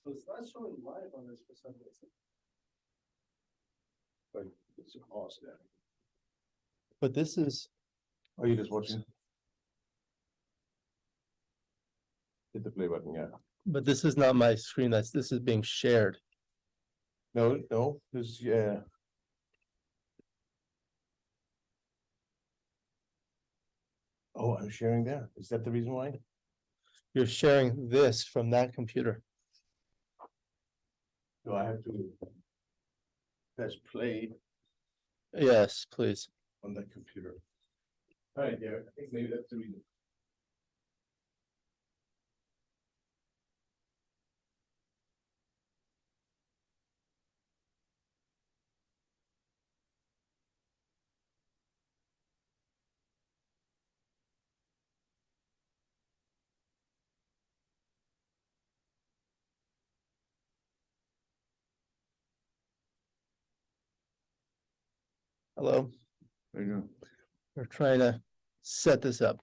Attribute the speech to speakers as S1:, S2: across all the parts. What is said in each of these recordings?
S1: So it's not showing live on this for some reason.
S2: But it's a pause there.
S3: But this is,
S2: Oh, you just watching? Hit the play button, yeah.
S3: but this is not my screen. This is being shared.
S2: No, this, yeah. Oh, I'm sharing there. Is that the reason why?
S3: You're sharing this from that computer.
S2: Do I have to press play
S3: Yes, please.
S2: on that computer? All right, there. I think maybe that's the reason.
S3: Hello.
S2: There you go.
S3: We're trying to set this up.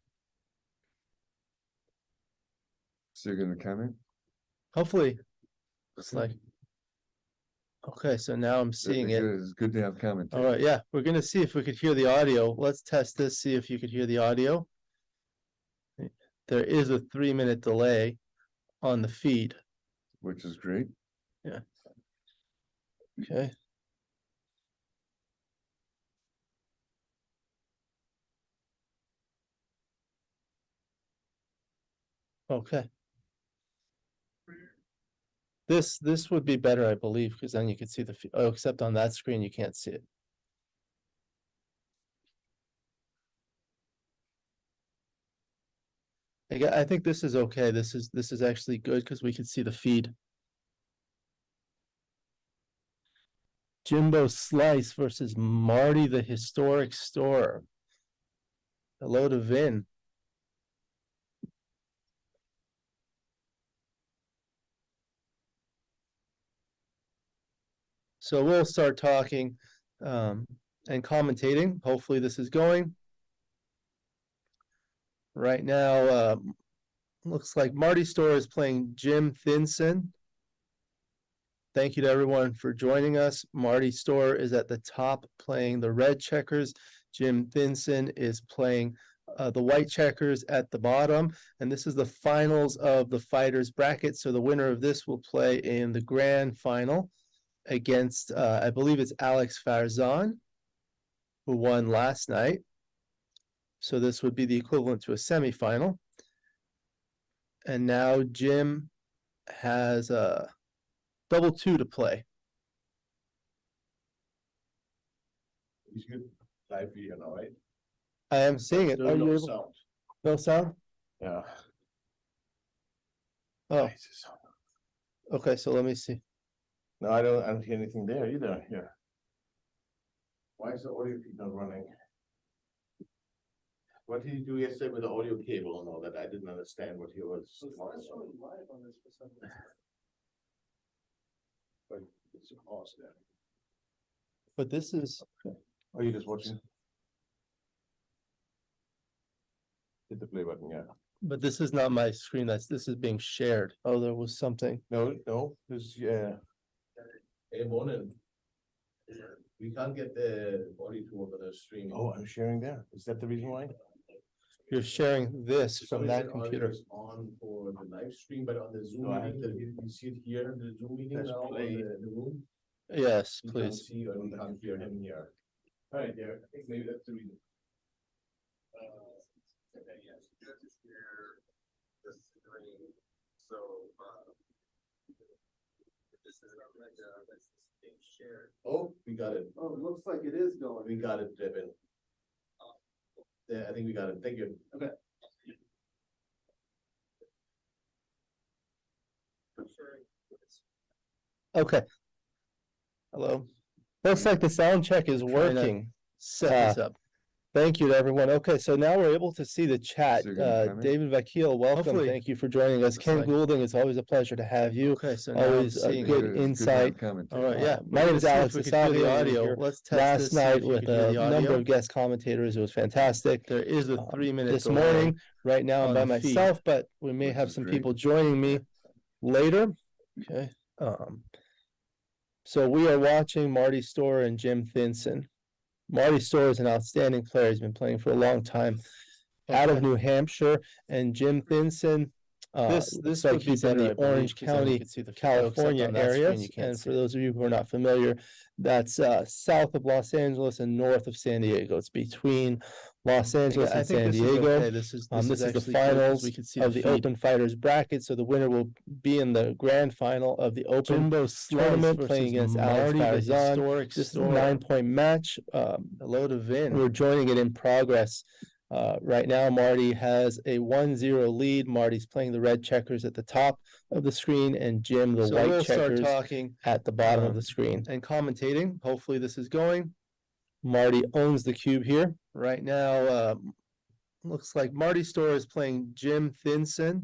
S4: So you're gonna come in?
S3: Hopefully, it's like, okay, so now I'm seeing it.
S4: It's good to have
S3: All
S4: commentary.
S3: right, yeah, we're gonna see if we could hear the audio. Let's test this, see if you could hear the audio. There is a 3-minute delay on the feed.
S4: Which is great.
S3: Okay. Okay. This would be better, I believe, because then you could see the, oh, except on that screen, you can't see it. I think this is okay. This is actually good because we can see the feed. Jimbo Slice versus Marty the Historic Store. Hello to Vin. So we'll start talking and commentating. Hopefully this is going. Right now, looks like Marty Store is playing Jim Thinson. Thank you to everyone for joining us. Marty Store is at the top playing the red checkers. Jim Thinson is playing the white checkers at the bottom. And this is the finals of the fighters bracket. So the winner of this will play in the grand final against, I believe it's Alex Farzan, who won last night. So this would be the equivalent to a semifinal. And now Jim has a double 2 to play.
S2: He's good. Live video now, right?
S3: I am seeing it.
S2: Still
S3: Are
S2: no
S3: you able?
S2: sound.
S3: No sound?
S2: Yeah.
S3: Oh,
S2: Nice sound.
S3: okay. So let me see.
S2: No, I don't hear anything there either. Here. Why is the audio feed not running? What did he do yesterday with the audio cable and all that? I didn't understand what he was.
S1: So it's not showing live on this for some reason.
S2: But it's a pause there.
S3: But this is,
S2: Oh, you just watching? Hit the play button, yeah.
S3: but this is not my screen. This is being shared. Oh, there was something.
S2: No, this, yeah. Hey, morning. We can't get the audio to work on the stream. Oh, I'm sharing there. Is that the reason why?
S3: You're sharing this from that computer.
S2: On for the live stream, but on the Zoom meeting, you see it here, the Zoom meeting now, the room.
S3: Yes,
S2: We can't
S3: please.
S2: see or we can't hear him here. All right, there, I think maybe that's the reason.
S5: Okay, yes, just to share the screen, so, this is like, that's being shared.
S2: Oh, we got it.
S1: Oh, it looks like it is going.
S2: We got it, Devin. Yeah, I think we got it. Thank you. Okay.
S3: Okay. Hello. Looks like the sound check is working. Set this up. Thank you to everyone. Okay, so now we're able to see the chat.
S4: So you're gonna come in?
S3: David Vakil, welcome. Hopefully. Thank you for joining us. Ken Goulding, it's always a pleasure to have you. Okay, so
S4: now
S3: always
S4: I'm
S3: a
S4: seeing
S3: good
S4: it. It's good to have
S3: insight.
S4: commentary.
S3: All right, yeah.
S1: We're
S3: My name is
S1: gonna see
S3: Alex
S1: if we could hear the
S3: Wasabi.
S1: audio. Let's test
S3: Last
S1: this, see if
S3: night
S1: you
S3: with
S1: could hear
S3: a
S1: the
S3: number
S1: audio.
S3: of guest commentators. It was fantastic.
S1: There is a 3-minute
S3: This
S1: delay
S3: morning, right now I'm
S1: on
S3: by
S1: the feed.
S3: myself, but we may
S4: Which
S3: have
S4: is
S3: some
S4: great.
S3: people joining me later. Okay, so we are watching Marty Storr and Jim Thinson. Marty Storr is an outstanding player. He's been playing for a long time out of
S1: Okay.
S3: New Hampshire, and Jim Thinson.
S1: This
S3: Looks
S1: would
S3: like
S1: be
S3: he's in
S1: better,
S3: the
S1: I believe,
S3: Orange
S1: 'cause then you
S3: County,
S1: can see the folks up
S3: California
S1: on that screen,
S3: area.
S1: you can't
S3: And for
S1: see.
S3: those of you who are not familiar, that's south of Los Angeles and north of San Diego. It's between Los Angeles
S1: I
S3: and
S1: think
S3: San
S1: this is okay.
S3: Diego.
S1: This is
S3: This is the
S1: actually good 'cause
S3: finals
S1: we can see
S3: of the
S1: feet.
S3: open fighters bracket, so the winner will be in the grand final of the open
S1: Jimbo
S3: tournament playing against Alex Farzan. This is a 9-point match.
S1: Hello to Vin.
S3: We're joining it in progress. Right now, Marty has a 1-0 lead. Marty's playing the red checkers at the top of the screen and Jim the
S1: So
S3: white
S1: we'll start
S3: checkers
S1: talking
S3: at the bottom of the
S1: um,
S3: screen.
S1: and commentating. Hopefully this is going.
S3: Marty owns the cube here.
S1: Right now, looks like Marty Storr is playing Jim Thinson.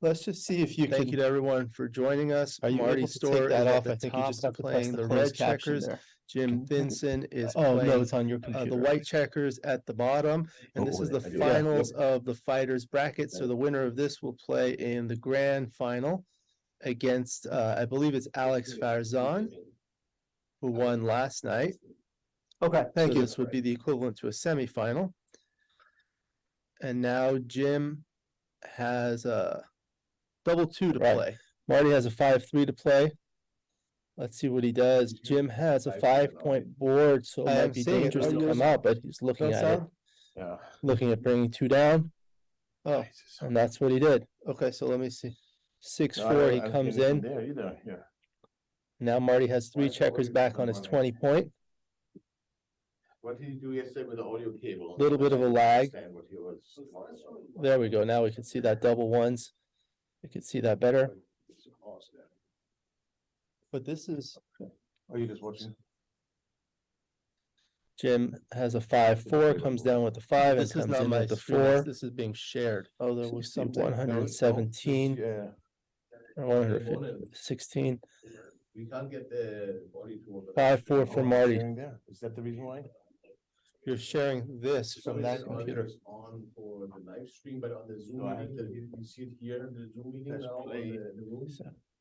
S3: Let's just see if you
S1: Thank
S3: can.
S1: you to everyone for joining us.
S3: Are you
S1: Marty
S3: able to
S1: Storr
S3: take
S1: is
S3: that
S1: at
S3: off?
S1: the
S3: I think you
S1: top
S3: just have to press
S1: playing
S3: the
S1: the
S3: closed
S1: red
S3: caption
S1: checkers.
S3: there.
S1: Jim Thinson is
S3: Oh, no,
S1: playing
S3: it's on your computer.
S1: the white checkers at the bottom, and this is the
S3: Yeah.
S1: finals of the fighters bracket. So the winner of this will play in the grand final against, I believe it's Alex Farzan, who won last night.
S3: Okay, thank
S1: So
S3: you.
S1: this would be the equivalent to a semifinal. And now Jim has a double two to
S3: Right.
S1: play.
S3: Marty has a 5-3 to play. Let's see what he does. Jim has a 5-point board, so it
S1: I am
S3: might be
S1: seeing it.
S3: dangerous
S1: Oh,
S3: to
S1: yours-
S3: come out, but he's looking
S1: Don't
S3: at it,
S1: sound?
S2: Yeah.
S3: looking at bringing 2 down,
S1: Oh,
S3: and that's what he did.
S1: okay, so let me see.
S3: 6-4, he comes in.
S2: There either, yeah.
S3: Now Marty has 3 checkers back on his 20-point.
S2: What did he do yesterday with the audio cable?
S3: Little bit of a lag.
S2: Understand what he was-
S3: There we go. Now we can see that double ones. We can see that better.
S1: But this is,
S2: Are you just watching?
S3: Jim has a 5-4, comes down with the 5 and
S1: this is
S3: comes
S1: not
S3: in
S1: my
S3: with the
S1: screen.
S3: 4.
S1: This is being shared.
S3: Oh, there was something,
S2: No,
S3: 117
S2: Yeah.
S3: or 116.
S2: We can't get the body to.
S3: 5-4 for Marty.
S2: Is that the reason why?
S1: You're sharing this from that computer.
S2: On for the live stream, but on the Zoom meeting, you see it here in the Zoom meeting
S4: Press
S2: now,
S4: play.
S2: the room.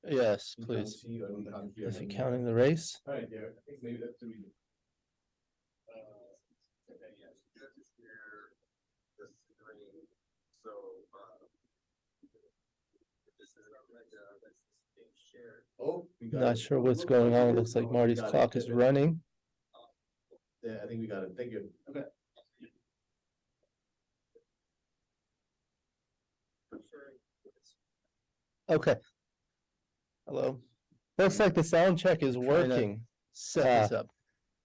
S1: Yes,
S2: You can't
S1: please.
S2: see or you can't hear
S3: Is he
S2: anymore.
S3: counting the race?
S2: Alright, yeah, I think maybe that's the reason.
S5: Okay, yes, you have to share the screen, so, this is that's being shared.
S2: Oh. we got
S3: Not
S2: it.
S3: sure what's going on. It looks like
S2: Oh, we
S3: Marty's
S2: got it,
S3: clock is
S2: Kevin.
S3: running.
S2: Yeah, I think we got it, thank you. Okay.
S3: Okay,
S1: Hello.
S3: looks like the sound check is
S1: Trying to
S3: working.
S1: Set this up.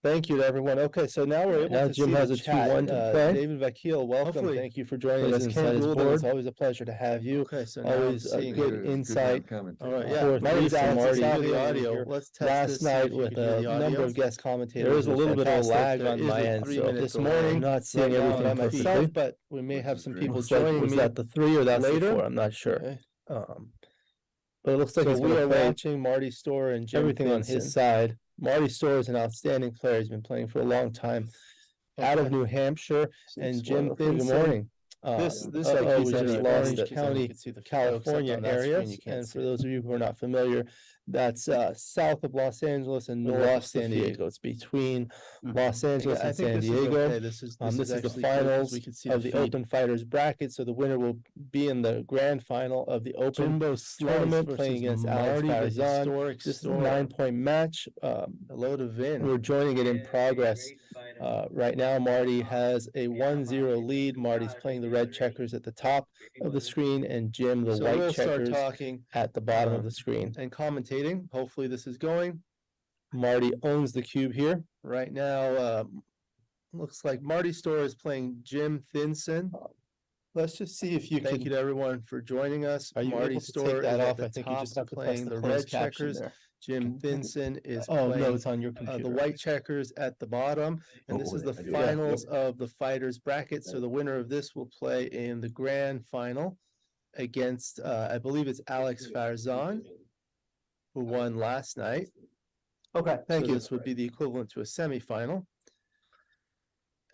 S3: Thank you to everyone. Okay, so now we're able Now to Jim see has the a chat. 2-1 to play.
S1: David Vakil, welcome.
S3: Hopefully,
S1: Thank you for joining us
S3: Ken
S1: inside his
S3: Goulden,
S1: board.
S3: it's always a pleasure to have you.
S1: Okay, so now I'm
S3: Always a
S1: seeing
S3: good
S1: it.
S3: insight.
S1: All right, yeah.
S3: 4-3
S1: Marty's
S3: for
S1: Alex
S3: Marty.
S1: is the
S3: Here
S1: audio. Let's test
S3: Last
S1: this, see
S3: night
S1: if you
S3: with
S1: can hear
S3: a
S1: the
S3: number
S1: audio.
S3: of guest commentators.
S1: There is a
S3: was
S1: little bit of a
S3: fantastic.
S1: lag
S3: There
S1: on
S3: is
S1: my
S3: a
S1: end, so
S3: 3-minute
S1: this
S3: delay.
S1: morning,
S3: I'm not seeing
S1: right now,
S3: everything
S1: I'm by
S3: perfectly.
S1: myself, but we may
S4: Which
S1: have
S4: is
S1: some
S4: great.
S1: people
S3: Looks like-
S1: joining
S3: was
S1: me.
S3: that the 3 or that's the
S1: later?
S3: 4? I'm not sure.
S1: Okay.
S3: But it looks like
S1: So
S3: he's
S1: we
S3: gonna
S1: are
S3: play
S1: watching Marty Storr and Jim
S3: everything on
S1: Thinson.
S3: his side. Marty Storr is an outstanding player. He's been playing for a long time out of
S1: Okay.
S3: New Hampshire, and Jim
S1: Okay, good
S3: Thinson.
S1: morning. This
S3: This
S1: like
S3: like
S1: he's
S3: we
S1: in
S3: just
S1: the
S3: lost
S1: Orange
S3: it.
S1: County,
S3: California area,
S1: you can't
S3: and
S1: see
S3: for
S1: it.
S3: those of you who are not familiar, that's south of Los Angeles and north of
S1: lost the
S3: San
S1: feed.
S3: Diego. It's between
S1: Mhm.
S3: Los Angeles
S1: I
S3: and
S1: think
S3: San
S1: this is
S3: Diego.
S1: okay. This is
S3: This is the
S1: actually good 'cause
S3: finals
S1: we can see
S3: of the
S1: feed.
S3: open fighters bracket, so the winner will be in the grand final of the open
S1: Jimbo
S3: tournament playing against Alex Farzan.
S1: historic
S3: This is a
S1: store.
S3: 9-point match.
S1: Hello to Vin.
S3: We're joining it in progress. Right now, Marty has a 1-0 lead. Marty's playing the red checkers at the top of the screen and Jim the
S1: So
S3: white
S1: we'll start
S3: checkers
S1: talking
S3: at the bottom of the screen.
S1: and commentating. Hopefully this is going.
S3: Marty owns the cube here.
S1: Right now, looks like Marty Storr is playing Jim Thinson.
S3: Let's just see if you
S1: Thank
S3: can.
S1: you to everyone for joining us.
S3: Are you
S1: Marty
S3: able to
S1: Storr
S3: take
S1: is
S3: that
S1: at
S3: off?
S1: the
S3: I think you
S1: top
S3: just have to press
S1: playing
S3: the
S1: the
S3: closed
S1: red
S3: caption
S1: checkers.
S3: there.
S1: Jim Thinson is
S3: Oh, no,
S1: playing
S3: it's on your computer.
S1: the white checkers at the bottom, and this is the finals of the fighters bracket. So the winner of this will play in the grand final against, I believe it's Alex Farzan, who won last night.
S3: Okay, thank
S1: So
S3: you.
S1: this would be the equivalent to a semifinal.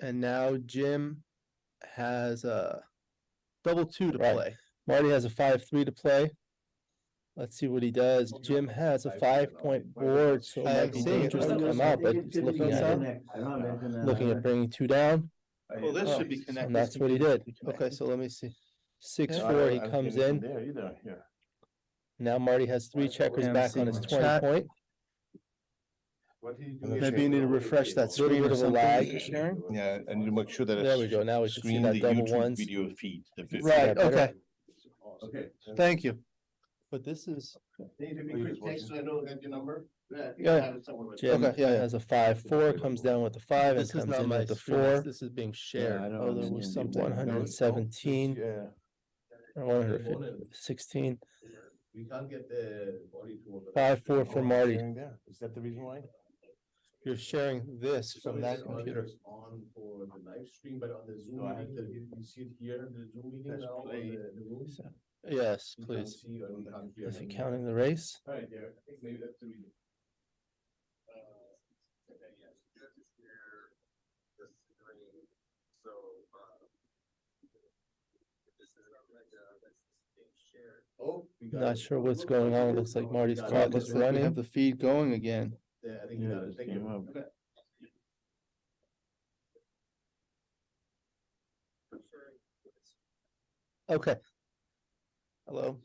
S1: And now Jim has a double two to
S3: Right.
S1: play.
S3: Marty has a 5-3 to play. Let's see what he does. Jim has a 5-point board, so it
S1: I
S3: might
S1: am
S3: be
S1: seeing it.
S3: dangerous to come out, but he's looking at it. Looking at bringing 2 down,
S1: Well, this
S3: Oh,
S1: should be connected.
S3: and that's what he did.
S1: Okay, so let me see.
S3: 6-4, he comes in.
S2: There either, yeah.
S3: Now Marty has 3 checkers
S1: I'm
S3: back on
S1: seeing
S3: his
S1: the
S3: 20
S1: chat.
S3: point.
S1: Maybe you need to refresh that
S3: Little
S1: screen
S3: bit
S1: or
S3: of a
S1: something.
S3: lag sharing.
S2: Yeah, and you make sure that
S3: There we go. Now we can see
S2: screen
S3: that
S2: the
S3: double
S2: YouTube
S3: ones.
S2: video feed.
S1: Right,
S3: better?
S1: okay,
S2: Okay.
S1: thank you.
S3: But this is
S2: I know that your number?
S1: Yeah.
S3: Jim
S1: Okay, yeah, yeah.
S3: has a 5-4, comes down with the 5 and
S1: This is
S3: comes
S1: not
S3: in
S1: my
S3: with the
S1: screen,
S3: 4.
S1: this is being shared.
S3: Oh, there was something 117
S2: Yeah.
S3: or 116.
S2: We can't get the body to.
S3: 5-4 for Marty.
S2: Is that the reason why?
S1: You're sharing this from that computer.
S2: On for the live stream, but on the Zoom meeting, you see it here, the Zoom meeting now, on the room.
S1: Yes,
S2: You can't
S1: please.
S2: see or you can't hear
S3: Is he
S2: them.
S3: counting the race?
S2: Alright, Derek, I think maybe that's the reason.
S5: Okay, yes, you have to share the screen, so, this is that's being shared.
S2: Oh. we got
S3: Not
S2: it.
S3: sure what's going on. It looks like Marty's
S2: Got it.
S3: clock
S1: Looks
S3: is
S1: like we
S3: running.
S1: have the feed going again.
S2: Yeah, I think you got it, thank you. Okay.
S3: Okay.
S1: Hello?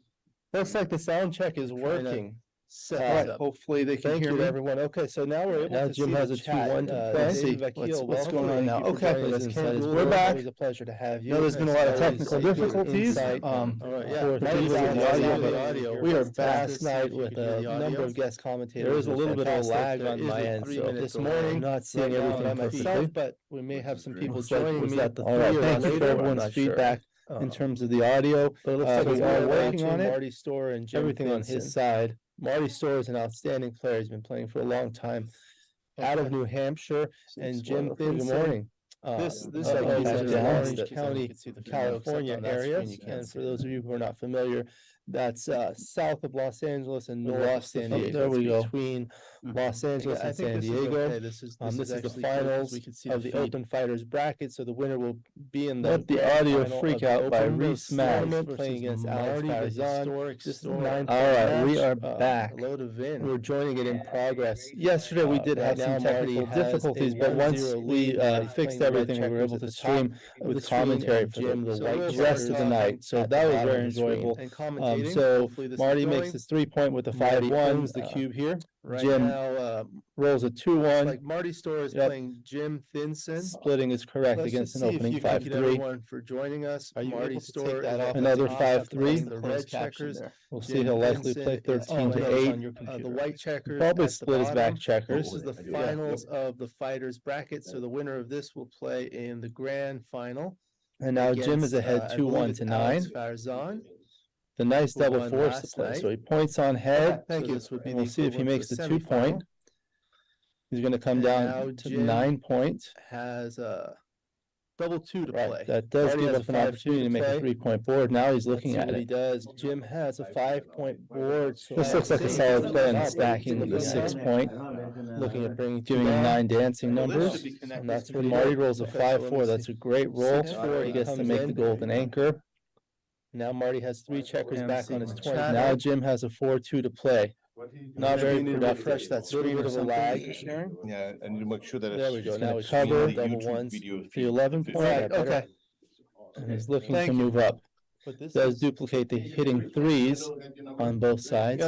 S3: Looks like the sound check is
S1: Trying to
S3: working.
S1: Set
S3: Alright,
S1: this up. Hopefully they can
S3: Thank
S1: hear
S3: you to
S1: me.
S3: everyone. Okay, so now we're able
S1: Now
S3: to
S1: Jim
S3: see
S1: has
S3: the
S1: a
S3: chat.
S1: 2-1 to play.
S3: David
S1: See
S3: Vakil,
S1: what's going
S3: welcome.
S1: on now.
S3: Thank you for
S1: Okay,
S3: joining us
S1: let's
S3: inside
S1: cancel
S3: his
S1: this.
S3: world.
S1: We're back.
S3: Always a pleasure to have you.
S1: No, there's been a lot of
S3: Always
S1: technical
S3: good
S1: difficulties.
S3: insight.
S1: All right, yeah.
S3: For
S1: Nice
S3: people
S1: sound
S3: with
S1: quality
S3: the
S1: on the
S3: audio.
S1: audio.
S3: We are
S1: Let's test
S3: back
S1: this, see
S3: last
S1: if
S3: night
S1: you
S3: with
S1: can hear
S3: a
S1: the audio.
S3: number of guest commentators.
S1: There is a
S3: It was
S1: little bit of a
S3: fantastic.
S1: lag
S3: There
S1: on
S3: is
S1: my
S3: a
S1: end, so
S3: 3-minute
S1: this
S3: delay.
S1: morning,
S3: I'm not seeing
S1: right now,
S3: everything
S1: I'm on
S3: perfectly.
S1: myself, but we may have some people
S3: Looks like,
S1: joining
S3: was
S1: me.
S3: that the
S1: All
S3: 3
S1: right,
S3: or
S1: thank you
S3: later?
S1: for
S3: I'm
S1: everyone's
S3: not sure.
S1: feedback in
S3: Uh,
S1: terms of the audio.
S3: But it looks like
S1: we
S3: we
S1: are
S3: are
S1: working
S3: working
S1: on it.
S3: Marty Store and Jim
S1: Everything on
S3: Vincent.
S1: his side.
S3: Marty Store is an outstanding player. He's been playing for a long time out of
S1: Okay.
S3: New Hampshire. And Jim
S1: Good
S3: Thinson,
S1: morning. This
S3: of
S1: like
S3: the
S1: these are the
S3: Orange
S1: orange
S3: County,
S1: you can see the
S3: California
S1: on that
S3: area.
S1: screen, you can't
S3: And
S1: see
S3: for
S1: it.
S3: those of you who are not familiar, that's south of Los Angeles and
S1: We
S3: north of
S1: lost the
S3: San
S1: feed.
S3: Diego.
S1: There we
S3: It's
S1: go.
S3: between Los Angeles
S1: I
S3: and
S1: think
S3: San
S1: this is
S3: Diego.
S1: okay. This is
S3: This is the
S1: actually good 'cause
S3: finals
S1: we can see
S3: of the
S1: feed.
S3: Open Fighters bracket, so the winner will be in the
S1: Let the
S3: grand
S1: audio
S3: final
S1: freak
S3: of the
S1: out by
S3: Open
S1: Reese Maggs
S3: tournament,
S1: versus
S3: playing against Alex
S1: Marty, the
S3: Farzan.
S1: historic
S3: This is a
S1: story.
S3: 9-point
S1: All right, we
S3: match.
S1: are back.
S3: Hello to Vin.
S1: We're
S3: We're joining it in progress.
S1: Yesterday, we did
S3: Right
S1: have
S3: now,
S1: some
S3: Marty
S1: technical
S3: has a
S1: difficulties, but once
S3: 1-0
S1: we
S3: lead. Marty's
S1: fixed
S3: playing the red
S1: everything, we were
S3: checkers
S1: able
S3: at
S1: to
S3: the
S1: stream
S3: top of
S1: with
S3: the screen,
S1: commentary
S3: and
S1: for
S3: Jim,
S1: the
S3: the white
S1: rest
S3: checkers
S1: of the night. So
S3: at the
S1: that was
S3: bottom
S1: very
S3: of the screen.
S1: enjoyable.
S3: And commentating,
S1: So
S3: hopefully this is
S1: Marty
S3: going.
S1: makes his 3-point with the
S3: Marty
S1: 5-1.
S3: owns the cube here.
S1: Right
S3: Jim
S1: now,
S3: rolls a
S1: looks
S3: 2-1.
S1: like Marty Store is
S3: Yep.
S1: playing Jim Thinson.
S3: Splitting is correct
S1: Let's
S3: against
S1: just
S3: an
S1: see if
S3: opening
S1: you can get
S3: 5-3.
S1: everyone for joining us.
S3: Are you
S1: Marty
S3: able to
S1: Store
S3: take that
S1: is
S3: off?
S1: at
S3: Another
S1: the top
S3: 5-3.
S1: playing the red checkers.
S3: We'll see
S1: Jim
S3: he'll likely
S1: Vincent
S3: play
S1: is
S3: 13 to
S1: playing
S3: 8.
S1: The white checkers.
S3: Probably
S1: at the
S3: split his back
S1: bottom.
S3: checkers.
S1: This is the
S2: Yeah.
S1: finals of the fighters bracket, so the winner of this will play in the grand final.
S3: And now Jim is
S1: against,
S3: ahead
S1: I
S3: 2-1
S1: believe
S3: to
S1: it's
S3: 9.
S1: Alex Farzan.
S3: The nice
S1: who
S3: double
S1: won
S3: force to
S1: last
S3: play.
S1: night.
S3: So he points on head.
S1: Okay, thank
S3: So
S1: you.
S3: this would be
S1: And
S3: we'll
S1: the
S3: see if he
S1: equivalent
S3: makes
S1: for
S3: the
S1: the
S3: 2-point. He's going to come
S1: And
S3: down
S1: now
S3: to
S1: Jim
S3: 9-point.
S1: Has a double 2 to
S3: Right,
S1: play.
S3: that does
S1: Marty
S3: give
S1: has
S3: up
S1: a
S3: an
S1: 5-3
S3: opportunity to
S1: to
S3: make a
S1: play.
S3: 3-point board. Now he's looking
S1: Let's see
S3: at
S1: what he
S3: it.
S1: does. Jim has a 5-point board. So
S3: This
S1: I
S3: looks like a
S1: think
S3: solid
S1: it's
S3: play on the
S1: not
S3: stacking of the
S1: looking at it.
S3: 6-point. Looking at giving him
S1: down.
S3: 9 dancing
S1: Well, this
S3: numbers.
S1: should be connected.
S3: And that's
S1: This
S3: where
S1: can be
S3: Marty
S1: done.
S3: rolls a
S1: Okay, so let me
S3: 5-4. That's
S1: see.
S3: a great roll.
S1: 6-4,
S3: He gets to
S1: comes
S3: make
S1: in.
S3: the golden anchor. Now Marty has 3 checkers
S1: I'm
S3: back
S1: seeing
S3: on his
S1: the
S3: 20.
S1: chat.
S3: Now Jim has a 4-2 to play. Not
S1: Maybe
S3: very
S1: you need to
S3: productive.
S1: refresh that
S3: Little
S1: screen
S3: bit
S1: or
S3: of a
S1: something.
S3: lag sharing.
S2: Yeah, and you make sure that
S3: There we
S2: it's
S3: go.
S2: just
S3: Now
S2: gonna
S3: we
S2: stream
S3: cover
S2: the
S3: double
S2: YouTube
S3: ones.
S2: video
S3: The
S2: feed.
S3: 11
S2: If
S3: point.
S2: it's-
S1: Right, okay.
S3: And he's looking
S1: Thank
S3: to
S1: you.
S3: move up.
S1: But this
S3: Does
S1: is
S3: duplicate the hitting threes on both sides.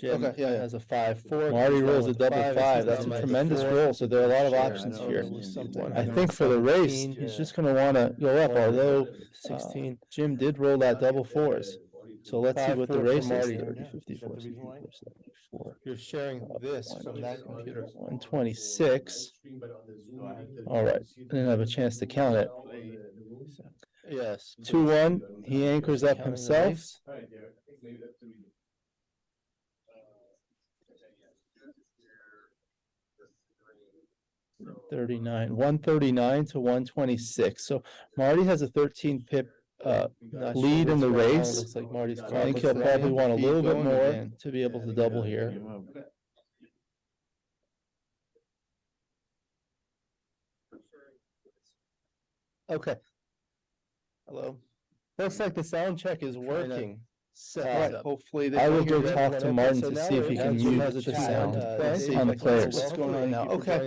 S3: Jim
S1: Okay, yeah, yeah.
S3: has a 5-4.
S1: Marty
S3: Marty
S1: rolls
S3: rolls
S1: a
S3: a double
S1: 5.
S3: 5.
S1: This
S3: That's
S1: is
S3: a
S1: not my
S3: tremendous
S1: four.
S3: roll. So there are a lot of
S1: Sure,
S3: options
S1: I know
S3: here.
S1: there was something
S3: I
S1: going
S3: think
S1: on.
S3: for the race,
S1: 17.
S3: he's just going to want to go up, although
S1: 16.
S3: Jim did roll that double 4s. So let's see what the
S1: 5-4 for
S3: race is.
S1: Marty.
S3: 30,
S2: Is
S3: 54,
S2: that the reason why?
S3: 74.
S1: You're sharing this from that computer.
S3: 126. All right, I didn't have a chance to count it.
S1: Yes.
S3: 2-1, he anchors up
S1: Counting the
S3: himself.
S1: race.
S2: Alright, Derek, I think maybe that's the reason.
S5: So,
S3: 39, 139 to 126. So Marty has a 13 pip
S1: Not
S3: lead
S1: sure
S3: in the
S1: what's going on.
S3: race.
S1: Looks like Marty's
S3: I think he'll
S1: clock is
S3: probably
S1: running.
S3: want a
S1: Feed
S3: little bit
S1: going
S3: more
S1: again.
S3: to be able to double here. Okay.
S1: Hello?
S3: Looks like the sound check is
S1: Trying to
S3: working.
S1: set up.
S3: Hopefully
S1: I will go
S3: talk
S1: talk
S3: to Martin to see if he can mute the sound on the players.
S1: What's going on now? Okay,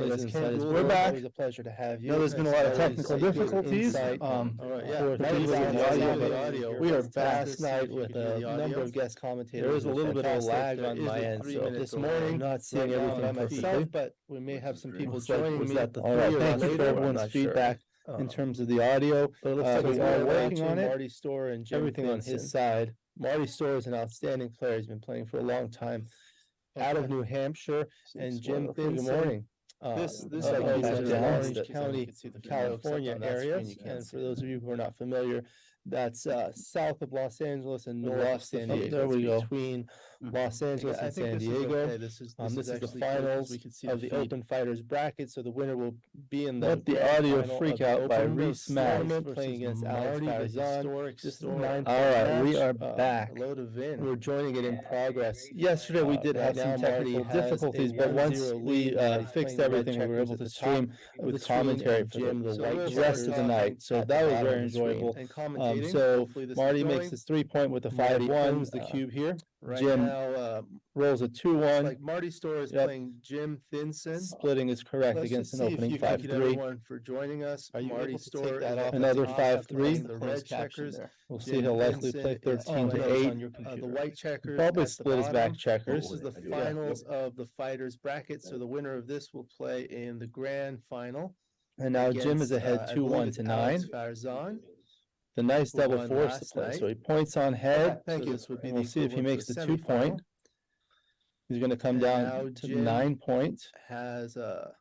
S3: We're back.
S1: Always a pleasure to have you.
S3: No, there's been a lot of technical difficulties.
S1: For
S3: people with the audio.
S1: We are
S3: Last
S1: back
S3: night
S1: with a number of guest commentators.
S3: There is a little bit of a
S1: Fantastic.
S3: lag on
S1: There
S3: my
S1: is a
S3: end, so
S1: 3-minute
S3: this
S1: delay.
S3: morning, not seeing
S1: Right now
S3: everything
S1: by myself,
S3: perfectly.
S1: but we may have some people
S3: Looks like-
S1: joining
S3: was
S1: me.
S3: that the All right, thank you for everyone's feedback in terms of the audio.
S1: But it looks like
S3: we
S1: it's
S3: are
S1: all
S3: working on it.
S1: Marty Store and Jim
S3: Everything on
S1: Vincent.
S3: his side.
S1: Marty Store is an outstanding player. He's been playing for a long time out of New Hampshire. And Jim
S3: Good
S1: Vincent,
S3: morning.
S1: This
S3: of
S1: is
S3: Orange
S1: Orange
S3: County,
S1: County, California area. And for those of you who are not familiar, that's south of Los Angeles and north of San Diego.
S3: There we go.
S1: Between Los Angeles and San Diego. This is the finals of the Open Fighters bracket. So the winner will be in the
S3: Let the
S1: grand
S3: audio
S1: final
S3: freak
S1: of the
S3: out by
S1: Open
S3: Reese Mack
S1: tournament, playing against Alex
S3: Marty, the
S1: Farzan. This is a 9-point
S3: All right, we
S1: match.
S3: are back.
S1: Hello to Vin. We're joining it in progress.
S3: Yesterday, we did
S1: Right
S3: have
S1: now,
S3: some
S1: Marty
S3: technical
S1: has
S3: difficulties,
S1: a
S3: but once
S1: 1-0
S3: we
S1: lead. Marty's
S3: fixed
S1: playing the red
S3: everything, we were able
S1: checkers
S3: to
S1: at the top
S3: stream
S1: of
S3: with
S1: the screen,
S3: commentary
S1: and
S3: for
S1: Jim,
S3: the
S1: the white
S3: rest
S1: checkers
S3: of the night. So
S1: at the
S3: that was
S1: bottom
S3: very
S1: of the screen.
S3: enjoyable.
S1: And commentating,
S3: So
S1: hopefully this is
S3: Marty
S1: going.
S3: makes his 3-point with a
S1: Marty
S3: 5-1.
S1: owns the cube here. Right
S3: Jim
S1: now,
S3: rolls a
S1: looks
S3: 2-1.
S1: like Marty Store is
S3: Yep.
S1: playing Jim Thinson.
S3: Splitting is correct
S1: Let's
S3: against
S1: just
S3: an
S1: see if
S3: opening
S1: you can get
S3: 5-3.
S1: everyone for joining us.
S3: Are you
S1: Marty
S3: able to
S1: Store
S3: take that
S1: is
S3: off?
S1: at
S3: Another
S1: the top
S3: 5-3.
S1: playing the red checkers.
S3: We'll see
S1: Jim
S3: he'll likely
S1: Vincent
S3: play
S1: is
S3: 13 to
S1: playing
S3: 8.
S1: on the white checkers.
S3: Probably
S1: at the
S3: split his
S1: bottom.
S3: back checkers.
S1: This is the finals of the fighters bracket. So the winner of this will play in the grand final.
S3: And now Jim is
S1: against,
S3: ahead
S1: I
S3: 2-1
S1: believe it's
S3: to 9.
S1: Alex Farzan.
S3: The nice
S1: who
S3: double
S1: won
S3: force to
S1: last
S3: play.
S1: night.
S3: So he points on head.
S1: Thank you. This would be
S3: We'll
S1: the
S3: see if he
S1: equivalent
S3: makes
S1: to
S3: the
S1: a
S3: 2-point.
S1: semifinal.
S3: He's going to come
S1: And
S3: down
S1: now
S3: to
S1: Jim
S3: 9-point.
S1: Has a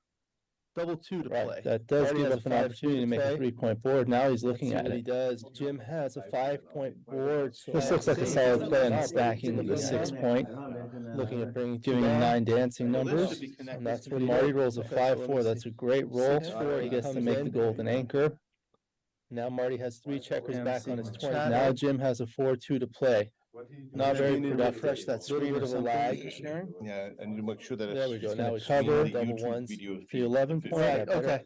S1: double 2 to
S3: Right,
S1: play.
S3: that does
S1: Marty
S3: give
S1: has
S3: up
S1: a
S3: an
S1: 5-3
S3: opportunity to make a
S1: play.
S3: 3-point board. Now he's
S1: Let's
S3: looking
S1: see
S3: at
S1: what he
S3: it.
S1: does. Jim has a 5-point board. So
S3: This looks like a solid play on the stacking with the 6-point.
S1: Looking at bringing
S3: Giving him 9 dancing
S1: Well, this
S3: numbers.
S1: should be connected
S3: And that's
S1: to
S3: when
S1: the
S3: Marty
S1: other.
S3: rolls a
S1: Okay, so let me
S3: 5-4. That's
S1: see.
S3: a great roll.
S1: 6-4,
S3: He gets to
S1: comes
S3: make
S1: in.
S3: the golden anchor.
S1: Now Marty has 3 checkers back on his 20.
S3: Now Jim has a 4-2 to play. Not very productive.
S1: Refresh that screen
S3: Little bit
S1: or
S3: of a
S1: something.
S3: lag.
S2: Yeah, I need to make sure that
S1: There we go.
S3: gonna
S1: Now it's
S3: cover
S1: cover double ones.
S3: The 11 point.
S1: Right, okay.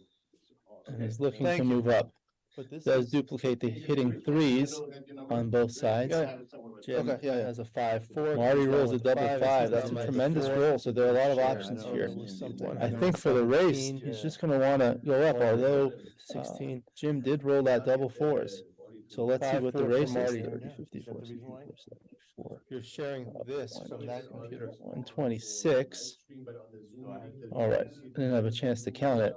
S3: And he's looking
S1: Thank
S3: to
S1: you.
S3: move up.
S1: But this
S3: Does
S1: is
S3: duplicate the hitting threes on both sides.
S1: Jim
S3: Okay, yeah, yeah.
S1: has a 5-4.
S3: Marty rolls a
S1: with
S3: double 5.
S1: This is
S3: That's
S1: down
S3: a
S1: by
S3: tremendous
S1: 4.
S3: roll. So there are a lot of options
S1: Oh,
S3: here.
S1: it was something
S3: I think for the race, he's just going to want to go up, although
S1: 16.
S3: Jim did roll that double 4s. So let's see what the
S1: 5-4 for
S3: race is.
S1: Marty.
S3: 30,
S1: Yeah.
S3: 54,
S1: Is that the reason why?
S3: 74,
S1: You're sharing this from that computer.
S3: 126. All right, I didn't have a chance to count it.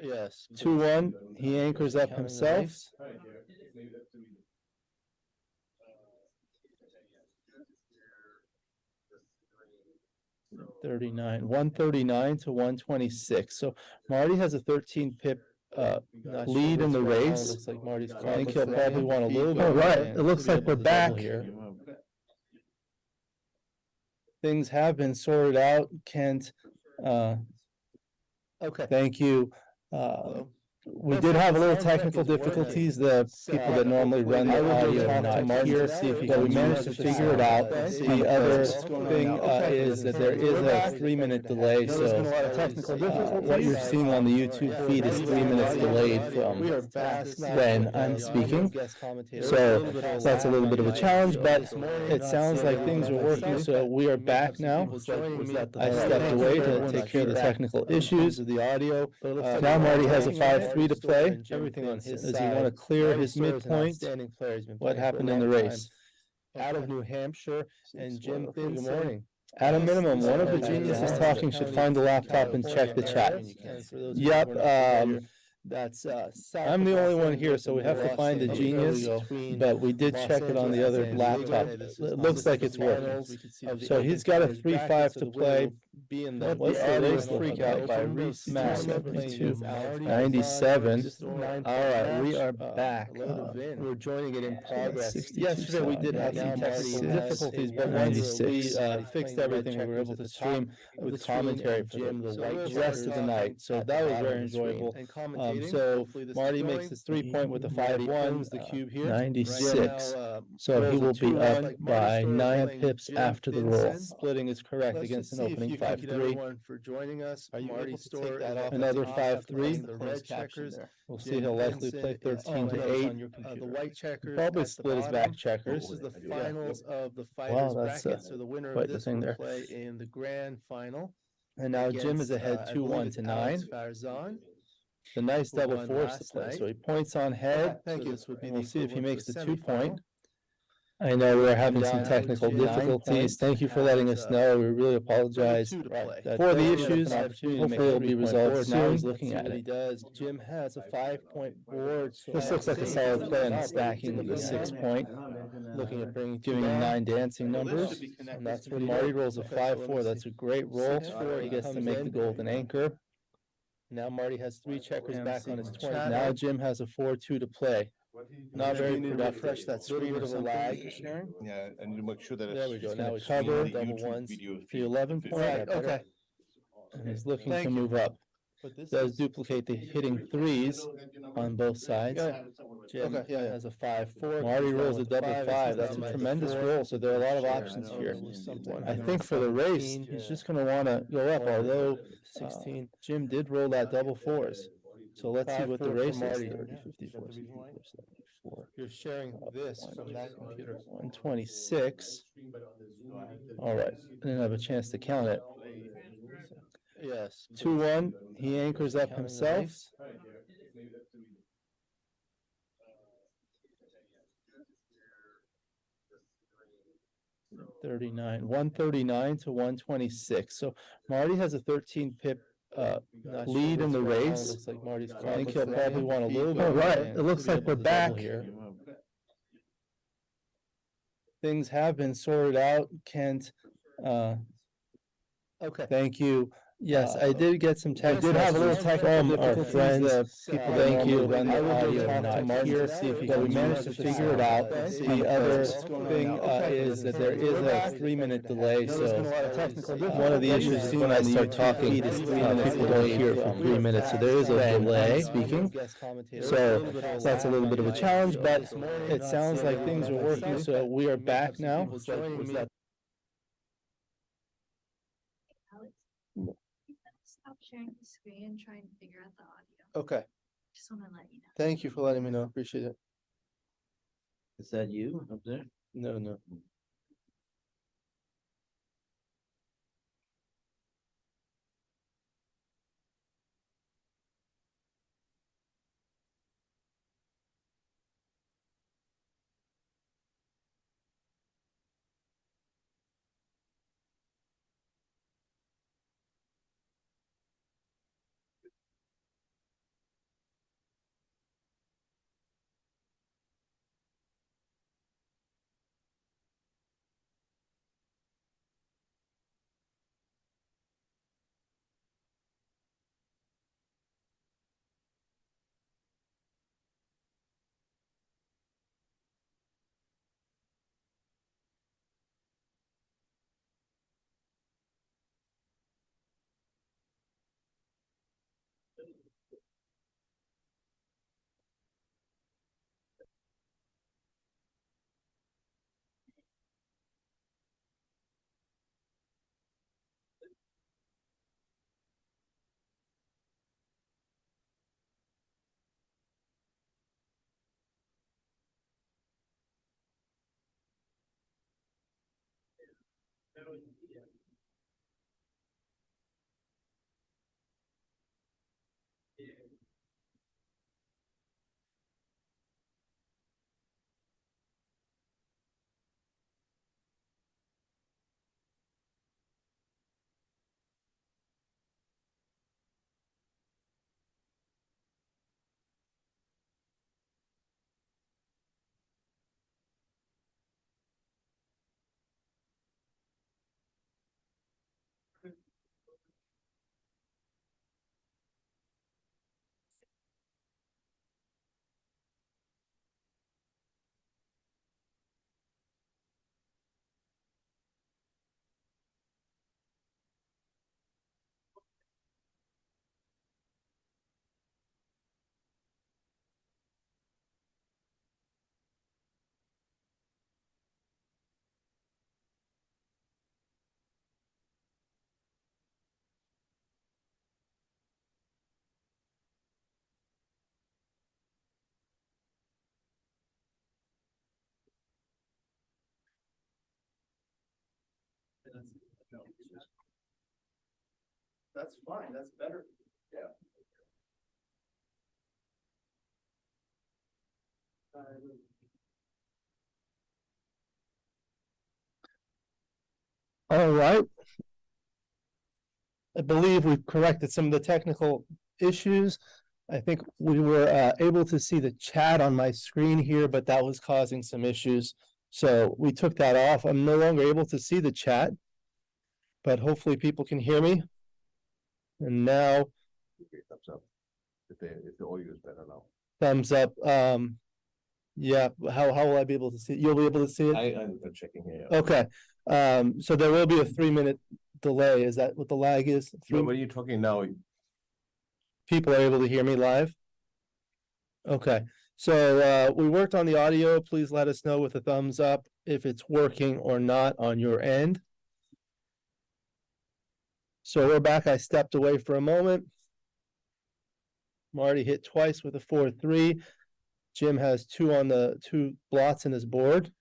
S1: Yes.
S3: 2-1, he anchors up
S1: Counting the
S3: himself.
S1: race.
S3: 39, 139 to 126. So Marty has a 13 pip
S1: Not
S3: lead
S1: sure
S3: in the
S1: what's going on.
S3: race.
S1: Looks like Marty's
S3: I think he'll
S1: caught
S3: probably
S1: the
S3: want a
S1: feed
S3: little bit.
S1: going
S3: All right,
S1: and
S3: it looks
S1: to be
S3: like we're
S1: able to double
S3: back.
S1: here.
S3: Things have been sorted out. Kent,
S1: Okay.
S3: thank you. We did have a little technical difficulties. The people that normally run the audio are not here, but we managed to figure it out. The other thing is that there is a 3-minute delay, so what you're seeing on the YouTube feed is 3 minutes delayed from when I'm speaking. So that's a little bit of a challenge, but it sounds like things are working, so we are back now. I stepped away to take care of the technical issues. Now Marty has a 5-3 to play.
S1: Everything on his
S3: Does he
S1: side.
S3: want to clear
S1: Marty
S3: his
S1: Store is an
S3: midpoint?
S1: outstanding player. He's been
S3: What
S1: playing for a
S3: happened in the
S1: long
S3: race?
S1: time. Out of New Hampshire, and Jim Thinson.
S3: At a minimum, one of the geniuses talking should find the laptop and check the chat. Yep,
S1: That's
S3: I'm the only one here, so we have to find the genius, but we did check it on the other laptop. It looks like it's working. So he's got a 3-5 to play. What's the race freak out by Reese Mack, 72, 97. All right, we are back.
S1: We're joining it in progress.
S3: 62
S1: Yesterday we did have
S3: now
S1: some technical
S3: Marty has
S1: difficulties,
S3: a
S1: but once
S3: 96.
S1: we fixed everything, we were able to stream with commentary for the rest of the night. So that was very enjoyable. So Marty makes his 3-point with a 5-1, the cube here.
S3: 96. So he will be up by 9 pips after the roll. Splitting is correct against an opening
S1: Thank you to
S3: 5-3.
S1: everyone for joining us.
S3: Are you
S1: Marty
S3: able to
S1: Store
S3: take
S1: is
S3: that
S1: at
S3: off?
S1: the
S3: Another
S1: top
S3: 5-3.
S1: playing the red checkers.
S3: We'll see
S1: Jim
S3: he'll likely
S1: Henson
S3: play
S1: is
S3: 13 to
S1: playing
S3: 8.
S1: The white checkers
S3: Probably
S1: at the
S3: split his
S1: bottom.
S3: back checkers.
S1: This is the finals of the
S3: Wow,
S1: fighters
S3: that's,
S1: bracket, so the winner
S3: quite
S1: of
S3: the
S1: this
S3: thing
S1: will
S3: there.
S1: play in the grand final.
S3: And now Jim is
S1: against,
S3: ahead
S1: I believe
S3: 2-1
S1: it's
S3: to
S1: Alex
S3: 9.
S1: Farzan.
S3: The nice
S1: who
S3: double
S1: won
S3: force to
S1: last
S3: play.
S1: night.
S3: So he points on head.
S1: Thank
S3: so
S1: you.
S3: this would be
S1: And
S3: we'll
S1: the
S3: see if he
S1: equivalent
S3: makes
S1: to
S3: the
S1: a
S3: 2-point.
S1: semifinal.
S3: I know we're having
S1: Now
S3: some technical
S1: Jim, 9
S3: difficulties.
S1: points,
S3: Thank you for letting
S1: has,
S3: us know. We really apologize
S1: 2 to play.
S3: for the
S1: Does get
S3: issues.
S1: an opportunity to make
S3: Hopefully
S1: a
S3: it'll be
S1: 3-point
S3: resolved
S1: board.
S3: soon.
S1: Now
S3: He's
S1: let's
S3: looking
S1: see
S3: at
S1: what he
S3: it.
S1: does. Jim has a 5-point board. So
S3: This looks like a solid play on stacking the 6-point.
S1: Looking at bringing
S3: Giving him 9 dancing
S1: Well, this
S3: numbers.
S1: should be connected
S3: And that's
S1: to
S3: where
S1: the
S3: Marty
S1: end.
S3: rolls a
S1: Okay, so let me
S3: 5-4. That's
S1: see.
S3: a great roll.
S1: 6-4,
S3: He gets to
S1: comes
S3: make the
S1: in.
S3: golden anchor.
S1: Now Marty has 3 checkers back on his 20.
S3: Now Jim has a 4-2 to play. Not
S1: Maybe
S3: very
S1: you need to
S3: productive.
S1: refresh that screen
S3: Little
S1: or
S3: bit of a
S1: something.
S3: lag sharing.
S2: Yeah, I need to make sure that
S1: There we go.
S3: He's
S1: Now
S3: gonna
S1: it's
S3: cover
S1: cover double ones.
S3: the 11 point.
S1: Right, okay.
S3: And he's looking
S1: Thank
S3: to
S1: you.
S3: move up.
S1: But this
S3: Does
S1: is
S3: duplicate the hitting threes on both sides. Jim
S1: Okay, yeah, yeah.
S3: has a 5-4.
S1: Marty
S3: Marty rolls a
S1: rolls
S3: double
S1: five,
S3: 5.
S1: it's
S3: That's a
S1: down by
S3: tremendous
S1: 4.
S3: roll. So there are a lot of
S1: Sure,
S3: options
S1: I don't
S3: here.
S1: know, something.
S3: I think for the race,
S1: 17,
S3: he's just going to want to go up, although
S1: 16.
S3: Jim did roll that double 4s. So let's see what the
S1: 5-4 for
S3: race is.
S1: Marty.
S3: 30,
S1: Is
S3: 54,
S1: that the reason why?
S3: 74.
S1: You're sharing this from that computer.
S3: 126. All right, I didn't have a chance to count it.
S1: Yes.
S3: 2-1, he anchors up
S1: Counting the
S3: himself.
S1: race.
S3: 39, 139 to 126. So Marty has a 13 pip
S1: Not
S3: lead
S1: sure
S3: in the
S1: what's going on.
S3: race.
S1: Looks like Marty's
S3: I think he'll
S1: caught
S3: probably
S1: the
S3: want a
S1: feed
S3: little bit.
S1: going
S3: All right,
S1: in
S3: it looks
S1: to be
S3: like we're
S1: able to double
S3: back
S1: here.
S3: Things have been sorted out. Kent,
S1: Okay.
S3: thank you. Yes, I did get some tech.
S1: I did have a little
S3: technical
S1: technical
S3: from our friends.
S1: difficulties.
S3: People
S1: Thank
S3: thank
S1: you.
S3: you. Run the
S1: I will go
S3: audio
S1: talk
S3: and
S1: to
S3: not
S1: Mark
S3: here.
S1: see if he
S3: But we
S1: can
S3: managed
S1: use
S3: to
S1: the
S3: figure it
S1: sound.
S3: out.
S1: Okay.
S3: The other
S1: What's going on
S3: thing
S1: now? Okay.
S3: is that there is
S1: We're back.
S3: a 3-minute delay.
S1: There's been a
S3: So
S1: lot of technical
S3: one of the
S1: difficulties.
S3: issues is when I start talking,
S1: Feed is 3 minutes
S3: people don't
S1: delayed
S3: hear it for
S1: from
S3: 3 minutes. So there is a delay speaking. So that's a little bit of a challenge, but it sounds like things are working. So we are back now.
S6: Alex, he's gonna stop sharing the screen and try and figure out the audio.
S1: Okay.
S6: Just wanna let you know.
S1: Thank you for letting me know. Appreciate it.
S7: Is that you up there?
S1: No. That's fine, that's better.
S2: Yeah.
S1: All right. I believe we've corrected some of the technical issues. I think we were able to see the chat on my screen here, but that was causing some issues. So we took that off. I'm no longer able to see the chat, but hopefully people can hear me. And now
S2: Okay, thumbs up. If the audio is better now.
S1: thumbs up. Yeah, how will I be able to see? You'll be able to see it?
S2: I'm checking here. Yeah.
S1: Okay, so there will be a 3-minute delay. Is that what the lag is?
S2: What are you talking now?
S1: People are able to hear me live? Okay, so we worked on the audio. Please let us know with a thumbs up if it's working or not on your end. So we're back. I stepped away for a moment. Marty hit twice with a 4-3. Jim has two blots in his board.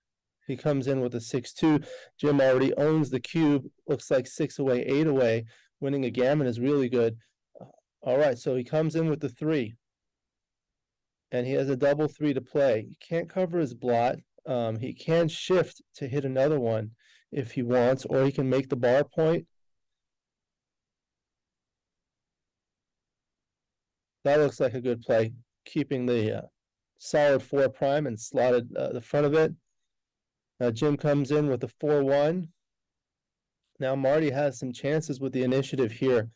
S1: He comes in with a 6-2. Jim already owns the cube. Looks like 6 away, 8 away. Winning a gammon is really good. All right, so he comes in with the 3. And he has a double 3 to play. He can't cover his blot. He can shift to hit another one if he wants, or he can make the bar point. That looks like a good play, keeping the solid 4 prime and slotted the front of it. Now Jim comes in with a 4-1. Now Marty has some chances with the initiative here.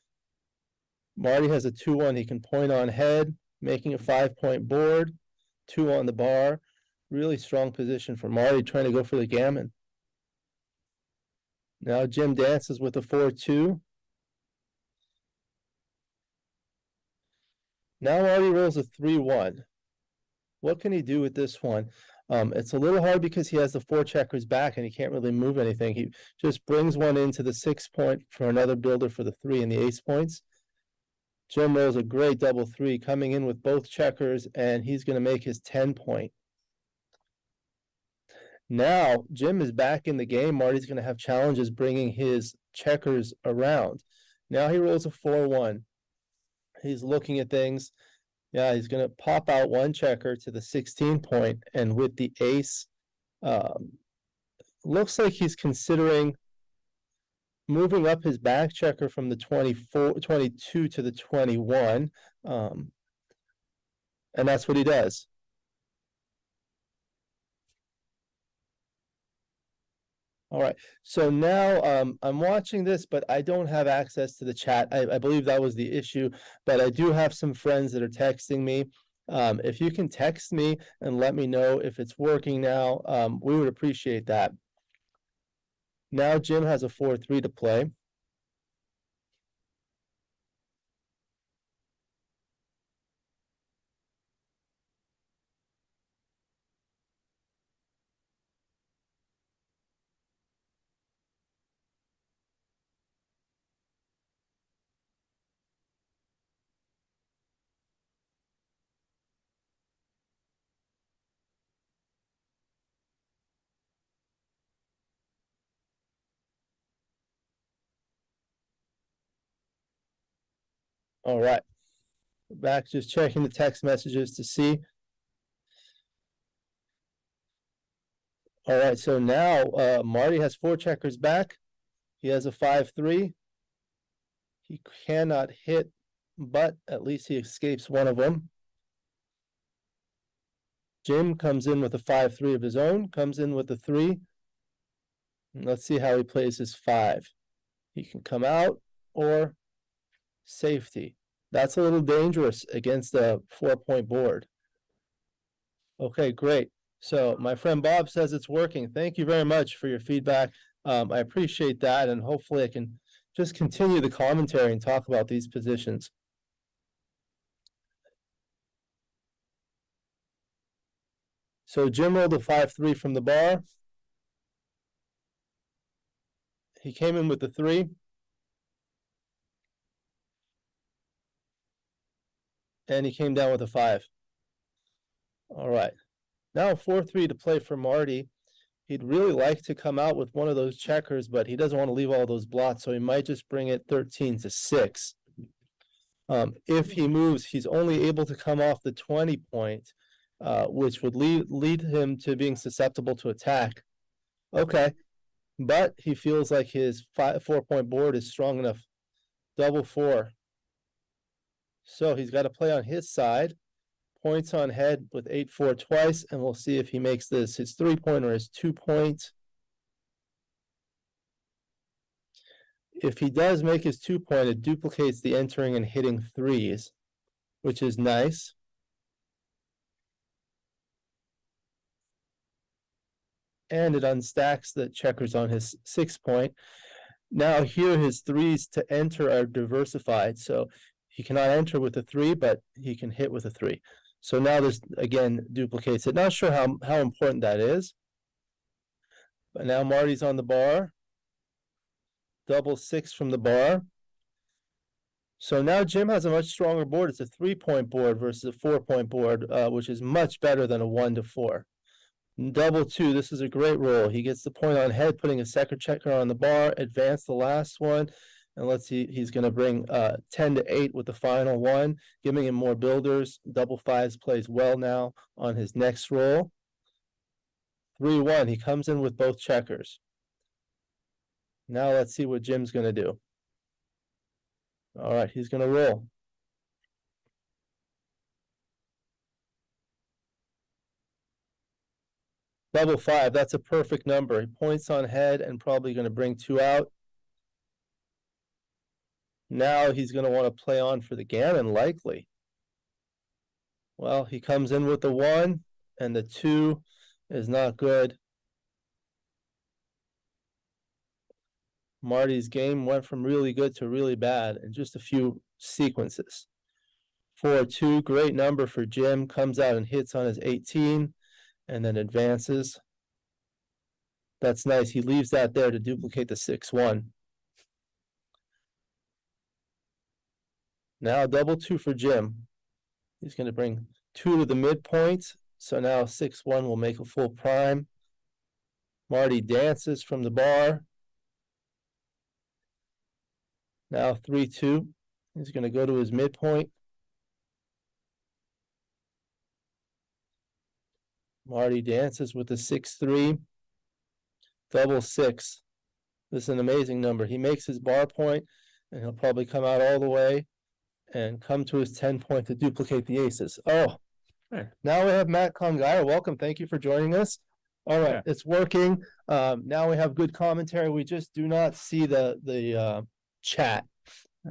S1: Marty has a 2-1. He can point on head, making a 5-point board, 2 on the bar. Really strong position for Marty, trying to go for the gammon. Now Jim dances with a 4-2. Now Marty rolls a 3-1. What can he do with this one? It's a little hard because he has the 4 checkers back and he can't really move anything. He just brings one into the 6 point for another builder for the 3 and the ace points. Jim rolls a great double 3 coming in with both checkers, and he's going to make his 10 point. Now Jim is back in the game. Marty's going to have challenges bringing his checkers around. Now he rolls a 4-1. He's looking at things. Yeah, he's going to pop out 1 checker to the 16 point, and with the ace, looks like he's considering moving up his back checker from the 22 to the 21, and that's what he does. All right, so now I'm watching this, but I don't have access to the chat. I believe that was the issue, but I do have some friends that are texting me. If you can text me and let me know if it's working now, we would appreciate that. Now Jim has a 4-3 to play. All right, back just checking the text messages to see. All right, so now Marty has 4 checkers back. He has a 5-3. He cannot hit, but at least he escapes one of them. Jim comes in with a 5-3 of his own, comes in with a 3. And let's see how he plays his 5. He can come out or safety. That's a little dangerous against a 4-point board. Okay, great. So my friend Bob says it's working. Thank you very much for your feedback. I appreciate that, and hopefully I can just continue the commentary and talk about these positions. So Jim rolled a 5-3 from the bar. He came in with the 3. And he came down with a 5. All right. Now 4-3 to play for Marty.
S3: He'd really like to come out with one of those checkers, but he doesn't want to leave all those blots, so he might just bring it 13-6. If he moves, he's only able to come off the 20 point, which would lead him to being susceptible to attack. Okay, but he feels like his 4-point board is strong enough. Double 4. So he's got to play on his side. Points on head with 8-4 twice, and we'll see if he makes this his 3-point or his 2-point. If he does make his 2-point, it duplicates the entering and hitting threes, which is nice. And it unstacks the checkers on his 6-point. Now here his threes to enter are diversified, so he cannot enter with a 3, but he can hit with a 3. So now this again duplicates it. Not sure how important that is. But now Marty's on the bar. Double 6 from the bar. So now Jim has a much stronger board. It's a 3-point board versus a 4-point board, which is much better than a 1-4. Double 2, this is a great roll. He gets the point on head, putting a second checker on the bar, advance the last one. And let's see, he's going to bring 10-8 with the final one, giving him more builders. Double 5s plays well now on his next roll. 3-1, he comes in with both checkers. Now let's see what Jim's going to do. All right, he's going to roll. Double 5, that's a perfect number. He points on head and probably going to bring 2 out. Now he's going to want to play on for the gammon, likely. Well, he comes in with the 1, and the 2 is not good. Marty's game went from really good to really bad in just a few sequences. 4-2, great number for Jim. Comes out and hits on his 18, and then advances. That's nice. He leaves that there to duplicate the 6-1. Now double 2 for Jim. He's going to bring 2 to the midpoint. So now 6-1 will make a full prime. Marty dances from the bar. Now 3-2. He's going to go to his midpoint. Marty dances with the 6-3. Double 6. This is an amazing number. He makes his bar point, and he'll probably come out all the way and come to his 10-point to duplicate the aces. Oh,
S8: hey.
S3: Now we have Matt Kongaya. Welcome. Thank you for joining us. All right, It's working. Now we have good commentary. We just do not see the chat.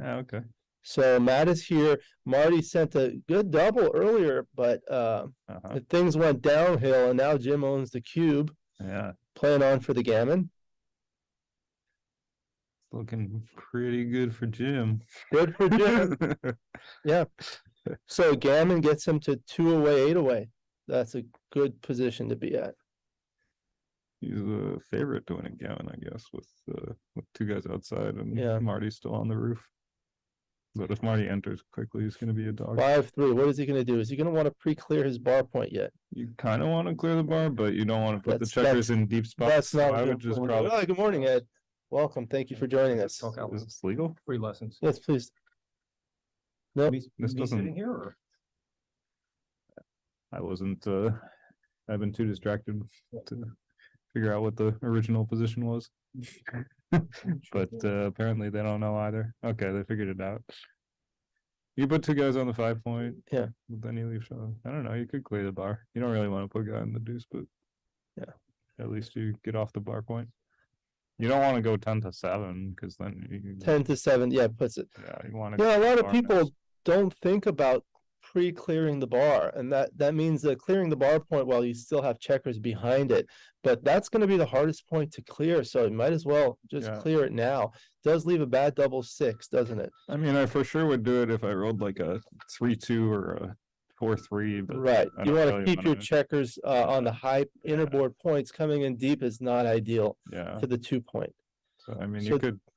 S8: Okay.
S3: So Matt is here. Marty sent a good double earlier, but things went downhill, and now Jim owns the cube.
S8: Yeah.
S3: Playing on for the gammon.
S8: Looking pretty good for Jim.
S3: Good for Jim. Yeah. So gammon gets him to 2 away, 8 away. That's a good position to be at.
S8: He's a favorite to win a gammon, I guess, with 2 guys outside and
S3: Yeah.
S8: Marty's still on the roof. But if Marty enters quickly, he's going to be a dog.
S3: 5-3. What is he going to do? Is he going to want to pre-clear his bar point yet?
S8: You kind of want to clear the bar, but you don't want to put the
S3: That's-
S8: checkers in deep spots.
S3: That's not.
S8: So I
S3: what
S8: would just
S3: we're
S8: probably.
S3: doing. Oh, good morning, Ed. Welcome. Thank you for joining us.
S8: Is this legal?
S5: Free lessons.
S3: Yes, please. No,
S8: This doesn't.
S5: here or?
S8: I wasn't. I've been too distracted to figure out what the original position was. But apparently they don't know either. Okay, they figured it out. You put 2 guys on the 5-point.
S3: Yeah.
S8: But then you leave shot. I don't know. You could clear the bar. You don't really want to put a guy in the deuce, but
S3: yeah,
S8: at least you get off the bar point. You don't want to go 10-7 because then you
S3: 10-7. Yeah, puts it.
S8: Yeah, you want to.
S3: Yeah, a lot of people don't think about pre-clearing the bar, and that means that clearing the bar point while you still have checkers behind it. But that's going to be the hardest point to clear, so you might as well just clear it now. Does leave a bad double 6, doesn't it?
S8: I mean, I for sure would do it if I rolled like a 3-2 or a 4-3. But
S3: right,
S8: I
S3: you
S8: don't
S3: want to
S8: really
S3: keep your
S8: wanna-
S3: checkers on the high inner board points. Coming in deep is not ideal
S8: Yeah.
S3: to the 2-point.
S8: So I mean,
S3: So-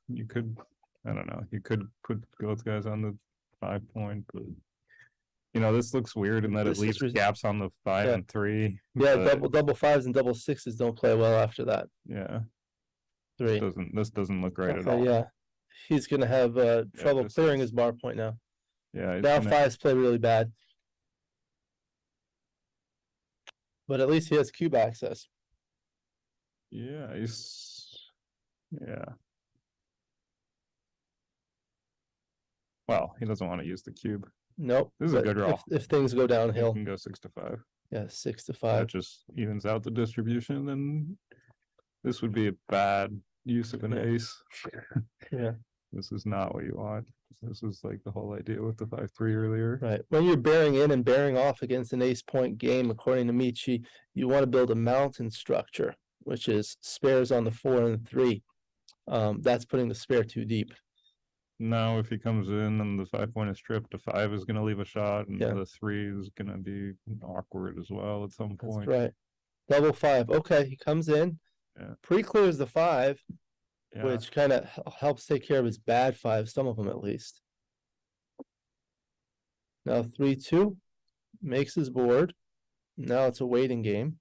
S8: you could, I don't know, you could put both guys on the 5-point, but You know, this looks weird in that
S1: This
S8: it
S1: is
S8: leaves
S1: res-
S8: gaps on the 5
S1: Yeah.
S8: and 3.
S1: Yeah,
S8: but
S1: double fives and double sixes don't play well after that.
S8: Yeah,
S1: 3.
S8: this doesn't look right at
S1: Okay,
S8: all.
S1: yeah. He's gonna have trouble
S8: this
S1: clearing
S8: is-
S1: his bar point now.
S8: Yeah, he's
S1: Now
S8: gonna-
S1: fives play really bad. But at least he has cube access.
S8: Yeah, yeah. Well, he doesn't want to use the cube.
S1: Nope.
S8: This is a
S1: but
S8: good draw.
S1: If things go
S8: He
S1: downhill,
S8: can go 6 to 5.
S1: yeah, 6 to
S8: That
S1: 5.
S8: just evens out the distribution, and this would be a bad use of an
S1: Yeah.
S8: ace.
S1: Yeah.
S8: This is not what you want. This is like the whole idea with the 5-3 earlier.
S1: Right. When you're bearing in and bearing off against an ace point game, according to Michi, you want to build a mountain structure, which is spares on the 4 and the 3. That's putting the spare too deep.
S8: Now, if he comes in and the 5-point is stripped, the 5 is going to leave a shot, and
S1: Yeah.
S8: the 3 is going to be awkward as well at some
S1: That's
S8: point.
S1: right. Double 5. Okay, he comes in,
S8: Yeah.
S1: pre-clears the 5,
S8: Yeah.
S1: which kind of helps take care of his bad 5, some of them at least. Now 3-2 makes his board. Now it's a waiting game.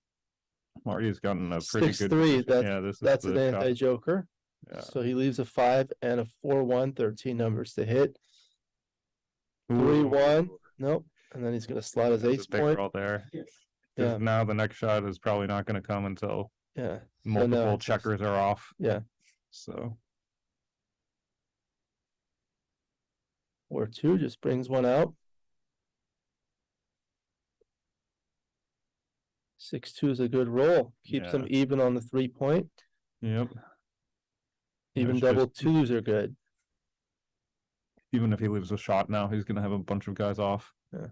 S8: Marty's gotten a pretty good
S1: 6-3,
S8: position. Yeah, this is
S1: That's an
S8: the shot.
S1: anti-joker.
S8: Yeah.
S1: So he leaves a 5 and a 4-1, 13 numbers to hit.
S8: Ooh.
S1: 3-1, nope. And then he's gonna slot his
S8: There's a
S1: ace
S8: big
S1: point.
S8: draw there. 'Cause
S1: Yeah.
S8: now the next shot is probably not going to come until
S1: Yeah.
S8: multiple
S1: it's just-
S8: checkers are off.
S1: Yeah.
S8: So
S1: 4-2 just brings one out. 6-2 is a good roll. Keeps them
S8: Yeah.
S1: even on the 3-point.
S8: yep.
S1: Even
S8: It's
S1: double
S8: just-
S1: 2s are good.
S8: Even if he leaves a shot now, he's going to have a bunch of guys off.
S1: Yeah.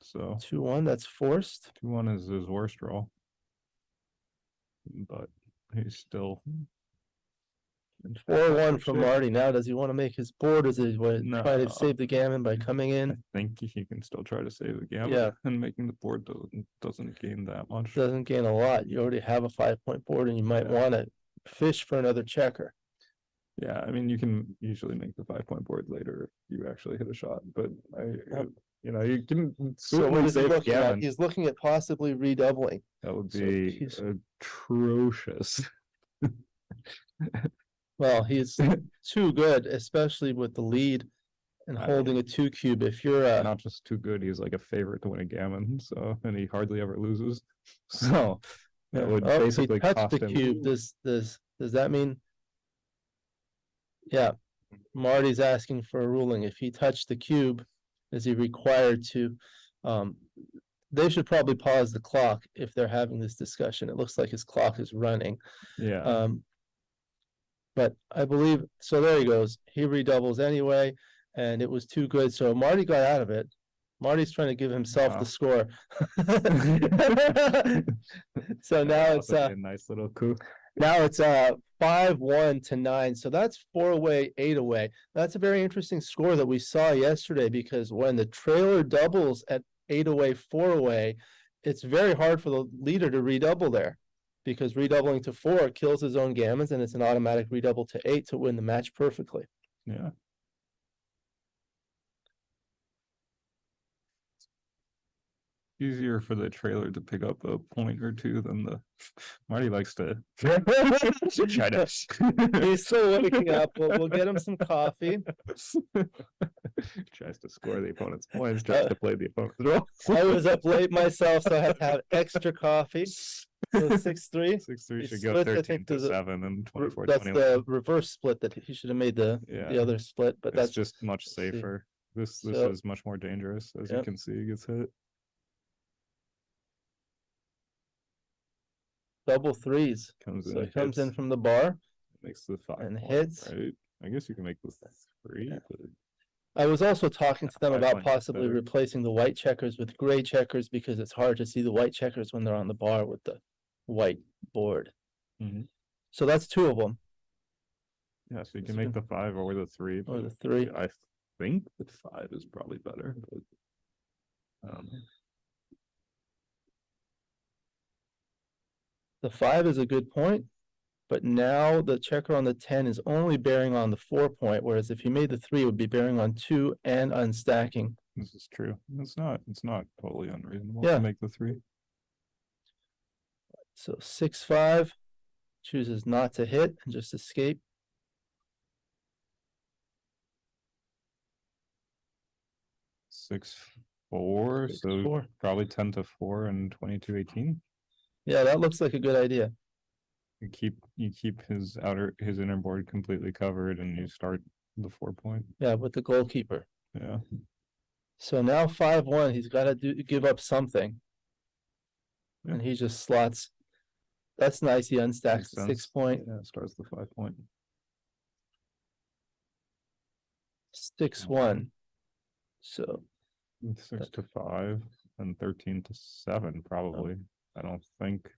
S8: So
S1: 2-1, that's forced.
S8: 2-1 is his worst roll. But he's still
S1: 4-1
S8: Shit.
S1: from Marty. Now, does he want to make his board? Or does he want to try
S8: No.
S1: to save the gammon by coming
S8: I
S1: in?
S8: think he can still try to save the gammon.
S1: Yeah.
S8: And making the board doesn't gain that much.
S1: Doesn't gain a lot. You already have a 5-point board and you might
S8: Yeah.
S1: want to fish for another checker.
S8: Yeah, I mean, you can usually make the 5-point board later if you actually hit a shot, but you can
S1: So
S8: certainly
S1: what is he
S8: save
S1: looking at?
S8: gammon.
S1: He's looking at possibly redoubling.
S8: That would
S1: so
S8: be
S1: he's-
S8: atrocious.
S1: Well, he's too good, especially with the lead and
S8: I
S1: holding a 2 cube. If you're
S8: Not just too good, he's like a favorite to win a gammon, so, and he hardly ever loses. So that would
S1: oh, he
S8: basically
S1: touched
S8: cost
S1: the
S8: him.
S1: cube. Does that mean? Yeah, Marty's asking for a ruling. If he touched the cube, is he required to? They should probably pause the clock if they're having this discussion. It looks like his clock is running.
S8: Yeah,
S1: But I believe, so there he goes. He redoubles anyway, and it was too good. So Marty got out of it. Marty's trying to give himself
S8: Wow.
S1: the score. So now it's
S8: a nice little coup.
S1: now it's 5-1 to 9. So that's 4 away, 8 away. That's a very interesting score that we saw yesterday, because when the trailer doubles at 8 away, 4 away, it's very hard for the leader to redouble there, because redoubling to 4 kills his own gammons, and it's an automatic redouble to 8 to win the match perfectly.
S8: Yeah. Easier for the trailer to pick up a point or two than the Marty likes to try to
S1: He's still waking up. We'll get him some coffee.
S8: tries to score the opponent's points, tries to play the opponent's role.
S1: I was up late myself, so I had to have extra coffee. So 6-3.
S8: 6-3
S1: He
S8: should go
S1: splits, I
S8: 13
S1: think,
S8: to
S1: to the-
S8: 7 and 24
S1: That's
S8: 21.
S1: the reverse split that he should have made the
S8: Yeah.
S1: other split, but
S8: It's
S1: that's
S8: just much
S1: see.
S8: safer. This
S1: So-
S8: is much more dangerous, as you
S1: Yep.
S8: can see. He gets hit.
S1: double 3s.
S8: Comes in.
S1: So he
S8: and
S1: comes in
S8: hits,
S1: from the bar.
S8: makes the 5
S1: and
S8: point,
S1: hits.
S8: Right. I guess you can make this 3.
S1: Yeah.
S8: But
S1: I was also talking to them
S8: Five
S1: about
S8: points is
S1: possibly
S8: better.
S1: replacing the white checkers with gray checkers, because it's hard to see the white checkers when they're on the bar with the white board.
S8: Mhm.
S1: So that's 2 of them,
S8: yeah, so you
S1: It's
S8: can make
S1: been-
S8: the 5 or the 3.
S1: or
S8: but
S1: the 3.
S8: I think the 5 is probably better. But,
S1: The 5 is a good point, but now the checker on the 10 is only bearing on the 4 point, whereas if you made the 3, it would be bearing on 2 and unstacking.
S8: This is true. It's not totally unreasonable
S1: Yeah.
S8: to make the 3.
S1: So 6-5 chooses not to hit and just escape.
S8: 6-4, so
S1: 6-4.
S8: probably 10-4 and 22-18.
S1: Yeah, that looks like a good idea.
S8: You keep his inner board completely covered, and you start the 4-point.
S1: Yeah, with the goalkeeper.
S8: Yeah.
S1: So now 5-1, he's got to give up something.
S8: Yeah.
S1: And he just slots. That's nice. He unstacks
S8: Makes
S1: the
S8: sense.
S1: 6-point.
S8: Yeah, starts the 5-point.
S1: 6-1. So
S8: 6-5 and 13-7, probably. I don't think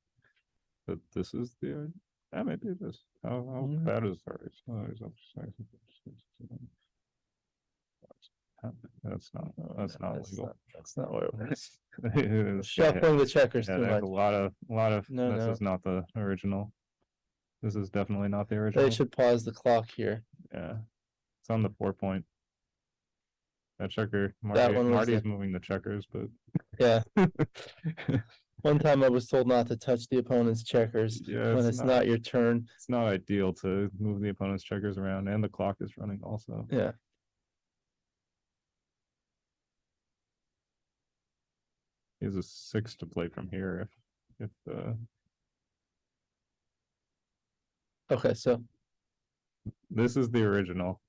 S8: that this is the. Yeah, maybe it is. How
S1: Mm.
S8: bad is that? It's up to 6. That's not legal.
S1: That's not what it was.
S8: It is-
S1: Shuffling the checkers
S8: yeah,
S1: too
S8: there's
S1: much.
S8: a lot of
S1: No,
S8: this
S1: no.
S8: is not the original. This is definitely not the
S1: They
S8: original.
S1: should pause the clock here.
S8: Yeah. It's on the 4-point. That checker,
S1: That one was
S8: Marty's
S1: the-
S8: moving the checkers, but
S1: Yeah. One time I was told not to touch the opponent's checkers
S8: yeah,
S1: when it's not your turn.
S8: it's not ideal to move the opponent's checkers around, and the clock is running also.
S1: Yeah.
S8: He has a 6 to play from here if
S1: Okay, so
S8: this is the original.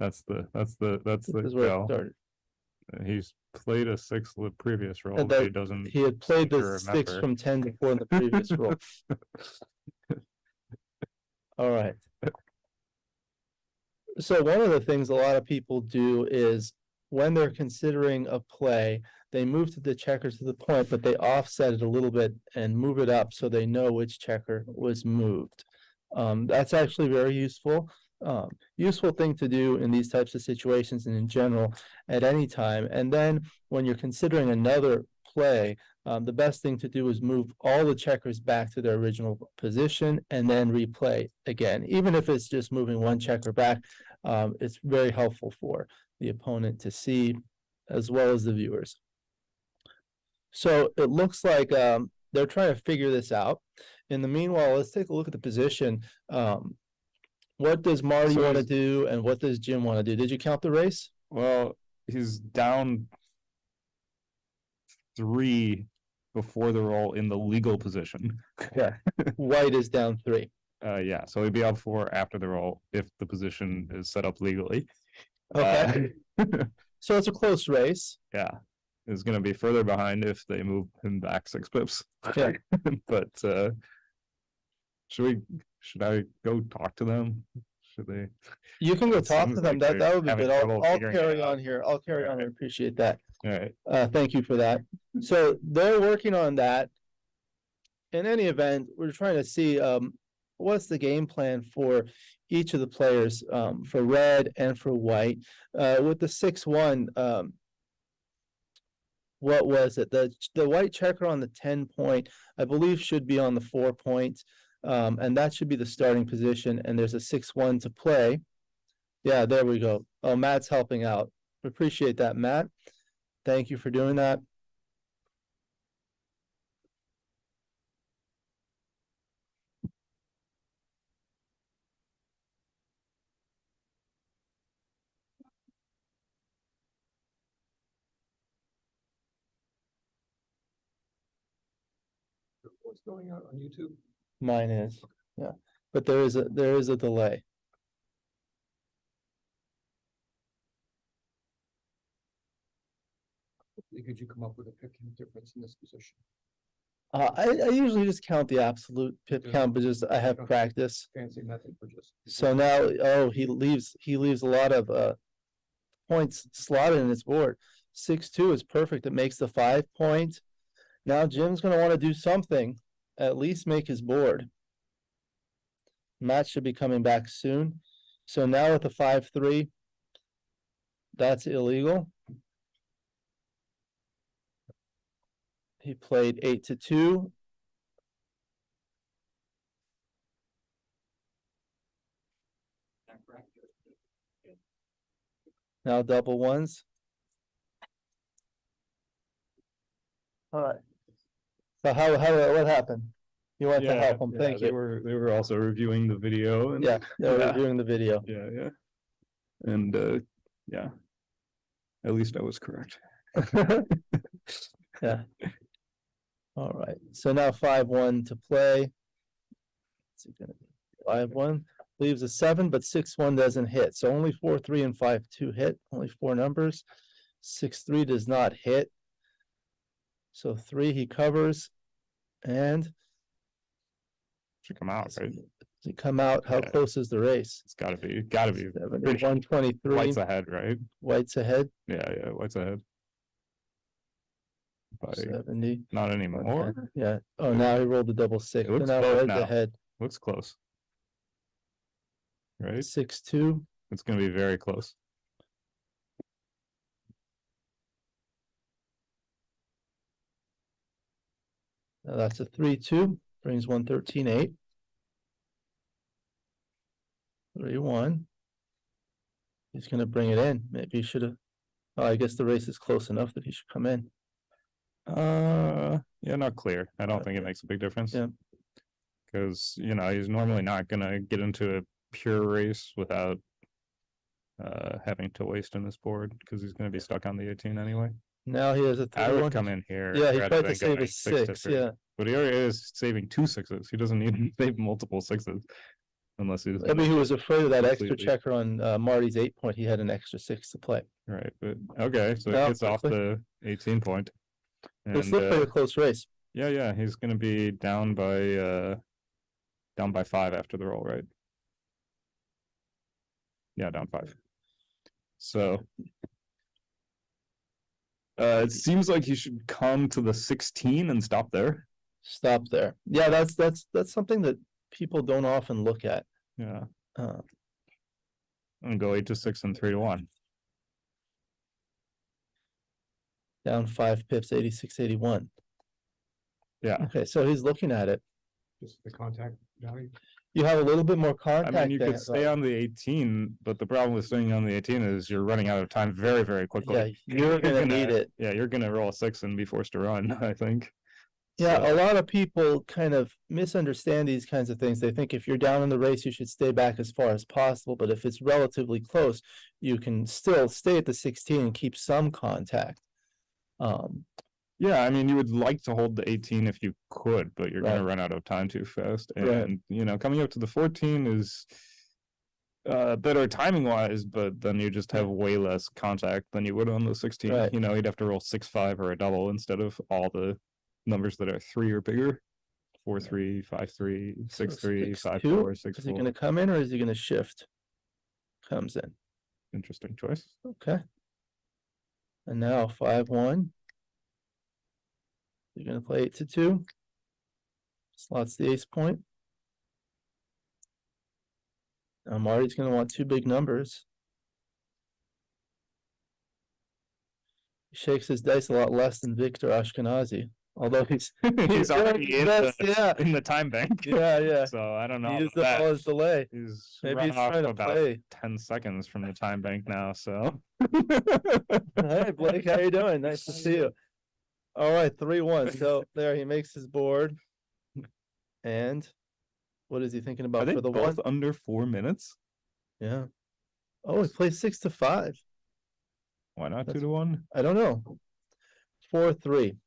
S8: That's the
S1: this is where it
S8: go.
S1: started.
S8: He's played a 6 the previous roll,
S1: And
S8: but
S1: that
S8: he doesn't.
S1: He had played
S8: seem
S1: the
S8: to
S1: 6
S8: remember.
S1: from 10-4 in the previous roll. All right. So one of the things a lot of people do is when they're considering a play, they move to the checkers to the point, but they offset it a little bit and move it up so they know which checker was moved. That's actually very useful. Useful thing to do in these types of situations and in general at any time. And then when you're considering another play, the best thing to do is move all the checkers back to their original position and then replay again. Even if it's just moving one checker back, it's very helpful for the opponent to see as well as the viewers. So it looks like they're trying to figure this out. In the meanwhile, let's take a look at the position. What does Marty
S8: So
S1: want to
S8: is-
S1: do and what does Jim want to do? Did you count the race?
S8: Well, he's down 3 before they're all in the legal position.
S1: Yeah. White is down 3.
S8: Yeah, so he'd be up 4 after the roll if the position is set up legally.
S1: Okay.
S8: Uh,
S1: So it's a close race.
S8: yeah, is going to be further behind if they move him back 6 pips.
S1: Yeah.
S8: But should I go talk to them? Should they?
S1: You can go
S8: It
S1: talk to
S8: seems
S1: them.
S8: like
S1: That would be
S8: they're
S1: good.
S8: having trouble
S1: I'll
S8: figuring it
S1: carry
S8: out.
S1: on here. I'll carry on and appreciate that.
S8: All right.
S1: Thank you for that. So they're working on that. In any event, we're trying to see what's the game plan for each of the players, for red and for white. With the 6-1, what was it? The white checker on the 10-point, I believe, should be on the 4-point. And that should be the starting position. And there's a 6-1 to play. Yeah, there we go. Oh, Matt's helping out. Appreciate that, Matt. Thank you for doing that.
S5: What's going on YouTube?
S1: Mine is, yeah, but there is a delay.
S5: Could you come up with a picking difference in this position?
S1: I usually just count the absolute pip
S5: Yeah.
S1: count, but just I have
S5: Okay.
S1: practice.
S5: Fancy method for just.
S1: So now, oh, he leaves a lot of points slotted in his board. 6-2 is perfect. It makes the 5-point. Now Jim's gonna want to do something, at least make his board. Matt should be coming back soon. So now with the 5-3, that's illegal. He played 8-2. Now double ones. Alright. So what happened? You went to help him, thank
S8: They
S1: you.
S8: were also reviewing the video and.
S1: Yeah, they were
S8: Yeah.
S1: reviewing the video.
S8: Yeah. And, yeah. At least I was correct.
S1: Yeah. Alright, so now 5-1 to play. 5-1 leaves a 7, but 6-1 doesn't hit. So only 4-3 and 5-2 hit, only 4 numbers. 6-3 does not hit. So 3 he covers. And
S8: Should come out, right?
S1: does he come out? How
S8: Yeah.
S1: close is the race?
S8: It's gotta be
S1: 123.
S8: White's ahead, right?
S1: White's ahead.
S8: Yeah, White's ahead. By
S1: 70.
S8: not anymore.
S1: Okay, yeah. Oh, now he rolled the double 6.
S8: It looks
S1: Now
S8: close
S1: White's
S8: now.
S1: ahead.
S8: Looks close. Right?
S1: 6-2.
S8: It's gonna be very close.
S1: Now that's a 3-2. Brings 113-8. 3-1. He's gonna bring it in. Maybe he should have. Oh, I guess the race is close enough that he should come in.
S8: Yeah, not clear. I don't think it
S1: Okay.
S8: makes a big difference.
S1: Yeah.
S8: Cause he's normally not gonna get into a pure race without having to waste in this board, because he's gonna be stuck on the 18 anyway.
S1: Now he has a
S8: I
S1: 3-1.
S8: would come in here.
S1: Yeah, he
S8: rather
S1: tried to
S8: than
S1: save
S8: going
S1: a 6.
S8: 6 to 3.
S1: Yeah.
S8: But he already is saving 2 6s. He doesn't need to save multiple 6s. Unless he's
S1: Maybe he was afraid of that extra
S8: completely-
S1: checker on Marty's 8 point. He had an extra 6 to play.
S8: Right, but okay, so
S1: No,
S8: it gets off
S1: quickly.
S8: the 18 point.
S1: This
S8: And,
S1: looks like a close race.
S8: yeah, he's gonna be down by 5 after the roll, right? Yeah, down 5. So it seems like he should come to the 16 and stop there.
S1: Stop there. Yeah, that's something that people don't often look at.
S8: Yeah,
S1: Uh,
S8: and go 8 to 6 and 3 to 1.
S1: down 5 pips, 86-81.
S8: Yeah,
S1: Okay, so he's looking at it.
S2: Just the contact value.
S1: You have a little bit more
S8: I
S1: contact.
S8: mean, you
S1: there,
S8: could stay on the 18, but the problem with staying on the 18 is you're running out of time very, very quickly.
S1: Yeah, you're gonna need it.
S8: Yeah, you're gonna roll a 6 and be forced to run, I think.
S1: Yeah,
S8: So-
S1: a lot of people kind of misunderstand these kinds of things. They think if you're down in the race, you should stay back as far as possible. But if it's relatively close, you can still stay at the 16 and keep some contact.
S8: Yeah, I mean, you would like to hold the 18 if you could, but you're gonna
S1: Right.
S8: run out of time too fast.
S1: Right.
S8: And coming up to the 14 is better timing wise, but then you just have way less contact than you would on the 16.
S1: Right.
S8: You'd have to roll 6-5 or a double instead of all the numbers that are 3 or bigger. 4-3, 5-3, 6-3, 5-4,
S1: 6-2. Is he
S8: 6-4.
S1: gonna come in or is he gonna shift? Comes in.
S8: Interesting choice.
S1: Okay. And now 5-1. You're gonna play 8-2. Slots the ace point. Now Marty's gonna want 2 big numbers. He shakes his dice a lot less than Victor Ashkenazi, although he's
S8: He's already
S1: doing
S8: in
S1: his best, yeah.
S8: in the time bank.
S1: Yeah.
S8: So I don't know.
S1: He used
S8: about
S1: up
S8: that.
S1: all his delay.
S8: He's
S1: Maybe
S8: run
S1: he's
S8: off
S1: trying to
S8: about
S1: play.
S8: 10 seconds from the time bank now, so.
S1: Hey Blake, how you doing? Nice to see you. All right, 3-1. So there he makes his board. And what is he thinking
S8: Are
S1: about
S8: they
S1: for the
S8: both
S1: 1?
S8: under 4 minutes?
S1: Yeah. Oh, he plays 6-5.
S8: Why not 2
S1: That's-
S8: to 1?
S1: I don't know. 4-3.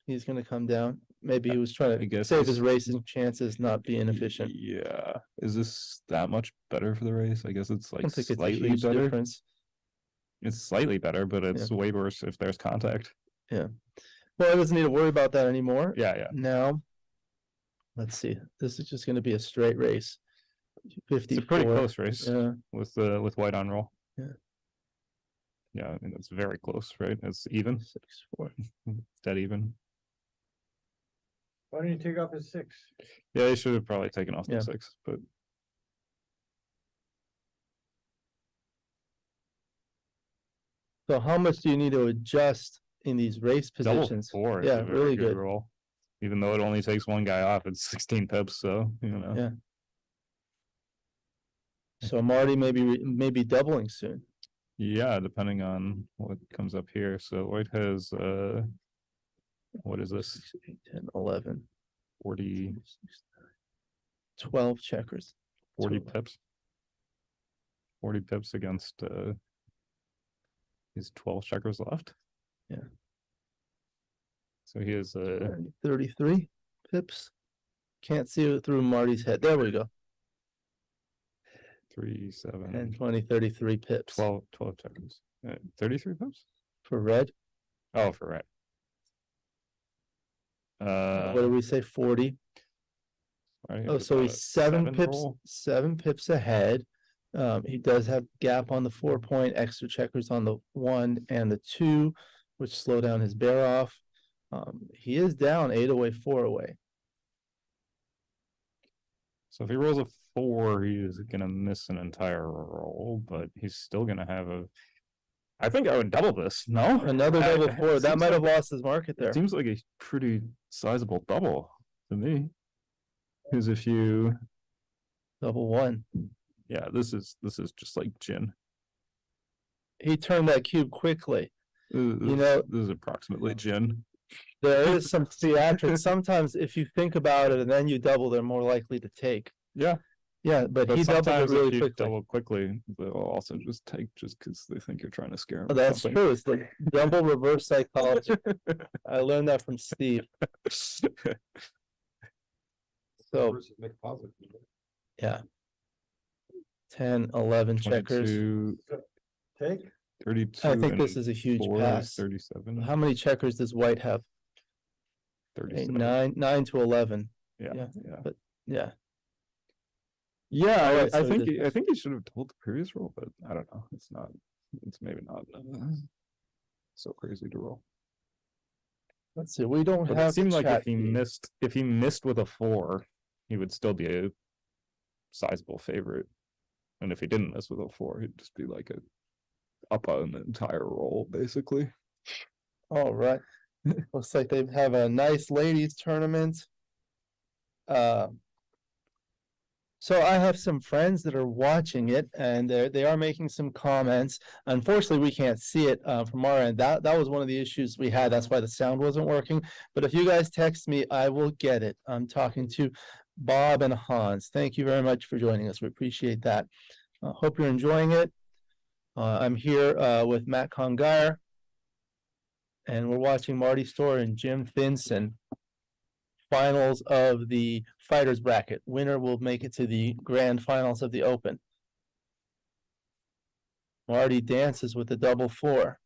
S1: He's gonna come down. Maybe he was
S8: I
S1: trying to
S8: guess
S1: save
S8: this-
S1: his racing chances, not be inefficient.
S8: Yeah. Is this that much better for the race? I guess it's
S1: I
S8: like
S1: don't think it's a
S8: slightly
S1: huge
S8: better.
S1: difference.
S8: It's slightly better, but it's way worse if there's contact.
S1: Well, he doesn't need to worry about that anymore.
S8: Yeah.
S1: Now, let's see. This is just gonna be a straight race.
S8: It's
S1: 54.
S8: a pretty close race
S1: Yeah,
S8: with white on roll.
S1: Yeah.
S8: Yeah, I mean, it's very close, right? It's even,
S1: 6-4.
S8: dead even.
S2: Why don't you take off his 6?
S8: Yeah, he should have probably taken off
S1: Yeah.
S8: the 6, but
S1: So how much do you need to adjust in these race
S8: double
S1: positions?
S8: 4 is
S1: Yeah,
S8: a very
S1: really
S8: good
S1: good.
S8: roll. Even though it only takes one guy off, it's 16 pips, so,
S1: Yeah. So Marty maybe doubling soon.
S8: Yeah, depending on what comes up here. So white has What is this?
S3: 10, 11,
S8: 40,
S3: 12 checkers.
S8: 40 pips? 40 pips against his 12 checkers left.
S3: Yeah.
S8: So he has
S3: 33 pips. Can't see it through Marty's head. There we go.
S8: 3, 7,
S3: 10, 20, 33 pips
S8: 12 checkers. 33 pips?
S3: for red.
S8: Oh, for red.
S3: What did we say? 40.
S8: Right,
S3: Oh, so he's seven pips,
S8: roll.
S3: 7 pips ahead. He does have gap on the 4 point, extra checkers on the 1 and the 2, which slow down his bear off. He is down 8 away, 4 away.
S8: So if he rolls a 4, he is gonna miss an entire roll, but he's still gonna have a. I think I would double this. No,
S3: Another double
S8: It
S3: 4. That
S8: seems
S3: might have
S8: like-
S3: lost his market there.
S8: It seems like a pretty sizable double to me. Because if you,
S3: Double 1.
S8: yeah, this is just like gin.
S3: He turned that cube quickly.
S8: You
S3: know-
S8: this is approximately gin.
S3: There is some theatrics. Sometimes if you think about it and then you double, they're more likely to take.
S8: Yeah,
S3: Yeah, but
S8: but
S3: he doubled it
S8: sometimes if
S3: really
S8: you
S3: quickly.
S8: double quickly, they'll also just take just because they think you're trying to scare them.
S3: Oh, that's true. It's the double reverse psychology. I learned that from Steve. So, yeah. 10, 11 checkers.
S8: 22,
S2: Take?
S8: 32.
S3: I think
S8: and
S3: this is a huge
S8: 4 is
S3: pass.
S8: 37.
S3: How many checkers does white have?
S8: 37.
S3: 9 to 11.
S8: Yeah,
S3: yeah,
S8: yeah.
S3: but yeah.
S8: Yeah,
S3: Alright,
S8: I
S3: so
S8: think
S3: this-
S8: I think he should have told the previous roll, but I don't know. It's not. It's maybe not so crazy to roll.
S3: Let's see. We don't
S8: But
S3: have.
S8: it seemed
S3: the
S8: like
S3: chat
S8: if he missed with a 4, he would still be a sizable favorite, and if he didn't miss with a 4, he'd just be like a up on the entire roll basically.
S3: All right. Looks like they have a nice ladies tournament. So I have some friends that are watching it and they are making some comments. Unfortunately, we can't see it from our end. That was one of the issues we had. That's why the sound wasn't working. But if you guys text me, I will get it. I'm talking to Bob and Hans. Thank you very much for joining us. We appreciate that. Hope you're enjoying it. I'm here with Matt Congar. And we're watching Marty Storr and Jim Thinson. Finals of the fighters bracket. Winner will make it to the grand finals of the Open. Marty dances with the double 4.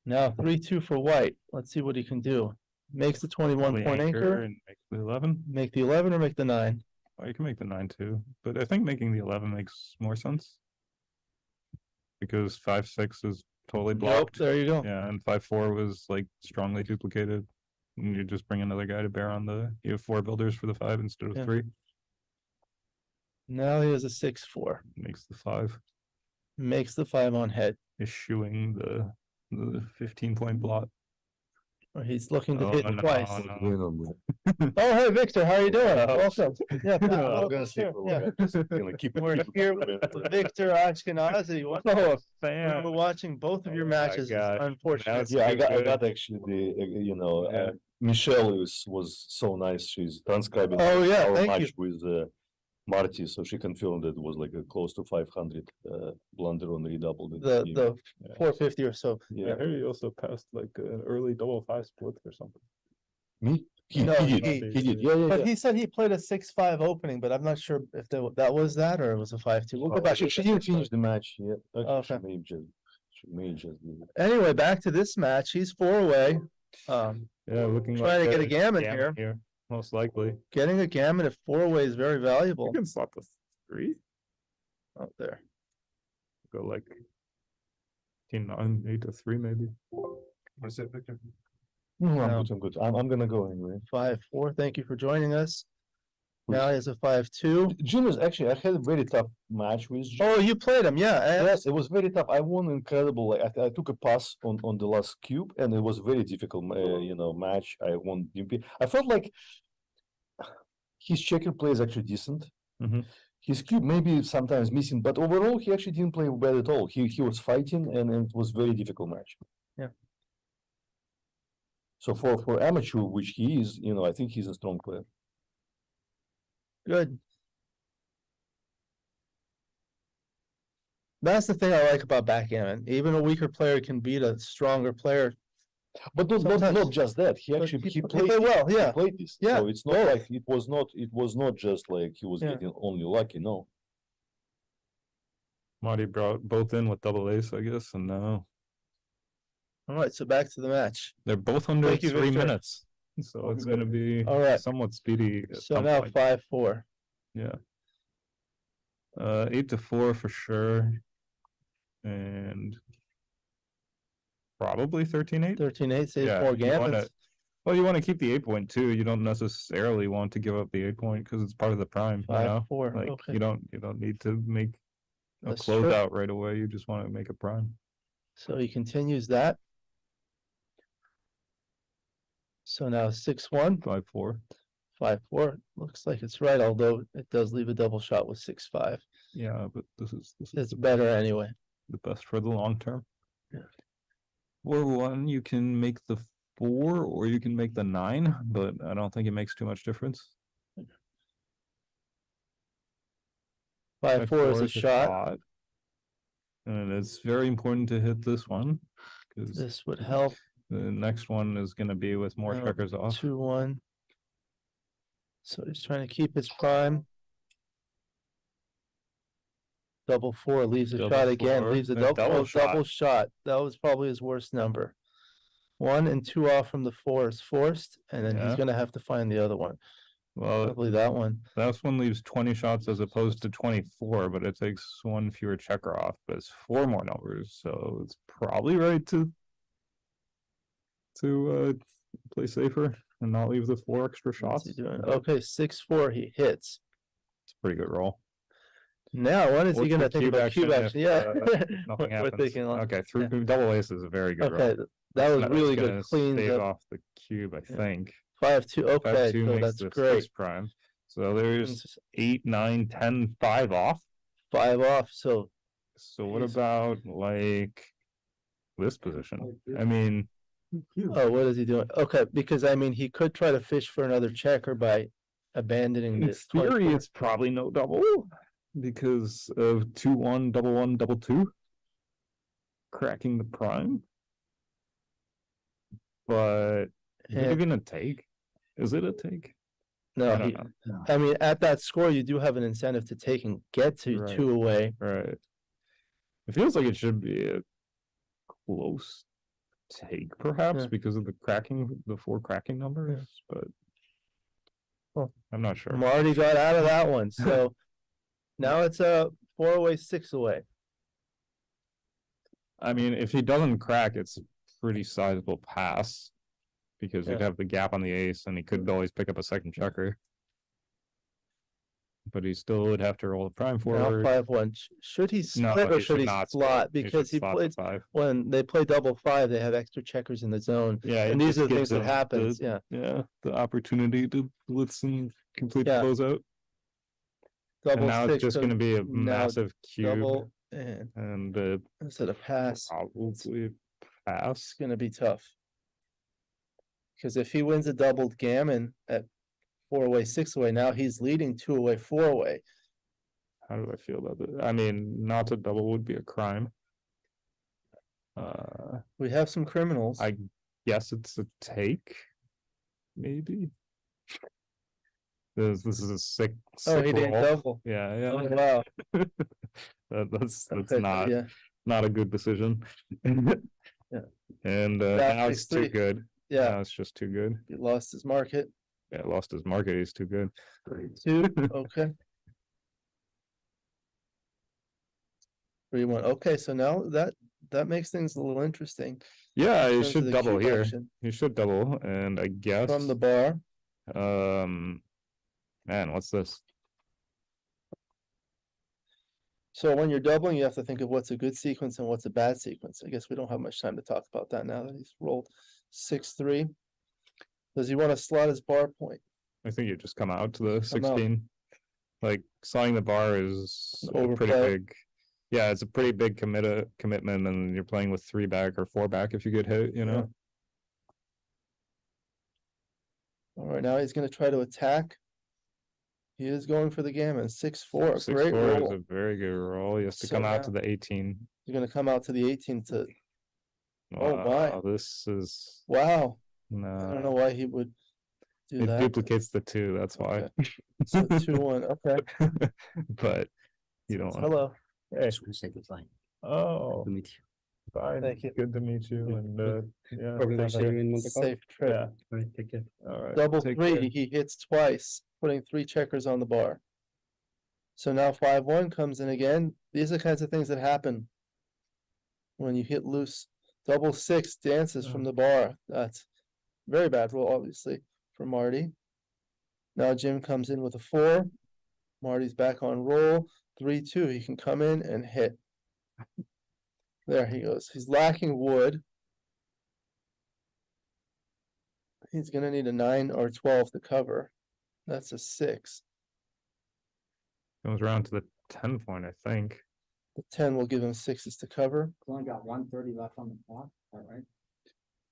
S3: Now 3-2 for white. Let's see what he can do. Makes the 21 point anchor.
S8: And make the 11.
S3: Make the 11 or make the 9.
S8: Oh, you can make the 9 too, but I think making the 11 makes more sense. Because 5-6 is totally
S3: Nope,
S8: blocked.
S3: there you go.
S8: Yeah, and 5-4 was like strongly duplicated. And you just bring another guy to bear on you have 4 builders for the 5 instead of
S3: Yeah.
S8: 3.
S3: Now he has a 6-4.
S8: Makes the 5.
S3: Makes the 5 on head.
S8: Eschewing the 15-point blot.
S3: Or he's looking to
S8: Oh,
S3: hit
S8: no,
S3: twice.
S8: no.
S3: Oh, hey, Victor, how are you doing?
S8: Oh.
S3: Welcome. Yeah,
S2: I'm
S3: welcome.
S2: gonna stay
S3: Sure,
S2: for a
S3: yeah.
S2: little bit. Just gonna keep it.
S3: We're here with Victor Ashkenazi.
S8: Oh, a
S3: We're watching both of your
S8: Oh my
S3: matches,
S8: God.
S3: unfortunately.
S8: That's
S2: Yeah, I
S8: good.
S2: got actually the,
S8: Yeah.
S2: Michelle was so nice. She's transcribing
S3: Oh, yeah,
S2: our
S3: thank
S2: match with Marty, so she confirmed that it was like a close to 500 blunder on redoubled.
S3: The
S8: Yeah.
S3: 450 or so.
S2: Yeah,
S8: I heard he also passed like an early double 5 split or something.
S2: me? He
S3: No,
S2: did.
S3: he-
S2: He did. Yeah.
S3: But he said he played a 6-5 opening, but I'm not sure if that was that or it was a 5-2. We'll go back.
S2: She didn't finish the match yet.
S3: Okay.
S2: She may just be.
S3: Anyway, back to this match. He's 4 away.
S8: Yeah, looking
S3: Trying to
S8: like
S3: get a gammon here.
S8: Most likely.
S3: Getting a gammon at 4 away is very valuable.
S8: You can slot the 3.
S3: Out there.
S8: Go like 9, 8 to 3 maybe.
S2: What's that, Victor?
S3: No.
S2: I'm good. I'm gonna go anyway.
S3: 5-4. Thank you for joining us. Now he has a 5-2.
S2: Jim is actually, I had a very tough match with Jim.
S3: Oh, you played him, yeah.
S2: Yes, it was very tough. I won incredible. Like, I took a pass on the last cube, and it was very difficult, match. I won. I felt like his checker play is actually decent.
S8: Mhm.
S9: his cube maybe sometimes missing, but overall he actually didn't play bad at all. He was fighting and it was very difficult match.
S1: Yeah.
S9: So for amateur, which he is, I think he's a strong player.
S1: Good. That's the thing I like about backgammon. Even a weaker player can beat a stronger player.
S9: But not
S1: Sometimes-
S9: just that. He
S1: But
S9: actually
S1: he
S9: he
S1: played
S9: played
S1: well, yeah.
S9: He played this.
S1: Yeah,
S9: So it's not
S1: both.
S9: like it was not just like he was
S1: Yeah.
S9: getting only lucky. No.
S8: Marty brought both in with double ace, I guess, and now
S1: All right, so back to the match.
S8: they're both under
S1: Thank you,
S8: 3
S1: Victor.
S8: minutes. So it's gonna be
S1: All right.
S8: somewhat speedy. at
S1: So
S8: some
S1: now
S8: point.
S1: 5-4.
S8: Yeah. 8-4 for sure. And probably 13-8.
S1: 13-8 saves
S8: Yeah,
S1: more
S8: you wanna-
S1: gammons.
S8: Well, you want to keep the 8 point too. You don't necessarily want to give up the 8 point because it's part of the prime.
S1: 5-4,
S8: Like
S1: okay.
S8: you don't need to make a
S1: That's true.
S8: closeout right away. You just want to make a prime.
S1: So he continues that. So now 6-1,
S8: 5-4.
S1: 5-4. Looks like it's right, although it does leave a double shot with 6-5.
S8: Yeah, but this is
S1: It's better anyway.
S8: the best for the long term.
S1: Yeah.
S8: 4-1, you can make the 4 or you can make the 9, but I don't think it makes too much difference.
S1: 5-4 is a shot.
S8: And it's very important to hit this one because
S1: This would help.
S8: the next one is going to be with more
S1: No,
S8: checkers off.
S1: 2-1. So he's trying to keep his prime. Double 4 leaves a
S8: Double
S1: shot again,
S8: 4,
S1: leaves a
S8: a
S1: double,
S8: double
S1: double shot. That was probably his worst number. 1 and 2 off from the 4 is forced, and then he's
S8: Yeah.
S1: gonna have to find the other one.
S8: Well,
S1: Probably that one.
S8: that one leaves 20 shots as opposed to 24, but it takes 1 fewer checker off, but it's 4 more numbers, so it's probably right to play safer and not leave the 4 extra
S1: What's
S8: shots.
S1: he doing?
S8: but
S1: Okay, 6-4, he hits.
S8: It's a pretty good roll.
S1: Now, when is he
S8: What's
S1: gonna
S8: the
S1: think
S8: cube
S1: about
S8: action
S1: cube
S8: if,
S1: action? Yeah.
S8: Nothing
S1: We're
S8: happens.
S1: thinking like-
S8: Okay, through
S1: yeah.
S8: double ace is a very good roll.
S1: Okay, that was
S8: It's
S1: really
S8: gonna
S1: good, cleans
S8: stave
S1: up.
S8: off the cube, I
S1: Yeah.
S8: think.
S1: 5-2, okay,
S8: 5-2
S1: so
S8: makes
S1: that's
S8: the
S1: great.
S8: 6 prime. So there's 8, 9, 10, 5 off.
S1: 5 off, so
S8: So what
S1: He's-
S8: about like this position? I mean,
S1: oh, what is he doing? Okay, because I mean, he could try to fish for another checker by abandoning
S8: in
S1: this.
S8: theory,
S1: 24.
S8: it's probably no double because of 2-1, double 2, cracking the prime. But is it
S1: And-
S8: gonna take? Is it a take?
S1: No,
S8: I don't
S1: he,
S8: know.
S1: I mean, at that score, you do have an incentive to take and get to
S8: Right.
S1: 2 away.
S8: Right. It feels like it should be a close take, perhaps,
S1: Yeah.
S8: because of the 4 cracking numbers, but
S1: Well,
S8: I'm not sure.
S1: Marty got out of that one, so now it's a 4 away, 6 away.
S8: I mean, if he doesn't crack, it's a pretty sizable pass. Because you'd
S1: Yeah.
S8: have the gap on the ace and he could always pick up a second checker. But he still would have to roll the prime
S1: Now
S8: forward.
S1: 5-1. Should he
S8: No,
S1: split or
S8: he
S1: should he
S8: not
S1: slot?
S8: split.
S1: Because
S8: should
S1: he
S8: slot the
S1: plays,
S8: 5.
S1: when they play double 5, they have extra checkers in the zone.
S8: Yeah, it
S1: And these
S8: just
S1: are the
S8: gives
S1: things that
S8: him
S1: happens,
S8: the-
S1: yeah.
S8: Yeah, the opportunity to blitz and complete
S1: Yeah.
S8: the closeout. And
S1: Double
S8: now
S1: 6,
S8: it's just
S1: so
S8: gonna be a
S1: now
S8: massive cube
S1: double, and
S8: and
S1: instead of pass,
S8: probably pass.
S1: it's gonna be tough. Because if he wins a doubled gammon at 4 away, 6 away, now he's leading 2 away, 4 away.
S8: How do I feel about that? I mean, not to double would be a crime.
S1: We have some criminals.
S8: I guess it's a take, maybe. This is a sick.
S1: Oh,
S8: sick
S1: he didn't
S8: roll.
S1: double.
S8: Yeah,
S1: Oh,
S8: yeah.
S1: wow.
S8: That's
S1: Okay,
S8: not
S1: yeah.
S8: not a good decision.
S1: Yeah.
S8: And
S1: That
S8: now
S1: makes
S8: it's too
S1: 3.
S8: good.
S1: Yeah,
S8: Now it's just too good.
S1: he lost his market.
S8: Yeah, lost his market. He's too good.
S1: 2, okay. 3-1, okay, so now that makes things a little interesting.
S8: Yeah,
S1: in
S8: he
S1: terms of
S8: should
S1: the
S8: double
S1: cube
S8: here.
S1: action.
S8: He should double, and I guess
S1: From the bar,
S8: man, what's this?
S1: so when you're doubling, you have to think of what's a good sequence and what's a bad sequence. I guess we don't have much time to talk about that now that he's rolled 6-3. Does he want to slot his bar point?
S8: I think you just come out to the
S1: Come out.
S8: 16. like sliding the bar is a pretty
S1: Overplay.
S8: big. Yeah, it's a pretty big commitment, and you're playing with 3 back or 4 back if you get hit. You know.
S1: All right, now he's gonna try to attack. He is going for the gammon, 6-4,
S8: 6-4
S1: great
S8: is
S1: roll.
S8: a very good roll. He has to
S1: So
S8: come out to
S1: now-
S8: the 18.
S1: He's gonna come out to the 18 to, Oh, my.
S8: Wow, this is
S1: wow, I don't know
S8: no.
S1: why he would do
S8: It
S1: that.
S8: duplicates the 2. That's why.
S1: So 2-1, okay.
S8: But you don't want.
S1: Hello,
S8: Hey.
S7: Say goodbye.
S8: Oh,
S7: Good to meet you.
S8: fine.
S1: Thank you.
S8: Good to meet you. And yeah.
S7: Probably nice seeing you in Monte Carlo.
S1: safe trip.
S8: Yeah.
S7: All right, take care.
S8: All right.
S1: Double
S8: take
S1: 3,
S8: care.
S1: he hits twice, putting 3 checkers on the bar. So now 5-1 comes in again. These are the kinds of things that happen when you hit loose. Double 6 dances from the bar. That's very bad roll, obviously, for Marty. Now Jim comes in with a 4. Marty's back on roll. 3-2. He can come in and hit. There he goes. He's lacking wood. He's gonna need a 9 or 12 to cover. That's a 6.
S8: Comes around to the 10 point, I think.
S1: The 10 will give him 6s to cover.
S7: Only got 1:30 left on the clock, all right?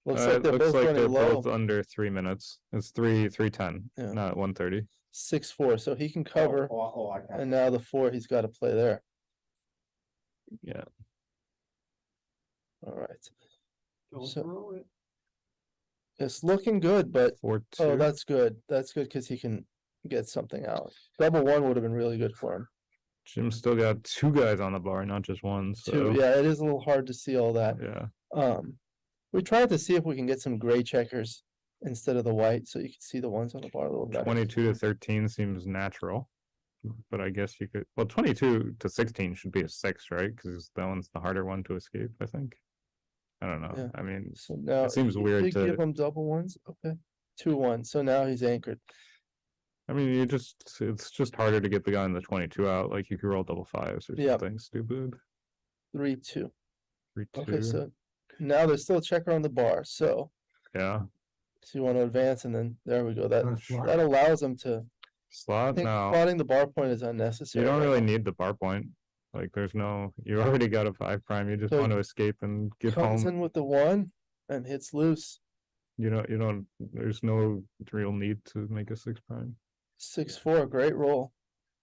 S1: Looks
S8: It
S1: like they're
S8: looks
S1: both
S8: like
S1: running
S8: they're
S1: low.
S8: both under 3 minutes. It's 3:10,
S1: Yeah.
S8: not 1:30.
S1: 6-4, so he can cover.
S7: I got
S1: And now the 4 he's got to play there.
S8: Yeah.
S1: All right.
S7: Go
S1: So-
S7: through it.
S1: It's looking good, but
S8: 4-2.
S1: oh, that's good. That's good because he can get something out. Double 1 would have been really good for him.
S8: Jim's still got 2 guys on the bar, not just one. So
S1: 2, yeah, it is a little hard to see all that.
S8: yeah.
S1: We tried to see if we can get some gray checkers instead of the white, so you can see the ones on the bar a little better.
S8: 22 to 13 seems natural. But I guess you could, well, 22 to 16 should be a 6, right? Because that one's the harder one to escape, I think. I don't know.
S1: Yeah.
S8: I mean,
S1: So now
S8: it seems
S1: you
S8: weird
S1: did give
S8: to,
S1: him double 1s. Okay, 2-1. So now he's anchored.
S8: I mean, it's just harder to get the guy in the 22 out. Like you could roll double 5s or
S1: Yeah.
S8: something stupid.
S1: 3-2.
S8: 3-2.
S1: Okay, so now there's still a checker on the bar. So
S8: Yeah.
S1: you want to advance, and then there we go. That
S7: Sure.
S1: that allows him to. I
S8: Slot
S1: think
S8: now.
S1: plotting the bar point is
S8: You
S1: unnecessary.
S8: don't
S1: right
S8: really
S1: now.
S8: need the bar point. Like there's no, you already got a 5 prime. You just
S1: So
S8: want to escape and get
S1: Comes
S8: home.
S1: in with the 1 and hits loose.
S8: You don't, there's no real need to make a 6 prime.
S1: 6-4, great roll.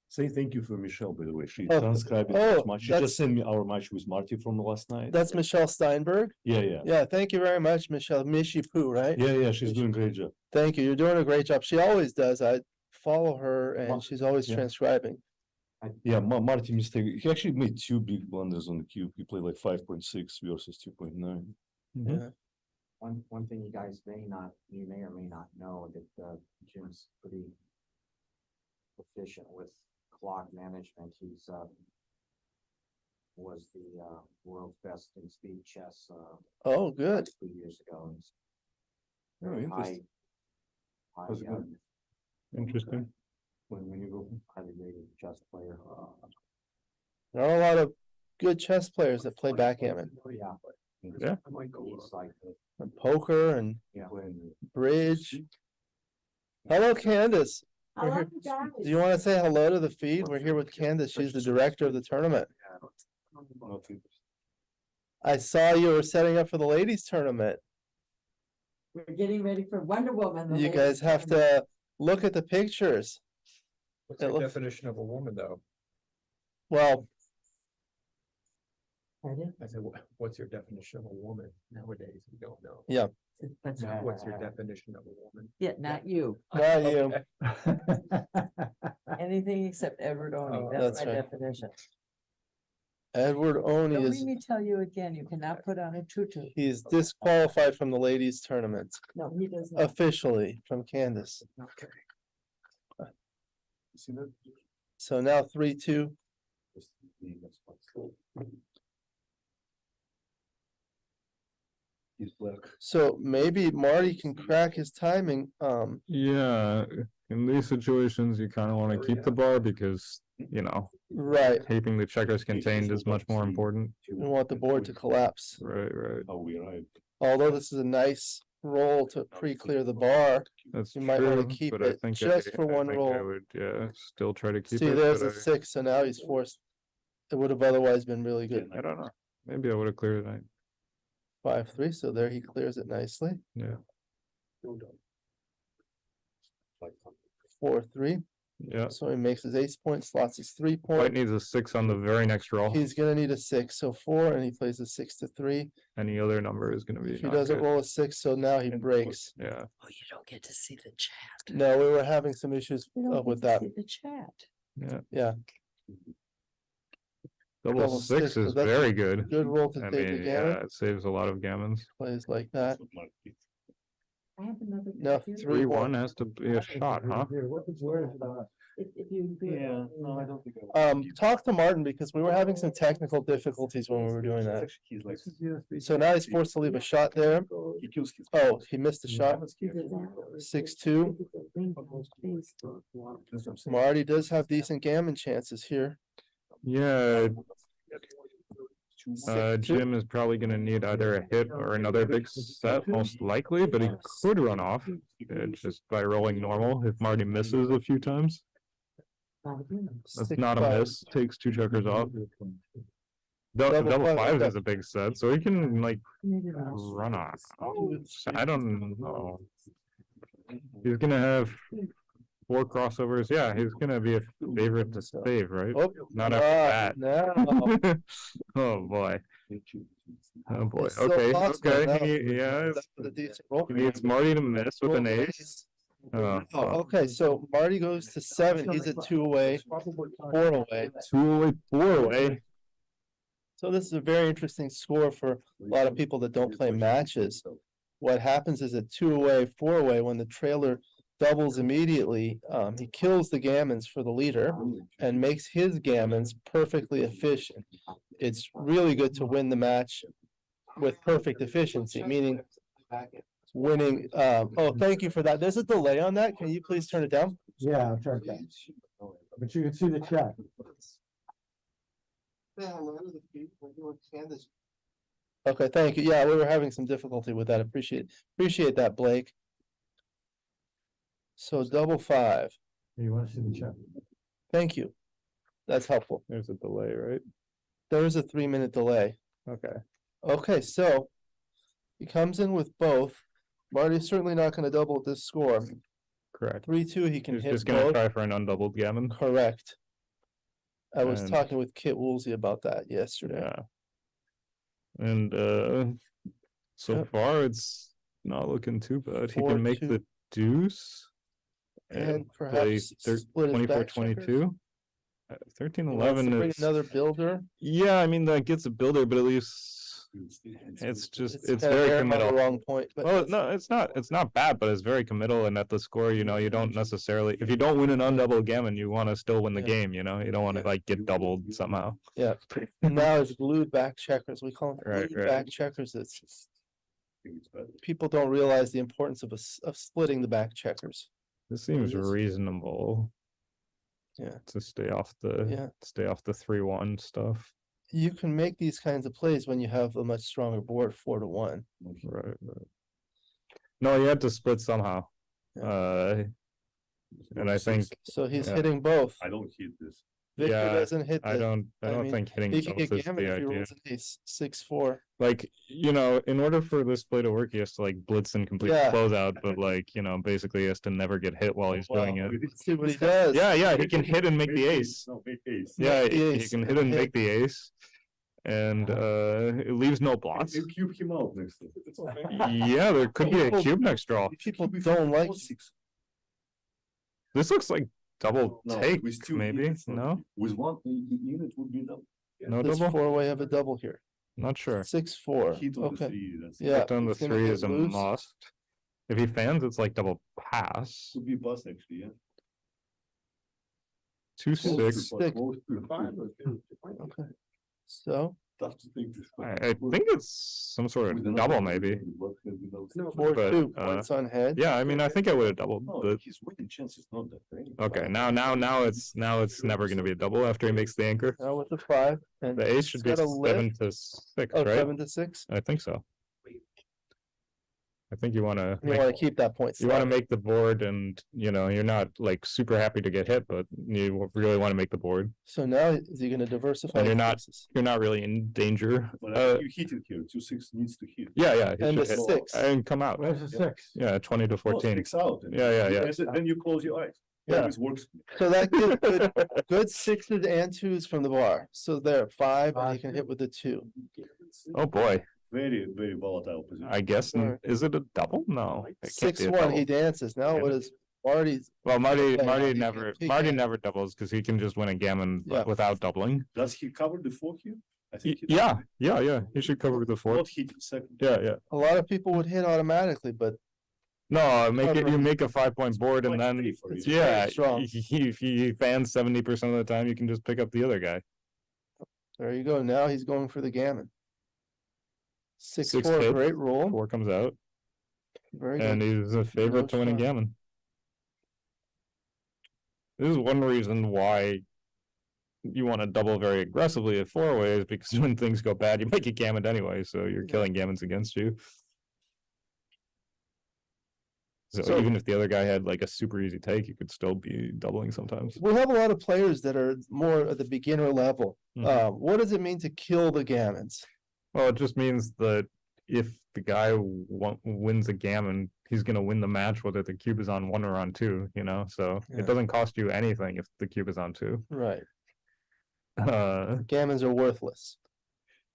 S9: Say thank you for Michelle, by the way. She
S1: Oh,
S9: transcribed
S1: oh,
S9: this match. She
S1: that's-
S9: just sent me our match with Marty from last night.
S1: That's Michelle Steinberg.
S9: Yeah.
S1: Yeah, thank you very much, Michelle. Mishi Poo, right?
S9: Yeah, she's doing a great job.
S1: Thank you. You're doing a great job. She always does. I follow her and she's always
S9: Yeah.
S1: transcribing.
S9: Yeah, Marty mistake. He actually made 2 big blunders on the cube. He played like 5.6 versus 2.9.
S1: Yeah.
S7: One thing you guys may or may not know that Jim's pretty proficient with clock management. He's was the world's best in speed chess
S1: Oh, good.
S7: 2 years ago. He's
S9: Oh,
S7: very
S9: interesting.
S7: high,
S9: How's it going?
S8: Interesting.
S7: when you go highly rated chess player.
S1: There are a lot of good chess players that play backgammon
S7: Yeah.
S8: Yeah.
S7: He's like,
S1: and poker and
S7: yeah.
S1: bridge. Hello, Candace. We're here- Do you want to say hello to the feed? We're here with Candace. She's the director of the tournament. I saw you were setting up for the ladies tournament.
S10: We're getting ready for Wonder Woman. the
S1: You
S10: ladies
S1: guys have
S10: tournament.
S1: to look at the pictures.
S5: What's
S1: It
S5: the
S1: looks-
S5: definition of a woman, though?
S1: Well,
S10: Pardon?
S5: I said, what's your definition of a woman nowadays? We don't know.
S10: That's right.
S5: What's your definition of a woman?
S10: Yeah, not you.
S1: not you.
S10: Anything except Edward Oni.
S5: Oh,
S10: That's
S1: that's
S10: my
S1: right.
S10: definition.
S1: Edward Oni
S10: Don't
S1: is,
S10: make me tell you again, you cannot put on a tutu.
S1: he's disqualified from the ladies tournament
S10: No, he does not.
S1: officially from Candace.
S5: Okay.
S9: See that?
S1: So now 3-2.
S9: He's black.
S1: So maybe Marty can crack his timing.
S8: Yeah. In these situations, you kind of want to keep the bar because,
S1: Right.
S8: keeping the checkers contained is much more important.
S1: We want the board to collapse.
S8: Right.
S9: How we arrived.
S1: Although this is a nice roll to pre-clear the bar.
S8: That's
S1: You might wanna
S8: true,
S1: keep
S8: but I
S1: it
S8: think
S1: just for one
S8: I
S1: roll.
S8: would, yeah, still try to keep
S1: See,
S8: it.
S1: there's
S8: but
S1: a 6, so now he's forced. It would have otherwise been really good.
S8: I don't know. Maybe I would have cleared it.
S1: 5-3, so there he clears it nicely.
S8: Yeah,
S1: 4-3,
S8: yeah.
S1: so he makes his ace point, slots his 3
S8: White
S1: point.
S8: needs a 6 on the very next roll.
S1: He's gonna need a 6, so 4, and he plays a 6-3.
S8: Any other number is gonna be
S1: If he
S8: not
S1: doesn't
S8: good.
S1: roll a 6, so now he breaks.
S8: Yeah,
S10: Oh, you don't get to see the chat.
S1: No, we were having some issues with that.
S10: The chat.
S8: yeah.
S1: Yeah.
S8: Double
S1: Double
S8: 6
S1: 6, so
S8: is
S1: that's a
S8: very good.
S1: Good roll to
S8: I
S1: take the
S8: mean,
S1: gammon,
S8: yeah, it saves a lot of gammons.
S1: plays like that.
S10: I have another.
S1: No,
S10: computer.
S8: 3-1 has to be a shot, huh?
S10: If you.
S9: Yeah, no, I don't think.
S1: Talk to Martin because we were having some technical difficulties when we were doing that. So now he's forced to leave a shot there. Oh, he missed the shot. 6-2. Marty does have decent gammon chances here.
S8: Yeah,
S1: 6-2.
S8: Jim is probably gonna need either a hit or another big set, most likely, but he could run off just by rolling normal if Marty misses a few times. That's not a
S1: 6-5.
S8: miss, takes 2 checkers off.
S1: Double
S8: Double
S1: five,
S8: fives
S1: okay.
S8: is a big set, so he can like run off. I don't know. He's gonna have 4 crossovers. Yeah, he's gonna be a favorite to save, right?
S1: Oh,
S8: Not after that.
S1: no.
S8: Oh boy. Oh boy.
S1: It's still
S8: Okay.
S1: possible
S8: Okay.
S1: now.
S8: Yeah.
S1: That's with a decent roll.
S8: He needs Marty to miss with an ace. Oh,
S1: Oh, okay, so Marty goes to 7, he's at 2 away, 4 away.
S8: 2 away, 4 away.
S1: So this is a very interesting score for a lot of people that don't play matches. What happens is at 2 away, 4 away, when the trailer doubles immediately, he kills the gammons for the leader and makes his gammons perfectly efficient. It's really good to win the match with perfect efficiency, meaning winning, oh, thank you for that. There's a delay on that. Can you please turn it down?
S9: Yeah, I'll try that. But you can see the chat.
S1: Okay, thank you. Yeah, we were having some difficulty with that. Appreciate that, Blake. So double 5.
S9: You wanna see the chat?
S1: Thank you. That's helpful.
S8: There's a delay, right?
S1: There is a 3-minute delay.
S8: Okay.
S1: Okay, so he comes in with both. Marty's certainly not gonna double this score.
S8: Correct.
S1: 3-2, he can
S8: He's
S1: hit
S8: just gonna
S1: both.
S8: try for an undoubled gammon.
S1: Correct. I was
S8: And-
S1: talking with Kit Woolsey about that yesterday.
S8: Yeah. And so
S1: Yep.
S8: far it's not looking too bad. He
S1: 4-2.
S8: can make the deuce.
S1: And
S8: play
S1: perhaps split his
S8: 24,
S1: back checkers.
S8: 22. 13,
S1: He wants to
S8: 11
S1: bring
S8: is,
S1: another builder.
S8: yeah, I mean, that gets a builder, but at least it's just, it's
S1: kinda
S8: very
S1: there on the
S8: committal.
S1: Wrong point, but
S8: Well, no, it's not bad, but it's very committal, and at the score, you know, you don't necessarily, if you don't win an undoubled gammon, you wanna still win the
S1: Yeah.
S8: game, you know, you don't wanna like get doubled somehow.
S1: yeah. And now it's glued back checkers. We call them
S8: Right,
S1: glued
S8: right.
S1: back checkers. It's people don't realize the importance of of splitting the back checkers.
S8: This seems
S1: Yes.
S8: reasonable.
S1: Yeah.
S8: To stay off
S1: Yeah.
S8: the 3-1 stuff.
S1: You can make these kinds of plays when you have a much stronger board, 4-1.
S8: Right. No, you had to split somehow.
S1: Yeah.
S8: And I think,
S1: So he's
S8: yeah.
S1: hitting both.
S2: I don't hit this.
S1: Victor
S8: yeah,
S1: doesn't hit
S8: I
S1: this.
S8: don't
S1: mean,
S8: think hitting
S1: He can
S8: both
S1: get
S8: is
S1: gammon
S8: the
S1: if he
S8: idea.
S1: rolls an ace, 6-4.
S8: Like, you know, in order for this play to work, he has to like blitz and complete
S1: Yeah.
S8: the closeout, but like, you know, basically he has to never get hit while he's doing it.
S1: Let's see what he does.
S8: Yeah, he can hit and make the ace. Yeah,
S1: Make the
S8: he
S1: ace,
S8: can hit
S1: and
S8: and
S1: hit.
S8: make the ace. And it leaves no blots.
S2: cube him out next time.
S8: Yeah, there could be a
S1: People-
S8: cube next draw.
S1: People don't like.
S8: This looks like double
S2: No,
S8: take,
S2: we still
S8: maybe,
S2: need it.
S8: no?
S2: With one unit would be double.
S8: No
S1: This
S8: double?
S1: 4-way have a double here.
S8: Not sure.
S1: 6-4.
S2: Hit on the
S1: Okay.
S2: 3, that's.
S1: Yeah.
S8: Put down the
S1: he's gonna
S8: 3
S1: get
S8: is a
S1: loose.
S8: must. If he fans, it's like double pass.
S2: Could be bust actually, yeah.
S8: 2-6.
S1: Six. Okay. So
S2: Tough to think this.
S8: I think it's some sort of double, maybe.
S1: 4-2
S8: But,
S1: points on head.
S8: Yeah, I mean, I think I would have doubled,
S2: No,
S8: but
S2: his winning chance is not that great.
S8: okay, now it's never gonna be a double after he makes the anchor.
S1: Now with the 5. And
S8: The ace should
S1: he's
S8: be
S1: got a lift.
S8: 7 to 6,
S1: Oh,
S8: right?
S1: 7 to 6.
S8: I think so. I think you wanna.
S3: You wanna keep that point.
S8: You wanna
S3: slot.
S8: make the board and, you're not like super happy to get hit, but you really wanna make the board.
S3: So now is he gonna diversify?
S8: And
S3: his
S8: you're not-
S3: choices?
S8: You're not really in danger.
S4: You hit it here, 2-6 needs to hit.
S8: Yeah,
S3: And
S8: it
S3: the
S8: should hit.
S3: 6.
S8: And come out.
S9: Where's the 6?
S8: Yeah, 20 to 14.
S4: Out.
S8: Yeah.
S4: Then you close your eyes.
S3: Yeah.
S4: Always works.
S3: So that gives good 6s and 2s from the bar. So there, 5, and he can hit with the 2.
S8: Oh, boy.
S4: Very, very volatile position.
S8: I guess,
S3: Sure.
S8: is it a double? No. it can't be a
S3: 6-1,
S8: double.
S3: he dances. Now
S8: Yeah.
S3: what is Marty's?
S8: Well, Marty
S3: Yeah, he
S8: never,
S3: can-
S8: Marty never doubles because he can just win a gammon
S3: Yeah.
S8: without doubling.
S4: Does he cover the 4 here? I think he
S8: Yeah. He should cover the fourth.
S4: not hit second.
S8: Yeah.
S3: A lot of people would hit automatically, but
S8: No, you
S3: Cover.
S8: make a 5-point board and then,
S4: 23 for you.
S3: It's
S8: yeah,
S3: very strong.
S8: if he fans 70% of the time, you can just pick up the other guy.
S3: there you go. Now he's going for the gammon. 6-4,
S8: hits,
S3: great roll.
S8: 4 comes out,
S3: Very
S8: and
S3: good.
S8: he's a favorite to win a
S3: shot.
S8: gammon. This is one reason why you want to double very aggressively at 4 ways, because when things go bad, you might get gammoned anyway, so you're killing gammons against you. So even if the other guy had like a super easy take, you could still be doubling sometimes.
S3: We have a lot of players that are more at the beginner level.
S8: Mhm.
S3: What does it mean to kill the gammons?
S8: Well, it just means that if the guy wins a gammon, he's gonna win the match whether the cube is on 1 or on 2, so
S3: Yeah.
S8: it doesn't cost you anything if the cube is on 2.
S3: Right.
S8: Uh,
S3: Gammons are worthless.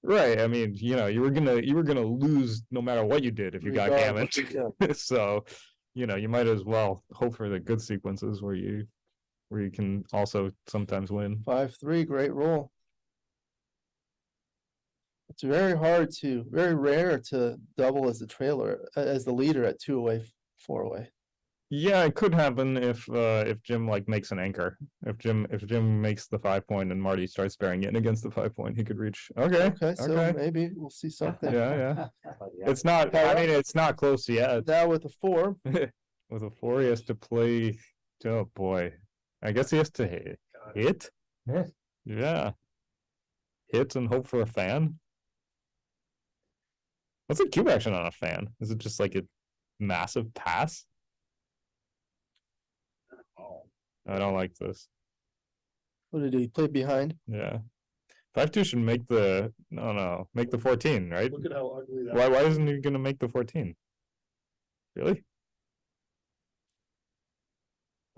S8: right, I mean, you were gonna lose no matter what you did if you got gammoned.
S3: Regardless, yeah.
S8: So, you might as well hope for the good sequences where you can also sometimes win.
S3: 5-3, great roll. It's very rare to double as the trailer, as the leader at 2-away, 4-away.
S8: Yeah, it could happen if Jim like makes an anchor. If Jim makes the 5-point and Marty starts bearing in against the 5-point, he could reach. Okay.
S3: Okay, so
S8: okay.
S3: maybe we'll see something.
S8: Yeah.
S7: But yeah,
S8: It's not. I mean, it's not close yet.
S3: Now with the 4,
S8: With a 4, he has to play. Oh boy, I guess he has to hit.
S9: Yes.
S8: Yeah. Hit and hope for a fan. What's a cube action on a fan? Is it just like a massive pass? I don't like this.
S3: what did he play behind?
S8: Yeah. 5-2 should make the make the 14, right?
S4: Look at how ugly that.
S8: Why isn't he gonna make the 14? Really?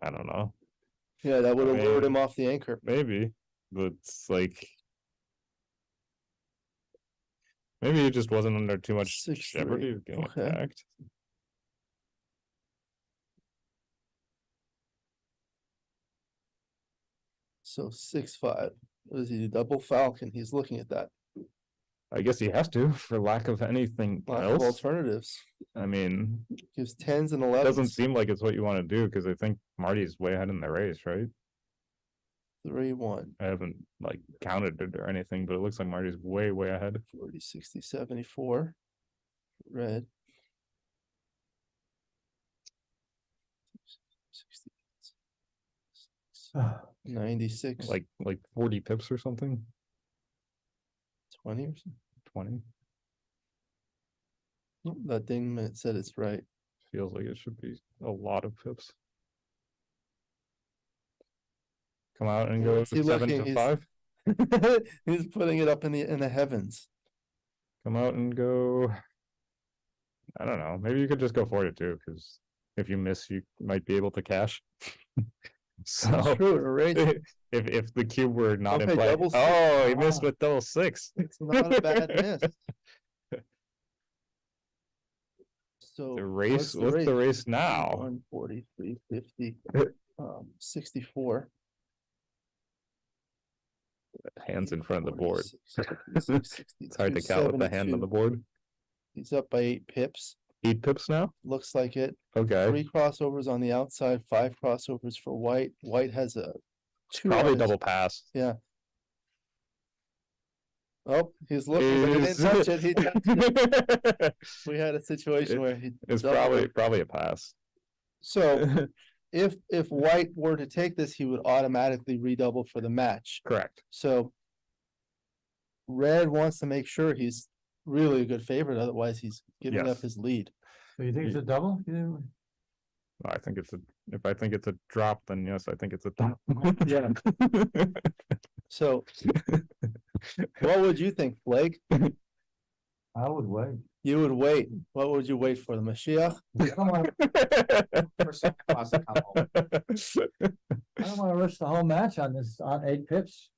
S8: I don't know.
S3: Yeah, that would have
S8: I
S3: lured
S8: mean-
S3: him off the anchor.
S8: Maybe. But it's like maybe he just wasn't under too much
S3: 6-3,
S8: jeopardy of getting
S3: okay.
S8: attacked.
S3: So 6-5. What is he, double falcon? He's looking at that.
S8: I guess he has to for lack of anything
S3: Lack of
S8: else.
S3: alternatives.
S8: I mean,
S3: Gives 10s and
S8: it
S3: 11s.
S8: doesn't seem like it's what you want to do because I think Marty's way ahead in the race, right?
S3: 3-1.
S8: I haven't like counted it or anything, but it looks like Marty's way ahead.
S3: 40, 60, 74. Red. 96.
S8: Like 40 pips or something.
S3: 20 or something.
S8: 20.
S3: Oh, that thing said it's right.
S8: Feels like it should be a lot of pips. Come out and go
S3: What's he
S8: 7
S3: looking?
S8: to
S3: He's-
S8: 5.
S3: He's putting it up in the heavens.
S8: Come out and go. I don't know. Maybe you could just go 4 to 2 because if you miss, you might be able to cash. So
S3: That's true, a race.
S8: if the cube were not in
S3: Okay,
S8: play.
S3: double 6.
S8: Oh, he missed
S3: Wow.
S8: with double 6.
S3: It's not a bad miss. So
S8: The race. What's the race now?
S3: 143, 50, 64.
S8: Hands in front of the board.
S3: 46,
S8: It's hard to count with the hand on the board.
S3: He's up by 8 pips.
S8: 8 pips now.
S3: Looks like it.
S8: Okay.
S3: 3 crossovers on the outside, 5 crossovers for white. White has a 2.
S8: Probably
S3: on his-
S8: double pass.
S3: Yeah. Oh, he's looking, but he didn't touch it. He touched it. We had a situation where he.
S8: It's
S3: doubled.
S8: probably a pass.
S3: So if white were to take this, he would automatically redouble for the match.
S8: Correct.
S3: So red wants to make sure he's really a good favorite, otherwise he's giving up
S8: Yes.
S3: his lead.
S7: So you think it's a double? You
S8: I think it's a, if I think it's a drop, then yes, I think it's a double.
S1: Yeah. So what would you think, Blake?
S7: I would wait.
S1: You would wait. What would you wait for, the Mashiach?
S7: Come on. I don't wanna risk the whole match on this, on 8 pips.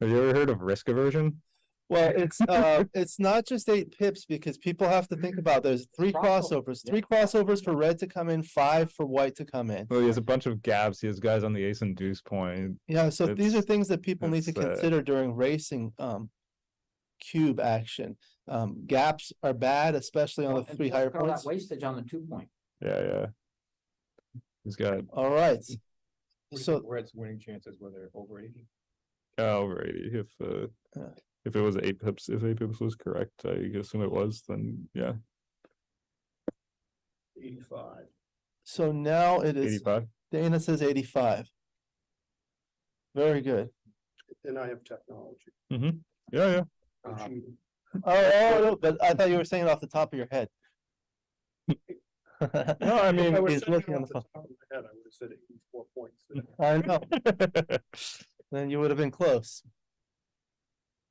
S8: Have you ever heard of risk aversion?
S1: Well, it's not just 8 pips because people have to think about there's 3 crossovers, 3 crossovers for red to come in, 5 for white to come in.
S8: Well, he has a bunch of gaps. He has guys on the ace and deuce point.
S1: Yeah, so these are
S8: It's-
S1: things that people need to
S8: it's,
S1: consider during racing cube action. Gaps are bad, especially on the 3 higher points.
S7: Wastage on the 2-point.
S8: Yeah. He's got
S1: All right. So
S2: Red's winning chances where they're over 80.
S8: over 80. If it was 8 pips, if 8 pips was correct, I assume it was, then yeah,
S2: 85.
S1: so now it is
S8: 85.
S1: Dana says 85. Very good.
S4: And I have technology.
S8: Yeah.
S1: Oh, no, but I thought you were saying it off the top of your head.
S8: No, I mean,
S4: If I was
S1: he's
S4: sitting
S1: looking
S4: off
S1: on the
S4: the
S1: phone.
S4: top of my head, I would have said 84 points.
S1: I know. Then you would have been close.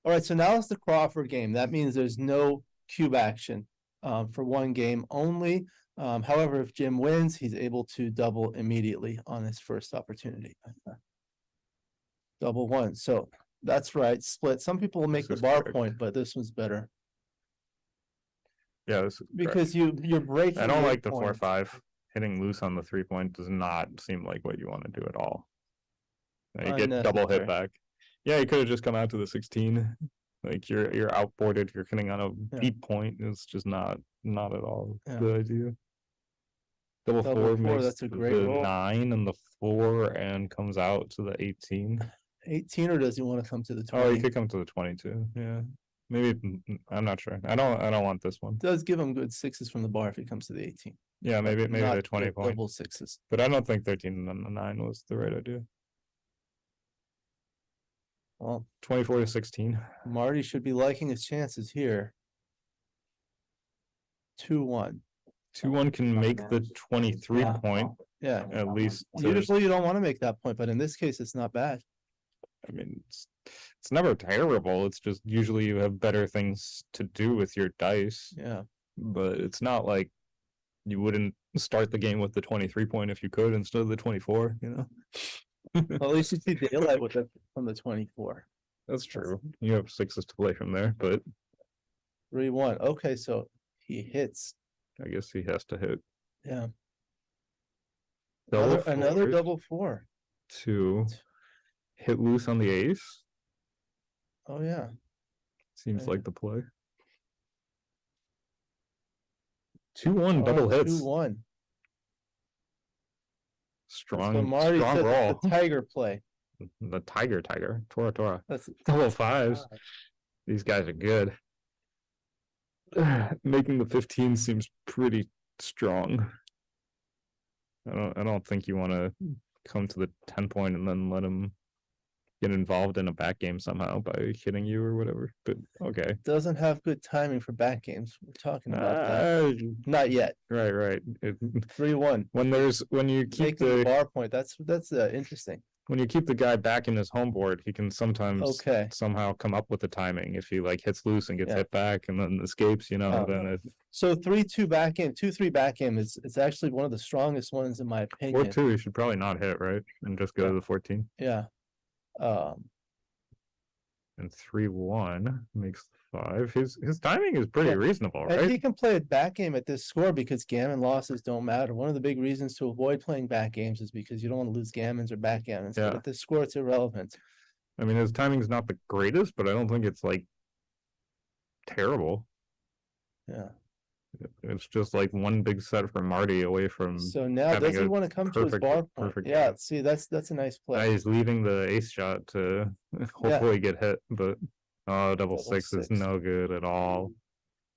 S1: All right, so now it's the Crawford game. That means there's no cube action for 1 game only. However, if Jim wins, he's able to double immediately on his first opportunity. Double 1. So that's right, split. Some people will make
S8: This
S1: the
S8: is
S1: bar
S8: correct.
S1: point, but this one's better
S8: Yeah, this is correct.
S1: because you're breaking.
S8: I don't
S1: the
S8: like the
S1: point.
S8: 4-5. Hitting loose on the 3-point does not seem like what you want to do at all. Now, you get double hit
S1: Unnecessary.
S8: back. Yeah, you could have just come out to the 16. Like you're outboarded, you're hitting on a
S1: Yeah.
S8: deep point. It's just not at all
S1: Yeah.
S8: the idea. Double
S1: Double
S8: 4
S1: four,
S8: makes
S1: that's a great
S8: the
S1: roll.
S8: 9 and the 4 and comes out to the 18.
S1: 18, or does he want to come to the 20?
S8: Oh, you could come to the 22. Yeah, maybe. I'm not sure. I don't want this one.
S1: Does give him good 6s from the bar if he comes to the 18.
S8: Yeah, maybe
S1: Not
S8: the 20
S1: good
S8: point.
S1: double 6s.
S8: But I don't think 13 and the 9 was the right idea.
S1: Well,
S8: 24 to 16.
S1: Marty should be liking his chances here. 2-1.
S8: 2-1 can make the 23
S7: Yeah.
S8: point
S1: Yeah.
S8: at least. to-
S1: Usually you don't want to make that point, but in this case, it's not bad.
S8: I mean, it's never terrible. It's just usually you have better things to do with your dice.
S1: Yeah.
S8: But it's not like you wouldn't start the game with the 23 point if you could instead of the 24.
S1: Well, at least you see daylight with it from the 24.
S8: That's true. You have 6s to play from there, but
S1: 3-1. Okay, so he hits.
S8: I guess he has to hit.
S1: Yeah.
S8: Double
S1: Another
S8: fours
S1: double 4.
S8: to hit loose on the ace.
S1: Oh, yeah.
S8: Seems
S1: Yeah.
S8: like the play. 2-1 double hits.
S1: 2-1.
S8: Strong,
S1: So Marty
S8: strong
S1: said
S8: roll.
S1: the tiger play.
S8: The tiger, Tora.
S1: That's
S8: Double 5s. These guys are good. Making the 15 seems pretty strong. I don't think you want to come to the 10 point and then let him get involved in a back game somehow by hitting you or whatever. But okay.
S1: doesn't have good timing for back games. We're talking about that. Not yet.
S8: Right.
S1: 3-1.
S8: When you keep
S1: Making the
S8: the
S1: bar point. That's interesting.
S8: when you keep the guy back in his home board, he can sometimes
S1: Okay.
S8: somehow come up with the timing. If he like hits loose and gets
S1: Yeah.
S8: hit back and then escapes,
S1: Oh.
S8: then it,
S1: So 3-2 back game, 2-3 back game is it's actually one of the strongest ones in my opinion.
S8: 4-2, you should probably not hit, right? And just go to the 14.
S1: Yeah.
S8: And 3-1 makes 5. His timing is pretty
S1: Yeah.
S8: reasonable,
S1: And
S8: right?
S1: he can play a back game at this score because gammon losses don't matter. One of the big reasons to avoid playing back games is because you don't want to lose gammons or backgammons. But
S8: Yeah.
S1: at this score, it's irrelevant.
S8: I mean, his timing's not the greatest, but I don't think it's like terrible.
S1: Yeah.
S8: It's just like one big set from Marty away from.
S1: So now
S8: having
S1: does he
S8: a
S1: want to come to his
S8: perfect-
S1: bar point?
S8: perfect
S1: Yeah,
S8: game.
S1: see, that's a nice play.
S8: He's leaving the ace shot to hopefully get hit, but double
S1: Double
S8: 6 is
S1: six.
S8: no good at all.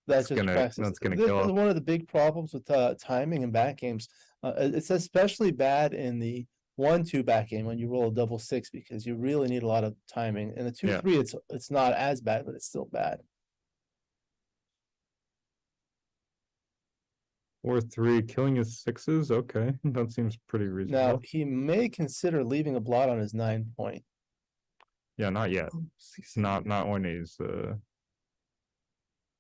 S1: That's
S8: That's
S1: just
S8: gonna-
S1: practice.
S8: that's gonna
S1: This
S8: kill
S1: is
S8: him.
S1: one of the big problems with timing and back games. It's especially bad in the 1-2 back game when you roll a double 6 because you really need a lot of timing. In the 2-3, it's not as bad, but it's still bad.
S8: 4-3, killing his sixes. Okay, that seems pretty
S1: Now,
S8: reasonable.
S1: he may consider leaving a blot on his 9 point.
S8: Yeah, not yet. Not when he's not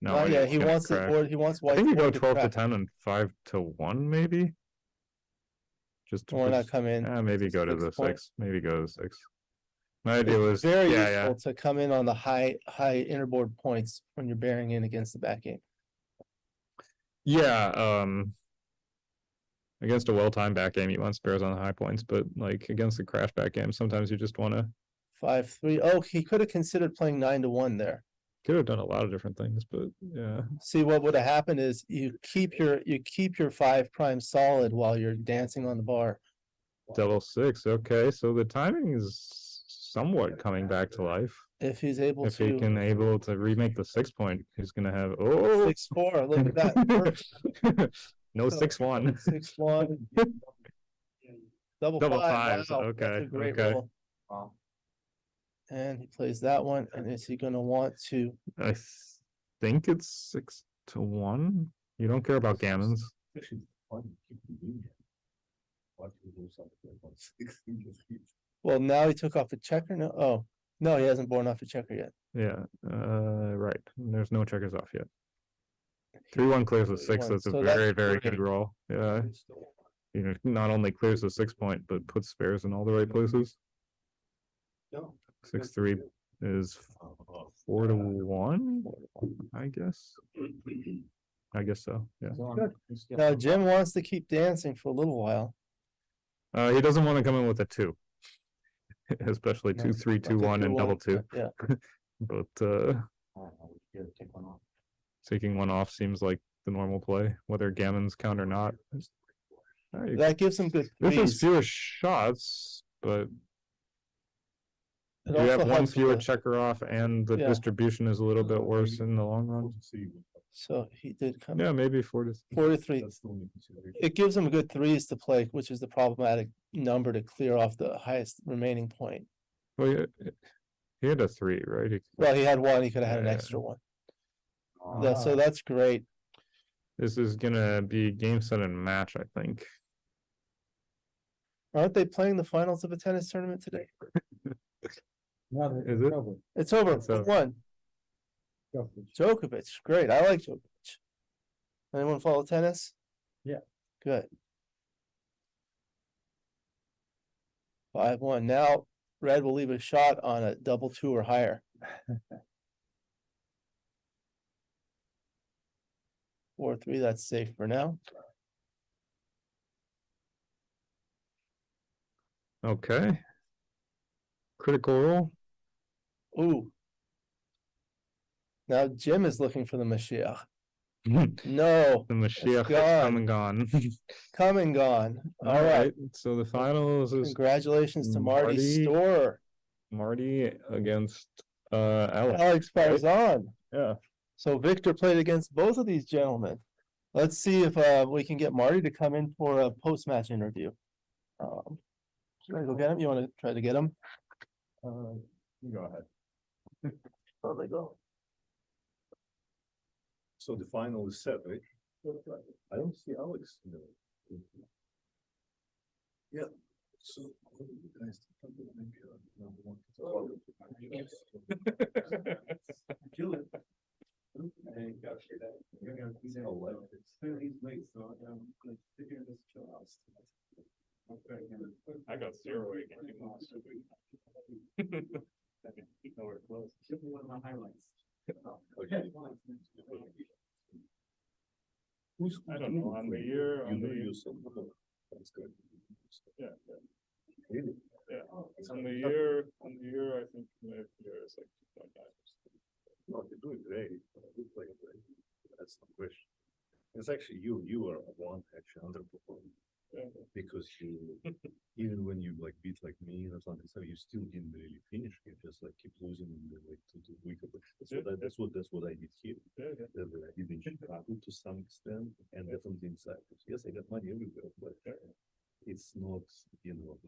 S1: Not
S8: when
S1: yet,
S8: he's
S1: he
S8: gonna
S1: wants it,
S8: crack.
S1: or he wants
S8: I
S1: white.
S8: think you go
S1: board to
S8: 12 to
S1: crack.
S8: 10 and 5 to 1, maybe. Just to
S1: Why not
S8: pers-
S1: come in?
S8: maybe go to the
S1: 6 point?
S8: 6. Maybe go to the 6. My idea was
S1: It's very
S8: yeah.
S1: useful to come in on the high interboard points when you're bearing in against the back game.
S8: Yeah, against a well-timed back game, you want spares on the high points, but like against the crash back game, sometimes you just want to
S1: 5-3. Oh, he could have considered playing 9-1 there.
S8: could have done a lot of different things, but yeah.
S1: See, what would have happened is you keep your 5 prime solid while you're dancing on the bar.
S8: Double 6. Okay, so the timing is somewhat coming back to life.
S1: If he's able
S8: If he
S1: to
S8: can able to remake the 6 point, he's gonna have
S1: 6-4. Look at that. Perfect.
S8: No
S1: So,
S8: 6-1.
S1: 6-1. Double
S8: Double
S1: five.
S8: fives,
S1: Wow,
S8: okay,
S1: that's a great
S8: okay.
S1: roll.
S7: Wow.
S1: And he plays that one. And is he gonna want to?
S8: I think it's 6 to 1. You don't care about gammons.
S1: Well, now he took off a checker. No, oh no, he hasn't borne off a checker yet.
S8: Yeah, right. There's no checkers off yet. 3-1 clears the 6.
S1: 3-1.
S8: That's a
S1: So that's
S8: very good
S1: great.
S8: roll. Yeah. You know, not only clears the 6 point, but puts spares in all the right places.
S4: No.
S8: 6-3 is 4 to 1, I guess. I guess so. Yeah.
S1: Now Jim wants to keep dancing for a little while.
S8: He doesn't want to come in with a 2, especially
S1: No,
S8: 2-3,
S1: like a
S8: 2-1, and
S1: 2-1.
S8: double 2.
S1: Yeah.
S8: But
S7: Take one off.
S8: taking one off seems like the normal play, whether gammons count or not. Alright,
S1: That gives him good
S8: this is
S1: threes.
S8: fewer shots, but
S1: It
S8: you have
S1: also
S8: one
S1: helps with
S8: fewer
S1: the-
S8: checker off, and the
S1: Yeah.
S8: distribution is a little bit worse in the long run.
S1: So he did come
S8: Yeah, maybe 4 to
S1: 4-3. It gives him good threes to play, which is the problematic number to clear off the highest remaining point.
S8: Well, yeah, he had a 3, right?
S1: Well, he had one, he could have had an
S8: Yeah.
S1: extra one.
S7: Ah.
S1: So that's great.
S8: This is gonna be game, set, and match, I think.
S1: Aren't they playing the finals of a tennis tournament today?
S8: Is it?
S1: It's over.
S8: It's over.
S1: One. Djokovic, great. I like Djokovic. Anyone follow tennis?
S4: Yeah.
S1: Good. 5-1. Now Red will leave a shot on a double 2 or higher. 4-3, that's safe for now.
S8: Okay. Critical roll.
S1: Ooh. Now Jim is looking for the Mashiach.
S8: The
S1: No,
S8: Mashiach
S1: gone.
S8: has come and gone.
S1: come and gone. All right.
S8: So the finals is
S1: Congratulations to Marty
S8: Marty.
S1: Storr.
S8: Marty against Alex.
S1: Alex Farzan.
S8: Yeah.
S1: So Victor played against both of these gentlemen. Let's see if we can get Marty to come in for a post-match interview. Should I go get him? You want to try to get him?
S2: You go ahead.
S1: Oh, they go.
S2: So the final is set, right? I don't see Alex. Yeah. So. What do you guys think? Kill it.
S8: I got 0 again. Nowhere close.
S5: One of my highlights.
S8: I don't know, on the year,
S2: That's good.
S8: yeah,
S2: Really?
S8: yeah. On the year, I think mid year is like 2.9.
S2: No, you're doing great. You're playing great. That's no question. It's actually you are one actually underperforming.
S8: Yeah.
S2: Because you, even when you like beat like me or something, so you still didn't really finish. You just like keep losing in the like to week. That's what I did here.
S8: Yeah, yeah.
S2: That I did in Chicago to some extent, and definitely in Cyprus. Yes, I got money everywhere, but it's not, you know.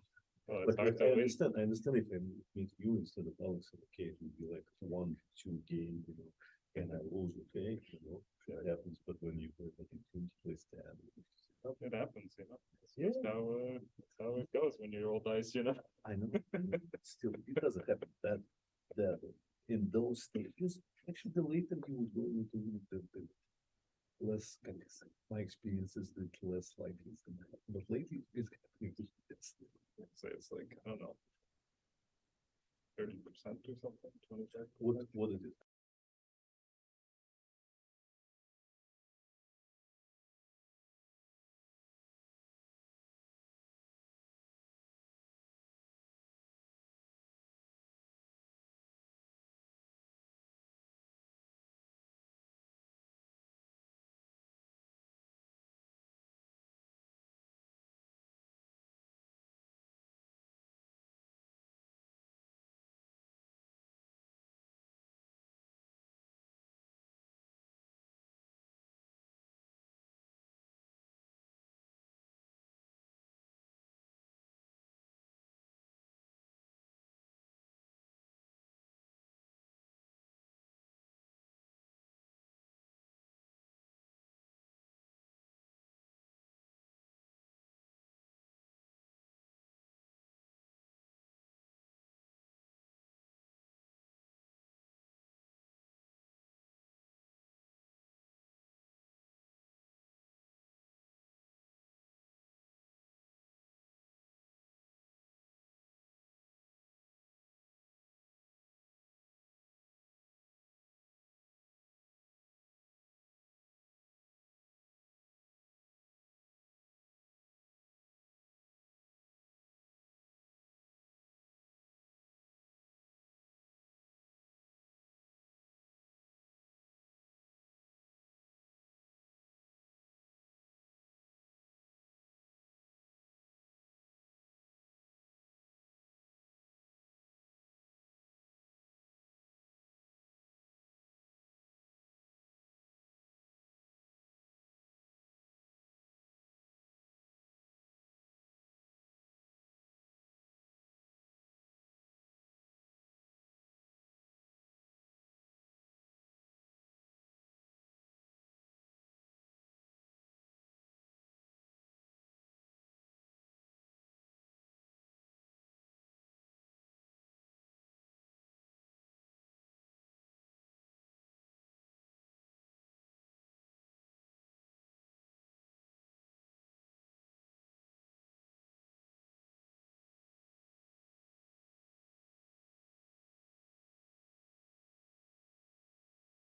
S8: Well,
S2: But
S8: it's hard
S2: I
S8: to win.
S2: understand. I understand if I meet you instead of Alex. Okay, it would be like 1-2 game, you know, and I lose. Okay, you know, that happens. But when you play like in 20 plays 10,
S8: happens, you know. That's how it goes when you roll dice, you know.
S2: I know, still, it doesn't happen that in those stages, actually, the later you would go into the less, kind of, my experience is the less likely it's gonna happen, but lately it's happening.
S8: So it's like, I don't know. 30% or something, 25.
S2: What it is?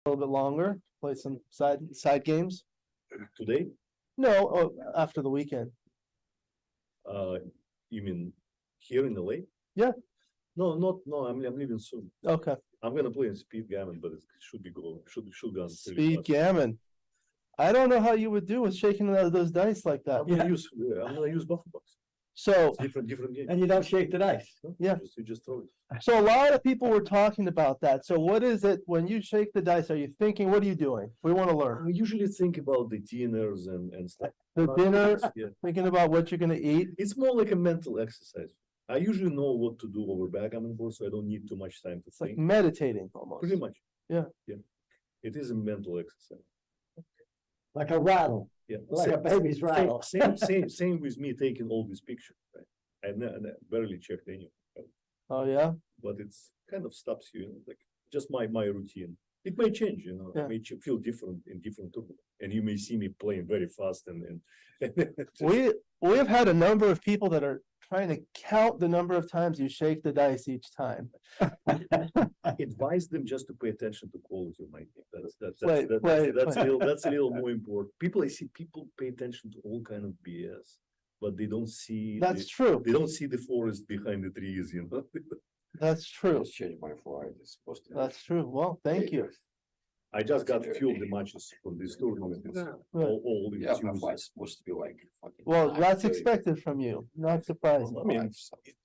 S3: A little bit longer, play some side games?
S2: Today,
S3: No, after the weekend.
S2: you mean here in LA?
S3: Yeah.
S2: No, I'm leaving soon.
S3: Okay,
S2: I'm gonna play in speed gammon, but it should be go, should go. pretty
S3: speed
S2: fast.
S3: gammon. I don't know how you would do with shaking those dice like that.
S2: I'm gonna use buffer box.
S3: So,
S2: It's different game.
S4: And you don't shake the dice.
S3: yeah.
S2: You just throw it.
S3: So a lot of people were talking about that. So what is it, when you shake the dice, are you thinking, what are you doing? We want to learn.
S2: I usually think about the dinners and stuff.
S3: The dinner,
S2: Yeah.
S3: thinking about what you're gonna eat.
S2: It's more like a mental exercise. I usually know what to do over backgammon board, so I don't need too much time to
S3: It's like
S2: think.
S3: meditating almost.
S2: Pretty much.
S3: Yeah.
S2: Yeah. It is a mental exercise.
S4: Like a rattle,
S2: Yeah.
S4: like a baby's rattle.
S2: Same with me taking all these pictures, right? I barely checked any,
S3: Oh, yeah?
S2: but it's kind of stops you, like just my routine. It may change,
S3: Yeah.
S2: it may feel different in different tournaments, and you may see me playing very fast and.
S3: We have had a number of people that are trying to count the number of times you shake the dice each time.
S2: Advise them just to pay attention to quality of my game. That's a little more important. I see people pay attention to all kind of BS, but they don't see.
S3: That's true.
S2: They don't see the forest behind the trees,
S3: That's true.
S4: Change my flight, it's supposed to.
S3: That's true. Well, thank you.
S2: I just got a few of the matches from this tournament. It's all in twos.
S4: Supposed to be like.
S3: Well, that's expected from you. Not surprising.
S2: I mean,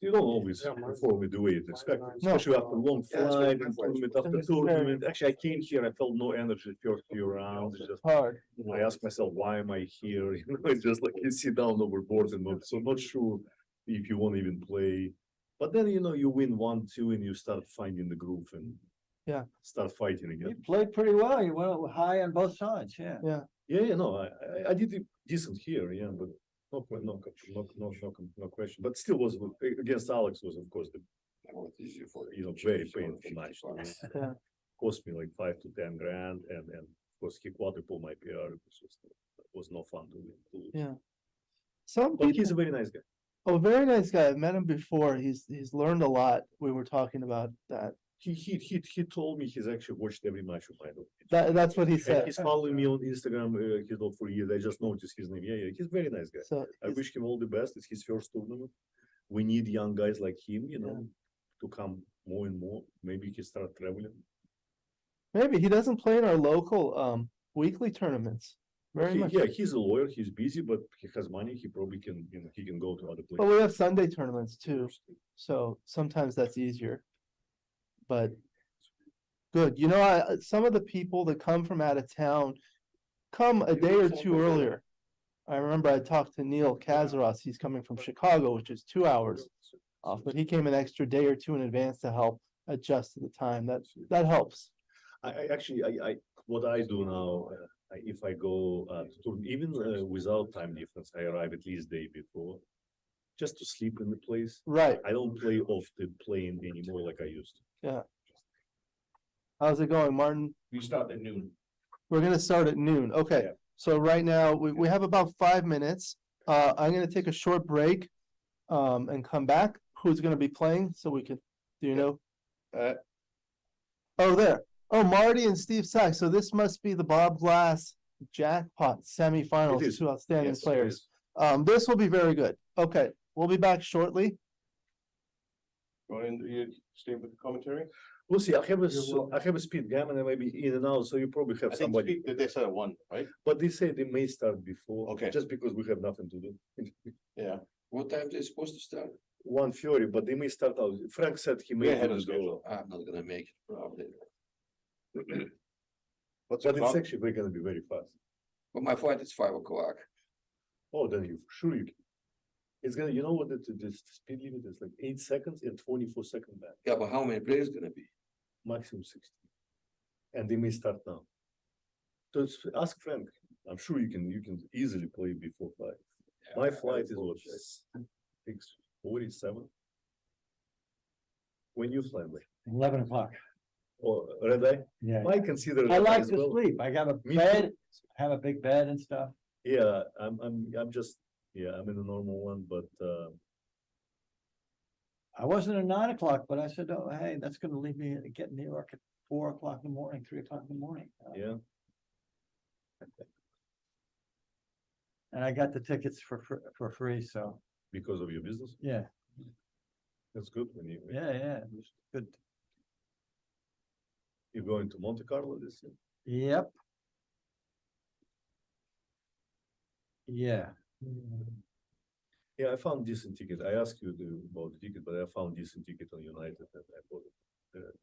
S2: you don't always perform it the way it's expected,
S3: No.
S2: especially after long
S4: Yeah, that's
S2: flight
S4: what
S2: and
S4: I'm
S2: tournament
S3: saying.
S2: after
S3: It's very-
S2: tournament. Actually, I came here, I felt no energy first few rounds. It's just,
S3: Hard.
S2: I asked myself, why am I here? It's just like you sit down over boards and not sure if you won't even play. But then, you win 1-2 and you start finding the groove and
S3: Yeah.
S2: start fighting
S4: You
S2: again.
S4: played pretty well, you went high on both sides, yeah.
S2: Yeah, no, I did it decent here, yeah, but No question, but still was, against Alex was of course the, very painful match.
S1: Yeah.
S2: Cost me like 5 to 10 grand and of course he quadrupled my PR. It was no fun to win.
S1: Yeah. Some
S2: But
S1: people,
S2: he's a very nice guy.
S1: oh, very nice guy. I've met him before. He's learned a lot. We were talking about that.
S2: He told me he's actually watched every match of mine.
S1: That's what he
S2: And
S1: said.
S2: he's following me on Instagram. He's not for years. I just noticed his name. Yeah, he's a very nice guy.
S1: So
S2: I wish him all the best. It's his first tournament. We need young guys like him, to come more and more. Maybe he start traveling.
S1: maybe he doesn't play in our local weekly tournaments. Very much.
S2: Yeah, he's a lawyer. He's busy, but he has money. He probably can, he can go to other
S1: But
S2: places.
S1: we have Sunday tournaments too, so sometimes that's easier. But good, some of the people that come from out of town come a day or two earlier. I remember I talked to Neil Kazaros. He's coming from Chicago, which is 2 hours off, but he came an extra day or two in advance to help adjust to the time. That helps.
S2: I actually, what I do now, if I go to even without time difference, I arrive at least day before, just to sleep in the place.
S1: Right.
S2: I don't play off the plane anymore like I used to.
S1: How's it going, Martin?
S4: We start at noon.
S1: We're gonna start at noon. Okay,
S2: Yeah.
S1: so right now we have about 5 minutes. I'm gonna take a short break and come back. Who's gonna be playing? So we can, do you know? Oh, there. Oh, Marty and Steve Sachs. So this must be the Bob Glass jackpot
S2: It
S1: semifinals,
S2: is.
S1: two outstanding
S2: Yes, it
S1: players.
S2: is.
S1: This will be very good. Okay, we'll be back shortly.
S5: You stay with the commentary?
S2: We'll see. I have a speed gammon and maybe in and out, so you probably have somebody.
S5: They said one, right?
S2: But they say they may start before.
S5: Okay.
S2: Just because we have nothing to do.
S5: Yeah. What time they supposed to start?
S2: 1:30, but they may start out. Frank said he may.
S5: Way ahead of
S2: do the
S5: schedule. I'm not gonna make it probably. What's
S2: But
S5: the
S2: it's
S5: clock?
S2: actually, we're gonna be very fast.
S5: But my flight is 5 o'clock.
S2: Oh, then you, sure you can. It's gonna, you know what, the speed limit is like 8 seconds and 24-second back,
S5: Yeah, but how many players gonna be?
S2: maximum 60. And they may start now. So ask Frank, I'm sure you can easily play before 5. My flight is what, 6:47? When you fly, like,
S4: 11 o'clock.
S2: or red eye,
S4: Yeah.
S2: I consider.
S4: I
S2: red eye
S4: like
S2: as
S4: to
S2: well.
S4: sleep. I got a
S2: Me
S4: bed,
S2: too.
S4: have a big bed and stuff.
S2: Yeah, I'm just, I'm in a normal one, but,
S4: I wasn't at 9 o'clock, but I said, oh, hey, that's gonna leave me to get in New York at 4 o'clock in the morning, 3 o'clock in the morning.
S2: yeah.
S4: And I got the tickets for free, so,
S2: Because of your business,
S4: yeah,
S2: that's good when you.
S4: yeah, it was good.
S2: You're going to Monte Carlo this year?
S4: Yep. Yeah.
S2: Yeah, I found decent ticket. I asked you about the ticket, but I found decent ticket on United and I bought it.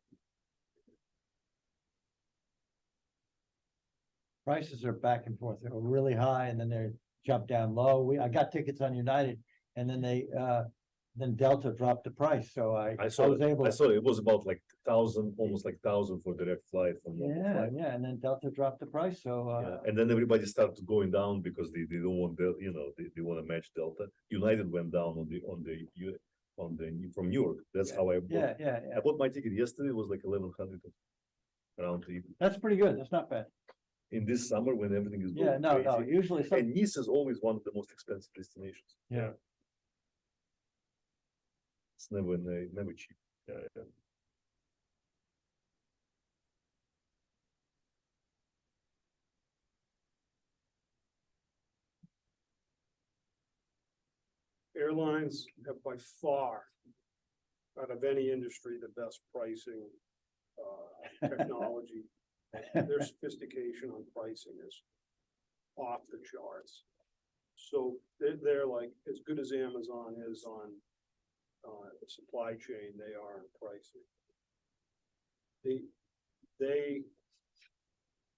S4: Prices are back and forth. They were really high and then they jumped down low. I got tickets on United and then then Delta dropped the price, so I was able.
S2: I saw it was about like 1,000, almost like 1,000 for direct flight from local
S4: Yeah,
S2: flight.
S4: yeah, and then Delta dropped the price, so,
S2: Yeah, and then everybody started going down because they don't want they want to match Delta. United went down on the from New York. That's how I bought.
S4: yeah.
S2: I bought my ticket yesterday. It was like 1,100 around trip.
S4: That's pretty good. That's not bad.
S2: In this summer when everything is
S4: Yeah,
S2: going
S4: no,
S2: crazy.
S4: usually some,
S2: And Nice is always one of the most expensive destinations.
S4: Yeah.
S2: It's never cheap. Yeah.
S11: Airlines have by far, out of any industry, the best pricing, technology. Their sophistication on pricing is off the charts. So they're like, as good as Amazon is on, the supply chain, they are in pricing.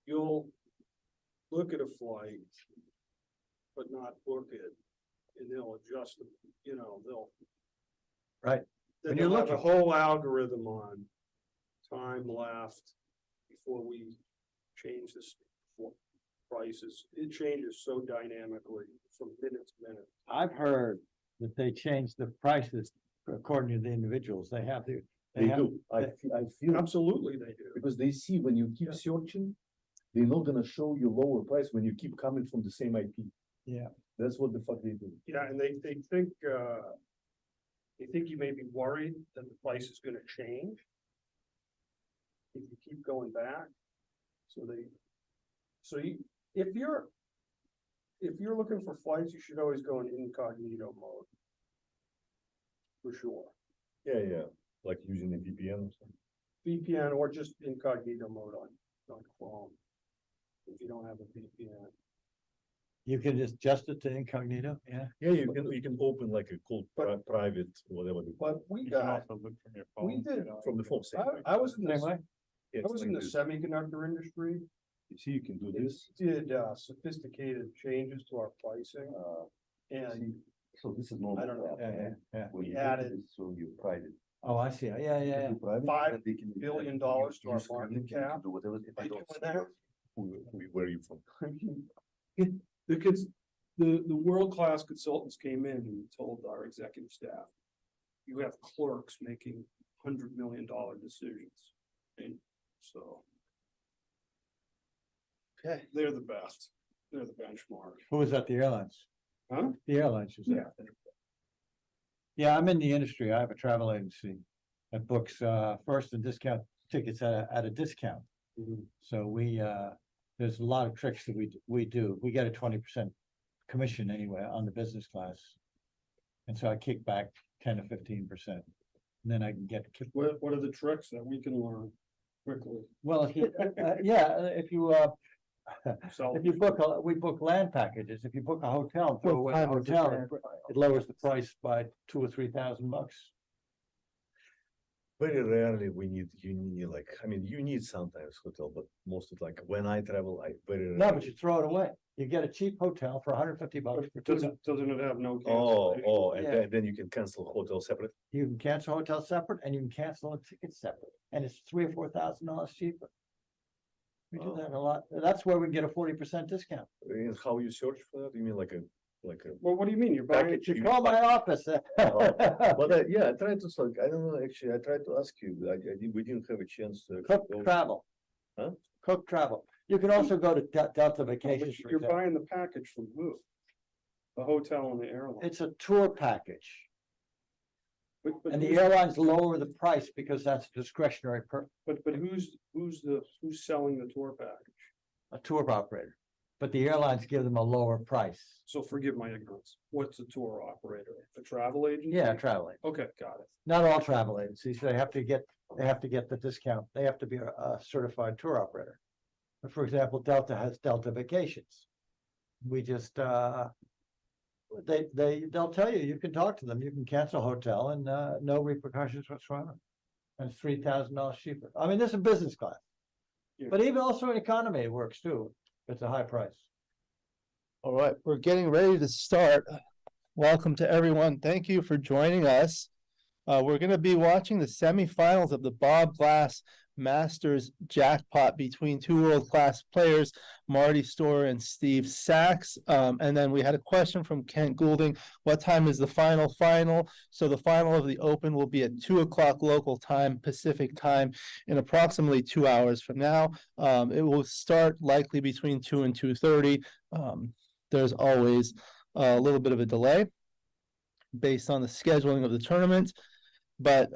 S11: You'll look at a flight, but not book it, and they'll adjust them, they'll.
S4: Right.
S11: Then
S4: When you're
S11: you'll have a
S4: looking.
S11: whole algorithm on time left before we change this prices, it changes so dynamically from minute to minute.
S4: I've heard that they change the prices according to the individuals. They have to.
S2: They
S4: have-
S2: do. I feel
S11: Absolutely they do.
S2: because they see when you keep searching, they're not gonna show you lower price when you keep coming from the same IP.
S4: Yeah.
S2: That's what the fuck they do.
S11: Yeah, and they think you may be worried that the price is gonna change. If you keep going back, if you're looking for flights, you should always go in incognito mode. For sure,
S2: Yeah, like using a VPN or something.
S11: VPN or just incognito mode on Chrome. If you don't have a VPN.
S4: You can just adjust it to incognito, yeah.
S2: Yeah, you can open like a cold private, whatever.
S11: But we
S8: You can
S11: got,
S8: also look from your
S11: we
S8: phone,
S11: did,
S8: you know,
S2: From the phone. Same way.
S11: I was in
S4: Same
S11: this,
S4: way.
S2: Yeah,
S11: I was
S2: it's
S11: in the
S2: like this.
S11: semiconductor industry.
S2: You see, you can do this.
S11: Did sophisticated changes to our pricing, and
S2: So this is normal.
S11: I don't know.
S4: Yeah.
S2: When
S11: We
S2: you
S11: added-
S2: do this, so you private.
S4: Oh, I see. Yeah.
S2: Do private,
S11: $5
S2: and they can-
S11: billion
S2: you
S11: to our
S2: screen,
S11: market
S2: you can
S11: cap.
S2: do whatever. If
S11: By
S2: I
S11: doing
S2: don't see
S11: that.
S2: where are you from?
S11: The world-class consultants came in and told our executive staff, you have clerks making $100 million decisions. And so.
S1: Okay.
S11: They're the best. They're the benchmark.
S4: Who was at the airlines?
S11: Huh?
S4: The airlines, you said. Yeah, I'm in the industry. I have a travel agency that books first and discount tickets at a discount.
S11: Mhm.
S4: So there's a lot of tricks that we do. We get a 20% commission anyway on the business class. And so I kick back 10 to 15%. And then I can get,
S11: What are the tricks that we can learn quickly?
S4: well, if you,
S11: So,
S4: if you we book land packages. If you book a hotel, throw away a
S1: time is it
S4: hotel,
S1: there?
S4: it lowers the price by $2,000 or $3,000.
S2: Very rarely you need like, I mean, you need sometimes hotel, but most of like when I travel, I very rarely.
S4: No, but you throw it away. You get a cheap hotel for $150 for 2 nights.
S11: doesn't it have no
S2: Oh,
S11: cancellation?
S2: and
S4: Yeah.
S2: then you can cancel hotel separate.
S4: You can cancel hotel separate and you can cancel a ticket separate, and it's $3,000 or $4,000 cheaper. We do
S2: Oh.
S4: that a lot. That's where we can get a 40% discount.
S2: And how you search for that? You mean like a
S11: Well, what do you mean? You're buying,
S2: package?
S4: You call my office.
S2: But yeah, I tried to like, I don't know, actually, I tried to ask you, we didn't have a chance to.
S4: Cook
S2: go-
S4: Travel.
S2: Huh?
S4: Cook Travel. You can also go to Delta Vacations. for
S11: you're
S4: example.
S11: buying the package from who? The hotel and the airline.
S4: It's a tour package,
S11: But
S4: and the
S11: who's-
S4: airlines lower the price because that's discretionary
S11: But who's selling the tour package?
S4: a tour operator. But the airlines give them a lower price.
S11: So forgive my ignorance. What's a tour operator? A travel agent?
S4: Yeah, traveling.
S11: Okay, got it.
S4: Not all travel agencies, they have to get the discount, they have to be a certified tour operator. But for example, Delta has Delta Vacations. We just, they'll tell you can talk to them, you can cancel a hotel and, no repercussions whatsoever. And it's $3,000 cheaper. I mean, this is business class.
S11: Yeah.
S4: But even also in economy, it works too. It's a high price.
S1: All right, we're getting ready to start. Welcome to everyone. Thank you for joining us. We're going to be watching the semifinals of the Bob Glass Masters jackpot between two world-class players, Marty Storr and Steve Sachs. And then we had a question from Kent Goulding. What time is the final? So the final of the Open will be at 2 o'clock local time, Pacific time, in approximately 2 hours from now. It will start likely between 2 and 2:30. There's always a little bit of a delay based on the scheduling of the tournament, but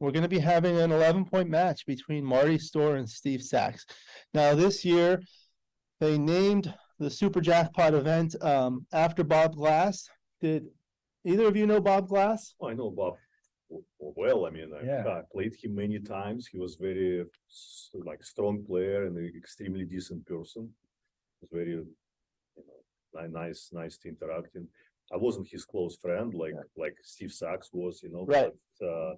S1: we're going to be having an 11-point match between Marty Storr and Steve Sachs. Now this year, they named the Super Jackpot event after Bob Glass. Did either of you know Bob Glass?
S2: Oh, I know Bob well, I mean,
S4: Yeah.
S2: I played him many times. He was very like strong player and an extremely decent person. He was very, nice to interact in. I wasn't his close friend like Steve Sachs was,
S1: Right.
S2: but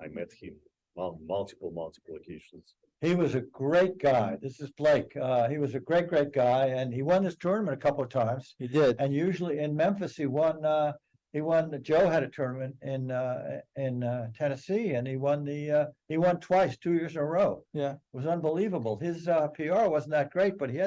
S2: I met him on multiple occasions.
S4: He was a great guy. This is Blake. He was a great guy, and he won this tournament a couple of times.
S1: He did.
S4: And usually in Memphis, he won. Joe had a tournament in Tennessee, and he won twice, 2 years in a row.
S1: Yeah.
S4: It was unbelievable. His PR wasn't that great, but he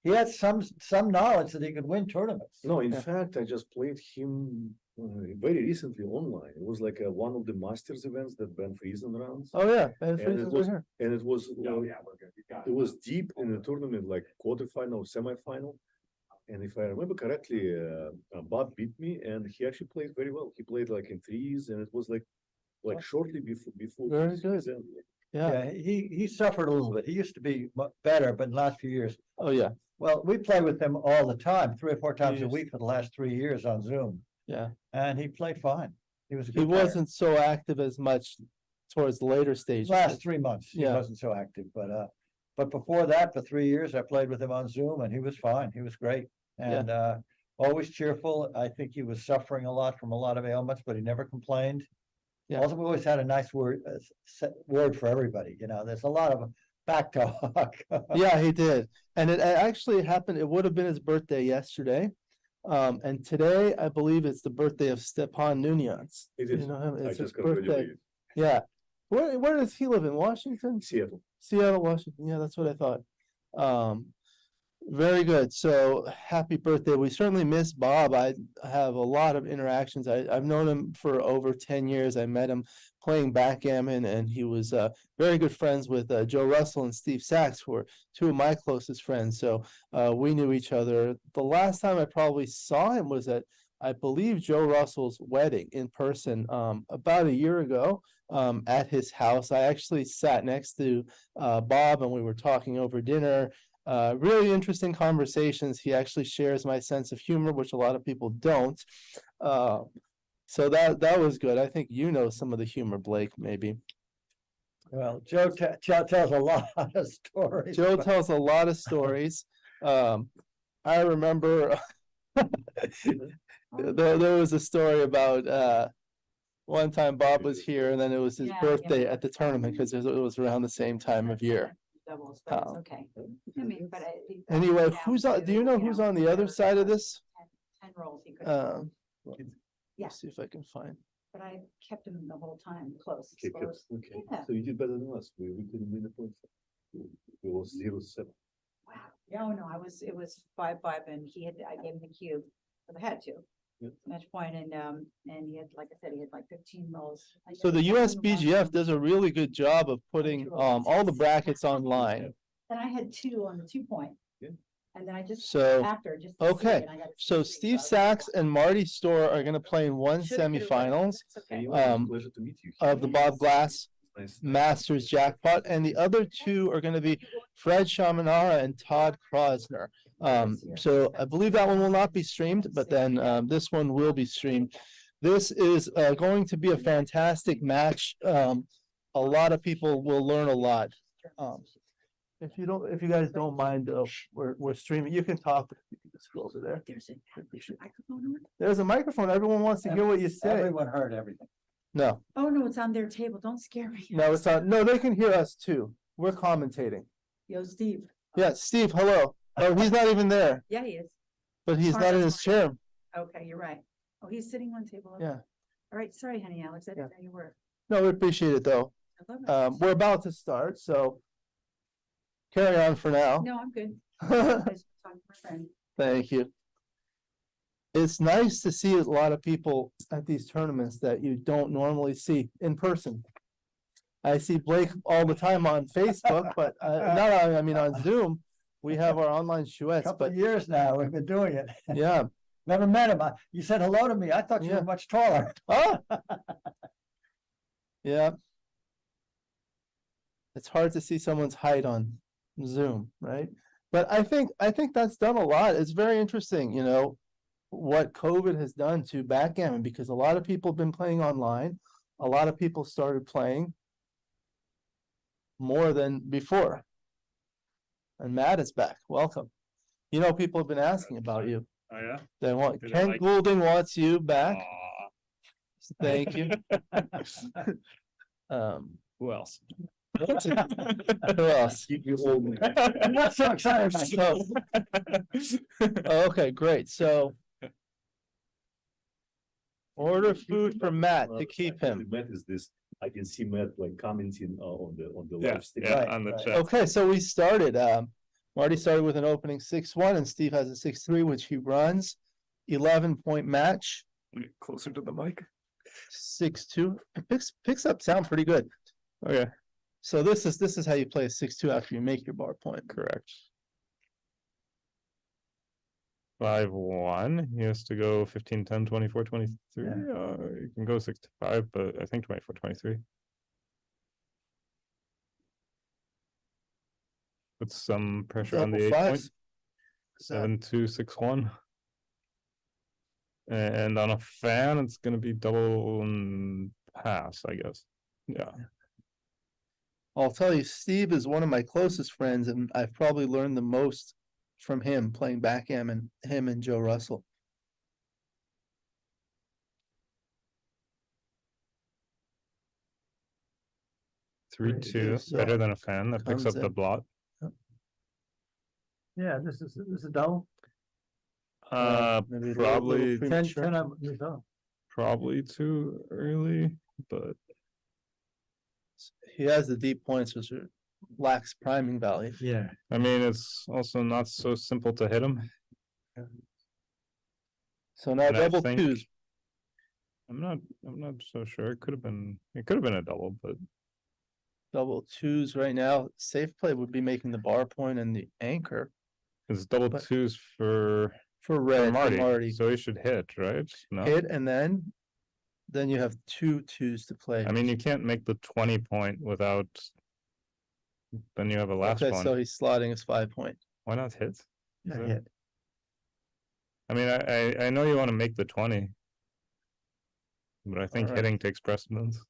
S4: he had some knowledge that he could win tournaments.
S2: No, in fact, I just played him very recently online. It was like one of the Masters events that Ben Friesen runs.
S3: Oh, yeah. Ben
S2: And
S3: Friesen's
S2: it
S3: right
S2: was,
S3: here.
S2: and it was,
S5: Oh, yeah, we're good. You got
S2: it was deep in the tournament, like quarterfinal, semifinal. And if I remember correctly, Bob beat me and he actually played very well. He played like in threes and it was like shortly before.
S3: Very
S2: his
S3: good.
S2: exam.
S3: Yeah.
S4: Yeah, he suffered a little bit. He used to be better, but in the last few years,
S3: Oh, yeah.
S4: well, we play with him all the time, 3 or 4 times a
S3: Yes.
S4: week for the last 3 years on Zoom,
S3: Yeah.
S4: and he played fine. He was a
S3: He
S4: good player.
S3: wasn't so active as much towards the later stages.
S4: Last 3 months, he
S3: Yeah.
S4: wasn't so active, but before that, for 3 years, I played with him on Zoom and he was fine. He was great. And, always cheerful. I think he was suffering a lot from a lot of ailments, but he never complained.
S3: Yeah.
S4: Also, we always had a nice word, word for everybody, you know, there's a lot of back talk.
S3: Yeah, he did. And it actually happened, it would have been his birthday yesterday. And today, I believe it's the birthday of Stepan Nunez.
S2: It
S3: You
S2: is.
S3: know him,
S2: I
S3: it's his
S2: just got
S3: birthday.
S2: graduated.
S3: Yeah. Where does he live in Washington?
S2: Seattle.
S3: Seattle, Washington. Yeah, that's what I thought. Very good. So happy birthday. We certainly miss Bob. I have a lot of interactions. I've known him for over 10 years. I met him playing backgammon and he was very good friends with Joe Russell and Steve Sachs, who were 2 of my closest friends. So we knew each other. The last time I probably saw him was at, I believe, Joe Russell's wedding in person about a year ago at his house. I actually sat next to Bob and we were talking over dinner. Really interesting conversations. He actually shares my sense of humor, which a lot of people don't. So that was good. I think you know some of the humor, Blake, maybe.
S4: Well, Joe tells a lot of stories.
S3: Joe tells a lot of stories. I remember there was a story about one time Bob was here and then it was his birthday at the tournament because it was around the same time of year.
S10: Doubles, but it's okay. I mean, but
S3: Anyway, who's on, do you know who's on the other side of this?
S10: 10 rolls he could.
S3: Yeah.
S10: Yes.
S3: See if I can find.
S10: But I kept him the whole time close.
S2: Okay, good.
S10: close.
S2: Okay.
S10: Yeah.
S2: So you did better than us. We couldn't win the points. We lost 0-7.
S10: Wow. Yeah, oh no, it was 5-5 and I gave him the cube, but I had to.
S2: Yeah.
S10: Match point and he had, like I said, he had like 15 rolls.
S3: So the USBGF does a really good job of putting all the brackets online.
S10: And I had 2 on the 2 point.
S2: Yeah.
S10: And then I just,
S3: So,
S10: after, just. to see
S3: okay.
S10: it, I got
S3: So
S10: 3,
S3: Steve
S10: I was
S3: Sachs
S10: like,
S3: and Marty Storr are gonna play in one
S10: should've, could've, would've,
S3: semifinals
S10: that's okay.
S2: Anyway, it was a
S3: Um,
S2: pleasure to meet you.
S3: of the Bob Glass
S2: Nice.
S3: Masters jackpot, and the other 2 are gonna be Fred Shamanara and Todd Krosner. So I believe that one will not be streamed, but then this one will be streamed. This is going to be a fantastic match. A lot of people will learn a lot. If you guys don't mind, we're streaming. You can talk. You can just go over there.
S10: There's a microphone on it?
S3: There's a microphone. Everyone wants to hear what you say.
S4: Everyone heard everything.
S3: No,
S10: Oh, no, it's on their table. Don't scare me.
S3: no, it's not. No, they can hear us too. We're commentating.
S10: Yo, Steve.
S3: Yeah, Steve, hello. Oh, he's not even there,
S10: Yeah, he is.
S3: but he's not in his chair.
S10: Okay, you're right. Oh, he's sitting on table. Okay.
S3: Yeah.
S10: All right, sorry, honey, Alex, I didn't know you were.
S3: No, we appreciate it though.
S10: I love it.
S3: We're about to start, so carry on for now.
S10: No, I'm good. I was talking to my friend.
S3: Thank you. It's nice to see a lot of people at these tournaments that you don't normally see in person. I see Blake all the time on Facebook, but not on, I mean, on Zoom. We have our online chouettes,
S4: Couple
S3: but
S4: of years now, we've been doing it.
S3: yeah.
S4: Never met him. You said hello to me. I thought you
S3: Yeah.
S4: were much taller.
S3: Oh. Yeah. It's hard to see someone's height on Zoom, right? But I think that's done a lot. It's very interesting, you know, what COVID has done to backgammon, because a lot of people have been playing online. A lot of people started playing more than before. And Matt is back. Welcome. You know, people have been asking about you.
S8: Oh, yeah?
S3: They want,
S8: Did I
S3: Ken
S8: like-
S3: Goulding wants you back.
S8: Aw,
S3: Thank you.
S8: who else?
S3: Who else?
S2: Keep you all.
S4: I'm not so excited about
S3: So, okay, great. So order food for Matt to keep him.
S2: Matt is this, I can see Matt like commenting on the
S8: Yeah,
S2: live stream.
S8: yeah,
S4: Right,
S8: on the
S4: right.
S8: chat.
S3: Okay, so we started.
S1: Marty started with an opening 6-1 and Steve has a 6-3, which he runs. 11-point match,
S8: Closer to the mic.
S1: 6-2. It picks up sound pretty good.
S8: Okay,
S1: So this is how you play a 6-2 after you make your bar point.
S8: correct. 5-1, he has to go 15, 10, 24, 23. You can go 6 to 5, but I think 24, 23. Put some pressure on the
S1: Double
S8: 8 point.
S1: fives.
S8: 7-2, 6-1. And on a fan, it's gonna be double and pass, I guess. Yeah.
S1: I'll tell you, Steve is one of my closest friends, and I've probably learned the most from him playing backgammon, him and Joe Russell.
S8: Three
S1: Right,
S8: two,
S1: so
S8: better than a fan that picks
S1: comes
S8: up the
S1: in.
S8: blot.
S4: Yeah, this is a double.
S1: Maybe a little
S8: Probably,
S1: premature.
S4: 10 of them is double.
S8: probably too early, but
S1: He has the deep points, which lacks priming value.
S4: Yeah.
S8: I mean, it's also not so simple to hit him.
S1: So now
S8: And I
S1: double
S8: think-
S1: twos.
S8: I'm not so sure. It could have been a double, but
S1: Double twos right now. Safe play would be making the bar point and the anchor
S8: it's double
S1: But-
S8: twos for
S1: for red for
S8: Marty,
S1: Marty.
S8: so he should hit, right? No,
S1: Hit and then you have 2 twos to play.
S8: I mean, you can't make the 20 point without. Then you have a last
S1: Okay,
S8: one.
S1: so he's slotting his 5 point.
S8: Why not hit?
S4: Yeah,
S8: So-
S4: hit.
S8: I mean, I know you want to make the 20. But I think
S1: Alright.
S8: hitting takes precedence.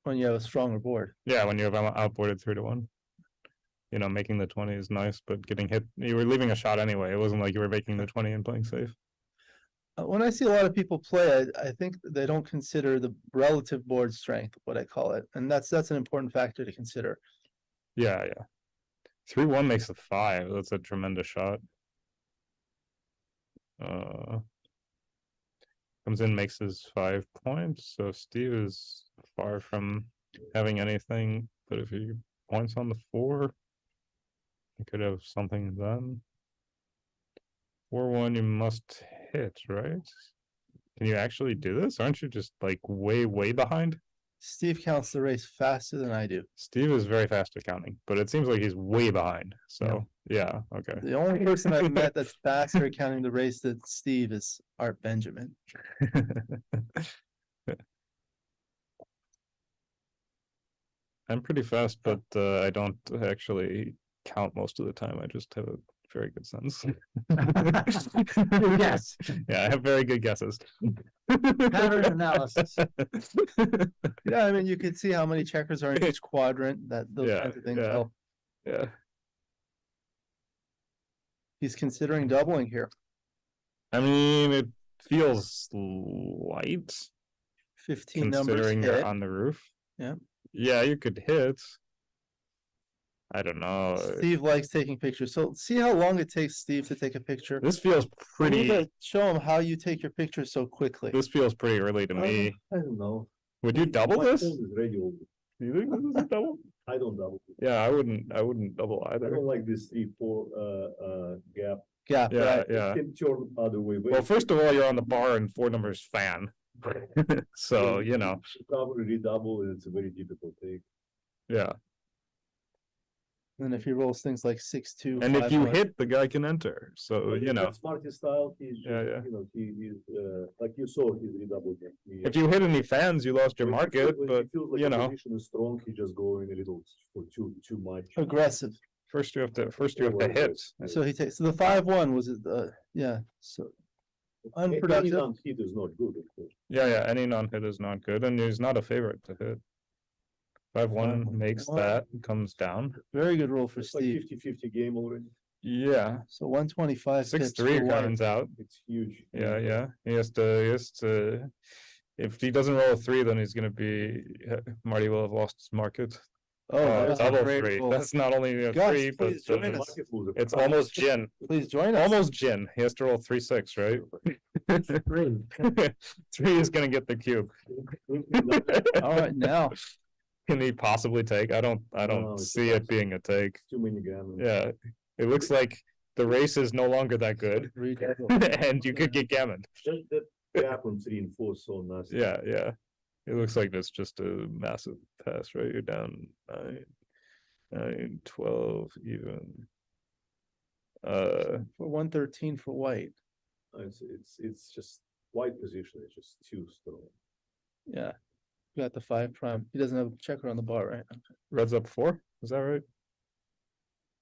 S1: When you have a stronger board.
S8: Yeah, when you have outboarded 3-1. You know, making the 20 is nice, but getting hit, you were leaving a shot anyway. It wasn't like you were making the 20 and playing safe.
S1: When I see a lot of people play, I think they don't consider the relative board strength, what I call it, and that's an important factor to consider.
S8: Yeah, yeah. 3-1 makes a 5. That's a tremendous shot. Comes in, makes his 5 points. So Steve is far from having anything, but if he points on the 4, he could have something then. 4-1, you must hit, right? Can you actually do this? Aren't you just like way behind?
S1: Steve counts the race faster than I do.
S8: Steve is very fast at counting, but it seems like he's way behind. So yeah, okay.
S1: The only person I've met that's faster at counting the race than Steve is Art Benjamin.
S8: I'm pretty fast, but I don't actually count most of the time. I just have a very good sense.
S4: Yes.
S8: Yeah, I have very good guesses.
S4: Pattern analysis.
S1: Yeah, I mean, you can see how many checkers are in each quadrant, that those
S8: Yeah,
S1: kinds of things
S8: yeah.
S1: help.
S8: Yeah.
S1: He's considering doubling here.
S8: I mean, it feels light
S1: 15 numbers
S8: considering you're
S1: hit.
S8: on the roof.
S1: Yeah.
S8: Yeah, you could hit. I don't know.
S1: Steve likes taking pictures. So see how long it takes Steve to take a picture.
S8: This feels
S1: We need
S8: pretty.
S1: to show him how you take your pictures so quickly.
S8: This feels pretty early to me.
S2: I don't know.
S8: Would you double
S2: My
S8: this?
S2: phone is ready already.
S8: Do you think this is a double?
S2: I don't double.
S8: Yeah, I wouldn't double
S2: I
S8: either.
S2: don't like this 3-4 gap.
S1: Yeah,
S8: Yeah,
S1: right.
S8: yeah.
S2: Can turn other way.
S8: Well, first of all, you're on the bar and 4 numbers fan. So, you know,
S2: Cover, redouble, and it's a very difficult thing.
S8: yeah.
S1: And if he rolls things like 6-2.
S8: And if you
S1: 5-1.
S8: hit, the guy can enter. So, you know,
S2: That's Marty style, he's,
S8: Yeah, yeah.
S2: you know, he is, like you saw, he's redouble.
S8: if you hit any fans, you lost your market, but you know.
S2: Position is strong, he just going a little for too much.
S1: Aggressive.
S8: First you have to hit.
S1: So he takes, so the 5-1 was it, yeah, so
S2: Any
S1: unproductive.
S2: non-hit is not good, of course.
S8: Yeah, any non-hit is not good, and he's not a favorite to hit. 5-1 makes that, comes down.
S1: Very good roll for
S2: It's like
S1: Steve.
S2: 50-50 game already.
S8: Yeah,
S1: So 125 pips
S8: 6-3
S1: for white.
S8: runs out.
S2: It's huge.
S8: Yeah. He has to. If he doesn't roll a 3, then he's gonna be, Marty will have lost his market.
S1: Oh, that was a
S8: Double
S1: great
S8: 3.
S1: roll.
S8: That's not only a
S1: Gus,
S8: 3, but
S1: please join
S8: it's-
S1: us.
S8: it's almost gin.
S1: Please join us.
S8: Almost gin. He has to roll 3-6, right? 3 is gonna get the cube.
S1: All right, now
S8: can he possibly take? I don't
S2: No, it's
S8: see it being a take.
S2: It's too many gammon.
S8: Yeah, it looks like the race is no longer that good, and you could get gammoned.
S2: That gap on 3 and 4 is so nasty.
S8: Yeah, yeah. It looks like it's just a massive pass, right? You're down 9, 12 even.
S1: For 113 for white.
S2: It's just white position. It's just too strong.
S1: Yeah. You got the 5 prime. He doesn't have a checker on the bar, right?
S8: Red's up 4, is that right?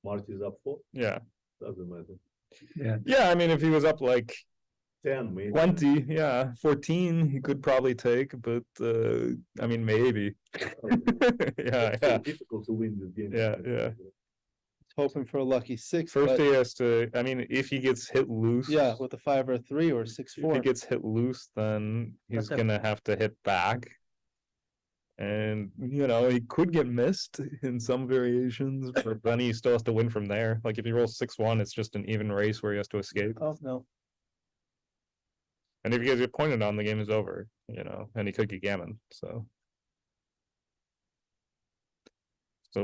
S2: Marty's up 4.
S8: Yeah.
S2: Doesn't matter.
S8: Yeah, I mean, if he was up like
S2: 10, maybe.
S8: 20, yeah, 14, he could probably take, but I mean, maybe. Yeah,
S2: It's
S8: yeah,
S2: so difficult to win this game.
S8: yeah, yeah.
S1: Hoping for a lucky 6.
S8: First,
S1: but-
S8: he has to. I mean, if he gets hit loose,
S1: yeah, with a 5 or a 3 or a 6
S8: if
S1: 4.
S8: he gets hit loose, then he's
S1: Okay.
S8: gonna have to hit back. And you know, he could get missed in some variations, but then he still has to win from there. Like if he rolls 6-1, it's just an even race where he has to escape.
S1: Oh, no.
S8: And if you guys get pointed on, the game is over, you know, and he could get gammon. So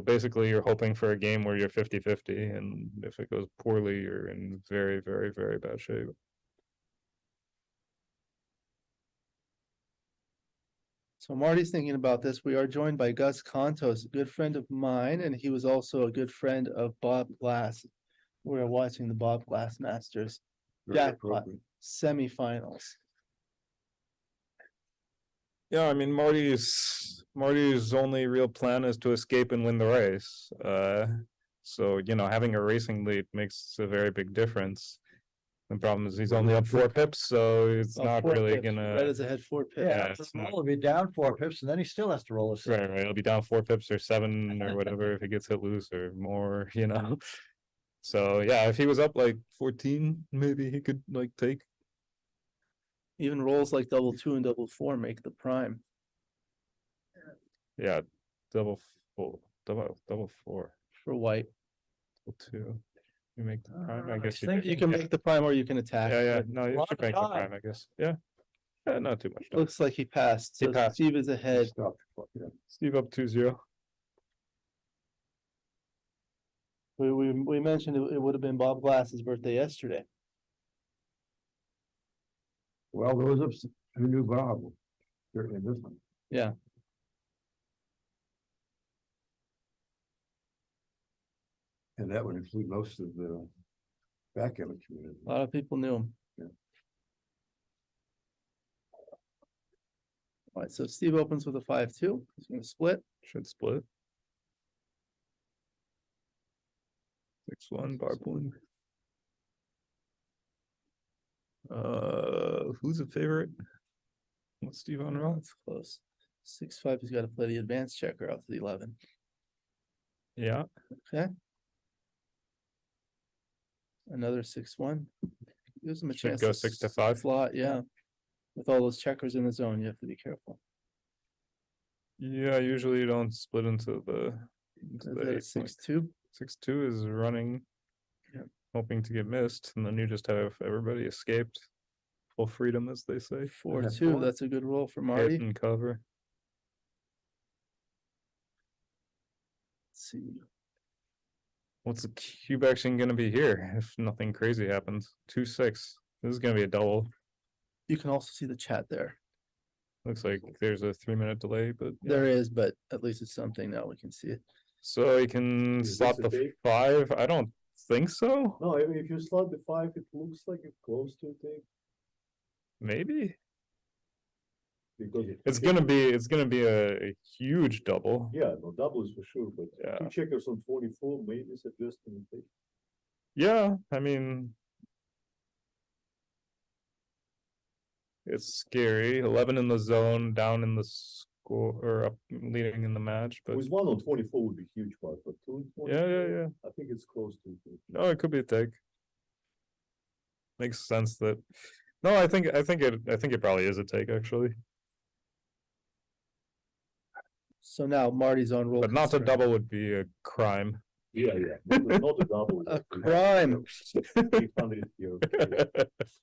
S8: basically you're hoping for a game where you're 50-50, and if it goes poorly, you're in very, very, very bad shape.
S1: So Marty's thinking about this. We are joined by Gus Contos, a good friend of mine, and he was also a good friend of Bob Glass. We're watching the Bob Glass Masters jackpot semifinals.
S8: Yeah, I mean Marty's only real plan is to escape and win the race. So you know, having a racing lead makes a very big difference. The problem is he's only up 4 pips, so it's
S1: Oh,
S8: not
S1: 4
S8: really
S1: pips.
S8: gonna.
S1: Red is ahead 4 pips.
S8: Yeah,
S4: Yeah,
S8: it's not-
S4: will be down 4 pips, and then he still has to roll a 6.
S8: Right, right. It'll be down 4 pips or 7 or whatever if it gets hit loose or more, you know. So yeah, if he was up like 14, maybe he could like take.
S1: Even rolls like double 2 and double 4 make the prime.
S8: Yeah, double 4
S1: For white.
S8: double 2. You make the prime, I guess.
S4: think
S1: You can make the prime or you can attack.
S8: Yeah, yeah.
S1: but
S8: No, you
S4: lot
S8: should
S4: of
S8: make the
S4: time.
S8: prime, I guess. Yeah. Yeah, not too much.
S1: Looks like he passed.
S8: He
S1: So
S8: passed.
S1: Steve is ahead.
S8: Steve up 2-0.
S1: We mentioned it would have been Bob Glass's birthday yesterday.
S9: Well, those of us who knew Bob, certainly this one.
S1: Yeah.
S9: And that would include most of the backgammon community.
S1: A lot of people knew him.
S9: Yeah.
S1: All right, so Steve opens with a 5-2. He's gonna split.
S8: Should split. 6-1, bar point. Who's a favorite? What's Steve on roll?
S1: That's close. 6-5, he's gotta play the advanced checker out to the 11.
S8: Yeah.
S1: Another 6-1. Gives him a
S8: Should
S1: chance.
S8: go 6 to 5.
S1: Slot, yeah. With all those checkers in the zone, you have to be careful.
S8: Yeah, usually you don't split into the.
S1: Is that a 6-2?
S8: 6-2 is running.
S1: Yeah.
S8: Hoping to get missed, and then you just have everybody escaped. Full freedom, as they say.
S1: 4-2, that's a good roll for
S8: Hit
S1: Marty.
S8: and cover.
S1: Let's see.
S8: What's the cube action gonna be here if nothing crazy happens? 2-6. This is gonna be a double.
S1: You can also see the chat there.
S8: Looks like there's a 3-minute delay, but yeah.
S1: There is, but at least it's something now we can see it.
S8: So you can
S2: Is
S8: slot
S2: this a
S8: the
S2: take?
S8: 5. I don't think so.
S2: No, I mean, if you slot the 5, it looks like it's close to a take.
S8: Maybe
S2: Because
S8: it's gonna be a huge double.
S2: Yeah, no doubles for sure, but
S8: Yeah.
S2: 2 checkers on 44, maybe suggesting a take.
S8: Yeah, I mean, it's scary. 11 in the zone, down in the score, or up leading in the match. But
S2: With 1 on 24 would be huge part, but 2 on 24.
S8: yeah.
S2: I think it's close to a take.
S8: No, it could be a take. Makes sense that. No, I think it probably is a take actually,
S1: So now Marty's on roll.
S8: but not to
S1: concern.
S8: double would be a crime.
S2: Yeah, not a double.
S1: A crime.
S2: 800 here.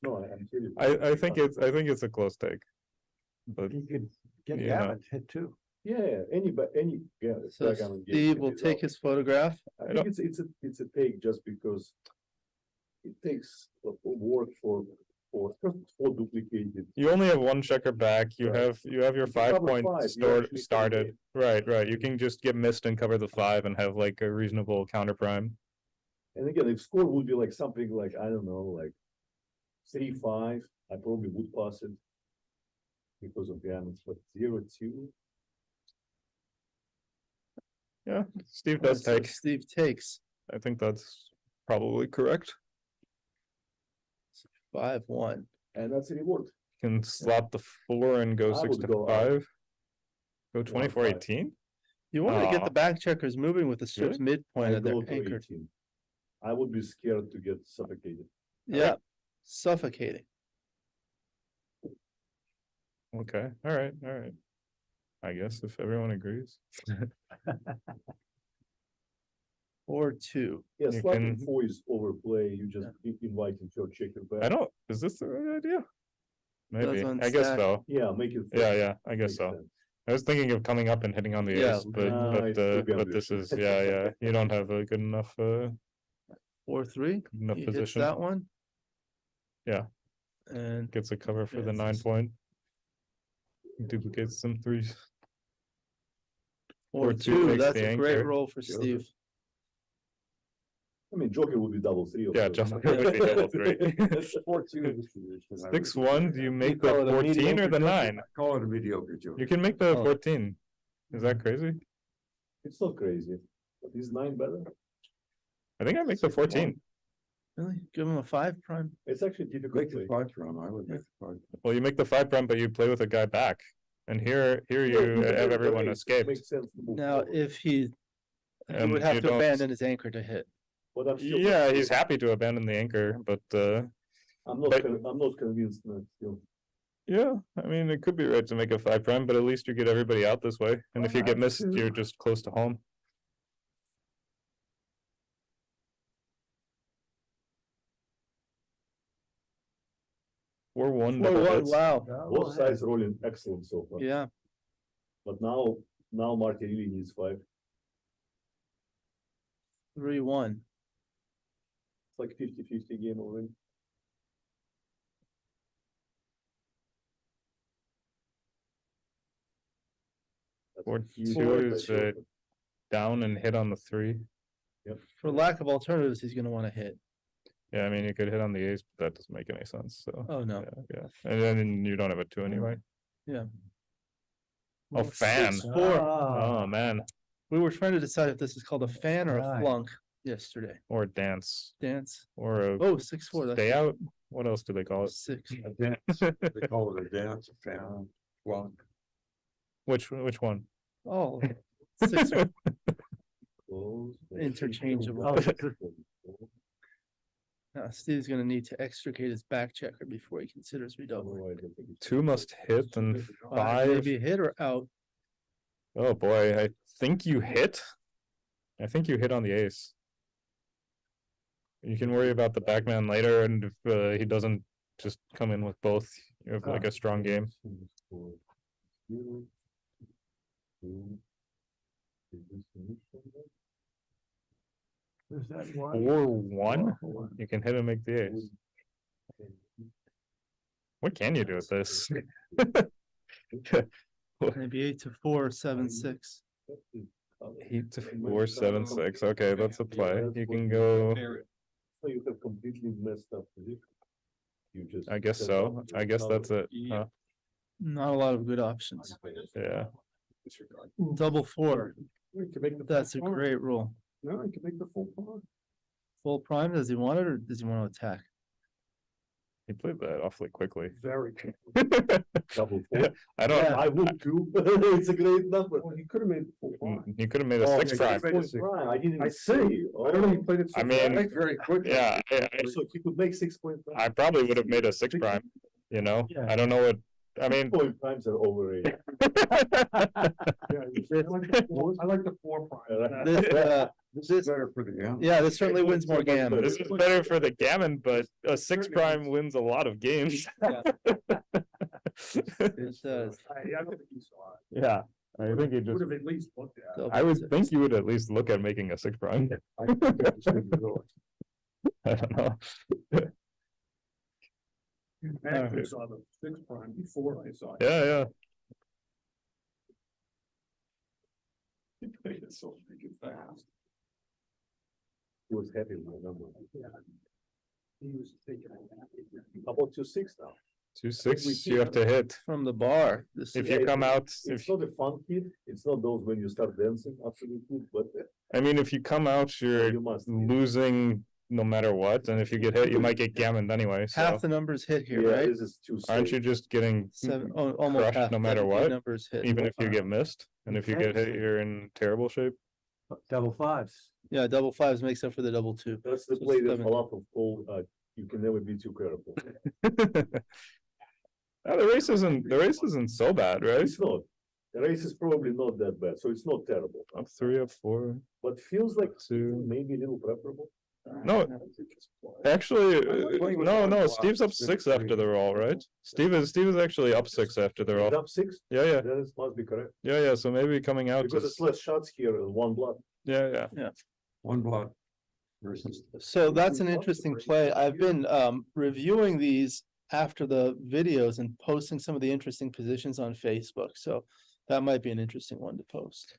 S2: No, I'm serious.
S8: I think it's a close take. But
S4: He could get
S8: Yeah.
S4: Gammon hit too.
S2: Yeah, yeah. it's
S1: So
S2: backgammon game
S1: Steve
S2: can
S1: will
S2: be
S1: take
S2: done.
S1: his photograph.
S2: I think it's a take just because it takes work for duplicated.
S8: You only have one checker back, you
S2: Right.
S8: have your
S2: If you cover
S8: 5 point
S2: five, you
S8: stored
S2: actually can
S8: started,
S2: win.
S8: right, you can just get missed and cover the 5 and have like a reasonable counter prime.
S2: And again, if score would be like something like, I don't know, like 3-5, I probably would pass it. Because of gammons, but 0-2.
S8: Yeah, Steve does
S1: So
S8: take,
S1: Steve takes
S8: I think that's probably correct.
S1: 5-1.
S2: And that's a reward.
S8: Can slot the 4 and go
S2: I
S8: 6
S2: would
S8: to
S2: go
S8: 5. Go
S2: 1-5.
S8: 24-18?
S1: You want to get
S8: Aw.
S1: the back checkers moving with the strips midpoint
S2: I
S1: of their
S2: go to
S1: anchor.
S2: 18. I would be scared to get suffocated.
S1: Yeah, suffocating.
S8: Okay, alright. I guess if everyone agrees.
S1: Or 2.
S2: Yeah,
S8: You
S2: slotting
S8: can-
S2: 4 is overplay. You just invite into your checker back.
S8: I don't, is this the right idea? Maybe,
S1: Does
S8: I guess
S1: unstack.
S8: so.
S2: Yeah, make it.
S8: Yeah, I guess
S2: Makes
S8: so.
S2: sense.
S8: I was thinking of coming up and hitting on the
S1: Yeah,
S8: ace, but
S2: no, it's too
S8: but this
S2: gamblish.
S8: is, yeah, you don't have a good enough
S1: 4-3.
S8: enough
S1: He hits
S8: position.
S1: that one.
S8: Yeah.
S1: And
S8: Gets a cover for the
S1: Yes.
S8: 9 point. Duplicates some 3s.
S1: or
S8: 4-2
S1: 2.
S8: makes
S1: That's
S8: the
S1: a great
S8: anchor.
S1: roll for Steve.
S2: I mean, Joker would be double 3.
S8: Yeah, Joker would be double 3.
S9: 4-2.
S8: 6-1, do you make the
S9: call it a
S8: 14 or
S9: mediocre
S8: the
S9: joker?
S8: 9?
S9: Call it a mediocre joke.
S8: You can make the
S1: Oh.
S8: 14. Is that crazy?
S2: It's not crazy. But is 9 better?
S8: I think I make the 14.
S1: Really? Give him a 5 prime.
S2: It's actually difficult.
S9: Make the 5 from, I would make the 5.
S8: Well, you make the 5 prime, but you play with a guy back. And here you have everyone escaped.
S2: Makes sense to move
S1: Now,
S2: forward.
S1: if he would
S8: You
S1: have to
S8: don't-
S1: abandon his anchor to hit.
S2: But I'm still.
S8: Yeah, he's happy to abandon the anchor, but
S2: I'm not.
S8: but-
S2: I'm not convinced. That still.
S8: yeah, I mean, it could be right to make a 5 prime, but at least you get everybody out this way. And if you get missed, you're just close to home. Or 1 double
S1: 4-1,
S8: hits.
S1: wow.
S2: Both sides rolling excellent so far.
S1: Yeah,
S2: But now Marty really needs 5.
S1: 3-1.
S2: It's like 50-50 game already. That's
S8: Or
S2: a huge
S8: 2
S2: advantage
S8: is
S2: over.
S8: down and hit on the 3.
S1: For lack of alternatives, he's gonna wanna hit.
S8: Yeah, I mean, you could hit on the ace, but that doesn't make any sense, so.
S1: Oh, no.
S8: Yeah, and then you don't have a 2 anyway.
S1: Yeah.
S8: Oh, fan.
S1: 6-4.
S8: Oh, man.
S1: We were trying to decide if this is called a fan or a
S4: Right.
S1: flunk yesterday.
S8: Or dance,
S1: Dance.
S8: or a
S1: Oh, 6-4. That's
S8: stay out. What else do they call it?
S1: 6.
S9: A dance, they call it a dance, a fan, flunk.
S8: Which one?
S1: Oh, 6 are
S2: Close.
S1: interchangeable. Steve's gonna need to extricate his back checker before he considers redoubling.
S2: Oh, I don't think it's-
S8: 2 must hit and 5.
S1: Maybe hit or out.
S8: Oh boy, I think you hit. I think you hit on the ace. You can worry about the backman later, and if he doesn't just come in with both, you have like a strong game.
S4: Is that
S8: 4-1, you can hit and make the ace. What can you do with this?
S1: Maybe 8-4, 7-6.
S8: 8-4-7-6. Okay, that's a play. You can go.
S2: So you have completely messed up position. You just.
S8: I guess
S2: set
S8: so.
S2: up
S8: I guess
S2: your
S8: that's
S2: cover.
S8: it. Huh?
S1: Not a lot of good options.
S8: Yeah.
S1: Double 4.
S2: You can make the
S1: That's a
S2: full par.
S1: great roll.
S2: No, you can make the full par.
S1: Full prime, does he want it or does he want to attack?
S8: He played that awfully quickly.
S2: Very.
S8: I
S2: Double four.
S8: don't.
S1: Yeah.
S2: I would too. It's a great number. Well, he could have made the full par.
S8: You could have made a
S2: Oh,
S8: 6
S2: yeah,
S8: prime.
S2: he made a six prime. I didn't even
S9: I
S2: say.
S9: see. I don't know, he played it so
S8: I mean,
S9: fast, very quickly.
S8: Yeah,
S2: So he could make 6 point prime.
S8: I probably would have made a 6 prime. You know,
S4: Yeah.
S8: I don't know what. I mean,
S2: Point primes are overrated.
S11: I like the 4 prime.
S1: This,
S9: This is better for the game.
S1: yeah, this certainly wins more gammon.
S8: this is better for the gammon, but a 6 prime wins a lot of games.
S1: It does.
S11: I don't think you saw it.
S8: Yeah, I think you just,
S11: Would have at least looked at it.
S8: I would think you would at least look at making a 6 prime.
S9: I think it's gonna be really-
S8: I don't know.
S11: I actually saw the 6 prime before I saw it.
S8: Yeah, yeah.
S11: He played it so freaking fast.
S2: He was happy with my number.
S11: Yeah. He was thinking.
S2: How about 2-6 now?
S8: 2-6, you have to hit.
S1: From the bar. This
S8: If
S1: is-
S8: you come out,
S2: It's
S8: if,
S2: not a fun hit, it's not those when you start dancing, absolutely, but
S8: I mean, if you come out, you're
S2: you must.
S8: losing no matter what, and if you get hit, you might get gammoned anyway, so.
S1: Half the numbers hit here,
S2: Yeah,
S1: right?
S2: this is 2-6.
S8: Aren't you just getting
S1: Almost
S8: crushed
S1: half,
S8: no matter
S1: 17
S8: what,
S1: numbers hit.
S8: even if you get missed? And if you get hit, you're in terrible shape.
S4: Double fives.
S1: Yeah, double fives makes up for the double two.
S2: That's the
S1: So
S2: play that
S1: 7.
S2: Falafel told, you can never be too careful.
S8: The race isn't so bad, right?
S2: It's not. The race is probably not that bad, so it's not terrible.
S8: Up 3, up 4,
S2: But feels like
S8: 2.
S2: maybe a little preferable.
S8: No, actually,
S9: playing with
S8: no,
S9: one
S8: no,
S9: block,
S8: Steve's up 6 after the roll, right? Steve is actually up 6 after the
S2: Is
S8: roll.
S2: up 6?
S8: Yeah, yeah,
S2: Then it must be correct,
S8: yeah, so maybe coming out.
S2: because
S8: is-
S2: it's less shots here and 1 blood.
S8: Yeah, yeah.
S9: One block versus.
S1: So that's an interesting play. I've been reviewing these after the videos and posting some of the interesting positions on Facebook. So that might be an interesting one to post.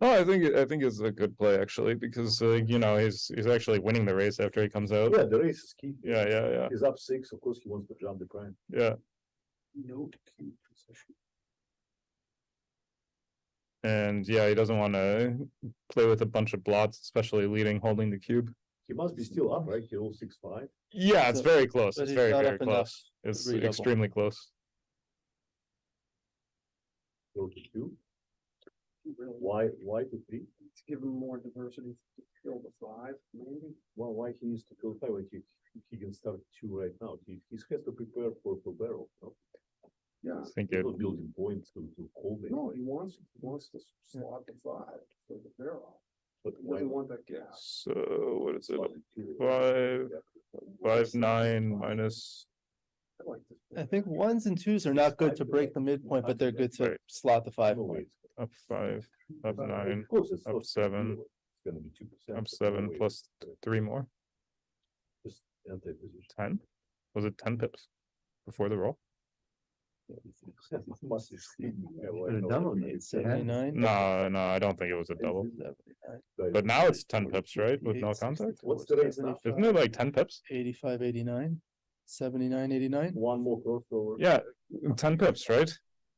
S8: No, I think it's a good play actually, because you know, he's actually winning the race after he comes out.
S2: Yeah, the race is key.
S8: Yeah, yeah, yeah,
S2: He's up 6, of course, he wants to jump the prime.
S8: yeah.
S11: No cute position.
S8: And yeah, he doesn't want to play with a bunch of blots, especially leading, holding the cube.
S2: He must be still up, right? He rolls 6-5.
S8: Yeah, it's
S1: So-
S8: very close.
S1: but
S8: It's
S1: he's
S8: very,
S1: not
S8: very
S1: up enough
S8: close. It's
S1: redouble.
S8: extremely close.
S2: Go to 2. Why to 3?
S11: To give him more diversity to fill the 5, maybe.
S2: Well, why he needs to kill 5 when he can start 2 right now? He has to prepare for barrel. No?
S11: Yeah.
S8: I think
S2: He's
S8: it,
S2: not building points to hold it.
S11: No, he wants to slot the 5 for the barrel.
S2: But
S11: He
S2: why?
S11: doesn't want that gas.
S8: so what is it?
S2: slot the 2?
S8: 5, 5, 9 minus.
S11: I like this.
S1: I think 1s and 2s are not good to break the midpoint, but they're good to
S8: Right.
S1: slot the 5
S2: No
S1: point.
S2: way.
S8: Up 5, up 9,
S2: Of course, it's
S8: up
S2: not
S8: 7,
S2: zero. It's gonna be 2%.
S8: up
S2: but
S8: 7
S2: no way.
S8: plus 3 more,
S2: Just anti-position.
S8: 10? Was it 10 pips before the roll?
S2: Must be seen. Yeah, well, I
S9: But it
S2: know.
S9: dominates.
S1: 79.
S8: No, I don't think it was a double.
S1: 79,
S8: But now it's 10 pips, right? With no contact?
S2: What's the race now?
S8: Isn't it like 10 pips?
S1: 85, 89, 79, 89.
S2: One more crossover.
S8: Yeah, 10 pips, right?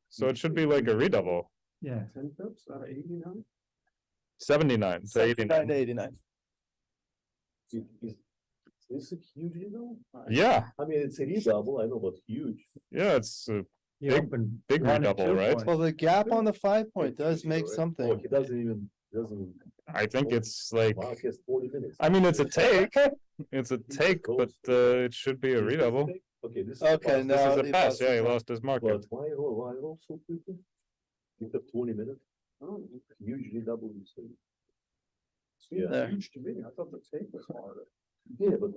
S8: So it should be like a redouble.
S4: Yeah.
S11: 10 pips out of 89?
S8: 79 to
S1: 79 to
S8: 89.
S1: 89.
S2: Is this a huge,
S8: Yeah,
S2: I mean, it's a redouble, I know, but huge.
S8: yeah, it's a
S4: You
S8: Big-
S4: open
S8: big
S4: 1 and
S8: redouble,
S4: 2
S8: right?
S4: points.
S1: Well, the gap on the 5 point
S2: It's
S1: does
S2: huge,
S1: make
S2: right? Oh,
S1: something.
S2: he doesn't.
S8: I think it's like,
S2: Mark has 40 minutes.
S8: I mean, it's a take. It's a take, but it should be a
S2: Is this
S8: redouble.
S2: take? Okay, this is.
S1: Okay,
S2: pass.
S1: no.
S8: This is
S1: he
S8: a pass,
S1: lost
S8: yeah, he
S1: the
S8: lost his market.
S2: But why roll so quickly? You have 20 minutes.
S11: Oh,
S2: Usually double. you say.
S11: seems
S1: There.
S11: huge to me. I thought the tape was harder.
S2: Yeah, but,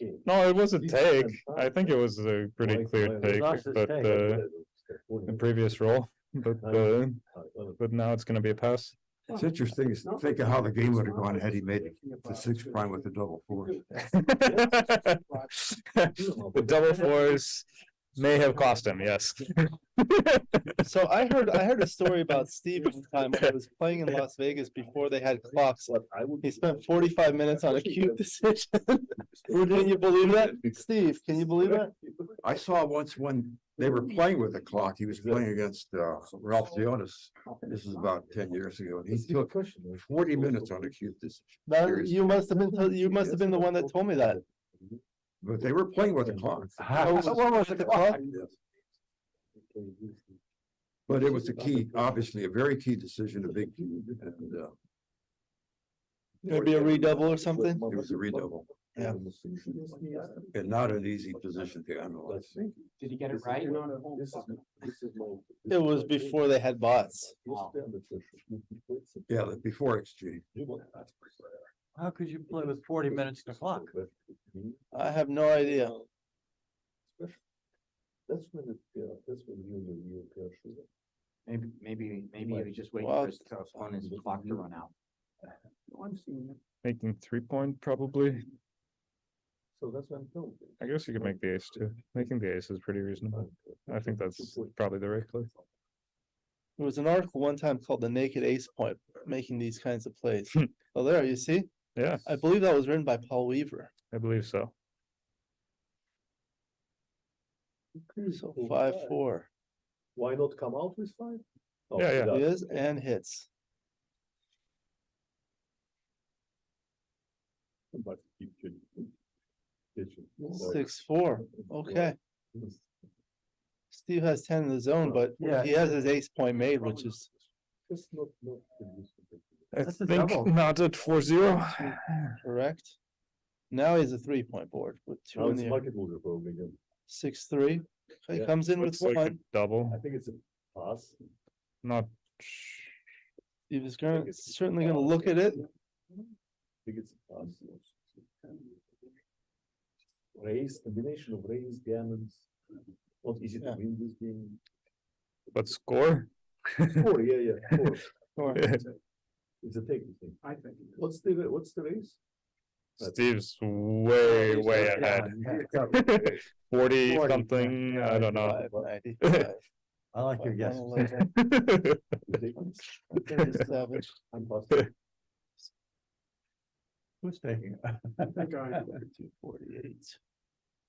S2: okay.
S8: No, it was a
S2: These
S8: take.
S2: are
S8: I think it was a pretty
S2: Why-
S8: clear
S2: why-
S8: take,
S4: lost his
S8: but
S4: take.
S8: the previous roll, but now it's gonna be a pass.
S9: It's interesting to think of how the game would have gone had he made the 6 prime with the double 4.
S8: The double 4s may have cost him, yes.
S1: So I heard a story about Steve one time when he was playing in Las Vegas before they had clocks.
S2: But I would.
S1: He spent 45 minutes on a cube decision. Can you believe that? Steve, can you believe that?
S9: I saw once when they were playing with the clock, he was playing against Ralph Zionis. This is about 10 years ago, and he took 40 minutes on a cube decision.
S1: That, you must have been the one that told me that.
S9: But they were playing with the clock.
S1: What was it, the clock?
S9: But it was a key, obviously, a very key decision, a big key, and
S1: Maybe a redouble or something?
S9: it was a redouble.
S1: Yeah.
S9: And not an easy position to analyze.
S7: Did he get it right?
S1: It was before they had bots.
S9: Yeah, before exchange.
S4: How could you play with 40 minutes to clock?
S1: I have no idea.
S2: That's when it, yeah, that's when you pair shooter.
S7: Maybe he was just waiting
S1: Wow.
S7: for his opponent's clock to run out.
S8: Making 3-point probably.
S2: So that's what I'm telling you.
S8: I guess you could make the ace too. Making the ace is pretty reasonable. I think that's probably the right play.
S1: There was an article one time called The Naked Ace Point, making these kinds of plays. Oh, there, you see?
S8: Yeah,
S1: I believe that was written by Paul Weaver.
S8: I believe so.
S1: So 5-4.
S2: Why not come out with 5? Oh,
S8: Yeah,
S2: he
S8: yeah.
S2: does.
S1: He is and hits.
S2: But keep checking.
S1: 6-4. Okay. Steve has 10 in the zone, but he has his ace point made, which is
S2: Just not.
S8: I
S7: That's a
S8: think
S7: double.
S8: not at 4-0.
S1: correct. Now he has a 3-point board with 2
S2: Now
S1: in
S2: it's
S1: the air.
S2: market order probably again.
S1: 6-3. He
S2: Yeah.
S1: comes in with
S8: Looks like a
S1: 1.
S8: double,
S2: I think it's a pass.
S8: not.
S1: He was gonna, certainly gonna look at it.
S2: I think it's a pass. Raise, combination of raise, gammons. Not easy to
S1: Yeah.
S2: win this game.
S8: But score?
S2: 4, yeah, 4.
S1: Or-
S2: It's a technical thing. I think. What's the raise?
S8: Steve's way ahead. 40 something, I don't know.
S1: 95.
S4: I like your guess.
S1: 111,
S2: You take it?
S1: 37.
S2: I'm positive.
S4: Who's taking it?
S1: 248.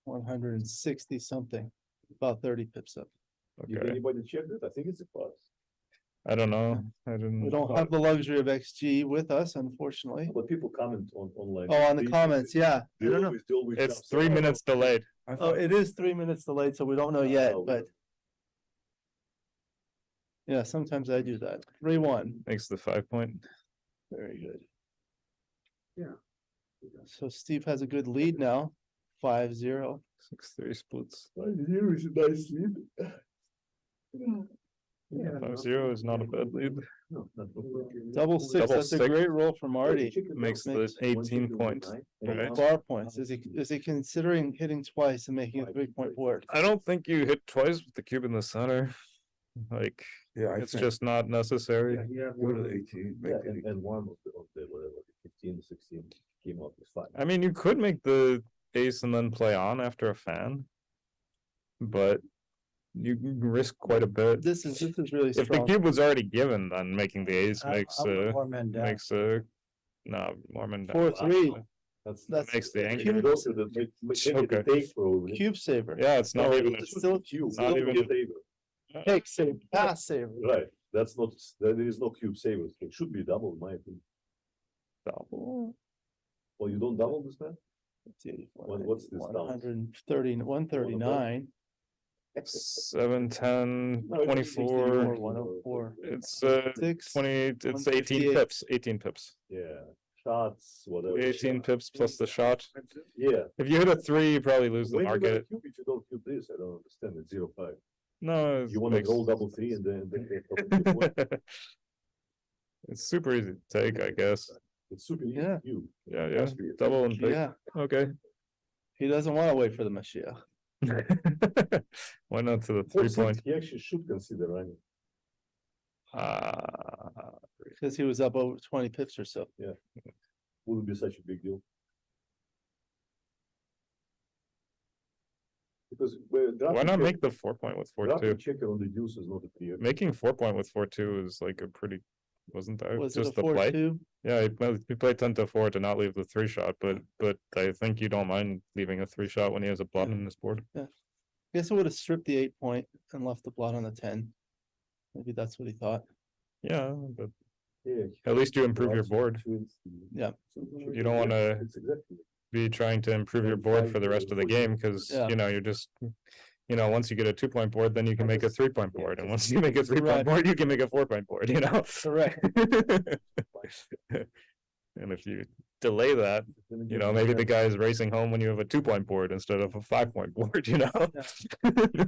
S1: 160 something, about 30 pips up.
S2: Did
S8: Okay,
S2: anybody check it? I think it's a pass.
S8: I don't know. I
S1: We
S8: didn't.
S1: don't have the luxury of XG with us, unfortunately.
S2: But people comment online.
S1: Oh, on the
S2: They-
S1: comments, yeah. I
S2: They
S1: don't know.
S2: always
S8: It's
S2: jump
S8: 3
S2: out.
S8: minutes delayed.
S1: Oh, it is 3 minutes delayed, so we don't know yet,
S2: Oh,
S1: but. Yeah, sometimes I do that. 3-1,
S8: Makes the 5-point.
S1: very good.
S2: Yeah.
S1: So Steve has a good lead now, 5-0.
S8: 6-3 splits.
S2: Here is a nice lead.
S8: Yeah, 5-0 is not a bad lead.
S2: No, not
S1: Double six,
S8: Double
S1: that's a
S8: six.
S1: great roll for Marty.
S8: Makes the
S1: Makes
S8: 18 points. Right.
S1: Bar points, is he considering hitting twice and making a 3-point board?
S8: I don't think you hit twice with the cube in the center. Like,
S9: Yeah, I
S8: it's
S9: think,
S8: just not necessary.
S9: go to the 18, make
S2: Yeah,
S9: it
S2: and one of the whatever, 15, 16 came out with 5.
S8: I mean, you could make the ace and then play on after a fan. But you risk quite a bit.
S1: This is really
S8: If the
S1: strong.
S8: cube was already given, then making the ace makes
S4: More men down.
S8: no, Mormon.
S1: 4-3.
S2: That's
S8: Makes the anchor.
S1: Cube-
S2: also the make it
S8: Okay.
S2: a take probably.
S1: Cube saver.
S8: Yeah, it's not
S2: No,
S8: even.
S2: it's
S1: still
S2: cube.
S8: not
S2: Don't
S8: even-
S2: get saver.
S1: Take save, pass saver.
S2: Right, that's not, there is no cube saver. It should be double, in my opinion.
S8: Double.
S2: Well, you don't double this man? What's this down?
S1: 130, 139.
S8: 7, 10,
S2: No, it's
S8: 24.
S1: 104.
S8: It's
S1: 6.
S8: 20. It's 18
S1: 158.
S8: pips. 18 pips.
S2: Yeah, shots, whatever.
S8: 18 pips plus the shot.
S2: Yeah.
S8: If you hit a 3, you probably lose the
S2: When you gonna
S8: market.
S2: cube if you don't cube this, I don't understand it, 0-5.
S8: No, it
S2: You wanna
S8: makes-
S2: roll double 3 and then.
S8: It's super easy to take, I guess.
S2: It's super easy
S1: Yeah.
S2: to cube.
S8: Yeah, yeah.
S2: Must be a
S8: Double and take.
S1: Yeah,
S8: Okay.
S1: he doesn't want to wait for the Mashiach.
S8: Why not to the
S2: 4-6,
S8: 3-point?
S2: he actually should consider running.
S1: Because he was up over 20 pips or so.
S2: Wouldn't be such a big deal. Because
S8: Why not make the 4-point with 4-2?
S2: checker on the deuce is not a clear.
S8: Making 4-point with 4-2 is like a pretty, wasn't that
S1: Was it
S8: just
S1: a
S8: the play?
S1: 4-2?
S8: Yeah, you play 10-4 to not leave the 3-shot, but I think you don't mind leaving a 3-shot when he has a button in his board.
S1: Guess I would have stripped the 8-point and left the blot on the 10. Maybe that's what he thought.
S8: Yeah, but
S2: Yeah.
S8: at least you improve your board.
S1: Yeah.
S8: You don't wanna-
S2: It's exactly.
S8: Be trying to improve your board for the rest of the game, because,
S1: Yeah.
S8: you're just, once you get a 2-point board, then you can make a 3-point board, and once you make a 3-point
S1: Right.
S8: board, you can make a 4-point board,
S1: Correct.
S8: And if you delay that, maybe the guy is racing home when you have a 2-point board instead of a 5-point board,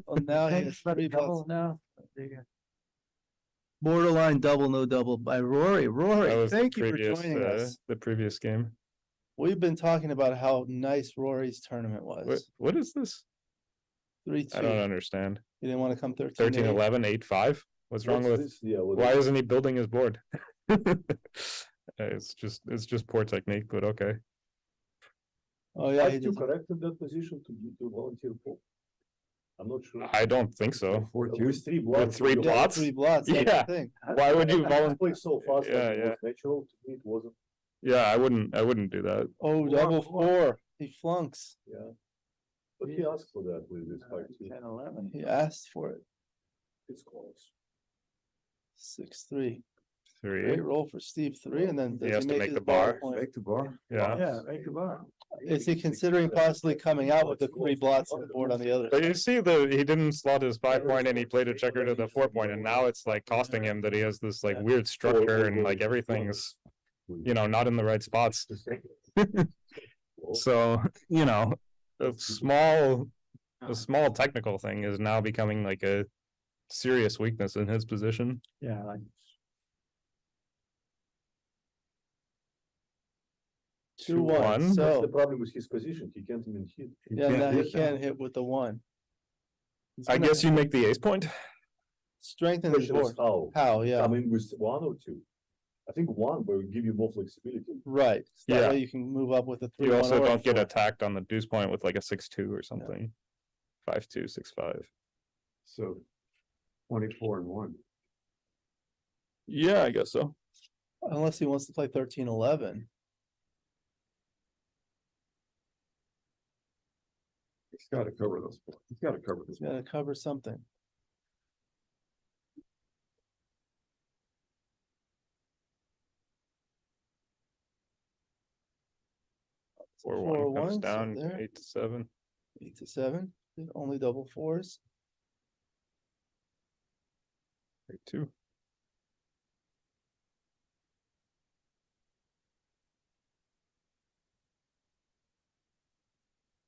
S1: Well, now he
S4: Hey,
S1: has
S4: but
S1: 3
S4: double
S1: bucks.
S4: now.
S1: Borderline double, no double by Rory.
S8: That
S1: Rory,
S8: was the
S1: thank you for
S8: previous,
S1: joining us.
S8: the previous game.
S1: We've been talking about how nice Rory's tournament was.
S8: What is this?
S1: 3-2.
S8: I don't understand.
S1: You didn't want to come 13.
S8: 13-11, 8-5? What's wrong with,
S2: this? Yeah. what
S8: why
S2: is-
S8: isn't he building his board? It's just poor technique, but okay.
S1: Oh, yeah, he
S2: 5-2
S1: does.
S2: correct in that position to volunteer for? I'm not sure.
S8: I don't think so.
S2: With three
S8: With
S2: blots.
S8: three
S2: you-
S8: blots?
S1: Three blots, that's
S8: Yeah.
S1: the thing.
S8: Why would you
S2: It's
S8: volunteer?
S2: played so fast,
S8: Yeah,
S2: like, it
S8: yeah.
S2: was natural to me, it wasn't,
S8: Yeah, I wouldn't do that.
S1: Oh, double four, he flunks.
S2: yeah. But he asked for that with this 5-2.
S4: 10-11.
S1: He asked for it.
S11: It's close.
S1: 6-3.
S8: Three.
S1: Great roll for Steve, 3, and then.
S8: He
S1: does
S8: has to
S1: make
S8: make
S1: his
S8: the
S1: ball
S8: bar.
S1: point?
S9: Make the bar.
S8: Yeah.
S4: Yeah, make the bar.
S1: Is he considering possibly coming out with the 3 blots on the board on the other?
S8: But you see he didn't slot his 5-point and he played a checker to the 4-point, and now it's like costing him that he has this like weird structure and like everything's, not in the right spots. So, a small technical thing is now becoming like a serious weakness in his position.
S4: Yeah, like
S1: 2-1,
S8: That's
S2: That's
S1: so,
S2: the problem with his position, he can't even hit.
S1: yeah, now he can't hit with the 1. He's
S8: I
S1: gonna
S8: guess you make the ace point.
S1: Strengthen his
S2: Question is
S1: board.
S2: how,
S1: How, yeah,
S2: I mean, with 1 or 2? I think 1 will give you more flexibility.
S1: right. So
S8: Yeah.
S1: that way you can move up with a 3-1.
S8: You also
S1: or a
S8: don't get
S1: 4.
S8: attacked on the deuce point with like a 6-2 or something. 5-2, 6-5.
S9: So 24-1.
S8: Yeah, I guess so.
S1: Unless he wants to play 13-11.
S9: He's gotta cover those. He's gotta cover this.
S1: He's gotta cover something. So
S8: 4-1
S1: 4-1,
S8: comes
S1: so
S8: down
S1: there,
S8: 8-7.
S1: 8-7, only double fours.
S8: 8-2.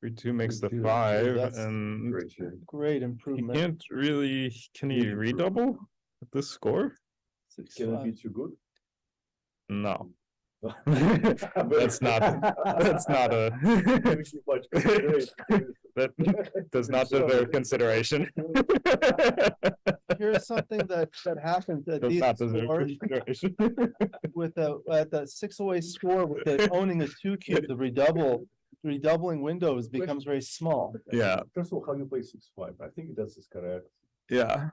S8: Three two makes the
S9: 3-2.
S8: 5,
S1: That's
S8: and
S9: Great shape.
S1: Great
S8: he
S1: improvement.
S8: can't really. Can he redouble at this score?
S2: Can it
S1: 6-5.
S2: be too good?
S8: No. That's not. That's not a. That does not deserve consideration.
S1: Here's something that happens at
S8: Does
S1: these
S8: not deserve
S1: scores
S8: consideration.
S1: with at the 6-away score with it owning a 2 cube, the redoubling windows becomes very small.
S8: Yeah,
S2: First of all, how you play 6-5, I think that is correct.
S8: yeah.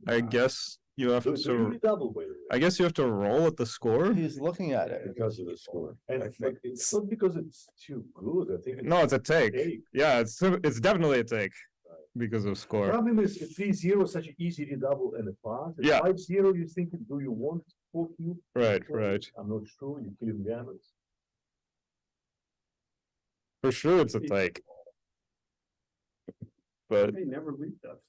S8: I guess you have
S2: Do you
S8: to.
S2: really double way?
S8: I guess you have to roll at the score.
S1: He's looking at it.
S9: Because of the score.
S2: And but it's not because it's too good, I think.
S8: No, it's a take.
S2: take.
S8: Yeah, it's definitely a take because of score.
S2: Problem is 3-0, such an easy redouble and a pass. And
S8: Yeah.
S2: 5-0, you think, do you want 4 cube?
S8: Right, right.
S2: I'm not sure, you kill gammons.
S8: For sure, it's a take. But
S2: They never leave that.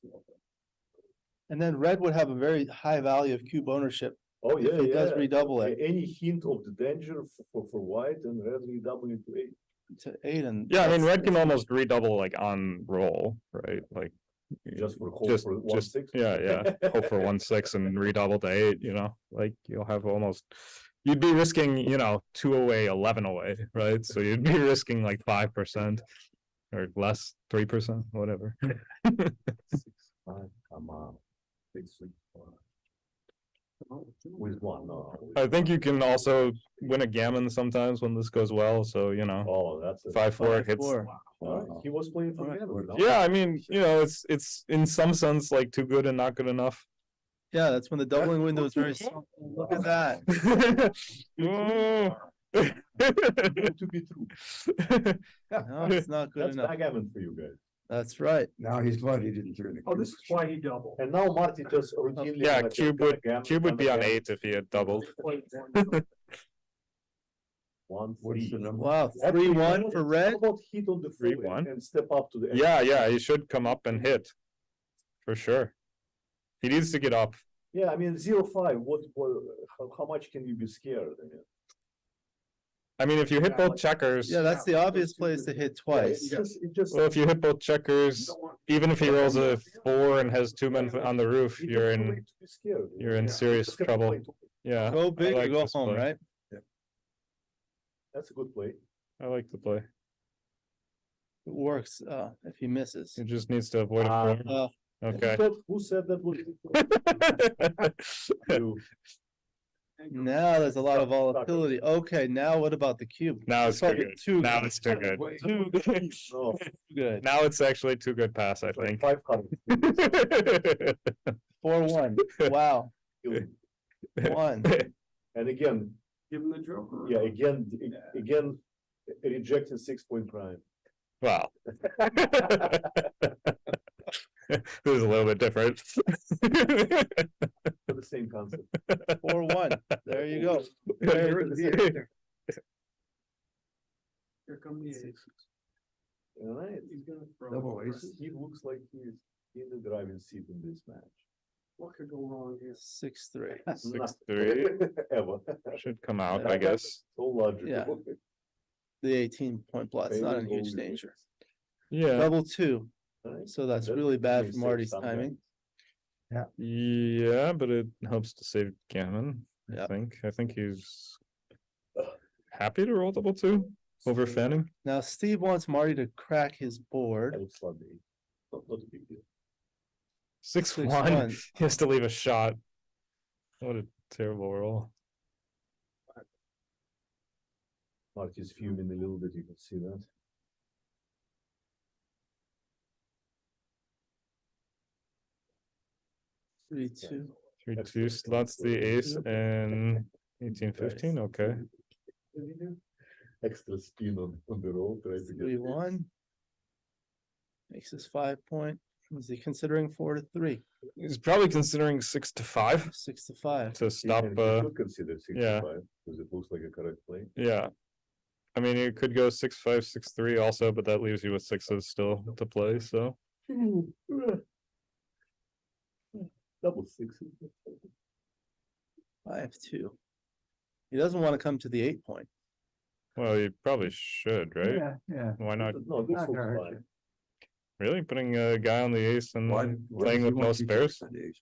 S1: And then red would have a very high value of cube ownership.
S2: Oh, yeah,
S1: If he
S2: yeah.
S1: does redouble it
S2: Any hint of the danger for white and red redouble into 8.
S1: to 8 and.
S8: yeah, I mean,
S1: that's-
S8: red can almost redouble like on roll, right? Like
S2: Just for hope
S8: just,
S2: for
S8: just
S2: 1-6.
S8: yeah. Hope for 1-6 and redouble to 8. Like you'll have almost. You'd be risking, 2 away, 11 away, right? So you'd be risking like 5% or less, 3%, whatever.
S2: 6-5, come on. 6-6. With 1, no.
S8: I think you can also win a gammon sometimes when this goes well. So
S2: Oh, that's it.
S8: 5-4 hits.
S1: 5-4.
S2: He was playing for gammon. no?
S8: Yeah, I mean, it's in some sense like too good and not good enough.
S1: Yeah, that's when the doubling window is very small. Look at that.
S8: Oh.
S2: To be true.
S1: No, it's not good
S2: That's
S1: enough.
S2: backgammon for you guys.
S1: That's right.
S9: Now he's glad he didn't turn the.
S11: Oh, this is why he doubled.
S2: And now Marty just routinely.
S8: Yeah,
S2: like,
S8: cube would be on 8 if he had doubled.
S2: 1,
S9: What's
S2: 3.
S9: the number?
S1: Wow,
S2: Actually,
S1: 3-1 for red.
S2: How about hit on the
S8: 3-1?
S2: and step up to the.
S8: Yeah, he should come up and hit for sure. He needs to get up.
S2: Yeah, I mean, 0-5, how much can you be scared?
S8: I mean, if you hit both checkers,
S1: Yeah, that's the obvious place to hit twice.
S2: It just.
S8: well, if you hit both checkers, even if he rolls a 4 and has 2 men on the roof,
S2: it's
S8: you're
S2: too
S8: in
S2: late to be scared.
S8: serious
S2: Just gotta
S8: trouble.
S2: play to-
S8: Yeah,
S1: Go big
S8: I
S1: or
S8: like
S1: go
S8: this
S1: home,
S8: play.
S1: right?
S2: That's a good play.
S8: I like the play.
S1: It works, if he misses.
S8: He just needs to avoid a 4. Okay.
S2: Who said that was? You.
S3: Now there's a lot of volatility. Okay, now what about the cube?
S8: Now it's too
S3: Probably
S8: good.
S3: too
S8: Now
S3: good.
S8: it's too good.
S3: Too good.
S2: No,
S3: Too good.
S8: Now it's actually too good pass, I think.
S2: 500.
S3: 4-1. Wow. One.
S2: And again,
S11: Give him the joker.
S2: yeah, again, rejected 6-point crime.
S8: Wow. This is a little bit different.
S2: For the same concept.
S3: 4-1. There you go.
S11: Here come the aces.
S2: All right.
S11: He's gonna throw.
S9: Double
S11: it.
S9: aces.
S2: He looks like he's in the driving seat in this match.
S11: What could go wrong here?
S3: 6-3.
S8: 6-3
S2: Ever.
S8: should come out, I guess.
S2: So logical.
S3: Yeah. The 18-point plot's not in
S2: Failing
S3: huge
S2: all the
S3: danger.
S8: Yeah.
S3: Double 2.
S2: Right?
S3: So that's
S2: That
S3: really bad
S2: may
S3: for
S2: save
S3: Marty's
S2: some
S3: timing.
S2: guys.
S8: Yeah, but it helps to save Gammon, I
S3: Yep.
S8: think. I think he's happy to roll double 2 over fanning.
S3: Now Steve wants Marty to crack his
S2: I
S3: board.
S2: would slot the eight. Not a big deal.
S8: 6-1.
S3: 6-1.
S8: He has to leave a shot. What a terrible roll.
S2: Marty's fuming a little bit, you can see that.
S3: Three, two.
S8: 3-2 slots the ace and 18-15. Okay.
S2: Extra spin on the roll, try to get.
S3: 3-1. Makes this 5-point. Is he considering 4-3?
S8: He's probably considering 6-5
S3: 6-5.
S8: to stop.
S2: And he could consider 65,
S8: yeah.
S2: because it looks like a correct play.
S8: Yeah. I mean, you could go 6-5, 6-3 also, but that leaves you with sixes still to play. So
S2: Double sixes.
S3: 5-2. He doesn't want to come to the 8-point.
S8: well, you probably should, right?
S4: Yeah.
S8: Why not?
S2: No, this
S4: Not
S2: looks
S4: gonna hurt
S2: fine.
S8: Really putting a guy on the ace and
S9: Why
S8: playing
S9: does he
S8: with no
S9: want you to
S8: spares?
S9: extend the ace?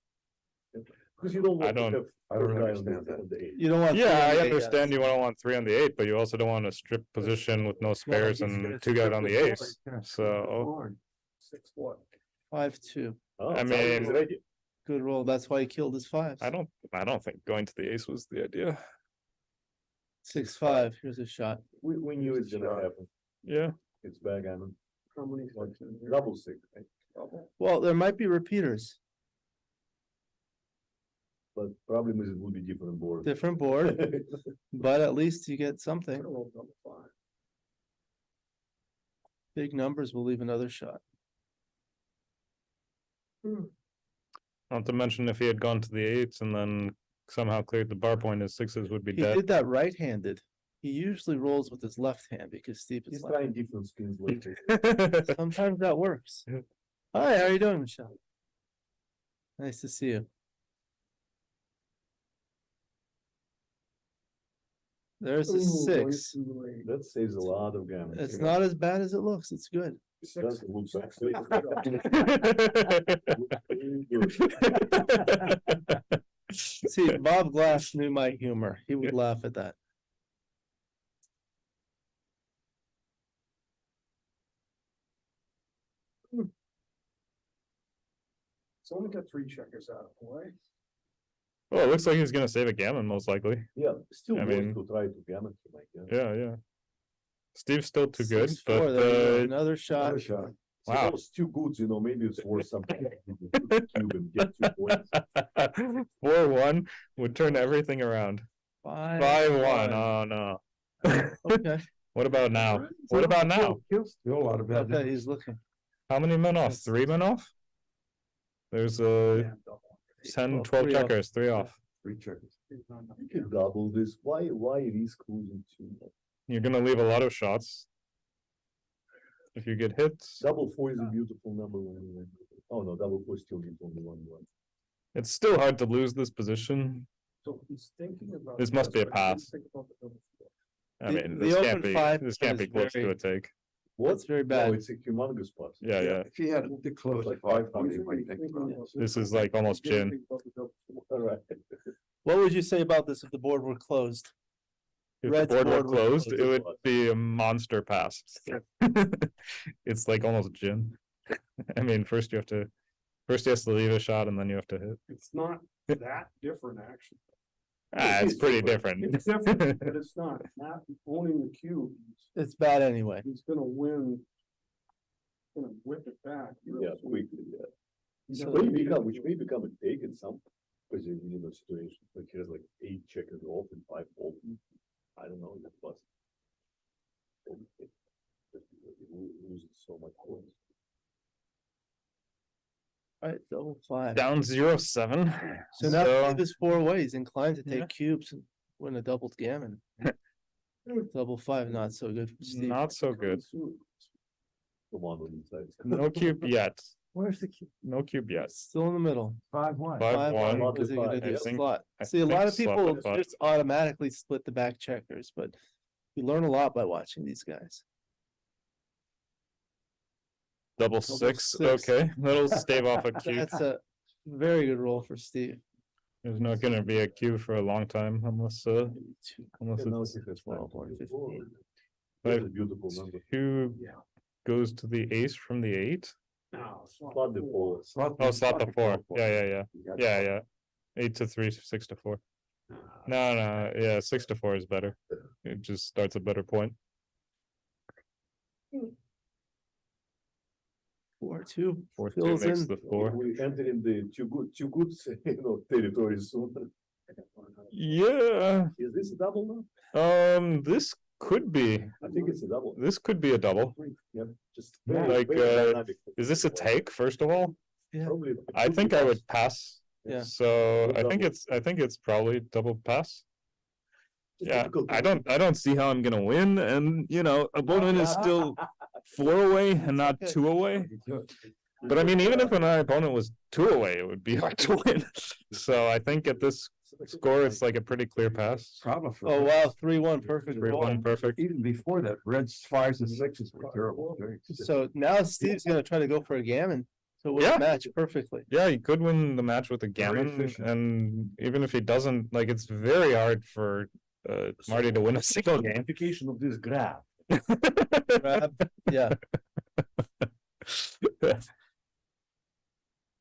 S2: Because you don't
S8: I
S2: want to
S8: don't-
S2: have.
S9: I don't
S2: third guy on
S9: understand
S2: the-
S9: that.
S2: on the eight.
S3: You don't want. three on
S8: Yeah, I
S3: the 8,
S8: understand you don't want 3 on the 8, but you also don't want to strip position with no spares and 2 guys on the ace. So
S11: 6-1.
S3: 5-2.
S2: Oh,
S8: I
S2: it's already
S8: mean-
S2: ready.
S3: Good roll. That's why he killed his 5s.
S8: I don't think going to the ace was the idea.
S3: 6-5. Here's a shot.
S2: We knew it's gonna
S9: Shot.
S2: happen.
S8: Yeah.
S2: It's backgammon.
S11: How many sixes here?
S2: Double six, right?
S11: Double.
S3: Well, there might be repeaters.
S2: But problem is it will be different board.
S3: Different board, but at least you get something.
S11: Could've rolled double 5.
S3: Big numbers will leave another shot.
S8: Not to mention if he had gone to the 8s and then somehow cleared the bar point, his 6s would be
S3: He
S8: dead.
S3: did that right-handed. He usually rolls with his left hand because Steve is
S2: He's
S3: left.
S2: trying different skins lately.
S3: Sometimes that works.
S8: Yeah.
S3: Hi, how are you doing, Michelle? Nice to see you. There's a
S11: Ooh, going
S3: 6.
S11: too late.
S2: That saves a lot of gammon.
S3: It's not as bad as it looks. It's good.
S2: Does look actually.
S3: See, Bob Glass knew my humor. He would laugh at that.
S11: It's only got 3 checkers out of play.
S8: Well, it looks like he's gonna save a gammon most likely.
S2: Yeah, still
S8: I
S2: worth
S8: mean-
S2: to try to gammon tonight, yeah.
S8: Yeah. Steve's still too good,
S3: 6-4,
S8: but
S3: there you go.
S8: uh,
S3: Another shot.
S9: Another shot.
S2: So
S8: Wow.
S2: those 2 goods, you know, maybe it's worth something. Cube and get 2 points.
S8: 4-1 would turn everything around. 5-1. Oh no.
S3: Okay,
S8: What about now? What about now?
S9: Still a lot of bad.
S3: okay, he's looking.
S8: How many men off? 3 men off? There's a 10, 12
S3: 3 off.
S8: checkers, 3 off.
S9: 3 checkers.
S2: You can double this. Why risk losing 2?
S8: You're gonna leave a lot of shots. If you get hits,
S2: Double 4 is a beautiful number when you win. Oh no, double 4 still needs only 1.
S8: it's still hard to lose this position.
S11: So he's thinking about.
S8: This must be a
S11: but he didn't
S8: pass.
S11: think about the double 4.
S8: I
S3: The-
S8: mean,
S3: the
S8: this
S3: open
S8: can't be,
S3: 5
S8: this can't be
S3: is
S8: close to
S3: very-
S8: a take.
S3: That's very bad.
S2: No, it's a humongous pass.
S8: Yeah, yeah.
S9: If he had to close
S2: Like
S9: like
S2: 500,
S9: you might think about it.
S8: This is like almost
S11: He didn't
S8: gin.
S11: think about the double 4.
S2: All right.
S3: What would you say about this if the board were closed?
S8: If the
S3: Red's
S8: board were
S3: board was
S8: closed, it
S2: closed.
S8: would be a monster pass. It's like almost gin. I mean, first you have to First he has to leave a shot and then you have to hit.
S11: It's not that different, actually.
S8: It's pretty different.
S11: It's different, but it's not owning the cube.
S1: It's bad anyway.
S11: He's gonna win. Gonna whip it back.
S2: Yeah, quickly, yeah.
S1: So-
S2: Which may become a take in some, because you know, situation, like he has like 8 checkers off and 5 open. I don't know, that's possible. Just because he loses so much points.
S1: Alright, double five.
S8: Down 0-7.
S1: So now Steve is 4 away. He's inclined to take cubes and win a double gammon. Double five, not so good for Steve.
S8: Not so good.
S2: Come on, on these sides.
S8: No cube yet.
S1: Where's the cube?
S8: No cube yet.
S1: Still in the middle.
S4: 5-1.
S8: 5-1.
S1: What is he gonna do?
S8: I think-
S1: Slot.
S8: I
S1: See, a
S8: think
S1: lot of
S8: slot
S1: people
S8: the five.
S1: just automatically split the back checkers, but you learn a lot by watching these guys.
S8: Double six.
S1: six.
S8: Okay, that'll stave off a cube.
S1: That's a very good roll for Steve.
S8: There's not gonna be a cube for a long time unless
S1: Two,
S8: it's
S1: 12 or 15.
S2: That's a beautiful number.
S8: two goes to the ace from the 8.
S2: Slot the 4.
S8: Oh, slot the 4. Yeah. 8-3, 6-4. No, yeah, 6-4 is better. It just starts a better point.
S1: 4-2.
S8: 4-2
S1: Fills
S8: makes
S1: in.
S8: the 4.
S2: We enter in the too good, you know, territory soon.
S8: Yeah.
S2: Is this a double now?
S8: This could be.
S2: I think it's a double.
S8: This could be a double.
S2: Yep, just
S8: Like,
S2: dynamic.
S8: Is this a take, first of all?
S1: Yeah.
S2: Probably.
S8: I think I would pass.
S1: Yeah.
S8: So
S2: Good
S8: I think it's probably double pass.
S2: It's
S8: Yeah,
S2: difficult to-
S8: I don't see how I'm gonna win, and you know, opponent is still 4 away and not 2 away. But I mean, even if my opponent was 2 away, it would be hard to win. So I think at this score, it's like a pretty clear pass.
S9: Problem for.
S1: Oh, wow, 3-1, perfect.
S8: 3-1, perfect.
S9: Even before that, Reds 5s and 6s were terrible.
S1: So now Steve's gonna try to go for a gammon. So we'll
S8: Yeah.
S1: match perfectly.
S8: Yeah, he could win the match with a gammon,
S9: efficient.
S8: and even if he doesn't, like, it's very hard for Marty to win a single game.
S2: Simplification of this graph.
S1: Grab, yeah,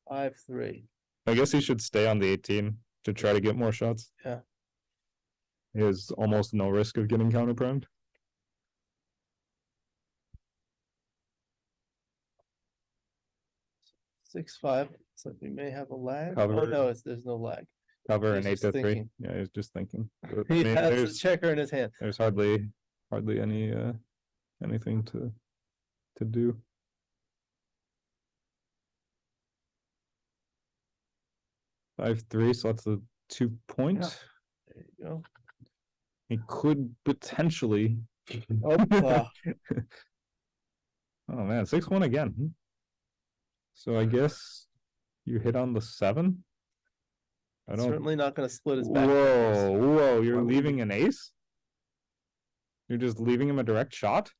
S1: 5-3.
S8: I guess he should stay on the 18 to try to get more shots.
S1: Yeah.
S8: He has almost no risk of getting counter primed.
S1: 6-5. So we may have a lag.
S8: Cover.
S1: Oh, no, there's no lag.
S8: Cover
S1: He's
S8: an
S1: just
S8: 8-3.
S1: thinking.
S8: Yeah, he's just thinking. But, I
S1: He
S8: mean,
S1: has a
S8: there's
S1: checker in his hand.
S8: there's hardly any anything to do. Five three, so that's a 2 point.
S1: There you go.
S8: He could potentially.
S1: Oh, wow.
S8: Oh man, 6-1 again. So I guess you hit on the 7. I don't.
S1: Certainly not gonna split his back.
S8: Whoa! You're
S9: Why would
S8: leaving an ace. You're just leaving him a direct shot.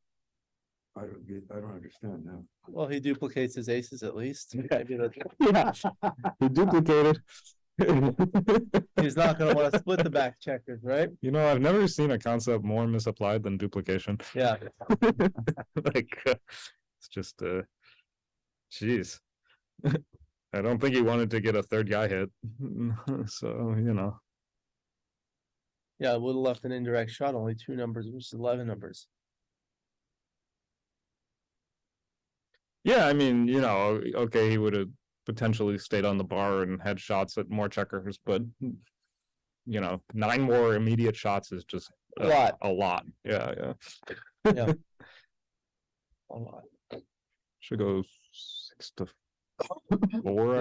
S9: I don't understand now.
S1: Well, he duplicates his aces at least. Maybe
S8: Yeah, he duplicated.
S1: he's not gonna wanna split the back checkers, right?
S8: You know, I've never seen a concept more misapplied than duplication.
S1: Yeah.
S8: Like, it's just, jeez. I don't think he wanted to get a third guy hit. So, you know.
S1: Yeah, would have left an indirect shot, only 2 numbers versus 11 numbers.
S8: Yeah, I mean, you know, okay, he would have potentially stayed on the bar and had shots at more checkers, but you know, 9 more immediate shots is just
S1: A lot.
S8: A lot. Yeah.
S1: Yeah. A lot.
S8: Should go 6-4,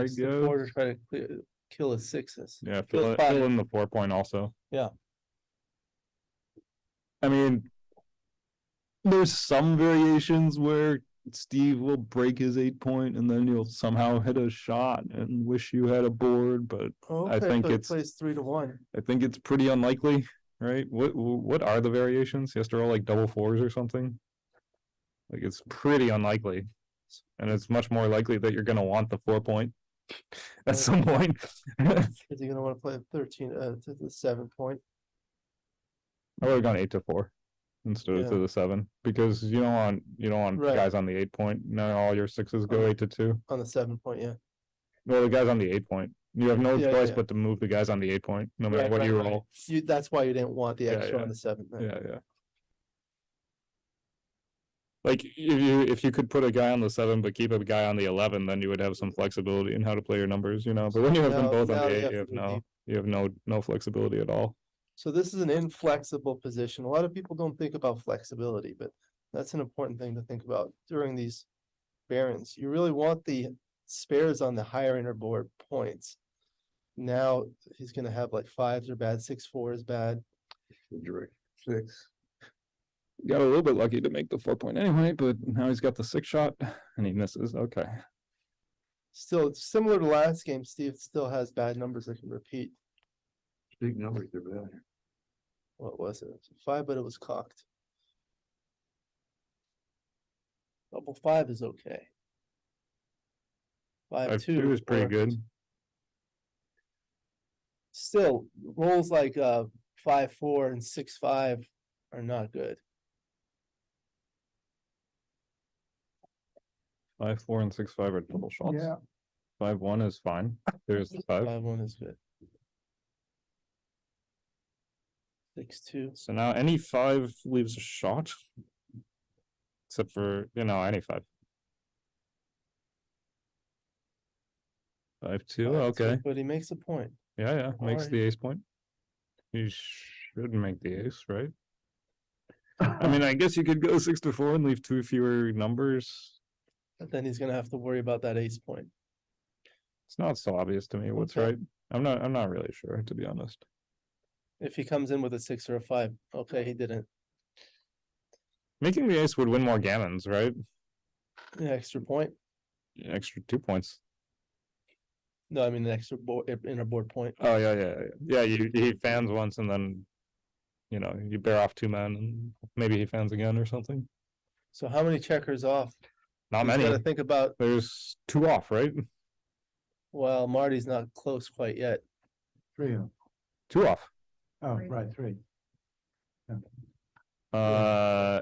S8: I
S1: 6 to 4
S8: guess.
S1: to try to kill his 6s.
S8: Yeah,
S1: Feels
S8: fill
S1: fine.
S8: in the 4 point also.
S1: Yeah.
S8: I mean, there's some variations where Steve will break his 8 point and then you'll somehow hit a shot and wish you had a board, but
S1: Okay,
S8: think
S1: so he
S8: it's-
S1: plays 3-1.
S8: I think it's pretty unlikely, right? What are the variations? He has to roll like double 4s or something. Like it's pretty unlikely, and it's much more likely that you're gonna want the 4 point at some point.
S1: Is he gonna wanna play a 13 to the 7 point?
S8: I would have gone 8-4 instead of to
S1: Yeah.
S8: the 7 because you don't want
S1: Right.
S8: guys on the 8 point. Now all your 6s go 8-2.
S1: On the 7 point, yeah.
S8: Well, the guy's on the 8 point. You have no
S3: Yeah,
S8: choice
S3: yeah.
S8: but to move the guys on the 8 point, no matter
S3: Right,
S8: what
S3: right,
S8: you
S3: right.
S8: roll.
S3: That's why you didn't want the
S8: Yeah,
S3: extra
S8: yeah.
S3: on the 7th. then.
S8: Yeah. Like if you could put a guy on the 7 but keep a guy on the 11, then you would have some flexibility in how to play your numbers, you know. But when you have them
S3: Now-
S8: both on
S3: now
S8: the
S3: you
S8: 8,
S3: have
S8: you
S3: to
S8: have
S3: go
S8: no
S3: deep.
S8: you have no flexibility at all.
S3: So this is an inflexible position. A lot of people don't think about flexibility, but that's an important thing to think about during these barons. You really want the spares on the higher inner board points. Now he's gonna have like 5s are bad, 6-4 is bad.
S9: Direct 6.
S8: Got a little bit lucky to make the 4 point anyway, but now he's got the 6 shot and he misses. Okay.
S3: Still, it's similar to last game, Steve still has bad numbers that can repeat.
S9: Big numbers, they're bad.
S3: What was it? It was a 5, but it was cocked. Double 5 is okay. 5-2
S8: 5-2 is pretty
S3: worked.
S8: good.
S3: Still, rolls like 5-4 and 6-5 are not good.
S8: 5-4 and 6-5 are double shots.
S4: Yeah.
S8: 5-1 is fine. There's the 5.
S3: 5-1 is good. 6-2.
S8: So now any 5 leaves a shot. Except for, any 5. 5-2, okay.
S3: But he makes a point.
S8: Yeah, makes
S3: Alright.
S8: the ace point. You should make the ace, right? I mean, I guess you could go 6-4 and leave 2 fewer numbers.
S3: But then he's gonna have to worry about that ace point.
S8: It's not so obvious to me what's
S3: Okay.
S8: right. I'm not really sure, to be honest.
S3: If he comes in with a 6 or a 5, okay, he didn't.
S8: Making the ace would win more gammons, right?
S3: An extra point.
S8: Extra 2 points.
S3: No, I mean an extra board, inner board point.
S8: Oh yeah. He fans once and then, you bear off 2 men and maybe he fans again or something.
S3: So how many checkers off?
S8: Not
S3: He's
S8: many.
S3: gotta think about,
S8: There's 2 off, right?
S3: well, Marty's not close quite yet.
S4: 3.
S8: 2 off.
S4: Oh, right, 3.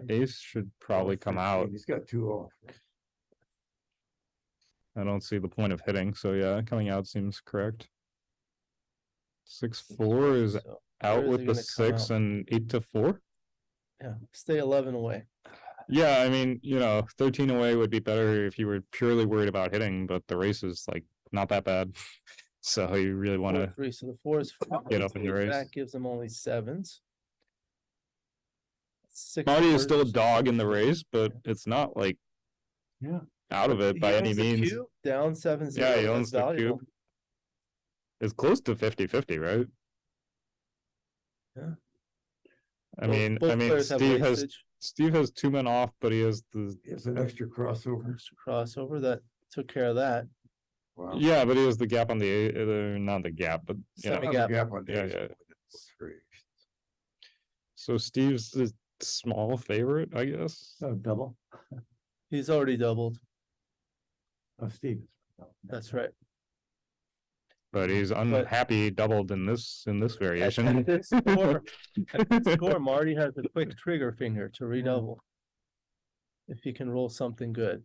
S8: Ace should probably come out.
S9: He's got 2 off.
S8: I don't see the point of hitting, so yeah, coming out seems correct. 6-4 is
S3: So
S8: out
S3: where is
S8: with
S3: he
S8: the
S3: gonna come
S8: 6
S3: out?
S8: and 8-4.
S3: Yeah, stay 11 away.
S8: Yeah, I mean, 13 away would be better if you were purely worried about hitting, but the race is like not that bad. So you really want to
S3: 4-3, so the 4 is
S8: get up in the race.
S3: That gives him only 7s. 6
S8: Marty is
S3: fours
S8: still a
S3: is
S8: dog in the
S3: 4.
S8: race, but it's not like
S4: Yeah.
S8: out of it
S3: He
S8: by any
S3: owns the
S8: means.
S3: cube, down 7-0.
S8: Yeah, he
S3: that's
S8: owns the
S3: valuable.
S8: cube. It's close to 50-50, right?
S3: Yeah.
S8: I
S3: Both-
S8: mean,
S3: both players have
S8: Steve has 2 men off, but he has the
S9: It's an extra crossover.
S3: Extra crossover that took care of that.
S9: Wow.
S8: yeah, but he has the gap on the not the gap, but yeah.
S3: Semi-
S9: Have a
S3: gap.
S9: on the
S8: Yeah,
S9: ace.
S8: yeah.
S9: It's great.
S8: So Steve's the small favorite, I guess.
S4: So double.
S3: He's already doubled.
S4: Oh, Steve.
S3: That's right.
S8: But he's unhappy doubled in this variation.
S3: At this score, at this score, Marty has a quick trigger finger to redouble. If he can roll something good.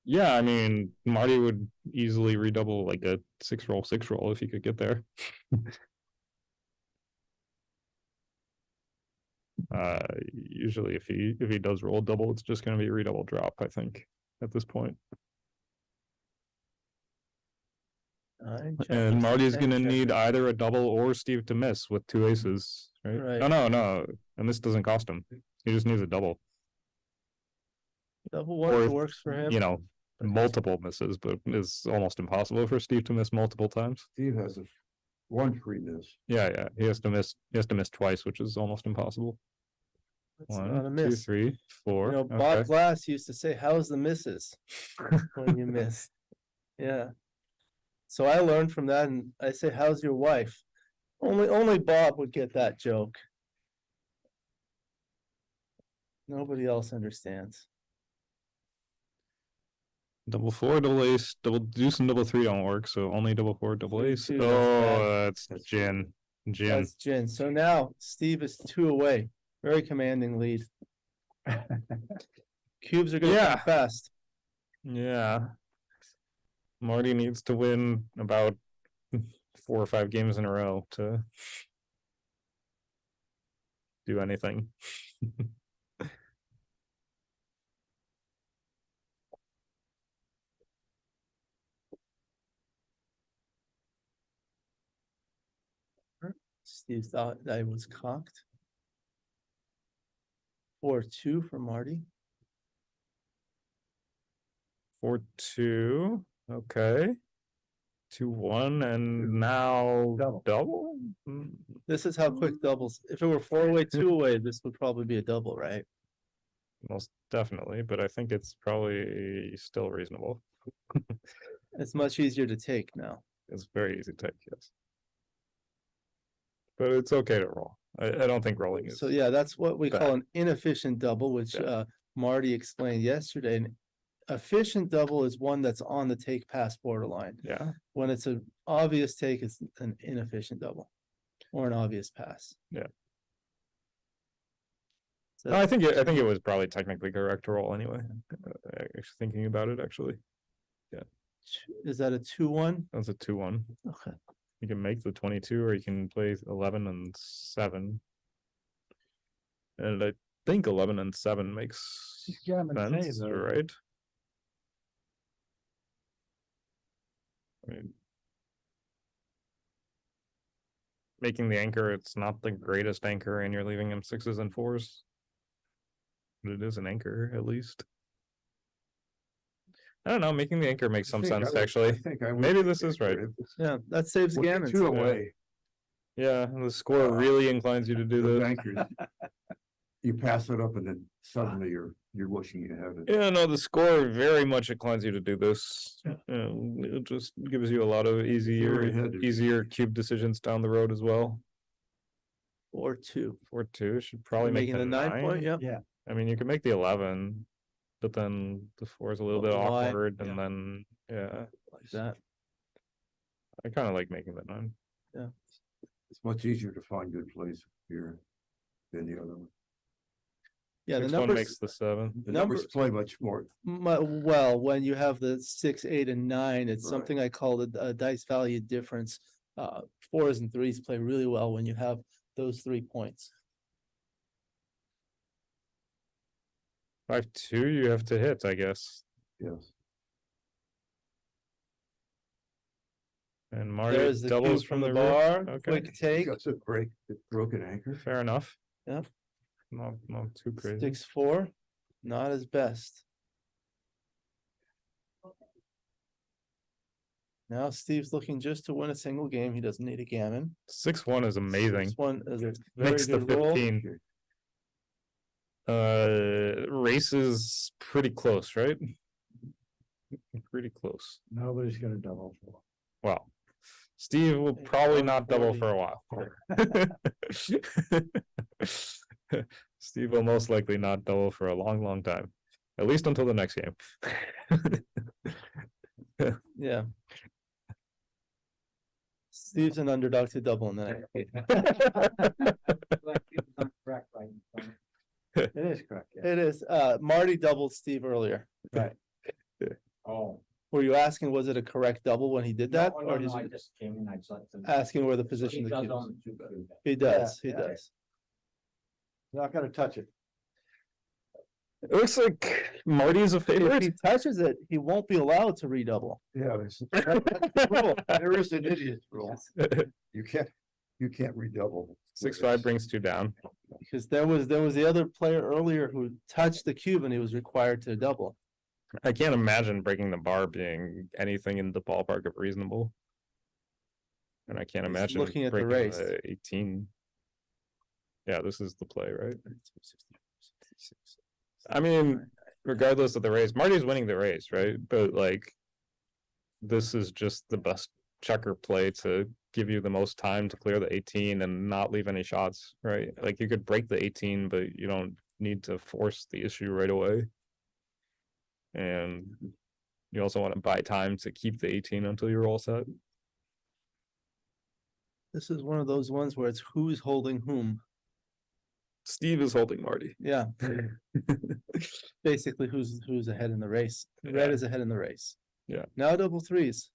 S8: Yeah, I mean, Marty would easily redouble like a 6-roll if he could get there. Usually if he does roll double, it's just gonna be a redouble drop, I think, at this point. And Marty's gonna need either a double or Steve to miss with 2 aces, right?
S3: Right.
S8: No, and this doesn't cost him. He just needs a double.
S3: Double
S8: Or,
S3: one works for him.
S8: Multiple misses, but it's almost impossible for Steve to miss multiple times.
S9: Steve has a 1 free miss.
S8: Yeah, he has to miss twice, which is almost impossible.
S3: It's not a
S8: 1, 2,
S3: miss.
S8: 3, 4.
S3: Bob
S8: Okay.
S3: Glass used to say, "How's the misses?" when you miss. Yeah. So I learned from that, and I say, "How's your wife?" Only Bob would get that joke. Nobody else understands.
S8: Double 4, double ace, double deuce, and double 3 don't work, so only double 4, double ace.
S3: 3-2, that's
S8: Oh, that's gin.
S3: That's gin. So now Steve is 2 away. Very commanding lead. Cubes are gonna
S8: Yeah.
S3: come fast.
S8: Yeah. Marty needs to win about 4 or 5 games in a row to do anything.
S1: Steve thought I was cocked. 4-2 for Marty.
S8: 4-2. Okay. 2-1 and now double?
S1: This is how quick doubles. If it were 4-way, 2-way, this would probably be a double, right?
S8: Most definitely, but I think it's probably still reasonable.
S1: It's much easier to take now.
S8: It's very easy to take, yes. But it's okay to roll. I don't think rolling is.
S1: So yeah, that's what we
S8: bad.
S1: call an inefficient double, which Marty explained yesterday. An efficient double is one that's on the take pass borderline.
S8: Yeah.
S1: When it's an obvious take, it's an inefficient double or an obvious pass.
S8: Yeah.
S1: So
S8: I think it was probably technically correct to roll anyway. Thinking about it, actually,
S1: is that a 2-1?
S8: that's a 2-1.
S1: Okay.
S8: You can make the 22, or you can play 11 and 7. And I think 11 and 7 makes
S4: Gammon
S8: sense,
S4: says, though.
S8: right? I mean, making the anchor, it's not the greatest anchor, and you're leaving him 6s and 4s. But it is an anchor, at least. I don't know, making the anchor makes some sense, actually. Maybe this is right.
S1: Yeah, that saves Gammon.
S9: 2 away.
S8: Yeah, the score really inclines you to do
S9: The
S8: this.
S9: anchors. You pass it up and then suddenly you're wishing you had it.
S8: Yeah, no, the score very much inclines you to do this. It just gives you a lot of easier cube decisions down the road as well.
S1: 4-2.
S8: 4-2 should probably make
S1: Making
S8: the
S1: the 9 point,
S8: 9.
S1: yep.
S4: Yeah.
S8: I mean, you can make the 11, but then the 4 is a little bit
S1: Wide,
S8: awkward,
S1: yeah.
S8: and then
S1: Like that.
S8: I kind of like making the 9.
S9: It's much easier to find good plays here than the other one.
S1: Yeah, the
S8: 6-1
S1: numbers
S8: makes the 7.
S9: The numbers play much more.
S1: well, when you have the 6, 8, and 9, it's
S9: Right.
S1: something I call a dice value difference. 4s and 3s play really well when you have those 3 points.
S8: 5-2, you have to hit, I guess.
S9: Yes.
S8: And Marty
S1: There's the
S8: doubles
S1: cube from the
S8: rear.
S1: bar.
S8: Okay.
S1: Quick take.
S9: That's a broken anchor.
S8: Fair enough.
S1: Yeah.
S8: Not too crazy.
S1: Sticks 4. Not his best. Now Steve's looking just to win a single game. He doesn't need a gammon.
S8: 6-1 is amazing.
S1: 6-1 is a very
S8: Makes the
S1: good roll.
S8: 15. Race is pretty close, right? Pretty close.
S4: Nobody's gonna double for.
S8: Well, Steve will probably not double
S1: 40.
S8: for a while. Steve will most likely not double for a long time, at least until the next game.
S1: Yeah. Steve's an underdog to double in that.
S7: Correct, right?
S4: It is correct, yeah.
S1: It is. Marty doubled Steve earlier.
S4: Right.
S7: Oh.
S1: Were you asking, was it a correct double when he did that?
S7: No,
S1: Or
S7: no,
S1: did
S7: I
S1: you
S7: just came in, I just let them.
S1: asking where the
S7: So
S1: position
S7: he
S1: of the
S7: does
S1: cube is?
S7: own the 2 cubes.
S1: He does, he
S4: Yeah,
S1: does.
S4: Not gonna touch it.
S8: It looks like Marty's a
S1: If
S8: favorite.
S1: he touches it, he won't be allowed to redouble.
S9: Yeah, there is an idiot rule. You can't redouble.
S8: 6-5 brings 2 down.
S1: Because there was the other player earlier who touched the cube and he was required to double.
S8: I can't imagine breaking the bar being anything in the ballpark of reasonable. And I can't
S1: He's
S8: imagine
S1: looking at the
S8: breaking
S1: race.
S8: the 18. Yeah, this is the play, right? I mean, regardless of the race, Marty's winning the race, right? But like, this is just the best checker play to give you the most time to clear the 18 and not leave any shots, right? Like you could break the 18, but you don't need to force the issue right away. And you also want to buy time to keep the 18 until you're all set.
S1: This is one of those ones where it's who's holding whom.
S8: Steve is holding Marty.
S1: Yeah. Basically, who's ahead in the race? Red is ahead in the race.
S8: Yeah.
S1: Now double threes.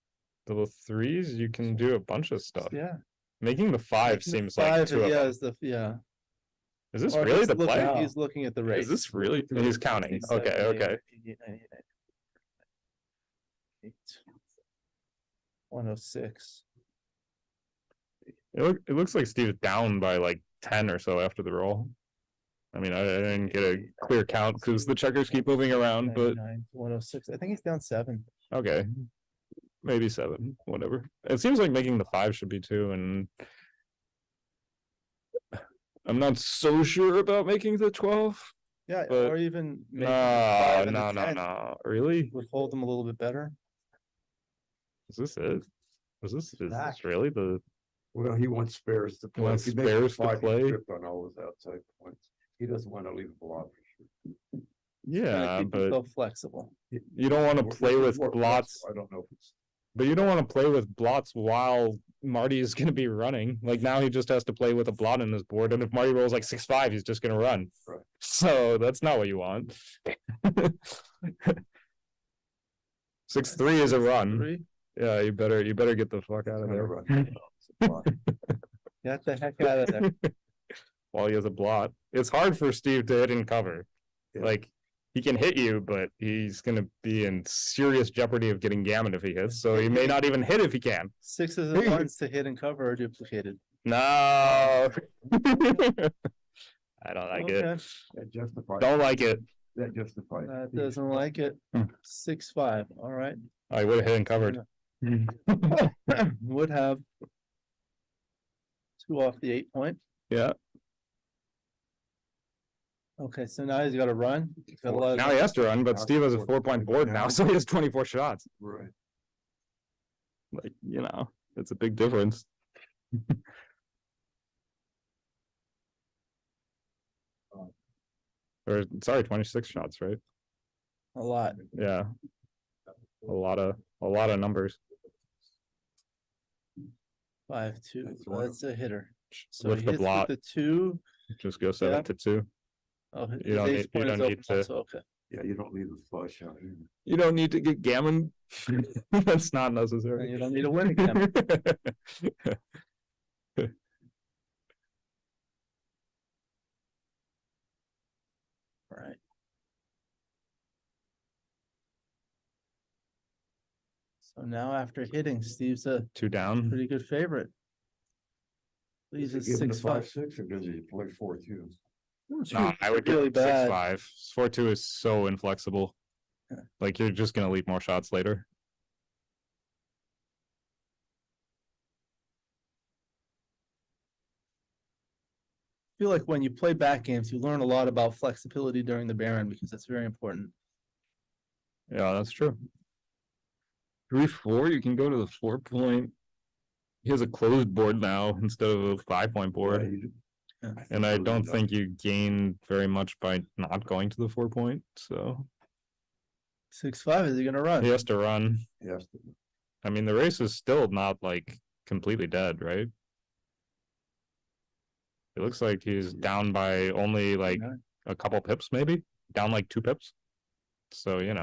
S8: Double threes, you can do a bunch of stuff.
S1: Yeah.
S8: Making the five
S1: Making the
S8: seems like
S1: five,
S8: two of
S1: yeah,
S8: them.
S1: is the, yeah.
S8: Is this
S1: Or
S8: really
S1: he's
S8: the
S1: looking-
S8: play?
S1: He's looking at the race.
S8: Is this really? He's counting. Okay, okay.
S1: 106.
S8: It looks like Steve's down by like 10 or so after the roll. I mean, I didn't get a clear count because the checkers keep moving around, but
S1: 106. I think he's down 7.
S8: okay. Maybe 7, whatever. It seems like making the 5 should be 2, and I'm not so sure about making the 12.
S1: Yeah,
S8: But-
S1: or even making
S8: No,
S1: the 5 and the
S8: no, no,
S1: 10
S8: no. Really?
S1: would hold them a little bit better.
S8: Is this it? Is this
S1: Back.
S8: really the
S9: Well, he wants spares to play.
S8: Wants
S9: If he makes
S8: spares to
S9: five, he
S8: play?
S9: tripped on all his outside points. He doesn't want to leave a block for sure.
S8: yeah,
S1: Keep
S8: but
S1: himself flexible.
S8: you don't want to
S9: More-
S8: play
S9: more
S8: with
S9: flexible.
S8: blots.
S9: I don't know if it's.
S8: But you don't want to play with blots while Marty is going to be running. Like now he just has to play with a blot in his board. And if Marty rolls like 6-5, he's just going to run.
S9: Right.
S8: So that's not what you want. 6-3 is a run.
S1: 3.
S8: Yeah, you better get the fuck out of
S9: gonna
S8: there.
S9: run.
S1: Get the heck out of there.
S8: While he has a blot. It's hard for Steve to hit and cover.
S9: Yeah.
S8: Like he can hit you, but he's going to be in serious jeopardy of getting gammon if he hits. So he may not even hit if he can.
S1: 6s and 1s to hit and cover are duplicated.
S8: No. I don't like it.
S1: Okay.
S9: That justifies.
S8: Don't like it.
S9: That justifies.
S1: That doesn't like it.
S8: Hmm.
S1: 6-5. All right.
S8: I would have hit and covered.
S1: Would have 2 off the 8 point.
S8: Yeah.
S1: Okay, so now he's got to run. He's got a lot of-
S8: Now he has to run, but Steve has a 4-point board now, so he has 24 shots.
S9: Right.
S8: Like, it's a big difference. Or sorry, 26 shots, right?
S1: a lot.
S8: Yeah. A lot of numbers.
S1: 5-2.
S9: That's one.
S1: That's a hitter. So
S8: With
S1: he
S8: the
S1: hits
S8: blot.
S1: with the 2.
S8: Just go 7-2.
S1: Oh, his
S8: You don't
S1: ace
S8: need- you
S1: point is
S8: don't
S1: open
S8: need to-
S1: also, okay.
S9: Yeah, you don't leave a flush out here.
S8: You don't need to get gammon. That's not
S1: And
S8: necessary.
S1: you don't need to win again. Right. So now after hitting, Steve's a
S8: 2 down.
S1: pretty good favorite.
S9: Does
S1: He's
S9: he
S1: a
S9: give him the
S1: 6-5.
S9: 5-6 or does he play 4-2?
S8: No, I would
S1: really
S8: really
S1: bad.
S8: 6-5. 4-2 is so inflexible.
S1: Yeah.
S8: Like you're just gonna leave more shots later.
S1: I feel like when you play back games, you learn a lot about flexibility during the Baron because that's very important.
S8: Yeah, that's true. 3-4, you can go to the 4-point. He has a closed board now instead of a 5-point board. And I don't think you gain very much by not going to the 4-point. So
S1: 6-5, is he gonna run?
S8: he has to run.
S9: Yes.
S8: I mean, the race is still not like completely dead, right? It looks like he's down by only like
S1: Yeah.
S8: a couple pips, maybe down like 2 pips. So, you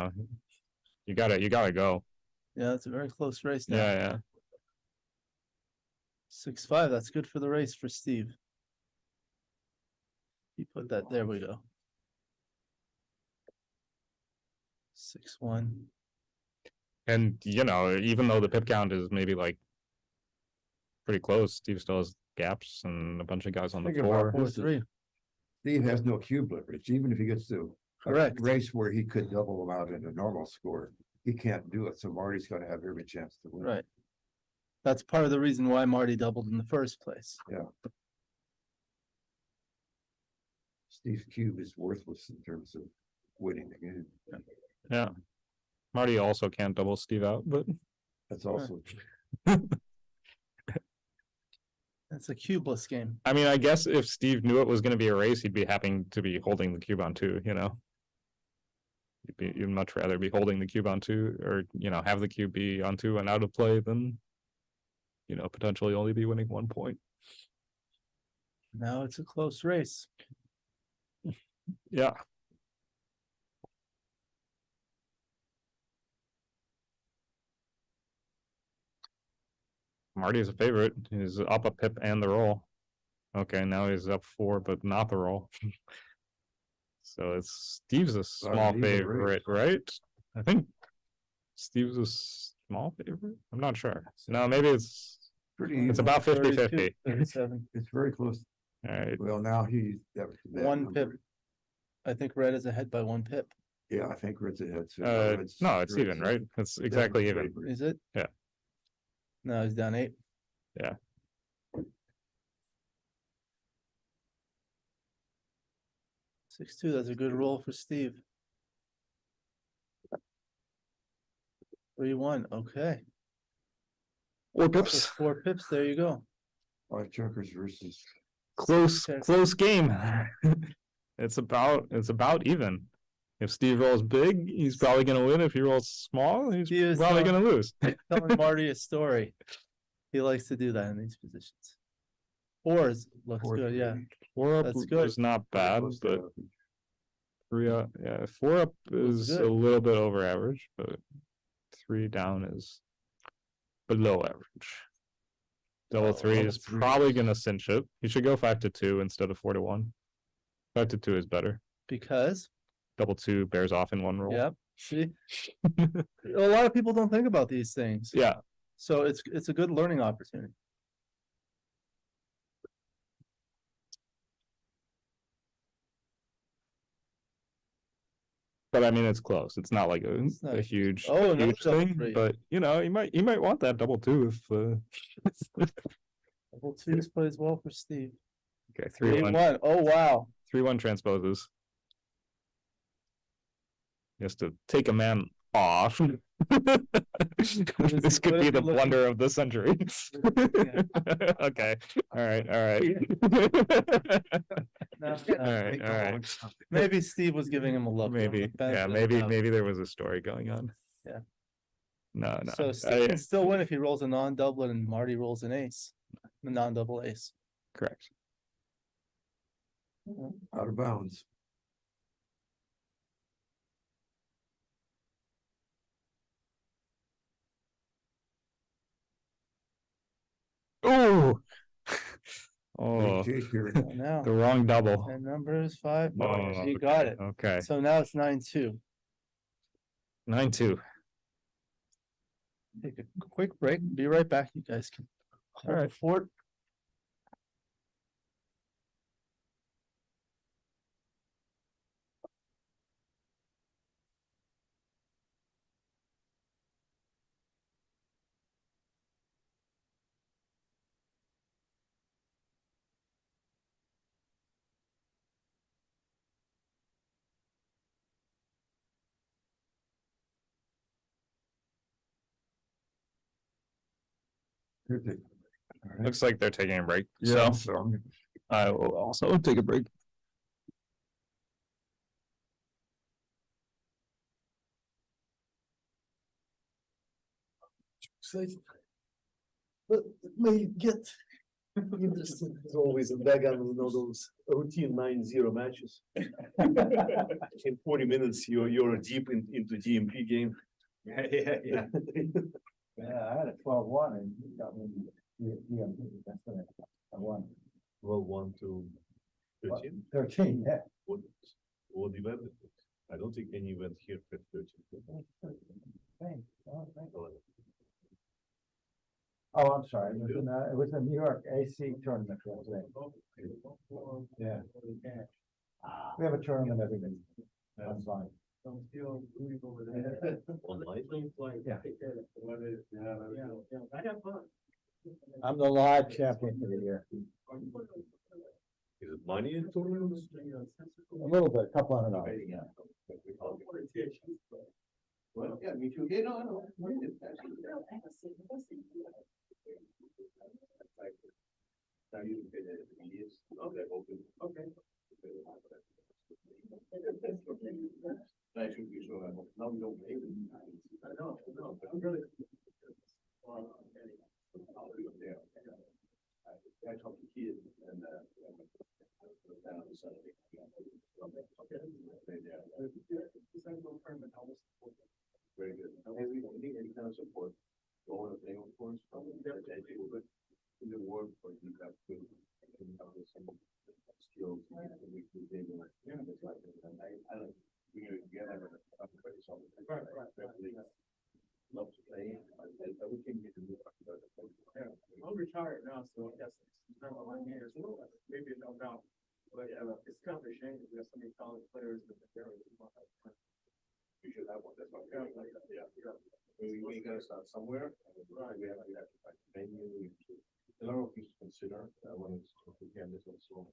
S8: gotta go.
S1: Yeah, it's a very close race now.
S8: Yeah, yeah.
S1: 6-5, that's good for the race for Steve. He put that, there we go. 6-1.
S8: And even though the pip count is maybe like pretty close, Steve still has gaps and a bunch of guys on the
S9: Think about
S8: floor.
S9: this.
S1: 4-3.
S9: Steve has no cube leverage, even if he gets to a
S1: Correct.
S9: race where he could double them out in a normal score. He can't do it, so Marty's gonna have every chance to win.
S1: Right. That's part of the reason why Marty doubled in the first place.
S9: Steve's cube is worthless in terms of winning the game.
S8: Yeah. Marty also can't double Steve out, but
S9: That's also
S1: It's a cubeless game.
S8: I mean, I guess if Steve knew it was going to be a race, he'd be happy to be holding the cube on 2, You'd much rather be holding the cube on 2 or, have the cube be on 2 and out of play than, potentially only be winning 1 point.
S1: Now it's a close race.
S8: Yeah. Marty is a favorite. He's up a pip and the roll. Okay, now he's up 4, but not the roll. So it's Steve's a small
S9: he's a
S8: favorite, right? I think Steve's a small favorite. I'm not sure. No, maybe it's
S9: Pretty,
S8: about 50-50.
S1: 32, 37.
S9: it's very close.
S8: All right.
S9: Well, now he's. that was that
S1: One
S9: number.
S1: pip. I think red is ahead by 1 pip.
S9: Yeah, I think Red's ahead. So
S8: No, it's even, right? It's exactly even.
S1: Is it?
S8: Yeah.
S1: No, he's down 8.
S8: Yeah.
S1: Six two, that's a good roll for Steve. 3-1, okay.
S8: 4
S1: So
S8: pips.
S1: 4 pips, there you go.
S9: 5 checkers versus.
S8: Close,
S1: Okay.
S8: close game. It's about even. If Steve rolls big, he's probably gonna win. If he rolls small, he's
S1: He is,
S8: probably gonna lose.
S1: Telling Marty a story. He likes to do that in these positions. 4s looks good, yeah.
S8: 4 up
S1: That's good.
S8: is not bad, but 3 up, yeah, 4 up is
S1: good.
S8: a little bit over average, but 3 down is below average. Double 3
S9: double
S8: is
S9: three
S8: probably
S9: is-
S8: gonna cinch it. You should go 5-2 instead of 4-1. 5-2 is better.
S1: Because,
S8: Double 2 bears off in one roll.
S1: yep, see, a lot of people don't think about these things.
S8: Yeah.
S1: So it's a good learning opportunity.
S8: But I mean, it's close. It's not like
S1: It's not
S8: a
S1: a
S8: huge,
S1: Oh, no,
S8: huge
S1: double
S8: thing.
S1: 3.
S8: But you know, you might want that double 2 if.
S1: Double 2s plays well for Steve.
S8: Okay,
S1: 3-1,
S8: 3-1.
S1: oh wow.
S8: 3-1 transposes. He has to take a man off. This could be the blunder of the century. Okay, all right. All right.
S1: Maybe Steve was giving him a look.
S8: Maybe, yeah, maybe there was a story going on.
S1: Yeah.
S8: No.
S1: So Steve can still win if he rolls a non-doublet and Marty rolls an ace, a non-double ace.
S8: Correct.
S9: Out of bounds.
S8: Oh. Oh,
S9: Big Jake here.
S1: So now,
S8: the wrong double.
S1: and number is 5.
S8: Oh,
S1: You got it.
S8: Okay,
S1: So now it's 9-2.
S8: 9-2.
S1: Take a quick break. Be right back. You guys can.
S8: All right.
S1: Fort.
S8: Looks like they're taking a break.
S9: Yeah,
S8: So
S9: so.
S8: I will also take a break.
S2: But it may get interesting as always in Backgammon, you know, those routine 9-0 matches. In 40 minutes, you're deep into GMP game.
S4: Yeah. Yeah, I had a 12-1 and he got me. That's what I won.
S2: Well, 1 to 13.
S4: 13, yeah.
S2: What event? I don't think any event here at 13.
S4: Thanks. Oh, I'm sorry. It was a New York AC tournament. Yeah. We have a tournament every day. That's fine.
S2: Online?
S4: Yeah. I'm the live champion for the year.
S2: Is it money in tournaments?
S4: A little bit, a couple $100.
S2: Well, yeah, me too. Yeah, no. Now you can pay the intermediates. Okay, open. Okay. I should be sure. Now we don't pay them. I know, but I'm really. I talked to kids and down on Saturday. need any kind of support. Go on a thing, of course, that's ideal, but in the work, but you have to have some skills. Yeah, it's like, I don't, we get a place on. Love to play, I would think you can do.
S11: I'm retired now, so that's, it's not my years, maybe no doubt. But it's kind of a shame that there's so many college players that they're.
S2: You should have one, that's what. Yeah. We gotta start somewhere, right, we have to find a venue, a lot of things to consider, when it's, again, this also.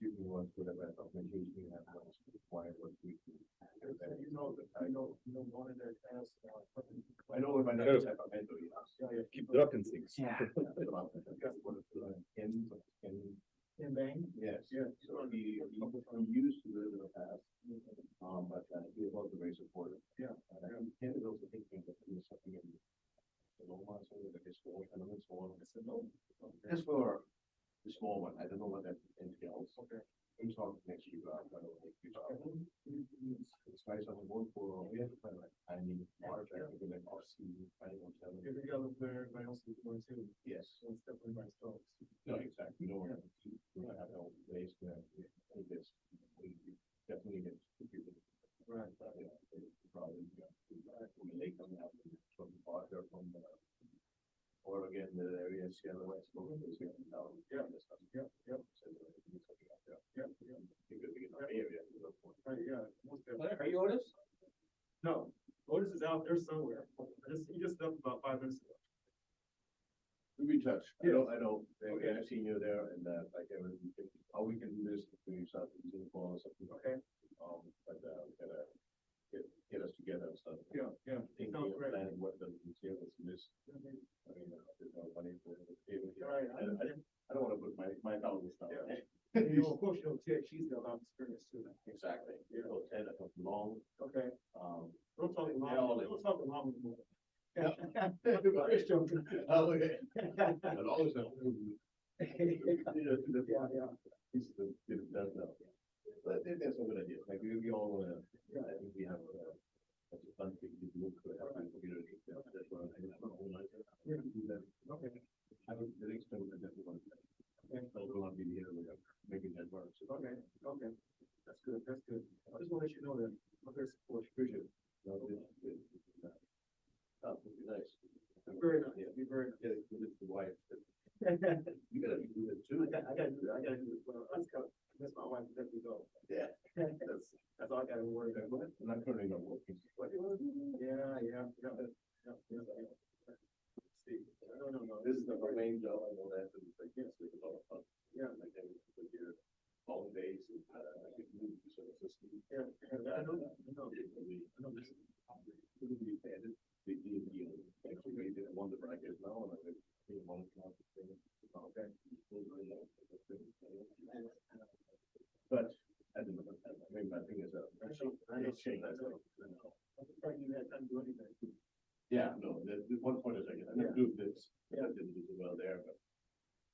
S2: Give me one for the rest of my use, we have to require what we. I know, one of their tasks. I know if I know. Yeah, keep dropping things.
S10: Yeah.
S2: In Bang? Yes. Yeah. So he used to live in the past, but he was very supportive. Yeah. And he was also thinking that he was something in the Loma, so like a small element, small. I said, no, just for the small one. I don't know what that entails. Okay. I'm talking next year. I don't know. It's nice on the board for, we have to find like tiny large, I think like RC, tiny hotel. If you got there, everybody else is going too. Yes. So it's definitely by stocks. No, exactly. No, we're gonna have no place where we this. We definitely get people. Right. Probably, from the lake coming out from the water from the. Or again, the area is the west. Yeah. Yeah. Are you Otis? No, Otis is out there somewhere. He just left about 5 minutes ago. We'll be in touch. I know. Okay. I've seen you there, and like how we can do this, we start using the phone or something. Okay. But gotta get us together and stuff. Yeah. Sounds great. Planning what the materials is. I mean, there's no money for it. Right. I don't want to put my dollars down. Of course, she's got a lot of experience too. Exactly. Yeah. 10, I come long. Okay. Don't talk long. Don't talk long anymore. Yeah. Oh, okay. And always have. Yeah. He's does know. But there's some good ideas. Like we all, I think we have a fun thing to do for our community. That's what I think. Okay. I would, the next time I definitely want to play. Okay. I don't want to be here. We're making that work. Okay. That's good. I just want to let you know that I'm very supportive. Appreciate it. No, it's good. Oh, it'd be nice. Very nice. Yeah, be very nice. Yeah, with the wife. You gotta do that too. I gotta do that. Well, that's my wife. Let me go. Yeah. That's all I gotta worry about. I'm not currently not working. What do you want to do? Yeah. See, no. This is the main job. I know that. It's like, yes, it's a lot of fun. Yeah. Like your long days. I could move to sort of system. Yeah. I know that. I know this. Be added. Big deal. Actually, we did one of the brackets now, and I think one of the things. Okay. But I don't know. I mean, my thing is it's changed. Yeah, no. The one point is I never do this. Yeah, I didn't do so well there, but.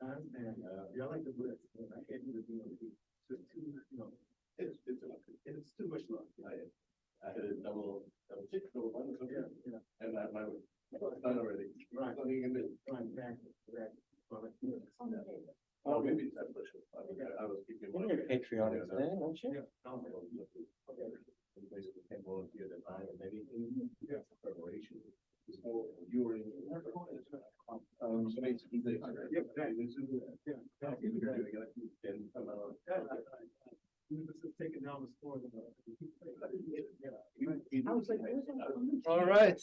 S2: I understand. I like the blitz. I can't do the deal. It's too, it's too much luck. I had a double six, double one or something. Yeah. And my done already. Right. Nothing in it. Right. Oh, maybe it's that pressure. I was keeping.
S7: You're patriotic, aren't you?
S2: Yeah. Okay. Basically, can't volunteer the time and anything. Yeah. Preparation. It's more during. So basically, taking down the score.
S3: All right.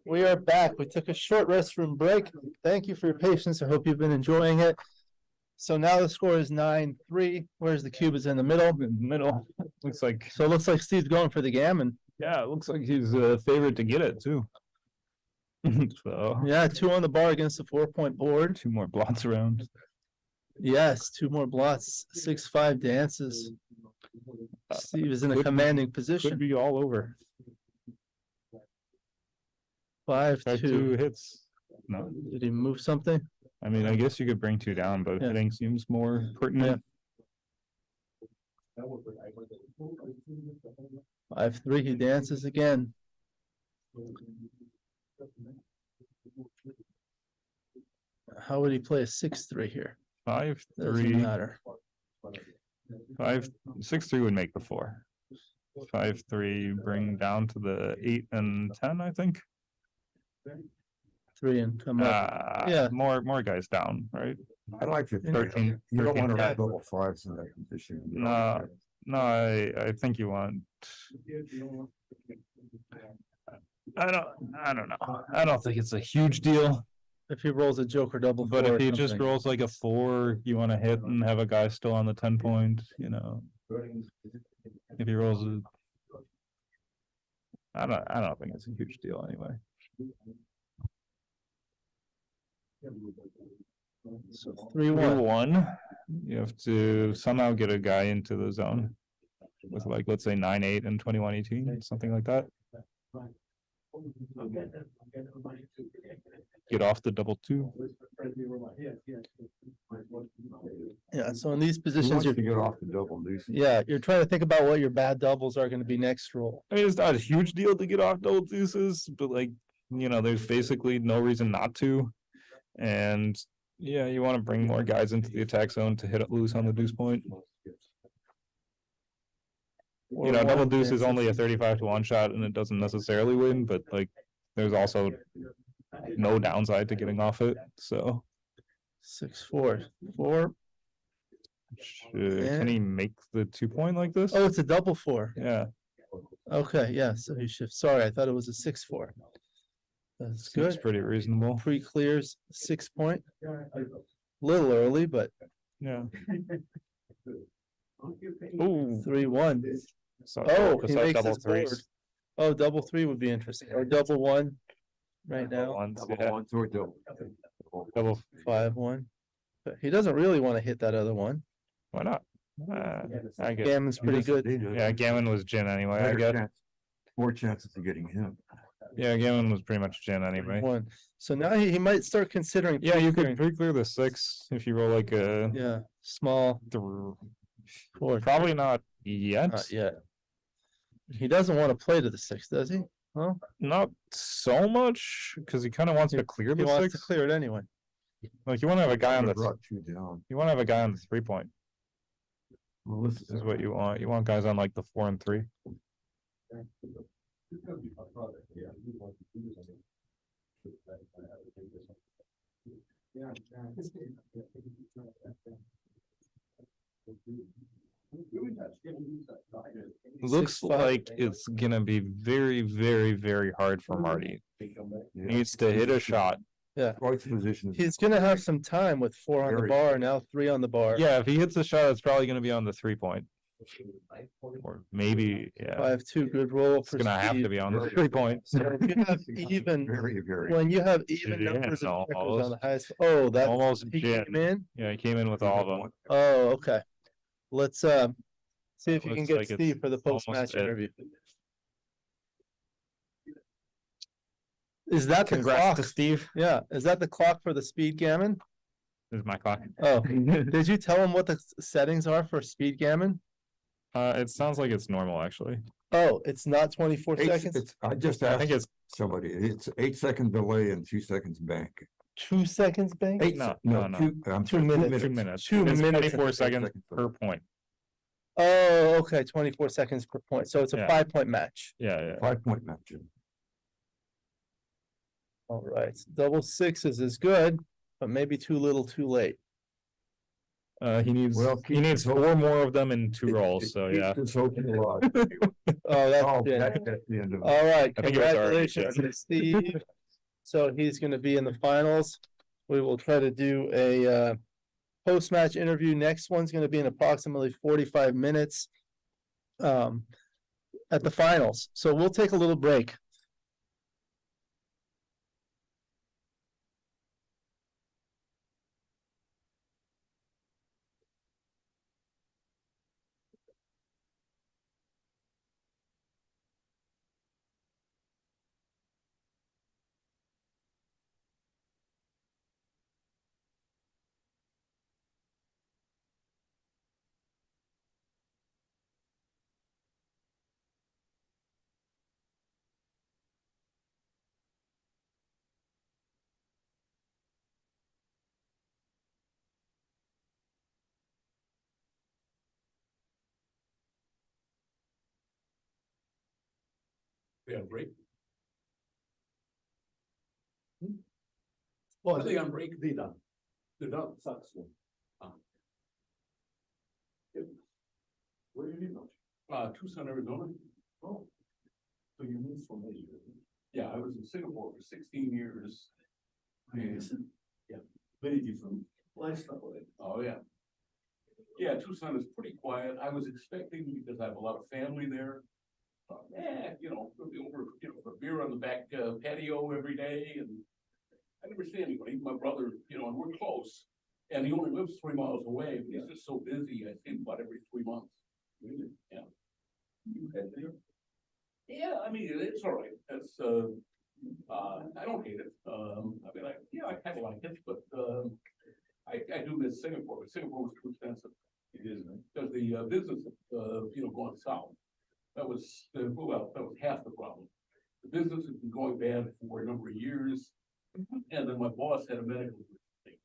S3: We are back. We took a short restroom break. Thank you for your patience. I hope you've been enjoying it. So now the score is 9-3. Where's the cube? Is in the middle.
S8: In the middle. Looks like.
S3: So it looks like Steve's going for the gammon.
S8: Yeah, it looks like he's favored to get it too. So
S3: yeah, 2 on the bar against the 4-point board.
S8: 2 more blots around.
S3: Yes, 2 more blots. 6-5 dances. Steve is in a commanding position.
S8: Could be all over.
S3: 5-2
S8: hits. No.
S3: Did he move something?
S8: I mean, I guess you could bring 2 down, but hitting seems more pertinent.
S3: 5-3, he dances again.
S1: How would he play a 6-3 here?
S8: 5,
S1: Doesn't
S8: 3,
S1: matter.
S8: 5, 6, 3 would make the 4. 5, 3, bring down to the 8 and 10, I think.
S1: 3 and come up. Yeah.
S8: More guys down, right?
S9: I like to.
S8: 13,
S9: You don't
S8: 13,
S9: want to
S8: yeah.
S9: have double fives in that position. you
S8: No,
S9: know?
S8: no, I think you want. I don't know. I don't think it's a huge deal.
S1: If he rolls a joker double
S8: But
S1: four
S8: if
S1: or
S8: he just
S1: something.
S8: rolls like a 4, you want to hit and have a guy still on the 10 point, you know. If he rolls a, I don't think it's a huge deal anyway.
S1: So
S8: 3,
S1: 3-1.
S8: 1, you have to somehow get a guy into the zone with like, let's say 9, 8 and 21, 18, something like that. Get off the double 2.
S1: Yeah, so in these
S9: He
S1: positions,
S9: wants
S1: you're,
S9: to get off the double deuce.
S1: yeah, you're trying to think about what your bad doubles are gonna be next roll.
S8: I mean, it's not a huge deal to get off double deuces, but like, you know, there's basically no reason not to. And yeah, you want to bring more guys into the attack zone to hit it loose on the deuce point. You know, double deuce is only a 35 to 1 shot and it doesn't necessarily win, but like there's also no downside to getting off it. So
S1: 6-4, 4.
S8: can he make the 2 point like this?
S1: Oh, it's a double 4.
S8: Yeah.
S1: Okay, yeah, so he should, sorry, I thought it was a 6-4. That's
S8: Seems
S1: good.
S8: pretty reasonable.
S1: Pre-clears 6 point. Little early, but
S8: Yeah. Ooh.
S1: 3-1.
S8: So
S1: Oh,
S8: just
S1: he
S8: like
S1: makes
S8: double
S1: his board.
S8: threes.
S1: Oh, double 3 would be interesting, or double 1 right now,
S8: Ones,
S9: Double
S8: yeah.
S9: one, or double.
S8: Double.
S1: 5-1. But he doesn't really want to hit that other one.
S8: Why not? I guess.
S1: Gammon's pretty good.
S8: Yeah, Gammon was gin anyway. I
S9: Better
S8: guess.
S9: chance- More chances of getting him.
S8: Yeah, Gammon was pretty much gin anyway.
S1: 1. So now he might start considering.
S8: Yeah, you could
S1: pre-clearing.
S8: pre-clear the 6 if you roll like a
S1: Yeah, small, 4.
S8: probably not yet.
S1: Not yet. He doesn't want to play to the 6, does he? Huh?
S8: Not so much because he kind of wants to clear
S1: He
S8: the
S1: wants
S8: 6.
S1: to clear it anyway.
S8: Like you want to have a guy on the
S9: Brought two down.
S8: you want to have a guy on the 3 point.
S9: Well, this
S8: This is what you want. You want guys on like the 4 and 3. Looks
S1: 6-5.
S8: like it's gonna be very, very, very hard for Marty. He needs to hit a shot.
S9: White's position.
S1: He's gonna have some time with 4 on the
S9: Very-
S1: bar, now 3 on the bar.
S8: Yeah, if he hits a shot, it's probably gonna be on the 3 point. Or maybe, yeah,
S1: 5-2, good roll
S8: it's
S1: for
S8: gonna have to
S1: Steve.
S8: be on the 3 point.
S1: So if you have even,
S9: Very, very.
S1: when you have even
S8: Yeah,
S1: numbers of checkers on
S8: almost.
S1: the highest, oh, that's,
S8: Almost
S1: he
S8: gin.
S1: came in?
S8: Yeah, he came in with all of them.
S1: Oh, okay. Let's, see if you can
S8: Looks
S1: get
S8: like it's
S1: Steve for the
S8: almost
S1: post-match
S8: it.
S1: interview. Is that the
S8: Congrats
S1: clock?
S8: to Steve.
S1: Yeah, is that the clock for the speed gammon?
S8: This is my clock.
S1: Oh, did you tell him what the settings are for speed gammon?
S8: It sounds like it's normal, actually.
S1: Oh, it's not 24 seconds,
S9: I just
S8: I
S9: asked
S8: think it's
S9: somebody, it's 8-second delay and 2 seconds bank.
S1: 2 seconds, bank?
S9: Eight,
S8: No,
S9: no,
S8: no.
S9: 2,
S1: 2 minutes.
S8: 2 minutes.
S1: 2
S8: It's
S1: minutes.
S8: 24 seconds per point.
S1: Oh, okay, 24 seconds per point, so it's a
S8: Yeah.
S1: 5-point match.
S8: Yeah, yeah.
S9: 5-point match.
S1: All right, double 6s is good, but maybe too little, too late.
S8: He needs
S9: Well,
S8: he
S9: keep
S8: needs
S9: this
S8: 4 more of them in 2 rolls. So yeah.
S9: This open a lot.
S1: Oh, that's
S9: Oh,
S1: good.
S9: that's the end of it.
S1: All right,
S8: I think it was already
S1: congratulations to Steve. So he's gonna be in the finals. We will try to do a post-match interview. Next one's gonna be in approximately 45 minutes. At the finals. So we'll take a little break.
S5: They on break?
S2: Well,
S5: Are they on break?
S2: They done,
S5: They're done.
S2: sucks one. Where do you live now?
S5: Tucson, Arizona.
S2: Oh. So you moved from Asia?
S5: Yeah, I was in Singapore for 16 years. And, yeah.
S2: Very different lifestyle. Right?
S5: Oh, yeah. Yeah, Tucson is pretty quiet. I was expecting, because I have a lot of family there. You know, we'll be over, you know, for beer on the back patio every day, and I never see anybody. My brother, you know, and we're close. And he only lives 3 miles away, but he's just so busy. I see him about every 3 months.
S2: Really?
S5: Yeah.
S2: You had there?
S5: Yeah, I mean, it's all right. It's, I don't hate it. I mean, I kind of like it, but, I do miss Singapore, but Singapore was too expensive.
S2: It is, right?
S5: Because the business, you know, going south, that was, well, that was half the problem. The business has been going bad for a number of years, and then my boss had a medical thing.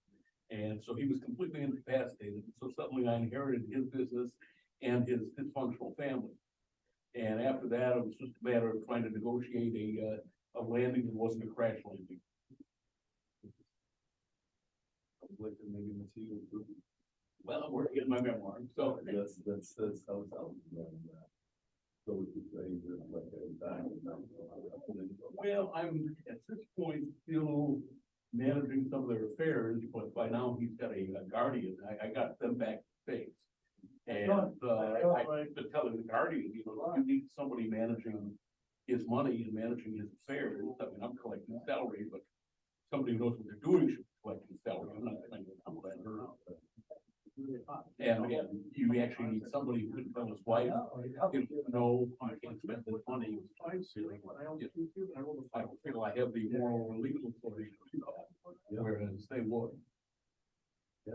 S5: And so he was completely incapacitated, so suddenly I inherited his business and his dysfunctional family. And after that, it was just a matter of trying to negotiate a landing that wasn't a crash landing.
S2: I would like to maybe material group.
S5: Well, I'm working on my memoir, so.
S2: That's how it's out. So we could say that like
S5: Well, I'm at this point still managing some of their affairs, but by now he's got a guardian. I got them back to face. And I've been telling the guardian, you know, you need somebody managing his money and managing his affairs. I mean, I'm collecting salary, but somebody who knows what they're doing should be collecting salary. I'm not trying to come that her. And you actually need somebody who can tell his wife, you know, I can't spend this money. I feel I have the moral or legal authority to do that, whereas they would.
S2: So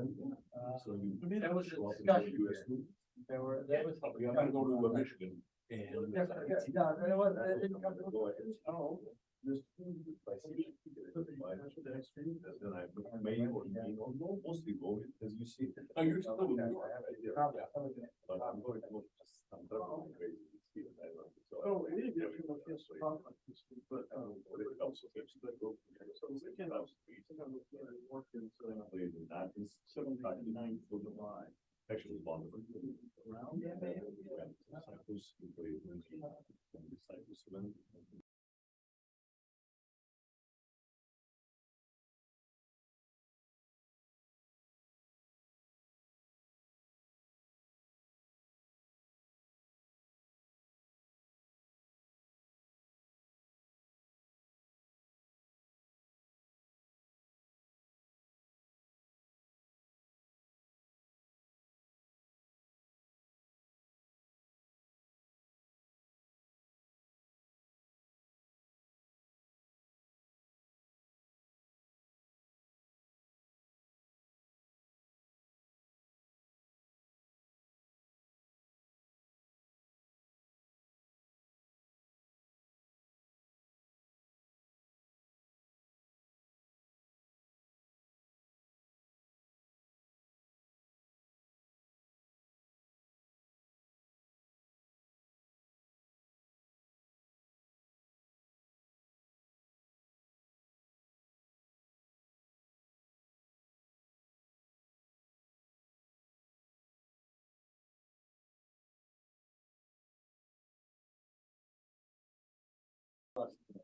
S2: you.
S4: I mean,
S5: That was a
S2: show up in
S5: discussion.
S2: the US group.
S4: There were,
S5: I'm gonna go to Michigan and.
S2: Oh. Just. Then I may or may not, mostly go as you see.
S5: Oh, you're still in New York.
S2: But I'm going to go, I'm driving crazy.
S11: Oh, it is, yeah, yes, but, what it also gives the group. So they can also be, working, so
S2: That is 799 for July. Actually, one of them.
S11: around.
S2: Cyprus, we played Cyprus,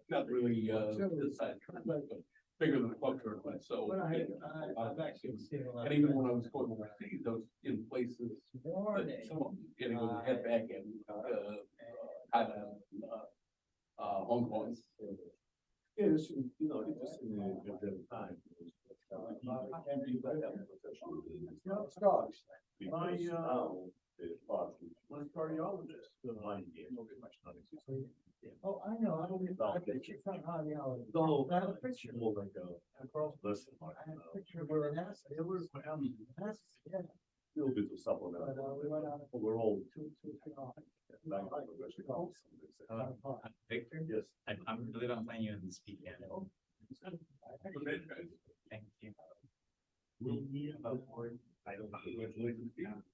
S5: Not really, this side tournament, but bigger than the club tournament, so. And even when I was going overseas, I was in places that some of them, getting over head back in, Thailand, Hong Kong.
S2: yeah, it's, you know, it's just in the time.
S11: My cardiologist.
S4: Oh, I know, I don't get that picture from cardiology.
S2: No,
S4: I have a picture.
S2: more like
S11: Across.
S2: listen,
S4: I have a picture where it has, it was, yeah.
S2: little bit of supplement.
S4: But, we went on
S2: Overall.
S4: two, oh.
S12: Victor?
S2: Yes.
S12: I'm really not playing you in this weekend. Thank you.
S5: We'll need about I don't know. Congratulations.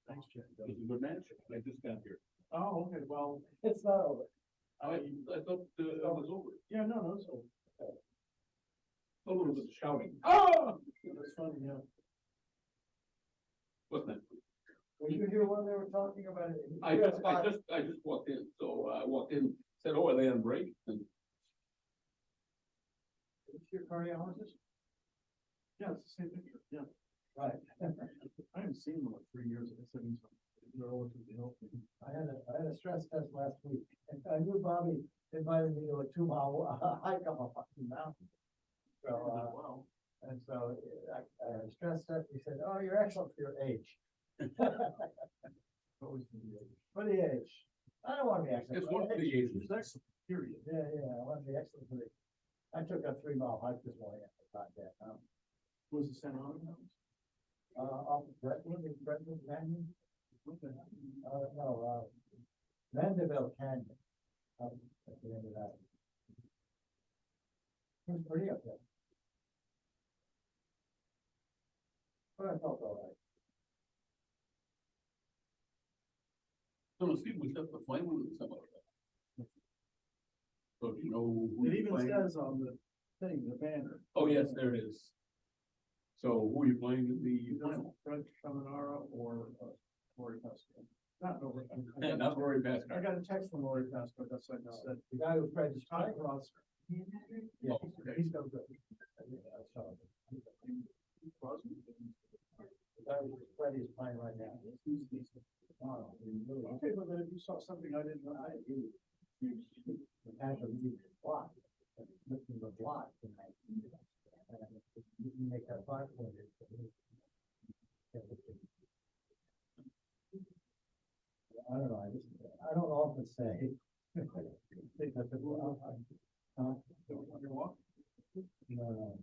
S5: Thanks, Jeff. It was a good match. I just got here.
S11: Oh, okay, well,
S4: It's not over.
S5: I thought, it was over.
S11: Yeah, no, it's all.
S5: A little bit of shouting. Oh!
S11: That's funny, yeah.
S5: Wasn't it?
S4: Were you here when they were talking about it?
S5: I just walked in, so I walked in, said, oh, are they on break? And
S11: Is your cardiologist? Yeah, it's the same picture, yeah.
S4: Right.
S11: I haven't seen him in like 3 years, I said he's relatively healthy.
S4: I had a stress test last week, and I knew Bobby invited me to a 2 mile hike up a fucking mountain. So,
S11: Wow.
S4: and so I had a stress test, he said, oh, you're excellent for your age.
S11: Always for the age.
S4: For the age. I don't want to be excellent.
S5: it's
S4: for
S5: one for the
S4: age.
S5: ages.
S11: He's excellent, period.
S4: Yeah, I want to be excellent for the, I took a 3 mile hike this morning, I thought that,
S11: Was the San Juan house?
S4: off of Brentwood, Canyon. No, Mandeville Canyon. At the end of that. It was pretty up there. But I felt all right.
S5: So Steve was just the flame with somebody. So do you know? who
S11: It
S5: you're
S11: even
S5: playing?
S11: says on the thing, the banner.
S5: Oh, yes, there it is. So who are you playing in the final?
S11: Fred Caminara or Lori Pasco. Not Lori.
S5: Not Rory
S11: I
S5: Pascal.
S11: got a text from Lori Pasco, that's like I said.
S4: The guy who tried to
S11: Todd
S4: strike.
S11: Cross.
S4: Yeah,
S5: Oh, okay.
S4: he's no good. I saw him. The guy who Freddie's playing right now. Oh, he really-
S11: Okay, but then if you saw something I didn't know,
S4: The guy who leads the block, lifting the block tonight. You can make that 5 pointer. I don't know, I don't often say. No.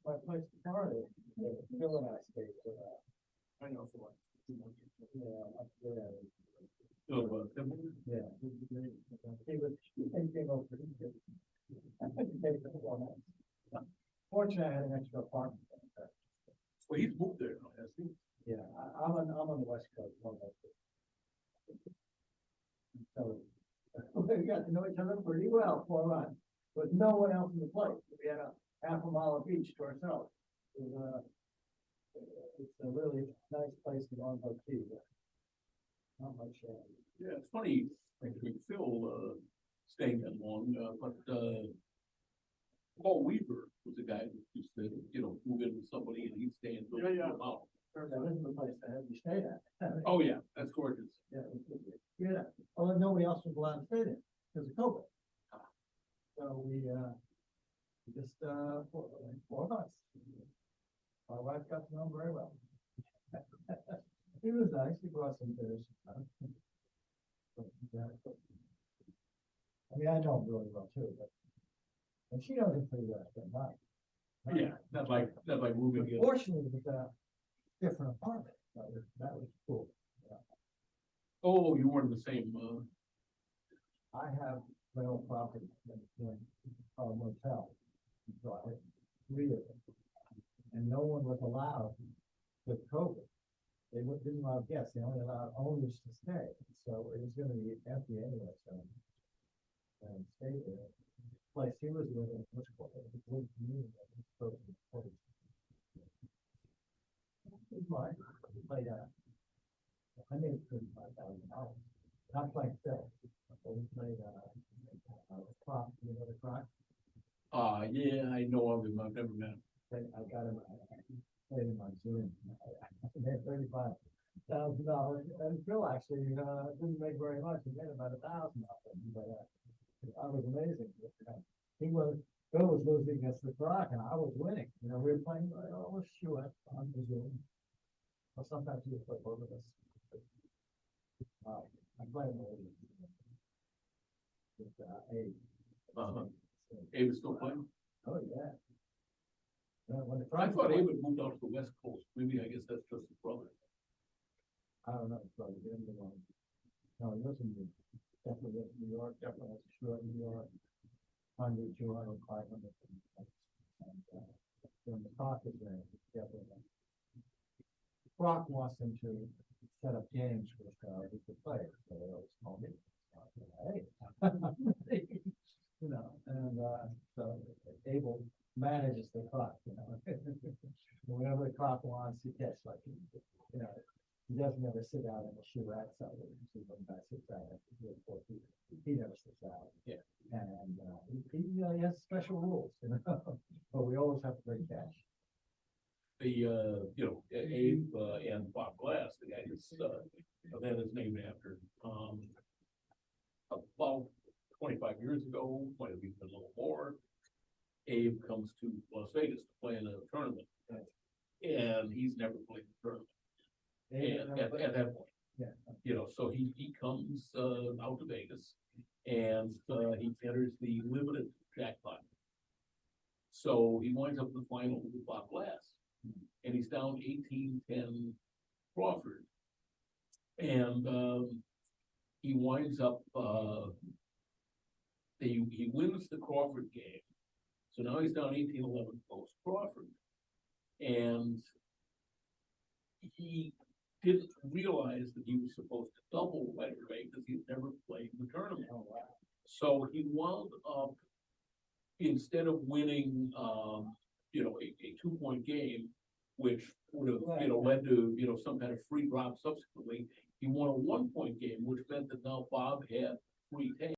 S4: My place in Florida, Bill and I stayed for that.
S11: I know for like.
S4: Yeah, up there.
S5: So,
S4: Yeah. He came over. Fortunately, I had an extra apartment.
S5: well, he's moved there, now, has he?
S4: Yeah, I'm on the west coast. one of those. So, we got to know each other pretty well for a run, with no one else in the place. We had a half a mile of beach to ourselves. It's a really nice place to go on tea, but not much.
S5: Yeah, it's funny, actually, Phil, staying that long, but, Paul Weaver was the guy that used to, move in with somebody and he'd stay and.
S11: Yeah.
S5: Out.
S4: That isn't the place to have you stay at.
S5: Oh, yeah, that's gorgeous.
S4: Yeah, although nobody else was allowed to stay there because of COVID. So we just, 4 months. My wife got to know him very well. He was nice, he brought some beers. I mean, I know him really well too, but, and she knows him pretty well, but not.
S5: Yeah, not like moving in.
S4: Fortunately, it was a different apartment, that was cool.
S5: Oh, you weren't the same,
S4: I have rental property in a motel. So I had 3 of them. And no one was allowed with COVID. They didn't allow guests, they only allowed owners to stay. So it was gonna be empty anyway, so. And stayed there. Place he was living, was called, it was community, it was close to the place. It was mine, we played I made $35,000. Not like Phil. But we played, Croc, you know the Croc?
S5: yeah, I know of him, I've never met him.
S4: I got him, I played him on Zoom. I made $35,000. And Phil actually, didn't make very much. He made about 1,000 off it, but, I was amazing. Phil was losing against the Croc and I was winning. We were playing, shoot on the Zoom. Or sometimes he would play both of us. I played him with, Abe.
S5: Abe is still playing?
S4: Oh, yeah. When the
S5: I
S4: Crocs
S5: thought
S4: won-
S5: Abe had moved out to the west coast, maybe I guess that's just his brother.
S4: I don't know, probably didn't belong. No, he lives in definitely in New York, definitely has a short New York. 100, 200, 500. And, when the Croc is there, definitely. Croc wants him to set up games with the players, so they always call me. Hey. You know, and, so Abel manages the clock, you know. Whenever the clock wants, he gets like, you know, he doesn't ever sit out in the shoe outside. Usually when guy sits out after 3 or 4 people, he never sits out.
S5: Yeah.
S4: And, he has special rules, you know, but we always have to bring cash.
S5: The, you know, Abe, and Bob Glass, the guy that's, that is named after, about 25 years ago, might have even been a little more. Abe comes to Las Vegas to play in a tournament. And he's never played the tournament. And at that point.
S4: Yeah.
S5: You know, so he comes, out to Vegas and, he enters the limited jackpot. So he winds up in the final with Bob Glass. And he's down 18-10 Crawford. And, he winds up, he wins the Crawford game. So now he's down 18-11 post Crawford. And he didn't realize that he was supposed to double right away because he'd never played the tournament.
S4: Oh, wow.
S5: So he wound up, instead of winning, you know, a 2-point game, which would have, you know, led to, you know, some kind of free drop subsequently, he won a 1-point game, which meant that now Bob had free take.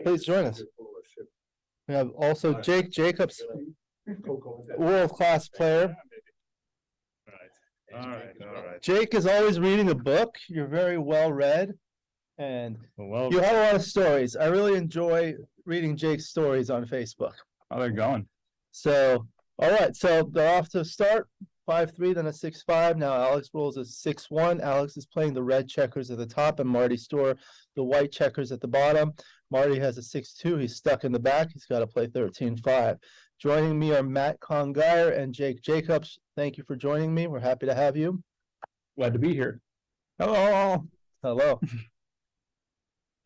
S1: Please join us. We have also Jake Jacobs, world-class player.
S8: All right.
S1: Jake is always reading a book. You're very well read. And
S8: Well,
S1: you have a lot of stories. I really enjoy reading Jake's stories on Facebook.
S8: how they're going?
S1: So, all right, so they're off to start 5-3, then a 6-5. Now Alex rolls a 6-1. Alex is playing the red checkers at the top, and Marty Store the white checkers at the bottom. Marty has a 6-2. He's stuck in the back. He's got to play 13-5. Joining me are Matt Congeyer and Jake Jacobs. Thank you for joining me. We're happy to have you.
S5: Glad to be here.
S1: Hello. Hello.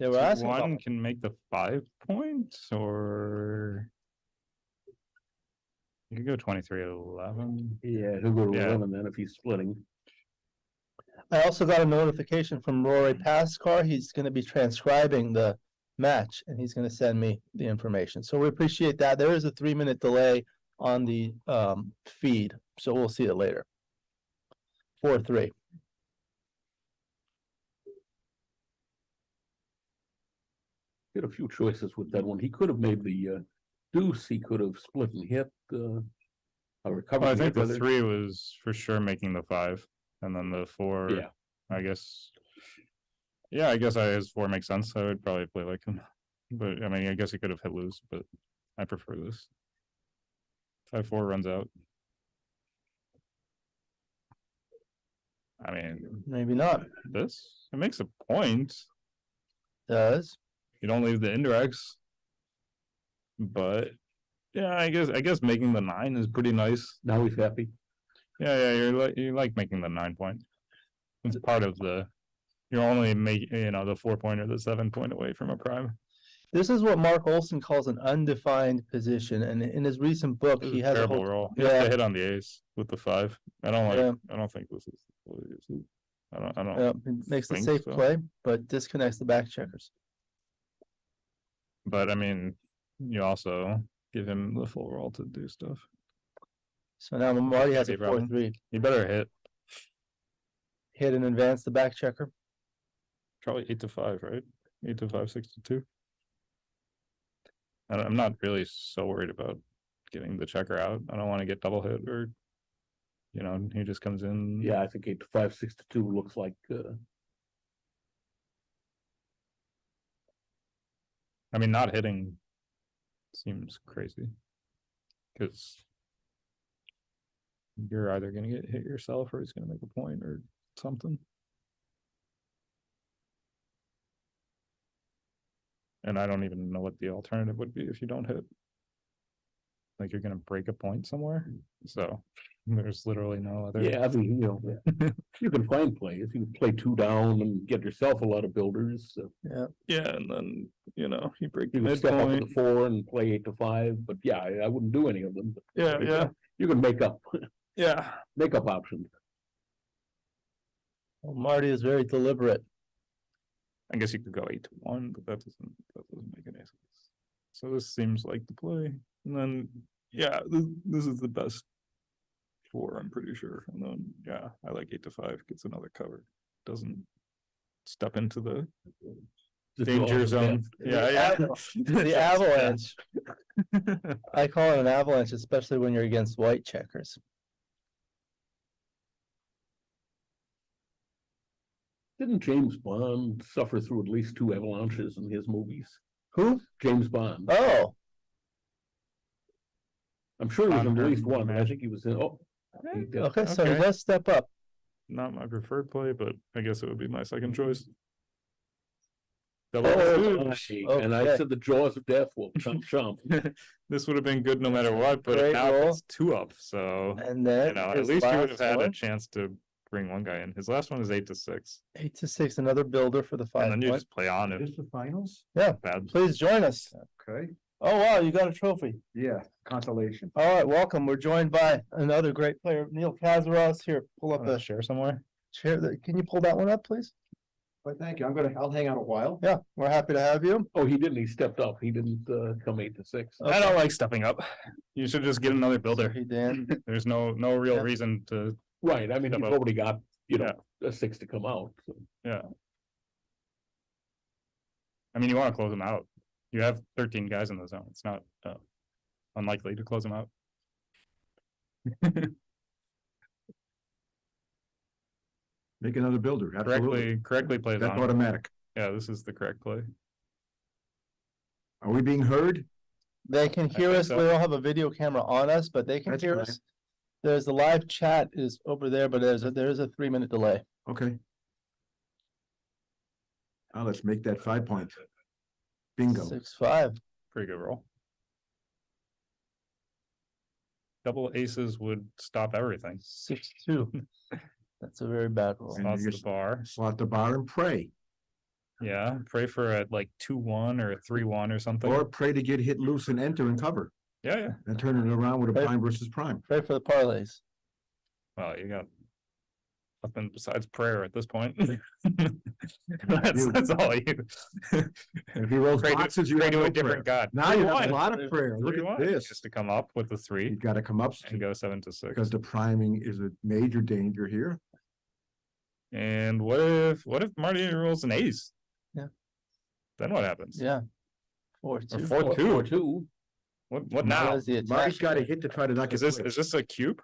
S1: They were
S8: So
S1: asking
S8: one
S1: about-
S8: can make the 5 points, or you could go 23-11.
S5: Yeah, he'll go to
S8: Yeah.
S5: 11 then if he's splitting.
S1: I also got a notification from Rory Pascar. He's going to be transcribing the match and he's going to send me the information. So we appreciate that. There is a 3-minute delay on the feed, so we'll see it later. 4-3.
S5: He had a few choices with that one. He could have made the deuce. He could have split and hit. I recovered.
S8: Well, I think the
S5: other.
S8: 3 was for sure making the 5, and then the 4.
S5: Yeah.
S8: I guess. Yeah, I guess his 4 makes sense. I would probably play like him, but I mean, I guess he could have hit loose, but I prefer this. 5-4 runs out. I mean,
S1: Maybe not.
S8: this it makes a point.
S1: Does.
S8: You don't leave the indirects, but yeah, I guess making the 9 is pretty nice.
S5: Now he's happy.
S8: Yeah, you like making the 9 point. It's part of the. You're only making the 4 point or the 7 point away from a prime.
S1: This is what Mark Olson calls an undefined position, and in his recent book,
S8: This
S1: he
S8: is
S1: has a
S8: terrible
S1: whole,
S8: roll. He has
S1: yeah.
S8: to hit on the ace with the 5. I don't like.
S1: Yeah.
S8: I don't think this is. I don't.
S1: yeah, it makes the
S8: think
S1: safe
S8: so.
S1: play, but disconnects the back checkers.
S8: But I mean, you also give him the full roll to do stuff.
S1: So now Marty has a
S8: Okay, Robin.
S1: 4-3.
S8: You better
S1: Hit and advance the back checker.
S8: probably 8-5, right? 8-5, 6-2. I'm not really so worried about getting the checker out. I don't want to get double hit or, he just comes in.
S5: Yeah, I think 8-5, 6-2 looks like.
S8: I mean, not hitting seems crazy because you're either going to get hit yourself or he's going to make a point or something. And I don't even know what the alternative would be if you don't hit. Like you're going to break a point somewhere. So there's literally no other.
S5: Yeah, I mean, you can find plays. You can play 2 down and get yourself a lot of builders. So.
S8: Yeah, and then you break the
S5: You can step up to
S8: midpoint.
S5: the 4 and play 8-5, but yeah, I wouldn't do any of them. But
S8: Yeah.
S5: you can make up options.
S1: Well, Marty is very deliberate.
S8: I guess you could go 8-1, but that doesn't make any sense. So this seems like the play, and then this is the best 4, I'm pretty sure. And then I like 8-5 gets another cover, doesn't step into the danger zone.
S1: The avalanche. I call it an avalanche, especially when you're against white checkers.
S5: Didn't James Bond suffer through at least 2 avalanches in his movies?
S1: Who?
S5: James Bond.
S1: Oh,
S5: I'm sure he was in at least
S8: Bond,
S5: one. I think he was in. Oh, he did.
S1: okay, so he
S8: Okay.
S1: does step up.
S8: Not my preferred play, but I guess it would be my second choice. Double
S5: Oh,
S8: suit.
S5: and I
S1: Okay.
S5: said the jaws of death will chomp chomp.
S8: This would have been good no matter what, but
S1: Great
S8: now
S1: roll.
S8: it's 2 up, so
S1: And then
S8: at
S1: his
S8: least you would
S1: last
S8: have had a
S1: one,
S8: chance to bring one guy in. His last one is 8-6,
S1: 8-6, another builder for the
S8: and
S1: 5
S8: then you
S1: point.
S8: just play on it.
S9: Is the finals?
S8: Bad.
S1: Please join us.
S9: Okay,
S1: Oh, wow, you got a trophy.
S9: yeah, consolation.
S1: All right, welcome. We're joined by another great player, Neil Kazaros. Here, pull up the
S8: Share somewhere.
S1: chair. Can you pull that one up, please?
S9: Well, thank you. I'll hang out a while.
S1: Yeah, we're happy to have you.
S5: Oh, he didn't. He stepped up. He didn't come 8-6.
S8: I don't like stepping up. You should just get another builder.
S1: Sorry, Dan.
S8: There's no real
S1: Yeah.
S8: reason to.
S5: Right. I mean,
S8: Step
S5: he's
S8: up.
S5: already got a 6 to come out. So.
S8: Yeah. I mean, you wanna close them out. You have 13 guys in the zone. It's not unlikely to close them out.
S9: Make another builder, absolutely.
S8: Correctly plays
S9: That's
S8: on.
S9: automatic.
S8: Yeah, this is the correct play.
S9: Are we being heard?
S1: They can hear
S8: think
S1: us.
S8: so.
S1: We don't have a video camera on us, but they can
S9: That's
S1: hear
S9: fine.
S1: us. There's the live chat is over there, but there is a 3-minute delay.
S9: Okay. Now let's make that 5 point. Bingo.
S1: 6-5.
S8: Pretty good roll. Double aces would stop everything.
S1: 6-2. That's a very bad roll.
S9: And
S8: Slots
S9: you
S8: the
S9: just
S8: bar.
S9: Slot the bar and pray,
S8: Yeah, pray for a like 2-1 or a 3-1 or something.
S9: or pray to get hit loose and enter and cover,
S8: Yeah.
S9: and turn it around with a
S1: Right.
S9: prime versus prime.
S1: Pray for the parlays.
S8: Well, you got nothing besides prayer at this point. that's all you.
S9: If he rolls
S8: Pray to-
S9: boxes, you
S8: pray
S9: have
S8: to
S9: no
S8: a different
S9: prayer.
S8: god.
S9: Now you have
S8: 3-1.
S9: a lot of prayer. Look
S8: 3-1,
S9: at this.
S8: Just to come up with the 3
S9: You gotta come up
S8: and go 7-6.
S9: because the priming is a major danger here.
S8: And what if Marty rolls an ace?
S1: Yeah.
S8: Then what happens?
S1: Yeah.
S8: Or
S1: 4-2.
S8: 4-2. What now?
S1: Does the
S9: Marty's
S1: attack.
S9: got to hit to try to knock
S8: Is
S9: it.
S8: this a cube?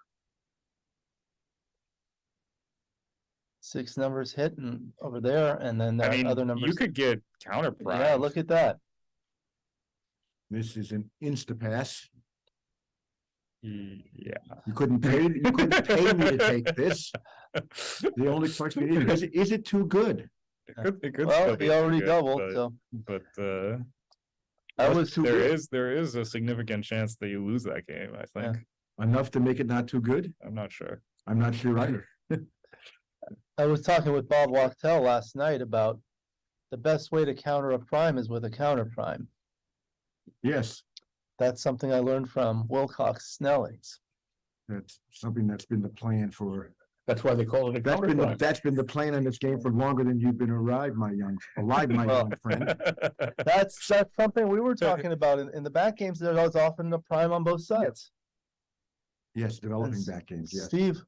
S1: 6 numbers hit and over there, and then
S8: I
S1: there
S8: mean,
S1: are other numbers.
S8: you could get counter prime.
S1: Yeah, look at that.
S9: This is an insta pass.
S8: Yeah.
S9: You couldn't pay me to take this. The only question is it too good?
S8: It could
S1: Well,
S8: still be
S1: he already
S8: good,
S1: doubled,
S8: but-
S1: so
S8: But
S1: I was too
S8: there
S1: good.
S8: is a significant chance that you lose that game, I think.
S9: Enough to make it not too good?
S8: I'm not sure.
S9: I'm not sure either.
S1: I was talking with Bob Wachtel last night about the best way to counter a prime is with a counter prime.
S9: Yes,
S1: That's something I learned from Wilcox Snellings.
S9: that's something that's been the plan for,
S5: That's why they call it a
S9: that's been the plan in this game for longer than you've been alive, my young friend.
S1: That's something we were talking about in the back games. There's often a prime on both sides.
S9: Yes, developing
S1: Yes.
S9: back games, yes.
S1: Steve,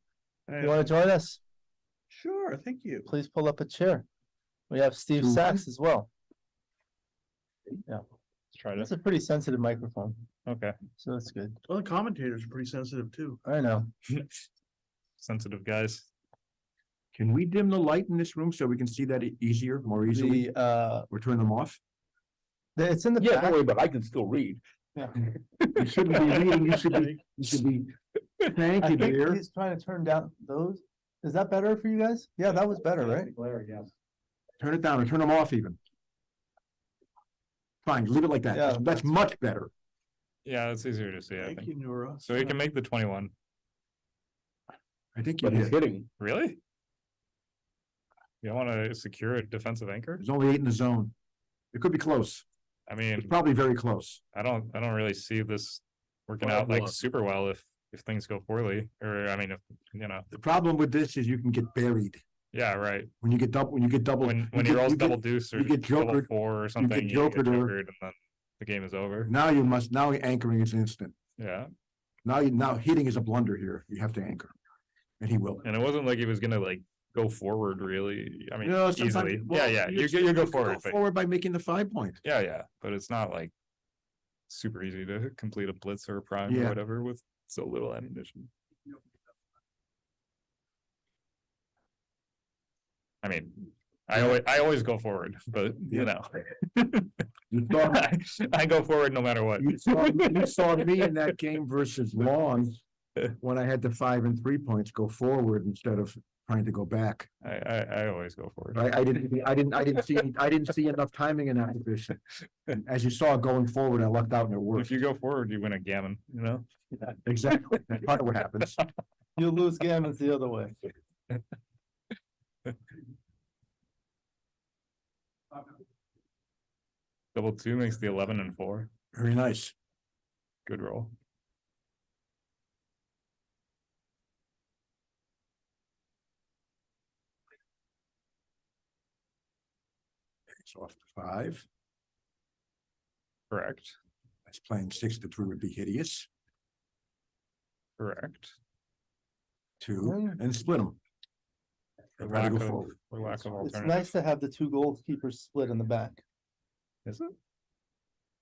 S1: you want to join us?
S2: Sure, thank you.
S1: Please pull up a chair. We have Steve
S9: 2-1.
S1: Sachs as well.
S8: Let's try
S1: It's
S8: to,
S1: a pretty sensitive microphone,
S8: okay.
S1: so that's good.
S2: Well, the commentators are pretty sensitive too.
S1: I know.
S8: Sensitive guys.
S9: Can we dim the light in this room so we can see that easier, more easily, or turn them off?
S1: It's in the back.
S5: but I can still read.
S9: You shouldn't be reading, you should be
S1: I
S9: thank you,
S1: think
S9: dear.
S1: he's trying to turn down those. Is that better for you guys? Yeah, that was better, right?
S9: Turn it down or turn them off even. Fine, leave it like that.
S1: Yeah.
S9: That's much better.
S8: Yeah, it's easier to see, I
S2: Thank
S8: think.
S2: you, Nora.
S8: So you can make the 21.
S9: I think you
S5: But he's
S9: did.
S5: hitting.
S8: Really? You don't want to secure a defensive anchor?
S9: There's only 8 in the zone. It could be close.
S8: I
S9: It's
S8: mean,
S9: probably very close.
S8: I don't really see this working
S2: Well,
S8: out like
S2: look.
S8: super well if things go poorly, or I mean, if,
S9: The problem with this is you can get buried.
S8: yeah, right.
S9: When you get double,
S8: When he rolls double deuce or
S9: you get
S8: double
S9: jokered-
S8: 4 or something, you get
S9: jokered or-
S8: jokered and then the game is over.
S9: now anchoring is instant.
S8: Yeah,
S9: Now hitting is a blunder here. You have to anchor. And he will.
S8: and it wasn't like he was gonna like go forward really. I mean,
S9: No, sometimes-
S8: easily.
S9: well,
S8: Yeah,
S9: you
S8: you go forward, but
S9: Forward by making the 5 point.
S8: yeah, but it's not like super easy to complete a blitz or a prime or
S9: Yeah.
S8: whatever with so little ammunition. I mean, I always go forward, but you know,
S9: You saw,
S8: I go forward no matter what.
S9: you saw me in that game versus Long when I had the 5 and 3 points go forward instead of trying to go back.
S8: I always go forward.
S9: I didn't see enough timing in that position. And as you saw going forward, I lucked out and it
S8: If
S9: worked.
S8: you go forward, you win a gammon, you know?
S9: Exactly. That's part of what happens.
S1: You lose gammons the other way.
S8: Double 2 makes the 11 and 4.
S9: Very nice.
S8: Good roll.
S9: It's off to 5.
S8: Correct.
S9: That's playing 6 to 3 would be hideous.
S8: Correct.
S9: 2 and split them.
S8: For
S9: Try to
S8: lack
S9: go
S8: of,
S9: forward.
S8: for lack of
S1: It's
S8: alternative.
S1: nice to have the 2 goalkeepers split in the back.
S8: Is it?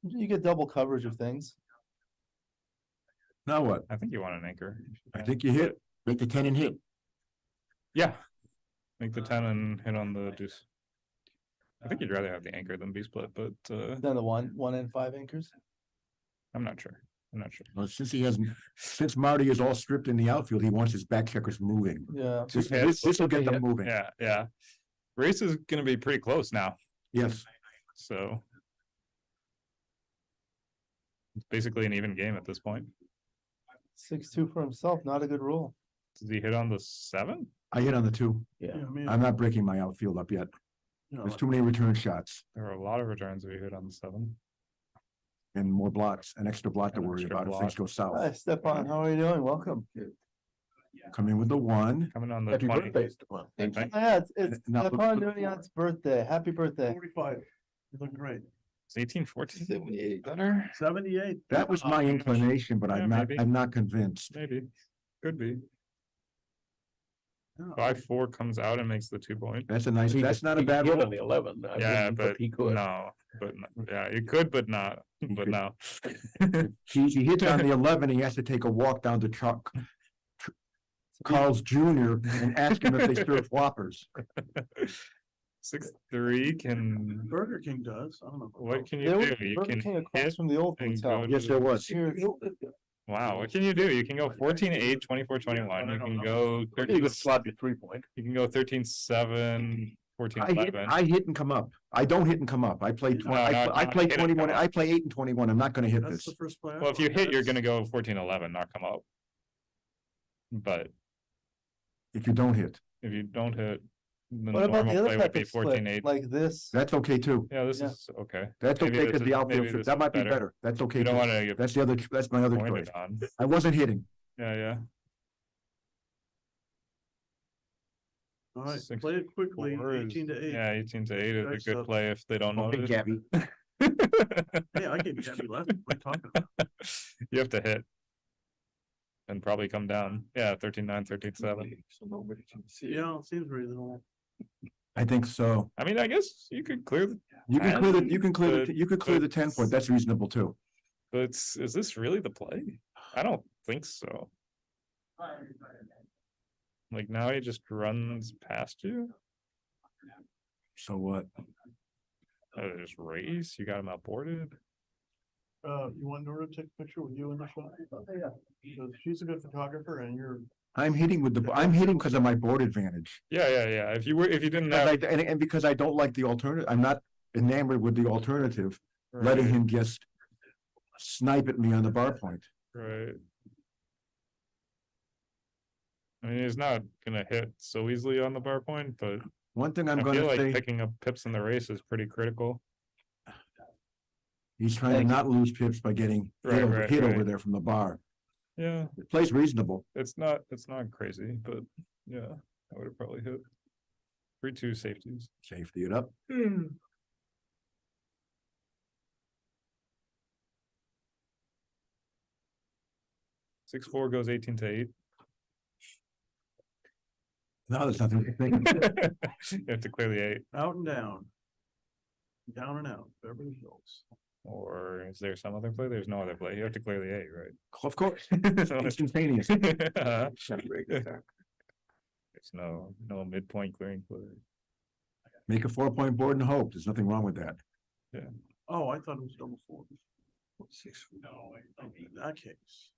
S1: You get double coverage of things.
S9: Now what?
S8: I think you want an anchor.
S9: I think you hit, make the 10 and hit.
S8: Yeah. Make the 10 and hit on the deuce. I think you'd rather have the anchor than B split, but
S1: Then the one and 5 anchors.
S8: I'm not sure. I'm not sure.
S9: Well, since Marty is all stripped in the outfield, he wants his back checkers moving.
S1: Yeah.
S9: This will get them moving.
S8: Yeah, yeah. Race is gonna be pretty close now,
S9: Yes.
S8: so. It's basically an even game at this point.
S1: 6-2 for himself, not a good roll.
S8: Does he hit on the 7?
S9: I hit on the 2.
S1: Yeah.
S9: I'm not breaking my outfield up yet. There's too many return shots
S8: There are a lot of returns if he hit on the 7.
S9: and more blocks, an extra block to
S8: An
S9: worry
S8: extra
S9: about if
S8: block.
S9: things go
S1: Hi,
S9: south.
S1: Stepan, how are you doing? Welcome.
S9: Come in with the 1.
S8: Coming on the 20.
S1: Yeah, it's
S9: Now,
S1: Stepan Nunion's birthday. Happy birthday.
S11: 45. You look great.
S8: It's 1814. Better?
S11: 78.
S9: That was my inclination, but
S8: Yeah, maybe.
S9: I'm not convinced.
S8: Maybe. Could be. 5-4 comes out and makes the 2 point.
S9: That's not a bad roll.
S2: the 11.
S8: Yeah, but no, yeah, it could, but not, but
S9: could.
S8: no.
S9: He hits on the 11, he has to take a walk down to Carl's Jr. and ask him if they serve Whoppers.
S8: 6-3 can,
S11: Burger King does. I don't know.
S8: what can
S1: There
S8: you
S1: was
S8: do? You
S1: Burger
S8: can
S1: King across
S8: hit
S1: from the old
S8: and
S1: hotel.
S8: go
S9: Yes, there was.
S1: Cheers.
S8: Wow, what can you do? You can go 14-8, 24-21. You can go 13.
S2: sloppy 3-point.
S8: You can go 13-7, 14-11.
S9: I hit and come up. I don't hit and come up. I play
S8: No,
S9: 20, I
S8: not
S9: play
S8: hit and
S9: 21,
S8: come up.
S9: I play 8 and 21. I'm not gonna hit
S11: That's
S9: this.
S11: the first play.
S8: Well, if you hit, you're gonna go 14-11, not come up. But
S9: If you don't hit,
S8: if you don't hit, the
S1: What about the
S8: normal
S1: other
S8: play would
S1: type
S8: be
S1: of split,
S8: 14-8.
S1: like this?
S9: that's okay too.
S8: Yeah, this
S1: Yeah.
S8: is okay.
S9: That's
S8: Maybe
S9: okay
S8: this
S9: because
S8: is-
S9: the outfield,
S8: maybe this
S9: that
S8: is
S9: might be
S8: better.
S9: better. That's okay.
S8: You don't
S9: too.
S8: wanna get
S9: That's my other choice.
S8: pointed on.
S9: I wasn't hitting.
S8: Yeah, yeah.
S11: All right,
S8: 6-4
S11: play it quickly,
S8: is-
S11: 18 to 8.
S8: Yeah, 18-8 is a
S11: Next
S8: good
S11: up.
S8: play if they don't know.
S9: Okay, Gabby.
S11: Hey, I gave you Gabby left. What are you talking about?
S8: You have to hit. And probably come down. Yeah, 13-9, 13-7.
S11: Yeah, seems reasonable.
S9: I think so.
S8: I mean, I guess you could clear,
S9: You can clear
S8: And-
S9: you can clear
S8: but-
S9: you could clear the 10 point. That's reasonable too.
S8: but is this really the play? I don't think so. Like now he just runs past you.
S9: So what?
S8: Just raise. You got him outboarded.
S11: You want Nora to take a picture with you in the shot? Yeah. Because she's a good photographer and you're.
S9: I'm hitting because of my board advantage.
S8: Yeah, yeah, yeah. If you didn't
S9: Because
S8: have
S9: and because I don't like the alternative, I'm not enamored with the alternative, letting
S8: right,
S9: him just snipe at me on the bar point.
S8: right. I mean, he's not gonna hit so easily on the bar point, but
S9: One thing I'm
S8: I
S9: gonna
S8: feel like
S9: say,
S8: picking up pips in the race is pretty critical.
S9: he's trying to
S1: Thank you.
S9: not lose pips by getting
S8: Right, right,
S9: hit over
S8: right.
S9: there from the bar.
S8: Yeah,
S9: It plays reasonable.
S8: it's not crazy, but yeah, I would have probably hit 3-2 safeties.
S9: Safety it up.
S8: Six four goes 18-8.
S9: Now there's nothing to think.
S8: You have to clear the 8,
S11: Out and down. Down and out, Beverly Hills.
S8: or is there some other play? There's no other play. You have to clear the 8, right?
S9: Of course,
S8: So it's-
S9: instantaneous.
S8: There's no midpoint clearing play.
S9: Make a 4-point board and hope. There's nothing wrong with that.
S11: Oh, I thought it was double four.
S5: 6.
S11: In that case.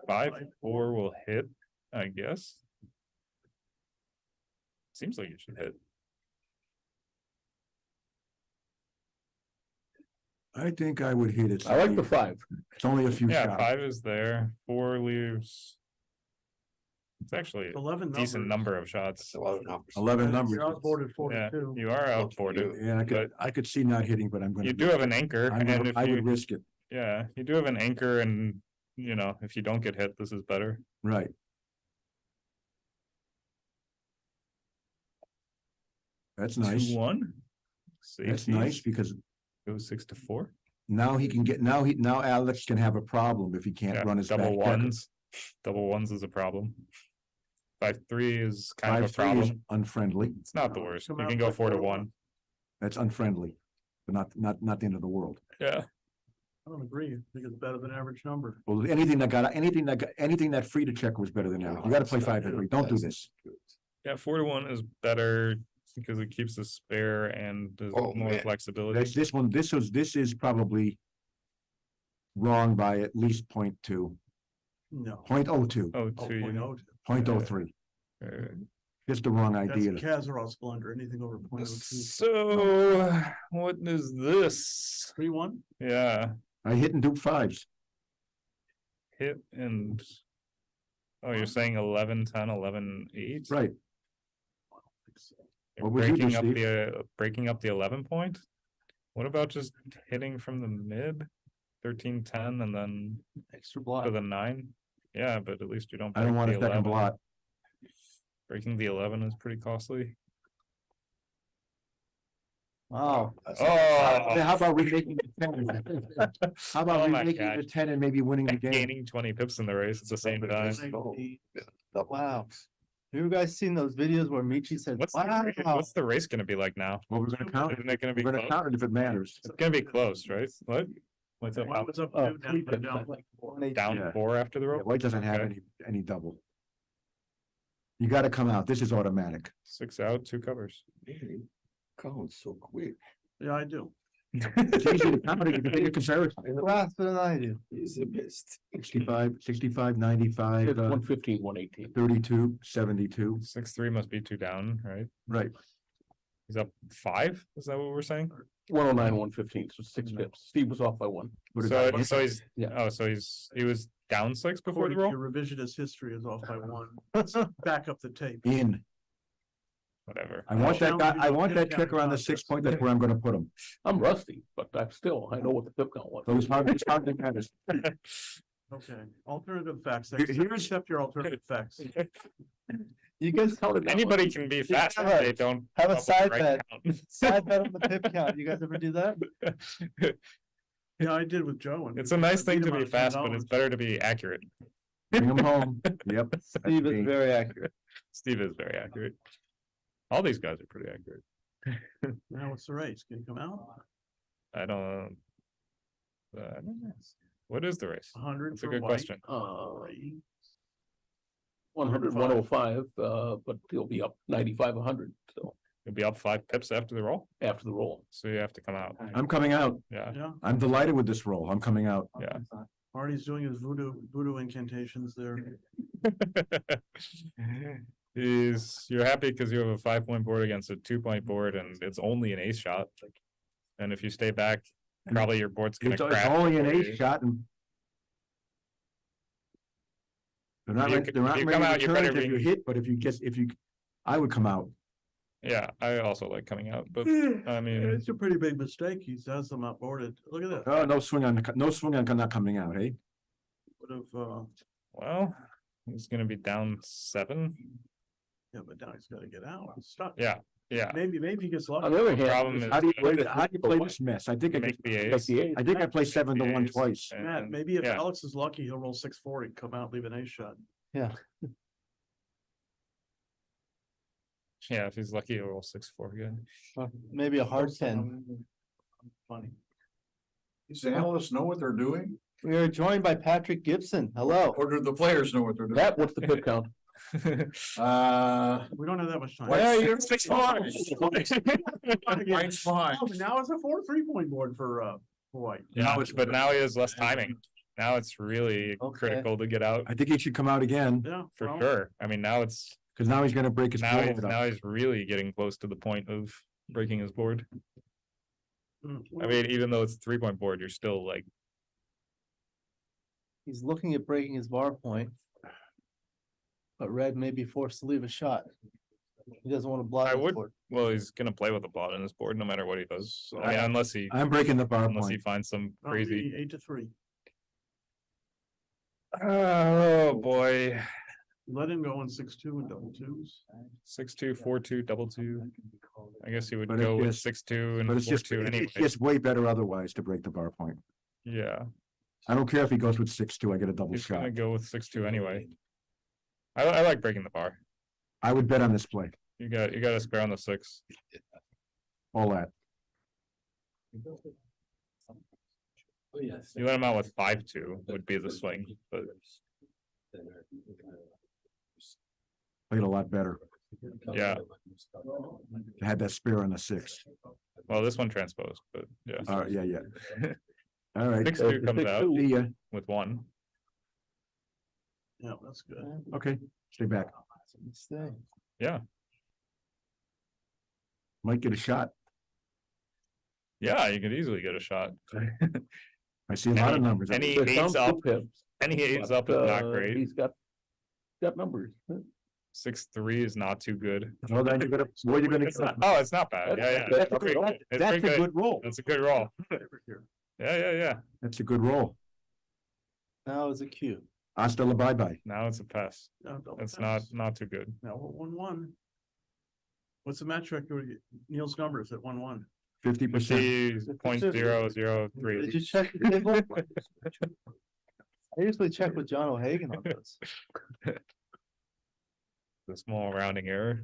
S8: 5-4 will hit, I guess. Seems like it should hit.
S9: I think I would hit it.
S2: I like the 5.
S9: It's only a few
S8: Yeah,
S9: shots.
S8: 5 is there. 4 leaves. It's actually a
S11: 11
S8: decent
S11: numbers.
S8: number of shots.
S9: 11 numbers.
S11: You're outboarded
S8: Yeah,
S11: 42.
S8: you are outboarded.
S9: Yeah, I could see not hitting, but I'm gonna.
S8: You do have an anchor, and if
S9: I
S8: you,
S9: would risk it.
S8: yeah, you do have an anchor, and you know, if you don't get hit, this is better.
S9: Right. That's nice.
S8: 2-1.
S9: That's nice because
S8: Goes 6-4.
S9: now he can get, now Alex can have a problem if he can't
S8: Yeah,
S9: run his back
S8: double
S9: checker.
S8: ones. Double ones is a problem. 5-3 is kind of a
S9: 5-3 is
S8: problem.
S9: unfriendly.
S8: It's not the worst.
S11: Come
S8: You
S11: out
S8: can go
S11: with
S8: 4-1.
S9: That's unfriendly. but not the end of the world.
S8: Yeah.
S11: I don't agree. I think it's better than average number.
S9: Well, anything that free to check was better than average. You gotta play 5 every, don't do this.
S8: Yeah, 4-1 is better because it keeps the spare and there's more flexibility.
S9: This is probably wrong by at least 0.2,
S11: No.
S9: 0.02,
S8: Oh, two, you know.
S9: 0.03.
S8: Uh,
S9: Just the wrong
S11: That's
S9: idea.
S11: Kazarov's blunder, anything over 0.02.
S8: So, what is this?
S11: 3-1?
S8: Yeah,
S9: I hit and dupe 5s.
S8: hit and. Oh, you're saying 11, 10, 11, 8?
S9: Right.
S8: You're
S9: What would you do,
S8: breaking up
S9: Steve?
S8: breaking up the 11 point? What about just hitting from the mid? 13, 10, and then
S1: Extra block.
S8: to the 9? Yeah, but at least you don't.
S9: I don't
S8: break
S9: want a
S8: the
S9: second
S8: 11.
S9: blot.
S8: Breaking the 11 is pretty costly.
S1: Wow.
S8: Oh,
S9: How about remaking the 10? How about
S8: Oh my
S9: remaking the
S8: gosh.
S9: 10 and maybe winning the game?
S8: gaining 20 pips in the race at the same time.
S1: Wow. Have you guys seen those videos where Michi said,
S8: What's
S1: wow?
S8: the race gonna be like now?
S9: Well, we're gonna count.
S8: Isn't it gonna be
S9: We're gonna
S8: close?
S9: count it if it matters.
S8: It's gonna be close, right? What? What's up?
S11: What's up?
S1: Oh,
S8: Down
S9: Yeah.
S8: 4 after the
S9: Yeah,
S8: roll?
S9: White doesn't have
S8: Okay.
S9: any double. You gotta come out. This is automatic.
S8: 6 out, 2 covers.
S9: Colin's so quick.
S11: Yeah, I do.
S9: It's easy to count it. You can take a comparison.
S1: Faster than I do.
S9: 65, 95,
S5: 115, 118.
S9: 32, 72.
S8: 6-3 must be 2 down, right?
S9: Right.
S8: He's up 5? Is that what we're saying?
S5: 109, 115, so 6 pips. Steve was off by 1.
S9: What is
S8: So,
S9: that?
S8: so he's,
S5: Yeah.
S8: oh, so he was down 6 before the
S11: According to
S8: roll?
S11: your revisionist history is off by 1. Back up the tape.
S9: In.
S8: Whatever.
S9: I want that guy, I want that
S11: Discounted
S9: checker on the 6 point. That's where I'm gonna put him.
S5: I'm rusty, but I know what the pip count was.
S9: Those hardly matters.
S11: Okay, alternative facts.
S9: Here's-
S11: Accept your alternative facts.
S1: You guys
S8: Anybody can be fast if they don't.
S1: have a
S8: come up with the
S1: side
S8: right
S1: bet.
S8: count.
S1: Side bet on the pip count. You guys ever do that?
S11: Yeah, I did with Joe. and
S8: It's a nice thing
S11: beat
S8: to
S11: him
S8: be
S11: out of
S8: fast, but it's
S11: $10.
S8: better to be accurate.
S9: Bring him home. Yep. that's
S1: Steve is
S9: me.
S1: very accurate.
S8: Steve is very accurate. All these guys are pretty accurate.
S11: Now what's the race? Can you come out?
S8: I don't know. What is the race?
S11: 100
S8: That's a
S11: for
S8: good
S11: white.
S8: question.
S5: 100, 105, but he'll be up 95, 100, so
S8: You'll be up 5 pips after the roll,
S5: after the roll.
S8: so you have to come out.
S9: I'm coming out.
S8: Yeah,
S11: Yeah,
S9: I'm delighted with this roll. I'm coming out.
S8: yeah.
S11: Marty's doing his voodoo incantations there.
S8: You're happy because you have a 5-point board against a 2-point board and it's only an ace shot. And if you stay back, probably your board's gonna
S9: It's
S8: crash.
S9: only an
S8: before
S9: ace
S8: you-
S9: shot and. They're not
S8: You
S9: ready,
S8: c-
S9: they're not
S8: you
S9: ready
S8: come
S9: to
S8: out, you
S9: turn
S8: better
S9: it if you
S8: be-
S9: hit, but I would come out.
S8: Yeah, I also like coming out, but I mean,
S11: It's a pretty big mistake. He has them outboarded. Look at that.
S9: Oh, no swing on not coming out, eh?
S11: Would have,
S8: well, he's gonna be down 7.
S11: yeah, but now he's gotta get out. He's stuck.
S8: Yeah, yeah.
S11: Maybe he gets
S5: On
S11: lucky.
S5: the other hand.
S8: Problem is
S9: How do you play,
S8: that
S9: how do you play this mess? I think I
S8: make the
S5: Make
S8: ace.
S5: the ace.
S9: I think I play 7 to
S8: the
S9: 1
S8: ace.
S9: twice.
S11: Matt,
S8: and-
S11: maybe if
S8: yeah.
S11: Alex is lucky, he'll roll 6-4 and come out, leave an ace shot.
S1: Yeah.
S8: Yeah, if he's lucky, he'll roll 6-4 again.
S1: Maybe a hard 10.
S11: Funny.
S2: Does the analysts know what they're doing?
S1: We are joined by Patrick Gibson. Hello.
S2: Or do the players know what they're doing?
S5: That, what's the pip count?
S11: We don't have that much time.
S8: Why are you 6-4?
S2: Mine's fine.
S11: Oh, but now it's a 4-3-point board for white.
S8: Yeah, but now he has less timing. Now it's really
S1: Okay.
S8: critical to get out
S9: I think he should come out again,
S11: Yeah.
S8: for
S11: well,
S8: sure. I mean, now it's
S9: because now he's gonna break his
S8: now he's
S9: board up.
S8: now he's really getting close to the point of breaking his board. I mean, even though it's a 3-point board, you're still like,
S1: He's looking at breaking his bar point. But red may be forced to leave a shot. He doesn't want to block
S8: I
S1: his
S8: would-
S1: board.
S8: well, he's gonna play with a blot in his board no matter what he does. I mean, unless he
S9: I'm breaking the bar
S8: unless he
S9: point.
S8: finds some
S11: probably
S8: crazy.
S11: 8-3.
S8: Oh boy,
S11: Let him go on 6-2 and double twos.
S8: 6-2, 4-2, double 2. I guess he would
S9: But
S8: go with
S9: it's
S8: 6-2 and
S9: But it's just,
S8: 4-2 anyway.
S9: it's just way better otherwise to break the bar point.
S8: Yeah,
S9: I don't care if he goes with 6-2, I get a double
S8: he's
S9: shot.
S8: gonna go with 6-2 anyway. I like breaking the bar.
S9: I would bet on this play,
S8: You got a spare on the 6.
S9: all that.
S2: Oh, yes.
S8: You let him out with 5-2 would be the swing, but
S9: Played a lot better.
S8: yeah,
S9: Had that spare on the 6.
S8: well, this one transposed, but yeah.
S9: All right, yeah. All right.
S8: 6-2 comes out
S9: See ya.
S8: with 1.
S11: Yeah, that's good.
S9: Okay, stay back.
S1: Stay.
S8: Yeah,
S9: Might get a shot.
S8: yeah, you could easily get a shot.
S9: I see a lot of numbers.
S8: Any eights up, any eights up is not great.
S2: He's got numbers.
S8: 6-3 is not too good.
S9: Well, then you're gonna, what are you gonna?
S8: It's not, oh, it's not bad. Yeah, yeah.
S2: That's
S8: It's pretty good. It's
S9: That's
S8: pretty
S9: a good roll.
S8: That's a good roll. Yeah.
S9: That's a good roll.
S1: Now it's a cube.
S9: Hasta la bye-bye.
S8: Now it's a pass. It's not too good.
S11: Now, 1-1. What's the match record? Neil's numbers at 1-1.
S9: 50%.
S8: 50.003.
S1: Did you check the table? I usually check with John O'Hagan on this.
S8: The small rounding error.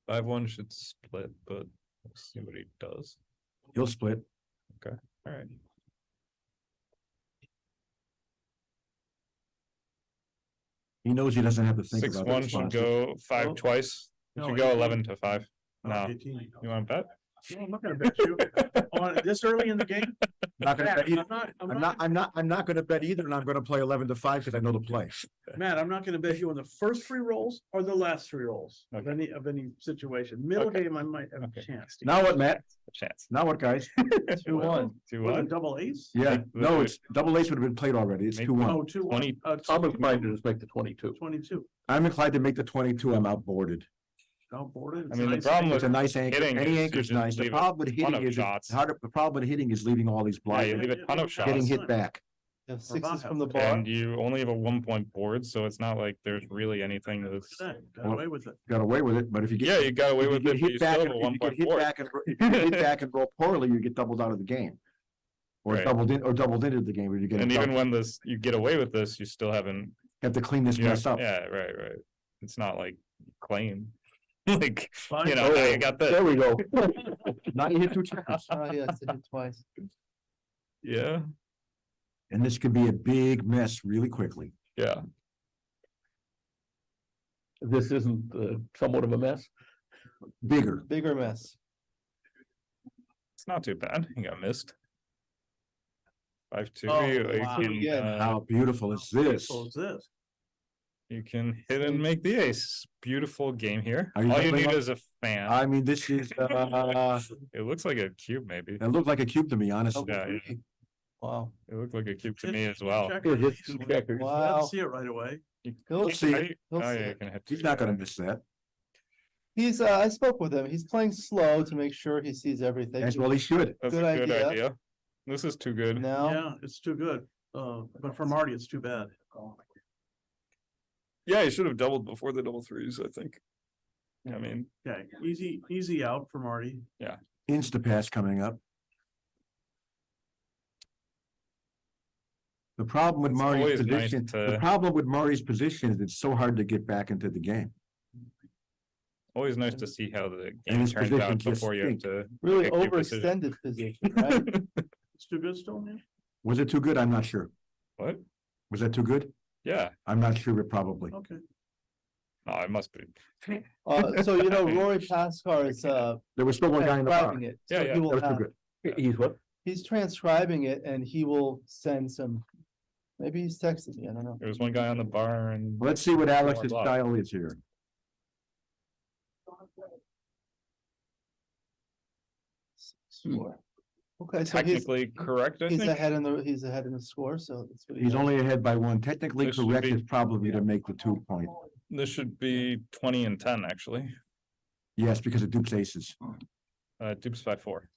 S8: Five one should split, but we'll see what he does.
S9: He'll split.
S8: All right.
S9: He knows he doesn't have to think
S8: Six
S9: about
S8: one
S9: the
S8: should
S9: responses.
S8: go 5
S11: Oh.
S8: twice. It
S11: No,
S8: should go
S11: 18.
S8: 11-5.
S11: Oh,
S8: No,
S11: 18.
S8: you want to bet?
S11: No, I'm not gonna bet you. On this early in the game?
S9: Not gonna bet either.
S11: Matt,
S9: I'm not gonna bet either, and I'm gonna play 11-5 because I know the play.
S11: Matt, I'm not gonna bet you on the first 3 rolls or the last 3 rolls of
S8: Okay.
S11: any situation. Middle
S8: Okay.
S11: game, I might have
S8: Okay.
S11: a chance. to
S9: Now
S11: get
S9: what, Matt?
S8: Chance.
S9: Now what, guys?
S1: 2-1.
S8: 2
S11: with a
S8: 1.
S11: double ace.
S9: Yeah,
S8: Like,
S9: no, it's double ace would have been played already. It's
S8: Make
S9: 2-1.
S11: Oh, 2-1.
S8: 20.
S2: I'm inclined to just make the 22.
S11: 22.
S9: I'm inclined to make the 22. I'm outboarded.
S11: Outboarded.
S8: I mean, the
S11: Nice
S8: problem
S11: angle.
S9: It's a nice anchor.
S8: hitting
S9: Any
S8: is
S9: anchor's
S8: you
S9: nice.
S8: just
S9: The
S8: leave
S9: problem with
S8: ton
S9: hitting
S8: of
S9: is,
S8: shots.
S9: the problem with hitting is leaving all these
S8: Yeah,
S9: blind.
S8: you leave a ton of shots.
S9: Getting hit back.
S1: You have
S11: Or about
S1: sixes
S11: half.
S1: from the bar.
S8: And you only have a 1-point board, so it's not like there's really anything that's.
S11: Got away with it.
S9: Got away with it, but if you get.
S8: Yeah, you got away
S9: if you
S8: with
S9: get
S8: it, but you
S9: hit
S8: still
S9: back
S8: have
S9: and-
S8: a
S9: if you get
S8: 1-point
S9: hit
S8: board.
S9: back and- If you hit back and roll poorly, you get doubled out of the game. Or
S8: Right.
S9: doubled into the game where you get.
S8: And
S9: a
S8: even
S9: double.
S8: when you get away with this, you still haven't.
S9: You have to clean this
S8: Yeah,
S9: mess up.
S8: yeah, right. It's not like claim. Like,
S11: Fine.
S8: you know, now you got this.
S2: There we go.
S9: Now you hit 2 checkers.
S1: Oh, yeah, it's hit twice.
S8: Yeah,
S9: And this could be a big mess really quickly.
S8: yeah.
S2: This isn't somewhat of a mess.
S9: Bigger.
S1: Bigger mess.
S8: It's not too bad. You got missed. 5-2.
S11: Oh,
S8: you
S11: wow.
S8: can,
S1: Again.
S9: How beautiful is this?
S11: So is this.
S8: you can hit and make the ace. Beautiful game here.
S9: Are you
S8: All you
S9: doubling
S8: need
S9: up?
S8: is a fan.
S9: I mean, this is,
S8: It looks like a cube, maybe.
S9: it looked like a cube to me, honestly.
S8: Yeah,
S1: Wow.
S8: it looked like a cube to me as well.
S11: Checkers.
S2: It hits 2 checkers.
S11: I
S1: Wow.
S11: didn't see it right away.
S1: He'll
S9: see
S1: it. He'll
S8: Oh,
S1: see
S8: yeah, you
S1: it.
S8: can hit.
S9: He's
S8: two,
S9: not gonna
S8: yeah.
S9: miss that.
S1: He's, I spoke with him. He's playing slow to make sure he sees everything.
S9: As well he should.
S8: That's
S1: Good
S8: a good
S1: idea.
S8: idea. This is too good.
S1: Now,
S11: Yeah, it's too good. But for Marty, it's too bad.
S8: Yeah, you should have doubled before the double threes, I think. I mean,
S11: Okay, easy out for Marty.
S9: Instapass coming up. The problem with
S8: It's
S9: Marty's
S8: always nice
S9: position, the
S8: to-
S9: problem with Marty's position is it's so hard to get back into the game.
S8: always nice to see how the
S9: And
S8: game
S9: his
S8: turns
S9: position
S8: out
S9: just
S8: before you have
S9: stink.
S8: to.
S1: really
S8: make your decision.
S1: overextended position, right?
S11: It's too good still, man.
S9: Was it too good? I'm not sure.
S8: What?
S9: Was that too good?
S8: Yeah,
S9: I'm not sure, but probably.
S11: Okay.
S8: no, it must be.
S1: So, you know, Rory Pascar is,
S9: There was still one guy in the bar.
S1: transcribing it. So
S8: Yeah,
S1: he
S8: yeah,
S1: will
S9: That was too
S1: have-
S9: good.
S2: He's what?
S1: He's transcribing it and he will send some, maybe he's texting me, I don't know.
S8: There was one guy on the bar and.
S9: Let's see what Alex's
S8: Blah, blah.
S9: style is here.
S1: Okay, so he's,
S8: Technically correct, I
S1: he's
S8: think.
S1: ahead in the score, so that's what he
S9: He's
S1: does.
S9: only ahead by 1. Technically
S8: This should
S9: correct
S8: be-
S9: is probably to make the 2 point.
S8: This should be 20 and 10, actually.
S9: Yes, because it dupes aces.
S8: Dupes 5-4.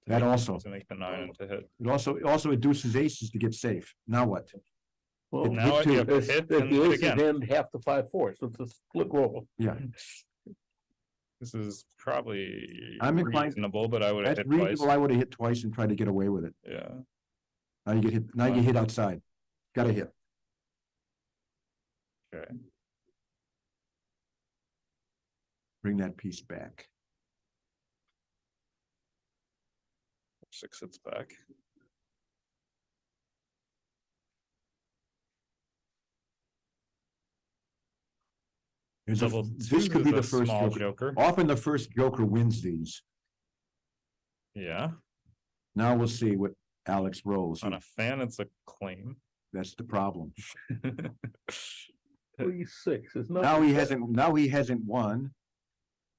S9: That also.
S8: To make the 9 and to hit.
S9: It also induces aces to get safe. Now what?
S2: Well,
S8: Now
S9: hit
S8: you
S9: two.
S8: have to
S2: It's,
S8: hit
S2: the
S8: and hit
S2: aces
S8: again.
S2: end half the 5-4, so it's a split roll.
S9: Yeah,
S8: This is probably
S9: I'm inclined-
S8: reasonable, but I would have
S9: that's
S8: hit twice.
S9: reasonable. I would have hit twice and tried to get away with it.
S8: Yeah,
S9: Now you get hit outside. Got a hit.
S8: Okay.
S9: Bring that piece back.
S8: 6 hits back. Level
S9: This
S8: 2
S9: could be
S8: is
S9: the
S8: a
S9: first
S8: small
S9: joker.
S8: joker.
S9: Often the first joker wins these.
S8: Yeah,
S9: Now we'll see what Alex rolls.
S8: on a fan, it's a claim.
S9: That's the problem.
S2: 46 is not.
S9: Now he hasn't won.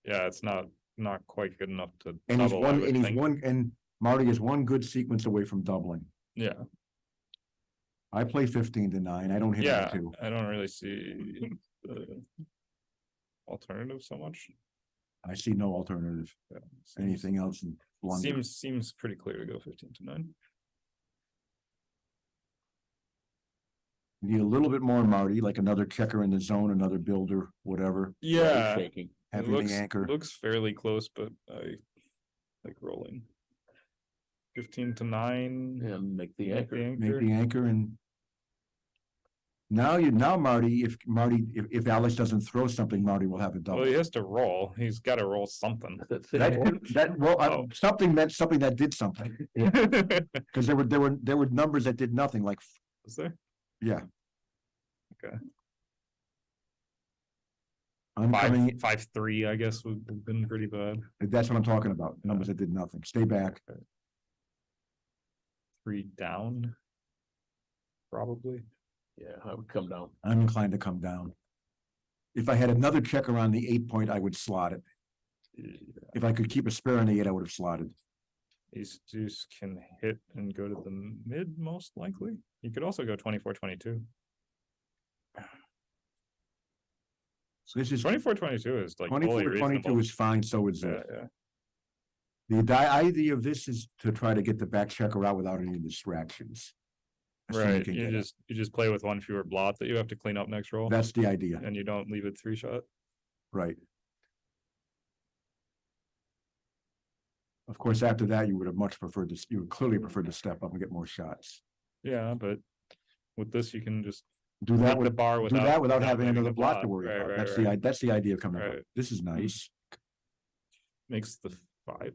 S8: Yeah, it's not quite good enough to
S9: And he's
S8: double, I
S9: one,
S8: would
S9: and he's
S8: think.
S9: one, and Marty is one good sequence away from doubling.
S8: Yeah,
S9: I play 15-9. I don't hit
S8: yeah,
S9: two.
S8: I don't really see the alternative so much.
S9: I see no alternative.
S8: Yeah,
S9: Anything else in blunder.
S8: seems pretty clear to go 15-9.
S9: Need a little bit more, Marty, like another checker in the zone, another builder, whatever.
S8: Yeah,
S2: Shaking.
S9: Having the anchor.
S8: looks fairly close, but I like rolling 15-9.
S2: And make the
S8: Make
S2: anchor.
S9: Make the anchor and. Now Marty, if Alex doesn't throw something, Marty will have a double.
S8: Well, he has to roll. He's got to roll something.
S2: That's
S8: Oh.
S9: Something meant something that did something, because there were numbers that did nothing, like,
S8: Is there?
S9: yeah.
S8: Okay.
S9: I'm coming,
S8: 5-3, I guess, would have been pretty bad.
S9: that's what I'm talking about, numbers that did nothing, stay back.
S8: 3 down. Probably.
S2: Yeah, I would come down.
S9: I'm inclined to come down. If I had another checker on the 8-point, I would slot it. If I could keep a spare on the 8, I would have slotted.
S8: Ace deuce can hit and go to the mid, most likely. You could also go 24-22.
S9: So this is
S8: 24-22 is like fully
S9: 24-22
S8: reasonable.
S9: is fine, so is
S8: Yeah,
S9: this.
S8: yeah.
S9: The idea of this is to try to get the back checker out without any distractions. So
S8: Right,
S9: can
S8: you
S9: get it.
S8: just play with one fewer blot that you have to clean up next roll,
S9: That's the idea,
S8: and you don't leave it 3-shot.
S9: right? Of course, after that, you would have much preferred to, you would clearly prefer to step up and get more shots.
S8: Yeah, but with this, you can just
S9: Do that
S8: hit the
S9: with,
S8: bar
S9: do
S8: without
S9: that without having
S8: leaving
S9: another
S8: the
S9: block to worry
S8: Right,
S9: about.
S8: right,
S9: That's the idea of coming up.
S8: Right.
S9: This is nice.
S8: makes the 5.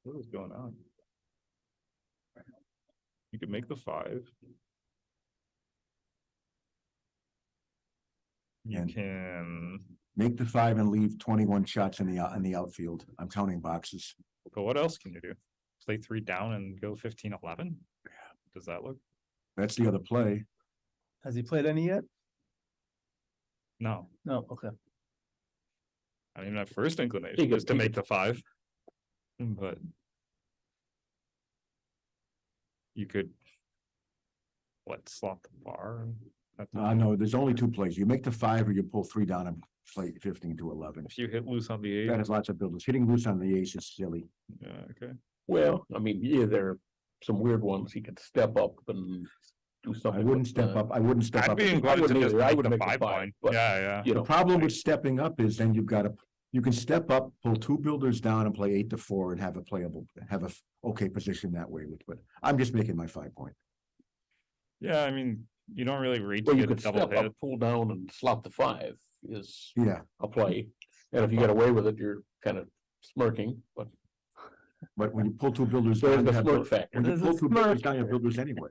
S8: What is going on? You could make the 5. You
S9: And-
S8: can,
S9: Make the 5 and leave 21 shots in the outfield. I'm counting boxes.
S8: but what else can you do? Play 3 down and go 15-11? Does that look?
S9: That's the other play.
S1: Has he played any yet?
S8: No,
S1: No, okay.
S8: I mean, my first inclination is to make the 5. But you could slot the bar?
S9: No, there's only 2 plays. You make the 5 or you pull 3 down and play 15-11.
S8: If you hit loose on the 8,
S9: That has lots of builders. Hitting loose on the ace is silly.
S8: yeah, okay.
S2: Well, I mean, yeah, there are some weird ones. He could step up and do something.
S9: I wouldn't
S2: with,
S9: step up. I wouldn't step
S8: I'd
S9: up.
S8: be inclined to
S2: wouldn't
S8: just
S2: either. I
S8: make
S2: would
S8: the
S2: make the
S8: 5
S2: 5,
S8: point.
S2: but,
S8: Yeah, yeah.
S2: You
S9: The
S2: know,
S9: problem with stepping up is then you can step up, pull 2 builders down and play 8-4 and have a okay position that way. But I'm just making my 5-point.
S8: Yeah, I mean, you don't really read to
S2: well, you
S8: get a
S2: could
S8: double
S2: step
S8: hit.
S2: up, pull down and slot the 5 is
S9: Yeah,
S2: a play. And if you get away with it, you're kind of smirking, but
S9: but when you pull 2 builders
S2: there's
S9: down, you
S2: the
S9: have
S2: smirk
S9: buil-
S2: factor.
S9: when you
S1: There's a
S9: pull 2 builders
S1: smirk.
S9: down, you have builders anyway.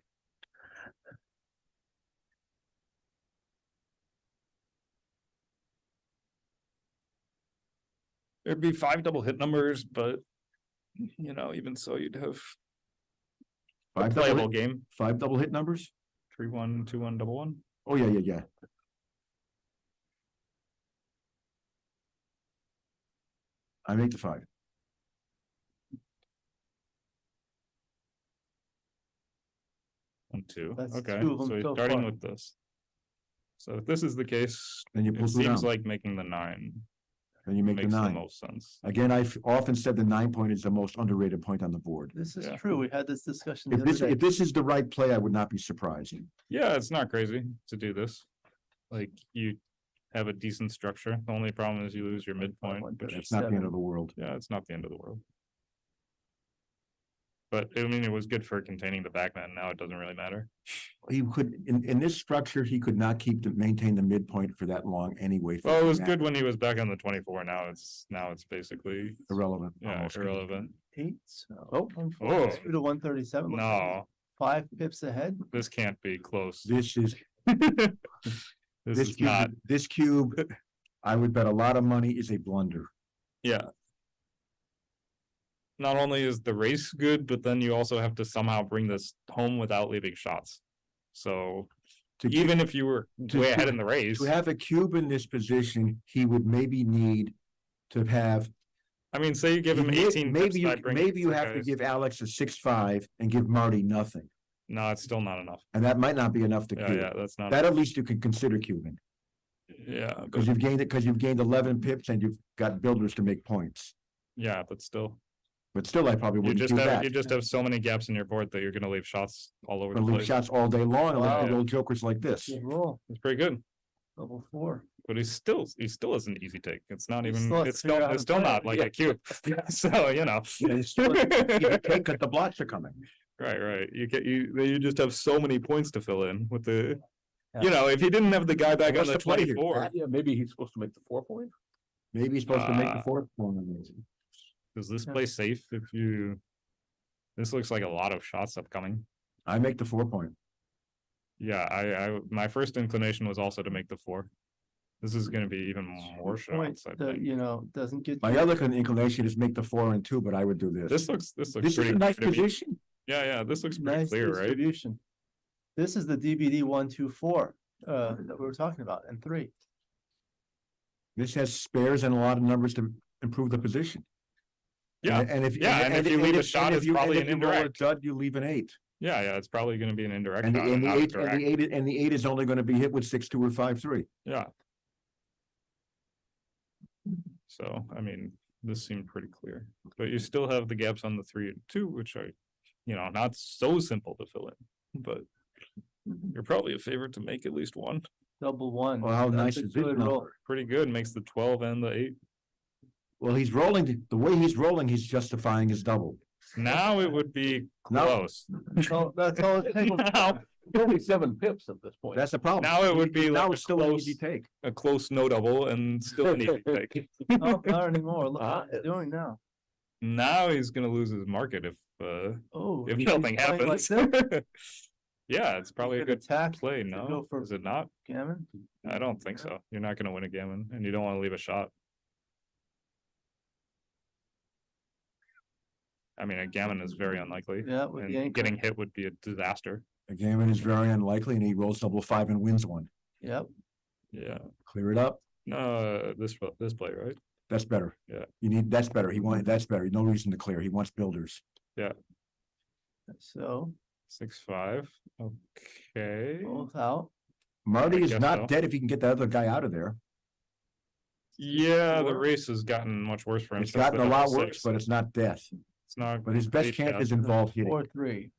S8: There'd be 5 double hit numbers, but even so, you'd have a
S9: 5 double
S8: playable
S9: hit,
S8: game.
S9: 5 double hit numbers?
S8: 3-1, 2-1, double 1.
S9: Oh, yeah. I make the 5.
S8: One, 2.
S1: That's
S8: Okay,
S1: 2 of 'em
S8: so you're
S1: so
S8: starting
S1: far.
S8: with this. So if this is the case,
S9: Then you
S8: it
S9: pull 2
S8: seems
S9: down,
S8: like making the 9
S9: then you make the
S8: makes the
S9: 9.
S8: most sense.
S9: Again, I've often said the 9-point is the most underrated point on the board.
S1: This is
S8: Yeah.
S1: true. We had this discussion the
S9: If
S1: other
S9: this,
S1: day.
S9: if this is the right play, I would not be surprised.
S8: Yeah, it's not crazy to do this. Like you have a decent structure. The only problem is you lose your
S1: 5-1,
S8: midpoint,
S1: but
S8: which
S9: It's
S8: is,
S9: not the end
S1: 7.
S9: of the world.
S8: yeah, it's not the end of the world. But I mean, it was good for containing the backman. Now it doesn't really matter.
S9: He could, in this structure, he could not maintain the midpoint for that long anyway.
S8: Well, it was good when he was back on the 24. Now it's basically
S9: Irrelevant.
S8: yeah,
S9: almost.
S8: irrelevant.
S1: 8, so.
S8: Oh.
S1: 142 to 137. looks like
S8: No,
S1: 5 pips ahead.
S8: this can't be close.
S9: This is,
S8: This is
S9: cube,
S8: not.
S9: this cube, I would bet a lot of money is a blunder.
S8: Yeah. Not only is the race good, but then you also have to somehow bring this home without leaving shots. So
S9: To
S8: even if you were
S9: to-
S8: way
S9: to-
S8: ahead in the race,
S9: To have a cube in this position, he would maybe need to have.
S8: I mean, say you give him
S9: he may-
S8: 18 pips by bringing
S9: maybe you
S8: three
S9: have to
S8: guys.
S9: give Alex a 6-5 and give Marty nothing.
S8: No, it's still not enough.
S9: And that might not be enough to
S8: Yeah,
S9: cube.
S8: yeah, that's not.
S9: That at least you can consider cubing,
S8: Yeah, but,
S9: because you've gained 11 pips and you've got builders to make points.
S8: yeah, but still,
S9: But still, I probably
S8: you
S9: wouldn't
S8: just
S9: do
S8: have
S9: that.
S8: so many gaps in your board that you're gonna leave shots all over the
S9: Gonna leave
S8: place.
S9: shots all day long and
S1: Wow.
S9: let little jokers like this.
S1: Good roll.
S8: It's pretty good,
S1: Double 4.
S8: but he still is an easy take. It's not
S1: He
S8: even.
S1: still has to
S8: It's
S1: figure out how
S8: it's
S1: to
S8: still
S1: play
S8: not
S1: it.
S8: like a cube. So you know.
S9: You take, 'cause the blocks are coming.
S8: Right. You just have so many points to fill in with the,
S1: Yeah.
S8: you know, if he didn't have the guy back on
S9: What's
S8: the
S9: the play here?
S8: 24,
S2: Yeah, maybe he's supposed to make the 4-point.
S9: Maybe he's supposed to make the
S8: Uh,
S9: fourth one. Amazing.
S8: does this
S1: Yeah.
S8: play safe if you? This looks like a lot of shots upcoming.
S9: I make the 4-point.
S8: Yeah, my first inclination was also to make the 4. This is gonna be even more
S1: Point
S8: shots, I
S1: that,
S8: think.
S1: you know, doesn't get.
S9: My
S1: you-
S9: other inclination is make the 4 and 2, but I would do this.
S8: This looks
S9: This is
S8: pretty
S9: a nice
S8: clear to me.
S9: position.
S8: Yeah, this looks pretty
S1: Nice
S8: clear, right?
S1: distribution. This is the DBD 1, 2, 4, that we were talking about, and 3.
S9: This has spares and a lot of numbers to improve the position.
S8: Yeah,
S9: And if
S8: yeah, and if you leave a shot, it's probably an
S9: roll a
S8: indirect.
S9: dud, you leave an 8.
S8: Yeah, it's probably gonna be an indirect
S9: And the,
S8: shot
S9: and
S8: and
S9: the
S8: not a
S9: 8 and
S8: direct.
S9: the 8 and the 8 is only going to be hit with 6-2 or 5-3.
S8: Yeah. So, I mean, this seemed pretty clear, but you still have the gaps on the 3 and 2, which are, you know, not so simple to fill in, but you're probably a favorite to make at least one.
S1: Double 1.
S9: Well, how
S1: That's
S9: nice
S1: a
S9: is this
S1: good
S9: number?
S1: roll.
S8: Pretty good, makes the 12 and the 8.
S9: Well, he's rolling, the way he's rolling, he's justifying his double.
S8: Now it would be
S9: Now-
S8: close.
S1: That's all it takes.
S8: Now,
S2: Only 7 pips at this point.
S9: That's the problem.
S8: now it would be
S9: Now
S8: like
S9: it's still an easy
S8: close,
S9: take.
S8: a close no double and still an easy take.
S1: Oh, not anymore. Look what he's doing now.
S8: Now he's gonna lose his market if
S1: Oh.
S8: if
S1: he's
S8: nothing
S1: playing like
S8: happens.
S1: this?
S8: Yeah, it's probably a
S1: Good
S8: good
S1: attack
S8: play,
S1: to
S8: no?
S1: go for-
S8: Is it not?
S1: Gammon.
S8: I don't think so. You're not gonna win a gammon and you don't wanna leave a shot. I mean, a gammon is very unlikely.
S1: Yeah, with the
S8: And
S1: anchor.
S8: getting hit would be a disaster.
S9: The gammon is very unlikely and he rolls double 5 and wins one.
S1: Yep.
S8: Yeah.
S9: Clear it up.
S8: No, this play, right?
S9: That's better.
S8: Yeah.
S9: That's better. That's better. No reason to clear. He wants builders.
S1: So
S8: 6-5. Okay.
S1: both out.
S9: Marty
S8: I
S9: is
S8: guess
S9: not
S8: so.
S9: dead if he can get the other guy out of there.
S8: Yeah, the race has gotten much worse for him.
S9: It's
S8: since
S9: gotten
S8: the
S9: a lot
S8: double
S9: worse,
S8: six.
S9: but it's not death.
S8: It's not.
S9: But his best
S8: eight
S9: chance
S8: down.
S9: is involved hitting.
S1: 4-3.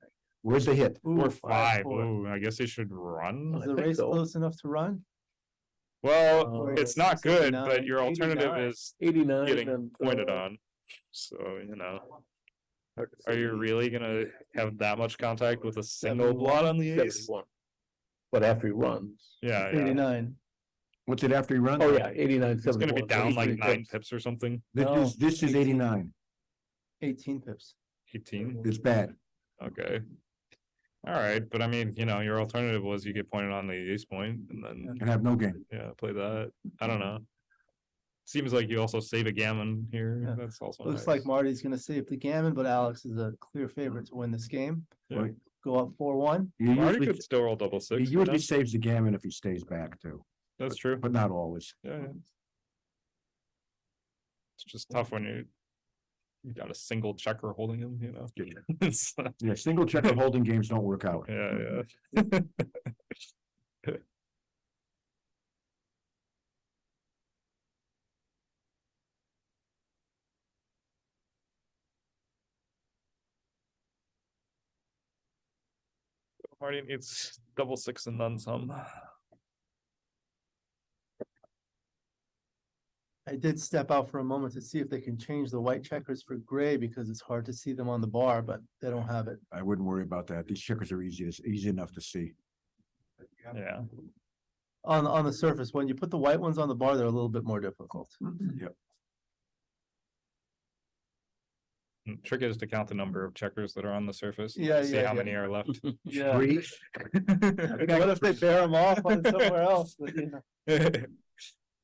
S9: Where's the hit?
S1: Ooh,
S8: 4-5.
S1: 4.
S8: Ooh, I guess he should run.
S1: Is the race close enough to run?
S8: Well,
S1: Oh,
S8: it's not good,
S1: 69,
S8: but your alternative
S2: 89.
S8: is
S2: 89
S8: getting
S2: and
S8: pointed on. So, you know, are you really gonna have that much contact with a single blot on the ace?
S2: 71. But after he runs.
S8: Yeah, yeah.
S1: 89.
S9: What's it after he runs?
S2: Oh, yeah, 89,
S8: It's gonna be
S2: 71.
S8: down like
S2: 83
S8: 9
S2: pips.
S8: pips or something.
S1: No,
S9: This is 89.
S1: 18 pips.
S8: 18.
S9: It's bad.
S8: Okay. All right, but I mean, you know, your alternative was you get pointed on the ace point and then
S9: And have no game.
S8: yeah, play that. I don't know. Seems like you also save a gammon here.
S1: Yeah.
S8: That's also
S1: Looks
S8: nice.
S1: like Marty's gonna save the gammon, but Alex is a clear favorite to win this game.
S8: Yeah.
S1: Go up 4-1.
S9: He
S8: Marty
S9: usually,
S8: could still roll double
S9: he
S8: 6. but
S9: usually
S8: that's-
S9: saves the gammon if he stays back too,
S8: That's true.
S9: but not always.
S8: Yeah. It's just tough when you got a single checker holding him, you know. It's,
S9: Yeah, single checker holding games don't work out.
S8: yeah, yeah. Marty needs double 6 and then some.
S1: I did step out for a moment to see if they can change the white checkers for gray because it's hard to see them on the bar, but they don't have it.
S9: I wouldn't worry about that. These checkers are easy enough to see.
S8: Yeah,
S1: On the surface, when you put the white ones on the bar, they're a little bit more difficult.
S9: Yep.
S8: Trick is to count the number of checkers that are on the surface.
S1: Yeah,
S8: See
S1: yeah,
S8: how
S1: yeah.
S8: many are left.
S1: Yeah.
S9: Three.
S1: What if they bear them off on somewhere else? But, you know.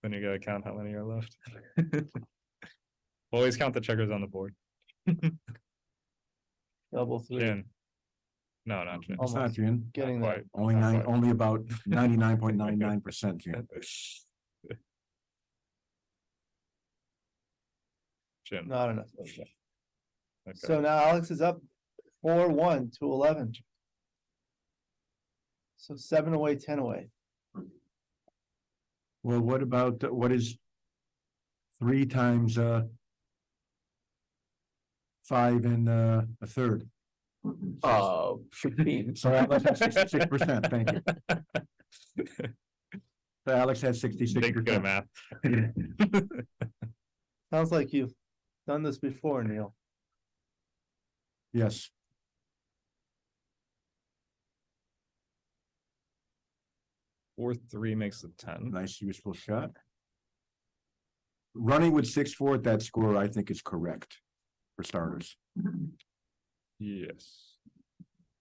S8: Then you gotta count how many are left. Always count the checkers on the board.
S1: Double three.
S8: Gin. No, not gin.
S9: It's not Gin.
S1: Getting
S8: Not
S1: there.
S8: quite,
S9: Only
S8: not quite.
S9: only about 99.99% Gin.
S8: Gin.
S1: Not enough. Okay.
S8: Okay.
S1: So now Alex is up 4-1 to 11. So 7 away, 10 away.
S9: Well, what about, what is 3 times 5 and a third?
S2: 15.
S9: So Alex has 66%, thank you. So Alex has
S8: Big
S9: 66%.
S8: good math.
S1: Sounds like you've done this before, Neil.
S9: Yes.
S8: Fourth three makes it 10.
S9: Nice useful shot. Running with 6-4 at that score, I think is correct for starters.
S8: Yes.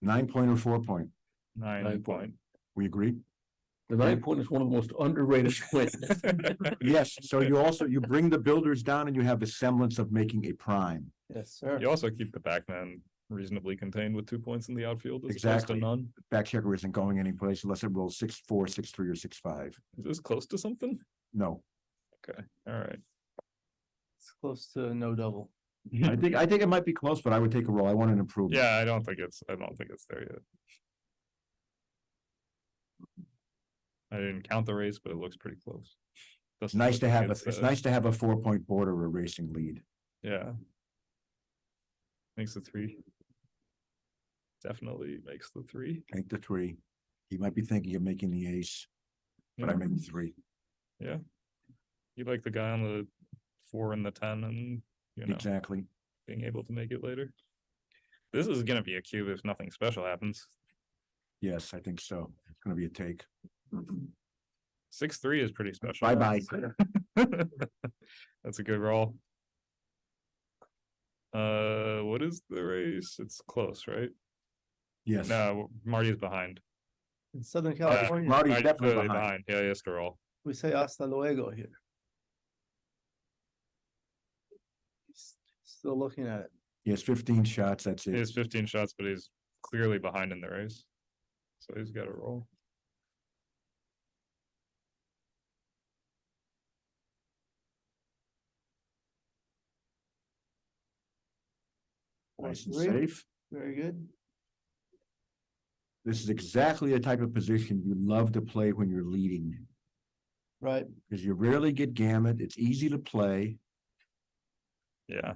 S9: 9 point or 4 point,
S8: 9 point.
S9: we agree?
S2: The 9 point is one of the most underrated wins.
S9: Yes, so you bring the builders down and you have a semblance of making a prime.
S1: Yes, sir.
S8: You also keep the backman reasonably contained with 2 points in the outfield. As opposed
S9: Exactly.
S8: to none.
S9: Back checker isn't going anyplace unless it rolls 6-4, 6-3, or 6-5.
S8: Is this close to something?
S9: No,
S8: Okay, all right.
S1: It's close to no double.
S9: I think it might be close, but I would take a roll. I want an improvement.
S8: Yeah, I don't think it's there yet. I didn't count the race, but it looks pretty close.
S9: It's nice to have,
S8: It's,
S9: it's nice to have a 4-point board or a racing lead.
S8: Yeah. Makes the 3. Definitely makes the 3.
S9: Make the 3. He might be thinking of making the ace, but I
S8: Yeah.
S9: make the 3.
S8: Yeah. You like the guy on the 4 and the 10 and, you know,
S9: Exactly.
S8: being able to make it later. This is gonna be a cube if nothing special happens.
S9: Yes, I think so. It's gonna be a take.
S8: 6-3 is pretty special.
S9: Bye-bye.
S8: That's a good roll. What is the race? It's close, right?
S9: Yes.
S8: No, Marty's behind.
S1: In Southern California,
S9: Marty's definitely
S8: Clearly
S9: behind.
S8: Yeah, he has to roll.
S1: we say hasta luego here. Still looking at it.
S9: He has 15 shots, that's
S8: He
S9: it.
S8: has 15 shots, but he's clearly behind in the race. So he's got to roll.
S9: Nice and
S1: 4-3.
S9: safe.
S1: Very good.
S9: This is exactly the type of position you love to play when you're leading,
S1: Right.
S9: because you rarely get gammon. It's easy to play.
S8: Yeah.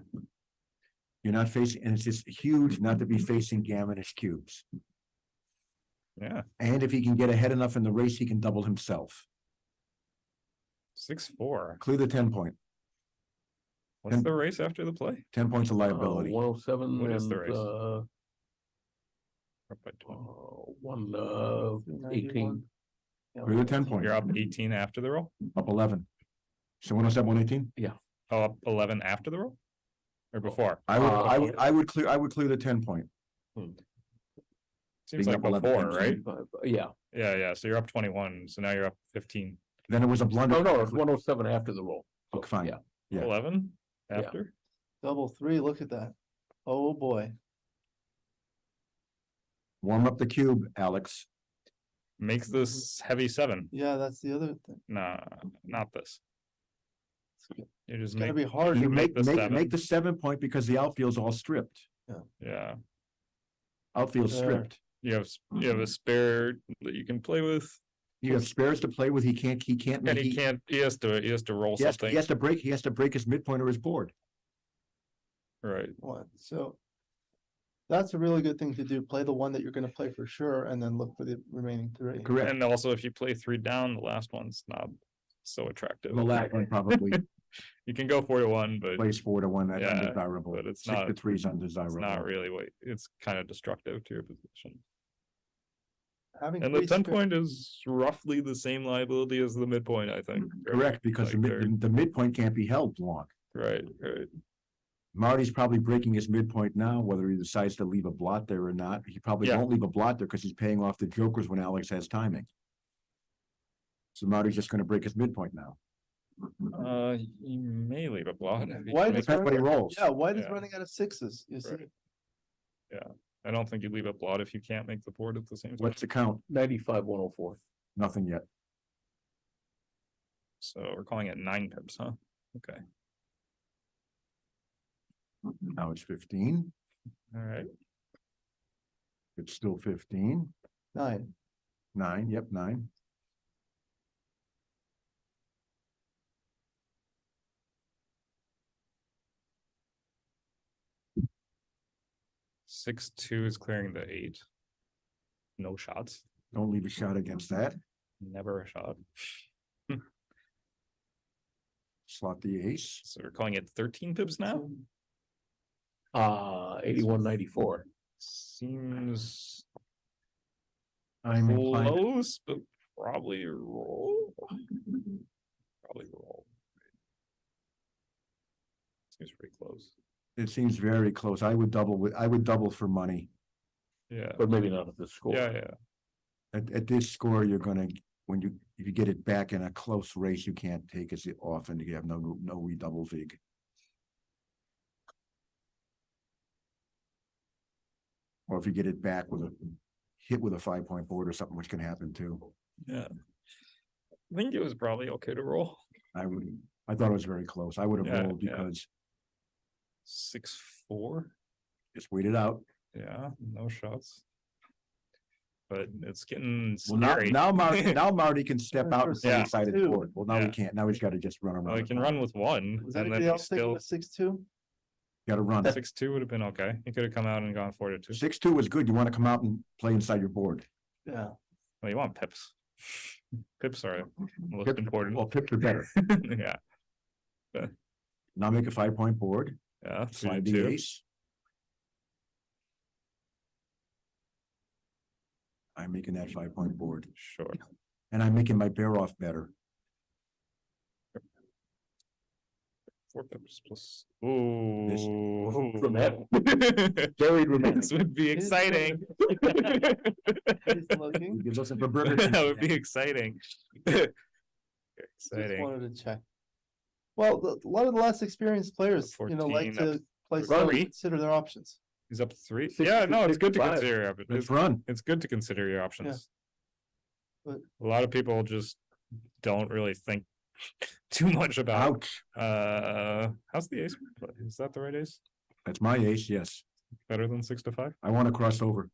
S9: You're not facing, and it's just huge not to be facing gammonish cubes.
S8: Yeah.
S9: And if he can get ahead enough in the race, he can double himself.
S8: 6-4.
S9: Clear the 10 point.
S8: What's the race after the play?
S9: 10 points of liability.
S2: 107
S8: What is the
S2: and,
S8: race? Up by 20.
S2: 18.
S9: Clear the 10 point.
S8: You're up 18 after the roll?
S9: Up 11. So 107, 118?
S8: Oh, up 11 after the roll? Or before?
S9: I would clear the 10 point.
S8: Seems
S9: being
S8: like
S9: up 11
S8: before,
S9: times.
S8: right?
S2: Yeah.
S8: Yeah, so you're up 21, so now you're up 15.
S9: Then it was a blunder.
S2: No, it's 107 after the roll.
S9: Okay, fine.
S2: Yeah.
S9: Yeah.
S8: 11
S2: Yeah.
S8: after?
S1: Double 3, look at that. Oh, boy.
S9: Warm up the cube, Alex.
S8: Makes this heavy 7.
S1: Yeah, that's the other thing.
S8: Nah, not this. You just
S1: It's gonna
S8: make,
S1: be hard
S9: You
S1: to
S8: make the 7.
S9: make the 7 point because the outfield's all stripped.
S8: Yeah,
S9: Outfield's
S1: There.
S9: stripped.
S8: you have a spare that you can play with,
S9: You have spares to play with. He can't
S8: and
S9: make,
S8: he can't, he has to roll
S9: he has
S8: something,
S9: to break his midpoint or his board.
S8: right?
S1: one. So that's a really good thing to do. Play the one that you're gonna play for sure, and then look for the remaining 3.
S9: Correct.
S8: And also if you play 3 down, the last one's not so attractive.
S9: The last one probably.
S8: You can go 4-1, but
S9: Plays 4-1, that's
S8: Yeah,
S9: undesirable.
S8: but it's
S9: 6-3 is
S8: it's
S9: undesirable.
S8: not really what, it's kind of destructive to your position.
S1: Having
S8: And the
S1: three
S8: 10
S1: square-
S8: point is roughly the same liability as the midpoint, I think.
S9: Correct, because
S8: Like they're-
S9: the midpoint can't be held long.
S8: Right, right.
S9: Marty's probably breaking his midpoint now, whether he decides to leave a blot there or not. He probably
S8: Yeah.
S9: won't leave a blot there because he's paying off the jokers when Alex has timing. So Marty's just gonna break his midpoint now.
S8: You may leave a blot. if you
S1: Why
S8: can
S1: does
S8: make it
S9: Depends what he
S8: work.
S9: rolls.
S1: Yeah, white is
S8: Yeah.
S1: running out of sixes, you see?
S8: Right. I don't think you leave a blot if you can't make the board at the same time.
S9: What's the count?
S2: 95-104.
S9: Nothing yet.
S8: So we're calling it 9 pips, huh? Okay,
S9: Now it's 15.
S8: all right.
S9: It's still 15.
S1: 9.
S9: 9, yep, 9.
S8: Six two is clearing the 8. No shots.
S9: Don't leave a shot against that.
S8: Never a shot.
S9: Slot the ace.
S8: So we're calling it 13 pips now.
S2: 81-94.
S8: Seems
S9: I'm inclined.
S8: close, but probably roll. Probably roll. Seems pretty close.
S9: It seems very close. I would double for money.
S8: Yeah.
S2: But maybe not at this score.
S8: Yeah, yeah.
S9: At this score, you're gonna, if you get it back in a close race, you can't take as often. You have no redouble vig. Or if you get it back with a hit with a 5-point board or something, which can happen too.
S8: Yeah. I think it was probably okay to roll.
S9: I thought it was very close. I would have
S8: Yeah,
S9: rolled
S8: yeah.
S9: because
S8: 6-4.
S9: just wait it out.
S8: Yeah, no shots. But it's getting
S9: Well, now,
S8: scary.
S9: now Marty can step out and play
S8: Yeah.
S9: inside his
S1: Two.
S9: board. Well, now
S8: Yeah.
S9: he can't. Now he's got to just run around.
S8: Well, he
S9: the
S8: can
S9: corner.
S8: run with 1,
S1: Was
S8: and then
S1: anybody
S8: he
S1: else thinking
S8: still
S1: of 6-2?
S9: Got to run.
S8: 6-2 would have been okay. He could have come out and gone 4-2.
S9: 6-2 was good. You want to come out and play inside your board.
S1: Yeah.
S8: Well, you want pips. Pips are most
S9: Pip-
S8: important.
S9: Well, pips are better.
S8: Yeah,
S9: Now make a 5-point board.
S8: yeah.
S9: Slide the
S8: 3-2.
S9: ace. I'm making that 5-point board,
S8: Sure.
S9: and I'm making my bear off better.
S8: 4 pips plus. Ooh.
S2: Dramatic. Very dramatic.
S8: This would be exciting.
S1: He's looking.
S9: You're looking for Burger King.
S8: That would be exciting.
S1: Just
S8: Exciting.
S1: wanted to check. Well, a lot of the less experienced players, like
S8: 14
S1: to play
S8: to
S1: slow,
S8: 3.
S1: consider their options.
S8: He's up to 3.
S2: Six
S8: Yeah,
S2: to
S8: no, it's good to
S2: 65.
S8: consider your options.
S9: Let's run.
S8: It's good to consider your options.
S1: But-
S8: A lot of people just don't really think too much about.
S9: Ouch.
S8: How's the ace? Is that the right ace?
S9: That's my ace, yes.
S8: Better than 6-5?
S9: I want to cross over.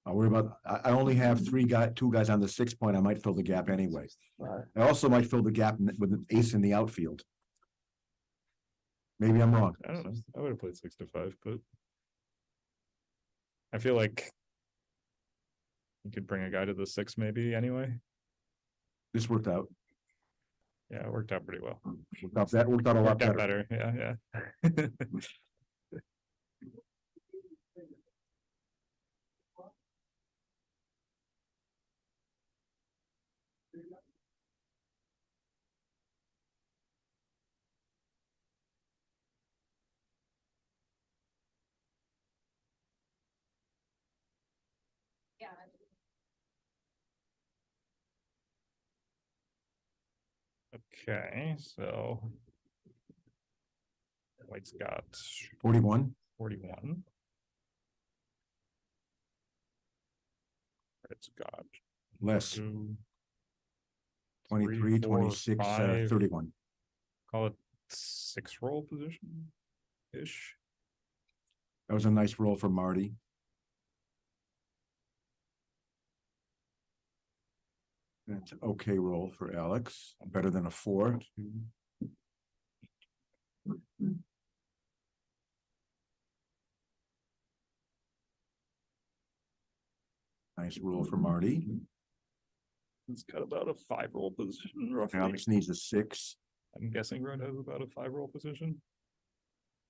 S9: I'll worry about, I only have 2 guys on the 6-point. I might fill the gap anyway. I also might fill the gap with an ace in the outfield. Maybe I'm wrong.
S8: I don't know. I would have played 6-5, but I feel like you could bring a guy to the 6 maybe anyway.
S9: This worked out.
S8: Yeah, it worked out pretty well.
S9: That worked out a lot
S8: Worked out
S9: better.
S8: better. Yeah, yeah.
S6: Yeah.
S8: Okay, so White's got
S9: 41.
S8: 41. Red's got
S9: Less.
S8: 2,
S9: 23,
S8: 3, 4,
S9: 26,
S8: 5.
S9: 31.
S8: call it 6 roll position ish.
S9: That was a nice roll for Marty. That's an okay roll for Alex, better than a 4. Nice roll for Marty.
S8: It's got about a 5 roll position roughly.
S9: Alex needs a 6.
S8: I'm guessing Red has about a 5-roll position.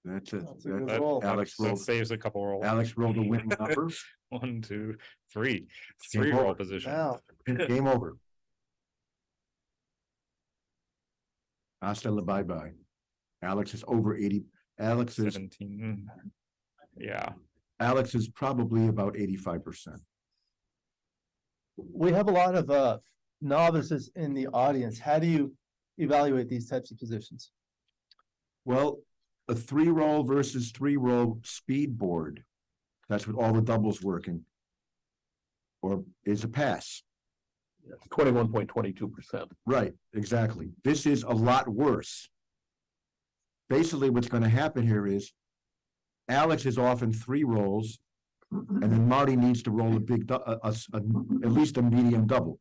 S9: That's it.
S1: That's a good
S9: That-
S1: roll.
S9: Alex
S8: That
S9: rolled,
S8: saves a couple rolls.
S9: Alex rolled a winning number.
S8: 1, 2, 3.
S9: Game
S8: 3-roll
S9: over.
S8: position.
S1: Now,
S9: Game over. Hasta la bye-bye. Alex is over 80. Alex is
S8: 17. Yeah.
S9: Alex is probably about 85%.
S1: we have a lot of novices in the audience. How do you evaluate these types of positions?
S9: Well, a 3-roll versus 3-roll speed board. That's what all the doubles working. Or is a pass.
S5: 21.22%.
S9: Right, exactly. This is a lot worse. Basically, what's going to happen here is Alex is often 3 rolls, and then Marty needs to roll a big, at least a medium double.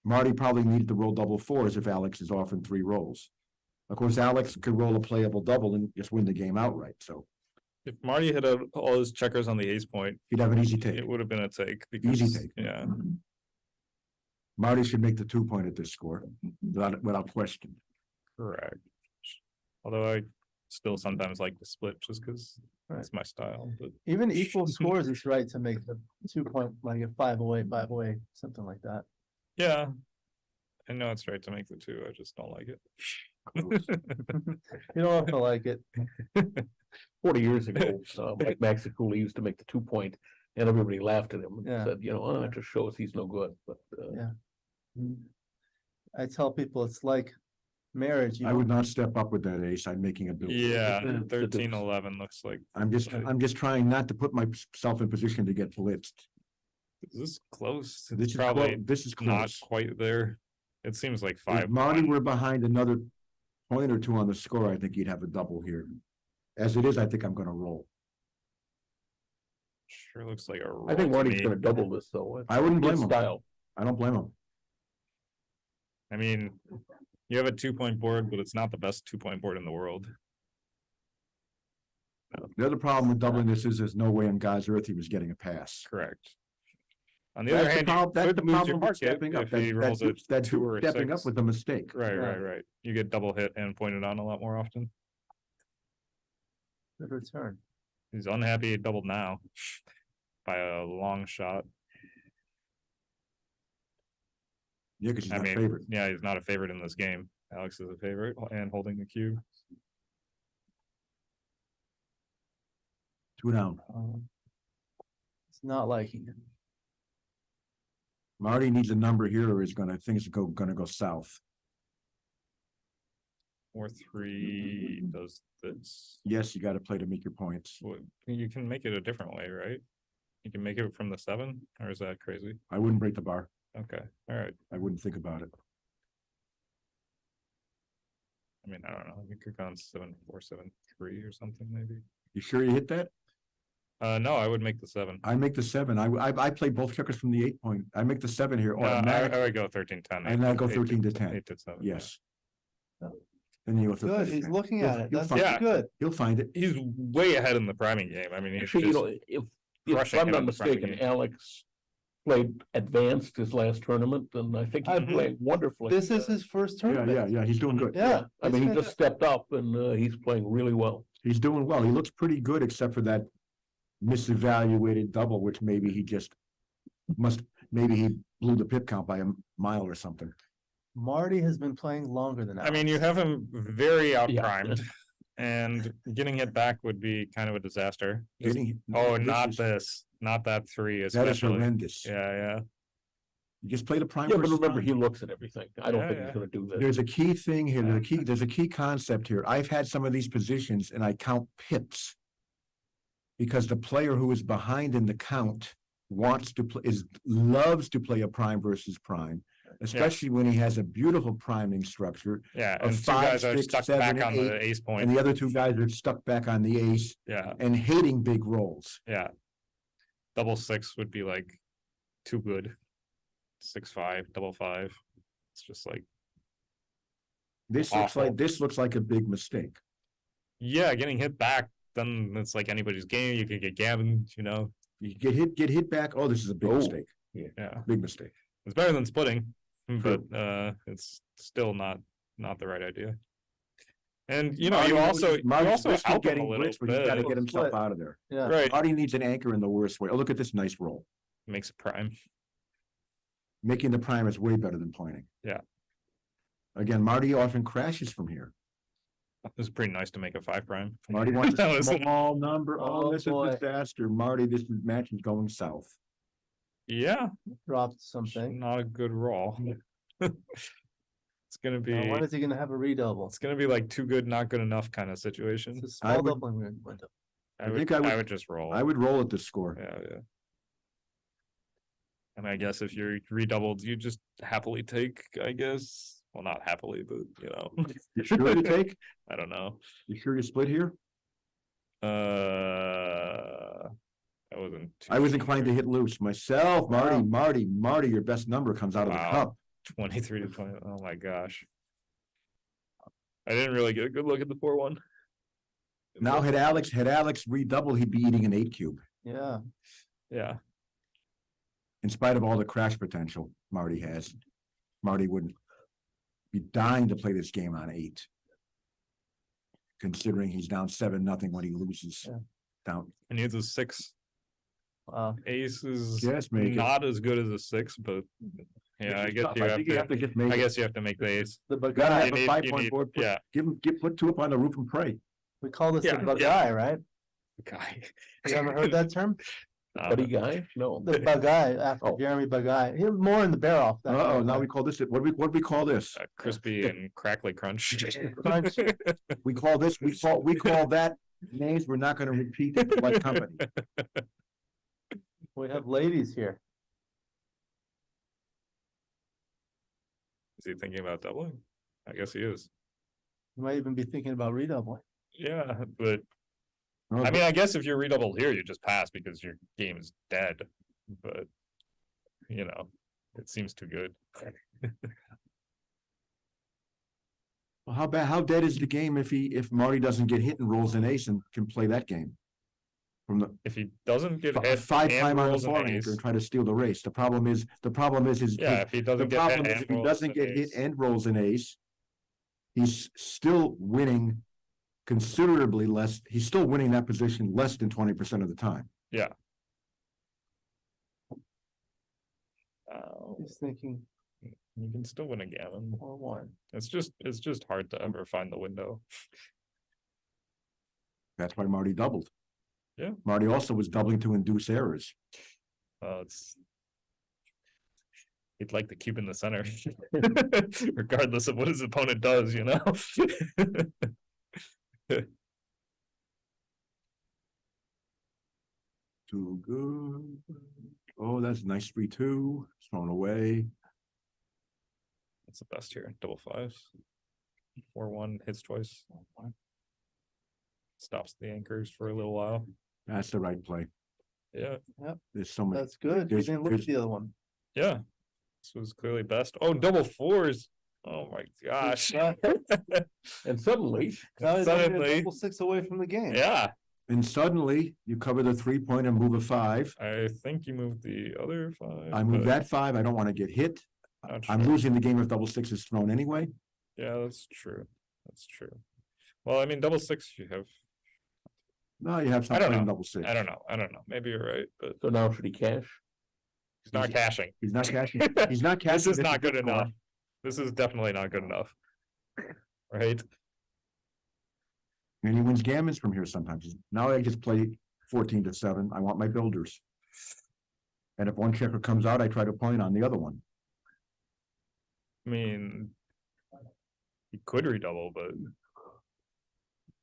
S9: Marty probably needed to roll double 4s if Alex is often 3 rolls. Of course, Alex could roll a playable double and just win the game outright. So
S8: If Marty had all his checkers on the ace point,
S9: he'd have an easy take.
S8: it would have been a take.
S9: Easy take.
S8: Yeah.
S9: Marty should make the 2-point at this score without question.
S8: Correct. Although I still sometimes like to split just because
S1: Right.
S8: it's my style. But
S1: Even equal scores, it's right to make the 2-point, like a 5 away, something like that.
S8: yeah, I know it's right to make the 2. I just don't like it.
S1: You don't have to like it.
S5: 40 years ago, Mike Maxiculi used to make the 2-point and everybody laughed at him and
S1: Yeah.
S5: said, it just shows he's no good, but.
S1: Yeah. I tell people it's like marriage. You
S9: I would not step up with that ace. I'm making a bill.
S8: Yeah,
S5: the
S8: 13-11 looks like.
S9: I'm just trying not to put myself in position to get blitzed.
S8: Is this close?
S9: This
S8: It's
S9: is
S8: probably
S9: this is
S8: not
S9: close.
S8: quite there. It seems like
S9: If
S8: 5.
S9: Marty were behind another point or 2 on the score, I think he'd have a double here. As it is, I think I'm gonna roll.
S8: Sure looks like a roll
S5: I think
S8: to
S5: Marty's
S8: me.
S5: gonna double this though.
S9: I wouldn't
S5: Good
S9: blame him.
S5: style.
S9: I don't blame him.
S8: I mean, you have a 2-point board, but it's not the best 2-point board in the world.
S9: The other problem with doubling this is there's no way on God's earth he was getting a pass.
S8: Correct. On the other hand, you
S9: That's
S8: could
S9: the
S8: lose your
S9: problem with
S8: market
S9: stepping up.
S8: if he rolls a
S9: That's
S8: 2 or a
S9: stepping
S8: 6.
S9: up with a mistake.
S8: Right. You get double hit and pointed on a lot more often.
S1: Good return.
S8: He's unhappy he doubled now by a long shot.
S9: Yeah, because he's
S8: I
S9: not
S8: mean,
S9: favored.
S8: yeah, he's not a favorite in this game. Alex is a favorite and holding the cube.
S9: 2 down.
S1: It's not liking it.
S9: Marty needs a number here or things are gonna go south.
S8: 4-3 does this.
S9: Yes, you gotta play to make your points.
S8: You can make it a different way, right? You can make it from the 7, or is that crazy?
S9: I wouldn't break the bar.
S8: Okay, all right.
S9: I wouldn't think about it.
S8: I mean, I don't know. You could go on 7-4, 7-3 or something, maybe.
S9: You sure you hit that?
S8: No, I would make the 7.
S9: I make the 7. I play both checkers from the 8-point. I make the 7 here.
S8: I
S9: automatically.
S8: would go 13-10.
S9: And I go 13 to 10.
S8: 8 to 7.
S9: Yes.
S1: Yeah.
S9: Then you go
S1: Good, he's looking at it.
S9: You'll
S1: That's
S9: find
S8: Yeah.
S1: good.
S9: You'll find it.
S8: He's way ahead in the priming game. I mean, he's
S5: Actually,
S8: just
S5: if
S8: crushing
S5: I'm
S8: it
S5: not
S8: in the priming
S5: mistaken,
S8: game.
S5: Alex played advanced his last tournament, and I think he's
S1: Mhm.
S5: playing wonderfully.
S1: This is his first
S9: Yeah,
S1: tournament.
S9: yeah, he's doing good.
S1: Yeah.
S5: I mean, he just stepped up and he's playing really well.
S9: He's doing well. He looks pretty good except for that misevaluated double, which maybe he just maybe he blew the pip count by a mile or something.
S1: Marty has been playing longer than
S8: I mean, you have him very
S5: Yeah.
S8: outprimed, and getting hit back would be kind of a disaster. Just-
S9: Getting-
S8: oh,
S9: this
S8: not
S9: is-
S8: this, not that 3
S9: That is
S8: especially.
S9: horrendous.
S8: Yeah.
S9: You just play the prime.
S5: Yeah, but
S9: versus
S5: remember,
S9: prime.
S5: he looks at everything. I don't
S8: Yeah,
S5: think
S8: yeah.
S5: he's gonna do this.
S9: There's a key thing here. There's a key concept here. I've had some of these positions and I count pips. Because the player who is behind in the count wants to play, loves to play a prime versus prime. Especially when he has a beautiful priming structure
S8: Yeah,
S9: of
S8: and 2
S9: 5,
S8: guys are
S9: 6,
S8: stuck
S9: 7,
S8: back on
S9: 8,
S8: the ace
S9: and
S8: point.
S9: the other 2 guys are stuck back on the ace
S8: Yeah,
S9: and hating big rolls.
S8: yeah. Double 6 would be like too good. 6-5, double 5. It's just like,
S9: This
S8: Awful.
S9: looks like a big mistake.
S8: yeah, getting hit back, then it's like anybody's game. You could get Gammon,
S9: You get hit back. Oh, this is a big mistake.
S8: yeah.
S9: Big mistake.
S8: It's better than splitting, but it's still not not the right idea. And you
S9: Marty
S8: also
S9: Marty's risking
S8: help him a
S9: getting
S8: little
S9: blitzed, but he's gotta
S8: bit.
S9: get himself
S1: Split.
S9: out of there.
S1: Yeah.
S8: Right,
S9: Marty needs an anchor in the worst way. Oh, look at this nice roll.
S8: makes it prime.
S9: Making the prime is way better than pointing.
S8: Yeah.
S9: Again, Marty often crashes from here.
S8: It was pretty nice to make a 5 prime.
S9: Marty wants
S8: That
S9: a
S8: was-
S9: small number.
S1: Oh,
S9: Oh, this is
S1: boy.
S9: a disaster. Marty, this match is going south.
S8: Yeah,
S1: Dropped something.
S8: not a good roll. It's gonna be,
S1: Now, when is he gonna have a redouble?
S8: it's gonna be like too good, not good enough kind of situation.
S1: It's a
S9: I
S1: small
S9: would-
S1: doubling window.
S8: I
S9: think
S8: would,
S9: I
S8: I
S9: would-
S8: would just roll.
S9: I would roll at this score.
S8: Yeah. And I guess if you're redoubled, you just happily take, I guess. Well, not happily, but you know.
S9: You sure you take?
S8: I don't know.
S9: You sure you split here?
S8: I wasn't.
S9: I was inclined to hit loose myself.
S1: Wow.
S9: Marty, your best number comes out of the
S8: Wow.
S9: cup.
S8: 23 to 20. Oh my gosh. I didn't really get a good look at the 4-1.
S9: Now had Alex redoubled, he'd be eating an 8 cube.
S1: Yeah,
S8: Yeah.
S9: In spite of all the crash potential Marty has. Marty would be dying to play this game on 8. Considering he's down 7-0 when he loses.
S1: Yeah.
S9: Down.
S8: And he's a 6.
S1: wow.
S8: Ace is
S9: Yes, make it.
S8: not as good as a 6, but yeah, I guess
S9: Tough.
S8: you
S9: I
S8: have
S9: think you have
S8: to.
S9: to just make
S8: I
S9: it.
S8: guess you have to make the ace.
S1: The
S9: Gotta
S1: bagay,
S9: have
S8: You
S9: a
S8: need-
S9: 5-point
S8: you
S9: board.
S8: need- yeah.
S9: Put 2 up on the roof and pray.
S1: we call this the
S8: Yeah,
S1: bagay, right?
S8: Guy.
S1: You ever heard that term?
S3: guy? No.
S1: The bagay, after
S3: Oh.
S1: Jeremy Bagay. He was more in the bear off.
S9: Uh-oh, now we call this, what do we call this?
S8: Crispy and crackly crunch.
S1: Crunch.
S9: We call that names we're not gonna repeat in the like company.
S1: We have ladies here.
S8: Is he thinking about doubling? I guess he is.
S1: You might even be thinking about redoubling.
S8: Yeah, but
S9: Oh,
S8: I mean, I guess if you're redoubled here, you just pass because your game is dead. But you know, it seems too good.
S9: Well, how dead is the game if Marty doesn't get hit and rolls an ace and can play that game? From the
S8: If he doesn't get hit
S9: 5
S8: and
S9: time on the
S8: rolls an
S9: 4
S8: ace,
S9: anchor and try to steal the race. The problem is his.
S8: yeah, if he
S9: The
S8: doesn't get
S9: problem
S8: hit
S9: is
S8: and
S9: if he
S8: rolls
S9: doesn't
S8: an
S9: get hit
S8: ace,
S9: and rolls an ace, he's still winning considerably less. He's still winning that position less than 20% of the time.
S1: He's thinking
S8: you can still win a gammon.
S1: 4-1.
S8: It's just hard to ever find the window.
S9: That's why Marty doubled.
S8: Yeah.
S9: Marty also was doubling to induce errors.
S8: He'd like the cube in the center, regardless of what his opponent does, you know?
S9: Too good. Oh, that's nice 3-2. Thrown away.
S8: That's the best here. Double 5s. 4-1 hits twice. Stops the anchors for a little while.
S9: That's the right play.
S8: Yeah,
S9: There's so many.
S1: That's good. You
S9: There's-
S1: didn't look at the other one.
S8: yeah. This was clearly best. Oh, double 4s. Oh my gosh.
S3: And suddenly,
S1: Now he's only a
S8: Suddenly.
S1: double 6 away from the game.
S8: Yeah,
S9: And suddenly you cover the 3-point and move a 5.
S8: I think you moved the other 5.
S9: I move
S8: but
S9: that 5. I don't want to get hit.
S8: not
S9: I'm
S8: sure.
S9: losing the game if double 6 is thrown anyway.
S8: Yeah, that's true. That's true. Well, I mean, double 6, you have.
S9: No, you have
S8: I don't
S9: something
S8: know.
S9: double 6.
S8: I don't know. Maybe you're right, but
S3: so now should he cash?
S8: he's not cashing.
S9: He's not cashing. He's not cashing.
S8: This is not good
S9: score.
S8: enough. This is definitely not good enough. Right?
S9: And he wins gammons from here sometimes. Now I just play 14-7. I want my builders. And if one checker comes out, I try to point on the other one.
S8: I mean, he could redouble, but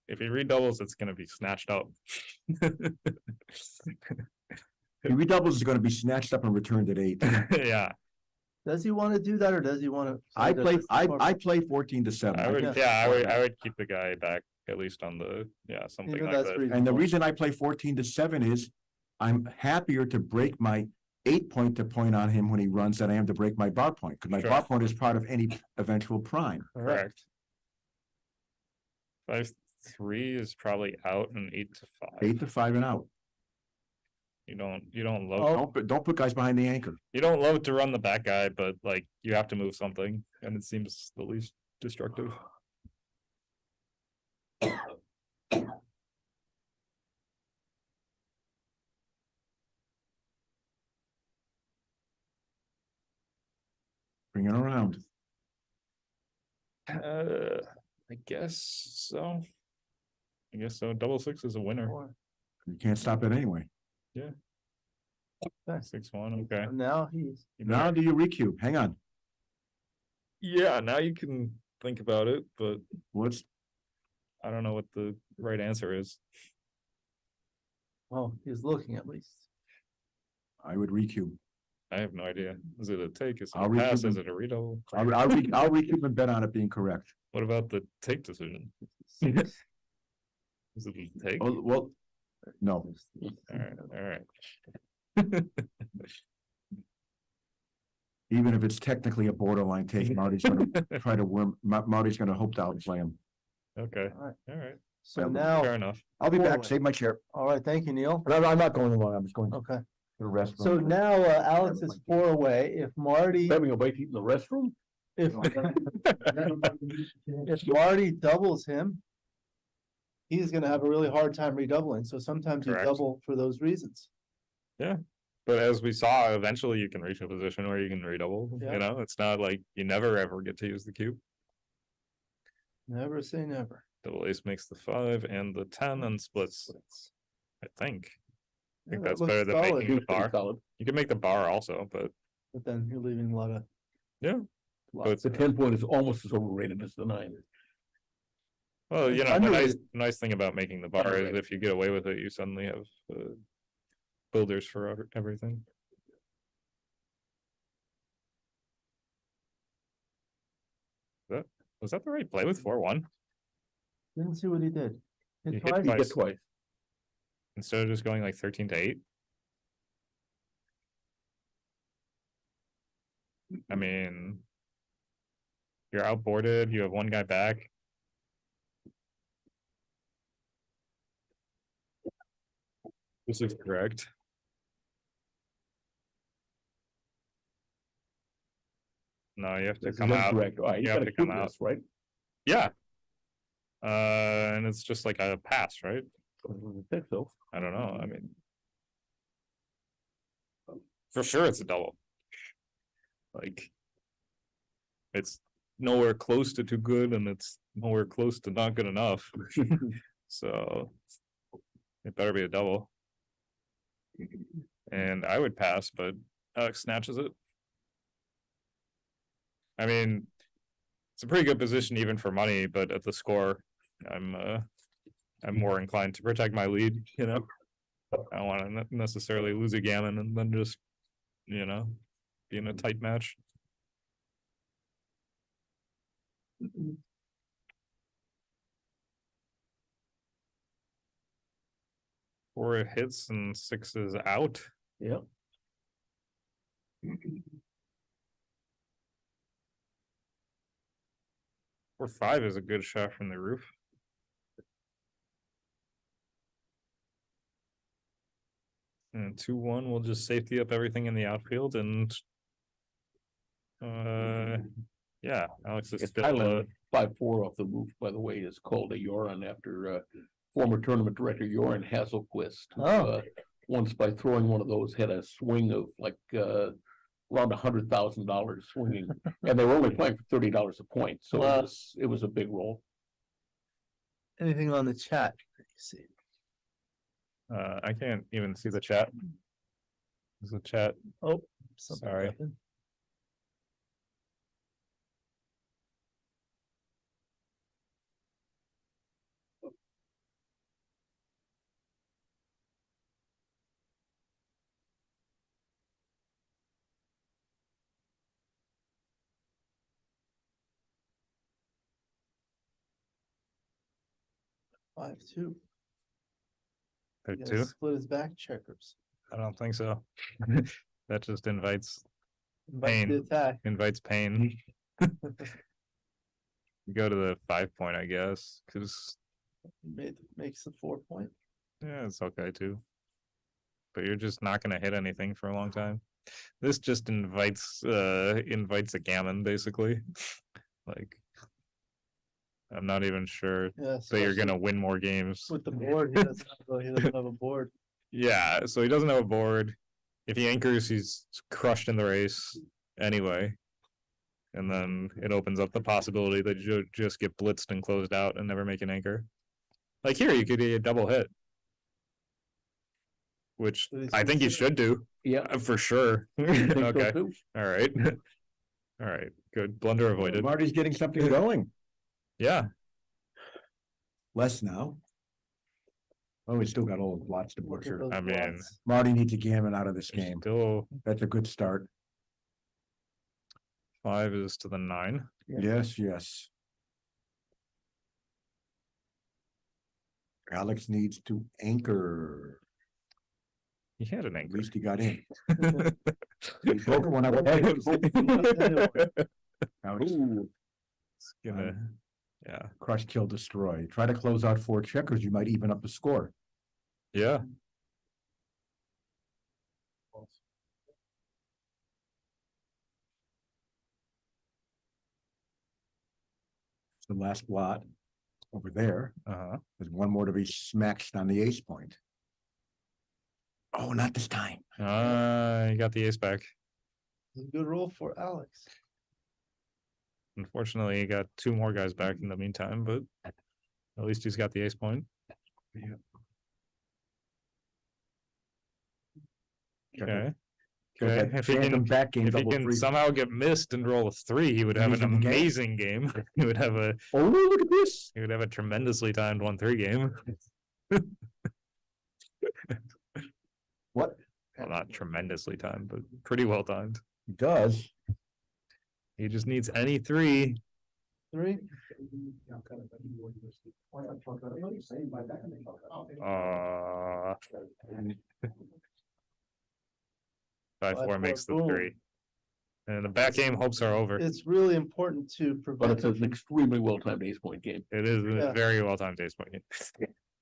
S8: if he redoubles, it's going to be snatched up.
S9: If he redoubles, is going to be snatched up and returned at 8.
S8: Yeah,
S1: Does he want to do that or does he want to?
S9: I play 14-7.
S8: I would.
S1: guess.
S8: Yeah, I would keep the guy back at least on the something
S1: Even
S8: like
S1: that's
S8: that.
S1: reasonable.
S9: And the reason I play 14-7 is I'm happier to break my 8-point to point on him when he runs than I am to break my bar point, because my
S8: Sure.
S9: bar point is part of any eventual prime.
S8: Correct. 5-3 is probably out, and 8-5.
S9: 8-5 and out.
S8: You don't love
S1: Oh.
S9: Don't put guys behind the anchor.
S8: you don't love to run the back guy, but like you have to move something, and it seems the least destructive.
S9: Bring it around.
S8: I guess so. I guess so. Double six is a winner.
S9: You can't stop it anyway.
S8: Yeah. 6-1, okay.
S1: Now he's,
S9: Now do you recube? Hang on.
S8: Yeah, now you can think about it, but
S9: What's,
S8: I don't know what the right answer is.
S1: well, he's looking at least.
S9: I would recube.
S8: I have no idea. Is it a take? Is it
S9: I'll
S8: a pass?
S9: recoup
S8: Is
S9: him.
S8: it a redouble?
S9: I'll recube and bet on it being correct.
S8: What about the take decision? Is it a take?
S9: Oh, well, no.
S8: All right.
S9: Even if it's technically a borderline take, Marty's gonna try to Marty's gonna hope to outplay him.
S8: Okay,
S1: All right.
S8: all right.
S1: So
S9: Fair
S1: now,
S8: enough.
S9: I'll be
S1: Forward.
S9: back. Save my chair.
S1: all right, thank you, Neil.
S9: I'm not going along. I'm just going to
S1: Okay,
S9: the restroom.
S1: so now Alex is 4 away. If Marty,
S11: Having a bite to eat in the restroom?
S1: if Marty doubles him, he's gonna have a really hard time redoubling. So sometimes you
S8: Correct.
S1: double for those reasons.
S8: But as we saw, eventually you can reach a position where you can redouble.
S1: Yeah.
S8: You know, it's not like you never ever get to use the cube.
S1: Never say never.
S8: Double ace makes the 5 and the 10 and splits. I think. I think
S1: Yeah,
S8: that's
S1: that
S8: better
S1: looks
S8: than
S1: solid.
S8: making the bar. You can make the bar also, but
S1: But then you're leaving a lot of.
S8: Yeah.
S1: lots
S11: The
S1: of-
S11: 10 point is almost as overrated as the 9.
S8: well, you
S1: It's
S8: know, the
S1: underrated.
S8: nice thing about making the bar is
S11: Underrated.
S8: if you get away with it, you suddenly have builders for everything. Was that the right play with 4-1?
S1: Didn't see what he did.
S8: You
S1: Hit
S8: hit
S1: twice.
S8: twice. Instead of just going like 13-8. I mean, you're outboarded, you have one guy back. This is correct. No, you have to come out.
S11: Correct. All right,
S8: You
S11: you
S8: have
S11: gotta
S8: to come
S11: keep
S8: out.
S11: this, right?
S8: Yeah. And it's just like a pass, right?
S11: I think so.
S8: I don't know, I mean. For sure it's a double. Like. It's nowhere close to too good and it's nowhere close to not good enough. So. It better be a double. And I would pass, but Alex snatches it. I mean. It's a pretty good position even for money, but at the score, I'm more inclined to protect my lead, you know. I don't want to necessarily lose a gammon and then just, you know, be in a tight match. Four hits and 6 is out.
S11: Yeah.
S8: Or 5 is a good shot from the roof. And 2-1 will just safety up everything in the outfield and yeah, Alex is
S11: It's
S8: still
S11: Thailand 5-4 off the roof, by the way, is called a Yoran after former tournament director Yoran Hasselquist. Who,
S1: Oh.
S11: once by throwing one of those had a swing of like around $100,000 swinging, and they were only playing for $30 a point, so
S1: Wow.
S11: it was a big roll.
S1: Anything on the chat? that you see?
S8: I can't even see the chat. There's a chat.
S1: Oh, something
S8: Sorry.
S1: happened. Five, two.
S8: There
S1: He gotta
S8: too?
S1: Split his back checkers.
S8: I don't think so. That just invites
S1: Invite
S8: Pain.
S1: the attack.
S8: pain. You go to the 5 point, I guess, because
S1: Makes the 4 point.
S8: yeah, it's okay too. But you're just not gonna hit anything for a long time. This just invites a gammon, basically. Like I'm not even sure
S1: Yeah,
S8: that you're
S1: especially
S8: gonna win more games.
S1: with the board, he doesn't have a board.
S8: Yeah, so he doesn't have a board. If he anchors, he's crushed in the race anyway. And then it opens up the possibility that you just get blitzed and closed out and never make an anchor. Like here, you could get a double hit. Which I think you should do.
S2: Yeah.
S8: For sure. Okay. All right. All right. Good. Blunder avoided.
S9: Marty's getting something going.
S8: Yeah.
S9: Less now. Oh, we still got lots to
S1: Look at
S9: butcher.
S1: those
S8: I mean,
S1: blots.
S9: Marty needs a gammon out of this game.
S8: Still
S9: That's a good start.
S8: 5 is to the 9.
S9: Yes, yes. Alex needs to anchor.
S8: He had an
S9: At
S8: anchor.
S9: least he got in. He broke one out. Now it's
S8: It's gonna, yeah.
S9: crush, kill, destroy. Try to close out 4 checkers. You might even up the score.
S8: Yeah.
S9: The last lot over there.
S8: Uh-huh.
S9: There's one more to be smashed on the ace point. Oh, not this time.
S8: You got the ace back.
S1: It's a good roll for Alex.
S8: Unfortunately, he got 2 more guys back in the meantime, but at least he's got the ace point.
S9: Yeah.
S8: Okay.
S9: Got
S8: Okay.
S9: that
S8: If he
S9: phantom
S8: can,
S9: back game
S8: if he
S9: double
S8: can
S9: three.
S8: somehow get missed and roll a 3, he would have an
S9: Amazing game.
S8: amazing game. He would have a
S9: Oh, look at this.
S8: he would have a tremendously timed 1-3 game.
S9: What?
S8: Well, not tremendously timed, but pretty well timed.
S9: He does.
S8: He just needs any 3.
S1: 3.
S8: Uh 5-4
S1: 5-4,
S8: makes the
S1: boom.
S8: 3. And the back game hopes are over.
S1: It's really important to
S2: But
S1: prevent.
S2: it's an extremely well-timed ace point game.
S8: It is
S1: Yeah.
S8: a very well timed ace point.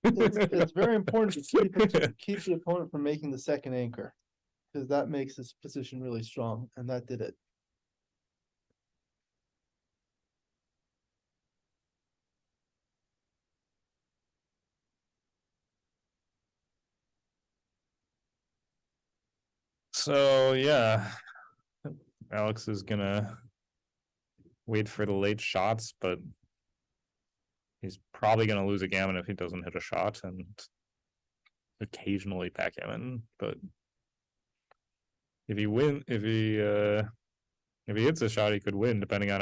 S1: It's very important to keep the opponent from making the second anchor. Because that makes his position really strong, and that did it.
S8: So yeah, Alex is gonna wait for the late shots, but he's probably gonna lose a gammon if he doesn't hit a shot, and occasionally backgammon. But if he hits a shot, he could win, depending on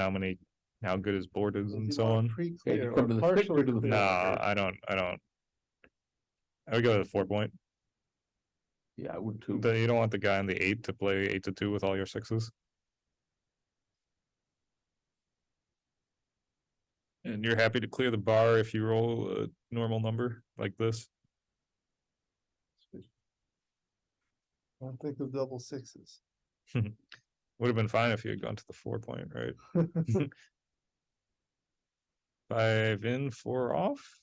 S8: how good his board is and
S1: Does he
S8: so
S1: want
S8: on.
S1: pre-clear
S2: come
S1: or
S2: to the
S1: partially
S2: stick or to the
S1: clear?
S8: No, I don't. I would go to the 4 point.
S2: Yeah, I would too.
S8: You don't want the guy on the 8 to play 8-2 with all your 6s. And you're happy to clear the bar if you roll a normal number like this.
S1: Don't think of double 6s.
S8: Would have been fine if you had gone to the 4 point, right? 5 in, 4 off,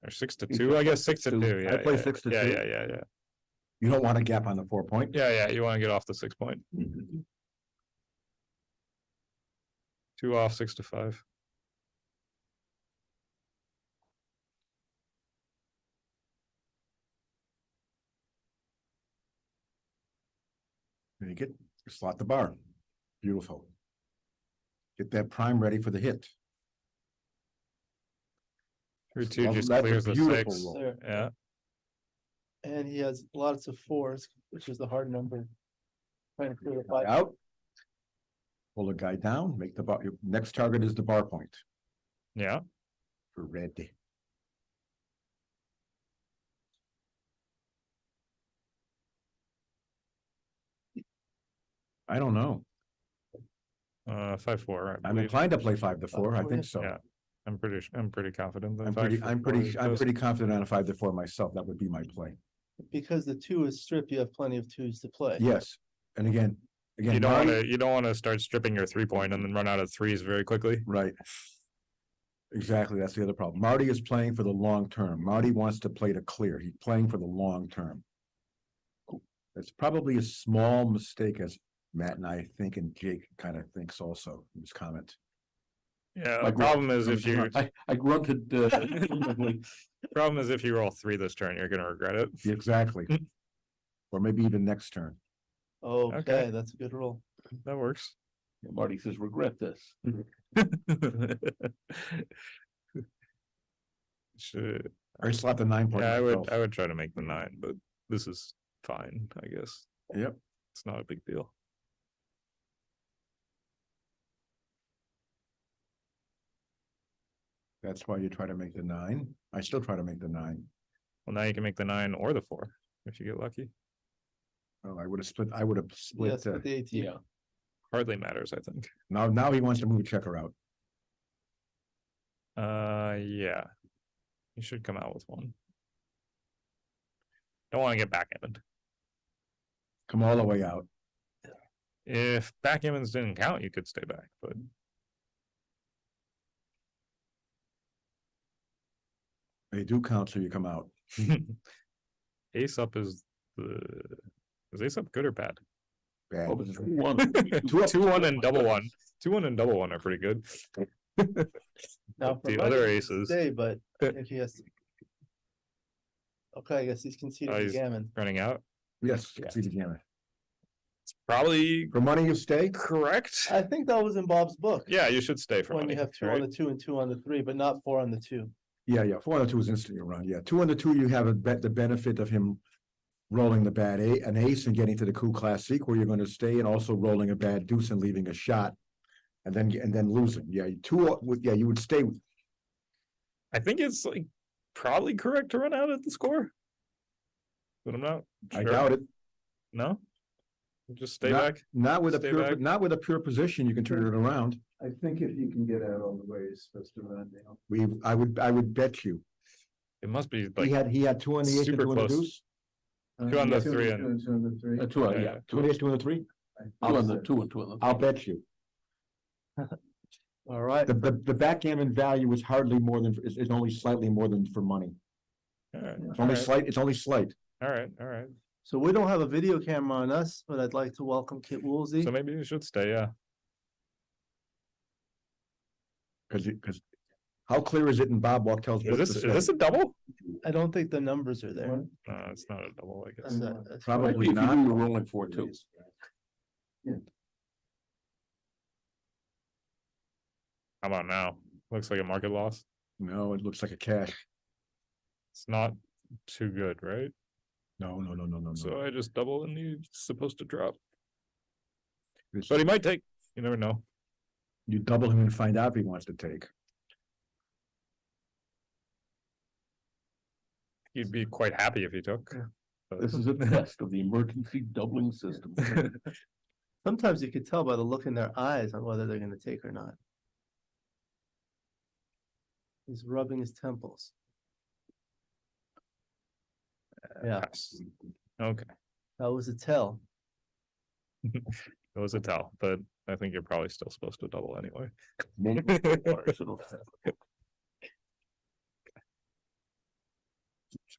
S8: or 6-2. I guess 6-2. Yeah,
S9: I play
S8: yeah,
S9: 6-2.
S8: Yeah.
S9: You don't want a gap on the 4 point.
S8: Yeah. You want to get off the 6 point. 2 off, 6-5.
S9: There you get, slot the bar. Beautiful. Get that prime ready for the hit.
S8: 3-2
S9: Well,
S8: just
S9: that's a
S8: clears the
S9: beautiful
S8: 6.
S9: roll.
S1: There.
S8: Yeah.
S1: And he has lots of 4s, which is the hard number. Trying to clear the 5.
S9: Out. Pull the guy down, make the bar, your next target is the bar point
S8: Yeah.
S9: for red. I don't know.
S8: 5-4. I
S9: I'm
S8: believe.
S9: inclined to play 5-4. I
S1: 5-4,
S9: think so.
S8: Yeah. I'm pretty confident. That
S9: I'm
S8: 5-4 is just-
S9: pretty confident on a 5-4 myself. That would be my play.
S1: Because the 2 is strip, you have plenty of 2s to play.
S9: Yes, and again,
S8: You don't want
S9: Marty-
S8: to. You don't want to start stripping your 3 point and then run out of 3s very quickly.
S9: Right. Exactly, that's the other problem. Marty is playing for the long term. Marty wants to play to clear. He's playing for the long term. It's probably a small mistake, as Matt and I think, and Jake kind of thinks also in his comment.
S8: Yeah,
S9: I
S8: the problem is if you,
S9: I grunted,
S8: problem is if you roll 3 this turn, you're gonna regret it.
S9: exactly. Or maybe even next turn.
S1: Okay, that's a good roll.
S8: That works.
S5: Marty says, regret this.
S8: Should,
S9: I slot the 9 point
S8: yeah,
S9: myself.
S8: I would try to make the 9, but this is fine, I guess.
S9: Yep.
S8: It's not a big deal.
S9: That's why you try to make the 9. I still try to make the 9.
S8: Well, now you can make the 9 or the 4 if you get lucky.
S9: Oh, I would have split,
S1: Yes, with the 18.
S8: Hardly matters, I think.
S9: now he wants to move a checker out.
S8: Yeah. You should come out with 1. Don't want to get backgammoned.
S9: Come all the way out.
S8: If backgammons didn't count, you could stay back, but
S9: They do count, so you come out.
S8: ace up is ace up good or bad?
S9: Bad.
S5: Oh, but it's 1.
S8: 2-1 and double 1. 2-1 and double 1 are pretty good.
S1: Now, for
S8: The
S1: Mike,
S8: other
S1: he can
S8: aces.
S1: stay, but I think he has to. Okay, I guess he's conceding
S8: Oh,
S1: to
S8: he's-
S1: Gammon.
S8: Running out.
S9: Yes,
S8: Yeah.
S9: see the gamut.
S8: Probably
S9: For money, you stay?
S8: correct.
S1: I think that was in Bob's book.
S8: Yeah, you should stay for
S1: When
S8: money.
S1: you have 2 on
S8: right?
S1: the 2 and 2 on the 3, but not 4 on the 2.
S9: Yeah, 4 on the 2 is instantly run. Yeah, 2 on the 2, you have the benefit of him rolling the bad an ace and getting to the coup classique where you're going to stay, and also rolling a bad deuce and leaving a shot, and then losing. Yeah, you would stay.
S8: I think it's like probably correct to run out at the score. But I'm not
S9: I
S8: sure.
S9: doubt it.
S8: No? Just stay
S9: Not-
S8: back.
S9: Not with a
S8: Stay
S9: pure,
S8: back.
S9: not with a pure position, you can turn it around.
S2: I think if you can get out all the way, you're supposed to run it down.
S9: I would bet you.
S8: It must be like
S9: He had 2 on the ace and
S8: super
S9: 2 on the
S8: close.
S9: deuce.
S8: 2 on the 3
S2: Two and 2 and the 3.
S5: 2 on,
S8: Yeah.
S5: yeah.
S9: 2 on the ace, 2 on the 3.
S5: 2 on the 2 and 2 on the.
S9: I'll bet you.
S1: All right.
S9: The backgammon value is hardly more than, is only slightly more than for money.
S8: All right.
S9: It's only slight, it's only slight.
S8: All right. All right.
S1: So we don't have a video camera on us, but I'd like to welcome Kit Woolsey.
S8: So maybe you should stay. Yeah.
S9: Because how clear is it in Bob Wachtel's book?
S8: Is this a double?
S1: I don't think the numbers are there.
S8: No, it's not a double, I guess.
S1: That's
S9: Probably
S5: If you
S9: not.
S5: do, you're rolling 4 too.
S8: How about now? Looks like a market loss.
S9: No, it looks like a cash.
S8: It's not too good, right?
S9: No.
S8: So I just double and he's supposed to drop.
S9: This-
S8: But he might take. You never know.
S9: You double him and find out if he wants to take.
S8: He'd be quite happy if he took. But-
S5: This is a test of the emergency doubling system.
S1: Sometimes you could tell by the look in their eyes on whether they're gonna take or not. He's rubbing his temples. Yeah,
S8: Pass. Okay.
S1: that was a tell.
S8: It was a tell, but I think you're probably still supposed to double anyway.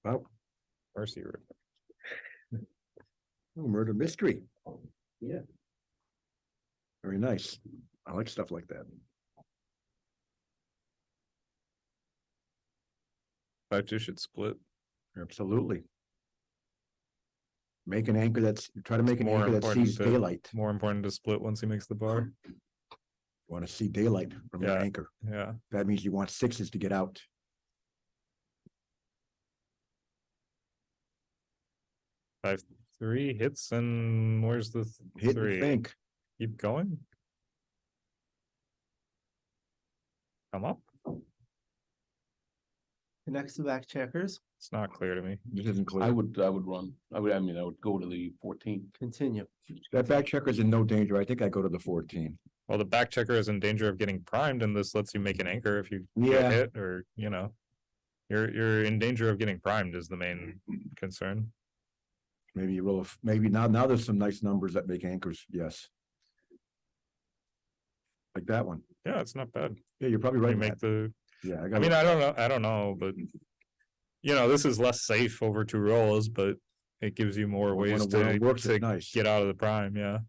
S9: Well,
S8: Mercy rip.
S9: murder mystery.
S2: Yeah.
S9: Very nice. I like stuff like that.
S8: 5-2 should split.
S9: Absolutely. Make an anchor try to make an
S8: More
S9: anchor that
S8: important
S9: sees
S8: to-
S9: daylight.
S8: More important to split once he makes the bar.
S9: You want to see daylight from your
S8: Yeah.
S9: anchor.
S8: Yeah.
S9: That means you want 6s to get out.
S8: Five, 3 hits, and where's the
S9: Hit and
S8: 3?
S9: think.
S8: Keep going. Come up.
S1: Connects to back checkers,
S8: It's not clear to me.
S9: This isn't
S5: I
S9: clear.
S5: would run. I would go to the 14.
S1: continue.
S9: That back checker's in no danger. I think I go to the 14.
S8: Well, the back checker is in danger of getting primed, and this lets you make an anchor if you
S9: Yeah.
S8: get hit, or you're in danger of getting primed is the main concern.
S9: Maybe you roll maybe now there's some nice numbers that make anchors. Yes. Like that one.
S8: Yeah, it's not bad.
S9: Yeah, you're probably right.
S8: You
S9: in
S8: make
S9: that.
S8: the.
S9: Yeah,
S8: I mean, I don't know, but this is less safe over 2 rolls, but it gives you more
S9: When
S8: ways
S9: it works,
S8: to
S9: it's nice.
S8: get out of the prime. Yeah,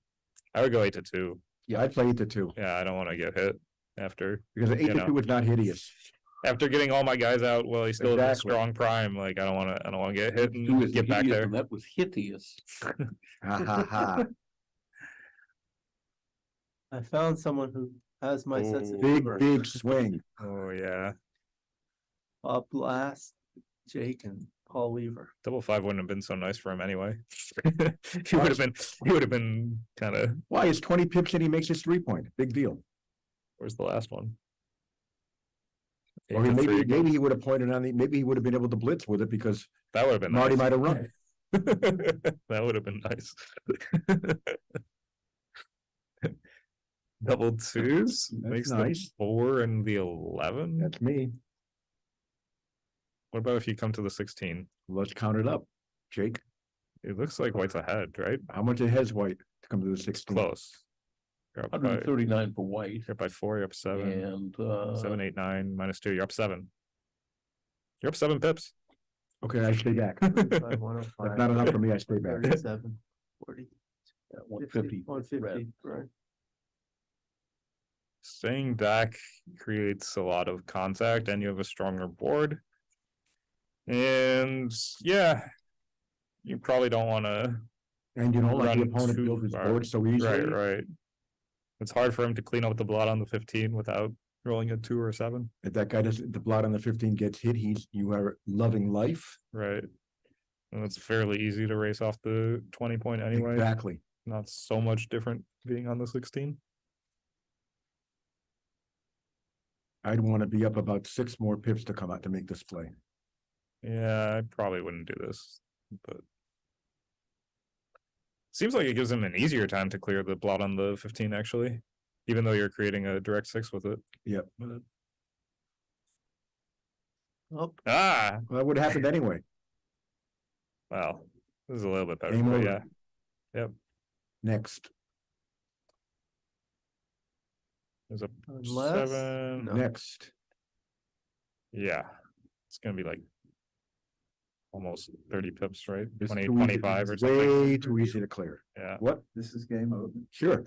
S8: I would go 8-2.
S9: Yeah, I play 8-2.
S8: Yeah, I don't want to get hit. after,
S9: Because an
S8: you
S9: 8 to
S8: know.
S9: 2 is not hideous.
S8: After getting all my guys out, well, he still has a
S9: Exactly.
S8: strong prime, like, I don't wanna get hit
S5: Two
S8: and
S5: is
S8: get back
S5: hideous,
S8: there.
S5: and that was hideous.
S9: Ha ha ha.
S1: I found someone who has my sense of
S9: Big,
S1: humor.
S9: big swing.
S8: Oh, yeah,
S1: Bob Blast, Jake and Paul Weaver.
S8: 5-5 wouldn't have been so nice for him anyway. He would have been kinda,
S9: Why, it's 20 pips and he makes his 3-point, big deal.
S8: where's the last one?
S9: Or
S8: 8 to 3
S9: maybe
S8: again.
S9: he would have pointed on maybe he would have been able to blitz with it because
S8: That would have been
S9: Marty
S8: nice.
S9: might have run.
S8: That would have been nice. Double twos makes
S9: nice.
S8: the 4 and the 11.
S9: That's me.
S8: What about if you come to the 16?
S9: Let's count it up. Jake,
S8: It looks like white's ahead, right?
S9: how much it has white to come to the 16?
S8: Close. You're up
S5: Hundred
S8: by,
S5: and 39 for white,
S8: you're up by 4, you're up 7.
S5: and
S8: 7, 8, 9, -2, you're up 7. You're up 7 pips.
S9: Okay, I stay back.
S1: 105, 105,
S9: That's not enough for me, I stay back.
S1: 37, 40,
S5: 150.
S1: 150, right?
S8: Staying back creates a lot of contact and you have a stronger board. And yeah, you probably don't want to.
S9: And you don't let the
S8: Run
S9: opponent
S8: too
S9: build his
S8: far.
S9: board so easily.
S8: Right. It's hard for him to clean up the blot on the 15 without rolling a 2 or a 7.
S9: If that guy doesn't, the blot on the 15 gets hit, you are loving life.
S8: Right. And it's fairly easy to race off the 20 point anyway.
S9: Exactly.
S8: Not so much different being on the 16.
S9: I'd want to be up about 6 more pips to come out to make this play.
S8: Yeah, I probably wouldn't do this, but seems like it gives him an easier time to clear the blot on the 15 actually, even though you're creating a direct 6 with it.
S9: Yep.
S1: Oh,
S8: Ah,
S9: Well, that would have happened anyway.
S8: well, this is a little bit better,
S9: Game
S8: but
S9: over.
S8: yeah,
S9: Next,
S8: there's a
S1: Unless-
S8: 7.
S1: No.
S9: next.
S8: Yeah, it's gonna be like almost 30 pips, right?
S9: It's
S8: 20,
S9: too easy.
S8: 25 or
S9: It's
S8: something.
S9: Way too easy to clear.
S8: Yeah,
S9: What?
S2: This is game over.
S9: Sure.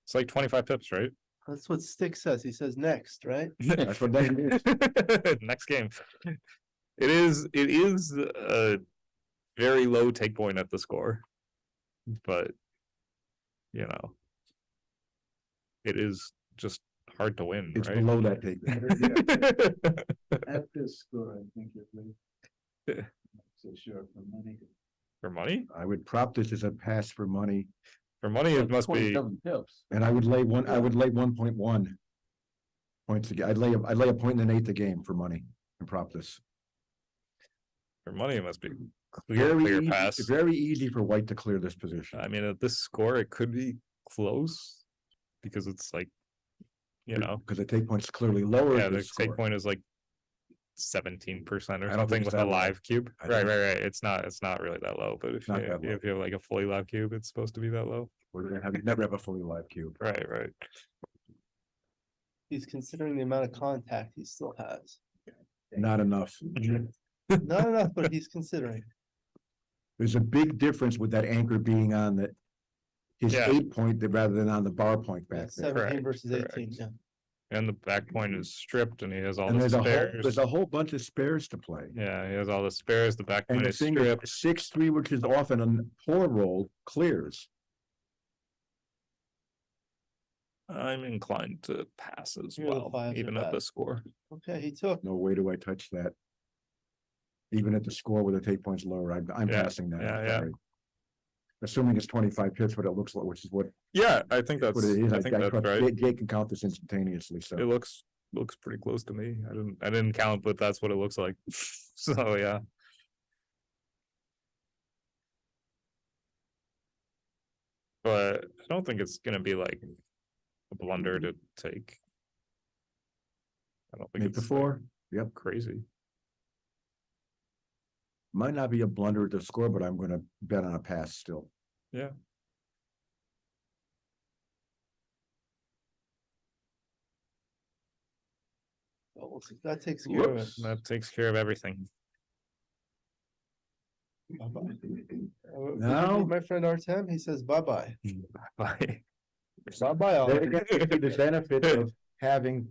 S8: it's like 25 pips, right?
S1: that's what Stick says. He says next, right?
S9: That's what that is.
S8: Next game. It is a very low take point at the score. But you know, it is just hard to win,
S9: It's
S8: right?
S9: below that take.
S2: At this score, I think it will. So sure, for money.
S8: For money?
S9: I would prop this as a pass for money,
S8: For money, it must be
S5: 27 pips.
S9: and I would lay 1.1 points again. I'd lay a point and an eighth a game for money and prop this.
S8: for money, it must be clear pass.
S9: Very easy for white to clear this position.
S8: I mean, at this score, it could be close because it's like, you know,
S9: Because the take point's clearly lower.
S8: yeah,
S9: at
S8: the
S9: this
S8: take
S9: score.
S8: point is like 17% or
S9: I don't think
S8: something
S9: it's
S8: with a
S9: that low.
S8: live cube.
S9: I
S8: Right.
S9: think-
S8: It's not really that low, but if
S9: Not
S8: you
S9: that low.
S8: if you have like a fully live cube, it's supposed to be that low.
S9: You never have a fully live cube.
S8: Right.
S1: He's considering the amount of contact he still has.
S9: Not enough.
S1: Not enough, but he's considering.
S9: There's a big difference with that anchor being on his
S8: Yeah.
S9: 8 point rather than on the bar point back there.
S1: 17
S8: Correct,
S1: versus 18,
S8: correct.
S1: yeah.
S8: And the back point is stripped and he has all
S9: And
S8: the
S9: there's
S8: spares.
S9: a whole bunch of spares to play.
S8: Yeah, he has all the spares. The back
S9: And
S8: point
S9: the
S8: is
S9: thing
S8: stripped.
S9: is, 6-3, which is often a poor roll, clears.
S8: I'm inclined to pass as
S1: You're the
S8: well,
S1: fives are
S8: even at
S1: bad.
S8: the score.
S1: Okay, he took.
S9: No way do I touch that. Even at the score with the take points lower, I'm
S8: Yeah,
S9: passing that.
S8: yeah,
S9: I'm
S8: yeah.
S9: sorry. Assuming it's 25 pips, what it looks like, which is what
S8: Yeah, I think that's
S9: it is.
S8: I think that's
S9: trust-
S8: right.
S9: Jake can count this instantaneously,
S8: It
S9: so.
S8: looks pretty close to me. I didn't count, but that's what it looks like. So yeah. But I don't think it's gonna be like a blunder to take. I don't think
S9: Make the
S8: it's like,
S9: 4, yep.
S8: crazy.
S9: Might not be a blunder at the score, but I'm gonna bet on a pass still.
S8: Yeah.
S1: Oh, that takes care of it.
S8: Whoops, that takes care of everything.
S9: No.
S1: My friend Artem, he says bye-bye.
S8: Bye.
S1: Bye-bye. all.
S9: There again, you see the benefit of having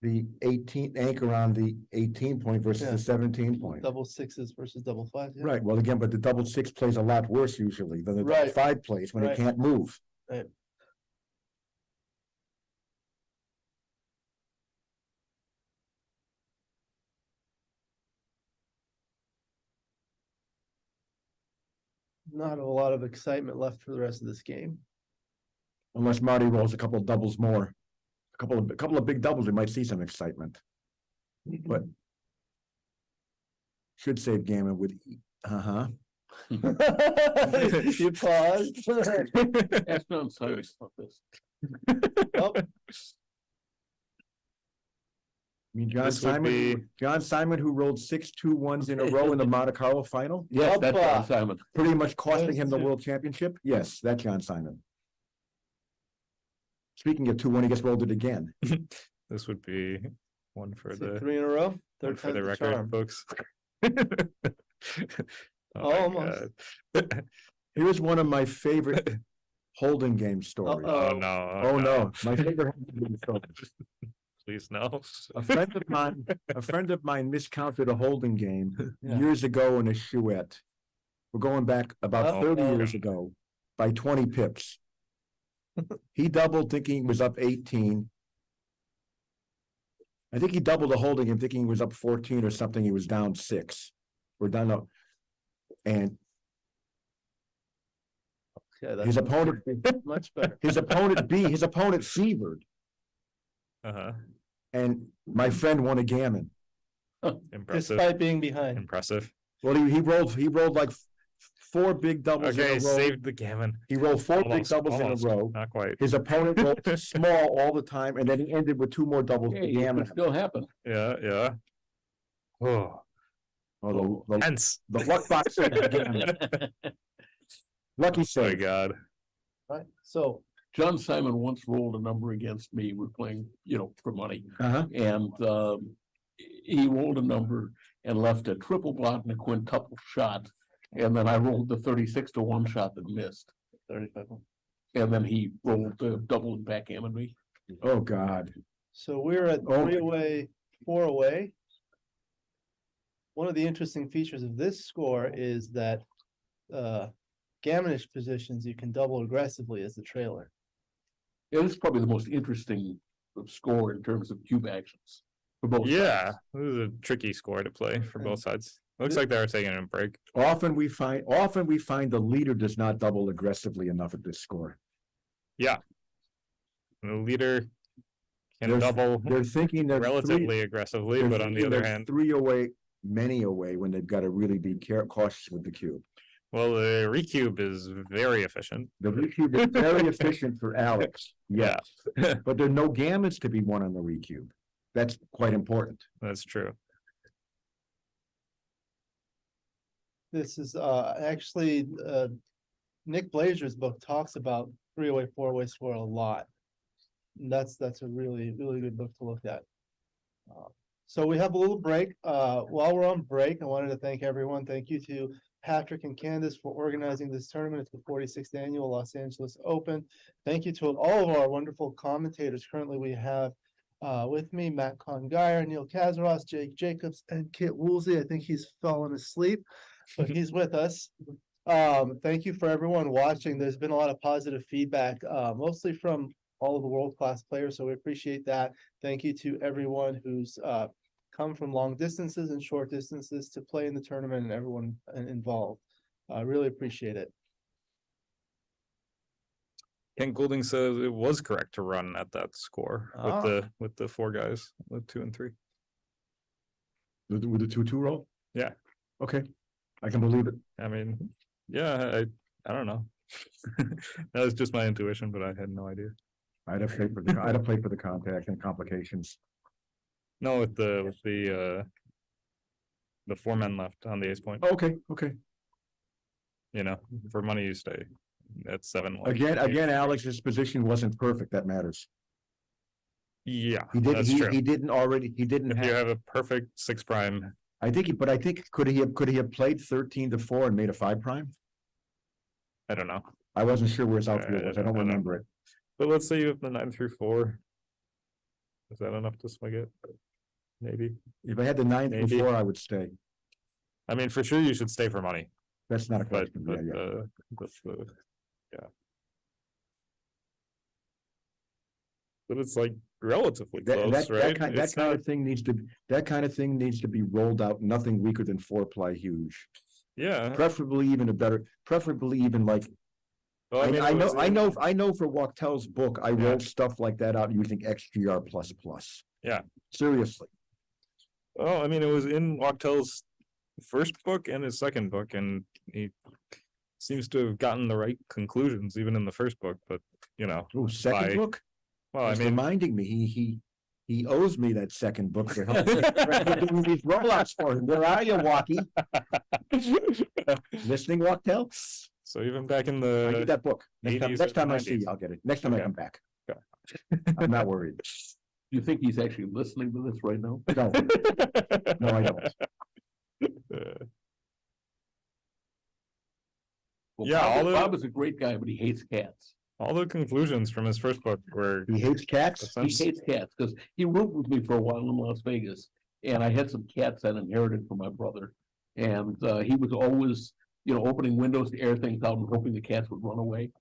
S9: the 18 anchor on the 18 point versus
S1: Yeah.
S9: the 17 point.
S1: Double sixes versus double fives. Yeah.
S9: Right, well, again, but the double six plays a lot worse usually than the double
S1: Right.
S9: five plays when he
S1: Right.
S9: can't move.
S1: Right. Not a lot of excitement left for the rest of this game.
S9: Unless Marty rolls a couple of doubles more. A couple of big doubles, we might see some excitement. But should save Gammon with, uh-huh.
S1: You paused.
S5: That's not serious about this.
S1: Oh,
S9: I mean,
S8: This would be-
S9: John Simon, who rolled 6-2-1s in a row in the Monte Carlo final,
S5: Yes, that's
S1: Hoppa.
S5: John Simon.
S9: pretty much costing
S1: Those
S9: him the
S1: two.
S9: world championship. Yes, that John Simon. Speaking of 2-1, he gets rolled it again.
S8: This would be one for
S1: is it
S8: the,
S1: 3 in a row.
S8: one
S1: Third
S8: for the
S1: time's
S8: record,
S1: charm.
S8: folks. Oh
S1: Oh,
S8: my
S1: almost.
S8: God.
S9: Here's one of my favorite holding game stories.
S8: Oh,
S1: Uh-oh.
S8: no.
S9: Oh, no, my favorite holding game story.
S8: Please, no.
S9: A friend of mine miscounted a holding game
S1: Yeah.
S9: years ago in a chouette. We're going back about
S1: Uh-oh.
S9: 30 years ago by 20 pips. He doubled thinking he was up 18. I think he doubled the holding game thinking he was up 14 or something. He was down 6. We're down up. And
S1: Yeah,
S9: his
S1: that's
S9: opponent,
S1: much better.
S9: his opponent fevered.
S8: Uh-huh.
S9: And my friend won a gammon.
S8: Impressive,
S1: Despite being behind.
S8: impressive.
S9: Well, he rolled like 4 big doubles in a
S8: Okay,
S9: row.
S8: saved the gammon.
S9: He rolled 4 big
S8: Almost,
S9: doubles
S8: almost,
S9: in a row.
S8: not quite.
S9: His opponent rolled small all the time, and then he ended with 2 more doubles.
S5: Hey, it
S9: Gammon.
S5: could still happen.
S8: Yeah, yeah. Oh,
S9: Oh, the
S8: tense.
S9: luck box. Lucky
S8: My
S9: save.
S8: God.
S1: Right, so
S5: John Simon once rolled a number against me. We're playing, for money.
S9: Uh-huh.
S5: And he rolled a number and left a triple blot and a quintuple shot. And then I rolled the 36-1 shot that missed.
S1: 35.
S5: And then he rolled the double and backgammon me.
S9: Oh, God.
S1: So we're at
S9: Oh.
S1: 3 away, 4 away. One of the interesting features of this score is that gammonish positions you can double aggressively as the trailer.
S5: It was probably the most interesting score in terms of cube actions for both
S8: Yeah,
S5: sides.
S8: this is a tricky score to play for
S1: And
S8: both sides. Looks
S1: thi-
S8: like they were taking a break.
S9: Often we find the leader does not double aggressively enough at this score.
S8: The leader can
S9: They're-
S8: double
S9: They're thinking that
S8: relatively aggressively, but on the other hand,
S9: 3 away, many away when they've got to really be cautious with the cube.
S8: well, the recube is very efficient.
S9: The recube is very efficient for Alex.
S8: Yeah,
S9: But there are no gammons to be won on the recube. That's quite important.
S8: that's true.
S1: This is actually Nick Blazer's book talks about 3-away, 4-away score a lot. And that's a really, really good book to look at. So we have a little break. While we're on break, I wanted to thank everyone. Thank you to Patrick and Candace for organizing this tournament. It's the 46th annual Los Angeles Open. Thank you to all of our wonderful commentators. Currently, we have with me Matt Congeyer, Neil Kazaros, Jake Jacobs, and Kit Woolsey. I think he's fallen asleep, but he's with us. Thank you for everyone watching. There's been a lot of positive feedback, mostly from all of the world-class players, so we appreciate that. Thank you to everyone who's come from long distances and short distances to play in the tournament and everyone involved. I really appreciate it.
S8: Ken Goulding says it was correct to run at that score with the 4 guys, with 2 and 3.
S9: With the 2-2 roll?
S8: Yeah.
S9: Okay, I can believe it.
S8: I mean, yeah, I don't know. That was just my intuition, but I had no idea.
S9: I'd have played for the contact and complications.
S8: No, with the 4 men left on the ace point.
S9: Okay.
S8: You know, for money you stay at 7. like,
S9: Again, Alex's position wasn't perfect. That matters.
S8: Yeah,
S9: He didn't.
S8: that's true.
S9: He didn't
S8: If you have a perfect 6 prime,
S9: I think could he have played 13-4 and made a 5 prime?
S8: I don't know.
S9: I wasn't sure where his outfield was. I don't remember it.
S8: But let's say you have the 9 through 4. Is that enough to swing it? Maybe.
S9: If I had the ninth
S8: Maybe.
S9: before, I would stay.
S8: I mean, for sure you should stay for money,
S9: That's not a
S8: but,
S9: question.
S8: but,
S9: Yeah.
S8: yeah. But it's like relatively close, right?
S9: That
S8: It's
S9: kind
S8: not,
S9: of thing needs to, that kind of thing needs to be rolled out, nothing weaker than 4-ply huge.
S8: yeah.
S9: Preferably even preferably even like,
S8: Well,
S9: I
S8: mean, it was in-
S9: I know for Wachtel's book, I
S8: Yeah.
S9: wrote stuff like that out using XGR plus.
S8: Yeah.
S9: Seriously.
S8: Well, I mean, it was in Wachtel's first book and his second book, and he seems to have gotten the right conclusions even in the first book, but you know,
S9: Oh, second
S8: By-
S9: book?
S8: well, I
S9: He's
S8: mean,
S9: reminding me, he owes me that second book for helping for doing these rollouts for him. Where are you, Walkie? Listening, Wachtel?
S8: so even back in
S9: I need
S8: the,
S9: that book.
S8: 80s
S9: Next time
S8: or
S9: I see
S8: 90s.
S9: you, I'll get it. Next time I
S8: Okay.
S9: come back.
S8: Okay.
S9: I'm not worried.
S2: You think he's actually listening to this right now?
S9: No, no, I don't.
S2: Well,
S8: Yeah, all the-
S2: Bob is a great guy, but he hates cats.
S8: all the conclusions from his first book were
S9: He hates cats?
S2: He hates cats because he roomed with me for a while in Las Vegas, and I had some cats I inherited from my brother. And he was always, opening windows to air things out and hoping the cats would run away.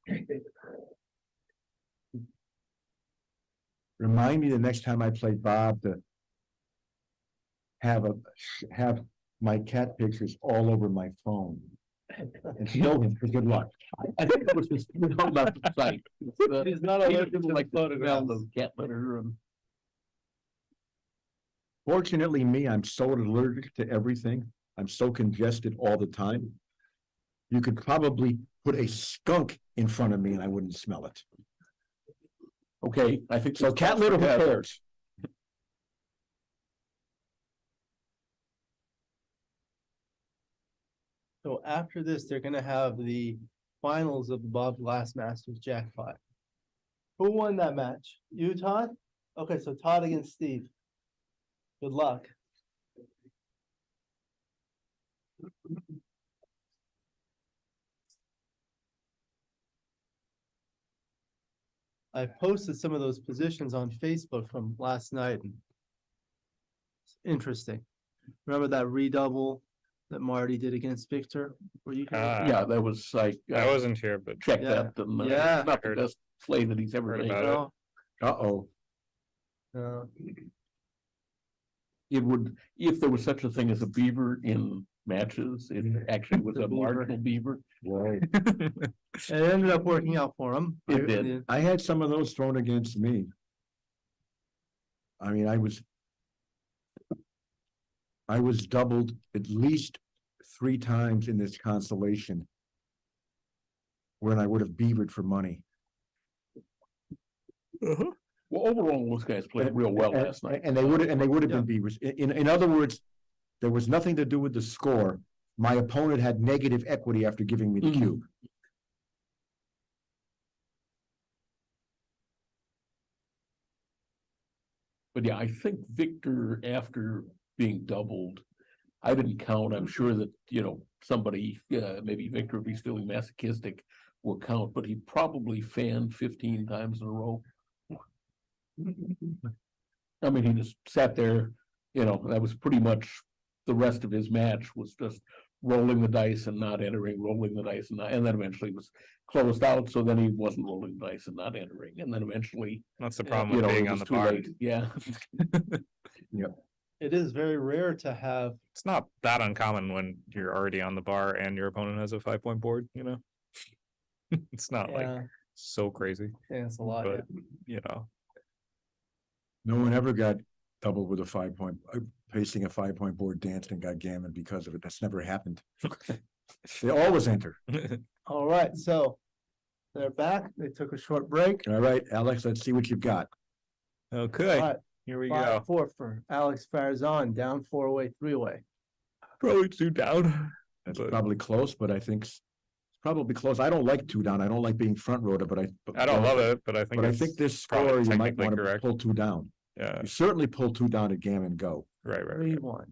S9: Remind me the next time I play Bob to have my cat pictures all over my phone. And show him for good luck.
S2: I think that was his, not the site.
S1: He's not
S2: He
S1: allergic
S2: doesn't
S1: to
S2: like the smell
S1: photographs.
S2: of cat litter and.
S9: Fortunately, I'm so allergic to everything. I'm so congested all the time. You could probably put a skunk in front of me and I wouldn't smell it.
S2: Okay, I think.
S9: So cat litter, who cares?
S1: So after this, they're gonna have the finals of the Bob Glass Masters jackpot. Who won that match? You, Todd? Okay, so Todd against Steve. Good luck. I posted some of those positions on Facebook from last night. And it's interesting. Remember that redouble that Marty did against Victor? Were you here?
S2: Yeah, that was like.
S8: I wasn't here, but
S2: Check
S1: Yeah.
S2: that. And,
S1: Yeah.
S2: Not the
S8: Heard-
S2: best play that he's ever
S8: heard
S2: made.
S8: about it.
S1: No,
S9: Uh-oh.
S1: no.
S2: It would, if there was such a thing as a beaver in matches, it actually was a marginal beaver.
S9: Right.
S1: It ended up working out for him.
S2: It did.
S9: I had some of those thrown against me. I mean, I was doubled at least 3 times in this constellation when I would have beavered for money.
S2: Well, overall, those guys played real well
S9: And-
S2: last night.
S9: And they would have
S1: Yeah.
S9: been beavers. In other words, there was nothing to do with the score. My opponent had negative equity after giving me the
S2: Mhm.
S9: cube.
S2: But yeah, I think Victor, after being doubled, I didn't count. I'm sure that, somebody, maybe Victor, if he's feeling masochistic, will count, but he probably fanned 15 times in a row. I mean, he just sat there, that was pretty much the rest of his match was just rolling the dice and not entering, rolling the dice and then eventually was closed out. So then he wasn't rolling the dice and not entering. And then eventually,
S8: that's the problem with
S2: it
S8: being on
S2: was
S8: the
S2: too
S8: bar.
S2: late. Yeah.
S1: It is very rare to have,
S8: It's not that uncommon when you're already on the bar and your opponent has a 5-point board, It's not like
S1: yeah,
S8: so crazy,
S1: yeah, it's a lot. Yeah.
S8: but
S9: No one ever got doubled with a 5-point, pasting a 5-point board danced and got gammon because of it. That's never happened. They always enter.
S1: All right, so they're back. They took a short break.
S9: All right, Alex, let's see what you've got.
S8: Okay,
S1: All right,
S8: here we
S1: 5-4
S8: go.
S1: for Alex Farzan, down 4-way, 3-way.
S8: Probably 2 down.
S9: That's
S8: But-
S9: probably close, but I think it's probably close. I don't like 2 down. I don't like being front rower, but
S8: I don't love it, but I think
S9: But I
S8: it's
S9: think this
S8: probably
S9: score, you might
S8: technically
S9: want to
S8: correct.
S9: pull 2 down.
S8: Yeah,
S9: You certainly pull 2 down at Gammon Go.
S8: right.
S1: 3-1.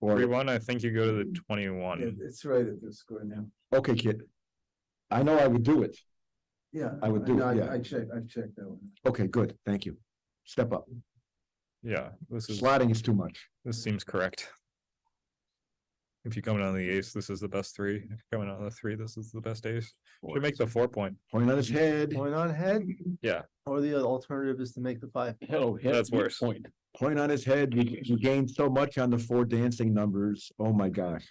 S9: Or,
S8: 3-1, I think you go to the 21.
S11: It's right at the score now.
S9: okay, kid. I know I would do it.
S11: Yeah.
S9: I would do it, yeah.
S11: I've checked that one.
S9: Okay, good. Thank you. Step up.
S8: Yeah, this is,
S9: Slotting is too much.
S8: this seems correct. If you come in on the ace, this is the best three. If you're coming on the three, this is the best ace. Should make the 4-point.
S9: Point on his head,
S1: Going on ahead,
S8: Yeah,
S1: or the other alternative is to make the 5.
S5: Hello,
S8: That's worse.
S5: Point.
S9: point on his head. You gained so much on the 4 dancing numbers. Oh my gosh.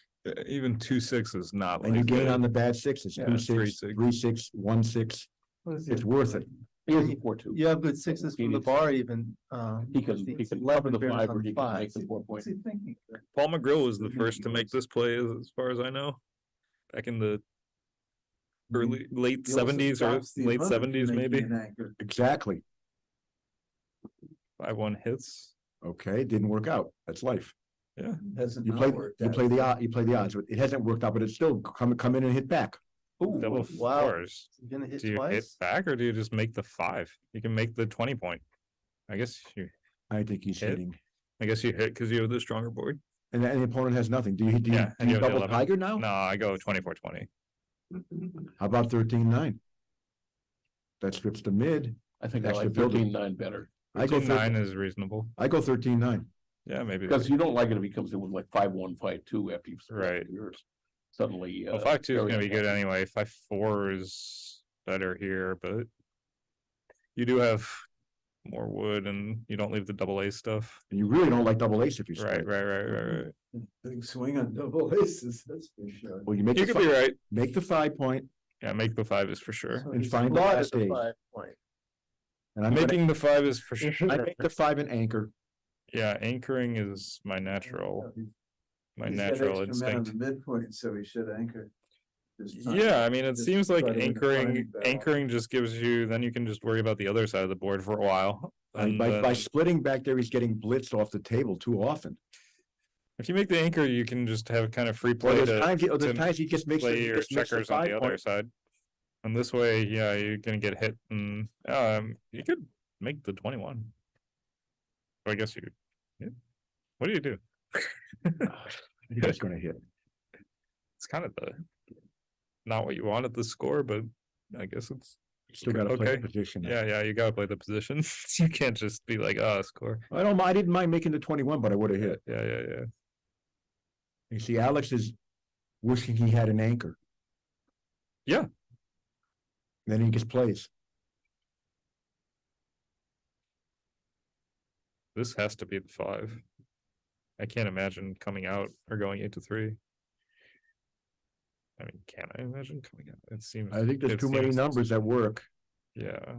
S8: even 2-6 is not.
S9: And you
S8: like
S9: gain
S8: good.
S9: on the bad sixes,
S8: Yeah,
S9: 2-6,
S8: 3-6.
S9: 3-6, 1-6. It's worth it.
S5: He has a 4-2.
S1: You have good sixes from the bar even,
S5: He can cover the 5 or he can make the 4-point.
S8: Paul McGrill was the first to make this play, as far as I know. Back in the late 70s or late 70s, maybe.
S9: Exactly.
S8: 5-1 hits.
S9: Okay, didn't work out. That's life.
S8: Yeah.
S9: You play the odds. It hasn't worked out, but it's still come in and hit back.
S8: Double
S1: wow.
S8: fours.
S1: You're gonna hit
S8: Do you hit
S1: twice?
S8: back or do you just make the 5? You can make the 20-point. I guess you
S9: I think he's
S8: Hit.
S9: hitting.
S8: I guess you hit because you have the stronger board.
S9: And the opponent has nothing. Do you
S8: Yeah, and you have the
S9: double
S8: 11.
S9: tiger now?
S8: No, I go 24-20.
S9: How about 13-9? That strips the mid.
S5: I think I
S9: Extra
S5: like
S9: building.
S5: 13-9 better.
S9: I go
S8: 9 is reasonable.
S9: I go 13-9.
S8: Yeah, maybe.
S5: Because you don't like it if he comes in with like 5-1, 5-2 after you've.
S8: Right.
S5: Yours. Suddenly.
S8: Well, 5-2 is
S5: very
S8: gonna be good
S5: unhappy.
S8: anyway. 5-4 is better here, but you do have more wood and you don't leave the double A stuff.
S9: And you really don't like double ace if you
S8: Right,
S9: split.
S8: right.
S2: Big swing on double aces, that's for sure.
S9: Well, you make
S8: You
S9: the
S8: could be right.
S9: make the 5-point
S8: Yeah, make the 5 is for sure.
S9: and find the
S1: Lot
S9: last
S1: is a
S9: ace.
S1: 5-point.
S9: And I'm gonna,
S8: Making the 5 is for sure.
S9: I make the 5 and anchor.
S8: Yeah, anchoring is my natural instinct.
S2: Midpoint, so he should anchor.
S8: Yeah, I mean, it
S2: just
S8: seems like
S2: try to
S8: anchoring just gives you, then you can just worry about the other side of the board for a while. And
S9: By
S8: then
S9: splitting back there, he's getting blitzed off the table too often.
S8: if you make the anchor, you can just have kind of free
S9: Well,
S8: play
S9: there's times,
S8: to
S9: times he just makes
S8: play your
S9: just makes
S8: checkers on the other
S9: 5-point.
S8: side. And this way, yeah, you're gonna get hit and you could make the 21. I guess you yeah. What do you do?
S9: He's just gonna hit.
S8: It's kind of not what you want at the score, but I guess it's
S9: Still gotta play
S8: okay.
S9: the position.
S8: Yeah, you gotta play the position. You can't just be like, oh, score.
S9: I didn't mind making the 21, but I would have hit.
S8: Yeah.
S9: You see, Alex is wishing he had an anchor.
S8: Yeah.
S9: Then he just plays.
S8: This has to be the 5. I can't imagine coming out or going 8-3. I mean, can I imagine coming out? It seems.
S9: I think there's
S8: it
S9: too many
S8: seems-
S9: numbers that work.
S8: Yeah,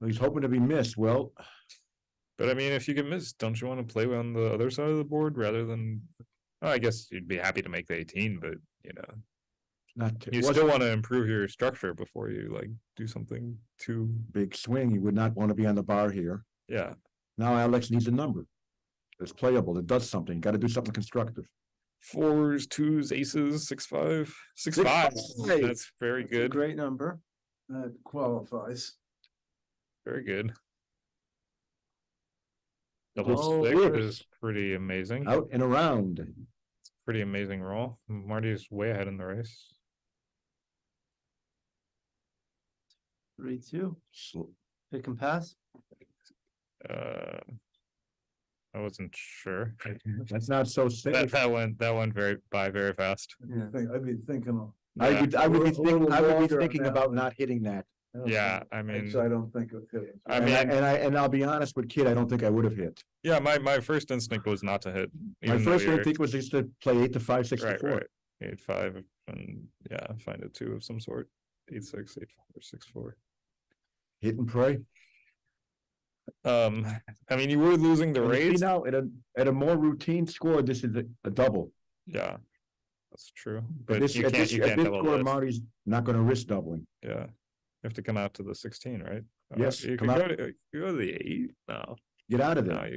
S9: He's hoping to be missed. Well,
S8: but I mean, if you get missed, don't you want to play on the other side of the board rather than? Oh, I guess you'd be happy to make the 18, but you know, you still want to improve your structure before you like do something too.
S9: big swing. You would not want to be on the bar here.
S8: Yeah,
S9: Now Alex needs a number. That's playable. That does something. Got to do something constructive.
S8: 4s, 2s, aces, 6-5, 6-5.
S9: Hey.
S8: That's very
S1: It's a
S8: good.
S1: great number.
S2: That qualifies.
S8: Very good. Double
S1: Oh,
S8: 6
S1: look.
S8: is pretty amazing.
S9: Out and around.
S8: Pretty amazing roll. Marty's way ahead in the race.
S1: 3-2.
S9: Sl-
S1: Pick and pass.
S8: I wasn't sure.
S9: That's not so safe.
S8: That went very fast.
S2: I'd be thinking.
S9: I would be
S2: A little
S9: thinking
S2: longer on that
S9: about
S2: one.
S9: not hitting that.
S8: Yeah, I mean,
S2: I don't think it could.
S8: I
S9: And
S8: mean,
S9: and I'll be honest with Kid, I don't think I would have hit.
S8: yeah, my first instinct was not to hit.
S9: My
S8: even though
S9: first
S8: you're-
S9: instinct was just to play 8-5, 6-4.
S8: right. 8-5 and yeah, find a 2 of some sort. 8-6, 8-4, 6-4.
S9: Hit and pray.
S8: I mean, you were losing the
S9: And you see
S8: race.
S9: now at a more routine score, this is a double.
S8: Yeah, that's true.
S9: But
S8: But
S9: this,
S8: you
S9: at
S8: can't
S9: this
S8: double
S9: score,
S8: this.
S9: Marty's not gonna risk doubling.
S8: Yeah, you have to come out to the 16, right?
S9: Yes,
S8: You
S9: come
S8: could
S9: out.
S8: go to the 8. No,
S9: Get out of
S8: no,
S9: there.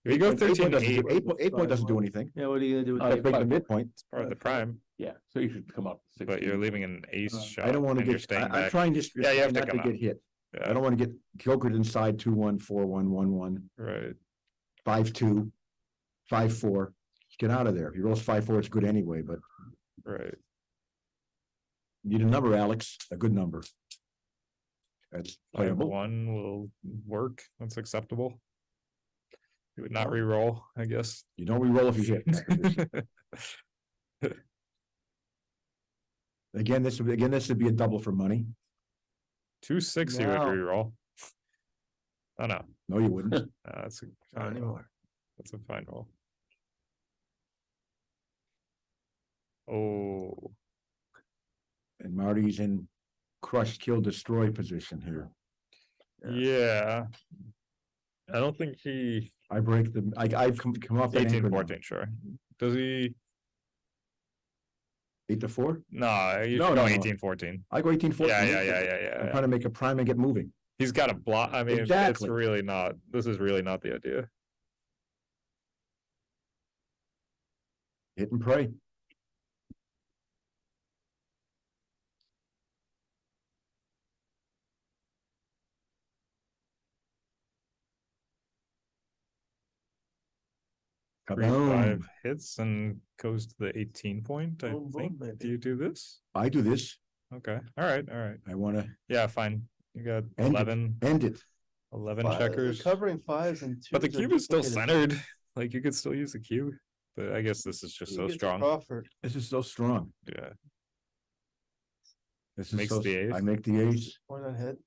S8: you go
S9: 8 point
S8: 13,
S9: doesn't
S8: 8.
S9: do- 8 point doesn't do anything.
S1: Yeah, what are you gonna do with
S9: Just
S1: that?
S9: make the midpoint.
S8: It's part of the prime,
S5: Yeah, so you should come up.
S8: but you're leaving an ace shot.
S9: I don't wanna
S8: and you're
S9: get,
S8: staying
S9: I'm
S8: back.
S9: trying just
S8: Yeah, you have to
S9: not to
S8: come out.
S9: get hit.
S8: Yeah,
S9: I don't wanna get jokered inside 2-1, 4-1, 1-1,
S8: right.
S9: 5-2, 5-4. Get out of there. If he rolls 5-4, it's good anyway, but
S8: Right.
S9: you need a number, Alex, a good number. That's
S8: Five
S9: playable.
S8: one will work. That's acceptable. You would not
S1: Oh.
S8: re-roll, I guess.
S9: You don't re-roll if you hit. Again, this would be a double for money.
S8: 260 would
S1: No.
S8: re-roll. Oh no,
S9: No, you wouldn't.
S8: that's a
S1: Not
S8: fine roll.
S1: anymore.
S8: That's a fine roll. Oh,
S9: And Marty's in crush, kill, destroy position here.
S8: yeah. I don't think he
S9: I break the, I've come off that
S8: 18,
S9: anchor now.
S8: 14, sure. Does he?
S9: 8-4?
S8: No, you
S9: No,
S8: should
S9: no,
S8: go
S9: no.
S8: 18, 14.
S9: I go 18-14.
S8: Yeah.
S9: I'm trying to make a prime and get moving.
S8: He's got a block. I mean,
S9: Exactly.
S8: it's really not. This is really not the idea.
S9: Hit and pray.
S8: Three,
S9: Kaboom.
S8: 5 hits and goes to the 18 point. I
S1: Boom, boom,
S8: think.
S1: baby.
S8: Do you do this?
S9: I do this.
S8: Okay. All right.
S9: I wanna
S8: Yeah, fine. You got
S9: End it.
S8: 11,
S9: end it.
S8: 11
S1: Five-
S8: checkers.
S1: Covering fives and twos.
S8: But the
S1: are
S8: cube is still
S1: duplicated.
S8: centered. Like you could still use the cube. But I guess this is just
S1: You
S8: so
S1: get to
S8: strong.
S1: Crawford.
S9: This is so strong.
S8: Yeah.
S9: This is
S8: Makes
S9: so,
S8: the ace.
S9: I make the ace.
S1: Point on hit.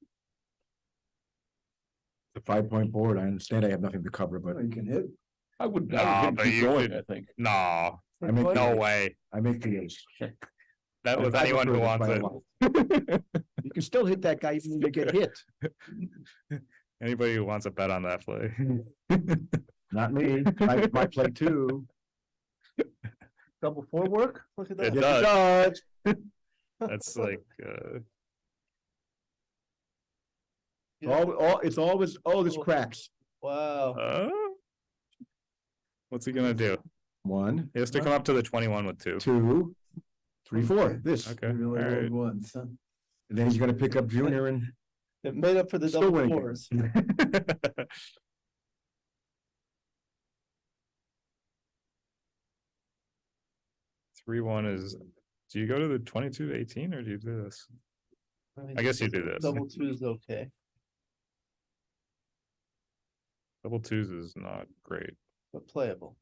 S9: The 5-point board. I understand I have nothing to cover, but
S2: You can hit.
S5: I would,
S8: Nah,
S5: I would
S8: but
S5: keep
S8: you
S5: going,
S8: could-
S5: I think.
S8: No,
S9: I make
S8: no
S9: the,
S8: way.
S9: I make the ace.
S8: That was
S9: I
S8: anyone who
S9: prefer
S8: wants
S9: this by a
S8: it.
S9: lot. You can still hit that guy even when you get hit.
S8: Anybody who wants a bet on that play.
S9: Not me. I play too.
S1: Double four work? Look at
S8: It
S1: that.
S8: does.
S9: Does.
S8: That's like,
S9: It's always, oh, this cracks.
S1: Wow.
S8: what's he gonna do?
S9: 1,
S8: He has to come up to the 21 with 2.
S9: 2, 3, 4. This.
S8: Okay,
S2: You really
S8: alright.
S2: rolled once, huh?
S9: And then he's gonna pick up Junior and
S1: It made up for the
S9: Still
S1: double
S9: winning.
S1: fours.
S8: 3-1 is, do you go to the 22 to 18 or do you do this? I guess you do this.
S1: Double two is okay,
S8: Double twos is not great.
S1: but playable.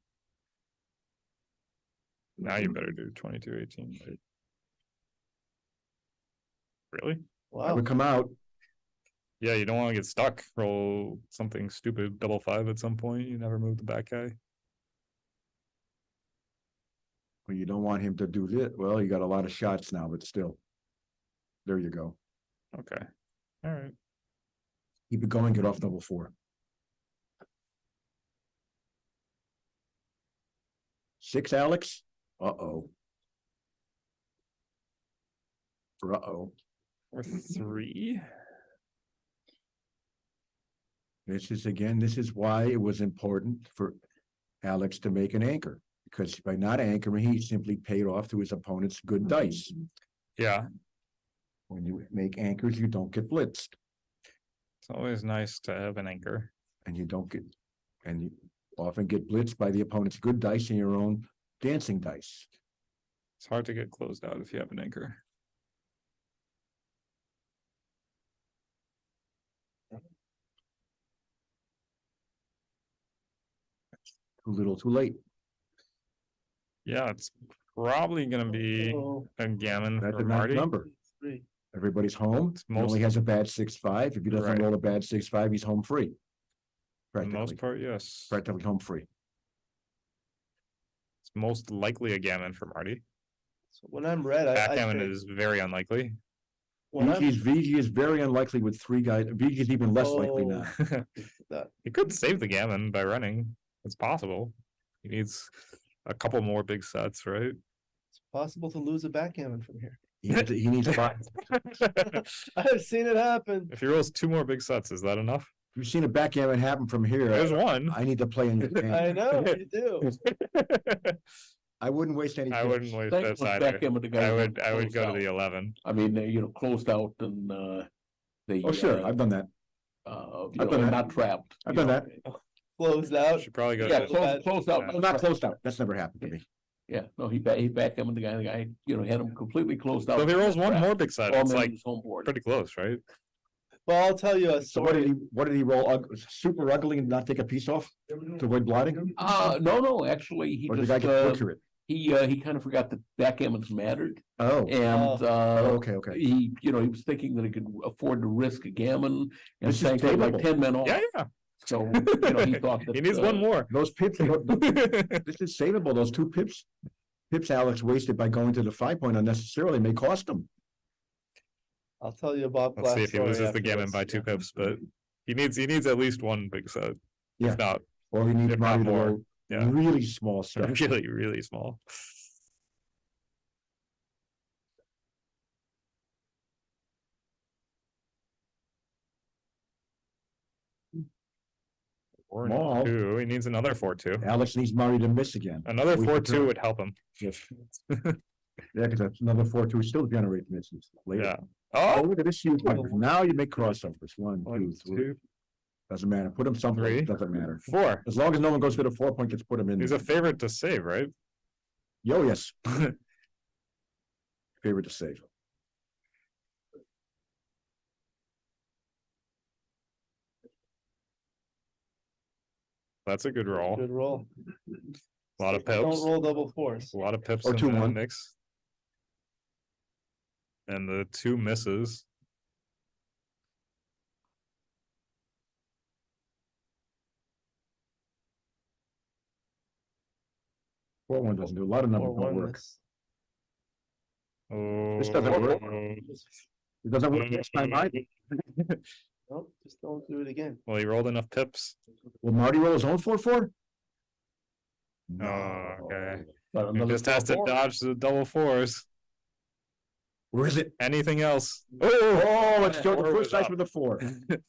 S8: Now you better do 22, 18. Right? Really?
S9: I
S1: Wow.
S9: would come out.
S8: Yeah, you don't want to get stuck. Roll something stupid, double 5 at some point. You never move the back guy.
S9: Well, you don't want him to do this. Well, you got a lot of shots now, but still. There you go.
S8: Okay. All right.
S9: Keep it going, get off double 4. 6, Alex? Uh-oh. Uh-oh.
S8: Or 3.
S9: This is why it was important for Alex to make an anchor. Because by not anchoring, he simply paid off to his opponent's good dice.
S8: Yeah.
S9: When you make anchors, you don't get blitzed.
S8: It's always nice to have an anchor.
S9: And you often get blitzed by the opponent's good dice and your own dancing dice.
S8: It's hard to get closed out if you have an anchor.
S9: Too little, too late.
S8: Yeah, it's probably gonna be
S1: Oh,
S8: a gammon
S9: That's
S8: for
S9: a nice
S8: Marty.
S9: number.
S1: 3.
S9: Everybody's home.
S8: It's
S9: He only
S8: most-
S9: has a bad 6-5. If he doesn't
S8: Right.
S9: roll a bad 6-5, he's home free.
S8: For the most
S9: Practically,
S8: part, yes.
S9: practically home free.
S8: It's most likely a gammon for Marty.
S1: So when I'm red, I
S8: Backgammon
S1: think
S8: is very unlikely.
S1: when I'm
S9: VG is very unlikely with 3 guys. VG is even less likely
S1: Oh.
S9: now.
S1: that,
S8: He could save the gammon by running. It's possible. He needs a couple more big sets, right?
S1: it's possible to lose a backgammon from here.
S9: He needs 5.
S1: I've seen it happen.
S8: If he rolls 2 more big sets, is that enough?
S9: You've seen a backgammon happen from here.
S8: There's one.
S9: I need to play in your
S1: I
S9: game.
S1: know, you do.
S9: I wouldn't waste any.
S8: I
S9: chips.
S8: wouldn't waste
S5: Thanks
S8: this
S5: for
S8: either.
S5: backgammon, the guy
S8: I
S5: who
S8: would
S5: closed
S8: go to
S5: out.
S8: the 11.
S5: I mean, closed out and, they.
S9: Oh, sure, I've done that.
S5: You
S9: done
S5: know,
S9: that.
S5: not trapped.
S9: I've
S5: you
S9: done
S5: know.
S9: that.
S1: Closed out.
S8: Should probably go
S5: Yeah,
S8: to
S5: closed out.
S8: Yeah.
S9: I'm not closed out. That's never happened to me.
S5: Yeah, no, he backgammon the guy, you know, had him completely closed out.
S8: So if he rolls one
S5: Trapped.
S8: more big set,
S5: All
S8: it's
S5: men
S8: like
S5: on his home board.
S8: pretty close, right?
S1: Well, I'll tell you a
S9: So what did
S1: story.
S9: he roll? Super ugly and not take a piece off to avoid blotting?
S5: No, actually, he
S9: Or did the guy
S5: just,
S9: just butcher it?
S5: he kind of forgot that backgammons mattered.
S9: Oh,
S5: And,
S9: okay, okay.
S5: he, he was thinking that he could afford to risk a gammon and
S9: This is
S5: sank like
S9: favorable.
S5: 10 men off.
S8: Yeah, yeah.
S5: So, he thought that.
S8: He needs one more.
S9: Those pips, this is savable. Those 2 pips. Pips Alex wasted by going to the 5-point unnecessarily may cost him.
S1: I'll tell you about.
S8: Let's see if he loses the gammon by 2 pips, but he needs at least one big set.
S9: Yeah.
S8: If not,
S9: Or he needs
S8: If not
S9: Marty to
S8: more,
S9: roll
S8: yeah.
S9: really small stuff.
S8: really, really small.
S9: Small.
S8: 4-2. He needs another 4-2.
S9: Alex needs Marty to miss again.
S8: Another
S9: We
S8: 4-2
S9: prefer-
S8: would help him.
S9: Yes. Yeah, because that's another 4-2 still generate misses later.
S8: Yeah.
S9: Oh,
S8: Oh,
S9: look at this huge number. Now you make crossovers. 1, 2,
S8: 1,
S9: 3.
S8: 2,
S9: Doesn't matter. Put him someplace.
S8: 3.
S9: Doesn't matter.
S8: 4.
S9: As long as no one goes to the 4-point, just put him in.
S8: He's a favorite to save, right?
S9: Yo, yes. Favorite to save.
S8: That's a good roll.
S1: Good roll.
S8: A lot of
S1: Don't
S8: pips.
S1: roll double fours.
S8: A lot of pips
S9: Or
S8: in
S9: 2-1.
S8: that mix. And the 2 misses.
S9: Four one doesn't do a lot of numbers.
S1: Or
S9: Don't
S1: one
S9: work.
S1: miss.
S8: Oh,
S9: This doesn't work. It doesn't work next time either.
S1: Nope, just don't do it again.
S8: Well, he rolled enough pips.
S9: Will Marty roll his own 4-4?
S8: Oh, okay.
S9: But
S8: He
S9: another
S8: just has to
S9: 4-4.
S8: dodge the double 4s.
S9: Where is it?
S8: Anything else?
S9: Oh, let's go the
S8: Four
S9: first
S8: was
S9: dice
S8: up.
S9: with a 4.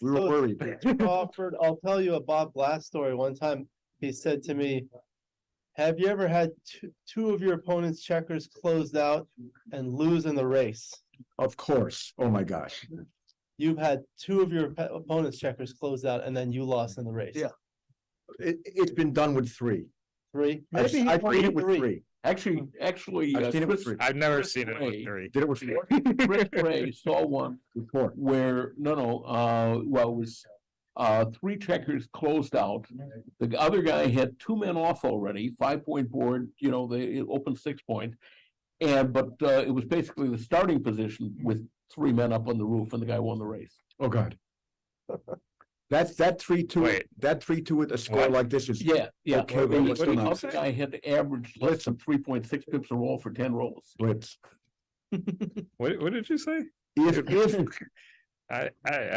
S9: We were
S1: So
S9: worried.
S1: Crawford, I'll tell you a Bob Glass story. One time he said to me, have you ever had two of your opponent's checkers closed out and lose in the race?
S9: Of course. Oh my gosh.
S1: You've had 2 of your opponent's checkers closed out and then you lost in the race.
S9: Yeah. It's been done with 3.
S1: 3?
S9: I've
S1: Maybe
S9: I've
S1: he
S9: seen it
S1: played
S9: with
S1: 3.
S9: 3.
S5: Actually,
S9: I've seen it with 3.
S8: I've never
S5: Chris
S8: seen it
S5: Ray.
S8: with 3.
S9: Did it with 4?
S5: Chris Ray saw one
S9: With 4.
S5: where, well, it was 3 checkers closed out. The other guy had 2 men off already, 5-point board, they opened 6-point. But it was basically the starting position with 3 men up on the roof and the guy won the race.
S9: Oh God. That's that 3-2.
S8: Wait.
S9: That 3-2 with a score
S8: What?
S9: like this is.
S5: Yeah.
S9: Okay, but
S5: The
S9: what's the
S5: other
S9: number?
S5: guy had to average less than 3.6 pips a roll for 10 rolls.
S9: Blitz.
S8: What did you say?
S9: If
S8: I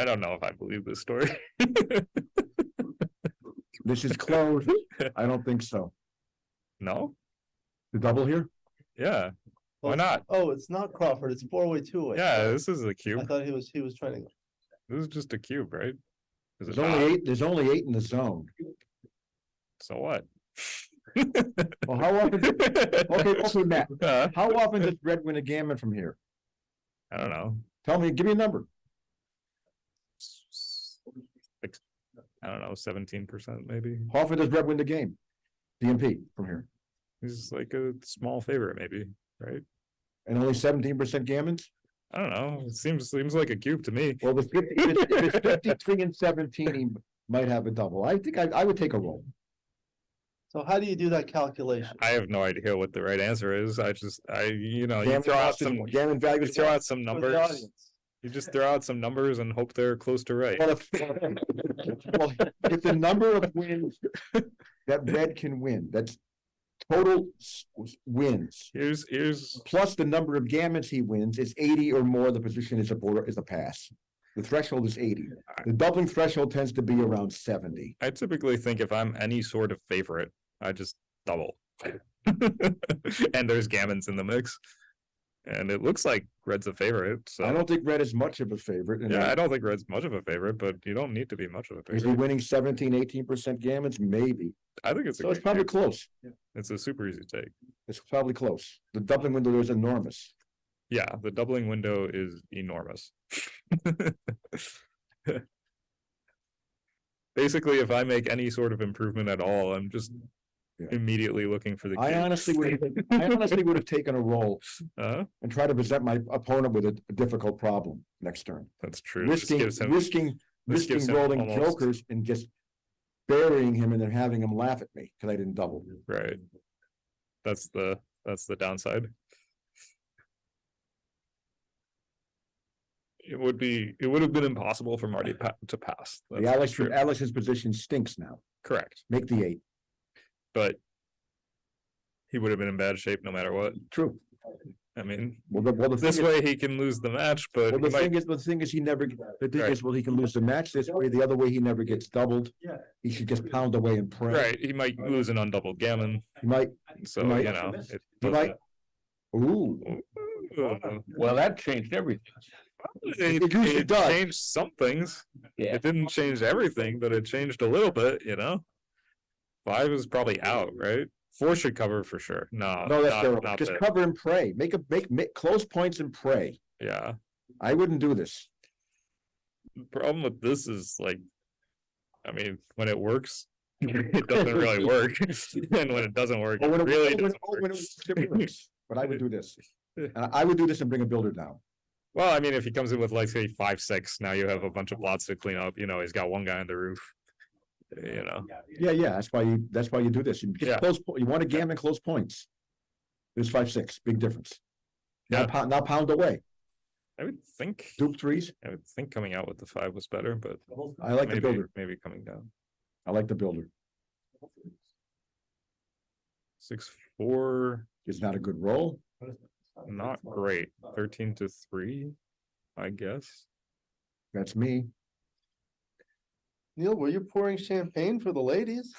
S8: don't know if I believe this story.
S9: this is closed, I don't think so.
S8: No?
S9: The double here?
S8: Yeah. Why
S1: Well,
S8: not?
S1: Oh, it's not Crawford, it's 4-way, 2-way.
S8: Yeah, this is a
S1: I
S8: cube.
S1: thought he was trying to.
S8: This is just a cube, right? Is it
S9: There's only
S8: not?
S9: 8. There's only 8 in the zone.
S8: So what?
S9: Well, how often? Okay, Matt.
S8: Uh,
S9: How often does Red win a gammon from here?
S8: I don't know.
S9: Tell me. Give me a number.
S8: I don't know, 17% maybe.
S9: How often does Red win the game? DMP from here,
S8: He's like a small favorite, maybe, right?
S9: and only 17% gammons.
S8: I don't know. It seems like a cube to me.
S9: Well, if it's 53 and 17, he might have a double. I think I would take a roll.
S1: So how do you do that calculation?
S8: I have no idea what the right answer is. You
S9: Gammon
S8: throw out
S9: cost
S8: some,
S9: and gammon value.
S8: you throw out some
S1: For the
S8: numbers.
S1: audience.
S8: You just throw out some numbers and hope they're close to right.
S9: Well, if the number of wins that Red can win, that's total wins,
S8: Here's
S9: plus the number of gammons he wins is 80 or more. The position is a pass. The threshold is 80. The doubling threshold tends to be around 70.
S8: I typically think if I'm any sort of favorite, I just double. And there's gammons in the mix. And it looks like Red's a favorite. So
S9: I don't think Red is much of a favorite. And
S8: yeah, I don't think Red's much of a favorite, but you don't need to be much of a
S9: is he
S8: favorite.
S9: winning 17, 18% gammons? Maybe.
S8: I think it's a
S9: So it's
S8: great
S9: probably
S8: pick.
S9: close.
S8: It's a super easy take.
S9: It's probably close. The doubling window is enormous.
S8: Yeah, the doubling window is enormous. Basically, if I make any sort of improvement at all, I'm just immediately looking for the
S9: I
S8: king.
S9: honestly would have taken a roll
S8: Uh,
S9: and tried to present my opponent with a difficult problem next turn.
S8: that's true. It just
S9: Risking,
S8: gives him-
S9: risking,
S8: this gives
S9: risking
S8: him
S9: rolling
S8: almost-
S9: jokers and just burying him and then having him laugh at me because I didn't double.
S8: Right. That's the downside. It would have been impossible for Marty to pass.
S9: The
S8: That's true.
S9: Alex's position stinks now.
S8: Correct.
S9: Make the 8.
S8: But he would have been in bad shape no matter what.
S9: True.
S8: I mean,
S9: Well, the
S8: this
S9: thing is-
S8: way he can lose the match, but
S9: Well,
S8: he
S9: the thing is, he never, he can lose the match this way, the other way, he never gets doubled.
S2: Yeah.
S9: He should just pound away and pray.
S8: right, he might lose an undoubled gammon.
S9: He might,
S8: So,
S9: might-
S8: you know, it
S9: he might. Ooh,
S5: Well, that changed everything.
S9: It usually does.
S8: changed some things.
S5: Yeah.
S8: It didn't change everything, but it changed a little bit, you know? 5 is probably out, right? 4 should cover for sure. No,
S9: no, that's
S8: not-
S9: terrible.
S8: not
S9: Just
S8: that-
S9: cover and pray. Make close points and pray.
S8: Yeah.
S9: I wouldn't do this.
S8: The problem with this is like, I mean, when it works, it doesn't really work. And when it doesn't work, it really doesn't work.
S9: But I would do this. And I would do this and bring a builder down.
S8: Well, I mean, if he comes in with like say 5-6, now you have a bunch of plots to clean up. You know, he's got one guy on the roof. You know,
S9: Yeah, that's why you do this. You get
S8: Yeah.
S9: you want to gammon close points. There's 5-6, big difference. Now
S8: Yeah.
S9: now pound away.
S8: I would think
S9: Dupe 3s.
S8: I would think coming out with the 5 was better, but
S9: I like the
S8: maybe
S9: builder.
S8: maybe coming down.
S9: I like the builder.
S8: 6-4,
S9: It's not a good roll.
S8: not great. 13-3, I guess.
S9: That's me.
S3: Neil, were you pouring champagne for the ladies?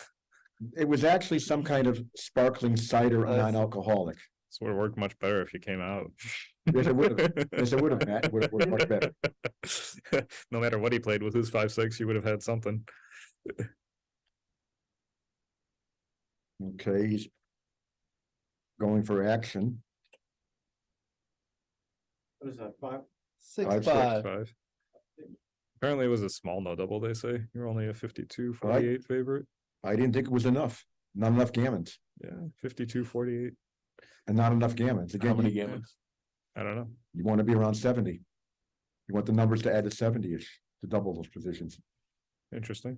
S9: It was actually some kind of sparkling cider,
S3: Nice.
S9: non-alcoholic.
S8: This would have worked much better if you came out.
S9: Yes, it would have. Yes, it would have, Matt. It would have worked much better.
S8: No matter what he played with his 5-6, you would have had something.
S9: Okay, he's going for action.
S4: What is that, 5?
S3: 6-5.
S8: 5. Apparently it was a small no double, they say. You're only a 52-48 favorite.
S9: I didn't think it was enough. Not enough gammons
S8: Yeah, 52-48.
S9: and not enough gammons. Again,
S5: gammons?
S8: I don't know.
S9: you want to be around 70. You want the numbers to add to 70-ish to double those positions.
S8: Interesting.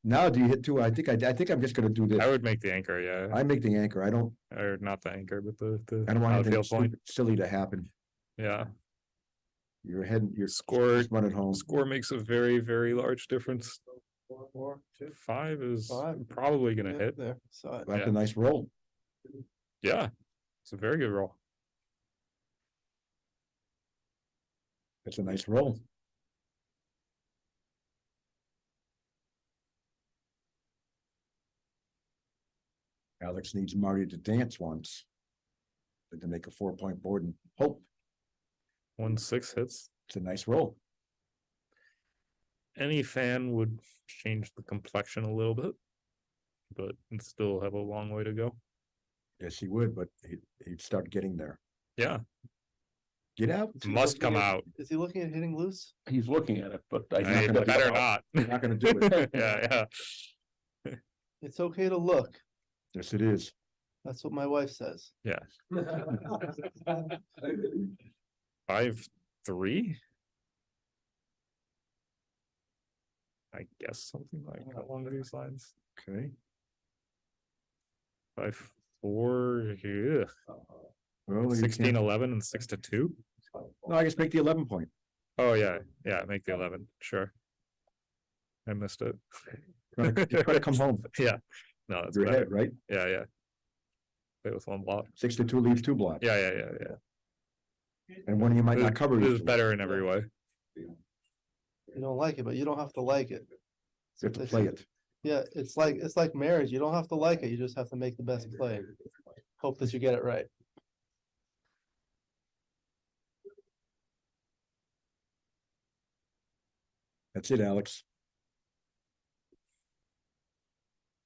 S9: Now do you hit 2? I think I'm just gonna do this.
S8: I would make the anchor, yeah.
S9: I make the anchor.
S8: Or not the anchor, but the
S9: I don't want anything
S8: outfield point.
S9: silly to happen.
S8: Yeah.
S9: Your head, your
S8: Score
S9: just run it home.
S8: score makes a very, very large difference. 5 is
S3: 5.
S8: probably gonna
S3: Yeah,
S8: hit.
S3: there. Saw it.
S9: That's
S8: yeah.
S9: a nice roll.
S8: Yeah. It's a very good roll.
S9: It's a nice roll. Alex needs Marty to dance once. To make a 4-point board and hope.
S8: 1-6 hits.
S9: It's a nice roll.
S8: Any fan would change the complexion a little bit, but it'd still have a long way to go.
S9: Yes, he would, but he'd start getting there.
S8: Yeah,
S9: Get out.
S8: must come out.
S3: Is he looking at hitting loose?
S5: He's looking at it, but I.
S8: I mean,
S9: gonna
S8: better
S9: go
S8: not.
S9: You're not gonna do it.
S8: Yeah,
S3: It's okay to look.
S9: Yes, it is.
S3: That's what my wife says.
S8: yeah. 5-3. I guess something like along these lines.
S9: Okay.
S8: 5-4. Yeah.
S9: Well, you can't-
S8: 16-11 and 6-2.
S9: No, I guess make the 11-point.
S8: Oh yeah, make the 11. Sure. I missed it.
S9: Try to come home.
S8: Yeah. No, that's
S9: Your
S8: better.
S9: head, right?
S8: Yeah. Play with 1 block.
S9: 6-2 leaves 2 blocks.
S8: Yeah.
S9: And one of you might not cover.
S8: This is
S9: easily.
S8: better in every way.
S3: You don't like it, but you don't have to like it.
S9: You have to play it.
S3: Yeah, it's like marriage. You don't have to like it. You just have to make the best play. Hope that you get it right.
S9: That's it, Alex.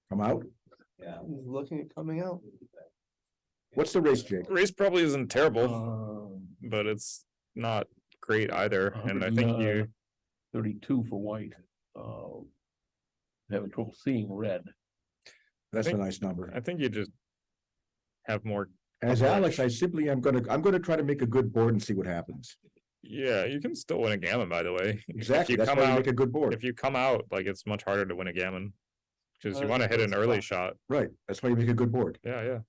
S9: Come out.
S3: He's looking at coming out.
S9: What's the race, Jake?
S8: Race probably isn't terrible, but it's not great either. And I think you
S5: 32 for white. Having trouble seeing red.
S9: That's a
S8: think-
S9: nice number.
S8: I think you just have more.
S9: As
S8: approach.
S9: Alex, I simply I'm gonna try to make a good board and see what happens.
S8: Yeah, you can still win a gammon, by the way.
S9: Exactly,
S8: If you
S9: that's
S8: come
S9: why you
S8: out,
S9: make a good board.
S8: if you come out, like it's much harder to win a gammon. Cause you
S1: Oh,
S8: wanna hit an
S1: that's
S8: early
S1: fine.
S8: shot.
S9: Right, that's why you make a good board.
S8: Yeah.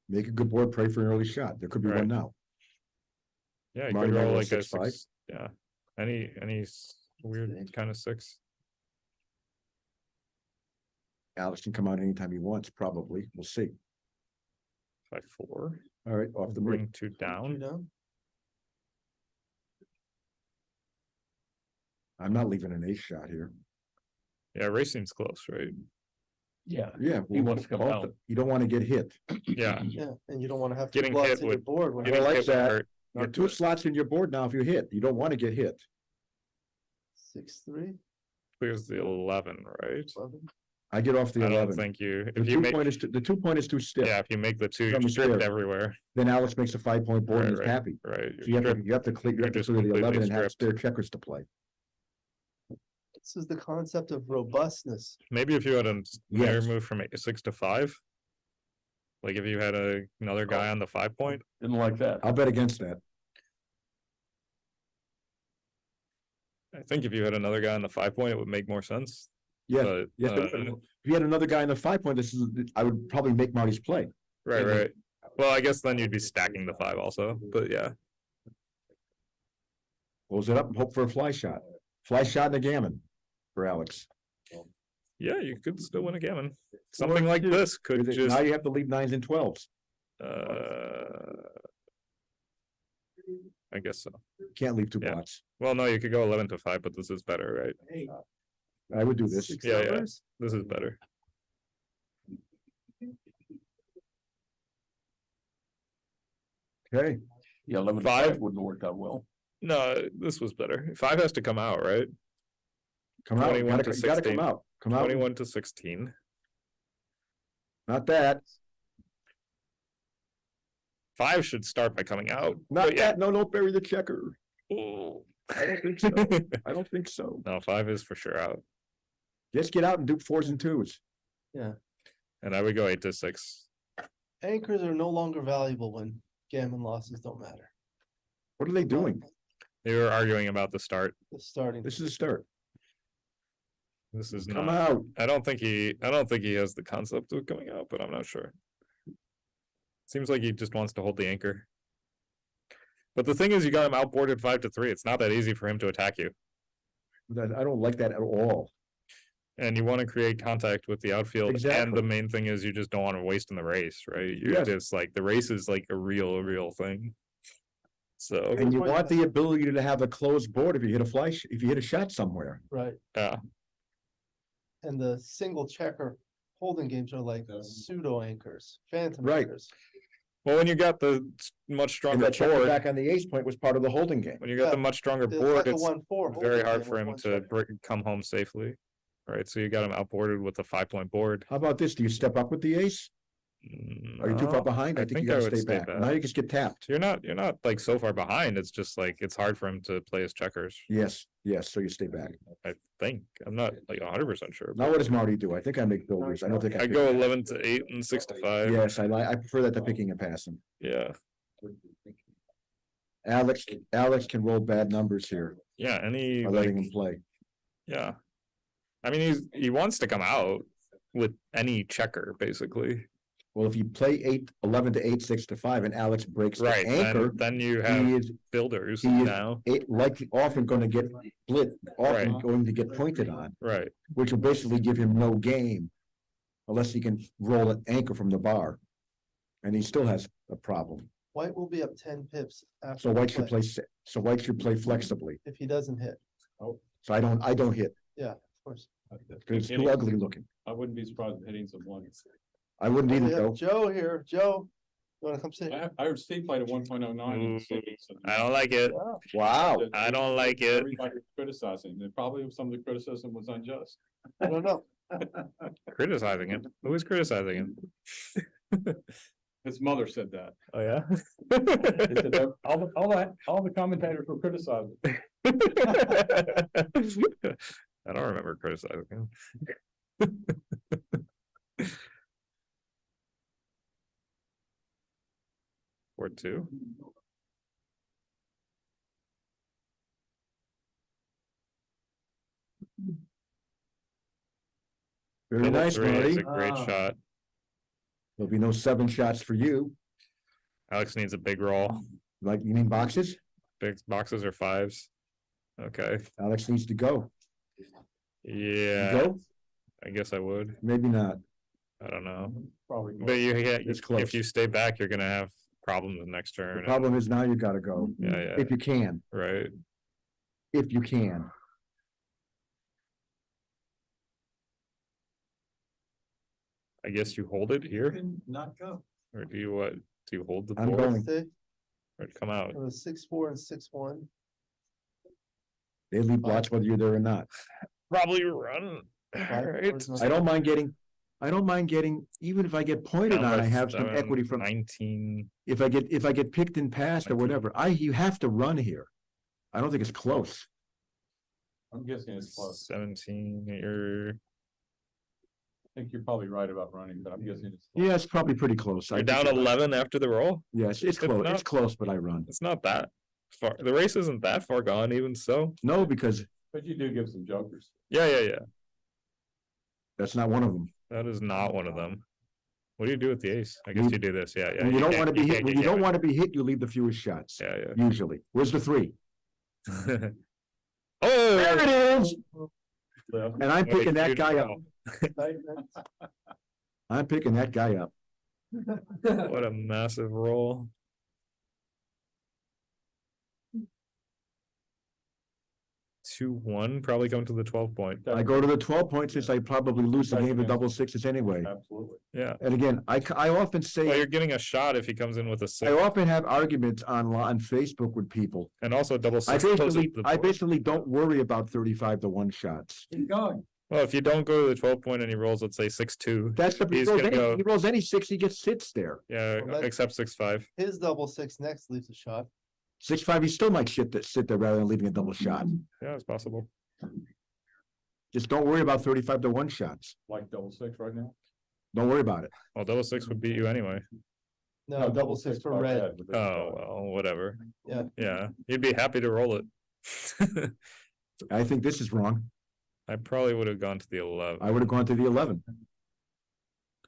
S9: Make a good board, pray for an early shot. There could be
S8: Right.
S9: one now.
S8: Yeah, you
S9: Marty
S8: could
S9: might
S8: roll
S9: roll
S8: like a
S9: 6-5.
S8: six, yeah. Any weird kind of six.
S9: Alex can come out anytime he wants, probably. We'll see.
S8: 5-4,
S9: All right, off the break.
S8: bring two down.
S9: I'm not leaving an ace shot here.
S8: Yeah, race seems close, right?
S5: Yeah.
S9: Yeah.
S5: He wants to come
S9: off
S5: out.
S9: the- You don't want to get hit.
S8: Yeah,
S1: Yeah, and you don't wanna have
S8: Getting
S1: two blocks
S8: hit
S1: in your
S8: with-
S1: board when.
S8: getting
S9: like
S8: hit would
S9: that.
S8: hurt.
S9: You have two slots in your board now if you hit. You don't want to get hit.
S1: 6-3,
S8: Clears the 11, right?
S1: 11.
S9: I get off the
S8: I don't
S9: 11.
S8: think you,
S9: The
S8: if you
S9: 2
S8: make,
S9: point is, the 2 point is too stiff.
S8: yeah, if you make the two,
S9: From
S8: you're stripped
S9: square.
S8: everywhere,
S9: Then Alex makes a 5-point board and
S8: Right,
S9: he's happy.
S8: right?
S9: So
S8: You're stripped.
S9: you have to clear, you
S8: You're
S9: have to
S8: just
S9: clear the
S8: completely
S9: 11 and have spare
S8: stripped.
S9: checkers to play.
S1: This is the concept of robustness.
S8: Maybe if you had a mirror
S9: Yes.
S8: move from 6 to 5. Like if you had another guy on the 5-point,
S5: Didn't like that.
S9: I'll bet against that.
S8: I think if you had another guy on the 5-point, it would make more sense.
S9: Yes,
S8: But,
S9: yes. But if you had another guy in the 5-point, I would probably make Marty's play.
S8: Right, right. Well, I guess then you'd be stacking the 5 also, but yeah.
S9: Close it up and hope for a fly shot. Fly shot and a gammon for Alex.
S8: Yeah, you could still win a gammon. Something like this could
S9: Now
S8: just,
S9: you have to leave 9s and 12s.
S8: I guess so.
S9: Can't leave 2
S8: Yeah.
S9: pots.
S8: Well, no, you could go 11 to 5, but this is better, right?
S9: I would do this.
S1: Six
S8: Yeah, yeah.
S1: numbers?
S8: This is better.
S9: Okay,
S5: Yeah, 11 to
S8: 5
S5: 5 wouldn't have worked out well.
S8: No, this was better. 5 has to come out, right?
S9: come out.
S8: 21 to
S9: Gotta
S8: 16.
S9: come out. Come out.
S8: 21 to 16.
S9: Not that.
S8: 5 should start by coming out.
S9: Not
S8: but yeah.
S9: that. No, don't bury the checker.
S8: Ooh.
S9: I don't think so. I don't think so.
S8: No, 5 is for sure out.
S9: Just get out and do 4s and 2s.
S8: And I would go 8 to 6.
S1: Anchors are no longer valuable when gammon losses don't matter.
S9: What are they doing?
S8: They were arguing about the start.
S1: The starting.
S9: This is a start.
S8: This is
S9: Come
S8: not.
S9: out.
S8: I don't think he has the concept of coming out, but I'm not sure. Seems like he just wants to hold the anchor. But the thing is, you got him outboarded 5 to 3. It's not that easy for him to attack you.
S9: I don't like that at all.
S8: And you want to create contact with the outfield. And
S9: Exactly.
S8: the main thing is you just don't want to waste in the race, right? You're
S9: Yes.
S8: just like the race is like a real thing. So
S9: And you want the ability to have a closed board if you hit a if you hit a shot somewhere.
S1: Right,
S8: yeah,
S1: and the single checker holding games are like pseudo anchors, phantom
S9: Right.
S1: anchors.
S8: well, when you got the much
S9: And
S8: stronger
S9: that checker
S8: board,
S9: back on the ace point was part of the holding game.
S8: when you got the
S1: Yeah.
S8: much stronger
S1: It's
S8: board,
S1: like a
S8: it's
S1: 1-4
S8: very
S1: holding
S8: hard
S1: game
S8: for
S1: with
S8: him
S1: one
S8: to
S1: checker.
S8: come home safely, right? So you got him outboarded with a 5-point board.
S9: How about this? Do you step up with the ace? Are you too far
S8: No,
S9: behind? I think you
S8: I
S9: gotta
S8: would
S9: stay back. Now you just get tapped.
S8: You're not like so far behind. It's just like it's hard for him to play his checkers.
S9: Yes, yes, so you stay back.
S8: I think I'm not like 100% sure.
S9: Now what does Marty do? I think I make builders. I don't think
S8: I
S9: pick-
S8: go 11 to 8 and 6 to 5.
S9: Yes, I prefer that to picking and passing.
S8: Yeah,
S9: Alex can roll bad numbers here
S8: yeah. Any
S9: by
S8: like
S9: letting him play.
S8: yeah. I mean, he wants to come out with any checker basically,
S9: Well, if you play 11 to 8, 6 to 5, and Alex breaks the
S8: right?
S9: anchor,
S8: Then you
S9: he
S8: have
S9: is
S8: builders
S9: he is-
S8: now,
S9: likely often gonna get split, often
S8: Right.
S9: going to get pointed on,
S8: right?
S9: which will basically give him no game unless he can roll an anchor from the bar. And he still has a problem.
S1: White will be up 10 pips after.
S9: So
S1: the
S9: White should play, so White should play flexibly.
S1: If he doesn't hit,
S9: So I don't hit,
S1: of course.
S9: because it's too ugly looking.
S5: I wouldn't be surprised if hitting some ones.
S9: I wouldn't
S1: We
S9: either
S1: have
S9: though.
S1: Joe here, Joe, you wanna come sit?
S5: I heard Steve played at 1.09.
S8: Ooh, I don't like it.
S9: Wow.
S8: I don't like it.
S5: Everybody was criticizing, and probably some of the criticism was unjust.
S1: I don't know.
S8: Criticizing him. Who is criticizing him?
S5: His mother said that.
S8: Oh yeah.
S5: He said that all the commentators were criticizing.
S8: I don't remember criticizing him. 4-2.
S9: Very
S8: Double
S9: nice,
S8: 3 is
S9: Marty.
S8: a great shot.
S9: There'll be no 7 shots for you.
S8: Alex needs a big roll.
S9: Like, you mean boxes?
S8: Big boxes or 5s. Okay.
S9: Alex needs to go.
S8: Yeah,
S9: Go?
S8: I guess I would.
S9: Maybe not.
S8: I don't know.
S4: Probably.
S8: But
S9: It's close.
S8: if you stay back, you're gonna have problems the next
S9: The
S8: turn.
S9: problem is now you gotta go.
S8: Yeah, yeah.
S9: If you can,
S8: Right.
S9: if you can.
S8: I guess you hold it here,
S4: Not go.
S8: or do you what? Do you hold the
S9: I'm
S8: board
S9: going.
S1: Six,
S8: or come out?
S1: 6-4 and 6-1.
S9: They leave watch whether you're there or not.
S8: Probably run.
S1: Five,
S8: Right.
S1: four,
S9: I don't mind getting, even if I get pointed on, I have some equity from,
S8: 19.
S9: if I get picked and passed or whatever, you have to run here. I don't think it's close.
S5: I'm guessing it's close.
S8: 17. You're
S5: I think you're probably right about running, but I'm guessing it's.
S9: Yeah, it's probably pretty close.
S8: you're down 11 after the roll.
S9: Yes, it's close.
S8: not-
S9: It's close, but I run.
S8: It's not that far. The race isn't that far gone, even so.
S9: No, because
S5: But you do give some jokers.
S8: Yeah.
S9: that's not one of them.
S8: That is not one of them. What do you do with the ace? I guess
S9: You-
S8: you do this. Yeah.
S9: When you don't
S8: can't-
S9: want to be hit,
S8: can't
S9: when
S8: get
S9: you don't
S8: gammon.
S9: want to be hit, you leave the fewest shots.
S8: Yeah.
S9: Usually. Where's the 3?
S8: Oh,
S9: There it is. And I'm
S8: what a
S9: picking that
S8: huge
S9: guy up.
S8: roll.
S9: I'm picking that guy up.
S8: What a massive roll. 2-1, probably come to the 12 point.
S9: I go to the 12 points since I probably lose the game of double sixes anyway.
S5: Absolutely.
S8: Yeah.
S9: And again, I often
S8: Well,
S9: say,
S8: you're getting a shot if he comes in with a
S9: I
S8: 6.
S9: often have arguments on Facebook with people.
S8: And also double
S9: I
S8: 6 closes
S9: basically,
S8: the
S9: I
S8: board.
S9: basically don't worry about 35-1 shots.
S4: Keep going.
S8: Well, if you don't go to the 12 point and he rolls, let's say 6-2.
S9: That's the,
S8: He's gonna go-
S9: he rolls any 6, he just sits there.
S8: Yeah,
S1: Well, that-
S8: except 6-5.
S1: His double 6 next leaves a shot.
S9: 6-5, he still might sit there rather than leaving a double shot.
S8: Yeah, it's possible.
S9: Just don't worry about 35-1 shots.
S5: Like double 6 right now.
S9: Don't worry about it.
S8: Well, double 6 would beat you anyway.
S1: No, double 6 for red.
S8: Oh, well, whatever.
S1: Yeah.
S8: Yeah, you'd be happy to roll it.
S9: I think this is wrong.
S8: I probably would have gone to the 11.
S9: I would have gone to the 11.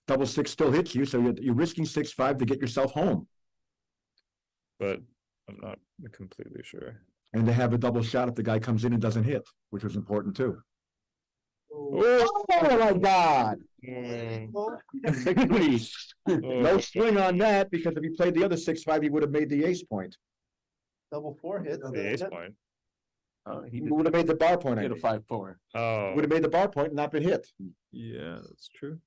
S9: Double 6 still hits you, so you're risking 6-5 to get yourself home
S8: But I'm not completely sure.
S9: and to have a double shot if the guy comes in and doesn't hit, which was important too.
S8: Oh,
S9: Oh my God! No swing on that, because if he played the other 6-5, he would have made the ace point.
S1: Double 4 hits.
S8: The ace point.
S9: He would have made the bar point. I
S5: Hit a
S9: mean.
S5: 5-4.
S8: Oh,
S9: Would have made the bar point and not been hit.
S8: yeah, that's true.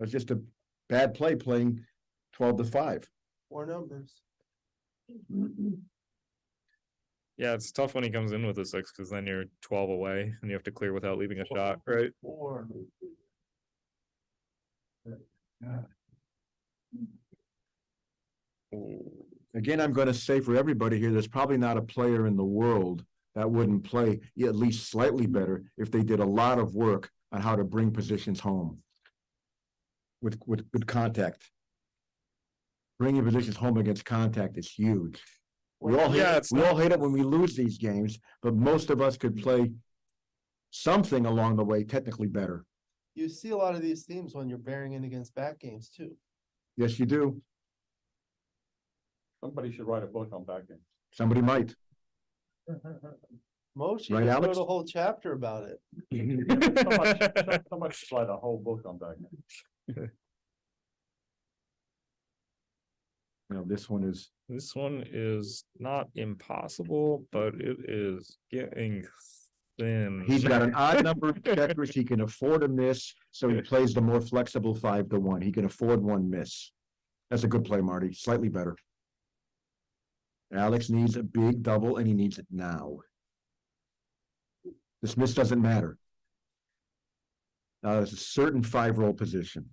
S9: It's just a bad play playing 12-5.
S1: 4 numbers.
S8: Yeah, it's tough when he comes in with a 6 because then you're 12 away and you have to clear without leaving a shot, right?
S1: 4.
S9: Again, I'm gonna say for everybody here, there's probably not a player in the world that wouldn't play at least slightly better if they did a lot of work on how to bring positions home. With good contact. Bringing positions home against contact is huge. We all
S8: Yeah,
S9: hate,
S8: it's
S9: we all hate it when we lose these games, but most of us could play something along the way technically better.
S1: You see a lot of these themes when you're bearing in against back games too.
S9: Yes, you do.
S5: Somebody should write a book on backing.
S9: Somebody might.
S1: Moshi
S9: Right,
S1: just
S9: Alex?
S1: wrote a whole chapter about it.
S5: Somebody should write a whole book on backing.
S9: Now, this one is,
S8: This one is not impossible, but it is getting thin.
S9: he's got an odd number of checkers. He can afford a miss, so he plays the more flexible 5-1. He can afford one miss. That's a good play, Marty. Slightly better. Alex needs a big double and he needs it now. This miss doesn't matter. Now, there's a certain 5-roll position.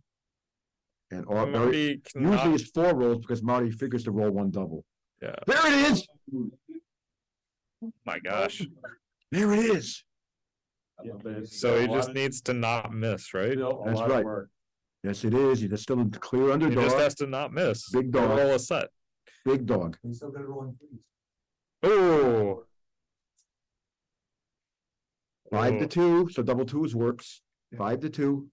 S9: And
S8: Marty
S9: usually
S8: cannot,
S9: it's 4 rolls because Marty figures to roll 1 double.
S8: yeah,
S9: There it is.
S8: my gosh.
S9: There it is.
S8: So he just needs to not miss, right?
S9: That's right. Yes, it is. He's still a clear
S8: He
S9: underdog.
S8: just has to not miss.
S9: Big
S8: Or
S9: dog.
S8: roll a set.
S9: Big dog.
S2: He's still gonna roll in threes.
S8: Oh,
S9: 5-2, so double twos works. 5-2.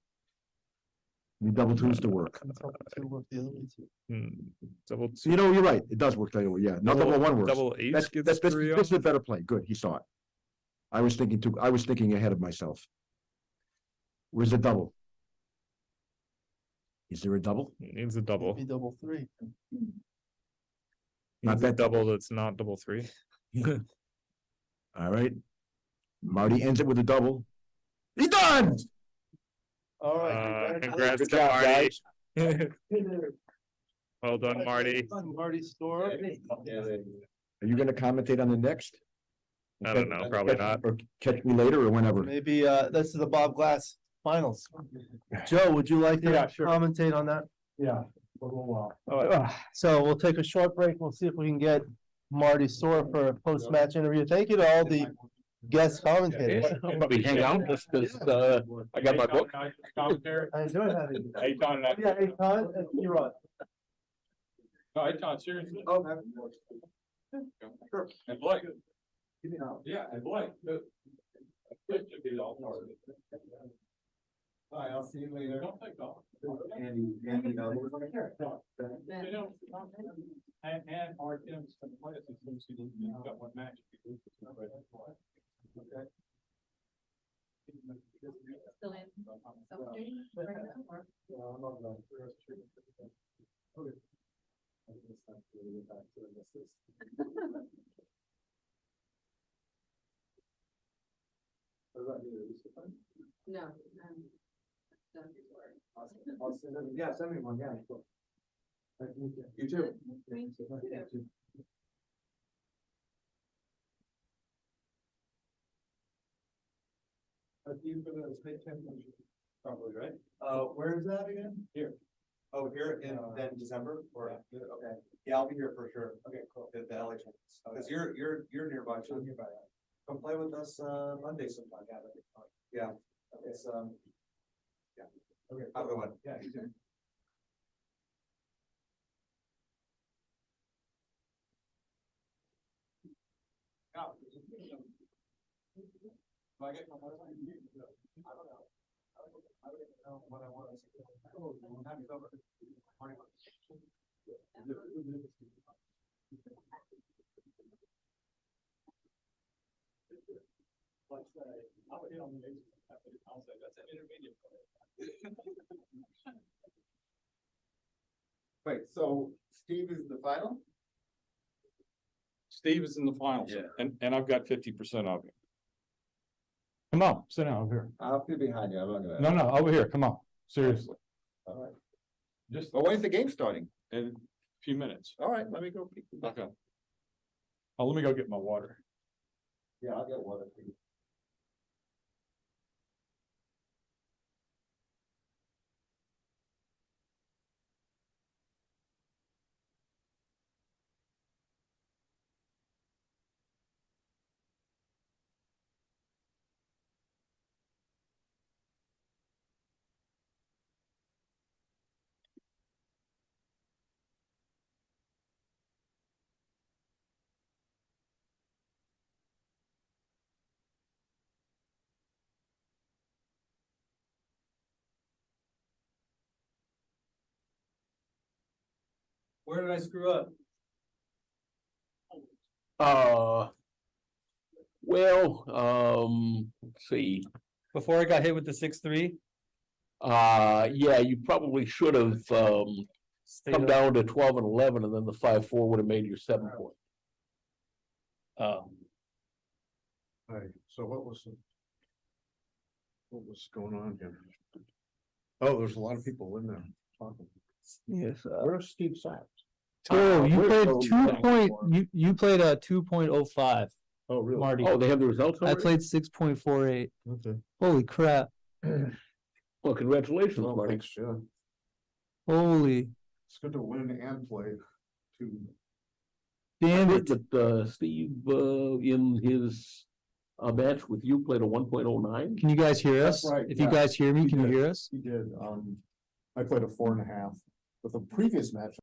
S9: Need double twos to work.
S8: double two.
S9: You know, you're right. It does work that way. Yeah, not double one works.
S8: Double ace
S9: That's,
S8: gets
S9: that's, this
S8: 3
S9: this is
S8: off.
S9: a better play. Good, he saw it. I was thinking ahead of myself. Where's the double? Is there a double?
S8: Needs a double.
S1: Maybe double three.
S9: Not
S8: Needs a
S9: that
S8: double that's not double three.
S9: All right. Marty ends it with a double. He's done!
S1: All right.
S8: Congrats
S9: Good
S8: to
S9: job,
S8: Marty.
S9: guys.
S8: Well done, Marty.
S1: Marty Store.
S9: Are you gonna commentate on the next?
S8: I don't know, probably not.
S9: Or catch me later or whenever.
S1: Maybe, this is the Bob Glass finals. Joe, would you like to
S4: Yeah, sure.
S1: commentate on that?
S4: Yeah, for a little while.
S1: So we'll take a short break. We'll see if we can get Marty Store for a post-match interview. Thank you to all the guest commentators.
S5: Probably hang out just because, I got my book.
S4: Commentary.
S1: I enjoy having you.
S4: Eitan,
S1: Yeah, hey, Todd, you're on.
S4: No, Eitan, seriously.
S11: Oh, man.
S4: Sure. And Blake. Yeah, and Blake. It should be all part of it.
S2: All right, I'll see you later.
S4: Don't take off.
S2: Andy, we're gonna hear it.
S4: You know, and our Tim's players, he's got one match. Okay.
S6: Still in. Self-duty, right now, or-
S2: I'm not going to. Okay. I guess I'm gonna get back to the missus. What about you? Is it fun?
S6: No, done before.
S2: I'll send it, yeah, send me one, yeah. Cool. Nice to meet you. You too.
S6: Me too.
S2: You for the state championship, probably, right?
S13: Where is that again?
S2: Here.
S13: Oh, here in then December or, okay, yeah, I'll be here for sure. Okay, cool. The LA Champions, cause you're nearby.
S2: I'm nearby.
S13: Come play with us, Monday sometime. Yeah, that'd be fun. Yeah, it's, yeah.
S2: Okay.
S13: Have a good one.
S2: Yeah, you too.
S13: I get my mother, I don't know. I don't know what I want to say. Have you over? Morning.
S5: I'll say that's an intermediate.
S2: Wait, so Steve is the final?
S5: Steve is in the finals,
S2: Yeah.
S5: and I've got 50% of it.
S4: Come on, sit down over here.
S2: I'll be behind you, I'm not gonna.
S4: No, over here, come on, seriously.
S2: All right.
S5: Just
S2: Well, when's the game starting?
S5: in a few minutes.
S2: All right, let me go. Peek.
S5: Okay. Oh, let me go get my water.
S2: Yeah, I'll get water for you.
S13: Where did I screw up?
S5: Let's see.
S13: Before I got hit with the 6-3?
S5: Yeah, you probably should have, come down to 12 and 11, and then the 5-4 would have made you 7 point.
S2: Hey, so what was going on here? Oh, there's a lot of people in there talking.
S1: Yes.
S2: Where's Steve Sachs?
S3: Oh, you played
S2: oh,
S3: you played a 2.05,
S2: Oh, really?
S3: Marty.
S5: Oh, they have the results
S3: I
S5: already?
S3: played 6.48.
S2: Okay.
S3: Holy crap.
S5: Well, congratulations,
S2: Well,
S5: Marty.
S2: thanks, yeah.
S3: Holy
S2: It's good to win and play too.
S3: damn it.
S5: That, Steve, in his, match with you played a 1.09.
S3: Can you guys hear
S2: That's
S3: us?
S2: right,
S3: If you
S2: yeah.
S3: guys hear me,
S2: He
S3: can you
S2: did.
S3: hear us?
S2: He did, I played a 4.5 with a previous match.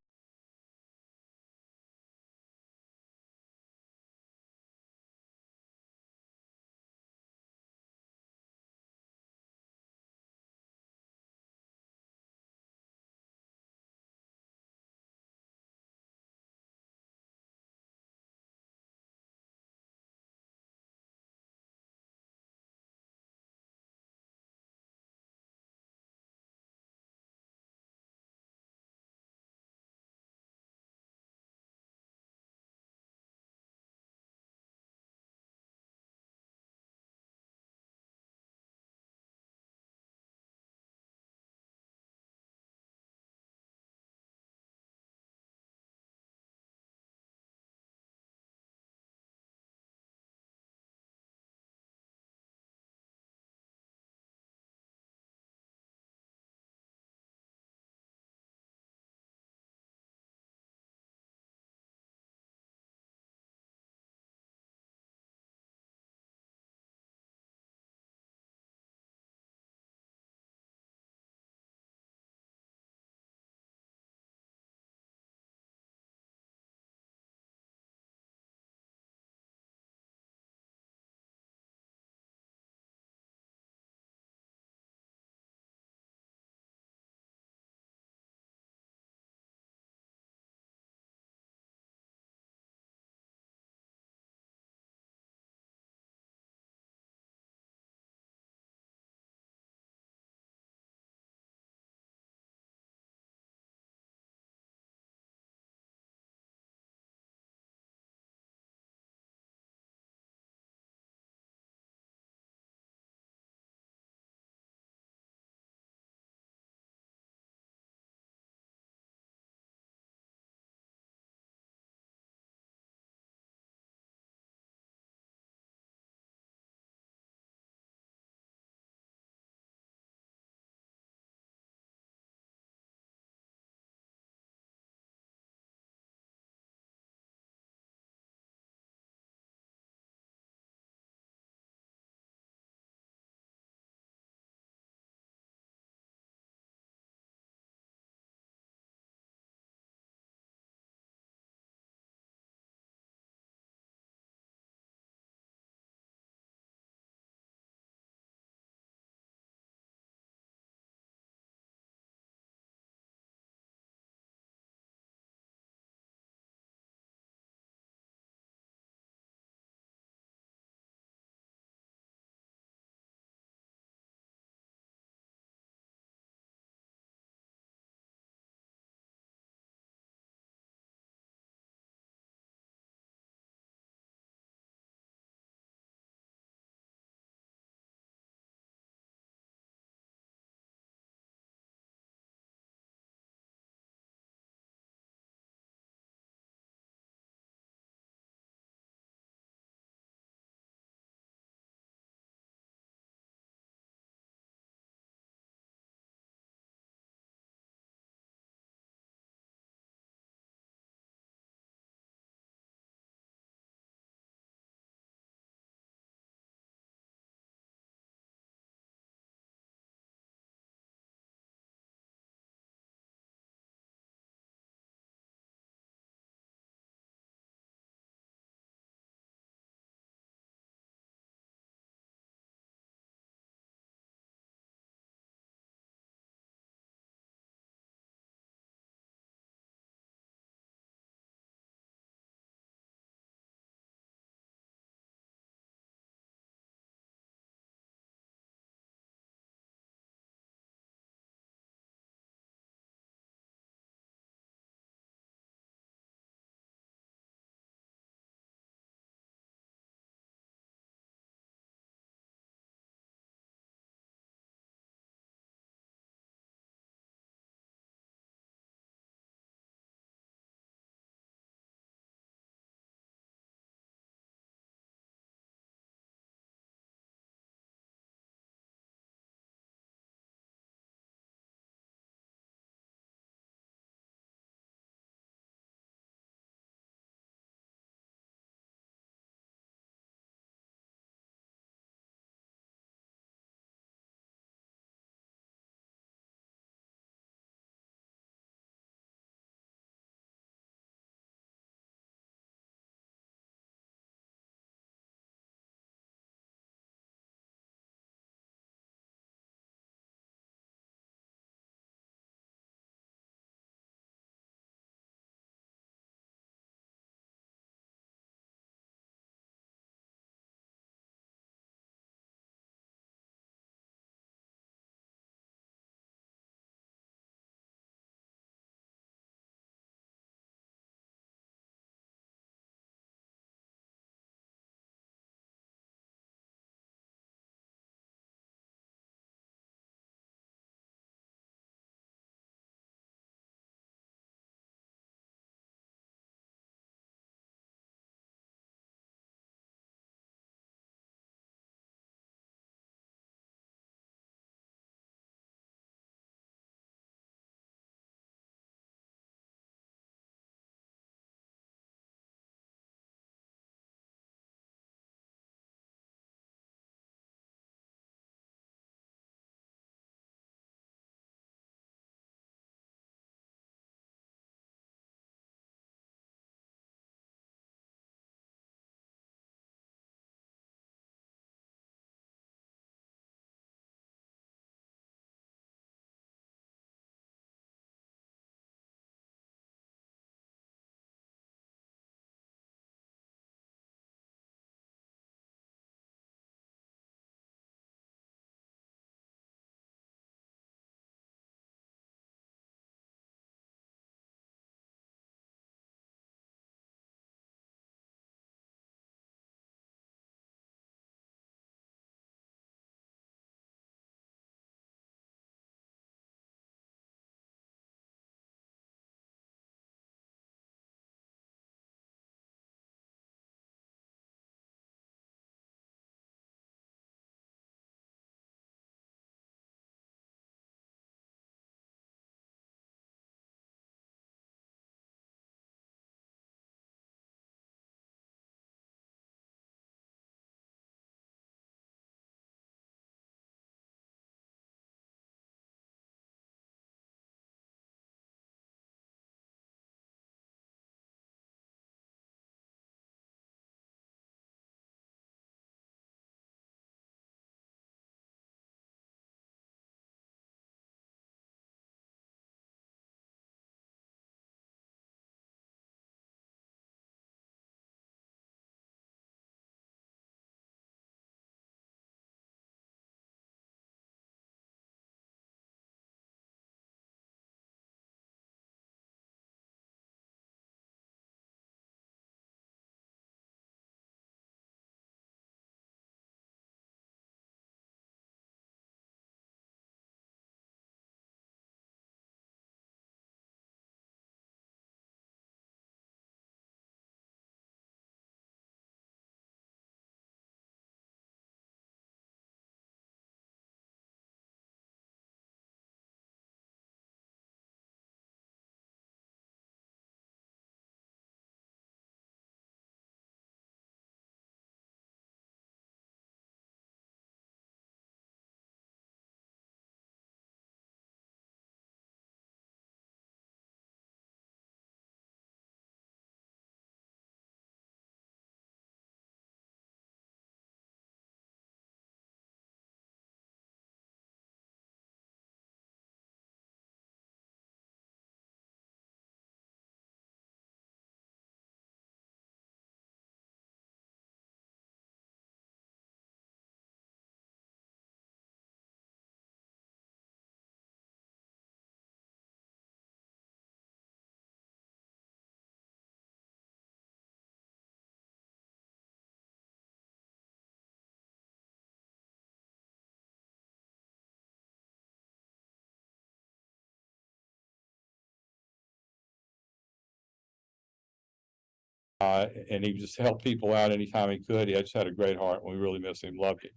S5: And he just helped people out anytime he could. He just had a great heart. We really miss him. Loved him.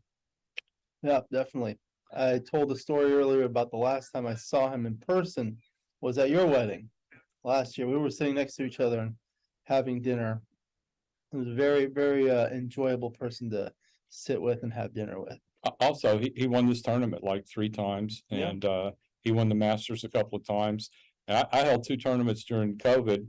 S1: Yeah, definitely. I told a story earlier about the last time I saw him in person was at your wedding last year. We were sitting next to each other and having dinner. He was a very, very enjoyable person to sit with and have dinner with.
S5: Also, he won this tournament like 3 times,
S1: Yeah.
S5: and he won the Masters a couple of times. And I held 2 tournaments during COVID.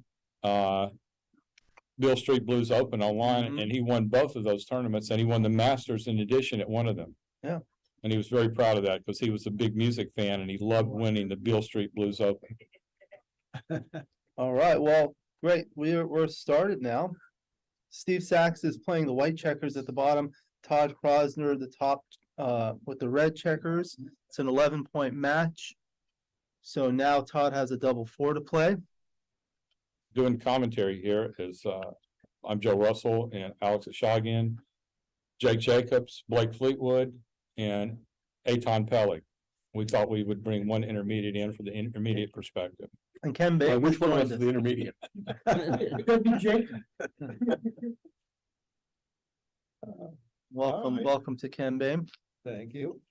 S5: Beale Street Blues Open online,
S1: Mhm.
S5: and he won both of those tournaments, and he won the Masters in addition at one of them.
S1: Yeah.
S5: And he was very proud of that because he was a big music fan and he loved winning the Beale Street Blues Open.
S1: All right, well, great. We're started now. Steve Sachs is playing the white checkers at the bottom. Todd Krosner, the top with the red checkers. It's an 11-point match. So now Todd has a double 4 to play.
S5: Doing commentary here is I'm Joe Russell and Alex Ashagian, Jake Jacobs, Blake Fleetwood, and Eitan Pellig. We thought we would bring one intermediate in for the intermediate perspective.
S1: And Ken Baker.
S5: Which one was the intermediate?
S1: Welcome, welcome to Ken Bame.
S2: Thank you.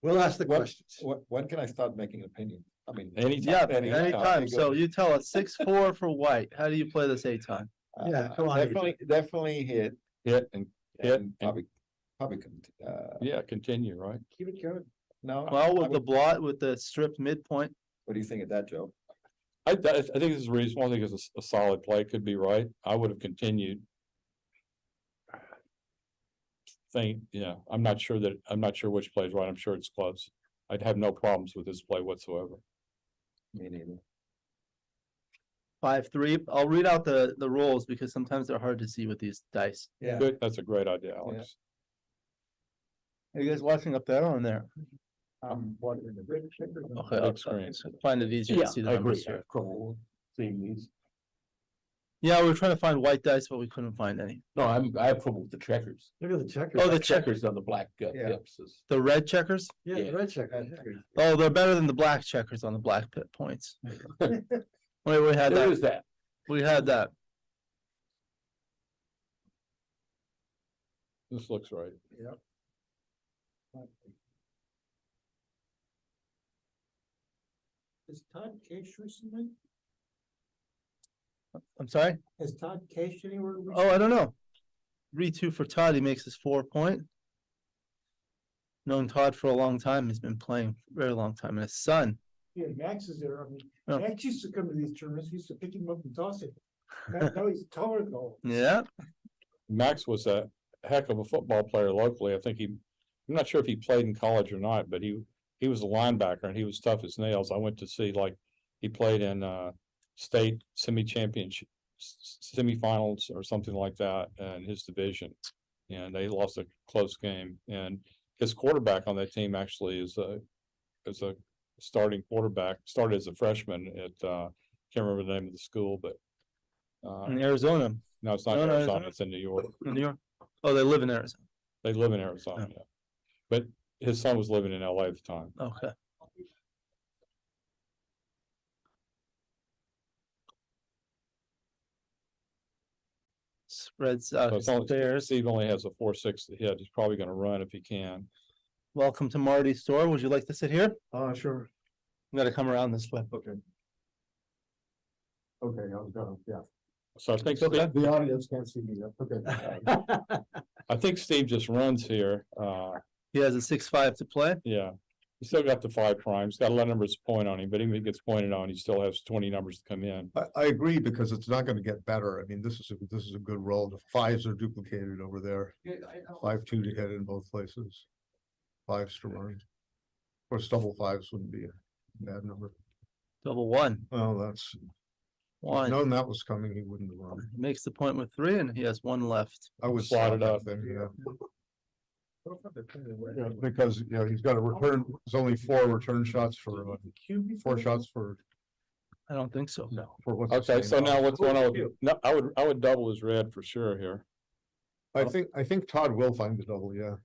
S2: We'll ask the
S14: What-
S2: questions.
S14: When can I start making an opinion? I mean.
S1: Yeah, anytime. So you tell us 6-4 for white. How do you play this Eitan?
S2: Yeah, come on.
S14: Definitely hit.
S5: Hit and
S14: And probably,
S5: yeah, continue, right?
S14: keep it going. No.
S1: Well, with the blot, with the stripped midpoint.
S14: What do you think of that, Joe?
S5: I think this is reasonable. I think it's a solid play. Could be right. I would have continued. Yeah, I'm not sure which play is right. I'm sure it's close. I'd have no problems with this play whatsoever.
S14: Me neither.
S1: 5-3. I'll read out the rules because sometimes they're hard to see with these dice.
S2: Yeah.
S5: Good. That's a great idea, Alex.
S1: Are you guys watching up there or on there?
S2: Wondering the red checkers.
S1: Okay,
S5: Big screen.
S1: Find it easier to see the numbers here.
S5: Cool. Seeing these.
S1: Yeah, we were trying to find white dice, but we couldn't find any.
S5: No, I have trouble with the checkers.
S2: Look at the checkers.
S1: Oh, the
S5: Checkers on the black
S2: Yeah.
S5: pips.
S1: The red checkers?
S2: Yeah, the red checkers.
S1: Oh, they're better than the black checkers on the black pit points. Wait, we had that.
S5: that.
S1: We had that.
S5: This looks right.
S2: Yep. Is Todd Case recently?
S1: I'm sorry?
S2: Has Todd Case anywhere?
S1: Oh, I don't know. 3-2 for Todd. He makes his 4-point. Known Todd for a long time. He's been playing for a very long time. And his son.
S11: Yeah, Max is there. I mean,
S1: Oh.
S11: Max used to come to these tournaments. He used to pick him up and toss it. Now he's taller though.
S1: Yeah.
S5: Max was a heck of a football player locally. I'm not sure if he played in college or not, but he was a linebacker and he was tough as nails. I went to see he played in state semi-championship semifinals or something like that in his division. And they lost a close game. And his quarterback on that team actually is a starting quarterback, started as a freshman at can't remember the name of the school, but
S1: In Arizona.
S5: no, it's not
S1: No, no, it's
S5: Arizona,
S1: not.
S5: it's in New York.
S1: In New York. Oh, they live in Arizona.
S5: They live in Arizona, yeah. But his son was living in LA at the time.
S1: Okay. Spreads
S5: So
S1: out
S5: it's
S1: his
S5: only,
S1: stairs.
S5: Steve only has a 4-6 to hit. He's probably gonna run if he can.
S1: Welcome to Marty's store. Would you like to sit here?
S2: Sure.
S1: I'm gonna come around this way.
S2: Okay. Okay, I'll go, yeah.
S5: So I think,
S1: Okay.
S2: The audience can't see me, okay.
S5: I think Steve just runs here.
S1: He has a 6-5 to play.
S5: Yeah. He still got the 5 primes, got a lot of numbers to point on him, but even if he gets pointed on, he still has 20 numbers to come in.
S14: I agree because it's not gonna get better. I mean, this is a good roll. The 5s are duplicated over there. 5-2 to hit in both places. 5s to run. Of course, double 5s wouldn't be a bad number.
S1: Double 1.
S14: Well, that's,
S1: One.
S14: known that was coming, he wouldn't have run.
S1: He makes the point with 3 and he has 1 left.
S14: I would
S5: Slide
S14: slot
S5: it up.
S14: then, yeah. Yeah, because, you know, he's got a return, there's only 4 return shots for, 4 shots for.
S1: I don't think so.
S5: No.
S14: For what's his
S5: Okay,
S14: name?
S5: so now what's going on? No, I would double his red for sure here.
S14: I think Todd will find the double, yeah.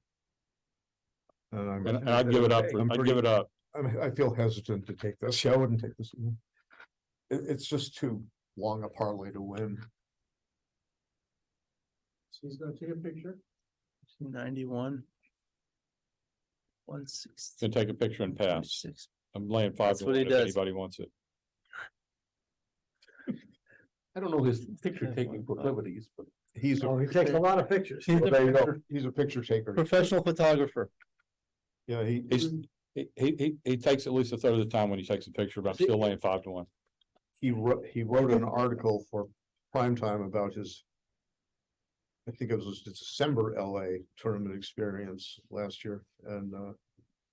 S5: And I'd give it up. I'd give it up.
S14: I mean, I feel hesitant to take this. Yeah, I wouldn't take this one. It's just too long a parlay to win.
S11: He's gonna take a picture.
S1: 91. 160.
S5: Can take a picture and pass. I'm laying 5
S1: That's
S5: to
S1: what he
S5: 1 if
S1: does.
S5: anybody wants it.
S2: I don't know his picture taking proclivities, but.
S14: He's
S4: Oh, he takes a lot of pictures.
S14: there you go. He's a picture taker.
S1: Professional photographer.
S14: Yeah,
S5: He takes at least a third of the time when he takes a picture, but I'm still laying 5 to 1.
S14: he wrote an article for Primetime about his, I think it was his December LA tournament experience last year, and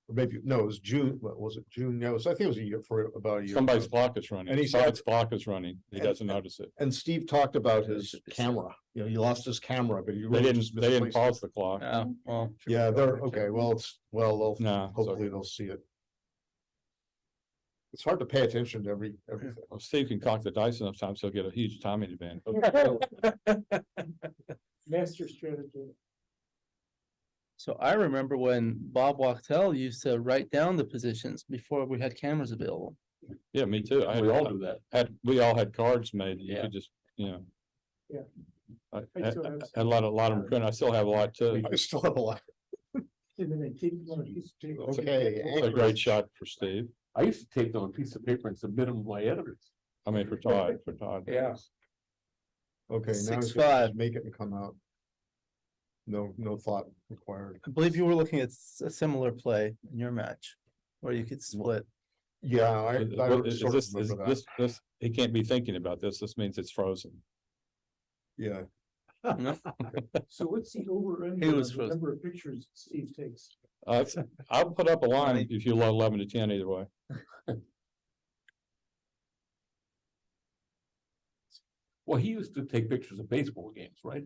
S14: or maybe, no, it was June, what was it, June? Yeah, I think it was a year, for about a year.
S5: Somebody's clock is running.
S14: And he said-
S5: Somebody's clock is running. He
S14: And-
S5: doesn't notice it.
S14: And Steve talked about his camera, you know, he lost his camera, but he
S5: They
S14: really
S5: didn't,
S14: just
S5: they didn't
S14: misplaced
S5: pause
S14: it.
S5: the clock.
S1: Oh, well.
S14: Yeah, they're, okay, well, they'll,
S5: No.
S14: hopefully they'll see it. It's hard to pay attention to everything.
S5: Well, Steve can cock the dice enough times, he'll get a huge timing advantage.
S11: Master strategy.
S1: So I remember when Bob Wachtel used to write down the positions before we had cameras available.
S5: Yeah, me too.
S2: We all do that.
S5: We all had cards made. You
S1: Yeah.
S5: could just, you know.
S11: Yeah.
S5: I
S11: I still have
S5: had a lot of them printed. I still have a lot too.
S14: I still have a lot.
S11: And then they take it on a piece of paper.
S14: Okay.
S5: It's a great shot for Steve.
S2: I used to tape them on a piece of paper and submit them to my editors.
S5: I mean, for Todd.
S2: Yeah.
S14: Okay, now he's
S1: 6'5".
S14: gonna just make it and come out. No thought required.
S1: I believe you were looking at a similar play in your match where you could split.
S14: Yeah, I
S5: Is
S14: sort of
S5: this,
S14: remember that.
S5: this, he can't be thinking about this. This means it's frozen.
S14: Yeah,
S11: So what's the over
S1: He was
S11: the number of pictures Steve takes?
S5: I'll put up a line if you load 11 to 10 either way.
S2: Well, he used to take pictures of baseball games, right?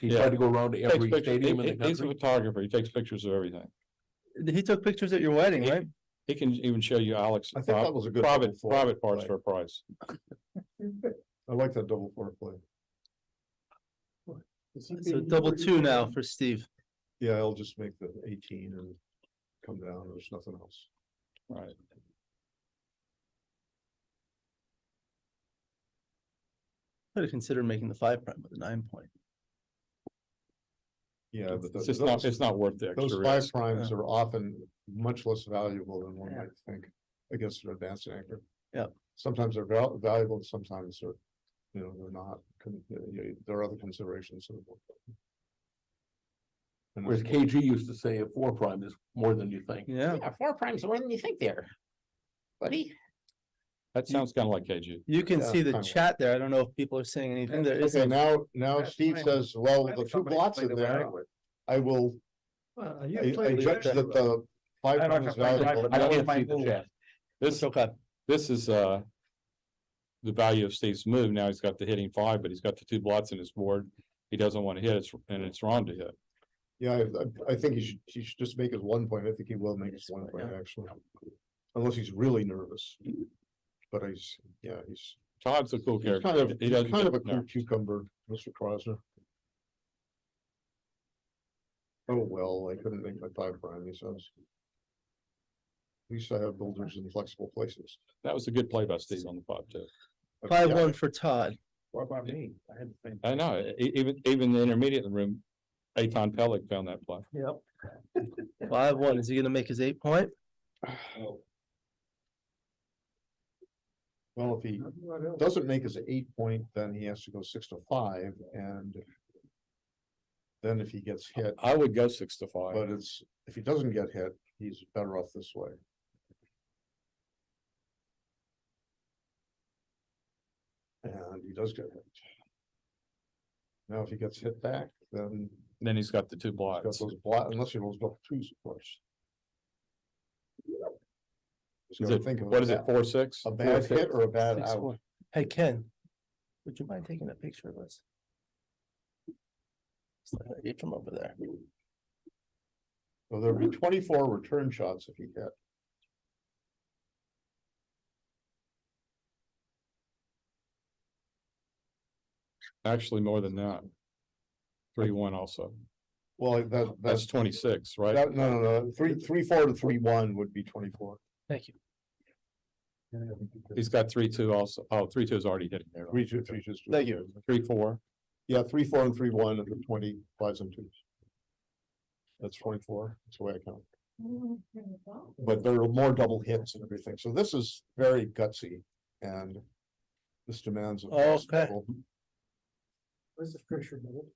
S2: He
S5: Yeah.
S2: tried to go around to
S5: Takes
S2: every
S5: pictures-
S2: stadium in the
S5: He's a
S2: country.
S5: photographer. He takes pictures of everything.
S1: He took pictures at your wedding, right?
S5: He can even show you Alex.
S14: I think that was a good
S5: Private
S14: double four
S5: parts
S14: play.
S5: for a price.
S14: I like that double four play.
S1: So double 2 now for Steve.
S14: Yeah, I'll just make the 18 and come down. There's nothing else.
S5: Right.
S1: Could have considered making the 5 prime with a 9 point.
S14: Yeah, but
S5: It's just not, it's not worth the
S14: those
S5: extra
S14: five
S5: risk.
S14: primes are often much less valuable than one might think against an advanced anchor.
S1: Yeah.
S14: Sometimes they're valuable, and sometimes they're, they're not. There are other considerations. And
S2: Whereas KG used to say a 4 prime is more than you think.
S1: Yeah.
S2: 4 primes more than you think there. Buddy.
S5: That sounds kind of like KG.
S1: You can
S14: Yeah,
S1: see the
S14: kinda.
S1: chat there. I don't know if people are saying anything. There is
S14: Okay,
S1: a
S14: now Steve says, well, with the two blots in there, I will, I judge that the 5 prime is valuable.
S2: I can't see the chat.
S5: This,
S1: okay.
S5: this is, the value of Steve's move. Now he's got the hitting 5, but he's got the 2 blots in his board. He doesn't want to hit it, and it's wrong to hit.
S14: Yeah, I think he should just make his 1 point. I think he will make his 1 point, actually. Unless he's really nervous. But he's
S5: Todd's a cool
S14: he's
S5: character.
S14: kind of,
S5: He
S14: he's
S5: doesn't
S14: kind of a
S5: get
S14: cool
S5: nervous.
S14: cucumber, Mr. Crosner. Oh, well, I couldn't make my 5 prime, he says. At least I have builders in flexible places.
S5: That was a good play by Steve on the 5 too.
S1: 5-1 for Todd.
S2: What about me? I had the same.
S5: I know, even the intermediate in the room, Aton Pellick found that play.
S1: Yep. 5-1. Is he gonna make his 8 point?
S14: Well, if he doesn't make his 8 point, then he has to go 6 to 5, and then if he gets hit,
S5: I would go 6 to 5.
S14: but if he doesn't get hit, he's better off this way. And he does get hit. Now, if he gets hit back, then
S5: Then he's got the 2
S14: he's got
S5: blots.
S14: those unless he rolls both 2s, of course. Just
S5: Is
S14: gotta
S5: it,
S14: think of
S5: what is it,
S14: a
S5: 4-6?
S14: bad hit or a bad
S1: 6-1.
S14: out?
S1: Hey, Ken, would you mind taking a picture of us? Get from over there.
S14: So there'll be 24 return shots if he hit.
S5: Actually, more than that. 3-1 also.
S14: Well,
S5: That's
S14: that's
S5: 26, right?
S14: no, 3-4 to 3-1 would be 24.
S1: Thank you.
S5: He's got 3-2 also. Oh, 3-2 is already hitting there.
S14: 3-2, 3-2.
S1: Thank you.
S5: 3-4.
S14: Yeah, 3-4 and 3-1 and the 25s and 2s. That's 24. That's the way I count. But there are more double hits and everything. So this is very gutsy and this demands.
S1: Okay.
S11: Where's the pressure level?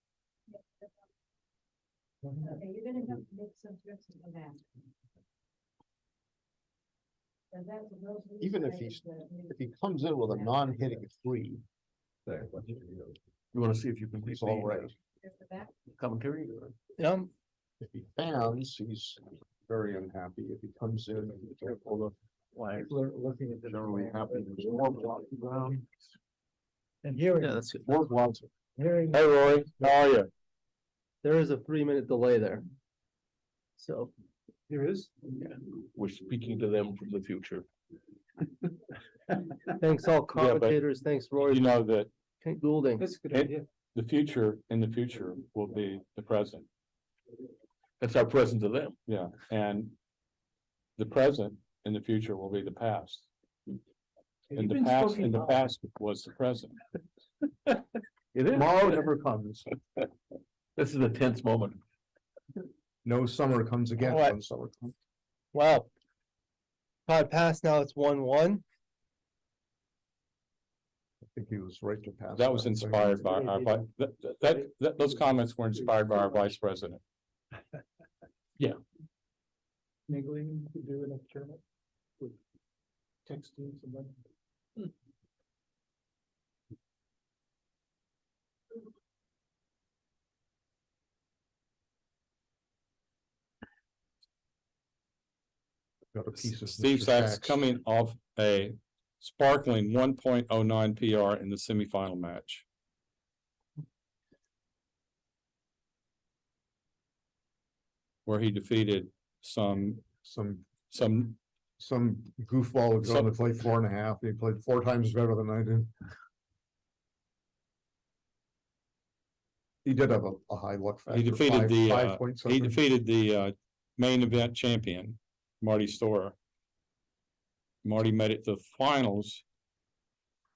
S10: Okay, you're gonna have to make some trips and come back. And that's a real-
S14: Even if he comes in with a non-hitting 3,
S2: You wanna see if you can
S14: he's all right.
S10: There's the back.
S2: commentary?
S1: Yeah,
S14: If he fans, he's very unhappy. If he comes in, he's careful to
S2: People are looking at the.
S14: generally happy. There's more blocking ground.
S4: And hearing,
S1: yeah, that's good.
S14: More blocks.
S4: hearing.
S1: Hey, Rory, how are you? There is a 3-minute delay there. So,
S11: There is?
S2: We're speaking to them from the future.
S1: thanks all commentators, thanks Rory.
S5: You know that
S1: Kent Goulding.
S11: That's a good
S5: It-
S11: idea.
S5: the future, in the future, will be the present.
S2: That's our present to them.
S5: Yeah, and the present in the future will be the past. In the past was the present.
S2: It is.
S14: Tomorrow never comes.
S2: This is a tense moment.
S14: No summer comes again.
S1: All right.
S14: When summer comes.
S1: Wow. Todd passed, now it's 1-1.
S14: I think he was right to pass.
S5: That was
S14: thing.
S5: inspired by our, those comments were inspired by our vice president.
S11: Niggling to do an tournament with texting somebody.
S14: Got a piece of
S5: Steve
S14: Mr.
S5: Sachs
S14: Sachs.
S5: coming off a sparkling 1.09 PR in the semifinal match. Where he defeated some
S14: Some goofball would go
S5: Some-
S14: and play 4.5. He played 4 times better than I did. He did have a high luck factor.
S5: He defeated the,
S14: 5
S5: he defeated the main event champion, Marty Storer. Marty made it to the finals.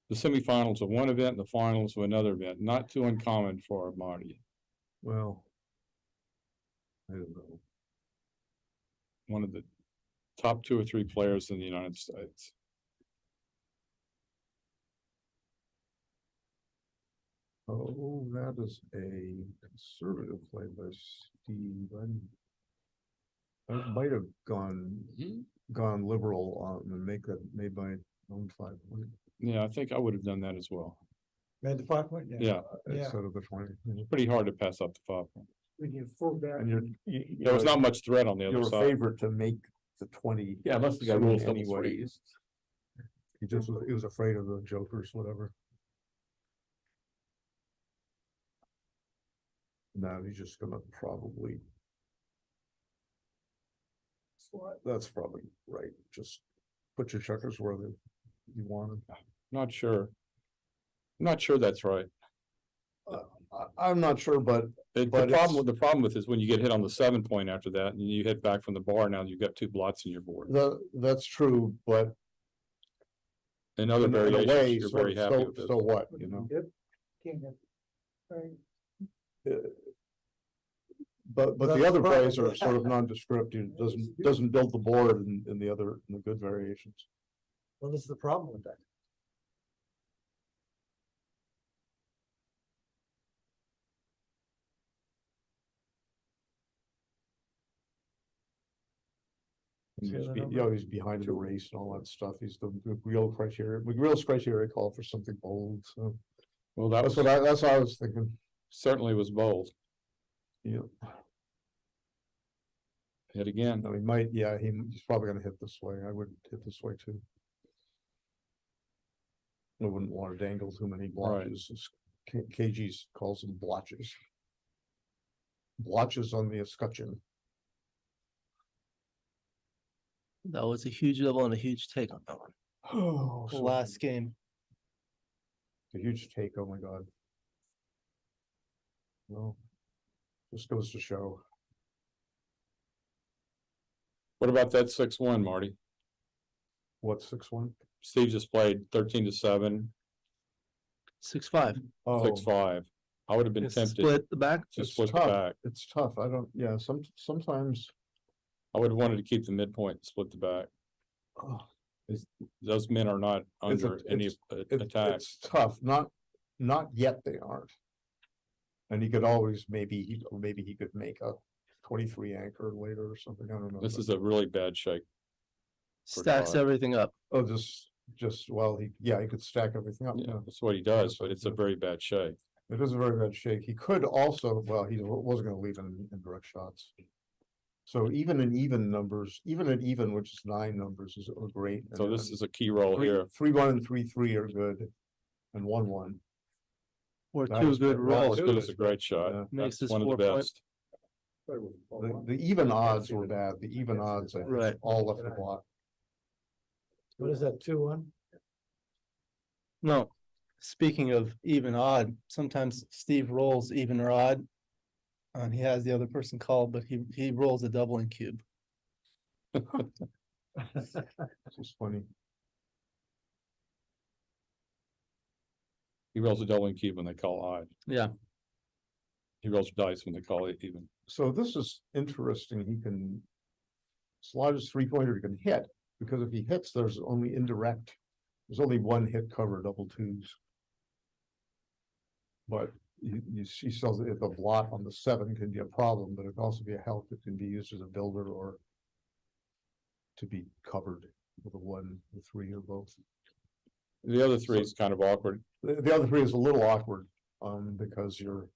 S5: The semifinals of one event and the finals of another event, not too uncommon for Marty.
S14: Well, I don't know.
S5: One of the top 2 or 3 players in the United States.
S14: Oh, that is a conservative play by Steve. I might have gone liberal and make that made my own 5 point
S5: Yeah, I think I would have done that as well.
S4: Made the 5 point,
S5: Yeah,
S14: instead of the 20.
S5: it's pretty hard to pass up the 5 point.
S11: When you full back.
S14: And
S5: There was not much threat on the other
S14: you're a
S5: side.
S14: favorite to make the 20.
S2: Yeah, unless the guy
S14: soon
S2: rules double
S14: anyway.
S2: threes.
S14: He was afraid of the jokers, whatever. Now he's just gonna probably. That's probably right. Just put your checkers where you want them.
S5: Not sure. Not sure that's right.
S14: I'm not sure, but
S5: The
S14: But
S5: the problem with is when you get hit on the 7 point after that and you hit back from the bar, now you've got 2 blots in your board.
S14: that's true, but.
S5: In other
S14: in a
S5: variations,
S14: way,
S5: you're very happy with this.
S14: So what, you know?
S11: King of. Right.
S14: But
S4: That's
S14: the other
S4: the problem.
S14: plays are sort of nondescript, it doesn't build the board in the good variations.
S4: What is the problem with that?
S14: He's behind the race and all that stuff, he's the real criteria, McGreal's criteria call for something bold, so.
S5: Well, that's
S14: That's what I was thinking,
S5: certainly was bold.
S14: yeah,
S5: Hit again.
S14: I mean, he's probably gonna hit this way, I would hit this way too. I wouldn't wanna dangle too many blotches, KG's calls them blotches. Blotches on the escutcheon.
S1: That was a huge double and a huge take on that one.
S14: Oh,
S1: The last game.
S14: a huge take, oh my god. Well, just goes to show.
S5: What about that 6-1, Marty?
S14: What, 6-1?
S15: Steve just played 13-7,
S1: 6-5.
S15: 6-5. I would have been tempted
S1: Split the back.
S15: to
S14: It's
S15: split the
S14: tough.
S15: back.
S14: It's tough. I don't, yeah, sometimes.
S15: I would have wanted to keep the midpoint and split the back.
S14: Oh,
S15: Those men are not
S14: It's a-
S15: under any attack.
S14: It's tough, not yet they aren't. And he could always, maybe he could make a 23 anchor later or something, I don't know.
S15: This
S14: but-
S15: is a really bad shake.
S1: Stacks
S15: five.
S1: everything up.
S14: Oh, well, he could stack everything up,
S15: Yeah,
S14: yeah.
S15: that's what he does, but it's a very bad shake.
S14: It is a very bad shake. He could also, well, he wasn't gonna leave in direct shots. So even in even numbers, even at even, which is 9 numbers, are great.
S15: So this is a key roll here.
S14: 3-1 and 3-3 are good, and 1-1.
S1: Or
S14: That
S1: 2
S14: was
S1: good
S14: good.
S1: rolls.
S15: As good as a great shot.
S14: Yeah.
S1: Makes
S15: That's
S1: this
S15: one of the
S1: 4 point.
S15: best.
S14: The even odds were bad. The even odds, I think,
S1: Right.
S14: all left the block.
S4: What is that, 2-1?
S1: No, speaking of even odd, sometimes Steve rolls even or odd. And he has the other person called, but he rolls a doubling cube.
S14: This is funny.
S15: He rolls a doubling cube when they call odd.
S1: Yeah.
S15: He rolls dice when they call it even.
S14: So this is interesting. He can slide his 3-pointer, he can hit, because if he hits, there's only indirect. There's only one hit cover, double 2s. But you see, so the blot on the 7 can be a problem, but it can also be a help. It can be used as a builder or to be covered with a 1, a 3, or both.
S15: The other 3 is kind of awkward,
S14: The other 3 is a little awkward, because you're,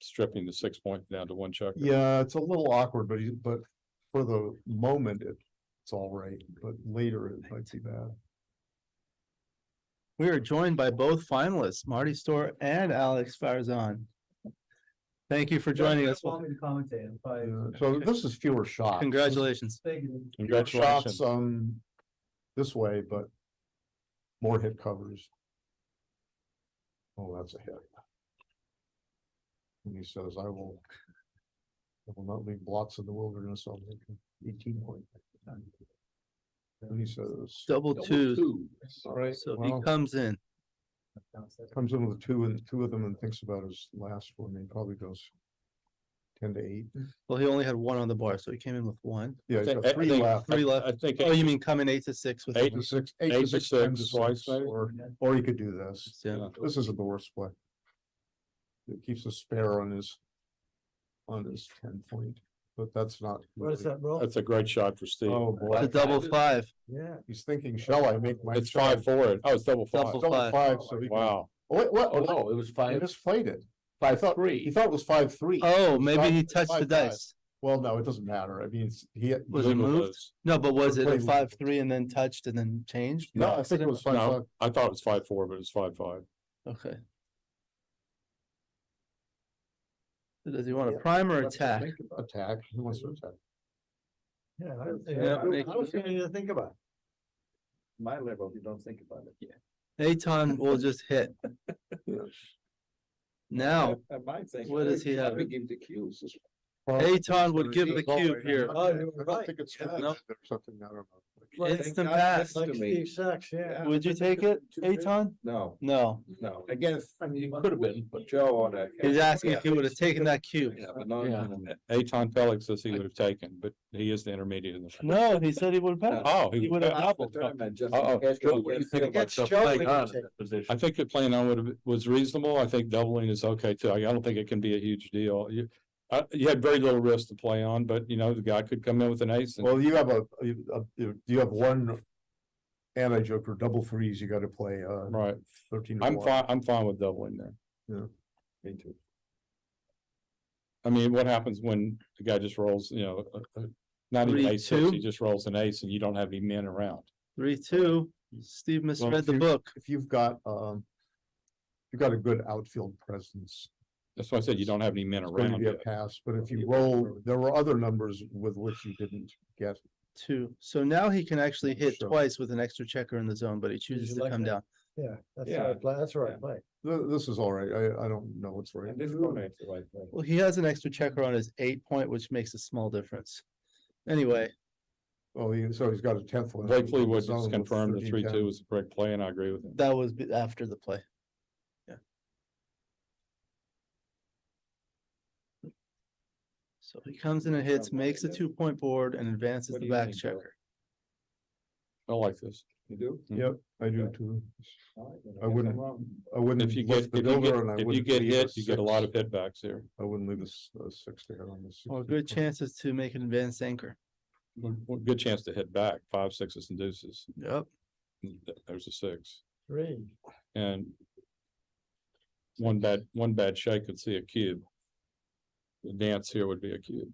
S15: stripping the 6 point down to 1 checker.
S14: yeah, it's a little awkward, but for the moment, it's all right, but later it might be bad.
S1: We are joined by both finalists, Marty Storr and Alex Farzan. Thank you for joining us.
S2: Want me to commentate?
S14: Yeah, so this is fewer shots.
S1: Congratulations.
S14: Fewer
S15: Congratulations.
S14: shots, this way, but more hit covers. Oh, that's a hit. And he says, I will not leave blots in the wilderness, I'll make an 18 point. And he says.
S1: Double 2s.
S14: All right,
S1: So
S14: well,
S1: he comes in.
S14: comes in with 2 and 2 of them and thinks about his last one, he probably goes 10-8.
S1: Well, he only had 1 on the bar, so he came in with 1.
S14: Yeah, he's
S15: I
S14: got 3
S15: think-
S14: left.
S1: 3 left.
S15: I think.
S1: Oh, you mean come in 8-6 with
S15: 8
S1: him.
S14: 8-6,
S15: 8-6
S14: 10-6,
S15: twice, maybe?
S14: or he could do this.
S1: Yeah.
S14: This isn't the worst play. It keeps a spare on his 10 point, but that's not.
S4: What is that, bro?
S15: That's a great shot for Steve.
S14: Oh, boy.
S1: It's a double 5.
S14: Yeah, he's thinking, shall I make my?
S15: It's
S14: shot?
S15: 5-4. Oh, it's double 5.
S1: Double
S14: Double 5, so he can.
S15: Wow.
S14: Oh, wait, what?
S2: Oh, no, it was
S14: He
S2: 5,
S14: misplayed it.
S2: 5-3.
S14: He thought it was 5-3.
S1: Oh, maybe he
S14: It's
S1: touched the
S14: 5-5.
S1: dice.
S14: Well, no, it doesn't matter. I mean, he.
S1: Was it
S15: Legal
S1: moved?
S15: was-
S1: No, but was it a
S14: Played-
S1: 5-3 and then touched and then changed?
S14: No, I think it was 5-5.
S15: No, I thought it was 5-4, but it's 5-5.
S1: Okay. So does he want to prime or attack?
S14: Attack, he wants to attack.
S4: Yeah,
S1: Yeah, make-
S4: I was going to think about.
S2: My level, you don't think about it.
S1: Aton will just hit. Now,
S2: I might think.
S1: what does he have?
S2: We give the cues.
S1: Aton would give the cube here.
S4: Oh, you were
S14: I don't
S4: right.
S14: think it's.
S1: Yeah.
S14: Or something, I don't know.
S1: Instant pass.
S4: Like Steve Sachs, yeah.
S1: Would you take it, Aton?
S2: No,
S1: No.
S2: no, again, I mean, it could have been, but Joe on that.
S1: He's asking if he would have taken that cube.
S2: Yeah, but no,
S15: Aton Pellick says he would have taken, but he is the intermediate in the.
S1: No, he said he would have passed.
S15: Oh,
S1: He would have doubled.
S2: Joe,
S15: what do you think about
S4: Against Joe, I think
S2: on
S4: he
S2: that position?
S15: I think that playing on was reasonable. I think doubling is okay too. I don't think it can be a huge deal. You had very little risk to play on, but you know, the guy could come in with an ace. And
S14: Well, you have you have one anti-joker, double 3s, you gotta play,
S15: right.
S14: 13.
S15: I'm fine with doubling there.
S14: Me too.
S15: I mean, what happens when the guy just rolls, you know, not even
S1: 3-2?
S15: ace-6, he just rolls an ace and you don't have any men around.
S1: 3-2. Steve misread the book.
S14: If you've got a good outfield presence,
S15: That's why I said you don't have any men
S14: it's going to
S15: around
S14: be a
S15: yet.
S14: pass, but if you roll, there were other numbers with which you didn't get.
S1: 2. So now he can actually hit
S14: Sure.
S1: twice with an extra checker in the zone, but he chooses
S4: you
S1: to
S4: like
S1: come
S4: that?
S1: down.
S4: Yeah, that's
S2: Yeah.
S4: the right play. That's the right play.
S14: This is all right, I don't know what's right.
S2: And this one is the right play.
S1: Well, he has an extra checker on his 8 point, which makes a small difference. Anyway,
S14: Oh, so he's got a 10th one.
S15: Blake
S14: so he's on the
S15: Fleetwood
S14: zone
S15: just
S14: with
S15: confirmed the
S14: 13-10.
S15: 3-2 was the correct play, and I agree with him.
S1: That was after the play. Yeah. So he comes in and hits, makes a 2-point board and advances
S2: What
S1: the
S2: do you
S1: back
S2: think, Bill?
S1: checker.
S15: I like this.
S2: You do?
S14: Yep, I do too. I wouldn't,
S15: If you
S14: lift
S15: get,
S14: the builder and I
S15: if you
S14: wouldn't
S15: get
S14: leave
S15: hit, you get a lot of
S14: 6.
S15: hitbacks here.
S14: I wouldn't leave a 6 to hit on this.
S1: Or good chances to make an advanced anchor.
S15: Good chance to hit back, 5, 6s and deuces.
S1: Yep.
S15: There's a 6.
S4: Three.
S15: And one bad shake could see a cube. The dance here would be a cube.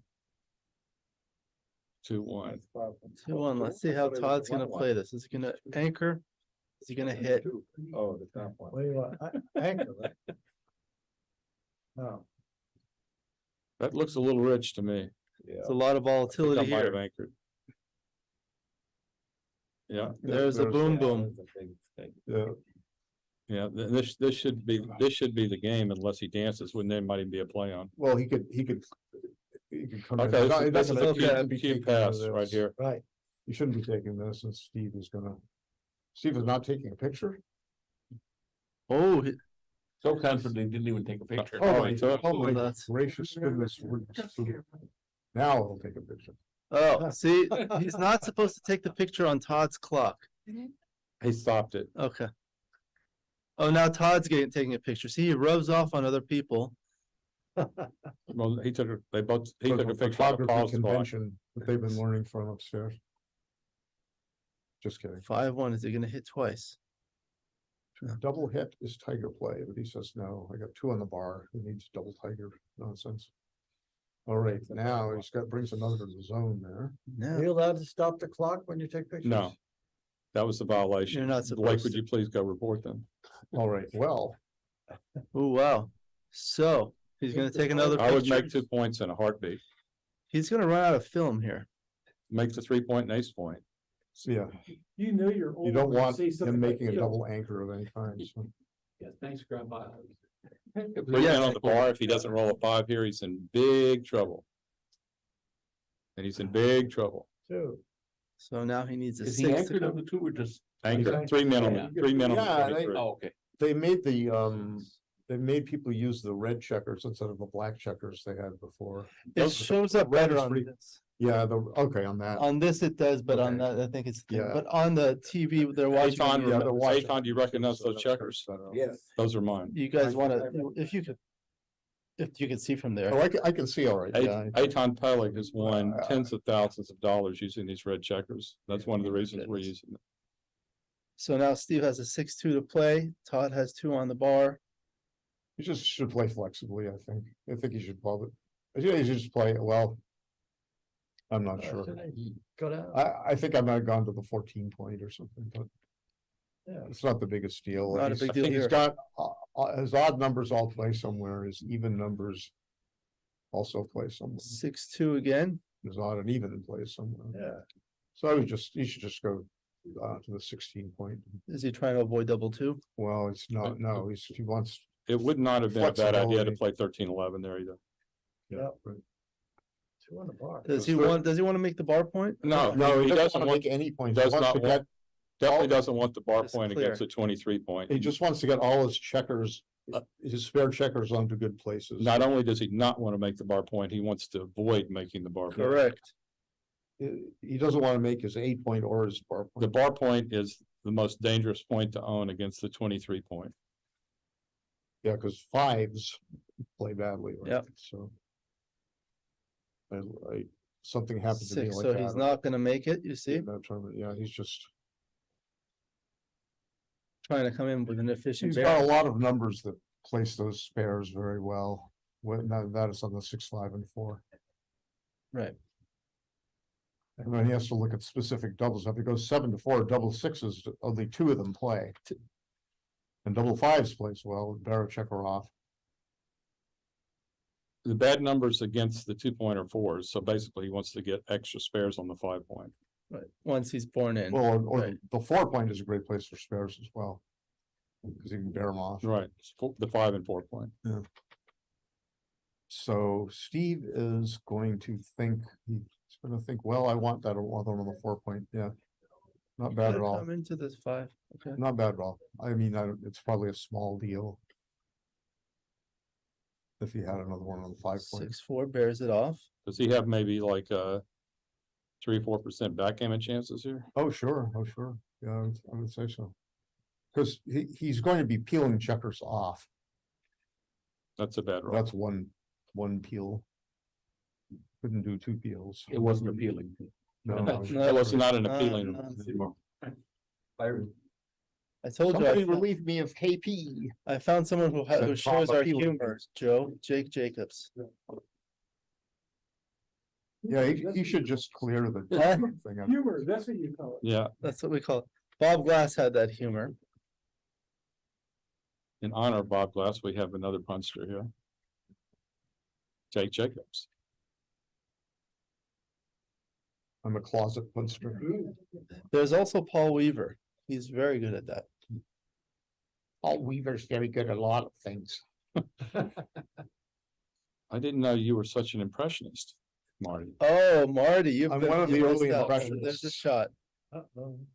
S15: 2-1.
S1: 2-1. Let's see how Todd's gonna play this. Is he gonna anchor? Is he gonna hit?
S2: Oh, the top one.
S4: What do you want? Anchor, right? No.
S15: That looks a little rich to me.
S1: It's a lot of
S15: I
S1: volatility
S15: might have
S1: here.
S15: anchored. Yeah,
S1: There's a boom boom.
S14: Yeah,
S15: yeah, this should be the game unless he dances, when there might even be a play on.
S14: well, he could come in.
S15: Okay,
S14: He's not- he's not
S15: this is
S14: gonna
S15: a cube-
S14: be
S15: cube
S14: taking
S15: pass
S14: this.
S15: right here.
S4: Right.
S14: He shouldn't be taking this, and Steve is not taking a picture?
S1: Oh,
S5: So confident he didn't even take a picture.
S15: Oh, he took.
S14: Oh, my
S1: that's-
S14: gracious goodness. Now I'll take a picture.
S1: oh, see, he's not supposed to take the picture on Todd's clock.
S15: He stopped it.
S1: Okay. Oh, now Todd's taking a picture. See, he rubs off on other people.
S15: Well, he took a picture of
S14: Photography
S15: Paul's clock.
S14: convention that they've been learning from upstairs. Just kidding.
S1: 5-1. Is he gonna hit twice?
S14: Double hit is tiger play, but he says, no, I got 2 on the bar. He needs double tiger nonsense. All right, now brings another to the zone there.
S4: Are
S1: No,
S4: you allowed to stop the clock when you take pictures?
S15: No. That was the violation.
S1: You're not
S15: Blake,
S1: supposed
S15: would
S1: to.
S15: you please go report them?
S14: All right, well,
S1: oh, wow. So he's gonna take another
S15: I would
S1: picture.
S15: make 2 points in a heartbeat.
S1: He's gonna run out of film here.
S15: Make the 3-point and ace point.
S14: yeah,
S13: You know you're.
S14: you don't want him making a double anchor of any kind. So.
S5: Yeah, thanks, Grandpa.
S15: Put him in on the bar. If he doesn't roll a 5 here, he's in big trouble. And he's in big trouble.
S4: Two.
S1: So now he needs a
S5: Is he
S1: 6 to
S5: anchored
S1: come.
S5: on the 2 or just?
S15: Anchor, 3 men on the 3 men on
S14: Yeah,
S15: the 23.
S5: Oh, okay.
S14: They made they made people use the red checkers instead of the black checkers they had before.
S1: It shows up
S14: red
S1: better
S14: is
S1: on
S14: free.
S1: this.
S14: Yeah, okay, on that.
S1: On this it does, but on
S14: Okay.
S1: that, I think it's,
S14: Yeah.
S1: but on the TV, they're watching.
S15: Aton,
S1: on
S14: they're watching.
S15: Aton, do you recognize those checkers?
S2: Yes.
S15: Those are mine.
S1: You guys wanna, if you could see from there.
S14: Oh, I can see all right. Yeah,
S15: Aton Peleg has won
S14: Uh,
S15: tens of thousands of dollars using these red checkers. That's one of the reasons we're using them.
S1: So now Steve has a 6-2 to play. Todd has 2 on the bar.
S14: he just should play flexibly, I think. I think he should play it. I think he should just play it well. I'm not sure.
S4: Go down.
S14: I think I might have gone to the 14 point or something, but.
S4: Yeah.
S14: It's not the biggest deal.
S1: Not a big deal
S14: He's
S1: here.
S14: got, his odd numbers all play somewhere, his even numbers. Also play somewhere,
S1: 6-2 again.
S14: his odd and even plays somewhere.
S4: Yeah.
S14: So he should just go to the 16 point.
S1: Is he trying to avoid double 2?
S14: Well, it's not, no, he wants.
S15: It would not have been a bad idea to
S14: Flexibility.
S15: play 13-11 there either.
S14: Yeah.
S4: 2 on the bar.
S1: Does he want to make the bar point?
S15: No,
S14: No, he doesn't
S15: doesn't
S14: want to
S15: want,
S14: make any points.
S15: does
S14: He wants
S15: not
S14: to
S15: want-
S14: get,
S15: definitely doesn't want the bar
S1: Just
S15: point
S1: clear.
S15: against the 23 point.
S14: he just wants to get all his checkers, his spare checkers onto good places.
S15: Not only does he not want to make the bar point, he wants to avoid making the bar point.
S1: Correct.
S14: He doesn't want to make his 8 point or his bar
S15: The
S14: point.
S15: bar point is the most dangerous point to own against the 23 point.
S14: Yeah, because 5s play badly. Right?
S1: Yep.
S14: So. Something happened to me
S1: 6,
S14: like
S1: so
S14: that.
S1: he's not gonna make it, you see,
S14: in that tournament. Yeah, he's just,
S1: trying to come in with an efficient
S14: he's got a
S1: bear.
S14: lot of numbers that place those spares very well. When that is on the 6, 5, and 4.
S1: Right.
S14: And then he has to look at specific doubles. If he goes 7 to 4, double 6s, only 2 of them play. And double 5s plays well, barrel checker off.
S15: The bad numbers against the 2 point are 4s, so basically he wants to get extra spares on the 5 point.
S1: Right. Once he's born in.
S14: Well, or
S1: Right.
S14: the 4 point is a great place for spares as well. Because you can bear them off.
S15: Right, the 5 and 4 point.
S14: So Steve is going to think he's gonna think, well, I want that other one on the 4 point, yeah. Not bad at all,
S1: Come into this 5, okay.
S14: not bad at all. I mean, it's probably a small deal. If he had another one on the 5 point.
S1: 6-4 bears it off.
S15: Does he have maybe like 3-4% backgammon chances here?
S14: Oh, sure, yeah, I would say so. Cause he's going to be peeling checkers off,
S15: That's a bad roll.
S14: that's one peel. Couldn't do 2 peels.
S15: It wasn't appealing.
S14: No,
S15: That was not an
S1: No,
S15: appealing.
S1: no. I told you,
S14: Somebody relieve me of KP.
S1: I found someone who
S14: Said
S1: shares
S14: Papa
S1: our
S14: Peeler.
S1: humor, Joe, Jake Jacobs.
S14: Yeah, he should just clear the
S1: Huh?
S14: thing up.
S11: Humor, that's what you call it.
S15: Yeah,
S1: That's what we call it. Bob Glass had that humor.
S15: in honor of Bob Glass, we have another punster here. Jake Jacobs.
S14: I'm a closet punster.
S1: There's also Paul Weaver. He's very good at that.
S14: Paul Weaver's very good at a lot of things.
S15: I didn't know you were such an impressionist, Marty.
S1: Oh, Marty, you've
S14: I'm
S1: been.
S14: one of the
S1: you
S14: early
S1: missed out. There's a
S14: impressionists.
S1: shot.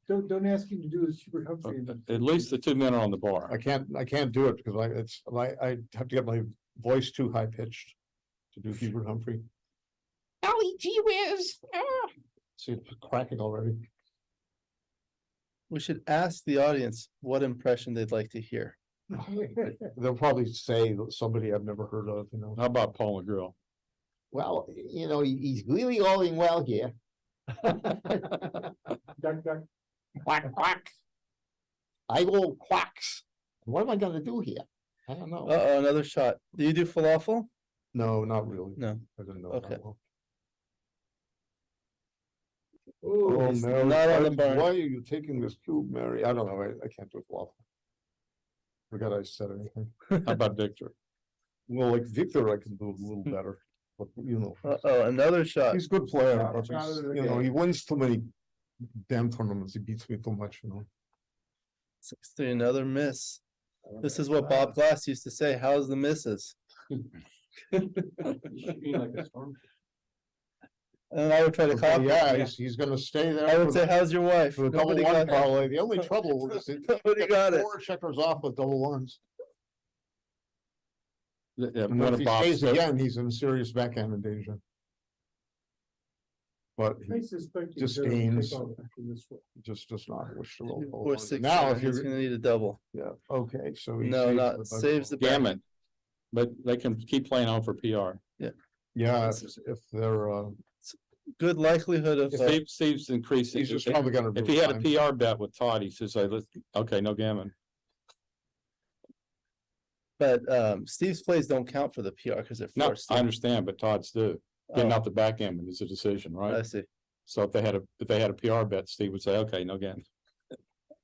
S11: Don't ask him to do his super Humphrey.
S15: At least the 2 men are on the bar.
S14: I can't do it because I have to get my voice too high pitched to do Hubert Humphrey. Golly gee whiz. See, it's cracking already.
S1: We should ask the audience what impression they'd like to hear.
S14: They'll probably say somebody I've never heard of, you know.
S15: How about Paul McGrill?
S14: Well, you know, he's really going well here.
S11: Duck, duck.
S14: Quack, quack. I go quacks. What am I gonna do here? I don't know.
S1: Uh-oh, another shot. Do you do falafel?
S14: No, not really.
S1: No.
S14: I didn't know
S1: Okay.
S14: that well.
S1: Oh,
S14: Oh, Mary,
S1: not on the barn.
S14: why are you taking this cube, Mary? I don't know. I can't do falafel. Forgot I said anything.
S15: How about Victor?
S14: Well, like Victor, I can do a little better, but you know.
S1: Uh-oh, another shot.
S14: He's a good player,
S11: Shot
S14: but
S11: of the
S14: you know,
S11: game.
S14: he wins too many damn tournaments. He beats me too much, you know.
S1: 6-3, another miss. This is what Bob Glass used to say. How's the misses? And I would try to
S14: Okay,
S1: copy.
S14: yeah,
S1: it.
S14: he's gonna stay there.
S1: I would
S14: for
S1: say,
S14: the-
S1: how's your wife?
S14: for the double
S1: Nobody
S14: one
S1: got it.
S14: parlay. The only trouble was it
S1: Nobody got it.
S14: 4 checkers off with double ones.
S15: Yeah,
S14: And
S15: one
S14: if
S15: of
S14: he
S15: Bob's.
S14: stays again, he's in serious backgammon danger. But
S11: I
S14: he
S11: suspect. he's
S14: just
S11: gonna take
S14: gains.
S11: all back in this one.
S14: just does not wish to roll. double
S1: Or
S14: ones.
S1: 6.
S14: Now, if
S1: He's
S14: you're,
S1: gonna need a double.
S14: yeah, okay, so. he
S1: No,
S14: saves
S1: not
S14: the
S1: saves the.
S15: Gammon. But they can keep playing on for PR.
S14: Yeah, if they're,
S1: Good likelihood of.
S15: Steve's increasing.
S14: he's just probably gonna.
S15: If
S14: do
S15: he had
S14: fine.
S15: a PR bet with Todd, he says, "Hey, let's, okay, no gammon."
S1: But Steve's plays don't count for the PR because they're
S15: No,
S1: forced.
S15: I understand, but Todd's do. Getting
S1: Oh,
S15: out the backgammon is a decision,
S1: I
S15: right?
S1: see.
S15: So if they had a PR bet, Steve would say, "Okay, no gammon."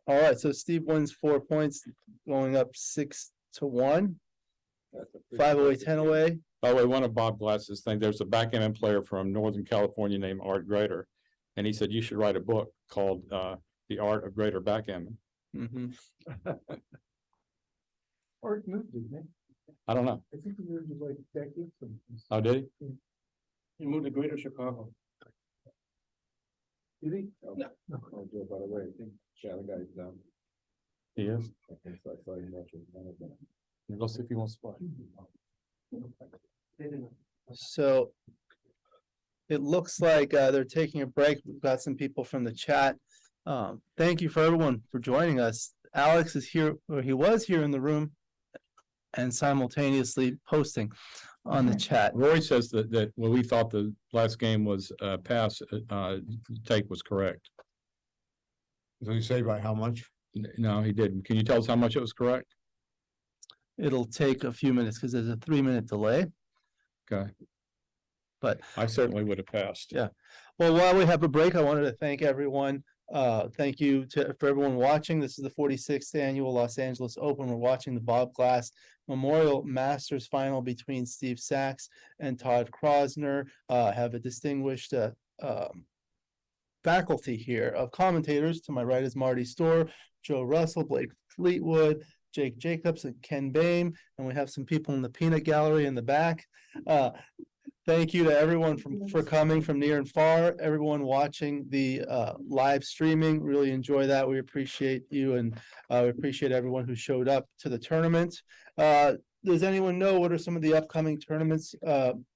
S1: All right, so Steve wins 4 points, going up 6-1. 5 away, 10 away.
S15: By the way, one of Bob Glass's thing, there's a backgammon player from Northern California named Art Grader. And he said, you should write a book called The Art of Greater Backgammon.
S1: Mhm.
S11: Art moved, didn't
S15: I don't know.
S11: he? I think he moved to like decades.
S15: Oh, did he?
S11: He moved to Greater Chicago. Did he? No.
S2: Oh, Joe, by the way, I think Shadow Guy's down.
S15: He is.
S2: I think so. I saw you mention one of them.
S15: Let's see if he wants to play.
S1: So it looks like they're taking a break. We've got some people from the chat. Thank you for everyone for joining us. Alex is here, or he was here in the room and simultaneously posting on the chat.
S15: Roy says that when we thought the last game was pass, take was correct.
S14: Did he say by how much?
S15: No, he didn't. Can you tell us how much it was correct?
S1: It'll take a few minutes because there's a 3-minute delay.
S15: Okay.
S1: But
S15: I certainly would have passed.
S1: Yeah. Well, while we have a break, I wanted to thank everyone. Thank you for everyone watching. This is the 46th annual Los Angeles Open. We're watching the Bob Glass Memorial Masters Final between Steve Sachs and Todd Krosner. Have a distinguished faculty here of commentators. To my right is Marty Storr, Joe Russell, Blake Fleetwood, Jake Jacobs, and Ken Boehm. And we have some people in the peanut gallery in the back. Thank you to everyone for coming from near and far, everyone watching the live streaming. Really enjoy that. We appreciate you and we appreciate everyone who showed up to the tournament. Does anyone know what are some of the upcoming tournaments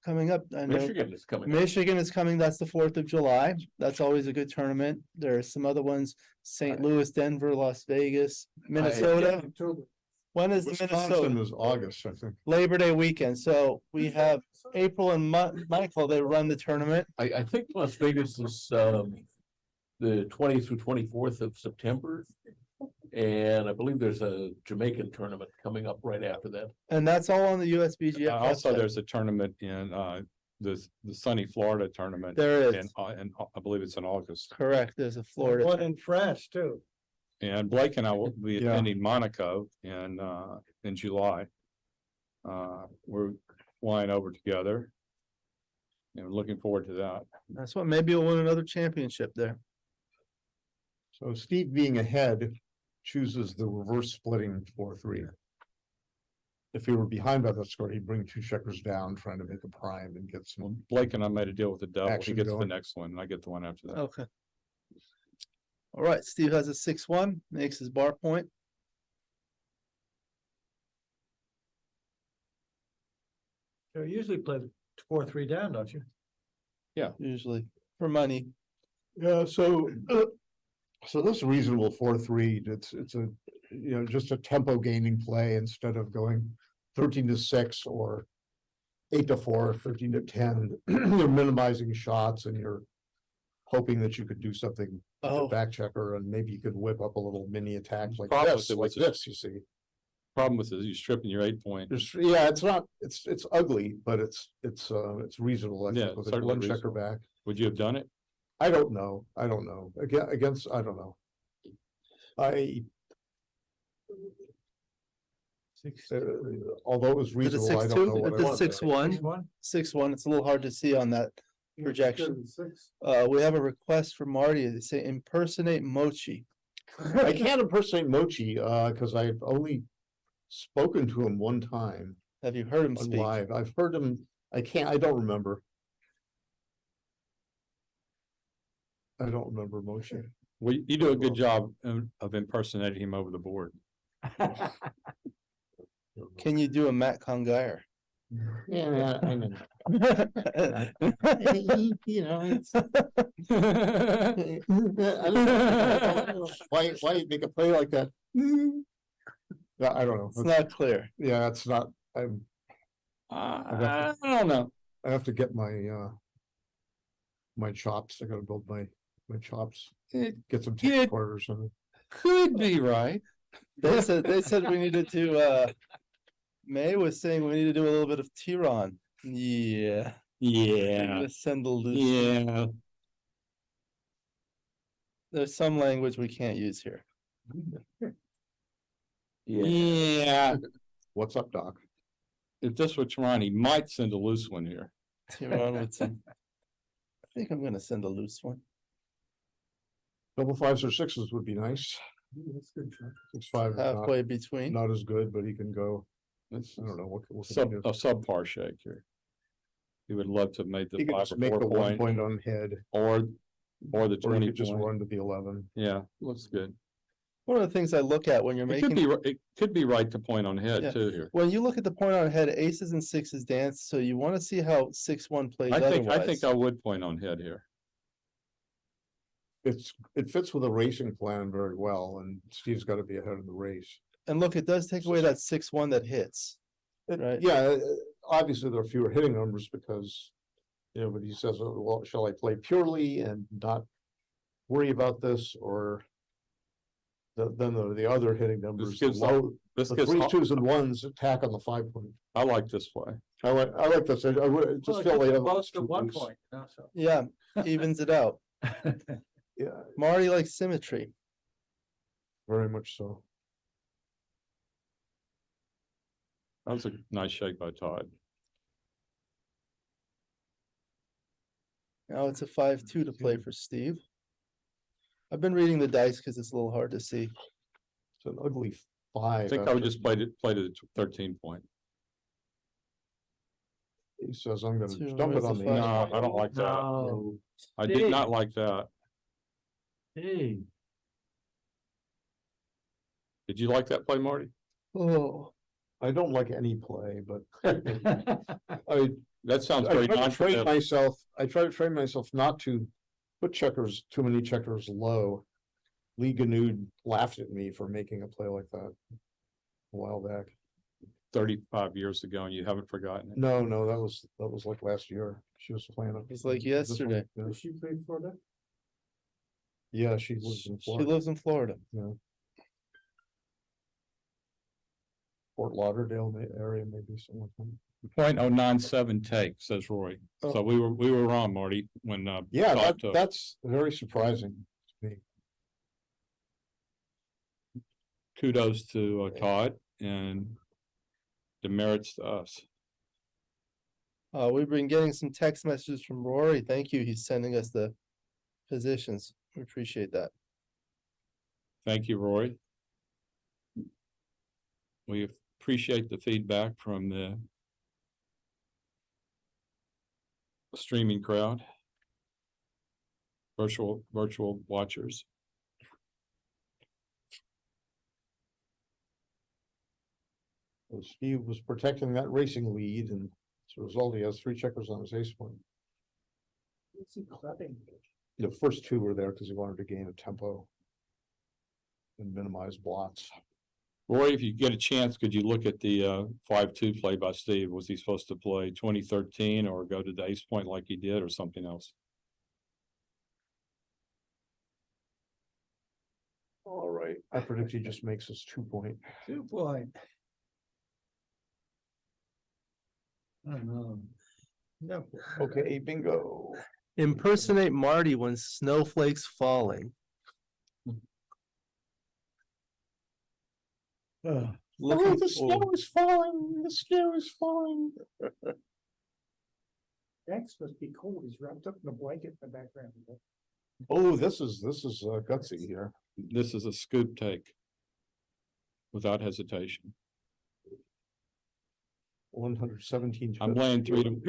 S1: coming up? I know
S5: Michigan is coming.
S1: Michigan is coming. That's the 4th of July. That's always a good tournament. There are some other ones, St. Louis, Denver, Las Vegas, Minnesota. When is the
S14: Wisconsin
S1: Minnesota?
S14: is August, I think.
S1: Labor Day weekend. So we have April and Michael, they run the tournament.
S5: I think Las Vegas is, the 20th through 24th of September. And I believe there's a Jamaican tournament coming up right after that.
S1: And that's all on the USBGF.
S8: Also,
S1: website.
S8: there's a tournament in the sunny Florida tournament.
S1: There is.
S8: And I believe it's in August.
S1: Correct. There's a Florida.
S4: One in France too.
S8: And Blake and I will be
S14: Yeah.
S8: attending Monaco in July. We're flying over together. And we're looking forward to that.
S1: That's what, maybe you'll win another championship there.
S14: So Steve being ahead chooses the reverse splitting 4-3. If he were behind by the score, he'd bring 2 checkers down, trying to make a prime and get
S8: Well,
S14: some.
S8: Blake and I made a deal with the devil. He
S14: Action
S8: gets the
S14: going.
S8: next one and I get the one after that.
S1: Okay. All right, Steve has a 6-1, makes his bar point.
S4: You usually play 4-3 down, don't you?
S1: Usually for money.
S14: Yeah, so this is reasonable 4-3. It's a, just a tempo gaining play instead of going 13-6 or 8-4, 13-10. You're minimizing shots and you're hoping that you could do something with
S1: Oh.
S14: the back checker and maybe you could whip up a little mini attack like
S8: Problem
S14: this,
S8: with it
S14: like
S8: was this-
S14: this, you see.
S8: Problem with it is you're stripping your 8-point.
S14: Yeah, it's not, it's ugly, but it's reasonable, I
S8: Yeah,
S14: think, with a
S8: certainly
S14: one checker
S8: reasonable.
S14: back.
S8: Would you have done it?
S14: I don't know. I don't know. Against, I don't know. Although it was
S1: Is it
S14: reasonable, I don't know
S1: 6-2?
S14: what I
S1: It's
S14: want.
S1: a 6-1. 6-1. It's a little hard to see on that projection. We have a request for Marty to say impersonate Mochi.
S14: I can't impersonate Mochi, because I've only spoken to him one time
S1: Have you heard him
S14: on
S1: speak?
S14: live. I've heard him, I don't remember. I don't remember Mochi.
S8: Well, you do a good job of impersonating him over the board.
S1: Can you do a Matt Congeyer?
S14: Yeah, I know. Why make a play like that? Yeah, I don't know.
S1: It's not clear.
S14: Yeah, it's not,
S8: I don't know.
S14: I have to get my my chops. I gotta build my chops.
S8: It
S14: Get some
S8: Yeah.
S14: tape quarters on it.
S8: could be right.
S1: They said we needed to, May was saying we need to do a little bit of Tehran. Yeah.
S8: Yeah.
S1: Send the loose.
S8: Yeah.
S1: There's some language we can't use here.
S8: Yeah.
S14: What's up, Doc?
S8: If this were Toronto, he might send a loose one here.
S1: Tehran would send. I think I'm gonna send a loose one.
S14: Double 5s or 6s would be nice. 6-5 is
S1: Halfway between.
S14: not as good, but he can go.
S8: It's
S14: I don't know what can he do?
S8: a subpar shake here. He would love to make the
S14: He could
S8: 5
S14: just
S8: or
S14: make
S8: 4
S14: the 1
S8: point
S14: point on head,
S8: or the
S14: or he
S8: 20
S14: could just
S8: point.
S14: run to the 11.
S8: Yeah, looks good.
S1: One of the things I look at when you're
S8: It could
S1: making,
S8: be, it could be right to point on head
S1: Yeah.
S8: too here.
S1: when you look at the point on head, aces and sixes dance, so you wanna see how 6-1 plays
S8: I think
S1: otherwise.
S8: I would point on head here.
S14: It fits with a racing plan very well, and Steve's got to be ahead of the race.
S1: And look, it does take away that 6-1 that hits. Right.
S14: Yeah, obviously there are fewer hitting numbers because, but he says, oh, well, shall I play purely and not worry about this, or then the other hitting numbers, the
S8: gives-
S14: low,
S8: This
S14: the
S8: gets,
S14: 3s,
S8: hot.
S14: 2s, and 1s attack on the 5 point.
S8: I like this play.
S14: I like this. I would just feel like.
S4: Close to 1 point. So.
S1: Yeah, evens it out.
S14: Yeah,
S1: Marty likes symmetry.
S14: very much so.
S8: That was a nice shake by Todd.
S1: Now it's a 5-2 to play for Steve. I've been reading the dice because it's a little hard to see.
S14: It's an ugly
S8: I
S14: 5.
S8: think I would just play to the 13 point.
S14: He says, I'm gonna
S1: Two,
S14: dump it
S1: where's
S14: on
S1: the
S14: the.
S1: five?
S15: No, I don't like that.
S2: No.
S15: I did not like that.
S2: Hey.
S15: Did you like that play, Marty?
S1: Oh,
S14: I don't like any play, but
S15: That sounds
S14: I
S15: very
S14: try to train
S15: non-competitive.
S14: myself, I try to train myself not to put checkers, too many checkers low. Lee Ganud laughed at me for making a play like that a while back.
S15: 35 years ago, and you haven't forgotten it.
S14: No, that was like last year. She was playing it.
S1: It's like
S14: this one,
S1: yesterday.
S14: yeah.
S2: Does she play Florida?
S14: Yeah, she lives in
S1: she
S14: Florida,
S1: lives in Florida.
S14: Fort Lauderdale area, maybe something like that.
S15: .097 take, says Roy. So we were wrong, Marty, when
S14: Yeah,
S15: Todd took.
S14: that's very surprising to me.
S15: Kudos to Todd and demerits to us.
S1: We've been getting some text messages from Rory. Thank you. He's sending us the positions. We appreciate that.
S15: Thank you, Roy. We appreciate the feedback from the streaming crowd, virtual watchers.
S14: So Steve was protecting that racing lead, and as a result, he has 3 checkers on his ace point.
S2: What's he clapping?
S14: The first 2 were there because he wanted to gain a tempo and minimize blots.
S15: Roy, if you get a chance, could you look at the 5-2 play by Steve? Was he supposed to play 2013 or go to the ace point like he did, or something else?
S14: All right, I predict he just makes us 2 point.
S2: 2 point. I don't know. No.
S14: Okay, bingo.
S1: Impersonate Marty when snowflakes falling. Looking
S14: the snow
S1: forward.
S14: is falling, the snow is falling.
S11: That's supposed to be cold. He's wrapped up in a blanket in the background.
S14: Oh, this is gutsy here.
S15: This is a scoop take without hesitation.
S14: 117.
S15: I'm laying 3 to.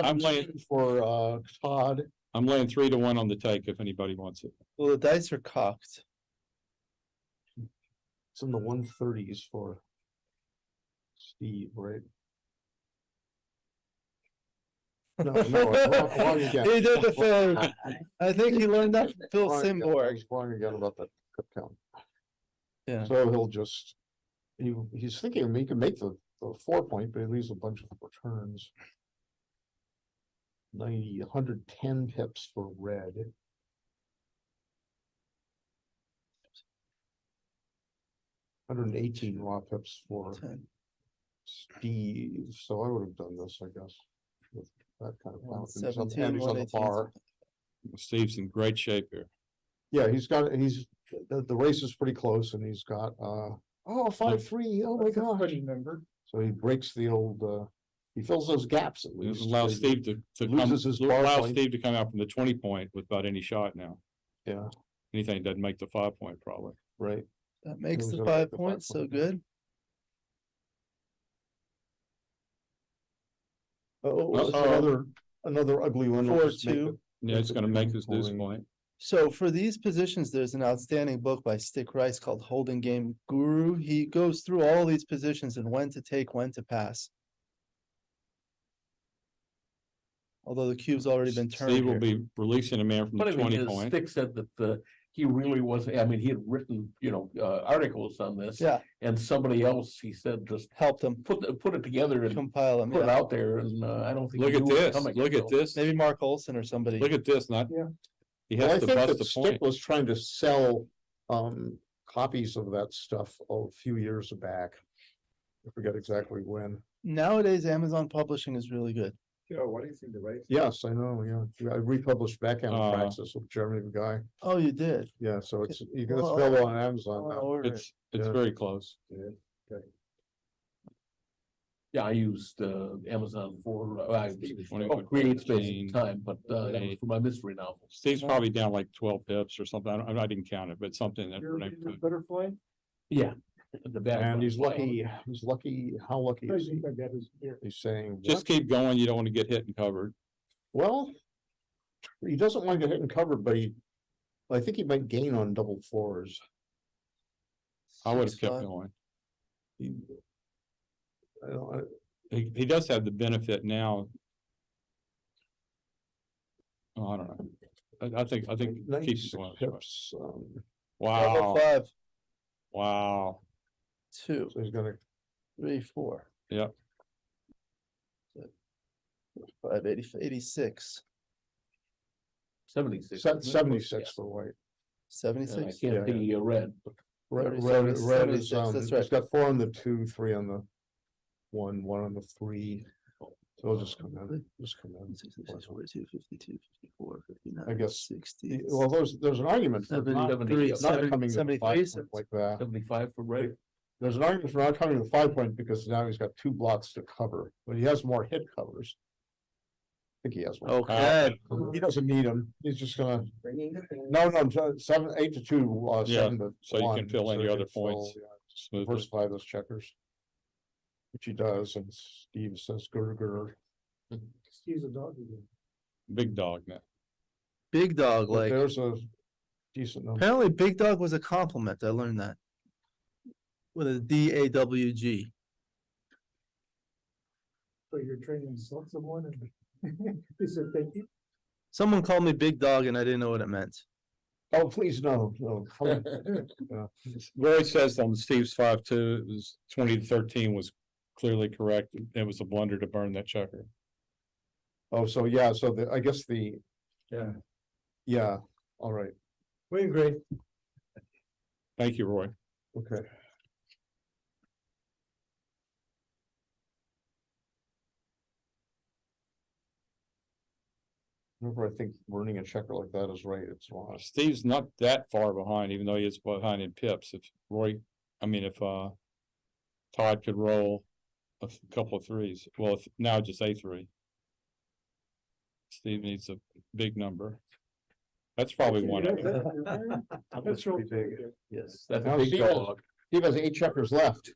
S15: I'm laying
S14: for Todd.
S15: I'm laying 3 to 1 on the take if anybody wants it.
S1: Well, the dice are cocked.
S14: It's in the 130s for Steve, right? No, wrong again.
S1: He did the thing. I think he learned that from Phil
S14: Wrong again. I
S1: Simborg.
S14: was wrong again about that cup count.
S1: Yeah.
S14: So he'll just, he's thinking he can make the 4 point, but he leaves a bunch of returns. 110 pips for red. $118 raw pips for
S1: 10.
S14: Steve, so I would have done this, I guess, with that kind of balance. And he's on
S1: 117,
S14: the
S1: 118.
S14: bar.
S15: Steve's in great shape here.
S14: Yeah, the race is pretty close, and he's got, 5-3, oh my gosh.
S11: Remember?
S14: So he breaks the old, he fills those gaps at
S15: It
S14: least.
S15: allows Steve to
S14: loses his bar
S15: allows
S14: point.
S15: Steve to come out from the 20 point without any shot now.
S14: Yeah,
S15: Anything doesn't make the 5 point probably.
S14: right.
S1: That makes
S14: was
S1: the
S14: gonna
S1: 5
S14: make the 5
S1: points so
S14: point.
S1: good.
S14: Oh,
S15: Uh-oh.
S14: another ugly one. will just make
S1: 4-2.
S14: it-
S15: Yeah, it's gonna make his
S14: point.
S15: deuce point.
S1: So for these positions, there's an outstanding book by Stick Rice called Holding Game Guru. He goes through all these positions and when to take, when to pass. Although the cube's already been turned
S15: Steve will
S1: here.
S15: be releasing a man from the
S5: But I mean,
S15: 20
S5: his
S15: point.
S5: stick said that he really wasn't, I mean, he had written, articles on this.
S1: Yeah,
S5: And somebody else, he said, just
S1: helped him
S5: put it together and
S1: compile them.
S5: put it
S1: Yeah.
S5: out there, and I don't think.
S15: Look
S5: he
S15: at
S5: knew it was
S15: this,
S5: coming,
S15: look at
S5: so.
S15: this,
S1: Maybe Mark Olson or somebody.
S15: look at this, not.
S14: Yeah.
S15: He
S14: Well, I
S15: has to
S14: think
S15: bust
S14: that
S15: the
S14: Stick
S15: point.
S14: was trying to sell, copies of that stuff a few years back. I forget exactly when.
S1: Nowadays, Amazon publishing is really good.
S2: Joe, what do you think the race?
S14: Yes, I know, yeah. I republished Backgammon Praxis with Jeremy the guy.
S1: Oh, you did?
S14: Yeah, so it's
S1: Well,
S14: available on Amazon now.
S1: Order it.
S15: It's
S14: Yeah.
S15: very close.
S5: Yeah, I used Amazon for,
S15: Twenty-
S5: create space and time, but that was
S15: eight.
S5: for my mystery novel.
S15: Steve's probably down like 12 pips or something. I didn't count it, but something that.
S11: You're a butterfly?
S5: Yeah, The bad
S14: And
S5: one.
S14: he's lucky, how lucky is he? He's saying.
S15: Just
S14: what?
S15: keep going. You don't want to get hit and covered.
S14: Well, he doesn't want to get hit and covered, but I think he might gain on double fours.
S15: I would have
S1: 6-5.
S15: kept going.
S14: I don't,
S15: He does have the benefit now. Oh, I don't know. I think keep
S14: 96
S15: going.
S14: pips,
S1: Double
S15: Wow,
S1: 5,
S15: wow.
S1: 2,
S14: so he's gonna,
S1: 3, 4.
S15: Yep.
S1: 5, 86.
S5: 76.
S14: 76 for white.
S5: I
S1: 76.
S5: can't see your red.
S14: Red is,
S1: 76, that's
S14: he's
S1: right.
S14: got 4 on the 2, 3 on the 1, 1 on the 3. So it'll just come in,
S1: 42, 52, 54, 59.
S14: I guess,
S1: 60.
S14: well, there's an argument for not
S1: 73,
S14: not coming to the
S1: 73,
S14: 5 point like that.
S5: 75 for red.
S14: There's an argument for not coming to the 5 point because now he's got 2 blocks to cover, but he has more hit covers. I think he has one.
S1: Okay.
S14: He doesn't need them. He's just gonna,
S7: Bringing the thing.
S14: no, 7, 8 to 2,
S15: Yeah,
S14: 7 to
S15: so you
S14: 1,
S15: can fill in
S14: so
S15: your
S14: you
S15: other
S14: can fill,
S15: points.
S14: yeah,
S15: Smoothly.
S14: diversify those checkers. Which he does, and Steve says, grr.
S11: He's a dog again.
S15: Big dog now.
S1: Big dog,
S14: But
S1: like,
S14: there's a decent number.
S1: apparently big dog was a compliment. I learned that. With a DAWG.
S11: So you're training someone and he said, thank you.
S1: Someone called me big dog and I didn't know what it meant.
S14: Oh, please, no.
S15: Roy says on Steve's 5-2, it was 20 to 13 was clearly correct. It was a blunder to burn that checker.
S14: Oh, so yeah, so I guess yeah, all right,
S11: We agree.
S15: Thank you, Roy.
S14: okay. Whenever I think burning a checker like that is right, it's wrong.
S15: Steve's not that far behind, even though he is behind in pips. If Todd could roll a couple of threes, well, now just a 3. Steve needs a big number. That's probably one of them.
S14: That's really big.
S5: Yes, that's
S14: Now
S5: a big
S14: Steve has-
S5: dog.
S14: Steve has 8 checkers left.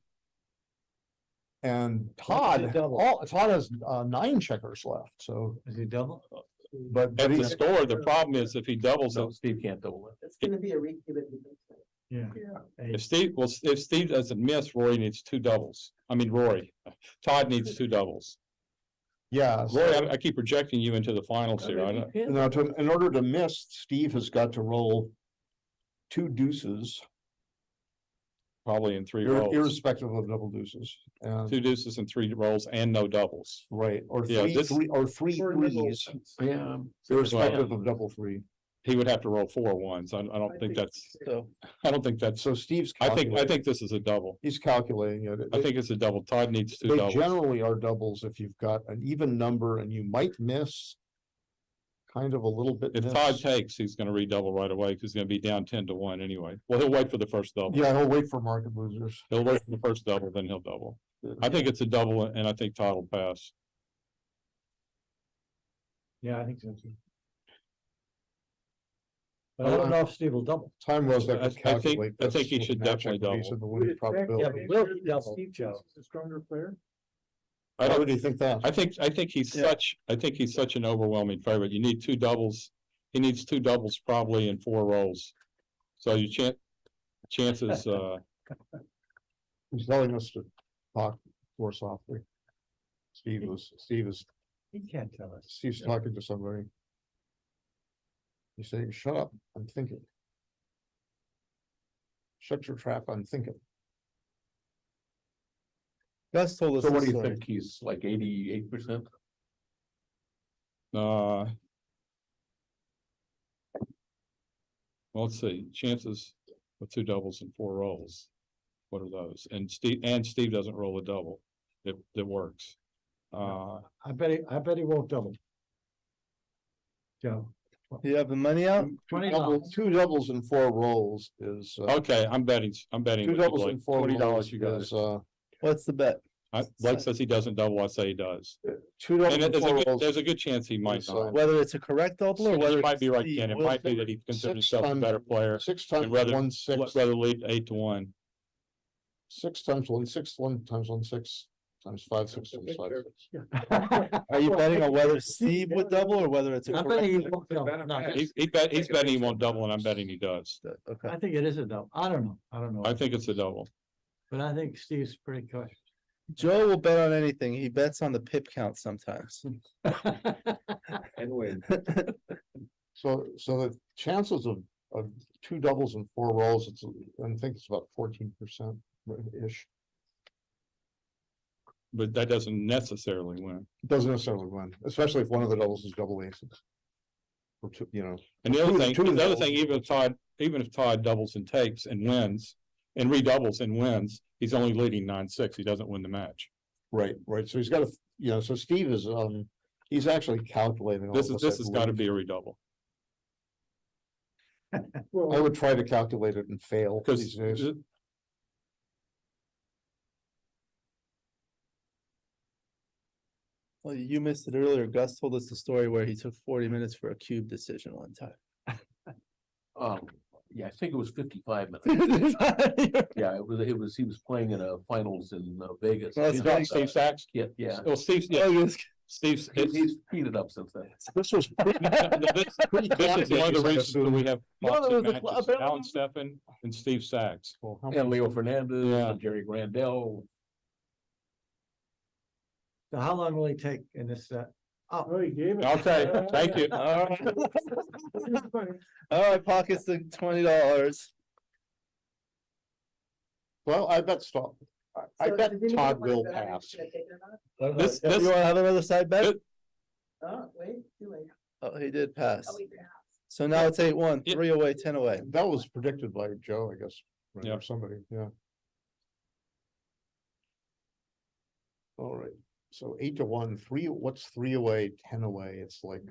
S14: And Todd has 9 checkers left, so,
S4: Is he double?
S14: but
S15: At the
S14: he's,
S15: score, the problem is if he doubles
S5: No,
S15: it,
S5: Steve can't double it.
S7: It's gonna be a re.
S4: Yeah.
S15: if Steve doesn't miss, Roy needs 2 doubles. I mean, Todd needs 2 doubles.
S14: yeah.
S15: Roy, I keep projecting you into the finals here.
S14: Now, in order to miss, Steve has got to roll 2 deuces,
S15: Probably in 3 rolls.
S14: irrespective of double deuces. And,
S15: 2 deuces and 3 rolls and no doubles.
S14: right, or
S15: Yeah,
S14: three,
S15: this-
S14: three threes,
S5: Yeah.
S14: irrespective of double 3.
S15: He would have to roll 4 ones. I don't think that's,
S1: So
S14: So Steve's
S15: I
S14: calculating,
S15: think this is a double.
S14: he's calculating it.
S15: I think it's a double. Todd needs 2
S14: They
S15: doubles.
S14: generally are doubles if you've got an even number and you might miss kind of a little bit.
S15: If
S14: miss.
S15: Todd takes, he's gonna redouble right away, because he's gonna be down 10 to 1 anyway. Well, he'll wait for the first double.
S14: Yeah, he'll wait for market losers.
S15: He'll wait for the first double, then he'll double. I think it's a double, and I think Todd will pass.
S4: Yeah, I think so too. But I don't know if Steve will double.
S14: Time was
S15: I
S14: that could
S15: think-
S14: calculate.
S15: I think
S14: this
S15: he
S14: with
S15: should
S14: match
S15: definitely
S14: equities
S15: double.
S14: and the winning probability.
S4: Yeah, but will he double?
S11: Steve
S4: Joe?
S11: is a stronger player.
S15: I
S14: Why
S15: don't,
S14: would you think that?
S15: I think he's such an overwhelming favorite. You need 2 doubles. He needs 2 doubles probably in 4 rolls. So your chances,
S14: He's telling us to talk more softly. Steve is,
S4: He can't tell us.
S14: Steve's talking to somebody. He's saying, shut up, I'm thinking. Shut your trap, I'm thinking.
S1: Gus told us.
S5: So what do
S1: this
S5: you
S1: story.
S5: think? He's like 88%?
S15: well, let's see, chances with 2 doubles and 4 rolls. What are those? And Steve doesn't roll a double. It works.
S4: I bet he won't double. Joe.
S1: You have the money out?
S4: $20.
S14: 2 doubles and 4 rolls is,
S15: Okay, I'm betting
S14: 2
S15: with you,
S14: doubles
S15: Blake.
S14: and 4
S15: $20
S14: rolls
S15: you guys.
S14: is,
S1: What's the bet?
S15: Blake says he doesn't double, I say he does.
S14: 2 doubles
S15: And
S14: and 4 rolls.
S15: there's a good chance he might
S14: is,
S15: not.
S1: Whether it's a correct double or
S15: So
S1: whether.
S15: you might be right,
S1: it's
S15: Ken.
S1: the
S15: It might be
S1: will-
S15: that he considers
S14: 6
S15: himself a
S14: times-
S15: better player
S14: 6
S15: and
S14: times
S15: rather
S14: 1/6.
S15: rather lead 8 to 1.
S14: 6 times 1, 6, 1 times 1, 6 times 5, 6 times 5, 6.
S1: Are you betting on whether Steve would double or whether it's a
S4: I'm betting
S1: correct?
S4: he won't double. No,
S15: He's betting he won't double, and I'm betting he does.
S1: Okay.
S4: I think it is a double. I don't know. I don't know.
S15: I think it's a double.
S4: But I think Steve's pretty cautious.
S1: Joe will bet on anything. He bets on the pip count sometimes.
S2: Anyway,
S14: So the chances of 2 doubles and 4 rolls, I think it's about 14% ish.
S15: But that doesn't necessarily win.
S14: It doesn't necessarily win, especially if one of the doubles is double aces. Or two, you know.
S15: And the other
S14: Two-
S15: thing,
S14: two of the
S15: the other
S14: doubles.
S15: thing, even if Todd doubles and takes and wins and redoubles and wins, he's only leading 9-6. He doesn't win the match.
S14: Right. So he's got so Steve is, he's actually calculating. all
S15: This
S14: I
S15: has got to
S14: believe.
S15: be a redouble.
S14: I would try to calculate it and fail
S15: Because
S14: these days.
S1: Well, you missed it earlier. Gus told us the story where he took 40 minutes for a cube decision one time.
S5: Yeah, I think it was 55 minutes. Yeah, he was playing in a finals in Vegas.
S1: Well,
S15: He's got Steve Sachs.
S5: Yeah, yeah.
S15: Well, Steve's, yeah, Steve's,
S5: He's heated up since then.
S14: This was
S15: this is one of the reasons that we have boxing matches. Alan Steffen and Steve Sachs.
S5: And Leo Fernandez
S15: Yeah.
S5: and Jerry Grandel.
S4: So how long will he take in this set?
S11: Oh, he gave it.
S15: Okay, thank you.
S1: All right, pockets the $20.
S14: Well, I bet stop. I
S10: So
S14: bet
S10: does anybody
S14: Todd
S10: wanna
S14: will
S10: bet on
S14: pass.
S10: who's gonna take it or not?
S15: This,
S1: You wanna have another side bet?
S10: Oh, wait, too late.
S1: Oh, he did pass.
S10: Oh, we passed.
S1: So now it's 8-1,
S15: Yeah.
S1: 3 away, 10 away.
S14: That was predicted by Joe, I guess, right,
S15: Yeah.
S14: or somebody, yeah. All right, so 8-1, 3, what's 3 away, 10 away? It's like,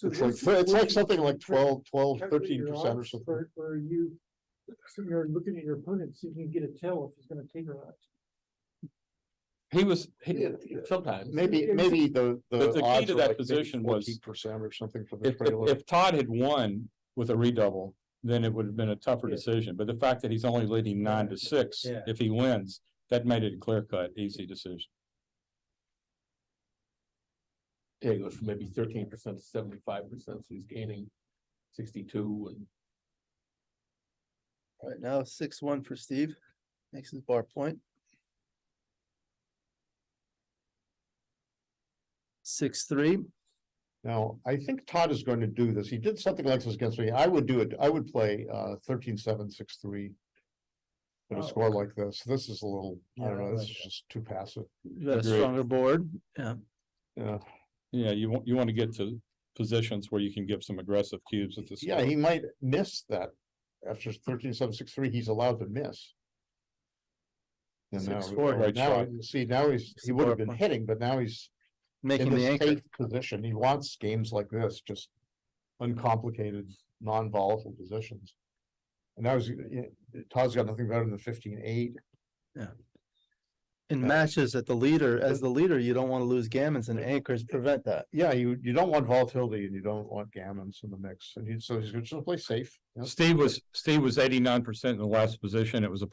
S14: it's like something like 12, 13% or something.
S11: Or you, so you're looking at your opponent, see if you can get a tell if he's gonna take or not.
S15: he was,
S5: Sometimes.
S14: Maybe the
S15: But the key
S14: odds
S15: to
S14: are
S15: that
S14: like maybe
S15: position was-
S14: 14% or something for the
S15: if
S14: trailer.
S15: if Todd had won with a redouble, then it would have been a tougher decision. But the fact that he's only leading 9-6,
S4: Yeah.
S15: if he wins, that made it a clear cut, easy decision.
S5: Yeah, it goes from maybe 13% to 75%, so he's gaining 62 and.
S1: All right, now 6-1 for Steve. Makes his bar point. 6-3.
S14: Now, I think Todd is going to do this. He did something like this against me. I would do it. I would play 13-7, 6-3. With a
S4: Oh,
S14: score like this. This is a little, I don't
S4: Yeah, I
S14: know, this
S4: like
S14: is
S4: that.
S14: just too passive.
S1: You got a
S15: Agreed.
S1: stronger board. Yeah.
S14: Yeah,
S15: Yeah, you want to get to positions where you can give some aggressive cubes at this.
S14: yeah, he might miss that. After 13-7, 6-3, he's allowed to miss. And now,
S1: 6-4.
S15: Right
S14: now,
S15: shot.
S14: see, now he would have been hitting, but now he's in
S1: Making the
S14: this
S1: anchor.
S14: safe position. He wants games like this, just uncomplicated, non-volatile positions. And now Todd's got nothing better than 15-8.
S1: In matches as the leader, you don't want to lose gammons and anchors prevent that.
S14: Yeah, you don't want volatility and you don't want gammons in the mix. And so he's just gonna play safe. you know?
S15: Steve was 89% in the last position. It was a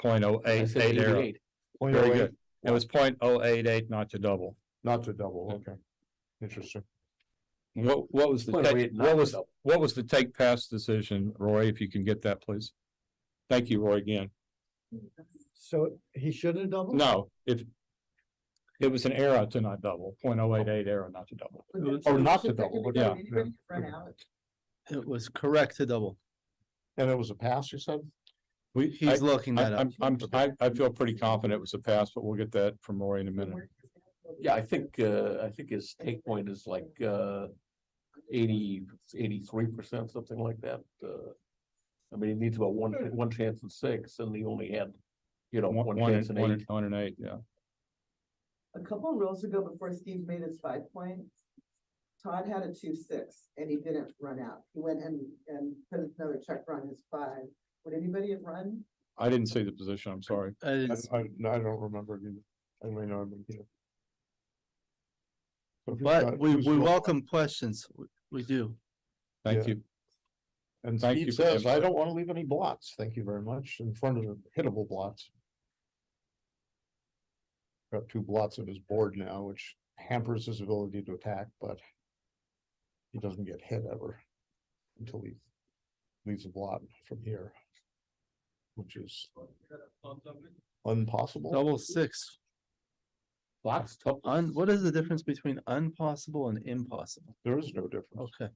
S5: I said
S15: .088 error.
S5: 88.
S14: Point
S15: Very
S14: oh eight,
S15: good. It was .088, not to double.
S14: not to double, okay. Interesting.
S15: What was the take, what was the take pass decision, Roy, if you can get that, please? Thank you, Roy, again.
S4: So he should have doubled?
S15: No, if it was an error to not double, .088 error not to double.
S14: Or not to double, but
S15: Yeah.
S1: It was correct to double.
S14: And it was a pass, you said?
S1: He's looking that up.
S15: I feel pretty confident it was a pass, but we'll get that from Roy in a minute.
S5: Yeah, I think his take point is like 83%, something like that. I mean, he needs about one chance in 6, and he only had, one chance in 8.
S15: 1 and 8, yeah.
S16: A couple of rows ago, before Steve made his 5 points, Todd had a 2-6 and he didn't run out. He went and put another check on his 5. Would anybody have run?
S15: I didn't see the position, I'm sorry.
S1: I didn't-
S14: I don't remember either. I may not have been here. So who's
S1: But
S14: got-
S1: we
S14: who's got-
S1: welcome questions. We do.
S15: Thank
S14: Yeah.
S15: you.
S14: And
S15: Thank
S14: Steve
S15: you for
S14: says,
S15: the
S14: I
S15: input."
S14: don't want to leave any blots. Thank you very much, in front of the hittable blots. Got 2 blots of his board now, which hampers his ability to attack, but he doesn't get hit ever until he leaves a blot from here, which is impossible.
S1: Double six.
S15: Lots.
S1: What is the difference between impossible and impossible?
S14: There is no difference.
S1: Okay,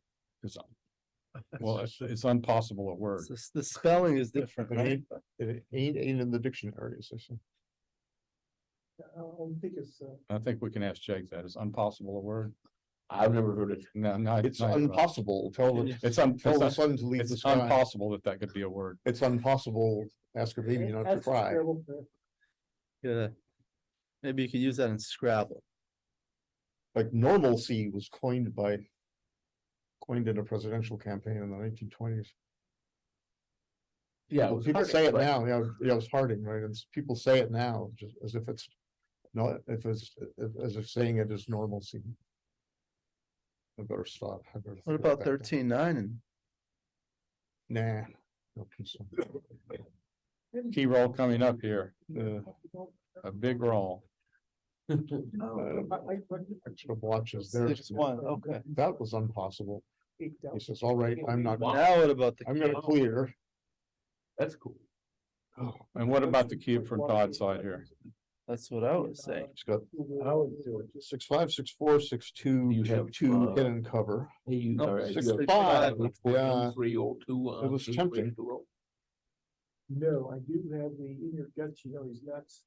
S15: Well, it's impossible a word.
S1: so the spelling is different,
S14: It
S1: right?
S14: ain't, it ain't in the dictionary, as they say.
S11: I think it's,
S15: I think we can ask Jake that. Is impossible a word?
S9: I've never heard it.
S15: No,
S14: It's
S15: no,
S14: impossible. Tell the,
S15: It's
S14: tell the sun to leave the
S15: it's
S14: sky.
S15: impossible that could be a word.
S14: It's impossible. Ask a baby not to cry.
S1: Yeah. Maybe you could use that in Scrabble.
S14: Like normalcy was coined in a presidential campaign in the 1920s.
S9: Yeah.
S14: Well, people say it now. Yeah, it was Harding, right? And people say it now, just as if it's not, as if saying it is normalcy. I better stop. I better
S1: What
S14: throw
S1: about
S14: it back down.
S1: 13-9 and
S14: Nah. No concern.
S15: Key roll coming up here,
S14: Uh,
S15: a big roll.
S14: Extra watches there.
S1: 6-1? Okay.
S14: That was impossible. He says, all right, I'm not,
S1: Now what about the?
S14: I'm gonna clear.
S9: That's cool.
S15: And what about the cube from Todd's side here?
S1: That's what I was saying.
S14: He's got 6-5, 6-4, 6-2,
S9: You have,
S14: 2 hit and cover.
S9: Hey, you.
S1: Nope,
S9: all right,
S1: six,
S9: you have
S14: 5, yeah.
S9: 3 or 2.
S14: It was tempting.
S11: no, I do have the, in your guts, you know, he's nuts.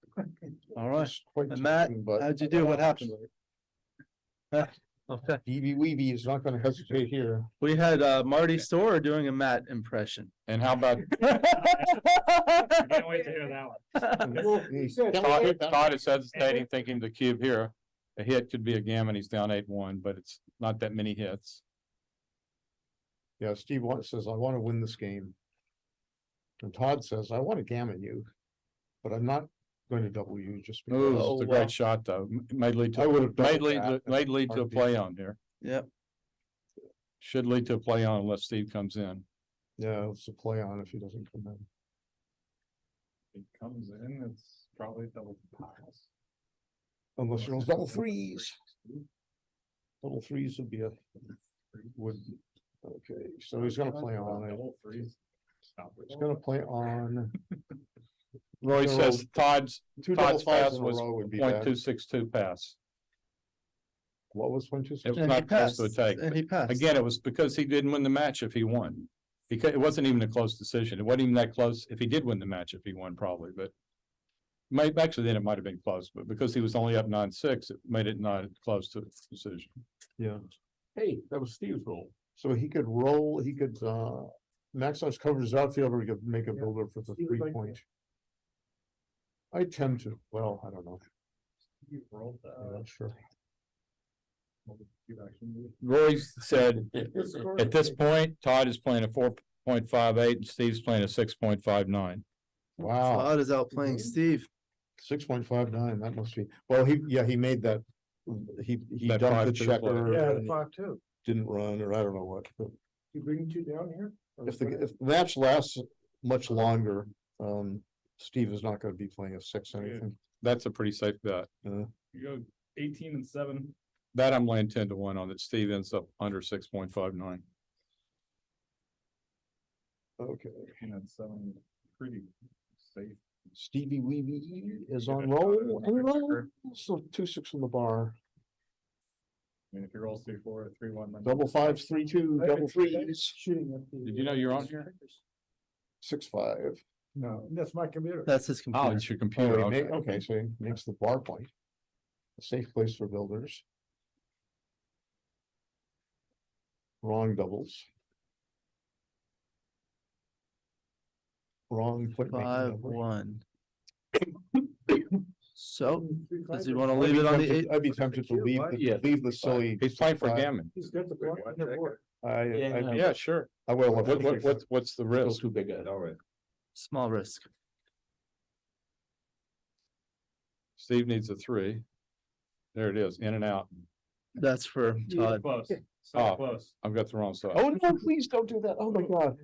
S1: All right.
S14: It's quite
S1: And Matt,
S14: tempting, but
S1: how'd you do? What happened? Okay,
S14: Evie Weavy is not gonna hesitate here.
S1: we had Marty Storer doing a Matt impression.
S15: And how about
S12: Can't wait to hear that one.
S15: Todd is hesitating, thinking the cube here, a hit could be a gammon. He's down 8-1, but it's not that many hits.
S14: Yeah, Steve says, I wanna win this game. And Todd says, I wanna gammon you, but I'm not going to double you just because.
S15: Ooh, it's a great shot though. May lead
S14: I
S15: to,
S14: would have.
S15: may lead to a play on here.
S1: Yep.
S15: Should lead to a play on unless Steve comes in.
S14: Yeah, it's a play on if he doesn't come in.
S15: He comes in, it's probably double pass.
S14: Unless you're on double threes. Double threes would be okay, so he's gonna play on it. He's gonna play on.
S15: Roy says Todd's
S14: 2 double
S15: pass
S14: fives in a
S15: was
S14: row would be bad.
S15: .262 pass.
S14: What was 0.262?
S15: It was
S1: And he
S15: not close to a
S1: passed,
S15: take.
S1: and he passed.
S15: Again, it was because he didn't win the match if he won. Because it wasn't even a close decision. It wasn't even that close if he did win the match, if he won probably, but actually then it might have been close, but because he was only up 9-6, it made it not close to a decision.
S14: Yeah,
S9: Hey, that was Steve's role.
S14: so he could roll, he could max out his coverage as outfielder, he could make a builder for the 3-point. I tend to, well, I don't know. I'm not sure.
S15: Roy said, at this point, Todd is playing a 4.58 and Steve's playing a 6.59.
S14: Wow,
S1: Todd is outplaying Steve.
S14: 6.59, that must be, well, he made that. He
S15: That
S14: dumped the
S15: 5-2
S14: checker.
S15: play.
S14: and
S11: 5-2.
S14: Didn't run, or I don't know what, but
S11: You bring 2 down here?
S14: if the match lasts much longer, Steve is not gonna be playing a 6 anything.
S15: That's a pretty safe bet.
S14: Uh,
S15: You go 18-7. That I'm laying 10-1 on that Steve ends up under 6.59.
S14: Okay,
S15: That's pretty safe.
S14: Stevie Weavy is on roll and roll, so 2-6 on the bar.
S15: I mean, if you roll 3-4, 3-1.
S14: Double fives, 3-2, double threes,
S11: Shooting at the.
S15: Did you know you're on here?
S14: 6-5.
S11: No, that's my computer.
S1: That's his
S15: Oh,
S1: computer.
S15: it's your
S14: Oh,
S15: computer.
S14: he
S15: Okay.
S14: okay, so he makes the bar point. A safe place for builders. Wrong doubles. Wrong foot making number.
S1: 5-1. So, does he wanna leave it on the 8?
S14: I'd be tempted to leave the silly.
S15: He's playing for
S14: 6-5.
S15: Gammon.
S11: He's got the block on the board.
S15: Yeah, sure.
S14: I will. have
S15: What's the risk?
S9: Too big, all right.
S1: Small risk.
S15: Steve needs a 3. There it is, in and out.
S1: That's for Todd.
S15: Oh.
S12: close.
S15: I've got the wrong side.
S9: Oh, no, please don't do that. Oh, my God.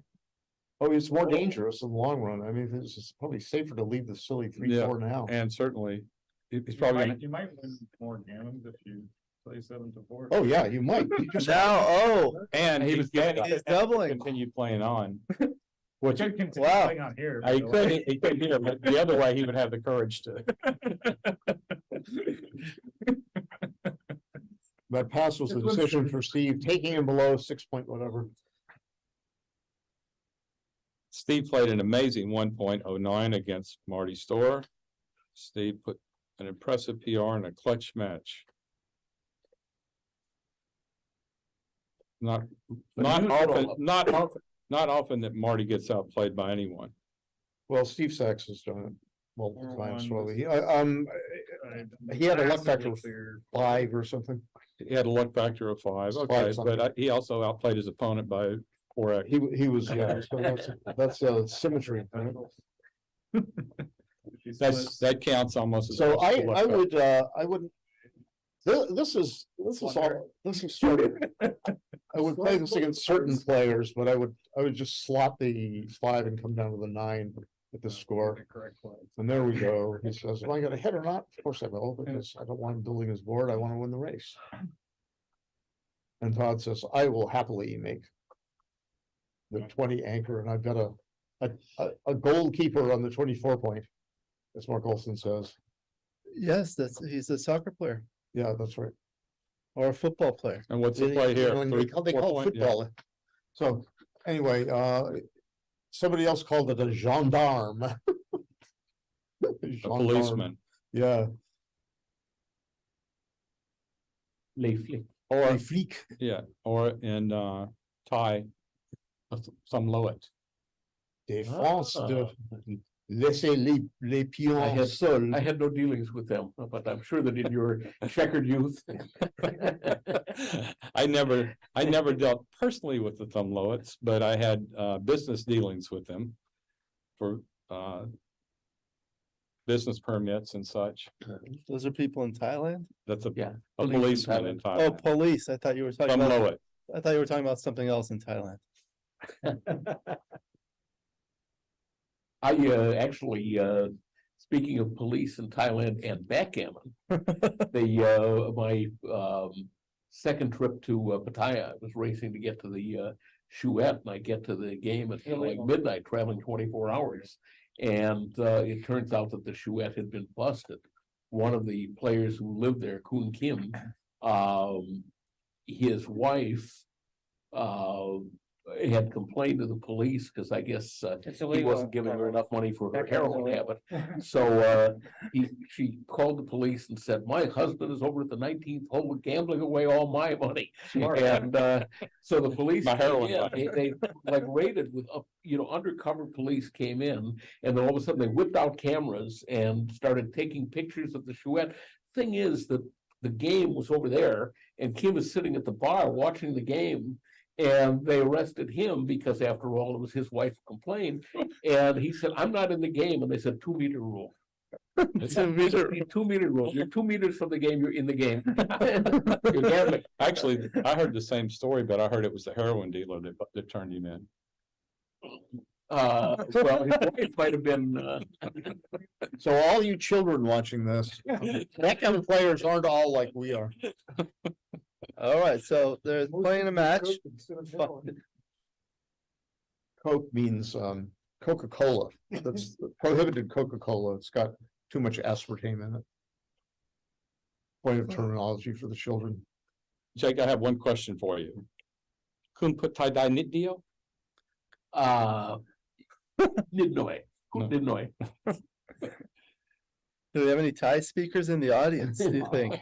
S9: Oh, it's more dangerous in the long run. I mean, it's probably safer to leave the silly 3-4 now.
S15: And certainly, he's
S12: You
S15: probably
S12: might,
S15: gonna,
S12: you might win more gammons if you play 7-4.
S9: Oh, yeah, you might. You just-
S1: Now, oh,
S15: and he was getting,
S1: he's doubling.
S15: continue playing on. Which,
S12: Could continue
S1: Wow.
S12: playing on here.
S15: he
S12: by the way.
S15: could hear, but the other way, he would have the courage to.
S9: That pass was a decision for Steve, taking him below 6 point whatever.
S15: Steve played an amazing 1.09 against Marty Storr. Steve put an impressive PR in a clutch match. Not often that Marty gets outplayed by anyone.
S9: Well, Steve Sachs has done it multiple times. So he
S12: Right.
S9: had a luck factor of
S12: Clear.
S9: 5 or something.
S15: He had a luck factor of 5,
S9: Five
S15: okay,
S9: something.
S15: but he also outplayed his opponent by 4x.
S9: He was, yeah, so that's symmetry. Right?
S15: That counts almost as.
S9: So
S15: much as the luck factor.
S9: I would, this is sort of, I would play this against certain players, but I would just slot the 5 and come down to the 9 with the score.
S12: Correct play.
S9: And there we go. He says, "Am I gonna hit or not?" Of course I will, because I don't want him building his board. I want to win the race. And Todd says, "I will happily make the 20 anchor, and I've got a goalkeeper on the 24 point." As Mark Olson says.
S1: Yes, he's a soccer player
S9: Yeah, that's right.
S1: or a football player.
S15: And what's the play here?
S9: They call it
S15: 4 point? Yeah.
S9: football. So anyway, somebody else called it a gendarme.
S15: A policeman.
S9: Yeah.
S15: Or,
S9: Les flics.
S15: yeah, or in, Thai, some Lowit.
S9: Défense de laisser les pions seuls.
S5: I had no dealings with them, but I'm sure that in your checkered youth.
S15: I never dealt personally with the Thumlowits, but I had business dealings with them for business permits and such.
S1: Those are people in Thailand?
S15: That's a
S5: Yeah,
S15: policeman in
S1: Oh,
S15: Thailand.
S1: police. I thought you were talking about,
S15: Thumlowit.
S1: I thought you were talking about something else in Thailand.
S5: I actually, speaking of police in Thailand and backgammon, my second trip to Pattaya, I was racing to get to the Chouette, and I get to the game at like midnight, traveling 24 hours. And it turns out that the Chouette had been busted. One of the players who lived there, Kun Kim, his wife had complained to the police because I guess he wasn't giving her enough money for her heroin habit. So she called the police and said, "My husband is over at the 19th hole gambling away all my money." And so the police,
S15: My heroin
S5: they like raided with, undercover police came in, and then all of a sudden they whipped out cameras and started taking pictures of the Chouette. Thing is that the game was over there, and Kim was sitting at the bar watching the game. And they arrested him because, after all, it was his wife who complained. And he said, "I'm not in the game." And they said, 2 meter rule. 2 meter rule. You're 2 meters from the game, you're in the game. You're gambling.
S15: Actually, I heard the same story, but I heard it was the heroin dealer that turned him in.
S5: Well, his wife might have been,
S9: So all you children watching this, backgammon players aren't all like we are.
S1: All right, so they're playing a match.
S9: Coke means Coca-Cola. That's prohibited Coca-Cola. It's got too much aspartame in it. Point of terminology for the children.
S15: Jake, I have one question for you. Kun put tie dye knit deal?
S5: Nidnoy. Nidnoy.
S1: Do we have any Thai speakers in the audience, do you think?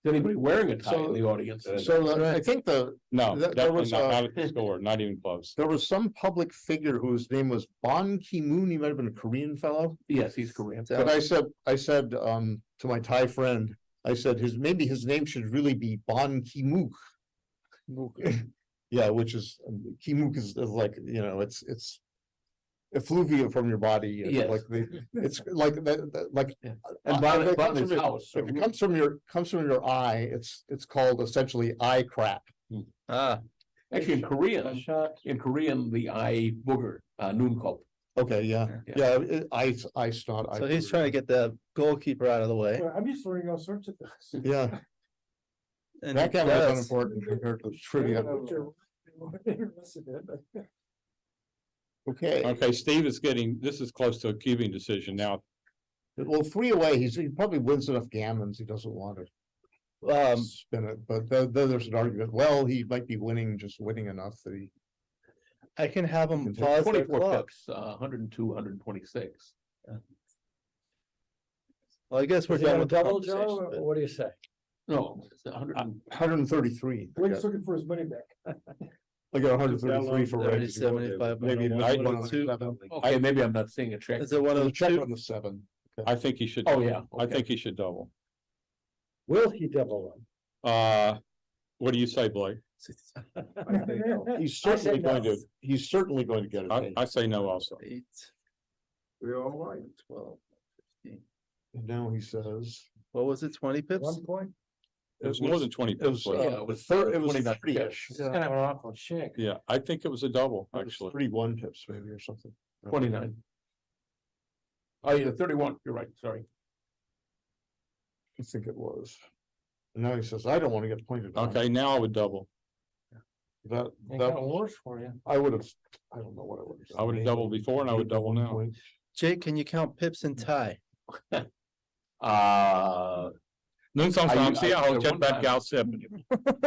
S5: Is anybody wearing a tie in the audience?
S9: So I think
S15: No,
S9: there
S15: definitely
S9: was,
S15: not at the score, not even close.
S9: there was some public figure whose name was Ban Ki-moon. He might have been a Korean fellow.
S5: Yes, he's Korean.
S9: But I said to my Thai friend, I said maybe his name should really be Ban Ki-mook. Yeah, which is Ki-mook is like, it's
S14: effluvia from your body. And
S5: Yes.
S14: like it's like that, like.
S5: Yeah.
S14: And
S5: And
S14: if it
S5: bought
S14: comes
S5: his
S14: from your-
S5: house, so
S14: if it comes from your eye, it's called essentially eye crap.
S1: Ah,
S5: Actually, in Korean, the eye booger, noonkop.
S14: Okay, yeah,
S5: Yeah.
S14: I snot.
S1: so he's trying to get the goalkeeper out of the way.
S11: I'm just learning all sorts of things.
S14: Yeah,
S1: And he
S14: backgammon is
S1: does.
S14: unimportant compared to trivia. Okay,
S15: Okay, Steve is this is close to a cubing decision now.
S14: well, 3 away, he probably wins enough gammons, he doesn't want to spin it, but then there's an argument, well, he might be just winning enough that he.
S1: I can have him
S14: Can take
S1: pause their
S5: 24
S1: clock.
S5: pips, 102, 126.
S1: Well, I guess we're
S4: Is he
S1: done
S4: gonna
S1: with the
S4: double, Joe,
S1: conversation,
S4: or
S1: but-
S4: what do you say?
S5: No, it's 100.
S14: 133.
S11: We're just looking for his money back.
S14: I got 133 for
S1: 30,
S14: Reggie.
S1: 75,
S14: Maybe
S1: 102.
S14: 107.
S5: Okay, maybe I'm not seeing a check.
S1: Is it one
S14: There's
S1: of
S14: a check
S1: two?
S14: on the 7.
S15: I think he should.
S5: Oh, yeah,
S15: I
S5: okay.
S15: think he should double.
S4: Will he double one?
S15: What do you say, Blake?
S14: He's certainly going to, get it.
S15: I say no also.
S1: 8,
S14: We're all right.
S1: 12, 15.
S14: And now he says.
S1: What was it, 20 pips?
S4: 1 point?
S15: It was more than 20
S14: It was,
S15: pips. wasn't it?
S5: Yeah, it was
S14: it was
S5: 29
S14: 30-ish.
S5: pips.
S4: Kind of an awful check.
S15: Yeah, I think it was a double,
S14: It was
S15: actually.
S14: 31 pips maybe or something.
S5: 29. Oh, yeah, 31, you're right, sorry.
S14: I think it was. And now he says, I don't want to get pointed on.
S15: Okay, now I would double.
S14: That,
S4: It
S14: that,
S4: got worse for you.
S14: I would have, I don't know what I would have.
S15: I would have doubled before and I would double now.
S1: Jake, can you count pips and tie?
S15: Noen som
S5: I-
S15: samsier
S5: I-
S15: har
S5: one
S15: kjent bad
S5: time-
S15: galsip.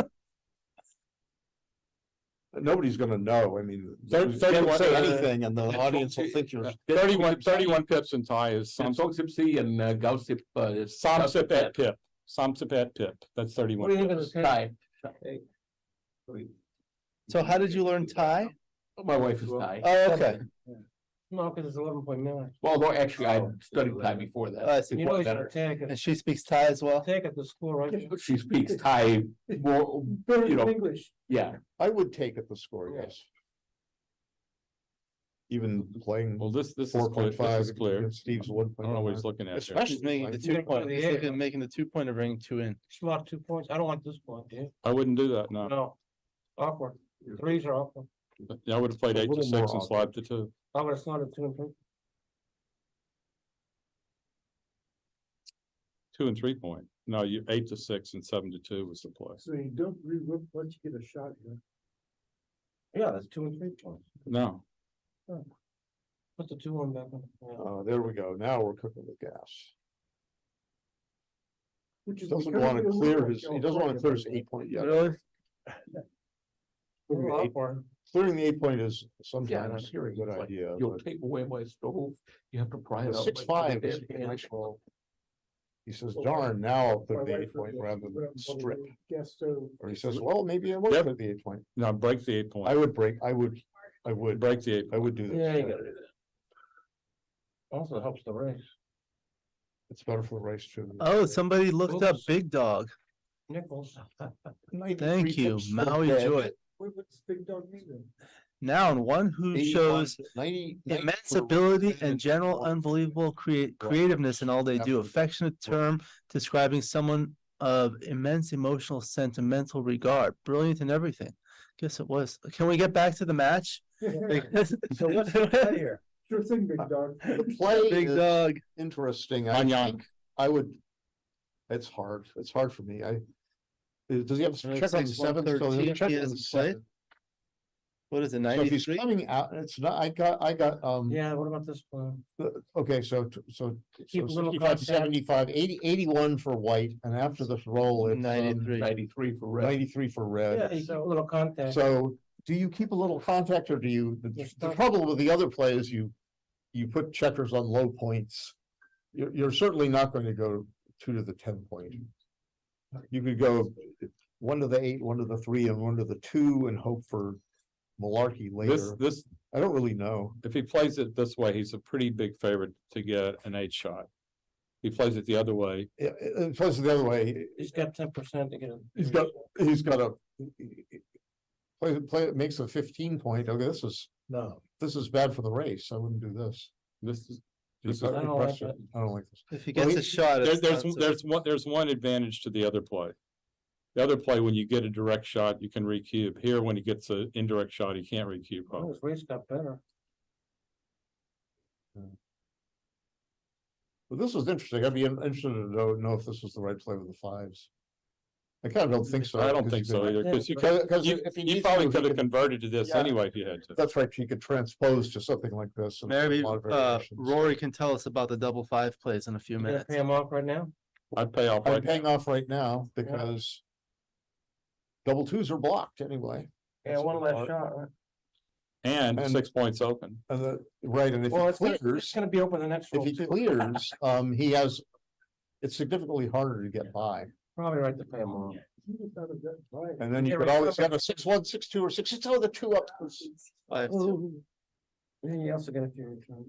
S14: Nobody's gonna know, I mean.
S15: Thir-
S14: you can't
S15: 31,
S14: say anything and the audience will think you're.
S15: 31 pips and tie is
S5: Some
S15: some,
S5: Sipsi and Gausip.
S15: samsip at pip. Samsip at pip. That's 31.
S4: What do you think of the
S5: Tie.
S1: So how did you learn tie?
S5: My wife is Thai.
S1: Oh, okay.
S4: No, because it's 11.9.
S5: Well, no, actually, I studied Thai before that.
S1: I see.
S4: You know, you
S5: Better.
S4: should take
S1: And
S4: it,
S1: she speaks Thai as well?
S4: take it to school, right?
S5: She speaks Thai more, you know,
S11: English.
S5: yeah.
S14: I would take at the score, yes. Even playing
S15: Well, this is
S14: four
S15: clear.
S14: point five.
S15: This is clear.
S14: Steve's
S15: I
S14: 1.5.
S15: don't know what he's looking at there.
S14: Especially.
S1: She's making the
S14: like-
S1: 2 point, he's
S4: Yeah.
S1: making the 2-pointer ring 2 in.
S4: Slot 2 points. I don't want this point, do you?
S15: I wouldn't do that, no.
S4: No. Awkward. Threes are awkward.
S15: Yeah, I would have played
S14: A
S15: 8 to
S14: little
S15: 6
S14: more
S15: and slide to 2.
S4: I would have slotted 2 and 3.
S15: 2 and 3 point. No, you 8 to 6 and 7 to 2 was the play.
S11: So you don't re-whip once you get a shot here.
S4: Yeah, that's 2 and 3 points.
S15: No,
S4: Put the 2 on back. Yeah.
S14: There we go, now we're cooking with gas.
S11: Which
S14: He
S11: is
S14: doesn't
S11: becoming
S14: want to
S11: a
S14: clear
S11: little
S14: his, he doesn't want to clear his
S11: California.
S14: 8 point yet.
S1: Really?
S14: Clearing the eight-
S4: Awkward.
S14: Clearing the 8 point is
S5: Yeah, and I'm
S14: sometimes a
S5: hearing
S14: good
S5: it's like,
S14: idea.
S5: you'll
S14: but
S5: take away my stove, you have to pry it
S14: The
S5: out.
S14: 6-5 is a nice roll. He says, darn, now I'll
S11: My
S14: clear the
S11: wife
S14: 8 point
S11: would
S14: rather
S11: put up
S14: than
S11: one of
S14: strip.
S11: those gas stove.
S14: Or he says, well, maybe I will
S15: Yep.
S14: clear the 8 point.
S15: no, break the 8 point.
S14: I would break, I would
S15: Break the 8
S14: I would do this.
S4: Yeah, you gotta do that. Also helps the race.
S14: It's better for the race too.
S1: Oh, somebody looked up
S4: Oops.
S1: Big Dog.
S4: Nichols.
S14: 93
S1: Thank you,
S14: pips for
S1: Maui
S14: bed.
S1: Joy.
S11: What's big dog mean then?
S1: Noun, one who
S14: 81,
S1: shows
S14: 90
S1: immense
S14: for
S1: ability
S14: red
S1: and general
S14: 1.
S1: unbelievable creativeness in all they do.
S14: After-
S1: Affectionate term describing someone of immense emotional, sentimental regard. Brilliant in everything. Guess it was. Can we get back to the match?
S4: So what's the play here?
S11: Sure thing, big dog.
S14: The play
S1: Big
S14: is
S1: Dog.
S14: interesting. I
S15: Manyan.
S14: think I would, it's hard for me. Does he have
S1: It looks
S14: check on
S1: like
S14: the 7? So
S1: 113.
S14: he'll check
S1: He
S14: on the
S1: hasn't played.
S14: 7.
S1: What is it,
S14: So if he's
S1: 93?
S14: coming out, it's not, I got,
S4: Yeah, what about this one?
S14: okay, so
S4: Keep a little
S14: 65,
S4: contact.
S14: 75, 80, 81 for white, and after this roll, it's
S1: 93.
S5: 93 for red.
S14: 93 for red.
S4: Yeah, you keep a little contact.
S14: So do you keep a little contact or do you, the trouble with the other play is you put checkers on low points. You're certainly not going to go 2 to the 10 point. You could go 1 to the 8, 1 to the 3, and 1 to the 2 and hope for malarkey later.
S15: This,
S14: I don't really know.
S15: if he plays it this way, he's a pretty big favorite to get an 8 shot. He plays it the other way.
S14: Plus the other way,
S4: He's got 10% to get it.
S14: he's got a play makes a 15 point. Okay, this is No, this is bad for the race. I wouldn't do this.
S15: This is,
S14: Just
S15: this is,
S14: I don't like it. I don't like this.
S1: If he
S14: Well,
S1: gets a shot,
S15: there-
S1: it's not so-
S15: there's one advantage to the other play. The other play, when you get a direct shot, you can recube. Here, when he gets an indirect shot, he can't recube.
S4: Oh, his race got better.
S14: But this was interesting. I'd be interested to know if this was the right play with the fives. I kind of don't think so.
S15: I don't think so either, because you probably could have converted to this
S14: Yeah.
S15: anyway if you had to.
S14: That's right, you could transpose to something like this. and
S1: Maybe
S14: a lot of variations.
S1: Rory can tell us about the double five plays in a few minutes.
S4: Pay him off right now?
S15: I'd pay off
S14: I'm
S15: right
S14: paying
S15: now.
S14: off right now because double twos are blocked anyway.
S4: Yeah, one less shot, right?
S15: And
S14: and-
S15: 6 points open.
S14: And right, and if
S4: Well,
S14: he
S4: it's
S14: clears,
S4: gonna be open the next
S14: if
S4: roll
S14: he
S4: too.
S14: clears, he has, it's significantly harder to get by.
S4: Probably right to pay him off.
S14: And then you
S4: Yeah,
S14: could
S4: right.
S14: always have a 6-1, 6-2, or 6, oh, the two up.
S1: Five, two.
S4: Yeah, you also get a few return.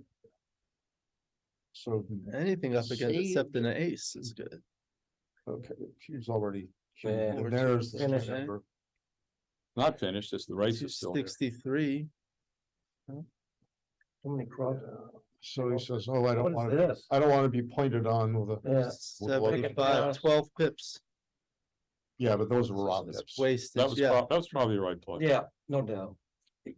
S14: So,
S1: Anything up against
S14: Save.
S1: except an ace is good.
S14: okay, she's already,
S4: Yeah.
S14: and there's the
S1: Finish.
S14: number.
S15: Not finished, it's the race is still there.
S1: 63.
S4: How many cross?
S14: So he says, oh, I don't
S4: What
S14: want
S4: is
S14: to,
S4: this?
S14: I don't want to be pointed on with a,
S4: Yeah.
S1: 75, 12 pips.
S14: yeah, but those were raw
S1: It's
S14: tips.
S1: wasted,
S15: That was,
S1: yeah.
S15: that was probably the right play.
S4: Yeah, no doubt.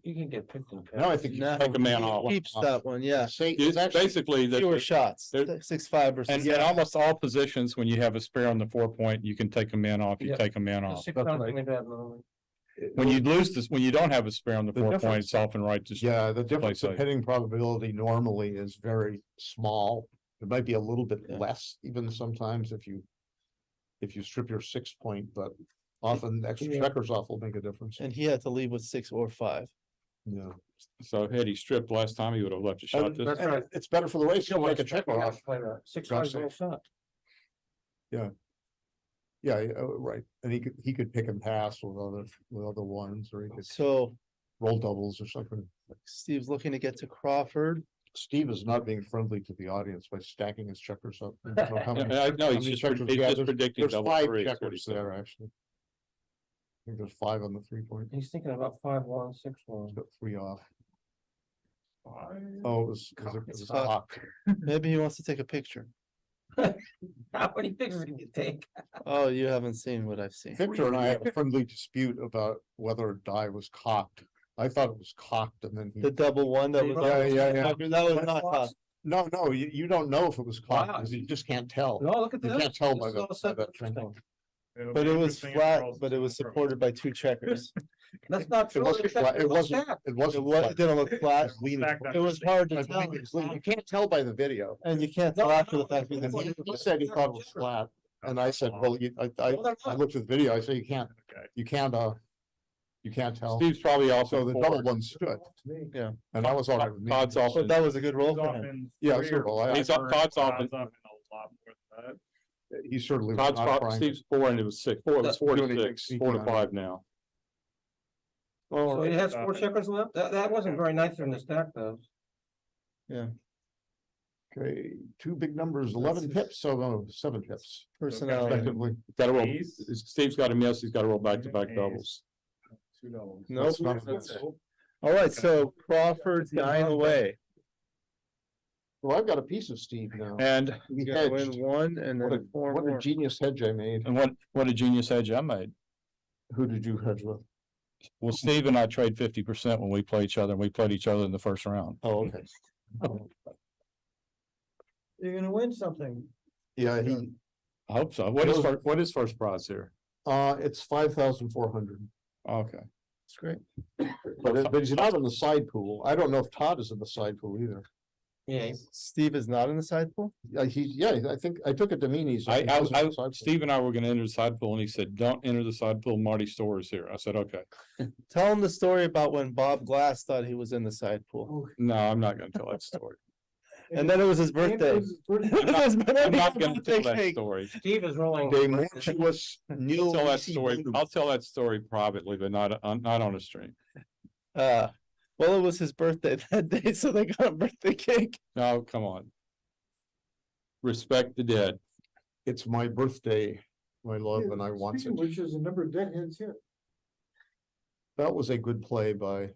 S4: You can get picked in.
S14: Now I think.
S1: Nah,
S15: Take a man off.
S1: Keeps that one, yeah.
S14: Say,
S15: It's
S14: it's actually,
S15: basically that.
S1: Fewer shots,
S15: there-
S1: 6-5 versus.
S15: And in almost all positions, when you have a spare on the 4 point, you can take a man off, you
S4: Yeah.
S15: take a man off.
S4: Six
S14: That's
S4: sounds
S14: right.
S4: really bad, no.
S15: When you lose this, when you don't have a spare on the
S14: The
S15: 4 point,
S14: difference-
S15: it's often right to.
S14: yeah, the difference in
S15: safe.
S14: hitting probability normally is very small. It might be a little bit
S1: Yeah.
S14: less even sometimes if you strip your 6 point, but often extra
S4: Yeah.
S14: checkers off will make a difference.
S1: And he had to leave with 6 or 5.
S14: Yeah.
S15: So had he stripped last time, he would have left a shot
S14: And
S15: this.
S4: That's right.
S14: it's better for the race to make a checker off.
S4: Six
S14: Gosh,
S4: five, no shot.
S14: Yeah, right. And he could pick and pass with other ones, or he could
S1: So
S14: roll doubles or something.
S1: Steve's looking to get to Crawford.
S14: Steve is not being friendly to the audience by stacking his checkers up. I don't know how many-
S15: I know,
S14: how
S15: he's
S14: many
S15: just,
S14: checkers-
S15: he's
S14: yeah,
S15: just
S14: there's-
S15: predicting
S14: There's
S15: double
S14: 5
S15: three. is what he
S14: checkers
S15: said.
S14: there, actually. I think there's 5 on the 3 point.
S4: He's thinking about 5-1, 6-1.
S14: He's got 3 off. Oh, it was
S1: It's
S14: a
S1: hot.
S14: lock.
S1: Maybe he wants to take a picture.
S4: How many pictures did you take?
S1: Oh, you haven't seen what I've seen.
S14: Victor and I had a friendly dispute about whether a die was cocked. I thought it was cocked and then he.
S1: The double one that was.
S14: Yeah,
S1: on-
S14: yeah.
S1: That was not hot.
S14: No, you don't know if it was cocked,
S4: Wow.
S14: because you just can't tell.
S4: No, look at
S14: You
S4: this.
S14: can't tell by
S4: This is all
S14: by
S4: set
S14: that
S4: up
S14: thing.
S4: interesting.
S1: But it was flat, but it was supported by 2 checkers.
S4: That's not
S14: It
S4: true.
S14: wasn't flat, it wasn't, it
S1: It
S14: wasn't.
S1: was, it
S14: flat.
S1: didn't look flat.
S14: Leaning
S1: It was hard to
S14: I
S1: tell.
S14: think it's leaning. You can't tell by the video.
S1: And you can't tell after the fact.
S14: And
S1: because
S14: he said he thought it was flat, and I said, well, I looked at the video, I say, you can't tell.
S15: Steve's probably also.
S14: So the double one stood.
S1: Yeah.
S14: And that was all right with me.
S15: Todd's off.
S1: But that was a good roll for him.
S14: Yeah, so, well,
S15: He's up, Todd's off.
S12: Todd's up in a lot more than that.
S14: he certainly. was
S15: Todd's,
S14: not trying to-
S15: Steve's 4 and it was 6, 4, it was 4 to
S14: Doing anything
S15: 6, 4 to
S14: sneaky on
S15: 5 now.
S4: So he has 4 checkers left? That wasn't very nice in the stack though.
S14: Okay, 2 big numbers, 11 pips, so no, 7 pips.
S1: Personality.
S14: Effectively.
S15: Got to roll,
S12: Ace.
S15: Steve's got a miss, he's got to roll back-to-back
S12: Ace.
S15: doubles.
S12: 2 doubles.
S1: Nope.
S14: That's not-
S1: That's it. All right, so Crawford's 9 away.
S14: Well, I've got a piece of Steve now.
S15: And,
S14: We
S1: You gotta
S14: hedged.
S1: win 1 and
S14: What a,
S1: then 4
S14: what a
S1: more.
S14: genius hedge I made.
S15: and what a genius hedge I made.
S14: Who did you hedge with?
S15: Well, Steve and I trade 50% when we play each other, and we played each other in the first round.
S14: Oh, okay.
S4: You're gonna win something.
S14: Yeah, he,
S15: I hope so. What is first prize here?
S14: it's 5,400,
S15: Okay.
S1: It's great.
S14: but he's not in the side pool. I don't know if Todd is in the side pool either.
S4: Yeah.
S1: Steve is not in the side pool?
S14: Yeah, I think I took it to mean he's.
S15: Steve and I were gonna enter the side pool and he said, don't enter the side pool, Marty Store is here. I said, okay.
S1: Tell him the story about when Bob Glass thought he was in the side pool.
S15: No, I'm not gonna tell that story.
S1: And then it was his birthday.
S15: I'm not gonna tell that story.
S4: Steve is rolling.
S14: They mortuous
S15: I'll
S14: new.
S15: tell that story, I'll tell that story privately, but not on a stream.
S1: Well, it was his birthday that day, so they got a birthday cake.
S15: No, come on. Respect the dead.
S14: It's my birthday, my love, and I want it.
S11: Which is a number of deadheads here.
S14: That was a good play by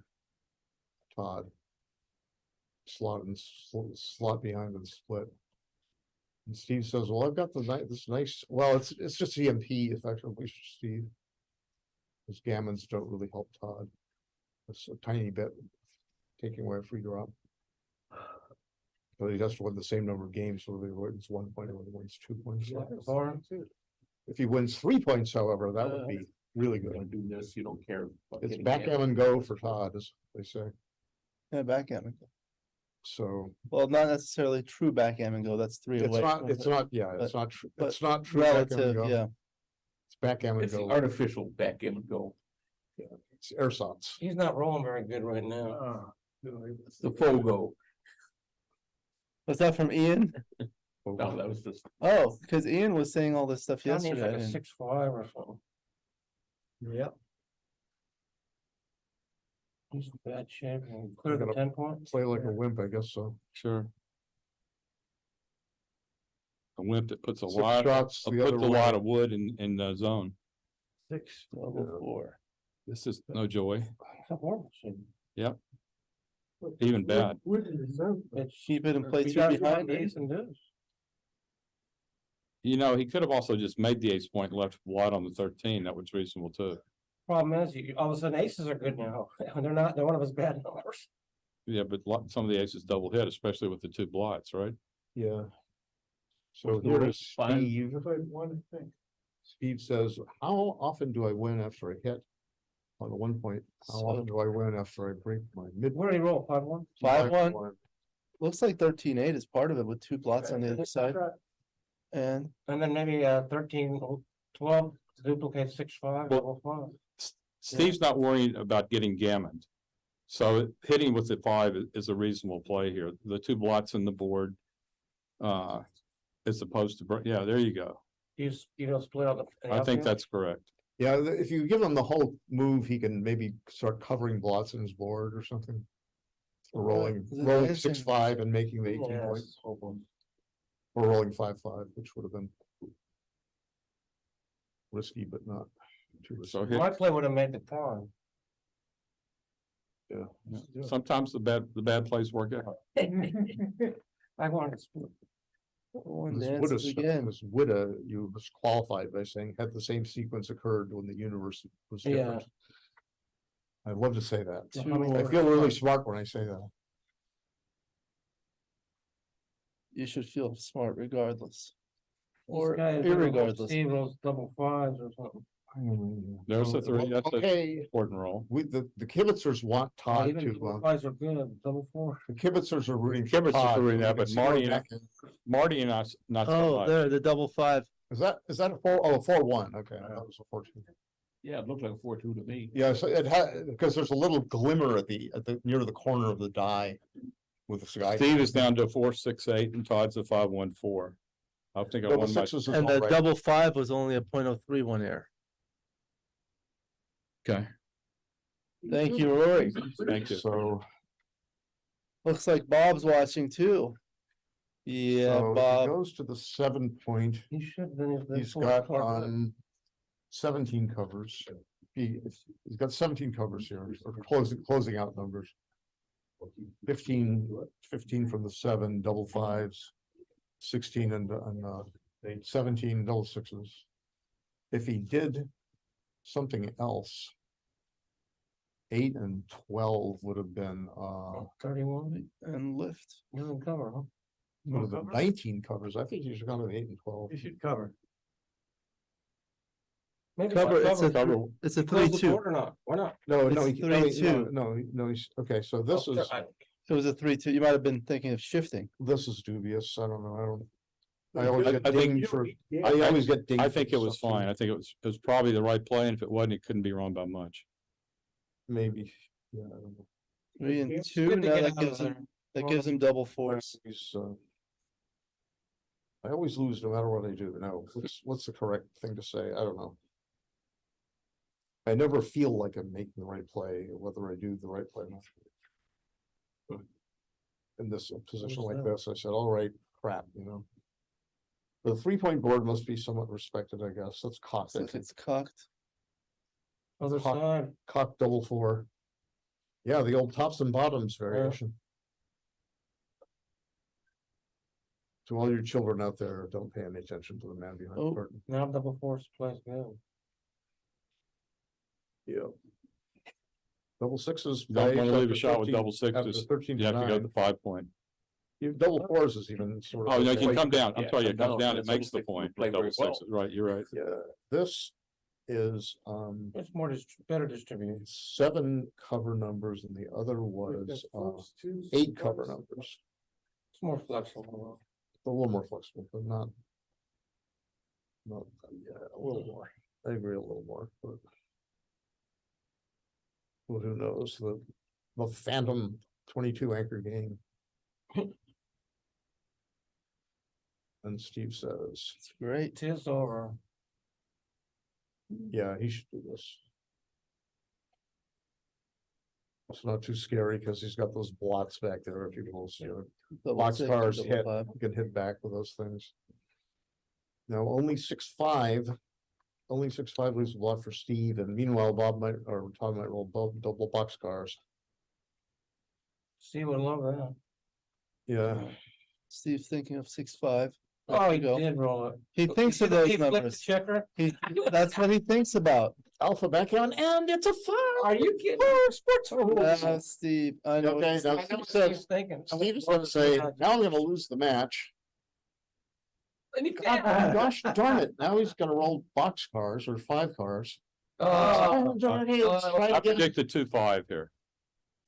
S14: Todd. Slot and slot behind and split. And Steve says, well, I've got this nice, well, it's just EMP effectively, for Steve. Because gammons don't really help Todd. It's a tiny bit, taking away a free drop. But he has to win the same number of games, so whether he wins 1 point or whether he wins 2 points. If he wins 3 points, however, that would be really
S5: You're gonna
S14: good.
S5: do this, you don't care. about
S14: It's
S5: getting
S14: backgammon go for Todd, as they say.
S3: Yeah, backgammon.
S14: So
S3: Well, not necessarily true backgammon go, that's three
S14: it's
S3: away.
S14: not, it's not, yeah, it's
S3: but-
S14: not true.
S3: but
S14: It's not true. backgammon
S3: Relative,
S14: go.
S3: yeah.
S14: It's backgammon
S5: It's the
S14: go.
S5: artificial backgammon go.
S14: It's ersatz.
S13: He's not rolling very good right now.
S5: It's the full go.
S3: Was that from Ian?
S5: No, that was just.
S3: Oh, because Ian was saying all this stuff
S13: John needs
S3: yesterday.
S13: like
S3: I
S13: a
S3: didn't-
S13: 6-5 or something.
S4: Yep.
S13: He's in bad shape. And clear the 10 points.
S14: Play like a wimp, I guess so.
S15: Sure. A wimp that puts a
S14: Six
S15: lot,
S14: shots
S15: puts
S14: the
S15: a
S14: other
S15: lot
S14: way.
S15: of wood in the zone.
S3: 6, 4.
S15: This is no joy.
S13: It's a horrible shape.
S15: Yep. Even bad.
S13: It's
S3: Keep it and play
S13: he
S3: two
S13: does
S3: behind.
S13: the ace and deuce.
S15: You know, he could have also just made the ace point and left wide on the 13. That was reasonable too.
S13: Problem is, all of a sudden aces are good now. And they're not, they're one of his bad numbers.
S15: Yeah, but some of the aces double hit, especially with the 2 blots, right?
S14: Yeah. So
S5: What's the
S14: here
S5: rule?
S14: is
S5: Fine.
S14: Steve. Steve says, how often do I win after I hit? On the 1 point, how often do I win after I break my mid?
S13: Where did he roll? 5-1?
S3: 5-1. Looks like 13-8 is part of it with 2 blots on the other side. And
S13: And then maybe 13-12 to duplicate 6-5, double 5.
S15: Steve's not worried about getting gammoned. So hitting with the 5 is a reasonable play here. The 2 blots in the board. As opposed to, yeah, there you go.
S13: You don't split on the.
S15: I think that's correct.
S14: Yeah, if you give him the whole move, he can maybe start covering blots in his board or something. Or rolling
S3: Yeah,
S14: 6-5 and making the 18 points. Or rolling 5-5, which would have been risky, but not too risky.
S15: So
S13: My play would have made the pawn.
S14: Yeah.
S15: Sometimes the bad plays work out.
S13: I wanted to split.
S14: This woulda, you was qualified by saying had the same sequence occurred when the universe was different. I'd love to say that. I feel really smart when I say that.
S3: you should feel smart regardless.
S13: This
S3: Or
S13: guy is
S3: irregardless.
S13: Steve rolls double 5s or something.
S15: There's a 3, that's
S14: Okay,
S15: a important roll.
S14: the kibitzers want Todd
S13: Even
S14: to,
S13: double 5s are good, double 4.
S14: the kibitzers are rooting for
S15: Kibbutz is
S14: Todd.
S15: doing that,
S14: so
S15: but
S14: we can see
S15: Marty
S14: what
S15: and Marty and us, not so
S3: Oh,
S15: much.
S3: there, the double 5.
S14: Is that a 4? Oh, 4-1, okay, that was a 4-2.
S5: Yeah, it looked like a 4-2 to me.
S14: Yeah, so it had, because there's a little glimmer at the near the corner of the die. With the sky.
S15: Steve is down to 4-6-8 and Todd's a 5-1-4. I think I
S14: Double
S15: won my,
S14: sixes is
S3: And
S14: all
S3: the
S14: right.
S3: double 5 was only a .031 error.
S15: okay,
S3: Thank you, Rory.
S15: thank you.
S14: So.
S3: Looks like Bob's watching too. Yeah,
S14: So if he
S3: Bob.
S14: goes to the 7 point,
S13: He should then.
S14: he's got on 17 covers. He's got 17 covers here, or closing out numbers. 15 from the 7, double 5s, 16 and 17 double 6s. If he did something else, 8 and 12 would have been
S13: 31
S3: And lift.
S13: You don't cover, huh?
S14: would have been 19 covers. I think he's got an 8 and 12.
S4: You should cover.
S13: Maybe
S3: Cover,
S13: not
S3: it's a,
S15: Cover.
S3: it's a
S13: Close the
S3: 3-2.
S13: board or not? Why not?
S14: No,
S3: It's
S14: he-
S3: 3-2.
S14: no, he's, okay, so this
S13: Oh,
S14: is,
S3: It was a 3-2. You might have been thinking of shifting.
S14: this is dubious. I don't know. I always get
S15: I think-
S14: dinged for, I always get dinged.
S15: I
S14: for
S15: think it was
S14: something.
S15: fine. I think it was probably the right play, and if it wasn't, it couldn't be wrong by much.
S14: Maybe, yeah, I don't know.
S3: 3 and
S13: It's
S3: 2.
S13: good to
S3: Now
S13: get
S3: that
S13: out of
S3: gives him,
S13: there.
S3: that gives him double 4s.
S14: He's, I always lose no matter what I do. No, what's the correct thing to say? I don't know. I never feel like I'm making the right play, whether I do the right play or not. In this position like this, I said, all right, crap, you know. The 3 point board must be somewhat respected, I guess. Let's cock
S3: So if
S14: it.
S3: it's cocked.
S13: Other
S14: Cock-
S13: side.
S14: Cock double 4. Yeah, the old tops and bottoms variation. To all your children out there, don't pay any attention to the man behind the curtain.
S13: Now double fours plays good.
S14: Yeah. Double sixes.
S15: Don't
S14: play
S15: wanna leave a
S14: after
S15: shot with
S14: 13
S15: double
S14: after
S15: sixes.
S14: 13
S15: You have to go to
S14: 9.
S15: the 5 point.
S14: You double fours is even sort of.
S15: Oh, no, you can
S14: okay.
S15: come down. I'm
S12: Yeah,
S15: sorry,
S12: come
S15: it comes
S12: down,
S15: down,
S12: and
S15: it makes the
S12: double sixes will
S15: point.
S12: play
S15: Double
S12: very well.
S15: sixes, right, you're right.
S14: Yeah, this is,
S13: It's more better distributed.
S14: 7 cover numbers and the other was, 8 cover numbers.
S13: It's more flexible.
S14: A little more flexible, but not. Not, yeah, a little more. I agree a little more, but. Well, who knows, the Phantom 22 anchor game. And Steve says,
S1: It's great.
S13: It is over.
S14: yeah, he should do this. It's not too scary because he's got those blots back there if you close,
S1: Double
S14: box
S1: six,
S14: cars
S1: double
S14: hit,
S1: five.
S14: you can hit back with those things. Now, only 6-5. Only 6-5 leaves a block for Steve, and meanwhile, Bob might, or Todd might roll double box cars.
S13: Steve would love that.
S14: Yeah,
S1: Steve's thinking of 6-5.
S13: Oh, he
S1: There you go.
S13: did roll it.
S1: He thinks of those
S13: He flipped the
S1: numbers.
S13: checker.
S1: That's what he thinks about.
S14: alpha backgammon, and it's a 5.
S13: Are you kidding?
S1: Steve, I know.
S14: Okay,
S1: what
S14: now
S13: I know
S14: Steve
S13: what
S14: says,
S13: Steve's thinking.
S14: Steve's gonna say, now I'm gonna lose the match.
S13: And he
S14: God,
S13: can't.
S14: gosh darn it, now he's gonna roll box cars or 5 cars.
S13: Oh,
S14: Darn it, let's try
S15: I
S14: again.
S15: predicted 2-5 here.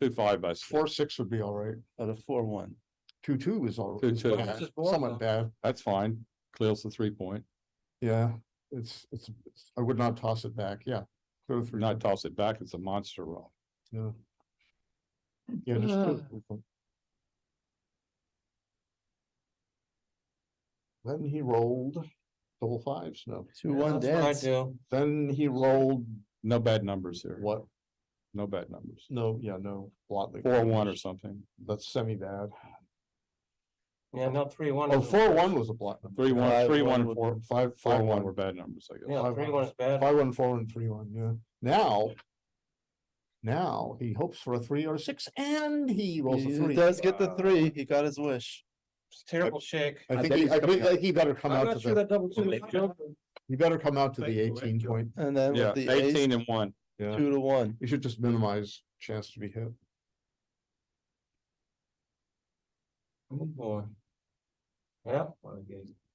S15: 2-5 by Steve.
S14: 4-6 would be all right.
S1: Out of 4-1.
S14: 2-2 is all.
S15: 2-2.
S14: bad,
S13: That's just boring,
S14: Somewhat
S13: though.
S14: bad,
S15: That's fine. Clears the 3 point.
S14: yeah, it's, I would not toss it back, yeah. Go to 3.
S15: Not toss it back, it's a monster roll.
S14: Yeah. Yeah, just go to 3 point. Then he rolled double 5s, no.
S1: 2-1
S13: That's what I
S1: dance.
S13: do.
S14: Then he rolled
S15: No bad numbers here.
S14: what?
S15: No bad numbers.
S14: No, yeah, no.
S15: 4-1 or something.
S14: That's semi-bad.
S13: Yeah, no, 3-1.
S14: Oh,
S13: is-
S14: 4-1 was a block.
S15: 3-1, 3-1,
S1: would-
S15: 4,
S14: 5-1
S15: 4-1 were bad numbers, I guess.
S13: Yeah,
S14: 5-1.
S13: 3-1 is bad.
S14: 5-1, 4-1, 3-1, yeah. Now he hopes for a 3 or a 6 and he rolls a
S1: He
S14: 3.
S1: does get the 3. He got his wish.
S13: It's a terrible shake.
S14: I think he better come
S13: I'm
S14: out
S13: not
S14: to
S13: sure that
S14: the,
S13: double two is good.
S14: you better come out to the 18 point.
S1: And then
S15: Yeah,
S1: with the ace,
S15: 18-1.
S14: Yeah,
S1: 2-1.
S14: you should just minimize chance to be hit.
S13: Oh, boy. Yeah.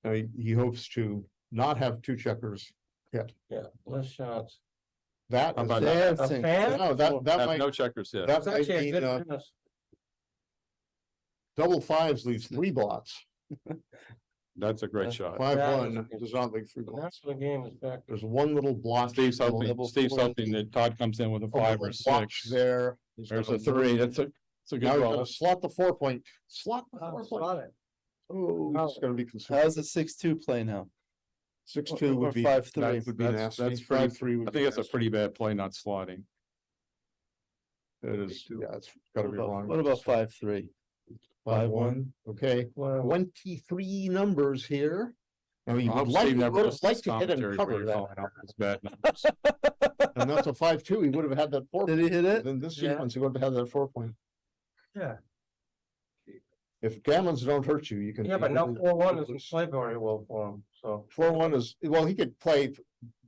S14: Now, he hopes to not have 2 checkers hit.
S13: Yeah, less shots.
S14: That
S15: How
S14: is,
S15: about
S13: A
S1: Dancing.
S13: fan?
S14: no, that
S15: Have
S14: might,
S15: no checkers hit.
S14: that
S13: It's
S14: might
S13: actually a
S14: mean,
S13: good finish.
S14: double 5s leaves 3 blots.
S15: That's a great shot.
S14: 5-1 does not leave 3
S13: And
S14: blots.
S13: that's what the game is back.
S14: There's one little block.
S15: Steve's hoping,
S1: double
S15: Steve's
S1: four.
S15: hoping that Todd comes in with a
S14: a
S15: 5 or
S14: little
S15: 6.
S14: box there. He's
S15: There's
S14: got
S15: a 3. That's a
S14: Now
S15: good
S14: he's
S15: roll.
S14: gonna slot the 4 point. Slot the 4 point.
S13: Slot it.
S14: Oh, it's gonna be considered.
S1: How's the 6-2 play now?
S14: 6-2
S1: or
S14: would be.
S1: 5-3?
S14: That would be
S15: That's
S14: nasty.
S15: pretty,
S14: 5-3 would
S15: I
S14: be
S15: think that's a
S14: nasty.
S15: pretty bad play, not slotting.
S14: It is, yeah, it's gotta be wrong.
S1: What about 5-3?
S14: 5-1, okay,
S13: Well,
S14: 23 numbers here. Now, he
S15: I
S14: would
S15: hope
S14: like,
S15: Steve
S14: he
S15: never
S14: would have
S15: listens to
S14: liked to hit and
S15: commentaries
S14: cover
S15: where you're
S14: that,
S15: calling out those bad numbers.
S14: and that's a 5-2, he would have had that 4.
S1: Did he hit it?
S14: Then this
S1: Yeah.
S14: sequence, he would have had that 4 point.
S13: Yeah.
S14: If gammons don't hurt you, you can.
S13: Yeah, but now 4-1 doesn't play very well for him, so.
S14: 4-1 is, well, he could play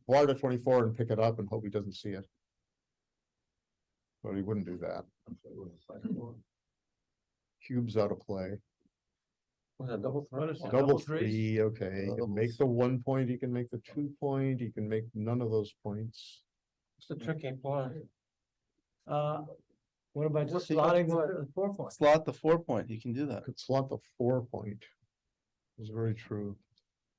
S14: bar to 24 and pick it up and hope he doesn't see it. But he wouldn't do that. Cube's out of play.
S13: Was that double threat?
S14: Double 3, okay, he can make the 1 point, he can make the 2 point, he can make none of those points.
S13: It's a tricky play. What about just
S1: He got
S13: slotting the 4 point?
S1: Slot the 4 point. You can do that.
S14: Could slot the 4 point. Is very true.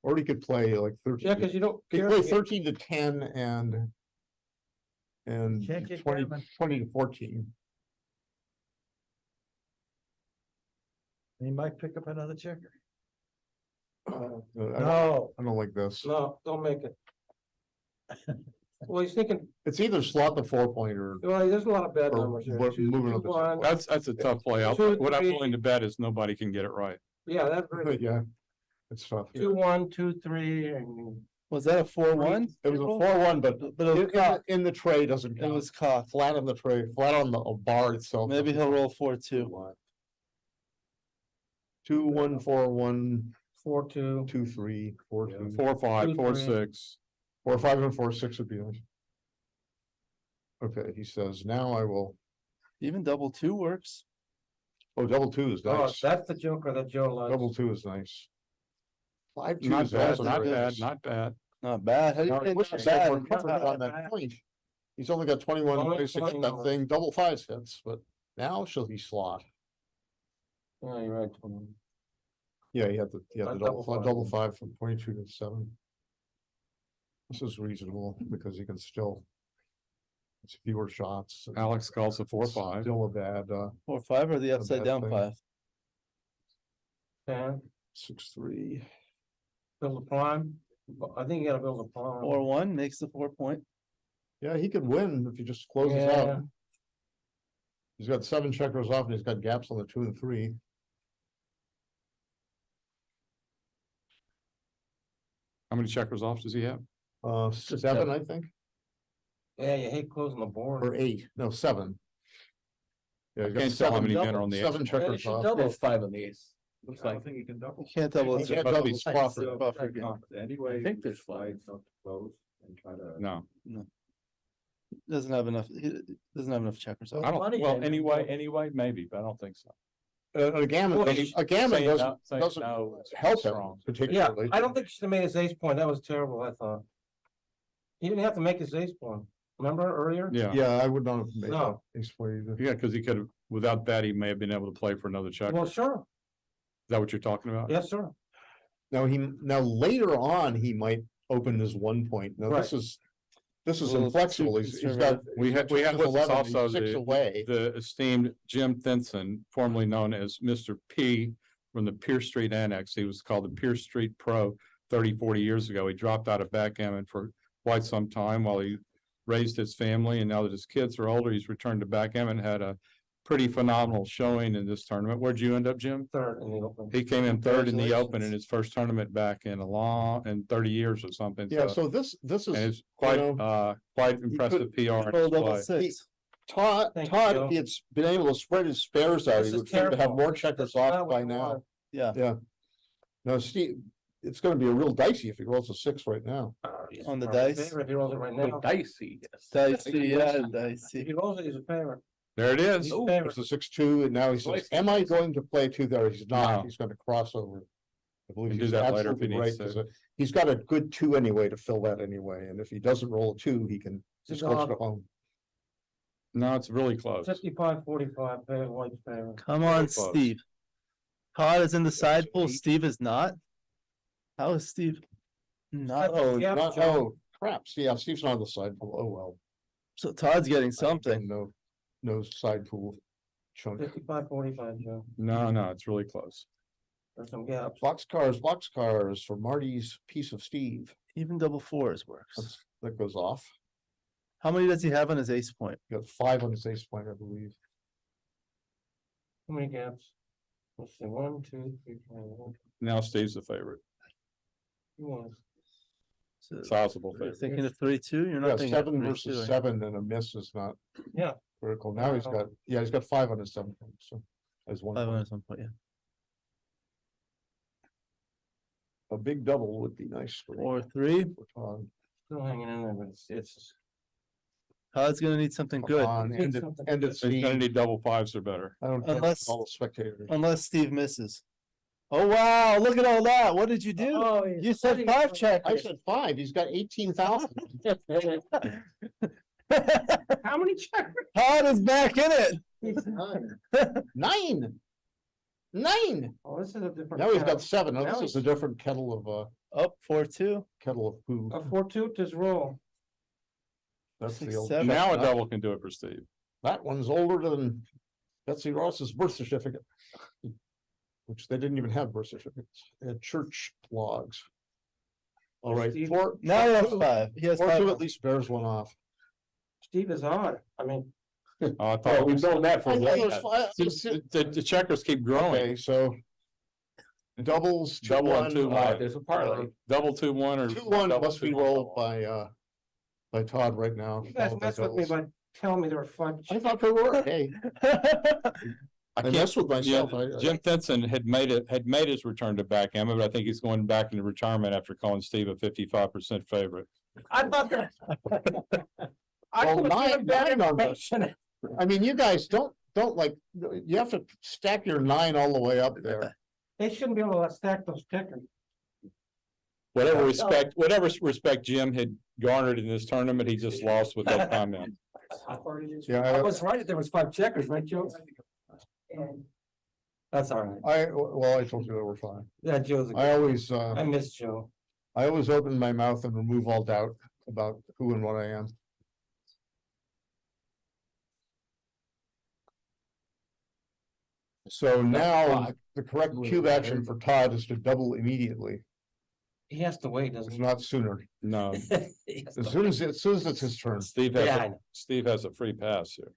S14: Or he could play like 13.
S13: Yeah, cause you don't.
S14: He could
S13: care-
S14: play 13 to 10 and
S13: Can't get
S14: 20,
S13: Gammon.
S14: 20 to 14.
S4: He might pick up another checker.
S13: No,
S14: I don't like this.
S13: no, don't make it. Well, he's thinking,
S14: It's either slot the 4 point or
S13: well, there's a lot of bad
S14: Or
S13: numbers here.
S14: what-
S13: Two-
S14: moving
S13: two
S14: up the-
S13: one.
S15: That's a tough play.
S13: Two,
S15: What I'm
S13: three.
S15: willing to bet is nobody can get it right.
S13: Yeah, that's very,
S14: yeah, it's tough.
S13: 2-1, 2-3, and
S1: Was that a 4-1?
S14: It was a 4-1, but
S1: But it was cocked.
S14: in the tray doesn't
S1: It
S14: count.
S1: was cocked.
S14: Flat on the tray, flat on the bar itself.
S1: Maybe he'll roll 4-2.
S14: 2-1, 4-1,
S4: 4-2.
S14: 2-3, 4-2.
S15: 4-5,
S4: 2-3.
S15: 4-6.
S14: 4-5 and 4-6 would be nice. Okay, he says, now I will,
S1: Even double 2 works.
S14: oh, double 2 is
S4: Oh,
S14: nice.
S4: that's the joker that Joe likes.
S14: Double 2 is nice. 5-2
S15: Not
S14: is
S15: bad,
S14: also
S15: not
S14: very
S15: bad,
S14: nice.
S15: not bad.
S1: Not bad. How do
S14: Now,
S1: you
S14: I
S1: think
S14: wish
S1: not
S14: I had
S1: bad?
S14: more comfort on that point. He's only got 21
S4: Only
S14: ways to get that
S4: 21.
S14: thing, double 5s hits, but now shall he slot?
S4: Yeah, you're right.
S14: Yeah, he had the
S4: Double
S14: double
S4: five.
S14: 5 from 22 to 7. This is reasonable because he can still. It's fewer shots. and
S15: Alex calls a
S14: it's
S15: 4-5.
S14: Still a bad,
S1: 4-5 or the upside
S14: bad
S1: down
S14: thing.
S1: 5?
S4: 10,
S14: 6-3.
S4: build a prime. I think you gotta build a prime.
S1: 4-1 makes the 4 point.
S14: Yeah, he could win if he just closes
S4: Yeah.
S14: out. He's got 7 checkers off and he's got gaps on the 2 and 3.
S15: How many checkers off does he have?
S14: 7, I think,
S4: Yeah, you hate closing the board.
S14: or 8, no, 7. Yeah, he's got
S15: Can't tell how many men
S14: double-
S15: are on the
S14: 7
S15: ace.
S14: checkers off.
S5: There's 5 on the ace. Looks
S2: I
S5: like.
S2: don't think you can double.
S1: You can't double
S14: He
S1: it.
S14: can't
S15: But
S14: double
S15: he's
S14: buffer.
S1: Buffer again.
S2: Anyway.
S5: I think there's
S2: slide not to close and try to.
S15: No,
S1: Doesn't have enough, he doesn't have enough checkers.
S15: I don't, well, anyway, maybe, but I don't think so.
S14: A gammon, a gammon
S15: Saying
S14: doesn't,
S15: no- saying
S14: doesn't
S15: no is
S14: help him
S15: strong.
S4: Yeah,
S14: particularly.
S4: I don't think you should have made his ace point. That was terrible, I thought. He didn't have to make his ace point. Remember earlier?
S15: Yeah,
S14: Yeah, I would not have made that
S4: No.
S14: ace for you.
S15: yeah, because he could have, without that, he may have been able to play for another check.
S4: Well,
S15: Is
S4: sure.
S15: that what you're talking about?
S4: Yes, sir.
S14: Now later on, he might open his 1 point. Now, this
S4: Right.
S14: is
S1: A little
S14: inflexible.
S1: too
S14: He's got.
S15: We have
S14: just
S15: with us
S14: 11,
S15: also
S14: he's 6 away.
S15: the esteemed Jim Thinson, formerly known as Mr. P from the Pierce Street Annex. He was called the Pierce Street Pro 30, 40 years ago. He dropped out of backgammon for quite some time while he raised his family, and now that his kids are older, he's returned to backgammon, had a pretty phenomenal showing in this tournament. Where'd you end up, Jim?
S4: Third in the open.
S15: He came in third in the open in
S14: Congratulations.
S15: his first tournament back in 30 years or something.
S14: Yeah, so this
S15: And
S14: is,
S15: it's quite,
S14: you
S15: quite impressive PR. and
S1: Roll double
S15: display.
S1: 6.
S14: Todd,
S4: Thank
S14: Todd,
S4: you.
S14: if he had been able to spread his spares out,
S4: This
S14: he
S4: is
S14: would seem to have
S4: terrible.
S14: more checkers
S4: That's not
S14: off
S4: what
S14: by
S4: you
S14: now.
S4: want.
S1: Yeah,
S14: No, Steve, it's gonna be a real dicey if he rolls a 6 right now.
S4: He's
S1: On the
S4: our
S1: dice?
S4: favorite. He rolls it right now.
S5: Dicey, yes.
S1: dicey, yeah,
S4: If
S1: dicey.
S4: he rolls it, he's a favorite.
S15: There it is.
S4: He's a favorite.
S14: It's a 6-2, and now he says, am I going to play 2 there? He's not,
S15: No.
S14: he's gonna cross over. I believe
S15: Can do
S14: he's
S15: that later if he
S14: absolutely right,
S15: needs
S14: 'cause,
S15: to.
S14: he's got a good 2 anyway to fill that anyway, and if he doesn't roll a 2, he can
S4: It's
S14: just
S4: a
S14: close
S4: dog.
S14: to home.
S15: No, it's really close.
S4: 55-45, favorite, white's favorite.
S1: Come on,
S15: close.
S1: Steve. Todd is in the side pool, Steve is not? How is Steve? Not,
S4: Oh, yeah.
S14: Oh, crap, yeah, Steve's not on the side pool, oh well.
S1: so Todd's getting something.
S14: No side pool chunk.
S4: 55-45, Joe.
S15: No, it's really close.
S4: There's some gaps.
S14: Boxcars for Marty's piece of Steve.
S1: Even double 4s works.
S14: That goes off.
S1: How many does he have on his ace point?
S14: Got 5 on his ace point, I believe.
S4: How many gaps? Let's see, 1, 2, 3, 4.
S15: Now Steve's the favorite,
S1: So
S15: sizable
S1: you're
S15: favorite.
S1: thinking of 3-2? You're
S14: Yeah,
S1: not thinking of
S14: 7
S1: 3-2,
S14: versus
S1: eh?
S14: 7 and a miss is not.
S4: Yeah.
S14: Critical. Now he's got, he's got 5 on his 7 point, so. As 1
S1: 5 on
S14: point.
S1: his 1 point, yeah.
S14: A big double would be nice for.
S1: 4-3.
S14: for Todd.
S4: Still hanging in there, but it's.
S1: Todd's gonna need something good,
S14: On,
S4: Need
S14: and it,
S4: something
S14: and
S4: good.
S14: it's
S15: He's gonna
S14: the,
S15: need double 5s or better.
S14: I don't care
S1: unless-
S14: all the spectators.
S1: unless Steve misses. Oh, wow, look at all that. What did you do?
S4: Oh,
S1: You said 5 check.
S14: I said 5, he's got 18,000.
S4: How many checkers?
S1: Todd is back in it.
S14: 9. 9.
S4: Oh, this is a different.
S14: Now he's
S4: kettle.
S14: got 7. Now
S4: Now
S14: this is a different kettle of,
S1: Up 4-2.
S14: kettle of poo.
S4: A 4-2 just roll.
S14: That's
S1: six,
S14: the old.
S1: seven.
S15: Now a
S14: chestnut.
S15: double can do it for Steve.
S14: That one's older than Betsy Ross's birth certificate. Which they didn't even have birth certificates, they had church logs. All right,
S4: Steve-
S14: 4.
S1: Now he has 5. He has
S14: 4
S1: 5.
S14: two at least bears one off.
S4: Steve is odd. I mean,
S15: I
S14: Oh,
S15: thought
S14: we've known that for
S15: I
S14: a
S15: thought
S14: while.
S15: the checkers keep growing.
S14: Okay, so doubles,
S15: Double and
S14: 2-1,
S15: 2-1.
S5: There's a parlay.
S15: Double 2-1 or.
S14: 2-1
S15: double
S14: must be
S15: 2-1.
S14: rolled by Todd right now.
S13: You guys
S14: followed by
S13: messed with me
S14: doubles.
S13: by telling me there were 5.
S14: I thought they were, hey, I
S15: can't-
S14: messed with
S15: yeah,
S14: myself. I-
S15: Jim Thinson had made his return to backgammon, but I think he's going back into retirement after calling Steve a 55% favorite.
S13: I thought that. I
S14: Well,
S13: was
S14: nine
S13: given bad
S14: on the-
S13: information.
S14: I mean, you guys don't like, you have to stack your 9 all the way up there.
S13: They shouldn't be able to stack those tickets.
S15: Whatever respect Jim had garnered in this tournament, he just lost with no comment.
S14: Yeah,
S13: I was right, there was 5 checkers, right, Joe? That's all right.
S14: I told you they were fine.
S13: Yeah, Joe's.
S14: I always,
S13: I miss Joe.
S14: I always open my mouth and remove all doubt about who and what I am. So now the correct cube action for Todd is to double immediately.
S13: He has to wait, doesn't
S14: It's
S13: he?
S14: not sooner.
S15: No,
S14: As soon as it's his turn.
S15: Steve
S13: Yeah, I
S15: has,
S13: know.
S15: Steve has a free pass here.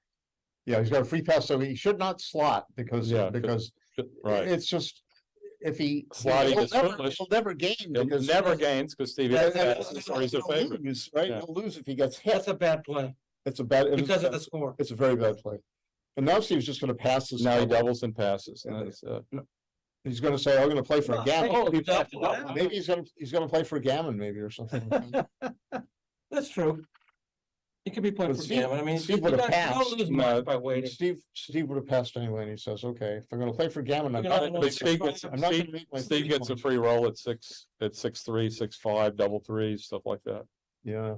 S14: Yeah, he's got a free pass, so he should not slot because
S15: Yeah, Right.
S14: it's just if he
S15: Slotting
S14: he'll
S15: is
S14: never,
S15: foolish.
S14: he'll never gain
S15: He'll
S14: because
S15: never gains because Steve
S14: Yeah,
S15: has
S14: and
S15: passes or he's a
S14: he'll
S15: favorite.
S14: lose, right?
S15: Yeah.
S14: He'll lose if he gets hit.
S13: That's a bad play
S14: It's a bad
S13: because of the score.
S14: It's a very bad play. And now Steve's just gonna pass this.
S15: Now he
S14: double.
S15: doubles and passes. And that's,
S14: He's gonna say, I'm gonna play for a gammon.
S13: Oh, exactly.
S14: Maybe he's gonna play for a gammon maybe or something.
S13: That's true. He could be playing
S14: But
S13: for
S14: Steve-
S13: Gammon. I mean,
S14: Steve
S13: you
S14: would have
S13: don't- you don't
S14: passed.
S13: lose
S15: No,
S13: much by waiting.
S14: Steve would have passed anyway, and he says, okay, if I'm gonna play for gammon, I'm
S13: You're
S14: not
S13: not
S14: gonna
S13: gonna
S15: But Steve gets,
S14: I'm not gonna
S15: Steve,
S14: make my
S15: Steve
S14: free
S15: gets a
S14: points.
S15: free roll at 6-3, 6-5, double threes, stuff like that.
S14: Yeah,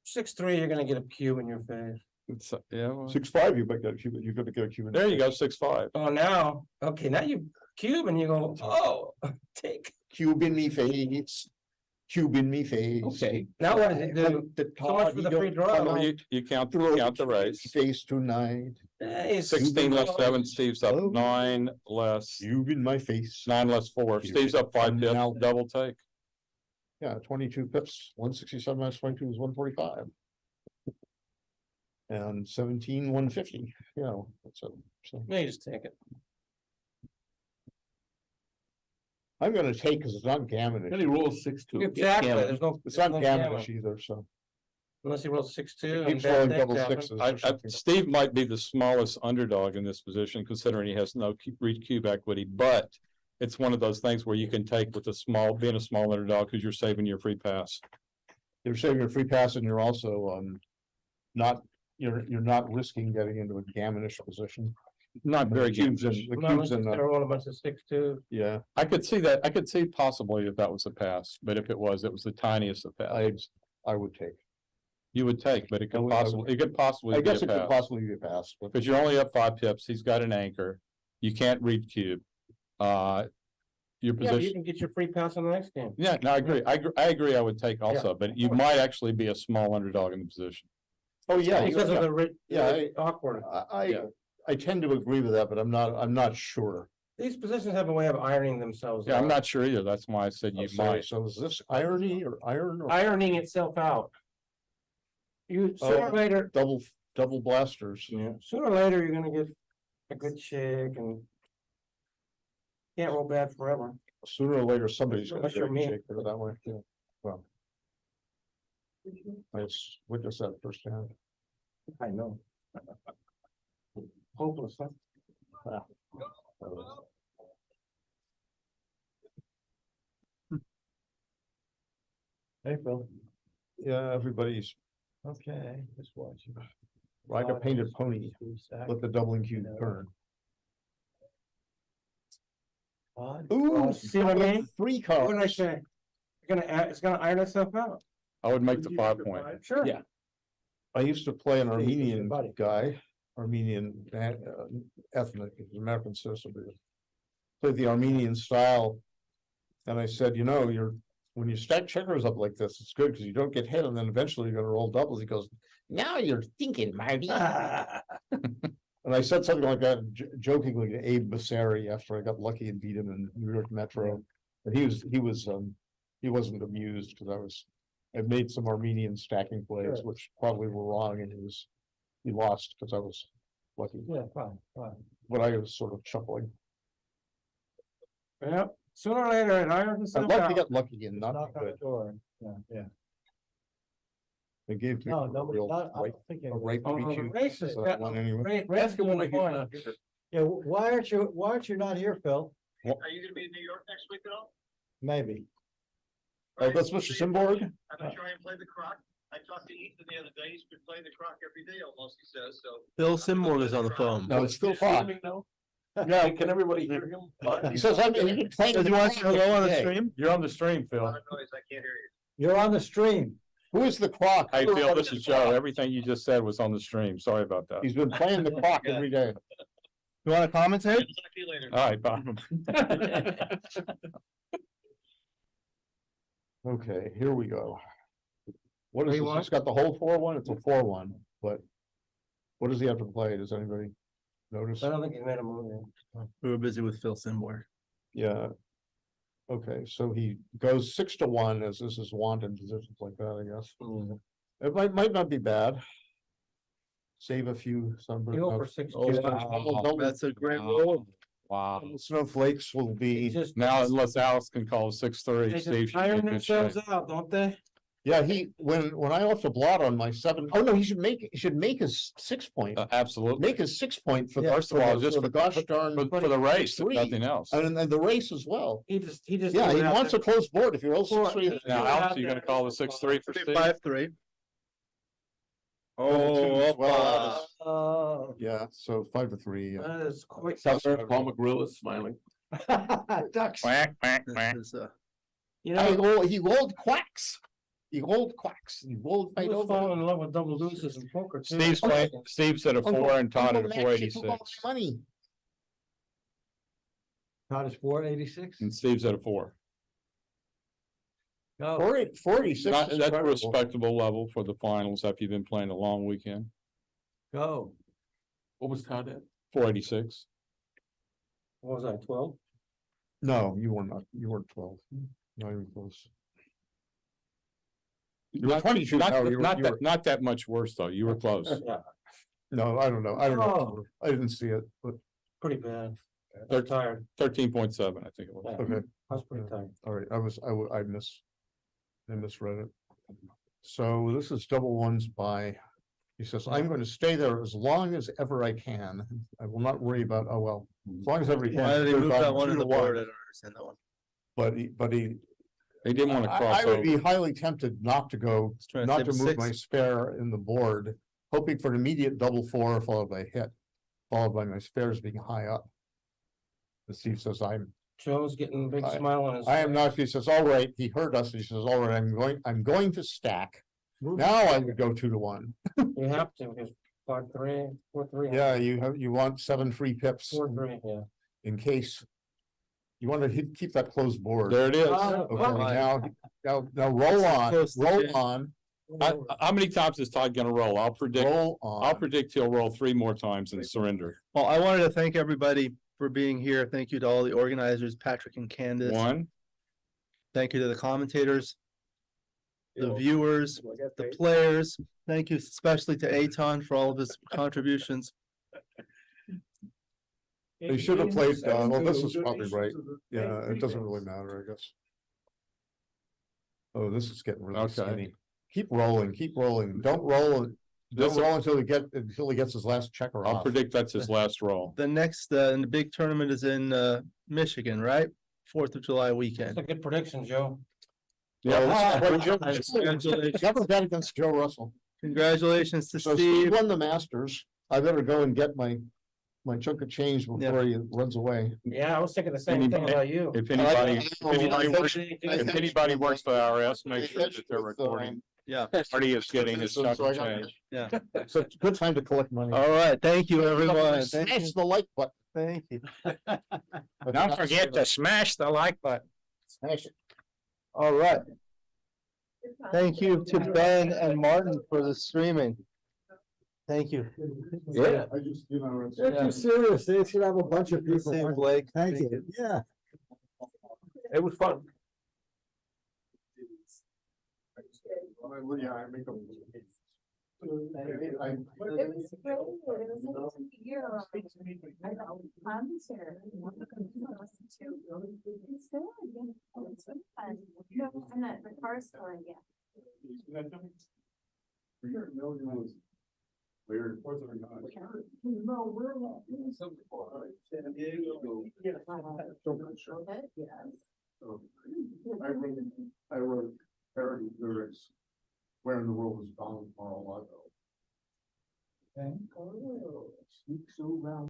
S13: 6-3, you're gonna get a cue in your face.
S15: It's, yeah, well,
S14: 6-5, you might get a cube, you're gonna get a cube.
S15: there you go, 6-5.
S13: Oh, now, okay, now you cube and you go, oh, take.
S14: Cube in me face. Cube in me face.
S13: Okay, now what does it do?
S14: The
S13: So much for the free draw.
S15: Well, you count the race.
S14: Face tonight.
S13: Hey,
S15: 16 less 7, Steve's up
S14: Oh.
S15: 9 less,
S14: Cube in my face.
S15: 9 less 4. Steve's up 5 pips,
S14: Now-
S15: double take.
S14: Yeah, 22 pips, 167 minus 22 is 145. And 17, 150, you know, so
S13: No, you just take it.
S14: I'm gonna take, cause it's not gammonish.
S5: Then he rolls 6-2.
S13: Exactly, there's no.
S14: It's not
S13: there's no
S14: gammonish either, so.
S13: Unless he rolls 6-2.
S14: Keeps rolling double sixes or something.
S15: Steve might be the smallest underdog in this position, considering he has no reach cube equity, but it's one of those things where you can take with being a small underdog, because you're saving your free pass.
S14: You're saving your free pass and you're also, not, you're not risking getting into a gammonish position.
S15: Not very
S14: Cubes in,
S15: gammonish.
S14: the
S13: No,
S14: cubes in
S13: they're
S14: the,
S13: rolling a bunch of 6-2.
S14: yeah,
S15: I could see that. I could see possibly if that was a pass, but if it was the tiniest of passes.
S14: I would take.
S15: You would take, but it
S14: I
S15: could
S14: would-
S15: possibly
S14: I
S15: be a
S14: guess it could
S15: pass.
S14: possibly be a pass, but
S15: Because you're only up 5 pips. He's got an anchor. You can't read cube. Your
S13: Yeah, but you
S15: position.
S13: can get your free pass on the next game.
S15: Yeah, no, I agree. I agree. I would take also, but you might actually be a small underdog in the position.
S14: oh, yeah.
S13: Because of the
S14: Yeah,
S13: awkward.
S14: I tend to agree with that, but I'm not sure.
S13: These positions have a way of ironing themselves.
S15: Yeah, I'm
S13: out.
S15: not sure either. That's why I said you
S14: So-
S15: might.
S14: So is this irony or iron or
S13: Ironing itself out. You, sooner or later,
S14: double blasters?
S13: yeah, sooner or later, you're gonna get a good shake and can't roll bad forever.
S14: Sooner or later, somebody's gonna
S13: Unless you're me.
S14: shake it that way, yeah. Well. I just witnessed that firsthand.
S13: I know. Hopeless, huh? Hey, Phil.
S14: Yeah, everybody's
S13: Okay, just watching.
S14: like a painted pony, let the doubling cube turn. Ooh,
S13: See what I mean?
S14: 3
S13: What did I
S14: cards.
S13: say? It's gonna iron itself out.
S15: I would make the 5 point.
S13: Sure.
S15: Yeah.
S14: I used to play an Armenian
S13: buddy.
S14: guy, Armenian ethnic, he's American citizen, but he played the Armenian style. And I said, you know, when you stack checkers up like this, it's good because you don't get hit, and then eventually you're gonna roll doubles. He goes, now you're thinking, Marty. And I said something like that jokingly to Abe Bassari after I got lucky and beat him in New York Metro. And he wasn't amused because I made some Armenian stacking plays,
S13: Sure.
S14: which probably were wrong, and he lost because I was lucky.
S13: Yeah, fine.
S14: But I was sort of chuckling.
S13: Yeah, sooner or later, it irons
S14: I'd
S13: itself
S14: like to
S13: out.
S14: get lucky and not
S4: Knock
S14: be
S4: on the
S14: good.
S4: door. Yeah.
S14: They gave me
S4: No,
S14: a
S4: nobody,
S14: real
S4: not, I'm
S14: right,
S4: thinking.
S14: a right
S13: Oh, the
S14: preview.
S13: races,
S14: so I won anyway.
S13: Ask him when he's not here.
S4: Yeah, why aren't you not here, Phil?
S5: Are you gonna be in New York next week at all?
S4: Maybe.
S14: Oh, that's Mr. Simborg?
S5: I'm gonna try and play the croc. I talked to Ethan the other day. He's been playing the croc every day almost, he says, so.
S1: Bill Simorg is on the phone.
S14: No, it's still Fox.
S5: Yeah, can everybody hear him?
S14: He says, I'm, he can play.
S1: Does he want to say hello on the stream?
S15: You're on the stream, Phil.
S5: Noise, I can't hear you.
S4: You're on the stream.
S14: Who is the clock?
S15: Hey, Phil, this is Joe. Everything you just said was on the stream. Sorry about that.
S14: He's been playing the clock every day.
S1: You want to commentate?
S5: Talk to you later.
S15: All right, bye.
S14: Okay, here we go. What is
S13: Hey,
S14: this?
S13: what?
S14: He's got the whole 4-1. It's a 4-1, but what does he have to play? Does anybody notice?
S13: I don't think he made a move yet.
S1: We were busy with Phil Simorg.
S14: Yeah. Okay, so he goes 6-1 as this is wanted positions like that, I guess. It might not be bad. Save a few sunburn.
S13: You go for 6.
S1: That's a great roll.
S15: Wow.
S14: Snowflakes will be,
S13: Just
S15: Now, unless Alex can call 6-3,
S13: they
S15: Steve.
S13: just
S15: should be
S13: iron
S15: in good shape.
S13: themselves out, don't they?
S14: yeah, when I left a blot on my 7, oh no, he should make his 6 point.
S15: Absolutely.
S14: Make his 6 point for the,
S15: First of all, just
S14: for the gosh darn.
S15: For the race, if
S14: three.
S15: nothing else.
S14: And the race as well.
S13: He just.
S14: Yeah, he wants a close board. If you roll 6-3.
S15: Now, Alex, are you gonna call the 6-3 for Steve?
S1: 5-3.
S14: Oh, well,
S13: Oh,
S14: yeah, so 5-3. Yeah.
S13: that is quite.
S5: Paul McGrill is smiling.
S13: Ducks.
S15: Quack, quack,
S1: This
S15: quack.
S1: is,
S13: You know,
S14: He rolled quacks. He rolled quacks. He rolled
S13: I
S14: right
S13: was
S14: over.
S13: falling in love with double deuces and poker. too.
S15: Steve's playing, Steve said a 4 and Todd at a
S14: Uncle Max, you
S15: 486.
S14: took all my money.
S4: Todd is 486.
S15: And Steve's at a 4.
S4: Go.
S14: 46
S15: That's
S14: is
S15: a
S14: incredible.
S15: respectable level for the finals after you've been playing a long weekend.
S4: Go.
S5: What was Todd at?
S15: 486.
S13: What was I, 12?
S14: No, you were not. You weren't 12. Not even close. You were
S15: Not,
S14: 22.
S15: not,
S14: No, you were-
S15: not
S14: you
S15: that,
S14: were-
S15: not that much worse, though. You were close.
S13: Yeah,
S14: No, I don't know. I don't know.
S13: Oh.
S14: I didn't see it, but
S13: pretty bad.
S15: They're
S13: I'm tired.
S15: 13.7, I think it was.
S13: Yeah,
S14: okay.
S13: I was pretty tired.
S14: All right. I misread it. So this is double ones by, he says, I'm going to stay there as long as ever I can. I will not worry about, oh, well, as long as ever he can.
S1: why did he
S14: Goes
S1: move
S14: on
S1: that one in
S14: 2
S1: the
S14: to 1.
S1: board? I don't understand that one.
S14: But he,
S15: They didn't want to cross
S14: I would be
S15: over.
S14: highly tempted not to go,
S1: He's trying
S14: not to
S1: save
S14: move
S1: 6.
S14: my spare in the board, hoping for an immediate double 4 followed by a hit, followed by my spares being high up. And Steve says,
S13: Joe's getting a big smile on his.
S14: I am not, he says, all right, he heard us, he says, all right, I'm going to stack. Now I would go 2 to 1.
S13: You have to, because 5-3, 4-3.
S14: Yeah, you want 7 free pips
S13: 4-3, yeah.
S14: in case. You want to keep that closed board.
S15: There it is.
S14: Okay, now roll on,
S1: Close to
S14: roll
S1: jam.
S14: on,
S15: How many times is Todd gonna roll? I'll predict
S14: roll
S15: he'll roll 3 more times and surrender.
S1: Well, I wanted to thank everybody for being here. Thank you to all the organizers, Patrick and Candace.
S15: 1,
S1: Thank you to the commentators, the viewers, the players. Thank you especially to Aton for all of his contributions.
S14: They should have played, well, this is probably right. Yeah, it doesn't really matter, I guess. Oh, this is getting really
S15: Okay.
S14: skinny. Keep rolling, keep rolling. Don't roll until he gets his last checker
S15: I'll
S14: off.
S15: predict that's his last roll.
S1: The next, and the big tournament is in Michigan, right? 4th of July
S13: That's
S1: weekend.
S13: a good prediction, Joe.
S14: Yeah, this is what
S1: Congratulations.
S14: Never bet against Joe Russell.
S1: Congratulations to
S14: So Steve
S1: Steve.
S14: won the Masters. I better go and get my chunk of change before he runs away.
S13: Yeah, I was thinking the same thing about you.
S15: If anybody works for the IRS, make sure that they're recording.
S1: Yeah.
S15: Marty is getting his chunk of change.
S1: Yeah.
S14: So it's a good time to collect money.
S1: All right. Thank you, everyone. Thank
S14: Smash
S1: you.
S14: the like button.
S1: Thank you.
S15: Don't forget to smash the like button.
S14: Smash it.
S1: All right. Thank you to Ben and Martin for the streaming. Thank you.
S14: Yeah. I just,
S4: They're too serious. They should have a bunch of people.
S1: Same, Blake.
S4: Thank you. Yeah.
S14: It was fun.
S11: Yeah, I make them.
S6: It was great, it was like a year. I know, commentary, listen to. It's good, yeah, it's really fun. No, I'm not, the car's going, yeah.
S5: Weird.
S6: No, we're not.
S5: San Diego.
S6: Yes.
S14: I wrote parody lyrics. Where in the world is Don Mar-a-Lago?
S7: Sneaks around.